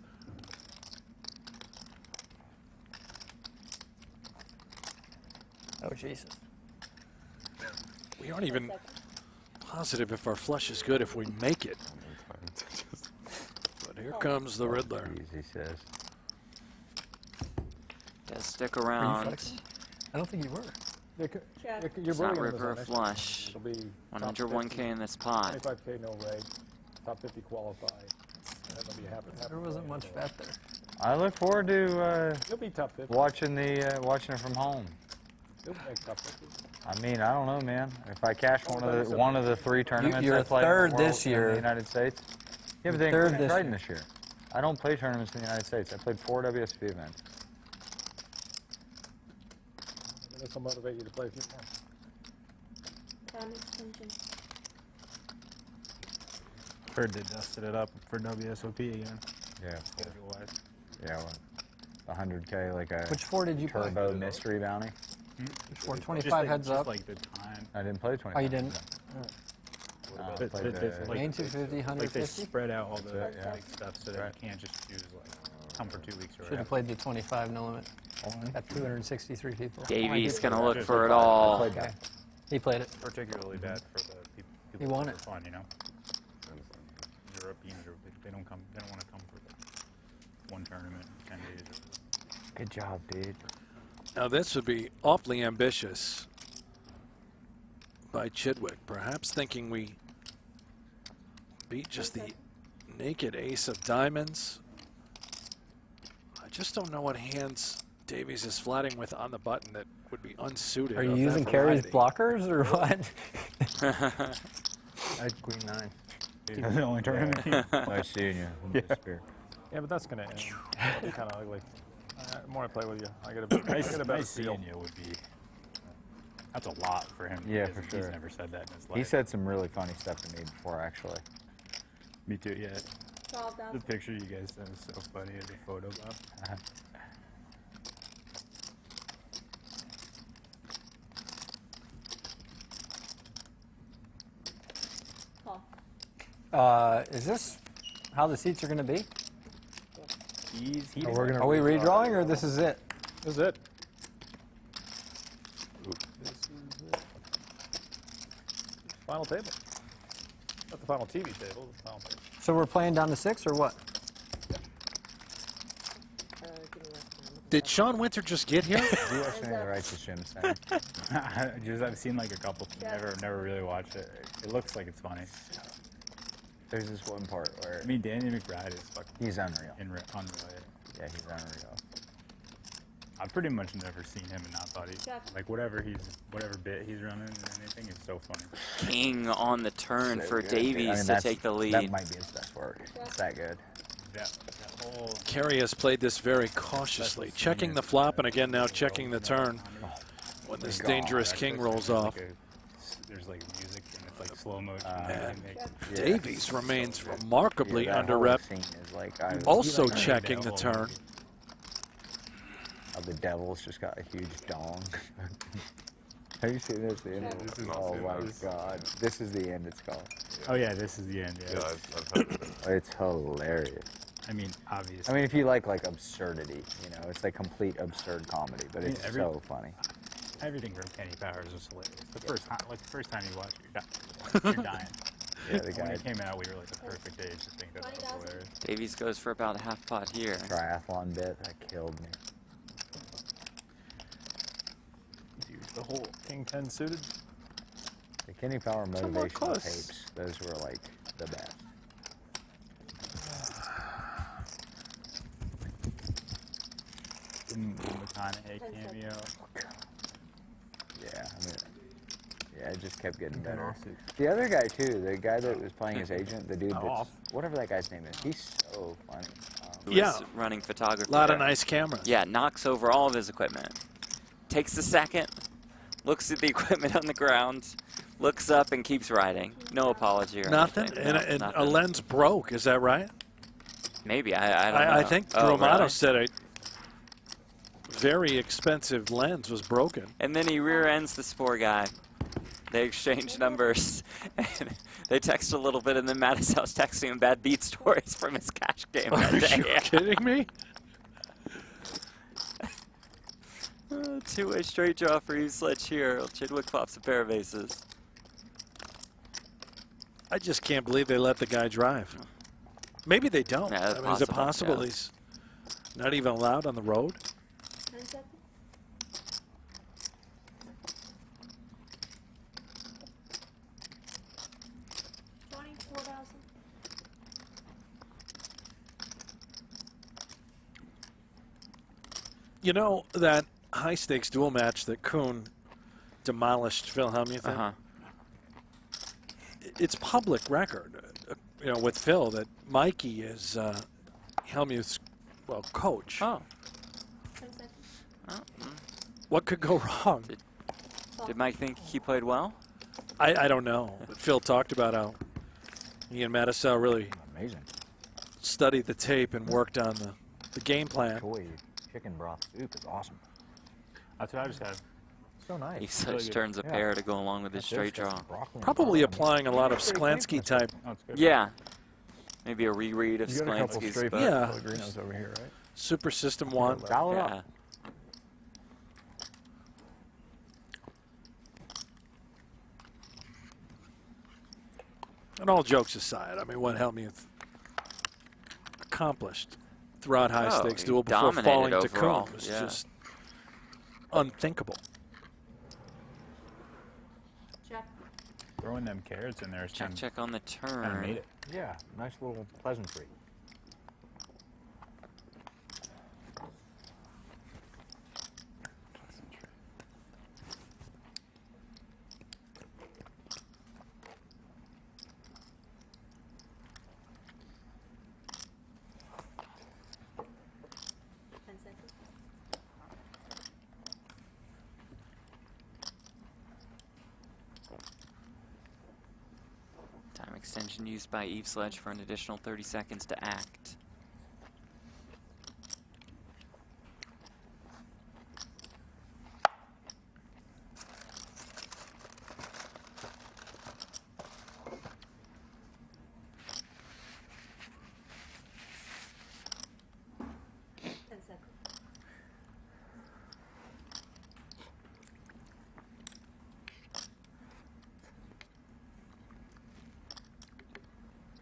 Oh, Jesus. We aren't even positive if our flush is good if we make it. But here comes the Riddler. Easy says. Does stick around. I don't think you were. It's not river flush. 101K in this pot. 25K no rate. Top 50 qualify. That'll be happy. There wasn't much bet there. I look forward to You'll be top 50. watching it from home. You'll make top 50. I mean, I don't know, man. If I cash one of the 3 tournaments You're I play third in the world this year. in the United States. Yeah, but they Third included this Triton year. this year. I don't play tournaments in the United States. I played 4 WSOP events. This will motivate you to play a few more. Heard they dusted it up for WSOP again. Yeah. Yeah, well, 100K, like a Which 4 did you play? turbo mystery bounty. Which 4? 25 heads up? Like the time. I didn't play 25. Oh, you didn't? I played the- Main 250, Like 150? they spread out all the Yeah. like, stuff so that you can't just choose like come for 2 weeks or Should have played the 25 no limit. At 263 people. Davies gonna play look it. for it all. Okay. He played it. Particularly bad for the people He won for it. fun, you know. Europeans they don't want to come for the one tournament in 10 days. Good job, dude. Now this would be awfully ambitious by Chidwick, perhaps thinking we beat just the naked ace of diamonds. I just don't know what hands Davies is flatting with on the button that would be unsuited. Are you of using that Carrie's variety. blockers or what? I had Queen 9. The only tournament. Nice seeing you. Yeah, but that's going to end. It'll be kind of ugly. The more I play with you, I get a better Nice feel. seeing you would be. That's a lot for him. Yeah, because for sure. He's never said that in his life. He said some really funny stuff to me before, actually. Me too. Yeah. The picture you guys sent is so funny as a photo buff. Is this how the seats are going to be? Are we redrawing or this is it? This is it. Final table. Not the final TV table, the final table. So we're playing down to 6 or what? Did Sean Winter just get here? Do you watch any of the Righteous Jim thing? I've seen like a couple. Never really watched it. It looks like it's funny. There's this one part where I mean, Daniel McBride is fucking. he's unreal. Unreal. Yeah, he's unreal. I've pretty much never seen him and not thought he, like whatever bit he's running and anything is so funny. King on the turn So for good. Davies to take the lead. That might be his best work. It's that good. That whole Kerry has played this very cautiously, checking the flop and again now checking the turn when this dangerous king rolls off. There's like music and it's like slow motion. Davies remains remarkably that under whole rep, scene is like, also checking the turn. Oh, the Devil's just got a huge dong. Have you seen this? Oh my God! This is the end. It's called. Oh yeah, this is the end. Yeah, I've heard of it. It's hilarious. I mean, obviously. I mean, if you like absurdity, you know, it's like complete absurd comedy, but it's so funny. Everything from Kenny Powers was hilarious. The first time you watch it, you're dying. Yeah, the guy. When it came out, we were like the perfect age to think that was hilarious. Davies goes for about half pot here. Triathlon bit that killed me. The whole King 10 suited. The Kenny Power motivational tapes, those were like the best. The McConaughey cameo. Yeah, I mean, yeah, it just kept getting better. The other guy too, the guy that was playing his agent, the dude that's, whatever that guy's name is, he's so funny. Who is running photography. A lot of there. nice cameras. Yeah, knocks over all of his equipment. Takes a second, looks at the equipment on the ground, looks up and keeps riding. No apology or Nothing? anything. And nothing. a lens broke, is that right? Maybe, I don't know. I think Drew Oh, Amato really? said a very expensive lens was broken. And then he rear ends this poor guy. They exchange numbers, and they text a little bit, and then Mattisau's texting him bad beat stories from his cash game that day. Are you kidding me? Two-way straight draw for Eve Sledge here. Chidwick pops a pair of aces. I just can't believe they let the guy drive. Maybe they don't. Yeah, I mean, is it possible yeah. he's not even allowed on the road? 10 seconds. $24,000. You know that high-stakes duel match that Koon demolished Phil Hellmuth? It's public record, you know, with Phil, that Mikey is Hellmuth's, well, coach. Oh. 10 seconds. What could go wrong? Did Mike think he played well? I don't know. But Phil talked about how he and Mattisau really studied the tape and worked on the game plan. Soy chicken broth soup is awesome. That's what I just had. So nice. He such turns a pair to go along with his straight draw. Probably applying a lot of Sklansky type. Yeah. Maybe a reread of You got a couple Sklansky's. straight but- Pellegrinos over here, right? Super System 1. Yeah. And all jokes aside, I mean, what Hellmuth accomplished throughout high-stakes he duel before dominated falling to overall, Koon was yeah. just unthinkable. Check. Throwing them carrots in there is Check on the Kinda turn. made it. Yeah, nice little pleasantry. Time extension used by Eve Sledge for an additional 30 seconds to act.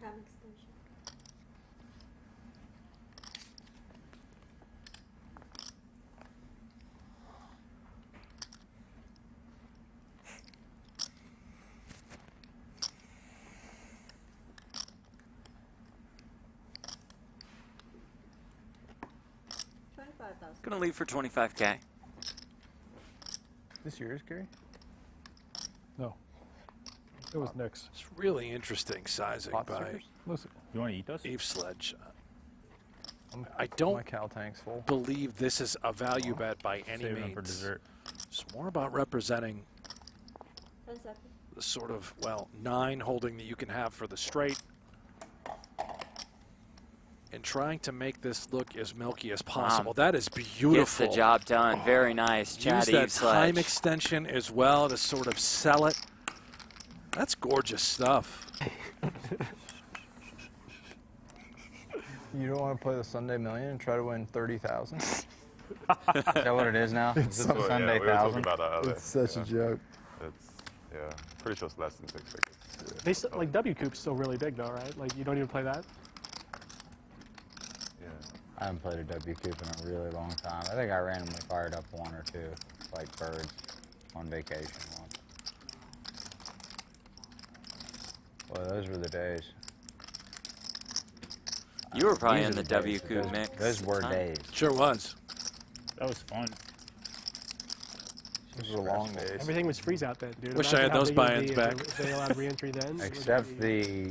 Time extension. Gonna leave for 25K. This yours, Gary? No. It was Nick's. It's really interesting sizing Pot by stickers? Listen. You want to eat those? Eve Sledge. I don't My cow tank's full. believe this is a value bet by any Save them means. for dessert. It's more about representing 10 seconds. the sort of, well, 9 holding that you can have for the straight and trying to make this look as milky as possible. That is beautiful. Gets the job done. Very nice. Use Chad that Eve time Sledge. extension as well to sort of sell it. That's gorgeous stuff. You don't want to play the Sunday Million and try to win 30,000? Is that what it is now? It's Is it so- the Sunday we were talking 1,000? about that earlier. It's such a joke. It's, yeah, pretty sure it's less than 6 figures. Yeah. They still, like W Coop's still really big though, right? Like you don't even play that. Yeah. I haven't played a W Coop in a really long time. I think I randomly fired up 1 or 2, like birds, on vacation once. Boy, those were the days. You were probably These in are the days. W Coop Those- mix. Those were Huh? days. Sure was. That was fun. Those were long days. Everything was freeze out then, dude. Wish I Imagine had how those big it would buy-ins be back. If they allowed re-entry then. Except the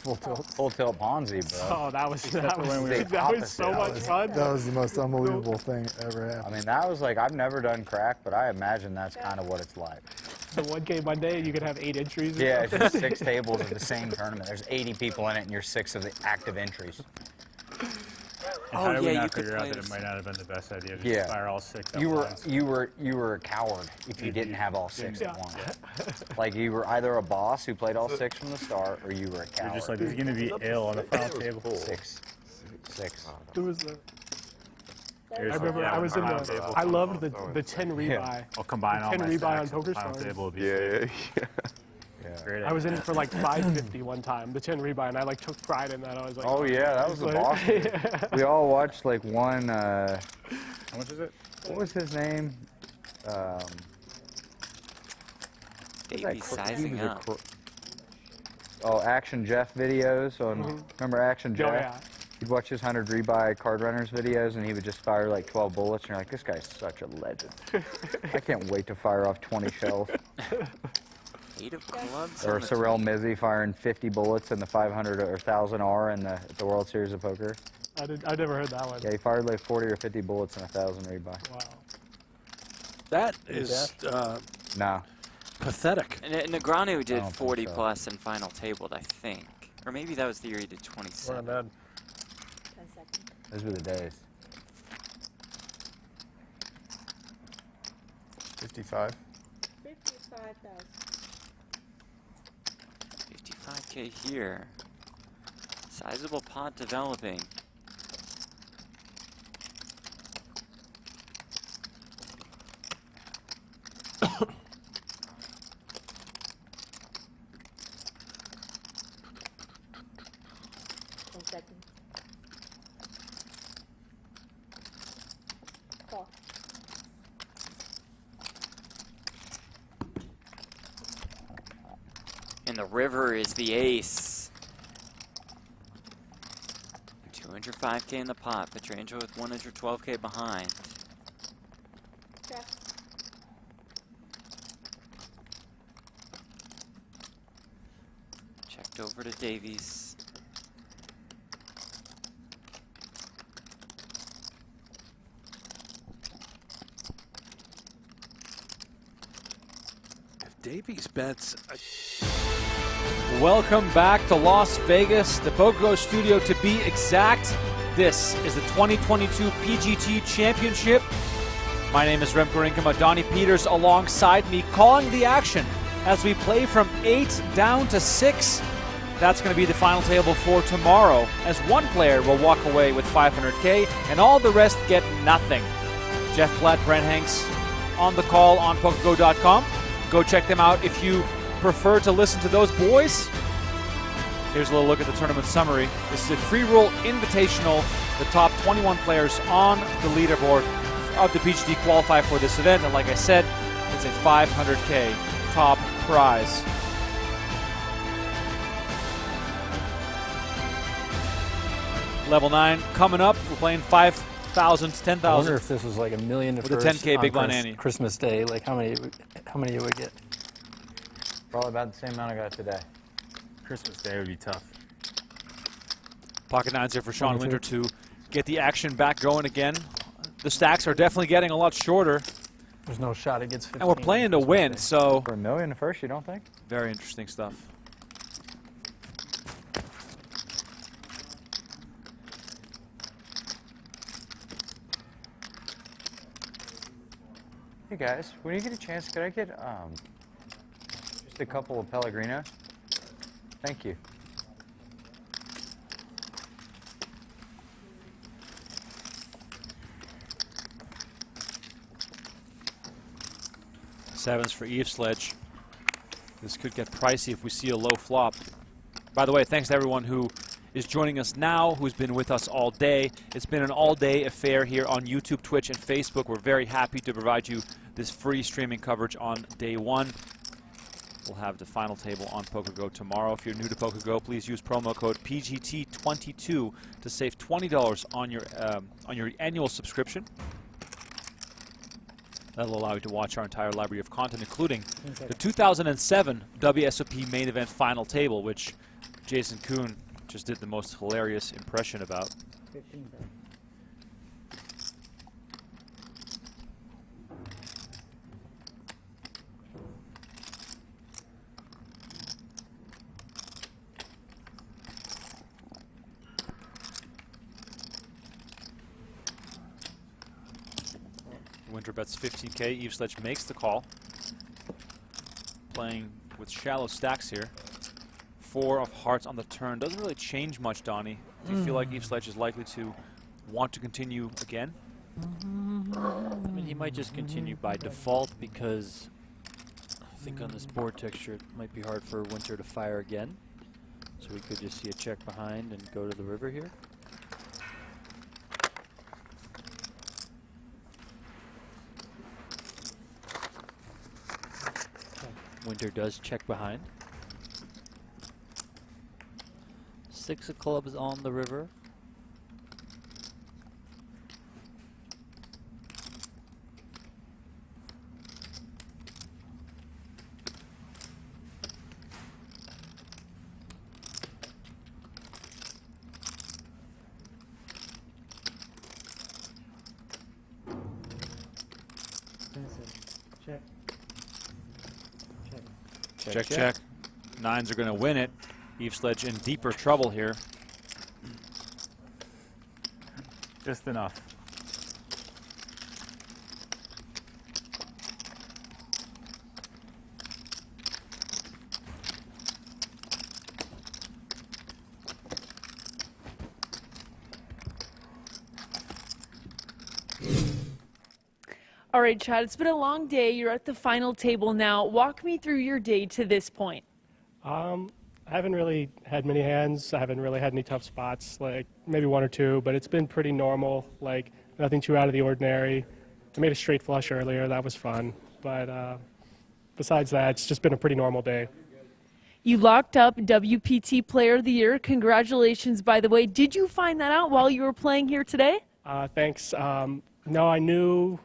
full tilt. Full tilt Ponzi, bro. Oh, that was Except for when we were that was opposite. so much fun. That was the most unbelievable thing ever happened. I mean, that was like, I've never done crack, but I imagine that's kind of what it's like. The 1K Monday, you could have 8 entries. or Yeah, it's something. just 6 tables of the same tournament. There's 80 people in it, and you're 6 of the active entries. And how did we not figure out that it might not have been the best idea to just fire all 6 at You once? were a coward if you didn't have all 6 at once. Like you were either a boss who played all 6 from the start, or you were a coward. You're just like, this is going to be ill on the final table. 6. There was the. I Here's remember yeah, I was in final the. table. I loved the 10 rebuy. I'll combine all 10 my rebuy on stacks Poker at the final Stars. table will be Yeah. Great I was in idea. it for like 550 one time, the 10 rebuy, and I like took pride in that. I was like, Oh yeah, that was the boss. We all watched like one. How much is it? What was his name? Davies sizing up. Oh, Action Jeff videos on. Remember Action Jeff? yeah. You'd watch his 100 rebuy card runners videos, and he would just fire like 12 bullets, and you're like, this guy's such a legend. I can't wait to fire off 20 shells. 8 of clubs. Or on the Sorrel Mizzy firing 50 bullets in the 500 or 1000 R in the World Series of Poker. I never heard that one. Yeah, he fired like 40 or 50 bullets in 1000 rebuy. Wow. That is Nah. And pathetic. Negreanu I did don't 40 think so. plus in final tabled, I think. Or maybe that was the year he did 27. 10 seconds. Those were the days. 55. 55,000. 55K here. Sizable pot developing. Seconds. Call. And the river is the ace. 205K in the pot. Petrangelo with 112K behind. Check. Checked over to Davies. If Davies bets. Welcome back to Las Vegas, the PokerGO studio to be exact. This is the 2022 PGT Championship. My name is Remco Rinkema. Donnie Peters alongside me, calling the action as we play from 8 down to 6. That's going to be the final table for tomorrow, as one player will walk away with 500K and all the rest get nothing. Jeff Platt, Brent Hanks on the call on PokerGo.com. Go check them out if you prefer to listen to those boys. Here's a little look at the tournament summary. This is a free roll invitational. The top 21 players on the leaderboard of the PGT qualify for this event. And like I said, it's a 500K top prize. Level 9 coming up. We're playing 5 thousands, 10,000. I wonder if this was like a million to with a first 10K on big blind Annie. Christmas Day, like how many you would get? Probably about the same amount I got today. Christmas Day would be tough. Pocket nines here for Sean Winter to get the action back going again. The stacks are definitely getting a lot shorter. There's no shot it gets 15. And we're playing to win, so. For a million first, you don't think? Very interesting stuff. Hey guys, when you get a chance, could I get just a couple of Pellegrinos? Thank you. Sevens for Eve Sledge. This could get pricey if we see a low flop. By the way, thanks to everyone who is joining us now, who's been with us all day. It's been an all-day affair here on YouTube, Twitch, and Facebook. We're very happy to provide you this free streaming coverage on day one. We'll have the final table on PokerGO tomorrow. If you're new to PokerGO, please use promo code PGT22 to save $20 on your annual subscription. That'll allow you to watch our entire library of content, including the 2007 WSOP Main Event final table, which Jason Koon just did the most hilarious impression about. 15. Winter bets 15K. Eve Sledge makes the call. Playing with shallow stacks here. 4 of hearts on the turn. Doesn't really change much, Donnie. Do you feel like Eve Sledge is likely to want to continue again? I mean, he might just continue by default because I think on this board texture it might be hard for Winter to fire again. So we could just see a check behind and go to the river here. Winter does check behind. 6 of clubs on the river. Check. Check, check. Nines are going to win it. Eve Sledge in deeper trouble here. Just enough. All right, Chad, it's been a long day. You're at the final table now. Walk me through your day to this point. I haven't really had many hands. I haven't really had any tough spots, like maybe 1 or 2, but it's been pretty normal, like nothing too out of the ordinary. I made a straight flush earlier. That was fun. But besides that, it's just been a pretty normal day. You locked up WPT Player of the Year. Congratulations, by the way. Did you find that out while you were playing here today? Thanks. No, I knew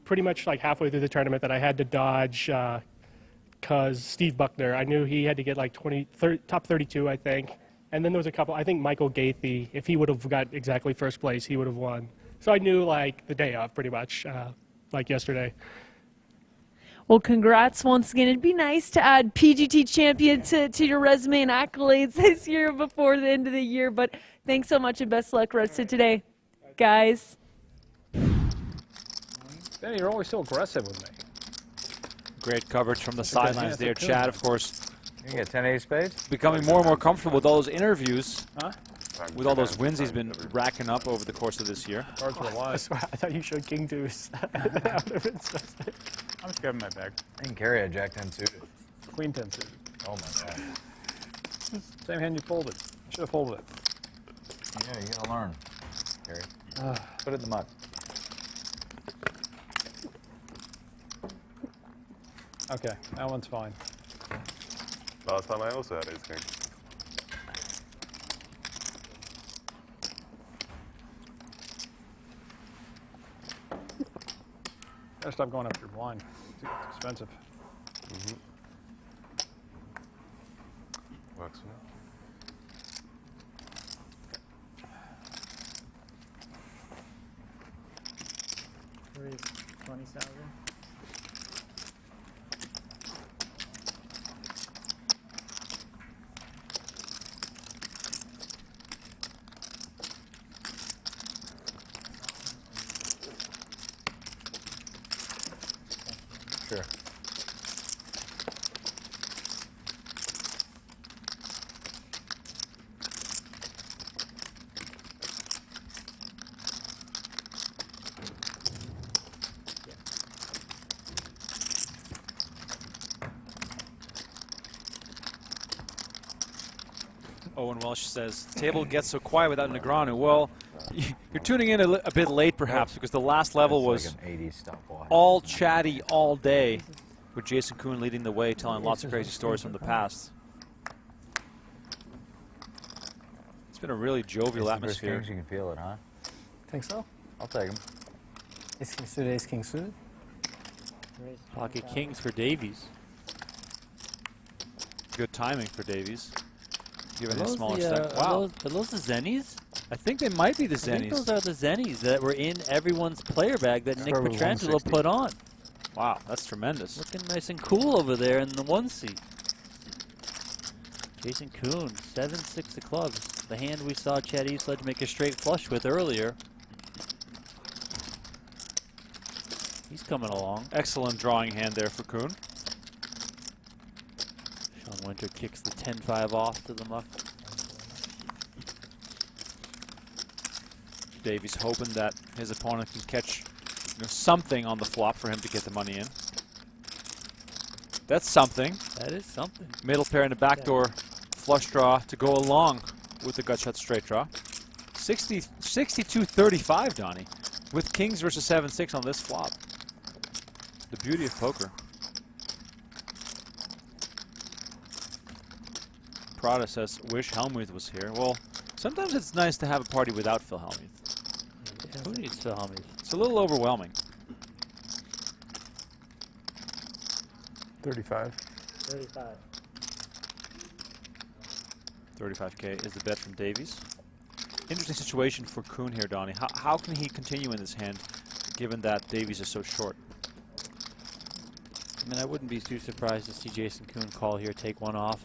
pretty much like halfway through the tournament that I had to dodge because Steve Buckner, I knew he had to get like top 32, I think. And then there was a couple, I think Michael Gaethje, if he would have got exactly first place, he would have won. So I knew like the day of pretty much, like yesterday. Well, congrats once again. It'd be nice to add PGT champion to your resume and accolades this year before the end of the year. But thanks so much and best luck rest of today, guys. Danny, you're always so aggressive with me. Great coverage from the sidelines there, Chad. Of course, you get 10-8 spades. Becoming more and more comfortable with all those interviews, with all those wins he's been racking up over the course of this year. Cards were alive. I thought you showed King Deuce. That would have been so sick. I'm just grabbing my bag. I can carry a Jack 10 suited. Queen 10 suited. Oh my god. Same hand you folded. You should have folded it. Yeah, you gotta learn. Carry. Put it in the mud. Okay, that one's fine. Last time I also had ace king. Gotta stop going after your blind. It's expensive. Works for me. Raise 20,000. Sure. Owen Welsh says, table gets so quiet without Negreanu. Well, you're tuning in a bit late perhaps because the last level was like an 80s stopwatch. all chatty all day with Jason Koon leading the way, telling lots of crazy stories from the past. It's been a really jovial atmosphere. You can feel it, huh? Think so? I'll take him. Ace king suited, ace king suited. Pocket kings for Davies. Good timing for Davies. Given Are his those smaller the, stack. Wow. Are those the Zennies? I think they might be the I think Zennies. those are the Zennies that were in everyone's player bag that Nick Probably Petrangelo 160. put on. Wow, that's tremendous. Looking nice and cool over there in the 1 seat. Jason Koon, 7-6 of clubs. The hand we saw Chad Eastledge make a straight flush with earlier. He's coming along. Excellent drawing hand there for Koon. Sean Winter kicks the 10-5 off to the muck. Davies hoping that his opponent can catch something on the flop for him to get the money in. That's something. That is something. Middle pair and a backdoor flush draw to go along with the gut shot straight draw. 62-35, Donnie, with kings versus 7-6 on this flop. The beauty of poker. Prada says, wish Helmuth was here. Well, sometimes it's nice to have a party without Phil Helmuth. Yeah, who needs Phil Helmuth? It's a little overwhelming. 35. 35. 35K is the bet from Davies. Interesting situation for Koon here, Donnie. How can he continue in this hand, given that Davies is so short? I mean, I wouldn't be too surprised to see Jason Koon call here, take one off.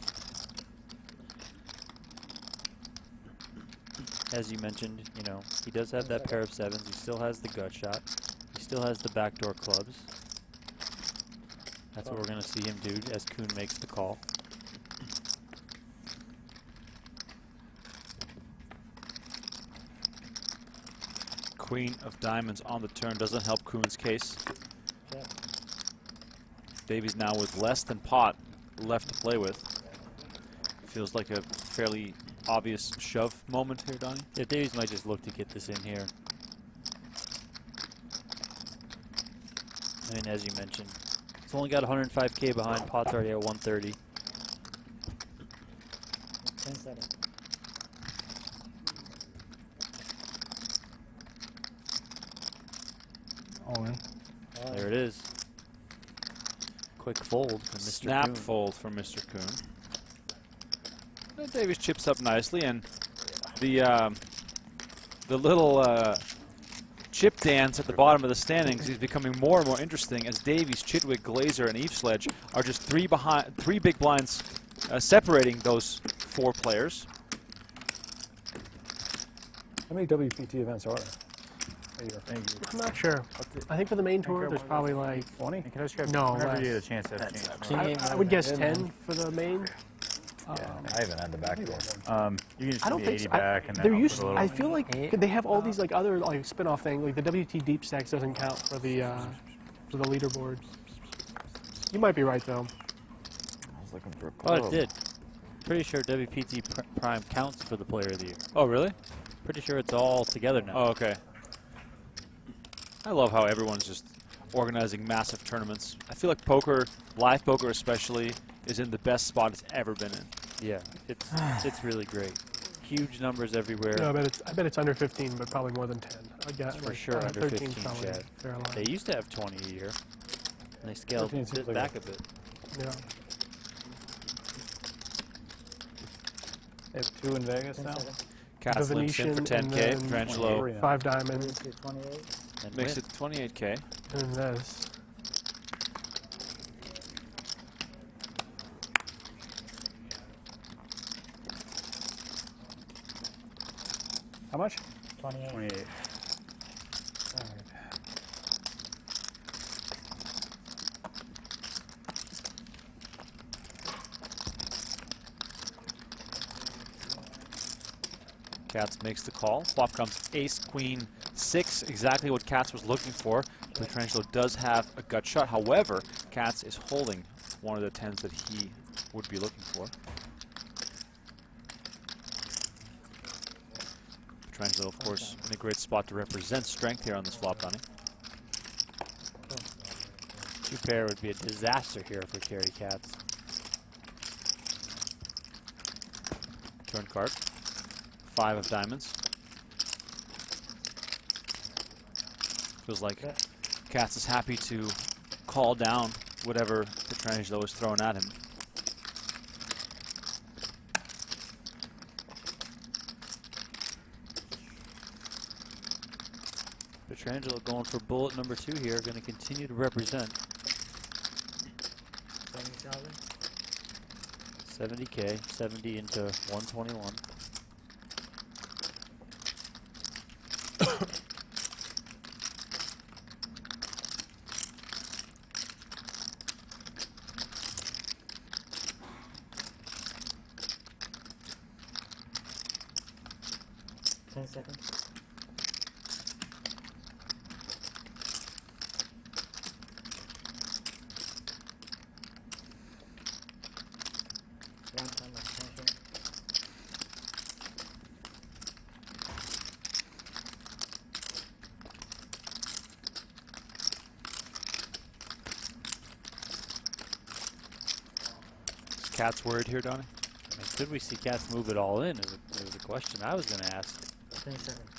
As you mentioned, you know, he does have that pair of sevens. He still has the gut shot. He still has the backdoor clubs. That's what we're going to see him do as Koon makes the call. Queen of diamonds on the turn doesn't help Koon's case. Yeah. Davies now with less than pot left to play with. Feels like a fairly obvious shove moment here, Donnie. Yeah, Davies might just look to get this in here. I mean, as you mentioned, it's only got 105K behind. Pot's already at 130. 10-7. All in. There it is. Quick fold from Mr. Snap Koon. fold from Mr. Koon. And Davies chips up nicely, and the little chip dance at the bottom of the standings is becoming more and more interesting as Davies, Chidwick, Glazer, and Eveslage are just three big blinds separating those four players. How many WPT events are there? I'm not sure. I think for the main tour, there's probably like 20. Can I just grab no whenever less. you get a chance to have change? I would guess 10 for the main. I haven't had the back door. You can just I don't give me think 80 so. back and then They're I'll used. put a little. I feel like they have all these like other like spin-off thing. Like the WT deep stacks doesn't count for the leaderboard. You might be right though. I was looking for a Oh, club. it did. Pretty sure WPT Prime counts for the player of the year. Oh, really? Pretty sure it's all together now. Oh, okay. I love how everyone's just organizing massive tournaments. I feel like poker, live poker especially, is in the best spot it's ever been in. Yeah, it's really great. huge numbers everywhere. No, I bet it's under 15, but probably more than 10. I got For like, sure under 13 15, probably Chad. fair line. They used to have 20 a year. And they scaled 13 seems like back a bit. Yeah. They have 2 in Vegas now. Katz The limps in for Venetian, and 10K. then Petrangelo 5 diamonds. 28. And makes win. it 28K. And then this. How much? 28. 28. Katz makes the call. Flop comes ace, queen, 6, exactly what Katz was looking for. Petrangelo does have a gut shot. However, Katz is holding one of the 10s that he would be looking for. Petrangelo, of course, in a great spot to represent strength here on this flop, Donnie. 2 pair would be a disaster here for Kerry Katz. Turn card. 5 of diamonds. Feels like Katz is happy to call down whatever Petrangelo is throwing at him. Petrangelo going for bullet number 2 here, going to continue to represent. 70K, 70 into 121. Seconds. Is Katz worried here, Donnie? I mean, could we see Katz move it all in? Is a question I was going to ask. 20 seconds.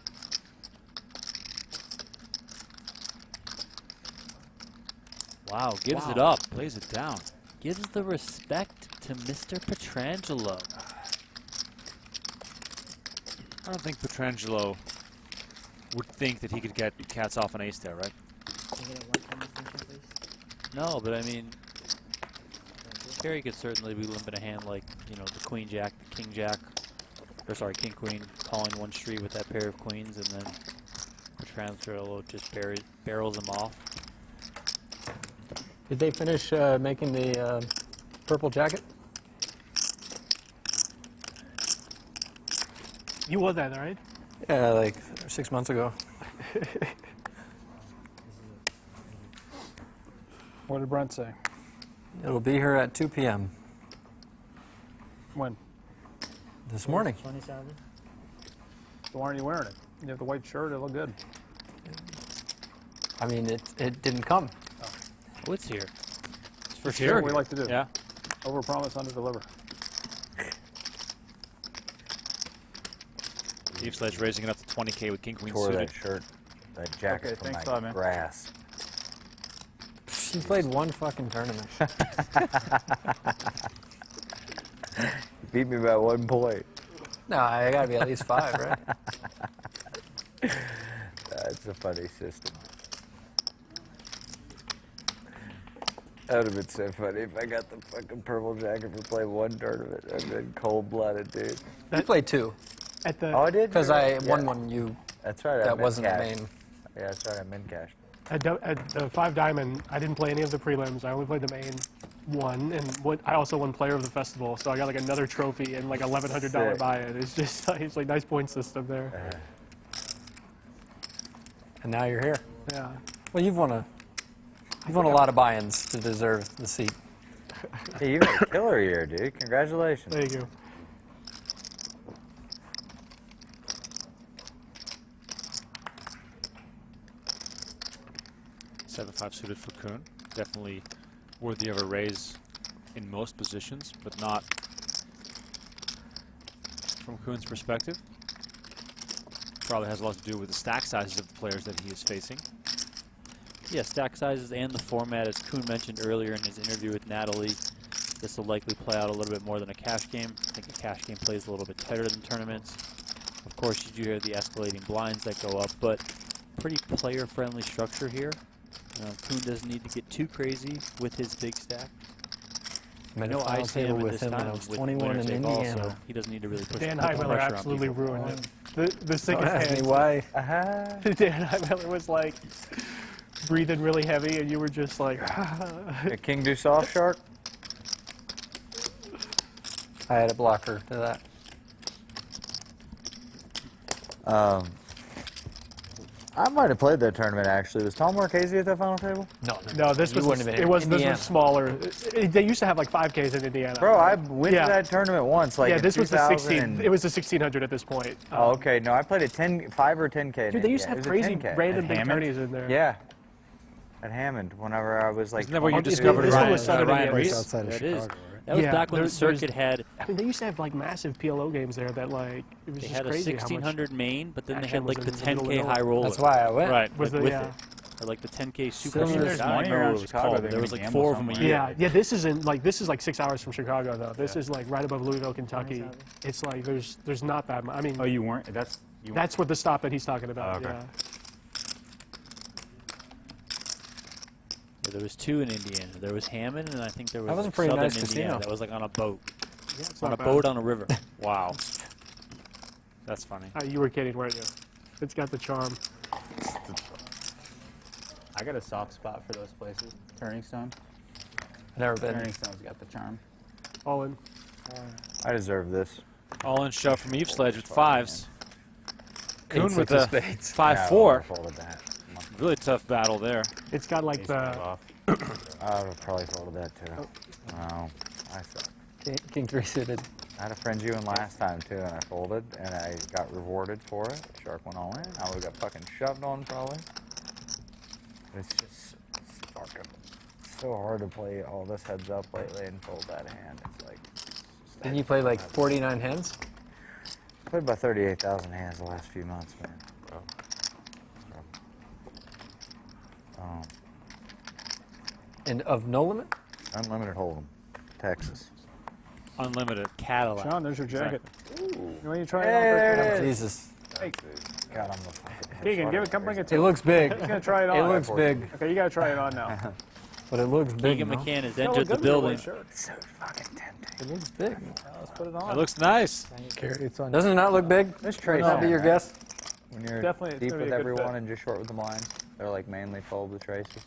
Wow, gives it up. Plays it down. Gives the respect to Mr. Petrangelo. I don't think Petrangelo would think that he could get Katz off an ace there, right? Can you get a one-time distinction, please? No, but I mean, Kerry could certainly be limping a hand like, you know, the queen jack, the king jack, or sorry, king queen, calling one street with that pair of queens, and then Petrangelo just barrels him off. Did they finish making the purple jacket? You won that, right? Yeah, like 6 months ago. What did Brent say? It'll be here at 2 p.m. When? this morning. 27. So why aren't you wearing it? You have the white shirt, it'll look good. I mean, it didn't come. Oh, it's here. It's for sure. sure. We like to do. Yeah. Overpromise, underdeliver. Deep Sledge raising it up to 20K with King Queen Tore suited. that shirt, that jacket Okay, from thanks my a lot, man. grasp. She played one fucking tournament. You beat me by 1 point. No, I gotta be at least 5, right? That's a funny system. That would have been so funny if I got the fucking purple jacket for playing 1 tournament. I'd have been cold-blooded, dude. You played 2. At the Oh, I did? Because I won Yeah. one. You. That's right. That wasn't the main. Yeah, that's right. I min cashed. At the 5 Diamond, I didn't play any of the prelims. I only played the main one, and I also won Player of the Festival, so I got like another trophy and like $1,100 Sick. buy-in. It's just it's like nice point system there. And now you're here. Yeah. Well, you've won a lot of buy-ins to deserve the seat. Hey, you had a killer year, dude. Congratulations. Thank you. Seven five suited for Koon. Definitely worthy of a raise in most positions, but not from Koon's perspective. Probably has a lot to do with the stack sizes of the players that he is facing. Yeah, stack sizes and the format, as Koon mentioned earlier in his interview with Natalie, this will likely play out a little bit more than a cash game. I think a cash game plays a little bit tighter than tournaments. Of course, you do hear the escalating blinds that go up, but pretty player-friendly structure here. Koon doesn't need to get too crazy with his big stack. I know I see him with him when I was with 21 winner in take Indiana. also. He doesn't need to really push Dan pressure Highmiller on absolutely people. ruined it. The sickest ask me hands. why. Dan Highmiller was like breathing really heavy, and you were just like. Did King do soft shark? I had a blocker to that. I might have played that tournament actually. Was Tom Marchese at that final table? No, this was this was smaller. They used to have like 5Ks in Indiana. Bro, I went to that tournament once. Like yeah, in this was the 16. 2000 It was the 1600 at this point. Oh, okay. No, I played a 5 or 10K. Dude, they used to have crazy random big Hammond? tourneys in there. Yeah. At Hammond, whenever I was like. Isn't that where you discovered Ryan Reese? That is. That was back when the circuit had. I mean, they used to have like massive PLO games there that like it was They just had a crazy 1600 main, but then they action had like was the in the middle 10K of high nowhere. roller. That's why I went. Right, Was with the- it. yeah. Or like the 10K super. I mean, there's I one don't here know in what it was Chicago called. that There you was can like gamble 4 of them a somewhere. year. Yeah, this isn't like this is like 6 hours from Chicago though. This is like right above Louisville, Kentucky. It's like there's not that much. I mean, Oh, you weren't? that's what the stop that he's talking about. Oh, okay. Yeah. Yeah, there was 2 in Indiana. There was Hammond, and I think there was That was a like pretty Southern nice Indiana. casino. That was like on a boat. Yeah, it's On a not boat bad. on a river. Wow. That's funny. You were kidding, weren't you? It's got the charm. I got a soft spot for those places. Turning Stone. Never been. Turning Stone's got the charm. All in. I deserve this. All in shove from Eve Sledge with 5s. Koon with of a spades. 5-4. I folded that. Really tough battle there. It's got like the. I would have probably folded that too. Oh, I suck. King 3 suited. I had a friend you in last time too, and I folded, and I got rewarded for it. Shark went all in. I would have got fucking shoved on probably. It's just fucking so hard to play all this heads up lately and fold that hand. It's like. Didn't you play like 49 hands? I played about 38,000 hands the last few months, man. And of no limit? Unlimited Hold'em, Texas. Unlimited. Cadillac. Sean, there's your jacket. You want to try Hey, it on? there it is. Jesus. God, I'm the fucking. Keegan, give it. Come bring it to It him. looks big. He's gonna try it on. It looks big. Okay, you gotta try it on now. But it looks big. Keegan no? McCann has Still entered look the good in your building. white shirt. So fucking tempting. It looks big. Let's put it on. It looks nice. It's on. Doesn't it not look big? Let's trade Would that be your guess? When you're Definitely, it's deep gonna be with a good everyone fit. and just short with the blinds, they're like mainly fold with traces.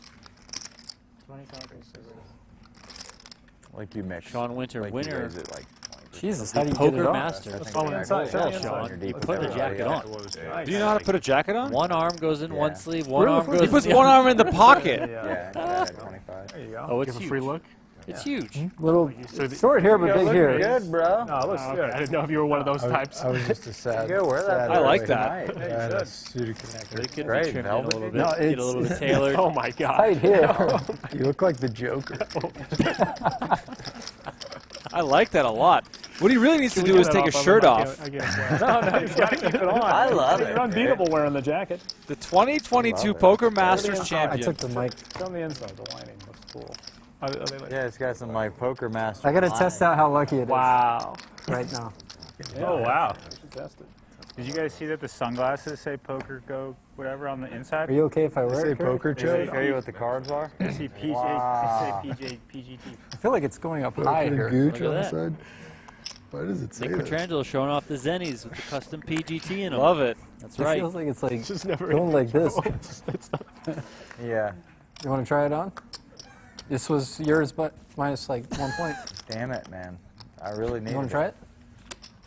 Like you mix. Sean Winter, like winner. You raise it like 20%. Jesus, how do you get Poker it on? Master. That's follow inside. Show me Sean, inside. you're deep with Put the everybody jacket else. on. Do you know how to put a jacket on? One arm goes in one Yeah. sleeve, one arm goes He in puts the one other. arm in the pocket. Yeah, yeah, 25. There you go. Oh, it's Give a huge. free look. It's huge. Little short here, but big here. Good, bro. No, it looks Okay, good. I didn't know if you were one of those types. I was just a sad. Go wear that. sad I like boy. that. Tonight. I had a suited They connector. could Great, be trimmed in a velvet. little bit, No, get a it's- little bit tailored. Oh my God. Tight here. You look like the Joker. I like that a lot. What he really needs to Can we do get is that take a off of shirt him? off. I guess. No, no, you've got to keep it on. I love it. You're unbeatable wearing the jacket. The 2022 Love it. Poker Masters Everything I champion. took the mic. Show them the inside. The lining looks cool. Are they like, Yeah, it's got some like Poker Master. I got to test out how lucky it is wow. right now. Oh, wow. You should test it. Did you guys see that the sunglasses say PokerGO whatever on the inside? Are you okay if I They wear say it? Kurt? poker Show chip. you what the cards are. They say PJ, Wow. they say PGT. I feel like it's going up high Poker here. gooch Look on at the that. side. Why does it say Nick that? Petrangelo showing off the Zennies with the custom PGT in them. Love it. That's It right. feels like it's like Just never going like this. Yeah. You want to try it on? This was yours, but minus like 1 point. Damn it, man. I really need You want to try it?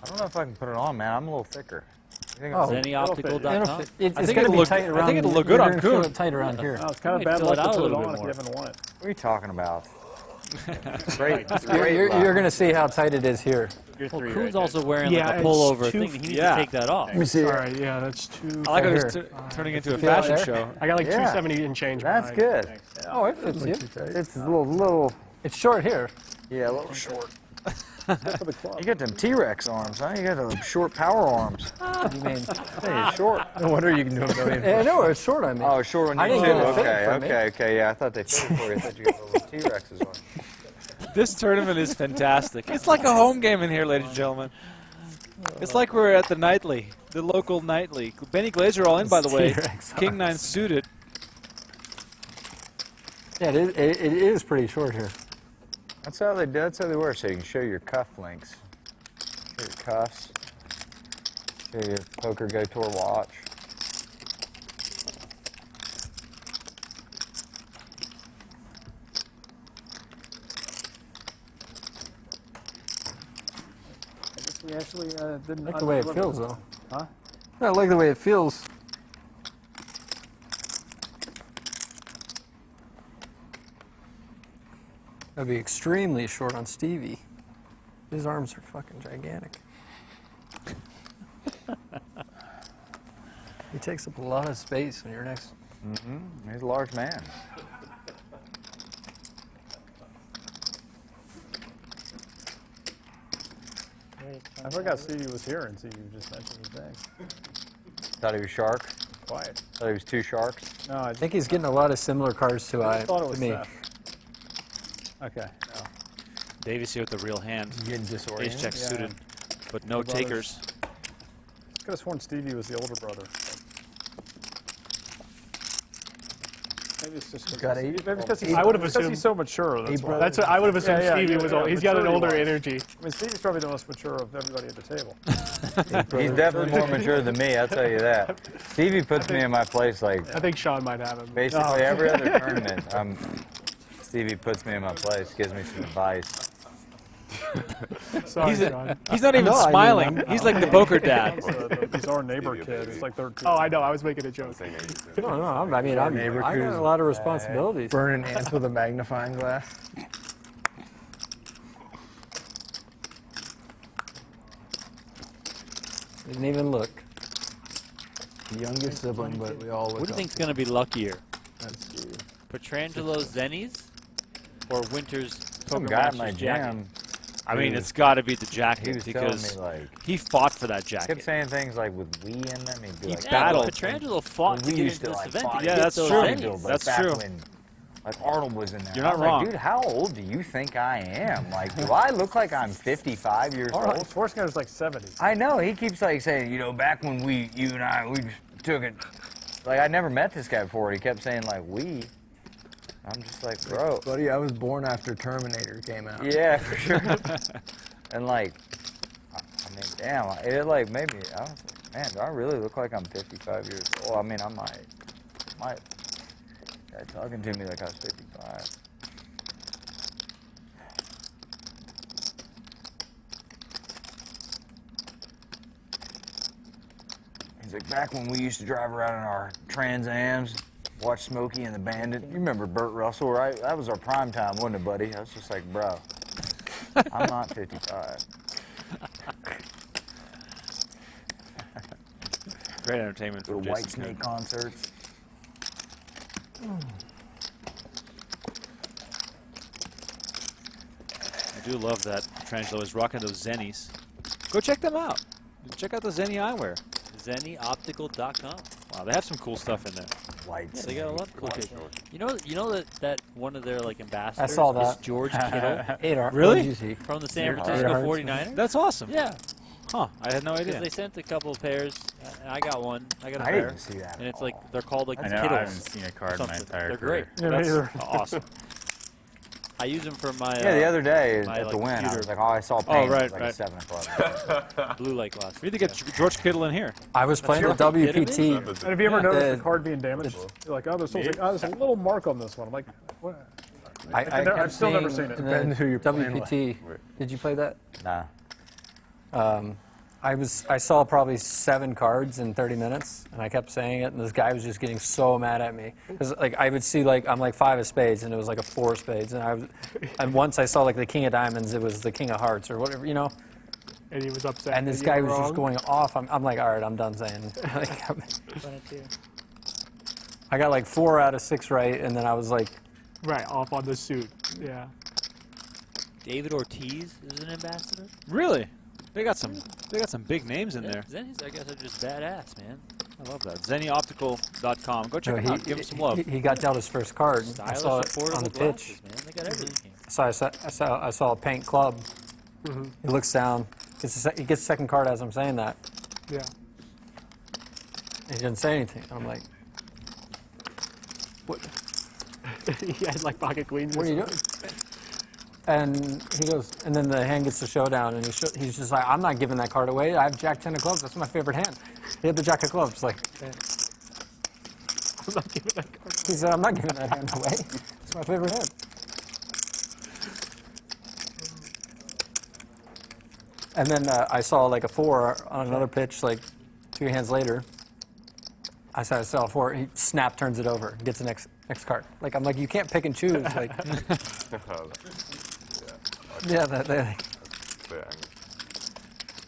I don't know if I can put it on, man. I'm a little thicker. You think Oh. ZennyOptical.com. It's I going think to it'll be look- tight I around. think it'll look good you're on gonna feel Koon. it tight around here. Oh, it's kind of Might bad fill luck it to out a put it little bit on if you more. haven't won it. What are you talking about? Great. You're going to see how tight it is here. You're Well, three Koon's right also wearing Yeah, like a it's pullover too- thing. He needs yeah. to take that off. Let me see All it. right, yeah, that's too. I like how Here. it's turning into a Feel it fashion there? show. I got like Yeah. 270 and change. That's behind. good. Oh, it fits you. It's a little. It's short here. Yeah, a little short. You got them T-Rex arms, huh? You got them short power arms. You mean? Hey, short. No wonder you can do a million. Yeah, no, it's short on me. Oh, short on I you didn't too. get it fitted Okay, for me. okay. Yeah, I thought they fitted for you. I thought you got the little T-Rexes on. This tournament is fantastic. It's like a home game in here, ladies and gentlemen. It's like we're at the nightly, the local nightly. Benny Glazer all in, by the way. King 9 suited. Yeah, it is pretty short here. That's how they do. That's how they work. So you can show your cuff links, show your cuffs, show your PokerGO Tour watch. We actually didn't I like the way it undeliver. feels, though. Huh? I like the way it feels. That'd be extremely short on Stevie. His arms are fucking gigantic. He takes up a lot of space when you're next. Mm-hmm. He's a large man. I forgot Stevie was here until you just mentioned his name. Thought he was shark. Quiet. Thought he was two sharks. No, I think he's getting a lot of similar cards to, thought it was me. Seth. Okay. No. Davies here with the real hand. Getting disoriented. Ace jack Yeah. suited, but no The brothers. takers. Could have sworn Stevie was the older brother. Maybe it's just got maybe eight. because he's, I would have because assumed he's so mature. That's why. That's what I would have assumed. Stevie was old. He's got an older energy. I mean, Stevie's probably the most mature of everybody at the table. He's definitely more mature than me, I'll tell you that. Stevie puts me in my place like I think Sean might have him. basically every other tournament. Stevie puts me in my place, gives me some advice. Sorry, He's Sean. he's not even smiling. He's like the poker dad. He's our neighbor kid. He's like 13. Oh, I know. I was making a joke. No, I mean, I got a lot of responsibilities. Burning ants with a magnifying glass. Didn't even look. The youngest sibling, but we all look What do you up think's to going to be luckier? Let's see. Petrangelo's Zennies or Winter's Some Poker guy at Masters my jacket? gym. I mean, it's got to be the He jacket was telling because me like he fought for that kept jacket. saying things like with we in them. He'd be He like, battled. Petrangelo fought to we get used into to this like event. fight to Yeah, get that's those true. Zennies. That's back true. When, like Arnold was in there. You're I not was wrong. Like, dude, how old do you think I am? Like, do I look like I'm 55 years old? Schwarzenegger's like 70. I know. He keeps like saying, you know, back when you and I, we took it. Like, I never met this guy before. He kept saying like we. I'm just like, bro. Buddy, I was born after Terminator came out. Yeah, for sure. And like, I mean, damn, it like made me. I was like, man, do I really look like I'm 55 years old? I mean, I might. Guy talking to me like I was 55. He's like, back when we used to drive around in our Trans Ams, watch Smokey and the Bandit. You remember Burt Russell, right? That was our prime time, wasn't it, buddy? I was just like, bro, I'm not 55. Great entertainment Go from to Jason White Snake Coon. concerts. I do love that Petrangelo is rocking those Zennies. Go check them out. Check out the Zenny eyewear. ZennyOptical.com. Wow, they have some cool stuff in there. White Yeah, they got a lot of cool shit. You know that one of their like ambassadors I saw is that. George Kittle Really? from the San Francisco 49ers. That's awesome. Yeah. Huh, I had no idea. Because they sent a couple of pairs. And I got one. I got a I pair. didn't see that And at it's like they're called like I know, I Kittles. haven't seen a card in my something. entire They're career. great. Yeah, me That's either. awesome. I use them for my. Yeah, the other day my, at the like, win, I computer was like, oh, I saw Oh, paint. right, It was like right. at 7 o'clock. blue light glasses. We need to get George Kittle in here. I was playing the WPT. And have you ever noticed The- the card being damaged? You're like, oh, there's a little mark on this one. I'm like, what? I've still never seen it. Depends who you're playing with. WPT. Did you play that? Nah. I saw probably 7 cards in 30 minutes, and I kept saying it, and this guy was just getting so mad at me because like I would see like I'm like 5 of spades, and it was like a 4 of spades, and once I saw like the king of diamonds, it was the king of hearts or whatever, you know. And he was upset. And this that you guy were was just wrong. going off. I'm like, all right, I'm done saying. I got like 4 out of 6 right, and then I was like, Right, off on the suit. Yeah. David Ortiz is an ambassador. Really? They got some big names in there. Zennies, I guess, are just badass, man. I love that. ZennyOptical.com. Go check him out. Give him some love. He got dealt his first card. I saw it Stylish, on the affordable pitch. glasses, man. They got everything. So I saw a paint club. He looks down. He gets the second card as I'm saying that. Yeah. He didn't say anything. I'm like, what? He had like pocket queens. What are you doing? And he goes, and then the hand gets the showdown, and he's just like, I'm not giving that card away. I have Jack 10 of clubs. That's my favorite hand. He had the Jack of clubs. Like, I'm not giving that card. He said, I'm not giving that hand away. It's my favorite hand. And then I saw like a 4 on another pitch, like 2 hands later. I saw a 4. He snap turns it over, gets the next card. Like I'm like, you can't pick and choose. Like, yeah,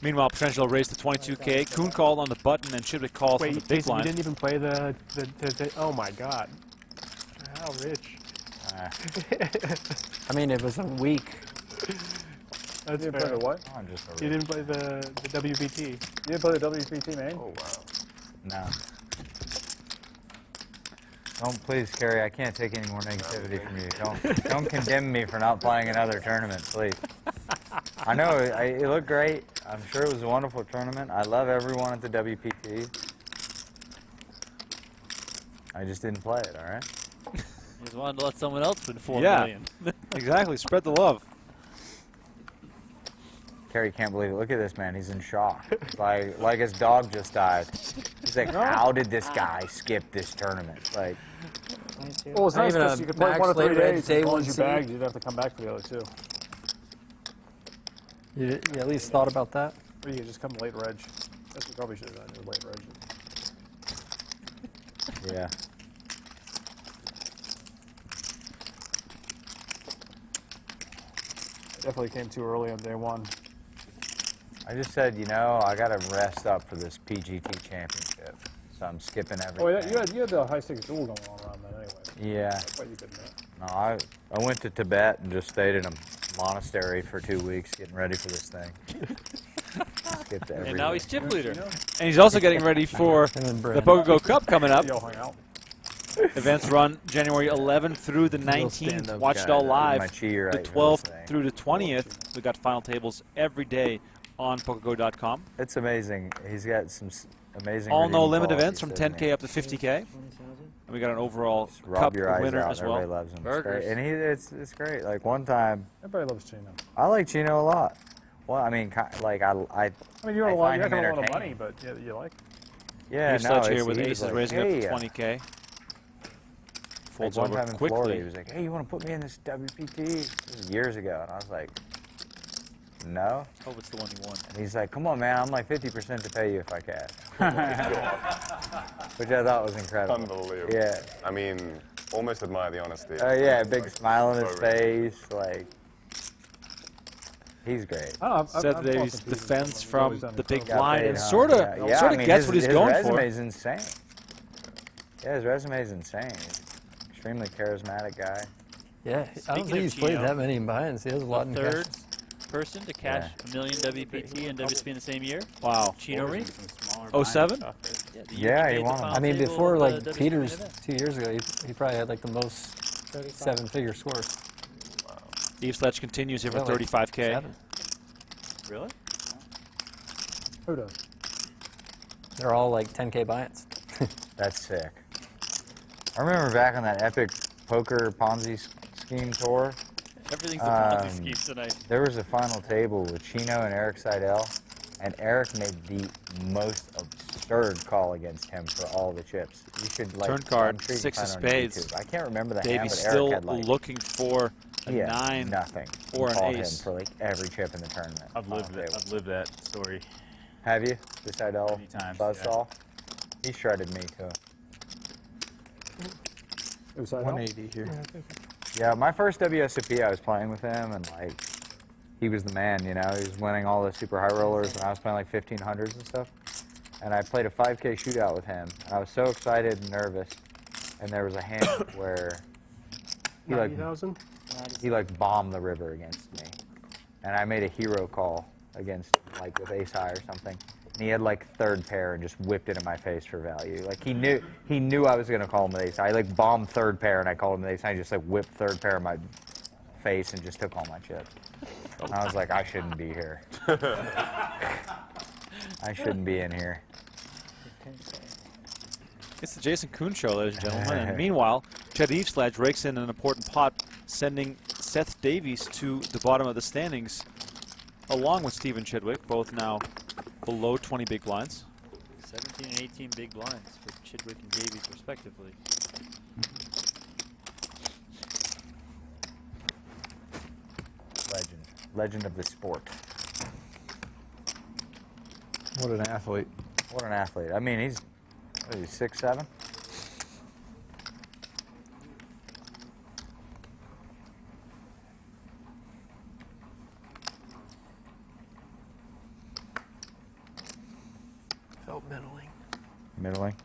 Meanwhile, Petrangelo raised to 22K. Koon called on the button, and Chidwick called from the big Jason, blind. you didn't even play the oh my God. How rich. I mean, it was a week. That's You didn't fair. play the what? You didn't play the WPT. You didn't play the WPT, man? Oh, wow. No. Don't please, Kerry. I can't take any more negativity from you. Don't condemn me for not playing another tournament, please. I know it looked great. I'm sure it was a wonderful tournament. I love everyone at the WPT. I just didn't play it. All right. You just wanted to let someone else win $4 Yeah, million. exactly. Spread the love. Kerry can't believe it. Look at this man. He's in shock. Like his dog just died. He's like, how did this guy skip this tournament? Like, Well, it's Not nice even because a you could play max 1 of 3 late reg days. day As long one as you seed. bagged, you'd have to come back for the other 2. You at least thought about that? Or you could just come late reg. That's what you probably should have done. Your late reg. yeah. Definitely came too early on day 1. I just said, you know, I got to rest up for this PGT Championship. So I'm skipping everything. Oh, yeah, you had the high stakes duel going on around then anyway. Yeah. That's why you couldn't know. No, I went to Tibet and just stayed in a monastery for 2 weeks getting ready for this thing. Skipped everything. And now he's chip leader. And he's also getting ready for the PokerGO Cup coming up. You'll hang out. Events run January 11th through the 19th. Watch it all live. My cheer The right for this 12th thing. through the 20th. We got final tables every day on PokerGO.com. It's amazing. He's got some amazing. All no redeeming limit qualities, events from doesn't 10K up to 50K. And we got an overall Rob Cup your eyes winner out. as well. Everybody loves him. It's Burgers. great. And it's great. Like one time, Everybody loves Chino. I like Chino a lot. Well, I mean, like I I mean, you're I a lot. find You're him not a lot of entertaining. money, but yeah, you like. Yeah, Here's no, Sledge it's- here with he was aces like, raising hey, up to 20K. Folds one over time in Florida, quickly. he was like, "Hey, you want to put me in this WPT?" This was years ago, and I was like, "No." Hope it's the one you want. And he's like, "Come on, man, I'm like 50% to pay you if I cash." Which I thought was incredible. Unbelievable. Yeah. I mean, almost admire the honesty. Oh yeah, big Like, smile on his so really face, like he's great. Seth Davies defends from the big Got blind paid, and huh? sort of Yeah, I mean, gets what he's his going resume for. is insane. Yeah, his resume is insane. He's an extremely charismatic guy. Yeah, I don't Speaking think of he's played Chino, that many buy-ins. He has a lot in cash. Third person to cash $1 million WPT and WSP in the same year. Wow. Chino Ring. 07? Yeah, he won. I mean, before like Peters 2 years ago, he probably had like the most 7-figure scores. Steve Sledge continues here for Yeah, like 35K. 7. Really? Who does? They're all like 10K buy-ins. That's sick. I remember back on that epic poker Ponzi scheme tour. Everything's a Ponzi scheme tonight. There was a final table with Chino and Eric Seidel, and Eric made the most absurd call against him for all the chips. You should like Turn card, I'm sure you can 6 of find it on spades. YouTube. I can't remember the hand, Davies but Eric still had like looking for a he had 9 nothing. or We an called ace. him for like every chip in the tournament. I've lived that story. Have you? The Seidel Many times, buzzsaw? He shredded me too. It was 180 here. Yeah, my first WSOP, I was playing with him, and like, he was the man, you know. He was winning all the super high rollers, and I was playing like 1500s and stuff. And I played a 5K shootout with him, and I was so excited and nervous. And there was a hand where he like 90,000? he like bombed the river against me, and I made a hero call against, like, with ace high or something. And he had, like, third pair and just whipped it in my face for value. Like, he knew I was going to call him with ace high. I, like, bombed third pair, and I called him with ace high. He just, like, whipped third pair in my face and just took all my chips. And I was like, I shouldn't be here. I shouldn't be in here. It's the Jason Koon show, ladies and gentlemen. And meanwhile, Chidwick rakes in an important pot, sending Seth Davies to the bottom of the standings, along with Stephen Chidwick, both now below 20 big blinds. 17 and 18 big blinds for Chidwick and Davies, respectively. Legend of the sport. What an athlete. What an athlete. I mean, he's 6'7". Felt middling. Middling.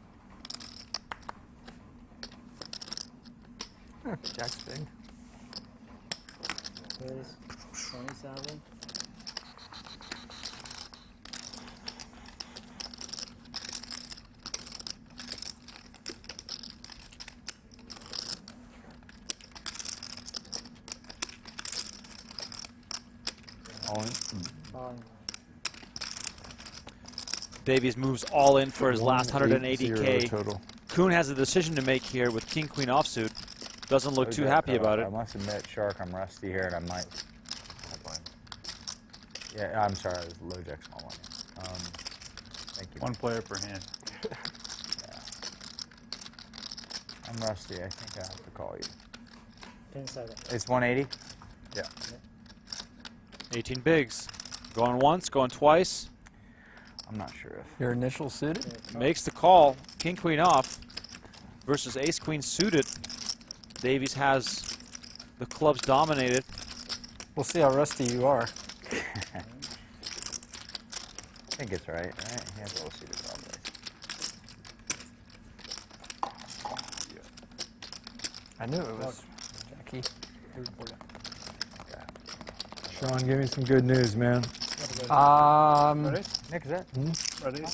Jack's big. 27. Davies moves all in for his last 180K. Total. Koon has a decision to make here with King Queen offsuit. Doesn't look too happy about it. I must admit, Shark, I'm rusty here, and I might. Yeah, I'm sorry, it was low jack small one. Thank you. One player per hand. Yeah. I'm rusty. I think I have to call you. 10 seconds. It's 180. Yeah. 18 bigs. Going once, going twice. I'm not sure if your initial suited makes the call. King Queen off versus Ace Queen suited. Davies has the clubs dominated. We'll see how rusty you are. I think it's right. He has all suited probably. I knew it was Jackie. Sean, give me some good news, man. Ready? Nick, is that? Ready?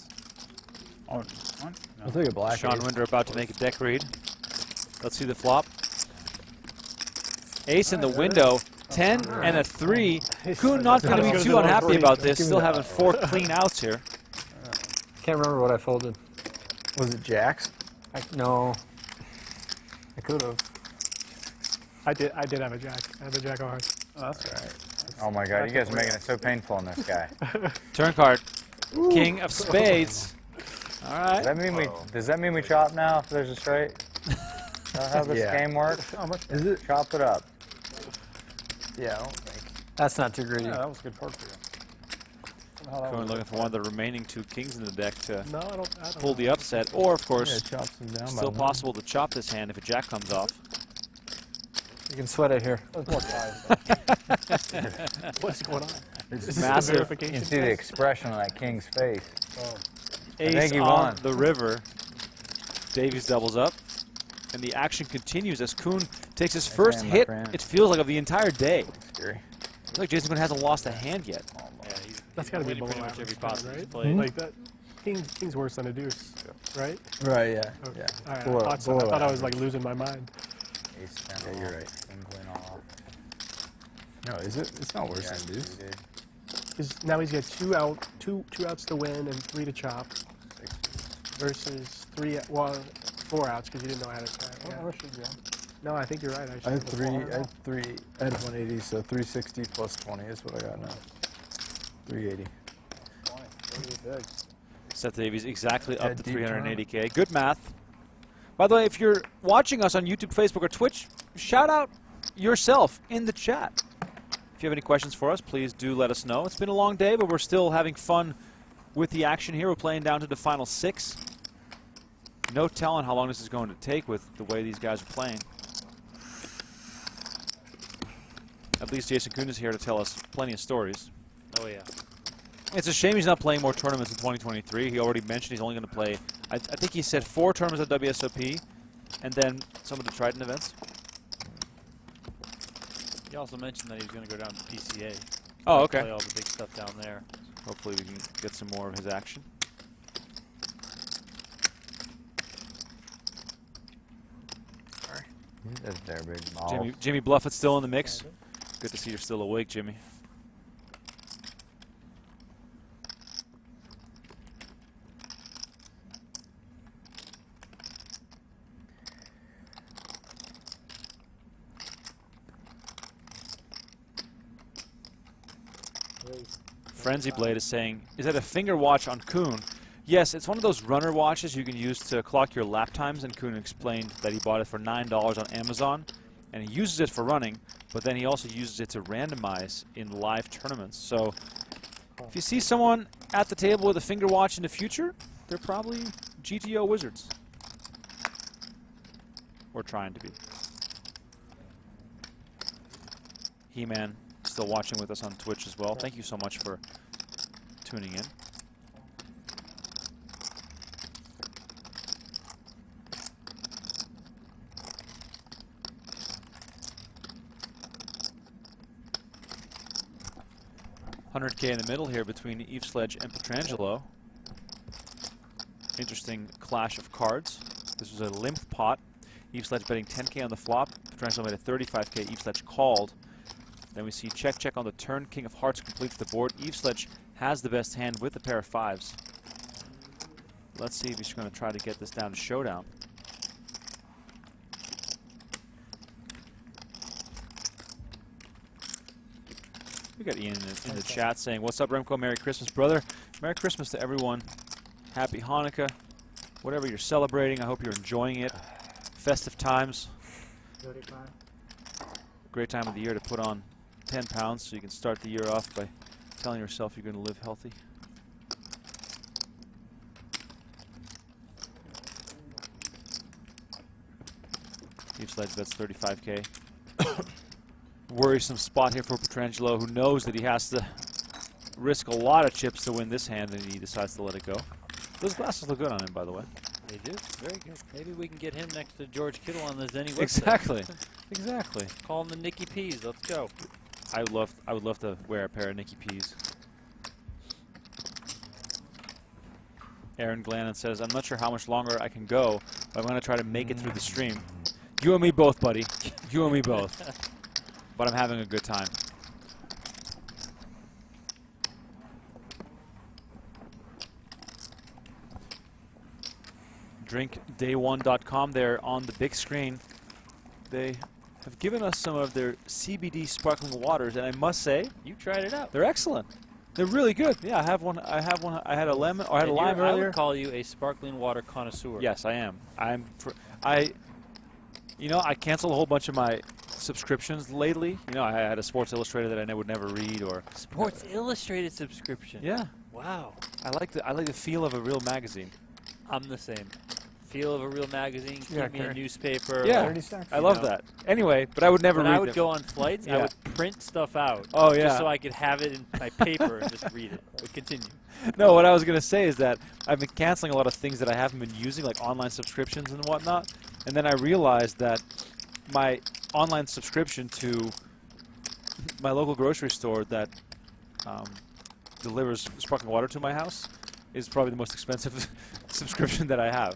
Oh, one? No. I'll take a black. Sean Winder about to make a deck read. Let's see the flop. Ace in the window. 10 and a 3. Koon not going to be too unhappy about this. Still having 4 clean outs here. Can't remember what I folded. Was it jacks? No. I could have. I did have a jack. I have a jack of hearts. Oh, that's right. Oh my God, you guys are making it so painful on this guy. Turn card. King of spades. All right. Does that mean we chop now if there's a straight? Is that how this game works? How much is it? Chop it up. Yeah, I don't think. That's not too greedy. Yeah, that was good card for you. Koon looking for one of the remaining 2 kings in the deck to No, I don't pull the upset. Or, of course, chops them down still by possible to chop this hand if a jack comes off. You can sweat it here. That's more size. What's going on? It's massive. You can see the expression on that king's face. Oh. Ace he on won. the river. Davies doubles up. And the action continues as Koon takes his first hand, my hit, friend. it feels like, of the entire day. Scary. It's like Jason Koon hasn't lost a hand yet. Yeah, That's got to be below pretty much average, every pot right? he's played. Like that. King's worse than a deuce, right? Right, yeah. Okay. Yeah. All right, Below- I thought so. I below thought I was average. like losing my mind. Ace 10 Yeah, you're off, right. King queen off. No, is it? It's not worse Yeah, than deuce. suited. Now he's got two outs to win and 3 to chop, versus 4 outs because you didn't know how to attack. Yeah. No, I think you're right. I had three. I had 180, so 360 plus 20 is what I got now. 380. Seth Davies exactly up Yeah, to deep 380K. Good math. By the way, if you're watching us on YouTube, Facebook, or Twitch, shout out yourself in the chat. If you have any questions for us, please do let us know. It's been a long day, but we're still having fun with the action here. We're playing down to the final 6. No telling how long this is going to take with the way these guys are playing. At least Jason Koon is here to tell us plenty of stories. Oh, yeah. It's a shame he's not playing more tournaments in 2023. He already mentioned he's only going to play, I think he said 4 tournaments at WSOP, and then some of the Triton events. He also mentioned that he was going to go down to PCA. Oh, okay. Play all the big stuff down there. Hopefully we can get some more of his action. That's their big ball. Jimmy Bluffett's still in the mix. Good to see you're still awake, Jimmy. Frenzy Blade is saying, is that a finger watch on Koon? Yes, it's one of those runner watches you can use to clock your lap times, and Koon explained that he bought it for $9 on Amazon, and he uses it for running, but then he also uses it to randomize in live tournaments. So if you see someone at the table with a finger watch in the future, they're probably GTO wizards. Or trying to be. He-Man still watching with us on Twitch as well. Thank you so much for tuning in. $100K in the middle here between Eve Sledge and Petrangelo. Interesting clash of cards. This was a limp pot. Eve Sledge betting 10K on the flop. Petrangelo made a 35K. Eve Sledge called. Then we see check on the turn. King of Hearts completes the board. Eve Sledge has the best hand with a pair of fives. Let's see if he's going to try to get this down to showdown. We got Ian in the chat saying, "What's up, Remco? Merry Christmas, brother. Merry Christmas to everyone. Happy Hanukkah. Whatever you're celebrating, I hope you're enjoying it. Festive times. 35. Great time of the year to put on 10 pounds so you can start the year off by telling yourself you're going to live healthy." Eve Sledge bets 35K. Worrisome spot here for Petrangelo, who knows that he has to risk a lot of chips to win this hand, and he decides to let it go. Those glasses look good on him, by the way. They do. Very good. Maybe we can get him next to George Kittle on the Zenny website. Exactly. Exactly. Call him the Nicky P's. Let's go. I would love to wear a pair of Nicky P's. Aaron Glannon says, "I'm not sure how much longer I can go, but I'm going to try to make it through the stream." You and me both, buddy. You and me both. But I'm having a good time. DrinkDay1.com, they're on the big screen. They have given us some of their CBD sparkling waters, and I must say, you tried it out. They're excellent. They're really good. Yeah, I have one. I had a lemon, or I had a lime earlier. I would call you a sparkling water connoisseur. Yes, I am. I canceled a whole bunch of my subscriptions lately. You know, I had a Sports Illustrated that I would never read, or Sports Illustrated subscription. Yeah. Wow. I like the feel of a real magazine. I'm the same. Feel of a real magazine. Keep me a newspaper. Yeah, I love that. Anyway, but I would never read I would them. go on flights, I would print stuff out. Oh, yeah. Just so I could have it in my paper and just read it. But continue. No, what I was going to say is that I've been canceling a lot of things that I haven't been using, like online subscriptions and whatnot. And then I realized that my online subscription to my local grocery store that delivers sparkling water to my house is probably the most expensive subscription that I have.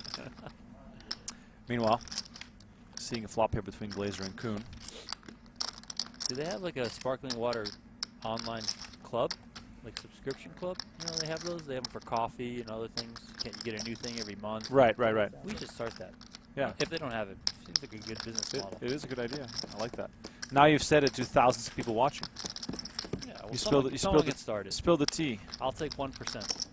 Meanwhile, seeing a flop here between Glazer and Koon. Do they have like a sparkling water online club? Like subscription club? You know, they have those. They have them for coffee and other things. Can't you get a new thing every month? Right. We should start that. Yeah. If they don't have it, seems like a good business model. It is a good idea. I like that. Now you've said it to thousands of people watching. Yeah, well, you someone get started. Spill the tea. I'll take 1%.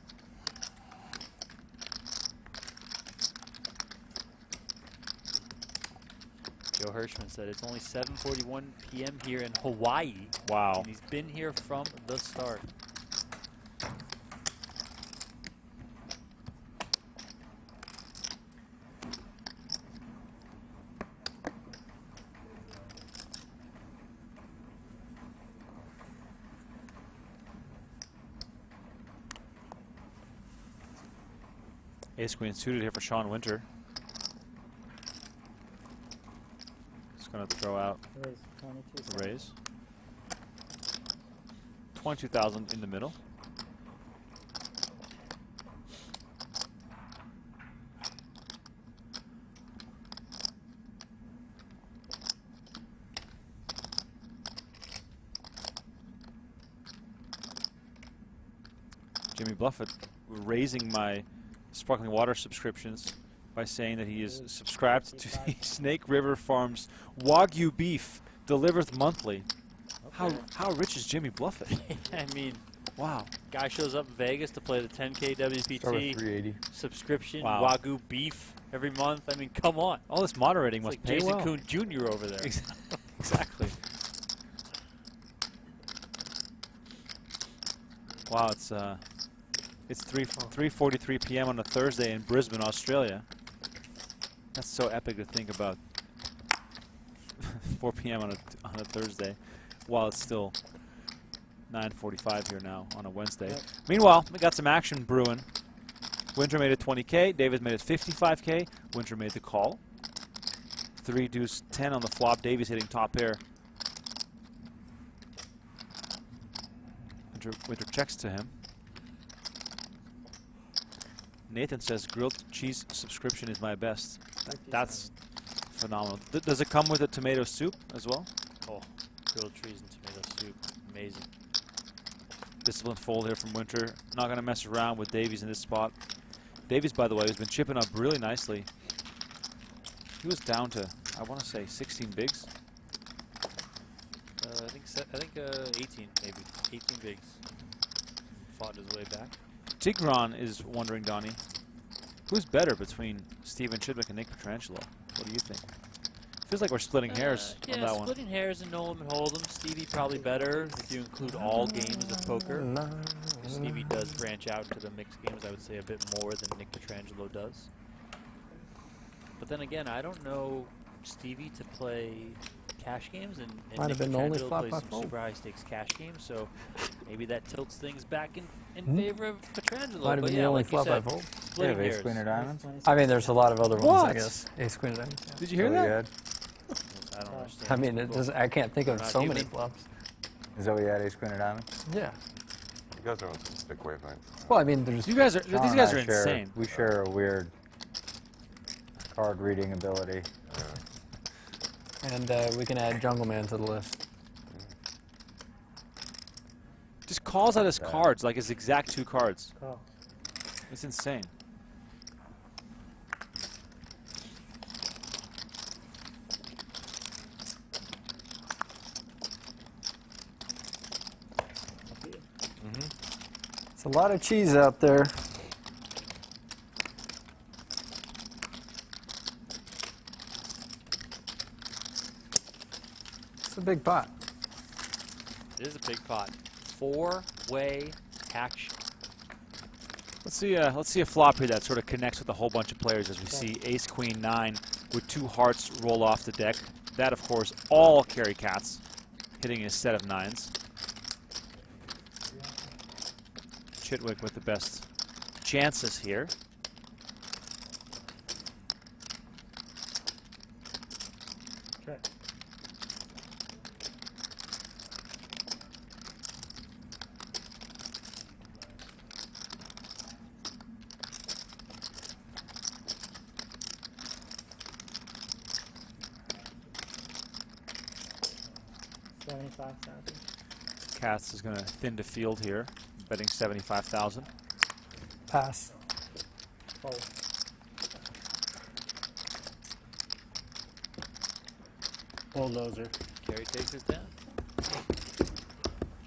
Joe Hirschman said it's only 7:41 p.m. here in Hawaii. Wow. And he's been here from the start. Ace Queen suited here for Sean Winter. Just going to throw out the raise. 22,000 in the middle. Jimmy Bluffett raising my sparkling water subscriptions by saying that he is subscribed to the Snake River Farms Wagyu beef delivered monthly. Okay. How rich is Jimmy Bluffett? I mean, wow. Guy shows up in Vegas to play the 10K Start with WPT 380. subscription, Wow. Wagyu beef every month. I mean, come on. All this moderating It's must like pay Jason well. Koon Jr. over there. Exactly. Wow, it's 3:43 p.m. on a Thursday in Brisbane, Australia. That's so epic to think about. 4 p.m. on a Thursday, while it's still 9:45 here now on a Wednesday. Yep. Meanwhile, we got some action brewing. Winter made it 20K. Davis made it 55K. Winter made the call. 3 deuce 10 on the flop. Davies hitting top pair. Winter checks to him. Nathan says grilled cheese subscription is my best. That's phenomenal. Does it come with a tomato soup as well? Oh, grilled cheese and tomato soup. Amazing. Disciplined fold here from Winter. Not going to mess around with Davies in this spot. Davies, by the way, has been chipping up really nicely. He was down to, I want to say, 16 bigs. I think 18 maybe. 18 bigs. Fought his way back. Tigran is wondering, Donnie, who's better between Steven Chidwick and Nick Petrangelo? What do you think? Feels like we're splitting hairs on that one. Splitting hairs and no limit hold'em. Stevie probably better if you include all games of poker. Stevie does branch out into the mixed games, I would say, a bit more than Nick Petrangelo does. But then again, I don't know Stevie to play cash games, and Might Nick have been the only Petrangelo flop plays I some fold. super high stakes cash games, so maybe that tilts things back in favor of Petrangelo. Might have But been yeah, the only like you flop I said, fold. splitting Ace hairs. queen of diamonds. I mean, there's a lot of other ones, What? I guess. Ace queen of diamonds. yeah. Did you hear Is that that? what I don't understand. I mean, it does. I can't think of Not so many human. flops. Is that what you had, ace queen of diamonds? Yeah. You guys are on some stick wavelengths. Well, I mean, there's. You guys are. Sean These and guys I are insane. We share a weird card reading ability. And we can add Jungle Man to the list. Just calls out his cards like his exact 2 cards. Call. It's insane. It's a lot of cheese out there. It's a big pot. It is a big pot. 4-way action. Let's see a flop here that sort of connects with a whole bunch of players as we see ace queen 9 with 2 hearts roll off the deck. That, of course, all carry cats, hitting a set of 9s. Chidwick with the best chances here. Okay. Cats is going to thin to field here, betting 75,000. Pass. Fold. Bulldozer. Carry takes it down.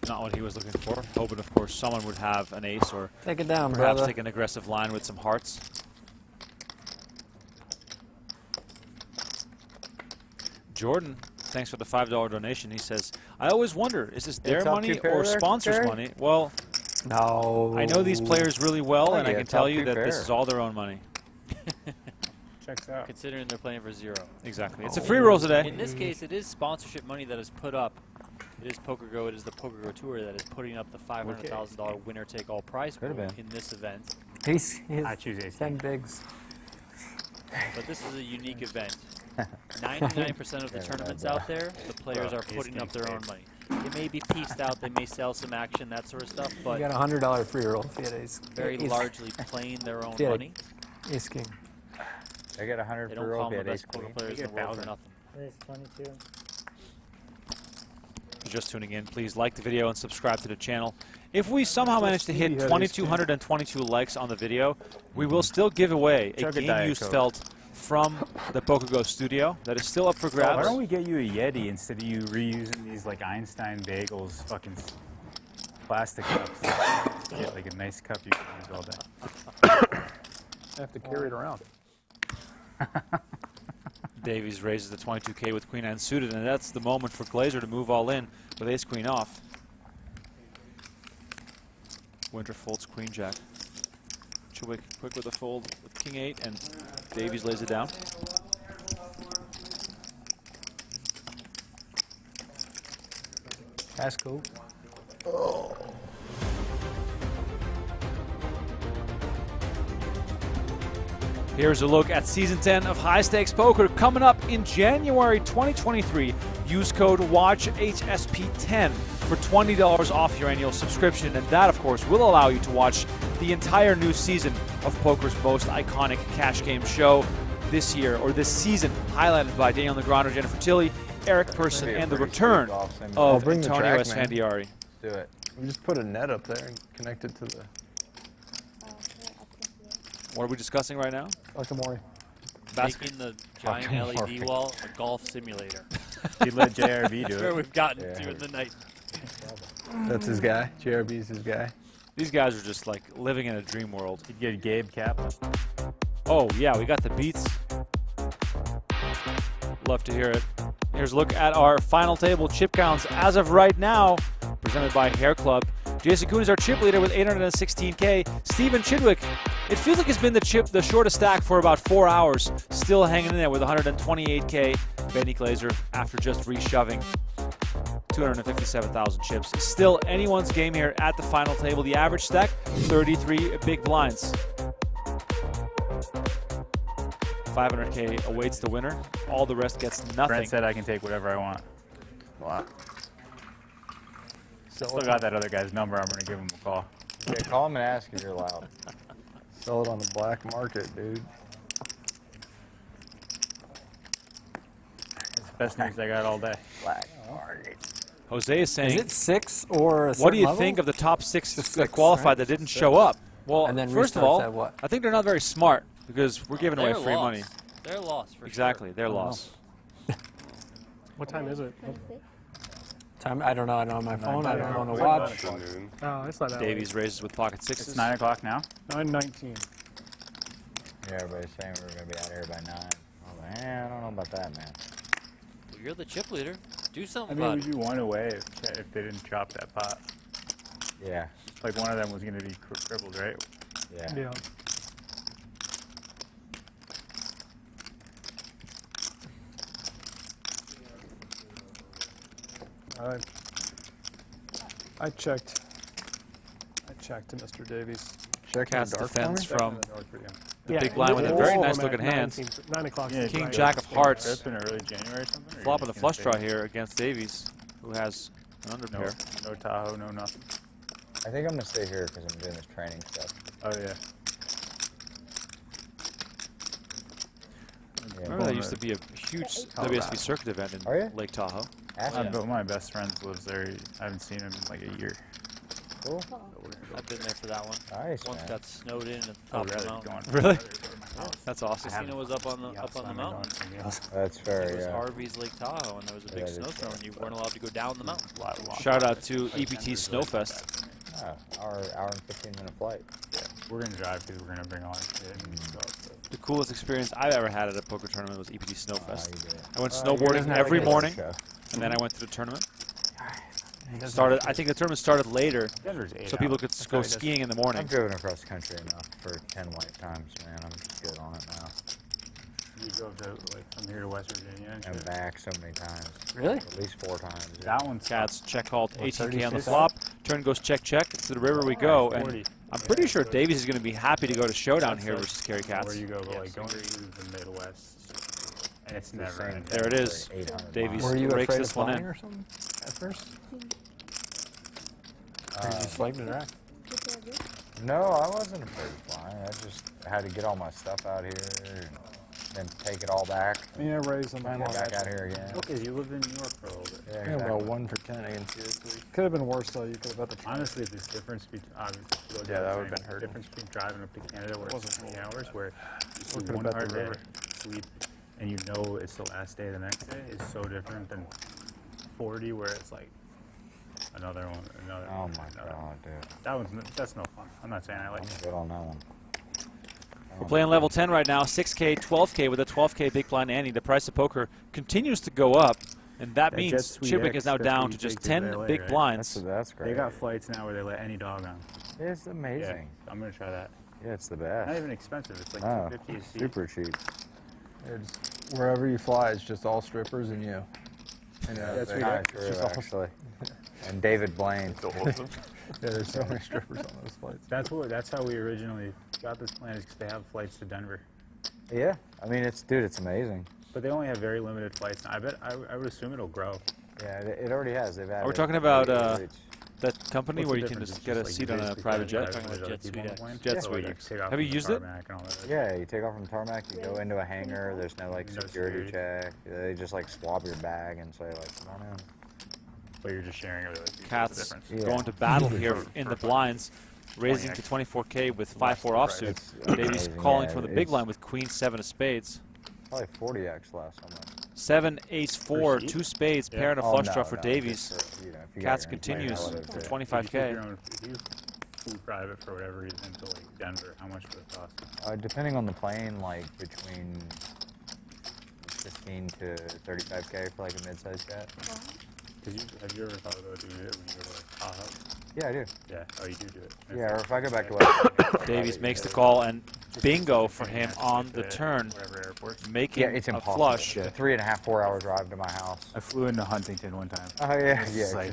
Not what he was looking for. Hoping, of course, someone would have an ace or Take it down, perhaps brother. take an aggressive line with some hearts. Jordan, thanks for the $5 donation. He says, I always wonder, is this their top money two pair or there, sponsors' Jerry? money? Well, no. I know these players really well, and I Yeah, can tell top you two that this pair. is all their own money. Checks out. Considering they're playing for 0. Exactly. It's a free roll today. In this case, it is sponsorship money that is put up. It is PokerGo. It is the PokerGo Tour that is putting up the $500,000 winner-take-all prize pool Could've been. in this event. He's I choose ace 10 bigs. but this is a unique event. 99% of the tournaments out there, the players are putting up their own money. They may be pieced out, they may sell some action, that sort of stuff, but You got a $100 free roll if you had ace. very ace- largely playing their own if you had money. Ace king. I get 100 They per don't roll call if them you the had ace best poker queen. players in the world for nothing. Ace 22. If you're just tuning in, please like the video and subscribe to the channel. If we somehow manage to hit Yeah, 2,222 likes on the video, we will still give away a Chug a game Diet use Coke. felt from the PokerGo studio that is still up for grabs. Why don't we get you a Yeti instead of you reusing these like Einstein bagels, fucking plastic cups? Get like a nice cup you can use all day. I have to carry it around. Davies raises the 22K with Queen 9 suited, and that's the moment for Glazer to move all in with Ace Queen off. Winter folds Queen Jack. Chidwick quick with a fold with King 8, and Davies lays it down. That's cool. Here's a look at Season 10 of High Stakes Poker coming up in January 2023. Use code WATCHHSP10 for $20 off your annual subscription, and that, of course, will allow you to watch the entire new season of poker's most iconic cash game show this year, or this season, highlighted by Daniel Negreanu, Jennifer Tilly, Eric Persson, and the return of Antonio Esfandiari. Do it. We just put a net up there and connect it to the... What are we discussing right now? Akamori. Making the giant LED wall a golf simulator. You let JRB do That's it. where we've gotten to in the night. That's his guy. JRB's his guy. These guys are just like living in a dream world. You'd get Gabe Cap. Oh, yeah, we got the beats. Love to hear it. Here's a look at our final table chip counts as of right now, presented by Hair Club. Jason Koon is our chip leader with 816K. Steven Chidwick, it feels like he's been the shortest stack for about 4 hours, still hanging in there with 128K. Benny Glazer, after just reshoving 257,000 chips. Still anyone's game here at the final table. The average stack, 33 big blinds. 500K awaits the winner. All the rest gets nothing. Brent said I can take whatever I want. Wow. Still got that other guy's number. I'm going to give him a call. Yeah, call him and ask if you're allowed. Sell it on the black market, dude. It's the best news I got all day. Black market. Jose is saying, Is it 6 or a what do you certain think level? of the top 6 Just that 6, qualified right? that didn't show up? Well, And then first of restarts all, at what? I think they're not very smart because we're giving away They're free lost. money. They're lost for Exactly, sure. they're lost. What time is it? Time? I don't know. I don't have my phone. I don't know to Nine watch. Oh, it's not that Davies raises with pocket sixes. It's 9 o'clock now. 9:19. Yeah, everybody's saying we're going to be out here by 9. I'm like, I don't know about that, man. Well, you're the chip leader. Do I something mean, about we'd it. be one away if they didn't chop that pot. Yeah. Like one of them was going to be crippled, right? Yeah. Yeah. I checked. Mr. Davies. Check Cast the dark defense corner? from North for you. the Yeah, big blind with a all very of nice them looking at hands. 9 o'clock. Yeah, King like, Jack of Hearts. That's been early January or something? Or Flopping the you're flush just draw gonna here against Davies, who has an under say pair. No Tahoe, no nothing. I think I'm going to stay here because I'm doing this training stuff. Oh, yeah. Remember that used to be a huge WSOP circuit event in Lake Tahoe. But my best friend lives there. I haven't seen him in like a year. Cool. I've been there for that one. Nice, Once man. got snowed in at the top of the mountain. Really? That's awesome. Casino was up on the mountain. That's fair, It was yeah. Harvey's Lake Tahoe, and there was a big That is snowstorm, and you weren't allowed to go down the mountain. Shout out to EPT Snowfest. Hour and 15-minute flight. Yeah, we're going to drive because we're going to bring all our shit. The coolest experience I've ever had at a poker tournament was EPT Snowfest. I went you snowboarding doesn't have every a good morning, show. and then I went to the tournament. I think the tournament started later, so people could go skiing in the morning. I've driven across the country enough for 10 white times, man. I'm good on it now. You drove to, like, from here to West Virginia and And shit? back so many times. Really? At least 4 times. That one's Cats check called What, 18K on the 36? flop. Turn goes check, check. To the river we go. And I'm pretty sure Davies is going to be happy to go to showdown here versus Carry Cats. Where you go, but like going through the Midwest, and it's never ending. There it is. Davies breaks this one in. Or something at first? Or you just like the drag? No, I wasn't afraid of flying. I just had to get all my stuff out here and then take it all back. Yeah, raise them. Back out here again. Look, you lived in New York for a little bit. Yeah, Yeah, exactly. about 1 for 10 against Could have been worse though. You could have bet the. Honestly, this difference between Yeah, that would've been hurting. difference between driving up to Canada where it's 20 hours, where you see could've one bet the hard day, river. sleep, and you know it's the last day the next day is so different than 40 where it's like another one, another. Oh one, my another God, one. dude. That's no fun. I'm not saying I like it. Good on that one. We're playing level 10 right now, 6K, 12K with a 12K big blind ante. The price of poker continues to go up, and that means Chidwick is now down to just 10 big blinds. That's great. They got flights now where they let any dog on. It's amazing. Yeah, I'm gonna try that. Yeah, it's the best. Not even expensive. It's like No, $250 a seat. super cheap. It's wherever you fly, it's just all strippers and you. And, That's they- not it's true, just all- actually. And David Blaine. Yeah, there's so many strippers on those flights. That's how we originally got this plan, is because they have flights to Denver. Yeah, I mean, it's amazing. But they only have very limited flights. I bet I would assume it'll grow. Yeah, it already has. They've added. Are we talking about reach. that company What's where the you can difference? just It's get a just seat like on a basically private flying jet? with other people on the plane? Jet Yeah, Suite. where you take off Have you from the used it? tarmac and all that. Yeah, you take off from tarmac, you go into a hangar. There's no like security check. They just like swab your bag and say like, come on in. But you're just sharing it with other people. Cats That's the difference. going to battle here in the blinds, raising to 24K with 5-4 offsuit. Davies amazing, calling yeah, for the big it's- line with Queen 7 of spades. Probably 40x less on that. 7, ace 4, 2 spades, pair and a Oh, flush no, draw for no, Davies. just for, you know, if you got Cats your own plane, continues I would've for did it. 25K. If you flew private for whatever reason to like Denver, how much would it cost? Depending on the plane, like between 15 to 35K for like a mid-sized jet. Have you ever thought about doing it when you go to like Tahoe? Yeah, I do. Yeah. Oh, you do it. Yeah, or if I go back to West. Davies makes the call, and bingo for him on the turn, making Yeah, it's a impossible. flush. A 3.5, 4-hour drive to my house. I flew into Huntington one time. Oh, yeah, It's yeah, just like,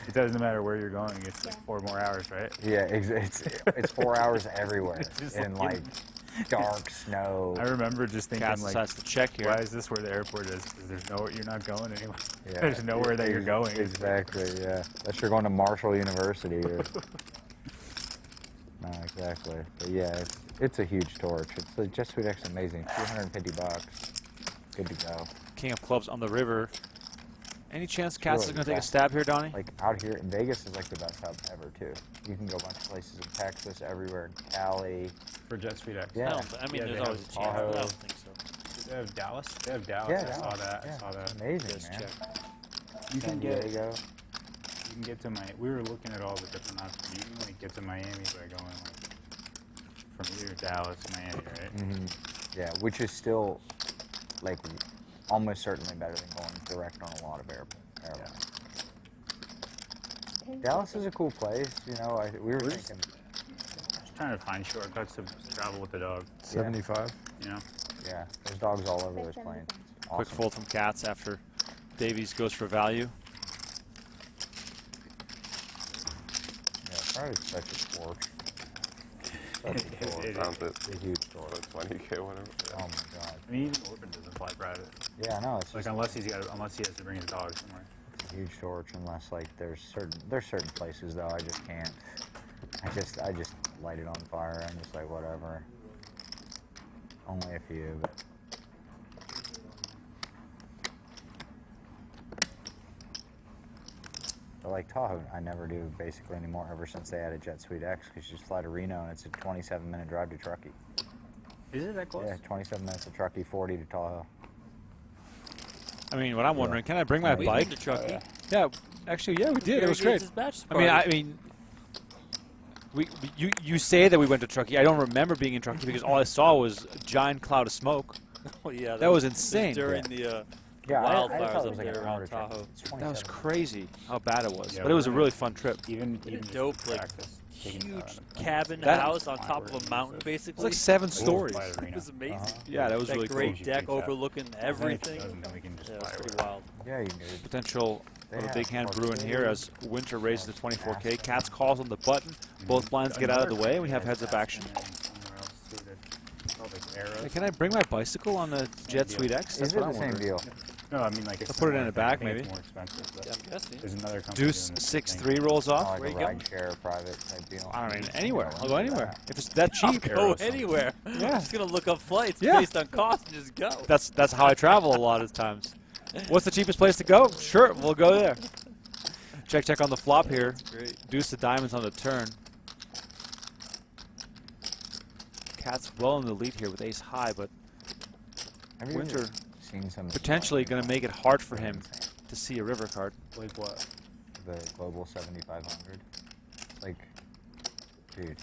it doesn't matter where you're going. It's like 4 more hours, right? Yeah, it's 4 hours everywhere It's just in like- like dark snow. I remember just thinking, Cats like, decides to check here. why is this where the airport is? Because there's nowhere, you're not going anywhere. Yeah, There's nowhere that you're going. Exactly, yeah. Unless you're going to Marshall University. Or... no, exactly. But yeah, it's a huge torch. It's the Jet Suite X amazing. $250. Good to go. King of clubs on the river. Any chance Cats is really going to take a best. stab here, Donnie? Like out here in Vegas is like the best hub ever too. You can go a bunch of places in Texas, everywhere, in Cali. For Jet Suite X. Yeah. I mean, Yeah, there's they always a have chance. I Tahoe. don't think so. They have Dallas. They have Dallas. Yeah, I saw Dallas. that. Yeah. I saw that. Amazing, Just man. check. You San can get. Diego. You can get to my. We were looking at all the different options. You can like get to Miami by going like from here, Dallas, Miami, right? Mm-hmm. Yeah, which is still like almost certainly better than going direct on a lot of airlines. Dallas is a cool place, you know. We were thinking. Just trying to find shortcuts to travel with the dog. 75. You know. Yeah, there's dogs all over this plane. It's Quick awesome. fold from Cats after Davies goes for value. Yeah, probably such a torch. Such a torch. Sounds it. It's a huge torch. 20K, whatever. Oh my god. I mean, even Orphan doesn't fly private. Yeah, no, it's Like just unless he has to bring his dog somewhere. a huge torch. Unless like there's certain places though I just can't. I just light it on fire. I'm just like whatever. Only a few, but. But like Tahoe, I never do basically anymore ever since they added Jet Suite X because you just fly to Reno and it's a 27-minute drive to Truckee. Is it that close? Yeah, 27 minutes to Truckee, 40 to Tahoe. I mean, what I'm wondering, can I bring my We've bike? been to Truckee. Yeah, actually, yeah, we did. It Gary was great. Gates' bachelor I mean, you say that we went to Truckee. I don't remember being in Truckee because all I saw was a giant cloud of smoke. Oh yeah, that was insane. during the Yeah, I thought wildfires it was up like there an around hour trip. Tahoe. That was crazy how bad it was. Yeah, but it was a right. really fun trip. Even dope, just like practice. huge cabin That- house on top of a mountain, basically. It was like 7 stories. It was amazing. Yeah, that was that really great cool. deck overlooking everything. Then we can just Yeah, it fly was pretty over. wild. Yeah, you can do it. Potential A big hand brewing here as Winter raises the 24K. Cats calls on the button. Both blinds get out of the way. We have heads-up action. Hey, can I bring my bicycle on the Jet Suite X? That's Is it what I'm the same wondering. deal? No, I mean like I'll put it in the back, I think maybe. It's more expensive. But Yeah, I'm guessing. There's another company. Deuce doing the same 6-3 thing. rolls off. Like Where a you go? ride share private type deal. I mean, anywhere. I'll go anywhere. If it's that cheap. Go anywhere. Yeah. I'm just gonna look up flights Yeah. based on cost and just go. That's how I travel a lot of times. What's the cheapest place to go? Sure, we'll go there. Check on the flop here. Great. Deuce of diamonds on the turn. Cat's well in the lead here with ace high, but Have you Winter seen some potentially going to make it hard for him to see a river card. Like what? The Global 7500. Like, dude,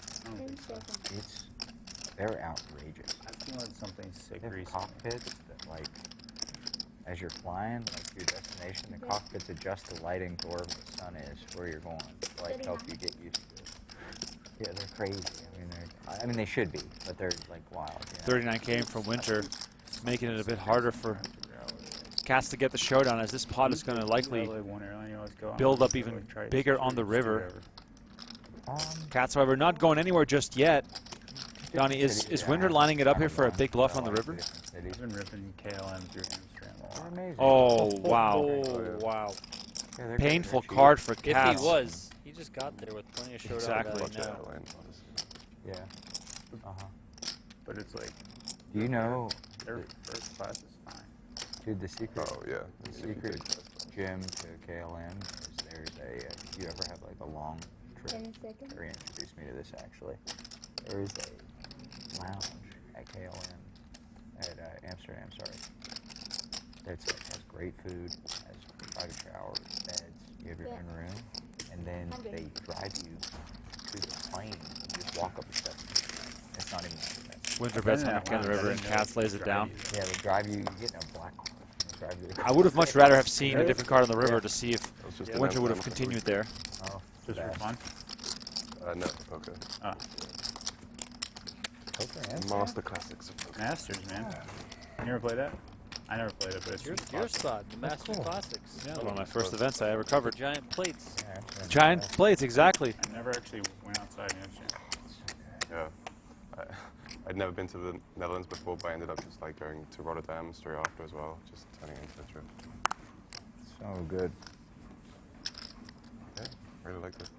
they're outrageous. I feel like something sick They have recently. cockpits that, like, as you're flying, like your destination, the cockpits adjust the lighting to where the sun is, where you're going, to, like, help you get used to it. Yeah, they're crazy. I mean, they should be, but they're like wild. You know? 39K from Winter, making it a bit harder for Cats to get the showdown, as this pot is going to likely build up even bigger on the river. Cats, however, not going anywhere just yet. Donnie, is Winter lining it up here for a big bluff on the river? He's been ripping KLM through hamstring. Oh, wow. Oh, wow. Painful card for If Cats. he was, he just got there with plenty of showdown Exactly. value now. Yeah. But it's like, Do you know? their first class is fine. Dude, the secret. Oh, yeah. The secret gem to KLM is there's a. You ever have like a long trip? 10 seconds. Barry introduced me to this actually. There is a lounge at KLM at Amsterdam. Sorry. That's has great food, has private showers, beds. You have your own room, and then they drive you to the plane. You just walk up the steps. It's not even that expensive. Winter bets 100K on the river, and Cats lays it down. Yeah, they drive you. You get in a black car. Drive you to I would have much rather have seen a different card on the river to see if just Winter an would have emblem. continued there. Oh, Just for fun? No, okay. Master Classics. Masters, man. You never played that? I never played it, but it's Your spot, the Master Classics. Yeah, one of my first events I ever covered. Giant plates. Giant plates, exactly. I never actually went outside in Amsterdam. Yeah. I'd never been to the Netherlands before, but I ended up just like going to Rotterdam straight after as well, just turning into a trip. So good. Yeah, really liked it.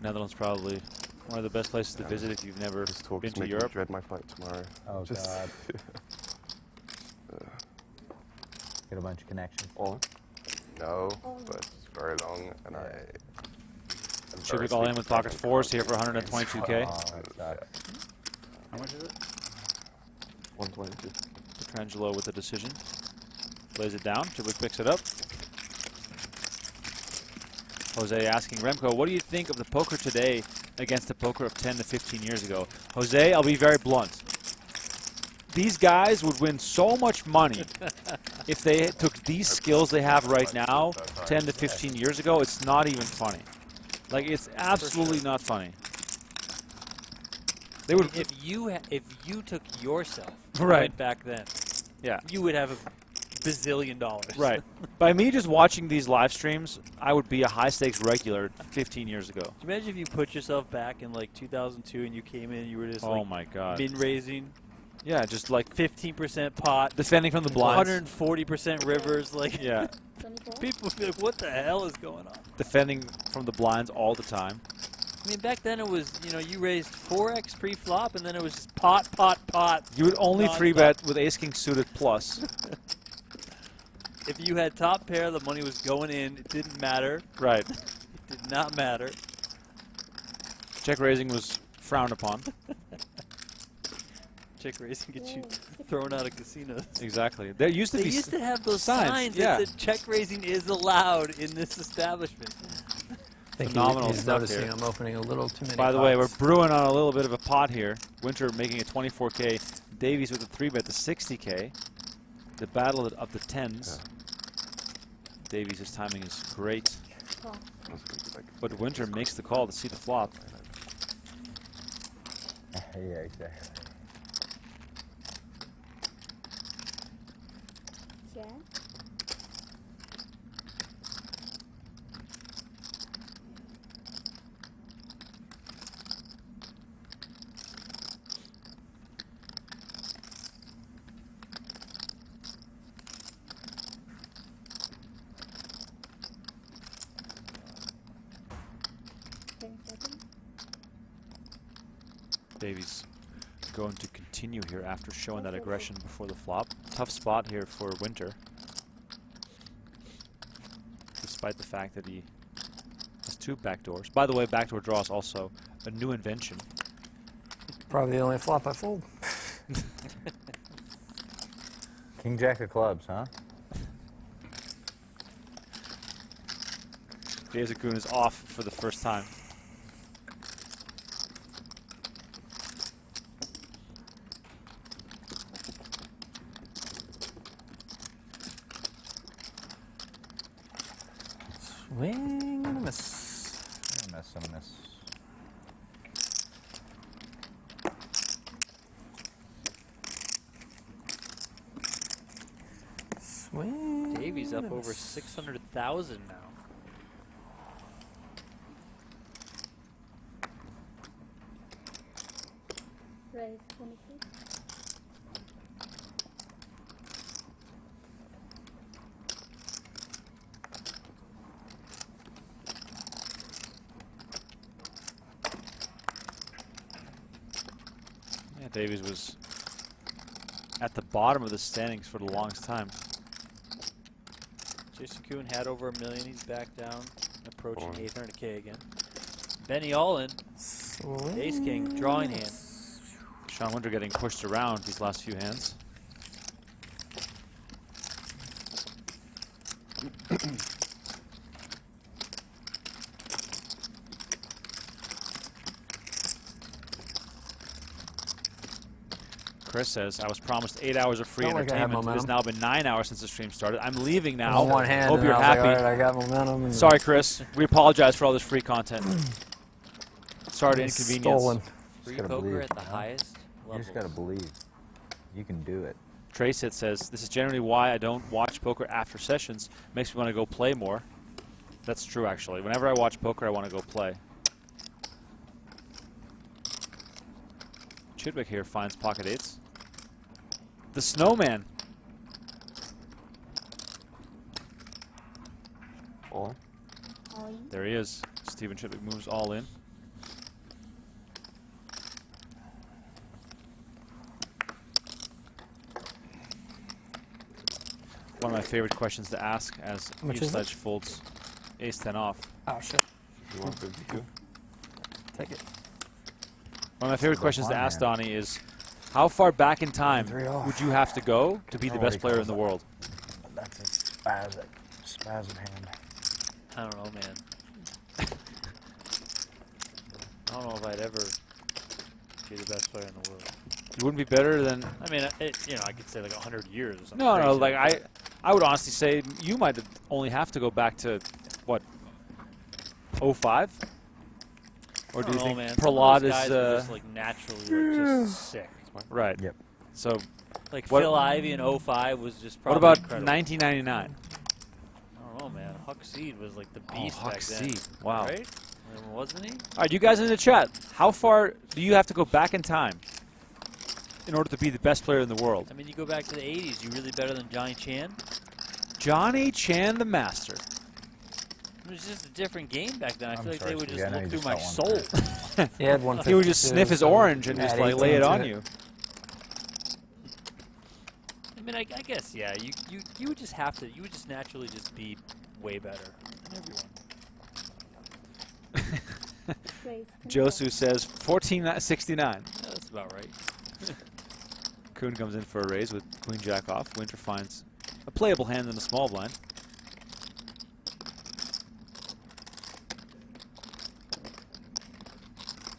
Netherlands probably one of the best places to visit if you've never been to Making me Europe. dread my flight tomorrow. Oh, Just- God. Get a bunch of connections. No, but it's very long, and Chidwick all in with pocket fours here for 122K. How much is it? 122. Petrangelo with the decision. Lays it down. Chidwick picks it up. Jose asking Remco, what do you think of the poker today against the poker of 10 to 15 years ago? Jose, I'll be very blunt. These guys would win so much money if they took these skills they have right now 10 to 15 years ago. It's not even funny. Like, it's absolutely not funny. They would. If you took yourself Right. went back then, Yeah. you would have a bazillion dollars. Right. By me just watching these live streams, I would be a high-stakes regular 15 years ago. Imagine if you put yourself back in like 2002 and you came in and you were just Oh like my God. mid-raising. Yeah, just like 15% pot. Defending from the blinds. 140% rivers. Like, Yeah. people would be like, what the hell is going on? Defending from the blinds all the time. I mean, back then it was, you raised 4x pre-flop and then it was just pot, pot, pot. You would only nonstop. 3-bet with ace-king suited plus. If you had top pair, the money was going in. It didn't matter. Right. It did not matter. Check raising was frowned upon. Check raising gets you thrown out of casinos. Exactly. There used to They be used to have those signs, signs yeah. that said check raising is allowed in this establishment. Phenomenal stuff noticing here. I'm opening a little too many By the way, we're pots. brewing on a little bit of a pot here. Winter making a 24K. Davies with a 3-bet to 60K. The battle of the tens. Davies' timing is great. But Winter makes the call to see the flop. Yeah, exactly. Check. Davies going to continue here after showing that aggression before the flop. Tough spot here for Winter, despite the fact that he has 2 backdoors. By the way, backdoor draw is also a new invention. Probably the only flop I fold. King Jack of clubs, huh? Koon is off for the first time. Swing and a miss. A miss, a miss. Swing. Davies up and a over miss. 600,000 now. Raise 26. Yeah, Davies was at the bottom of the standings for the longest time. Jason Koon had over $1 million. He's back down, approaching 800K again. Benny All-in, Ace King, drawing hand. Sean Winter getting pushed around these last few hands. Chris says, I was promised 8 hours of free Felt like I had entertainment. It has momentum. now been 9 hours since the stream started. I'm leaving now. On one hand, Hope and you're I was happy. like, all right, I got momentum. and- Sorry, Chris. We apologize for all this free content. Sorry to inconvenience. Stolen. Free gotta poker believe, at the you know? highest You level. just gotta believe. You can do it. Trace it says, this is generally why I don't watch poker after sessions. Makes me want to go play more. That's true, actually. Whenever I watch poker, I want to go play. Chidwick here finds pocket eights. The snowman. All All in. There he is. Stephen Chidwick moves all in. One of my favorite questions to ask as How much each is it? sledge folds ace-10 off. Oh, shit. 152. Take it. One of my favorite That's a questions to fun ask, hand. Donnie, is how far back in time 3 off. would you have to go to be the best player in the world? That's a spasm hand. I don't know, man. I don't know if I'd ever be the best player in the world. You wouldn't be better than... I mean, you know, I could say like 100 years or something. No, no, crazy like that. I would honestly say you might only have to go back to, what, 05? Or do you know, think man. Prahlad Some of those guys are is... just like naturally like, just sick. Right. Yep. So, Like what, Phil Ivey in 05 was just what probably about incredible. 1999? I don't know, man. Huck Seed was like the Oh, beast Huck back then. Seed. Wow. Right? Wasn't he? All right, you guys in the chat, how far do you have to go back in time in order to be the best player in the world? I mean, you go back to the 80s, you really better than Johnny Chan? Johnny Chan, the master. It was just a different game back then. I I'm feel like sorry, they would Steve, just I know look you through my just soul. got one. He had He 152. would just sniff his so orange and add just like lay 18 it to on you. I mean, I guess, yeah. You would just have to. You would just naturally just be way better than everyone. Raise 24. Josu says 1469. Yeah, that's about right. Koon comes in for a raise with Queen Jack off. Winter finds a playable hand in the small blind.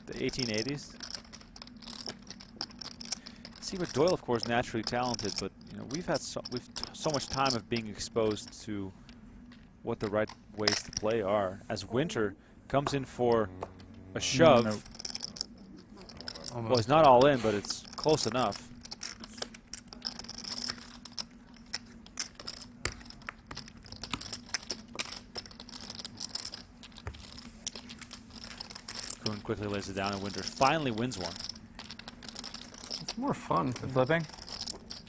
The 1880s. See, but Doyle, of course, naturally talented, but you know we've had so much time of being exposed to what the right ways to play are. As Winter comes in for a shove. Nope. Well, it's not all in, but it's close enough. quickly lays it down, and Winter finally wins one. It's more fun. The flipping?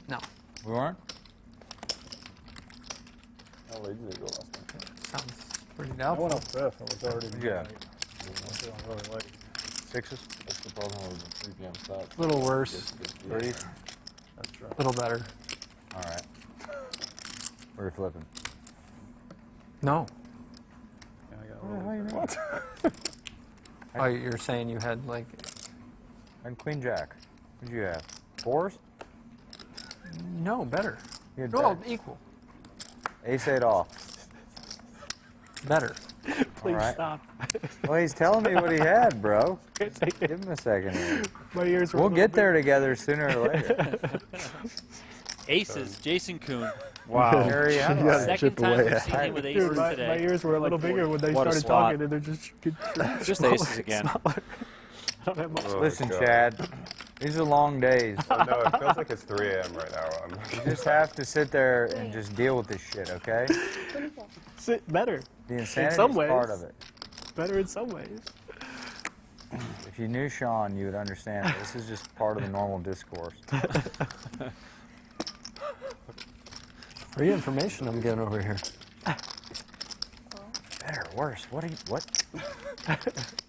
No. We weren't? How late did it go last night? Sounds pretty I doubtful. went up fifth. It was already Yeah. late. I was feeling really late. Sixes? That's the problem with the 3 p.m. start. A little worse. Threes? That's true. A little better. All right. We're flipping. No. Yeah, I got a little bit better. Oh, you're saying you had like... And queen jack. What'd you have? Fours? No, better. You had Well, better. equal. Ace 8 off. Better. All right. Stop. Well, he's telling me what he had, bro. Give him a second here. My ears were a We'll little get there big. together sooner or later. Aces, Jason Koon. Wow. Harry, how do I- Second time we've seen him with aces Dude, my today. ears were a little bigger when they What a started swat. talking, and they're just Just smaller, aces again. smaller. I don't have much. Oh, Listen, God. Chad, these are long days. Oh, no, it feels like it's 3 a.m. right now. You just have to sit there and just deal with this shit, okay? Better. The in insanity some is ways. part of it. Better in some ways. If you knew Sean, you would understand. This is just part of the normal discourse. Free information I'm getting over here. Better, worse. What?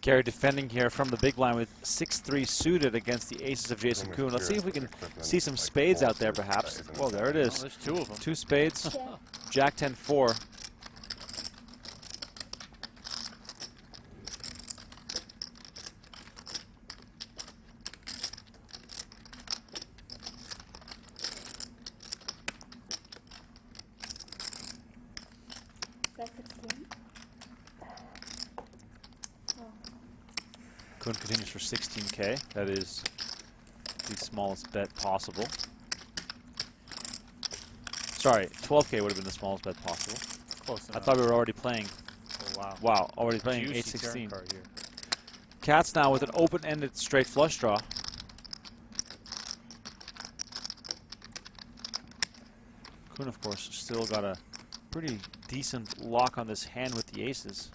Gary defending here from the big blind with 6-3 suited against the aces of Jason Koon. Let's see if we can see some spades out there, perhaps. Well, there it is. Oh, there's 2 of them. 2 spades. Jack 10-4. That's 16. Koon continues for 16K. That is the smallest bet possible. Sorry, 12K would have been the smallest bet possible. Close I enough. thought we were already playing. Oh, wow. Wow, already playing Juicy turn 8-16. card here. Cats now with an open-ended straight flush draw. Koon, of course, still got a pretty decent lock on this hand with the aces.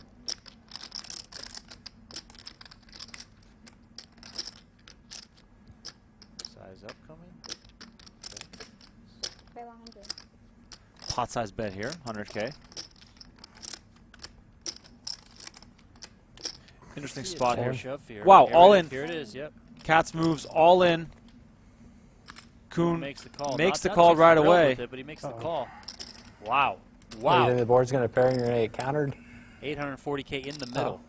Size up coming. Play 100. Pot size bet here, 100K. Interesting See a spot pair here. shove here. Wow, Here all it in. is, here it is, yep. Cats moves all in. Koon makes the call. makes the Not call too right thrilled away. with it, but he makes the call. Wow. What, you Wow. think the board's going to pair and you're going to get countered? 840K in the middle.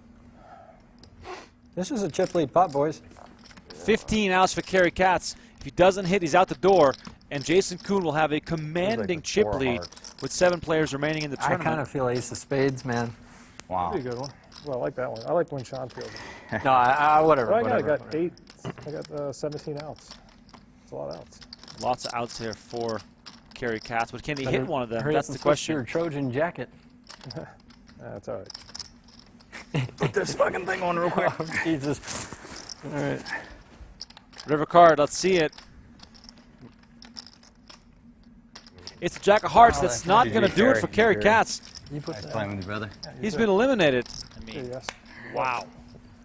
This is a chip lead pot, boys. 15 outs for Kerry Katz. If he doesn't hit, he's out the door. And Jason Koon will have a commanding chip four lead with 7 players remaining in the I tournament. kind of feel ace of spades, man. Wow. That'd be a good one. Well, I like that one. I like when Sean feels it. No, whatever. Well, I whatever. got 8. I got 17 outs. It's a lot of outs. Lots of outs here for Kerry Katz, but can he Better hit one of them? hurry up That's and the switch question. Your Trojan jacket. That's all right. Put this fucking thing on real quick. Jesus. All right. River card, let's see it. It's a Jack of Hearts. That's not going to do it for Kerry Katz. Nice playing with you, brother. He's been eliminated. I mean, Yes. wow.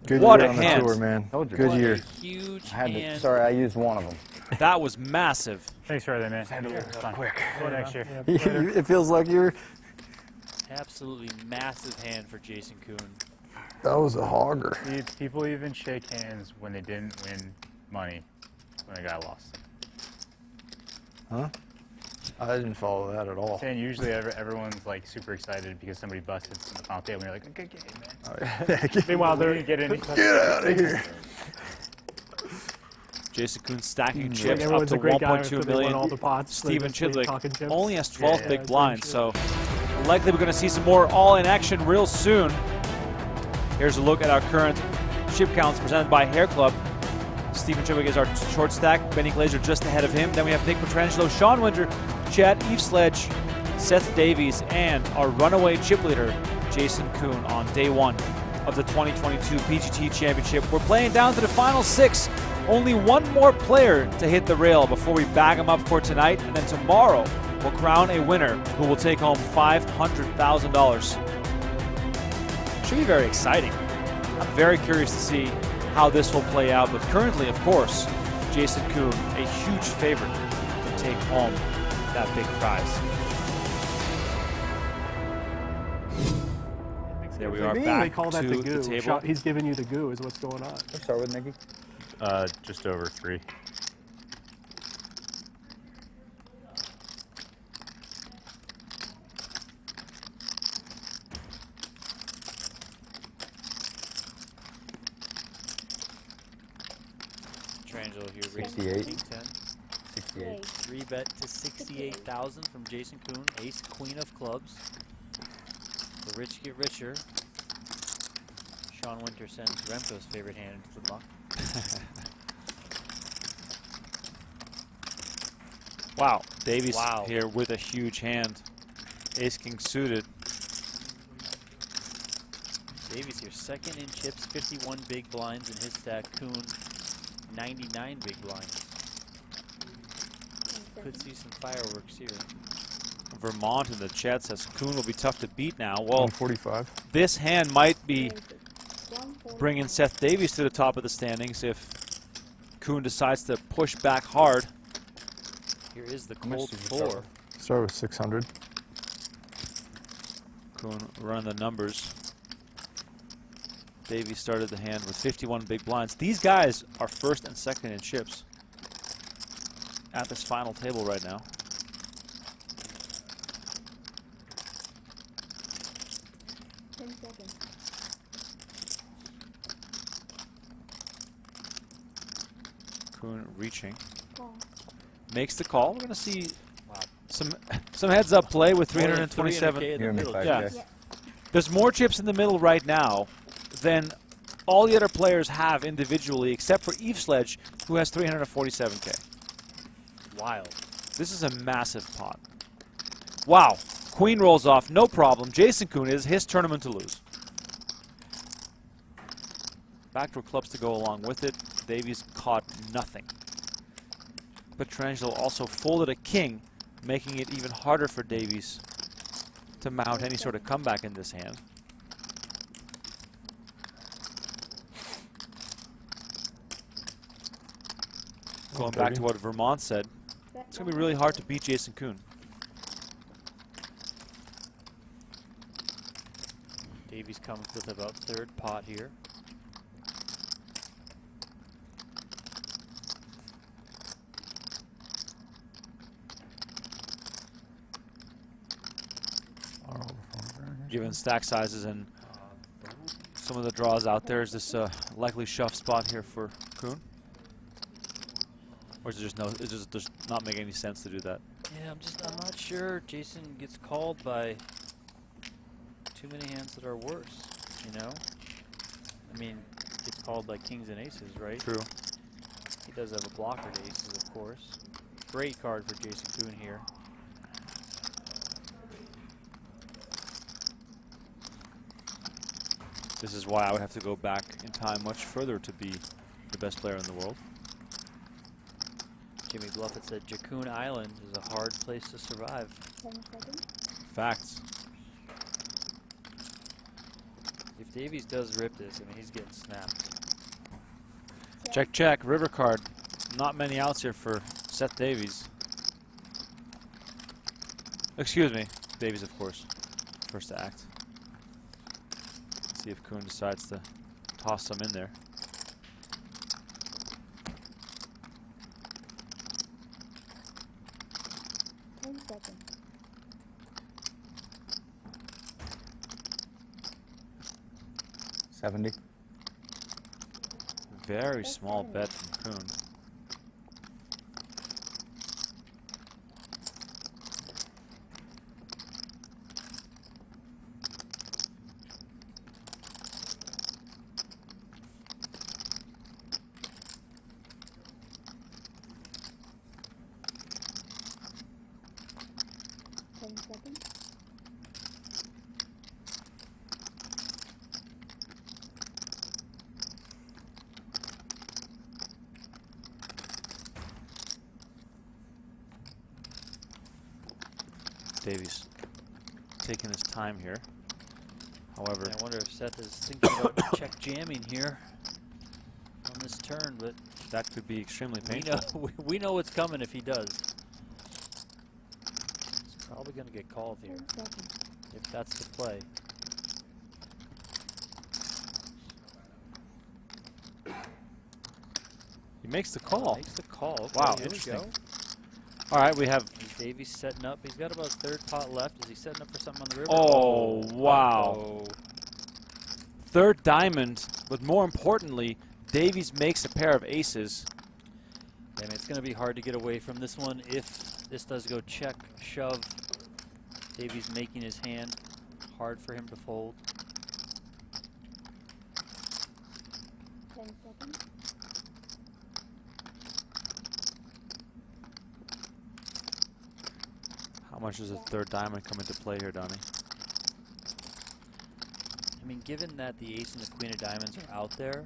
Good What year a on the hand. tour, man. Told you. Good What year. a huge I had to, hand. sorry, I used one of them. That was massive. Thanks for everything, man. Quick. Go next year. It feels like you're... Absolutely massive hand for Jason Koon. That was a hogger. People even shake hands when they didn't win money when a guy lost. Huh? I didn't follow that at all. And usually everyone's like super excited because somebody busted from the final table and you're like, okay, man. Oh, yeah. Meanwhile, We they're didn't get any. Get out of here. Jason Koon stacking Like chips up everyone's to a great guy 1.2 after they won million. all the pots. Stephen They're just talking Chidwick chips. only has 12 Yeah, big yeah, blinds, yeah. so likely we're going to see some more all-in action real soon. Here's a look at our current chip counts presented by Hair Club. Stephen Chidwick is our short stack. Benny Glazer just ahead of him. Then we have Nick Petrangelo, Sean Winter, Chad Eveslage, Seth Davies, and our runaway chip leader, Jason Koon, on day 1 of the 2022 PGT Championship. We're playing down to the final 6. Only one more player to hit the rail before we bag him up for tonight, and then tomorrow we'll crown a winner who will take home $500,000. Should be very exciting. I'm very curious to see how this will play out. But currently, of course, Jason Koon, a huge favorite to take home that big prize. There we are, back They call that to the goo. table. He's giving you the goo is what's going on. Let's start with Nicky. Just over 3. Petrangelo here. 68. King 10. 68. 3-bet to 68,000 from Jason Koon. Ace, queen of clubs. The rich get richer. Sean Winter sends Remco's favorite hand into the muck. Wow, Davies here with a huge hand. Ace King suited. Davies here, second in chips, 51 big blinds in his stack. Koon, 99 big blinds. Could see some fireworks here. Vermont in the chat says Koon will be tough to beat now. Well, 145. This hand might be bringing Seth Davies to the top of the standings if Koon decides to push back hard. Here is the cold 4. Start with 600. Koon running the numbers. Davies started the hand with 51 big blinds. These guys are first and second in chips at this final table right now. Koon reaching. Makes the call. We're going to see some heads up play with 327. Yeah. There's more chips in the middle right now than all the other players have individually, except for Eve Sledge, who has 347K. Wild. This is a massive pot. Wow. Queen rolls off, no problem. Jason Koon is his tournament to lose. Backdoor clubs to go along with it. Davies caught nothing. Petrangelo also folded a king, making it even harder for Davies to mount any sort of comeback in this hand. Going back to what Vermont said, it's going to be really hard to beat Jason Koon. Davies comes with about third pot here. Given stack sizes and some of the draws out there, is this a likely shove spot here for Koon? Or is it just no? It just does not make any sense to do that. Yeah, I'm not sure. Jason gets called by too many hands that are worse, you know? I mean, gets called by kings and aces, right? True. He does have a blocker to aces, of course. Great card for Jason Koon here. This is why I would have to go back in time much further to be the best player in the world. Jimmy Bluffett said Jacoon Island is a hard place to survive. Facts. If Davies does rip this, I mean, he's getting snapped. Check, check. River card. Not many outs here for Seth Davies. Excuse me. Davies, of course. First to act. See if Koon decides to toss some in there. $70. Very small bet from Koon. Davies taking his time here. However, I wonder if Seth is thinking about check jamming here. on this turn, but that could be extremely painful. We know what's coming if he does. He's probably going to get called here, if that's the play. He makes the call. Makes the call. Okay, Wow, here we interesting. go. All right, we have Davies setting up. He's got about a third pot left. Is he setting up for something on the river? Oh, wow. Uh-oh. Third diamond, but more importantly, Davies makes a pair of aces. I mean, it's going to be hard to get away from this one if this does go check, shove. Davies making his hand hard for him to fold. 10 seconds. How much does a third diamond come into play here, Donnie? I mean, given that the ace and the queen of diamonds are out there,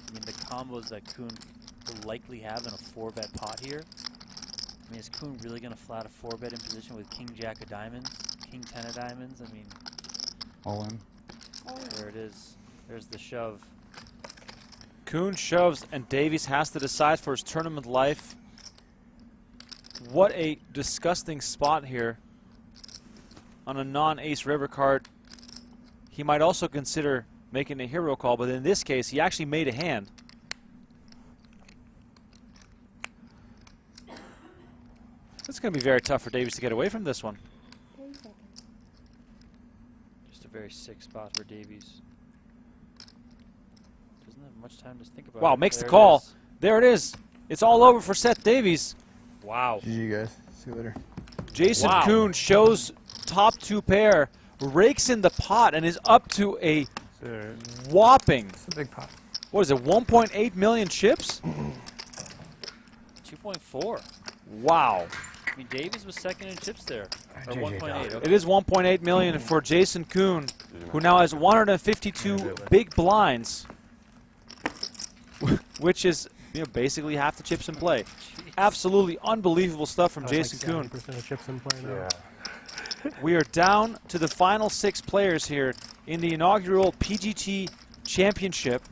I mean, the combos that Koon will likely have in a 4-bet pot here. I mean, is Koon really going to flat a 4-bet in position with king jack of diamonds, king 10 of diamonds? I mean, all in. There it is. There's the shove. Koon shoves, and Davies has to decide for his tournament life. What a disgusting spot here on a non-ace river card. He might also consider making a hero call, but in this case, he actually made a hand. It's going to be very tough for Davies to get away from this one. 3 seconds. Just a very sick spot for Davies. Doesn't have much time to think about it. Wow, makes There the it call. is. There it is. It's all over for Seth Davies. Wow. GG, guys. See you later. Jason Koon shows top 2 pair, rakes in the pot, and is up to a whopping. It's a big pot. What is it, 1.8 million chips? 2.4. Wow. I mean, Davies was second in chips there. Or 1.8. Okay. It is 1.8 million for Jason Koon, who now has 152 big blinds, which is basically half the chips in play. Absolutely unbelievable stuff from Jason Koon. 70% of chips in play now. We are down to the final 6 players here in the inaugural PGT Championship.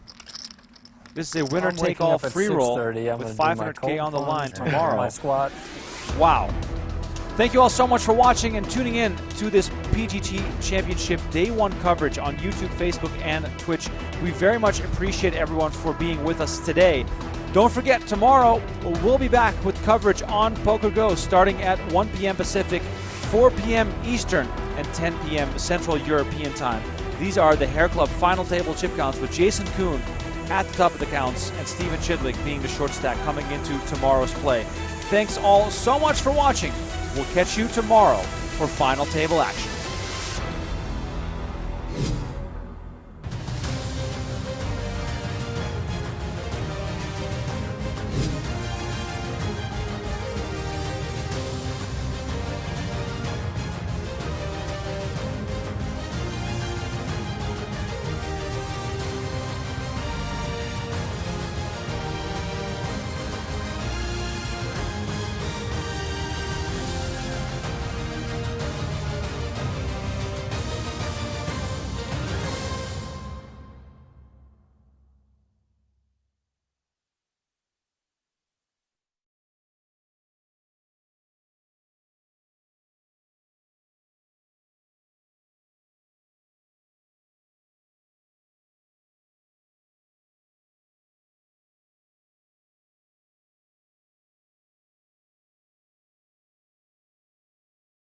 This is a winner-take-all free roll with 500K on the line tomorrow. My squat. Wow. Thank you all so much for watching and tuning in to this PGT Championship Day 1 coverage on YouTube, Facebook, and Twitch. We very much appreciate everyone for being with us today. Don't forget, tomorrow we'll be back with coverage on PokerGO starting at 1 p.m. Pacific, 4 p.m. Eastern, and 10 p.m. Central European Time. These are the Hair Club final table chip counts with Jason Koon at the top of the counts and Stephen Chidwick being the short stack coming into tomorrow's play. Thanks all so much for watching. We'll catch you tomorrow for final table action.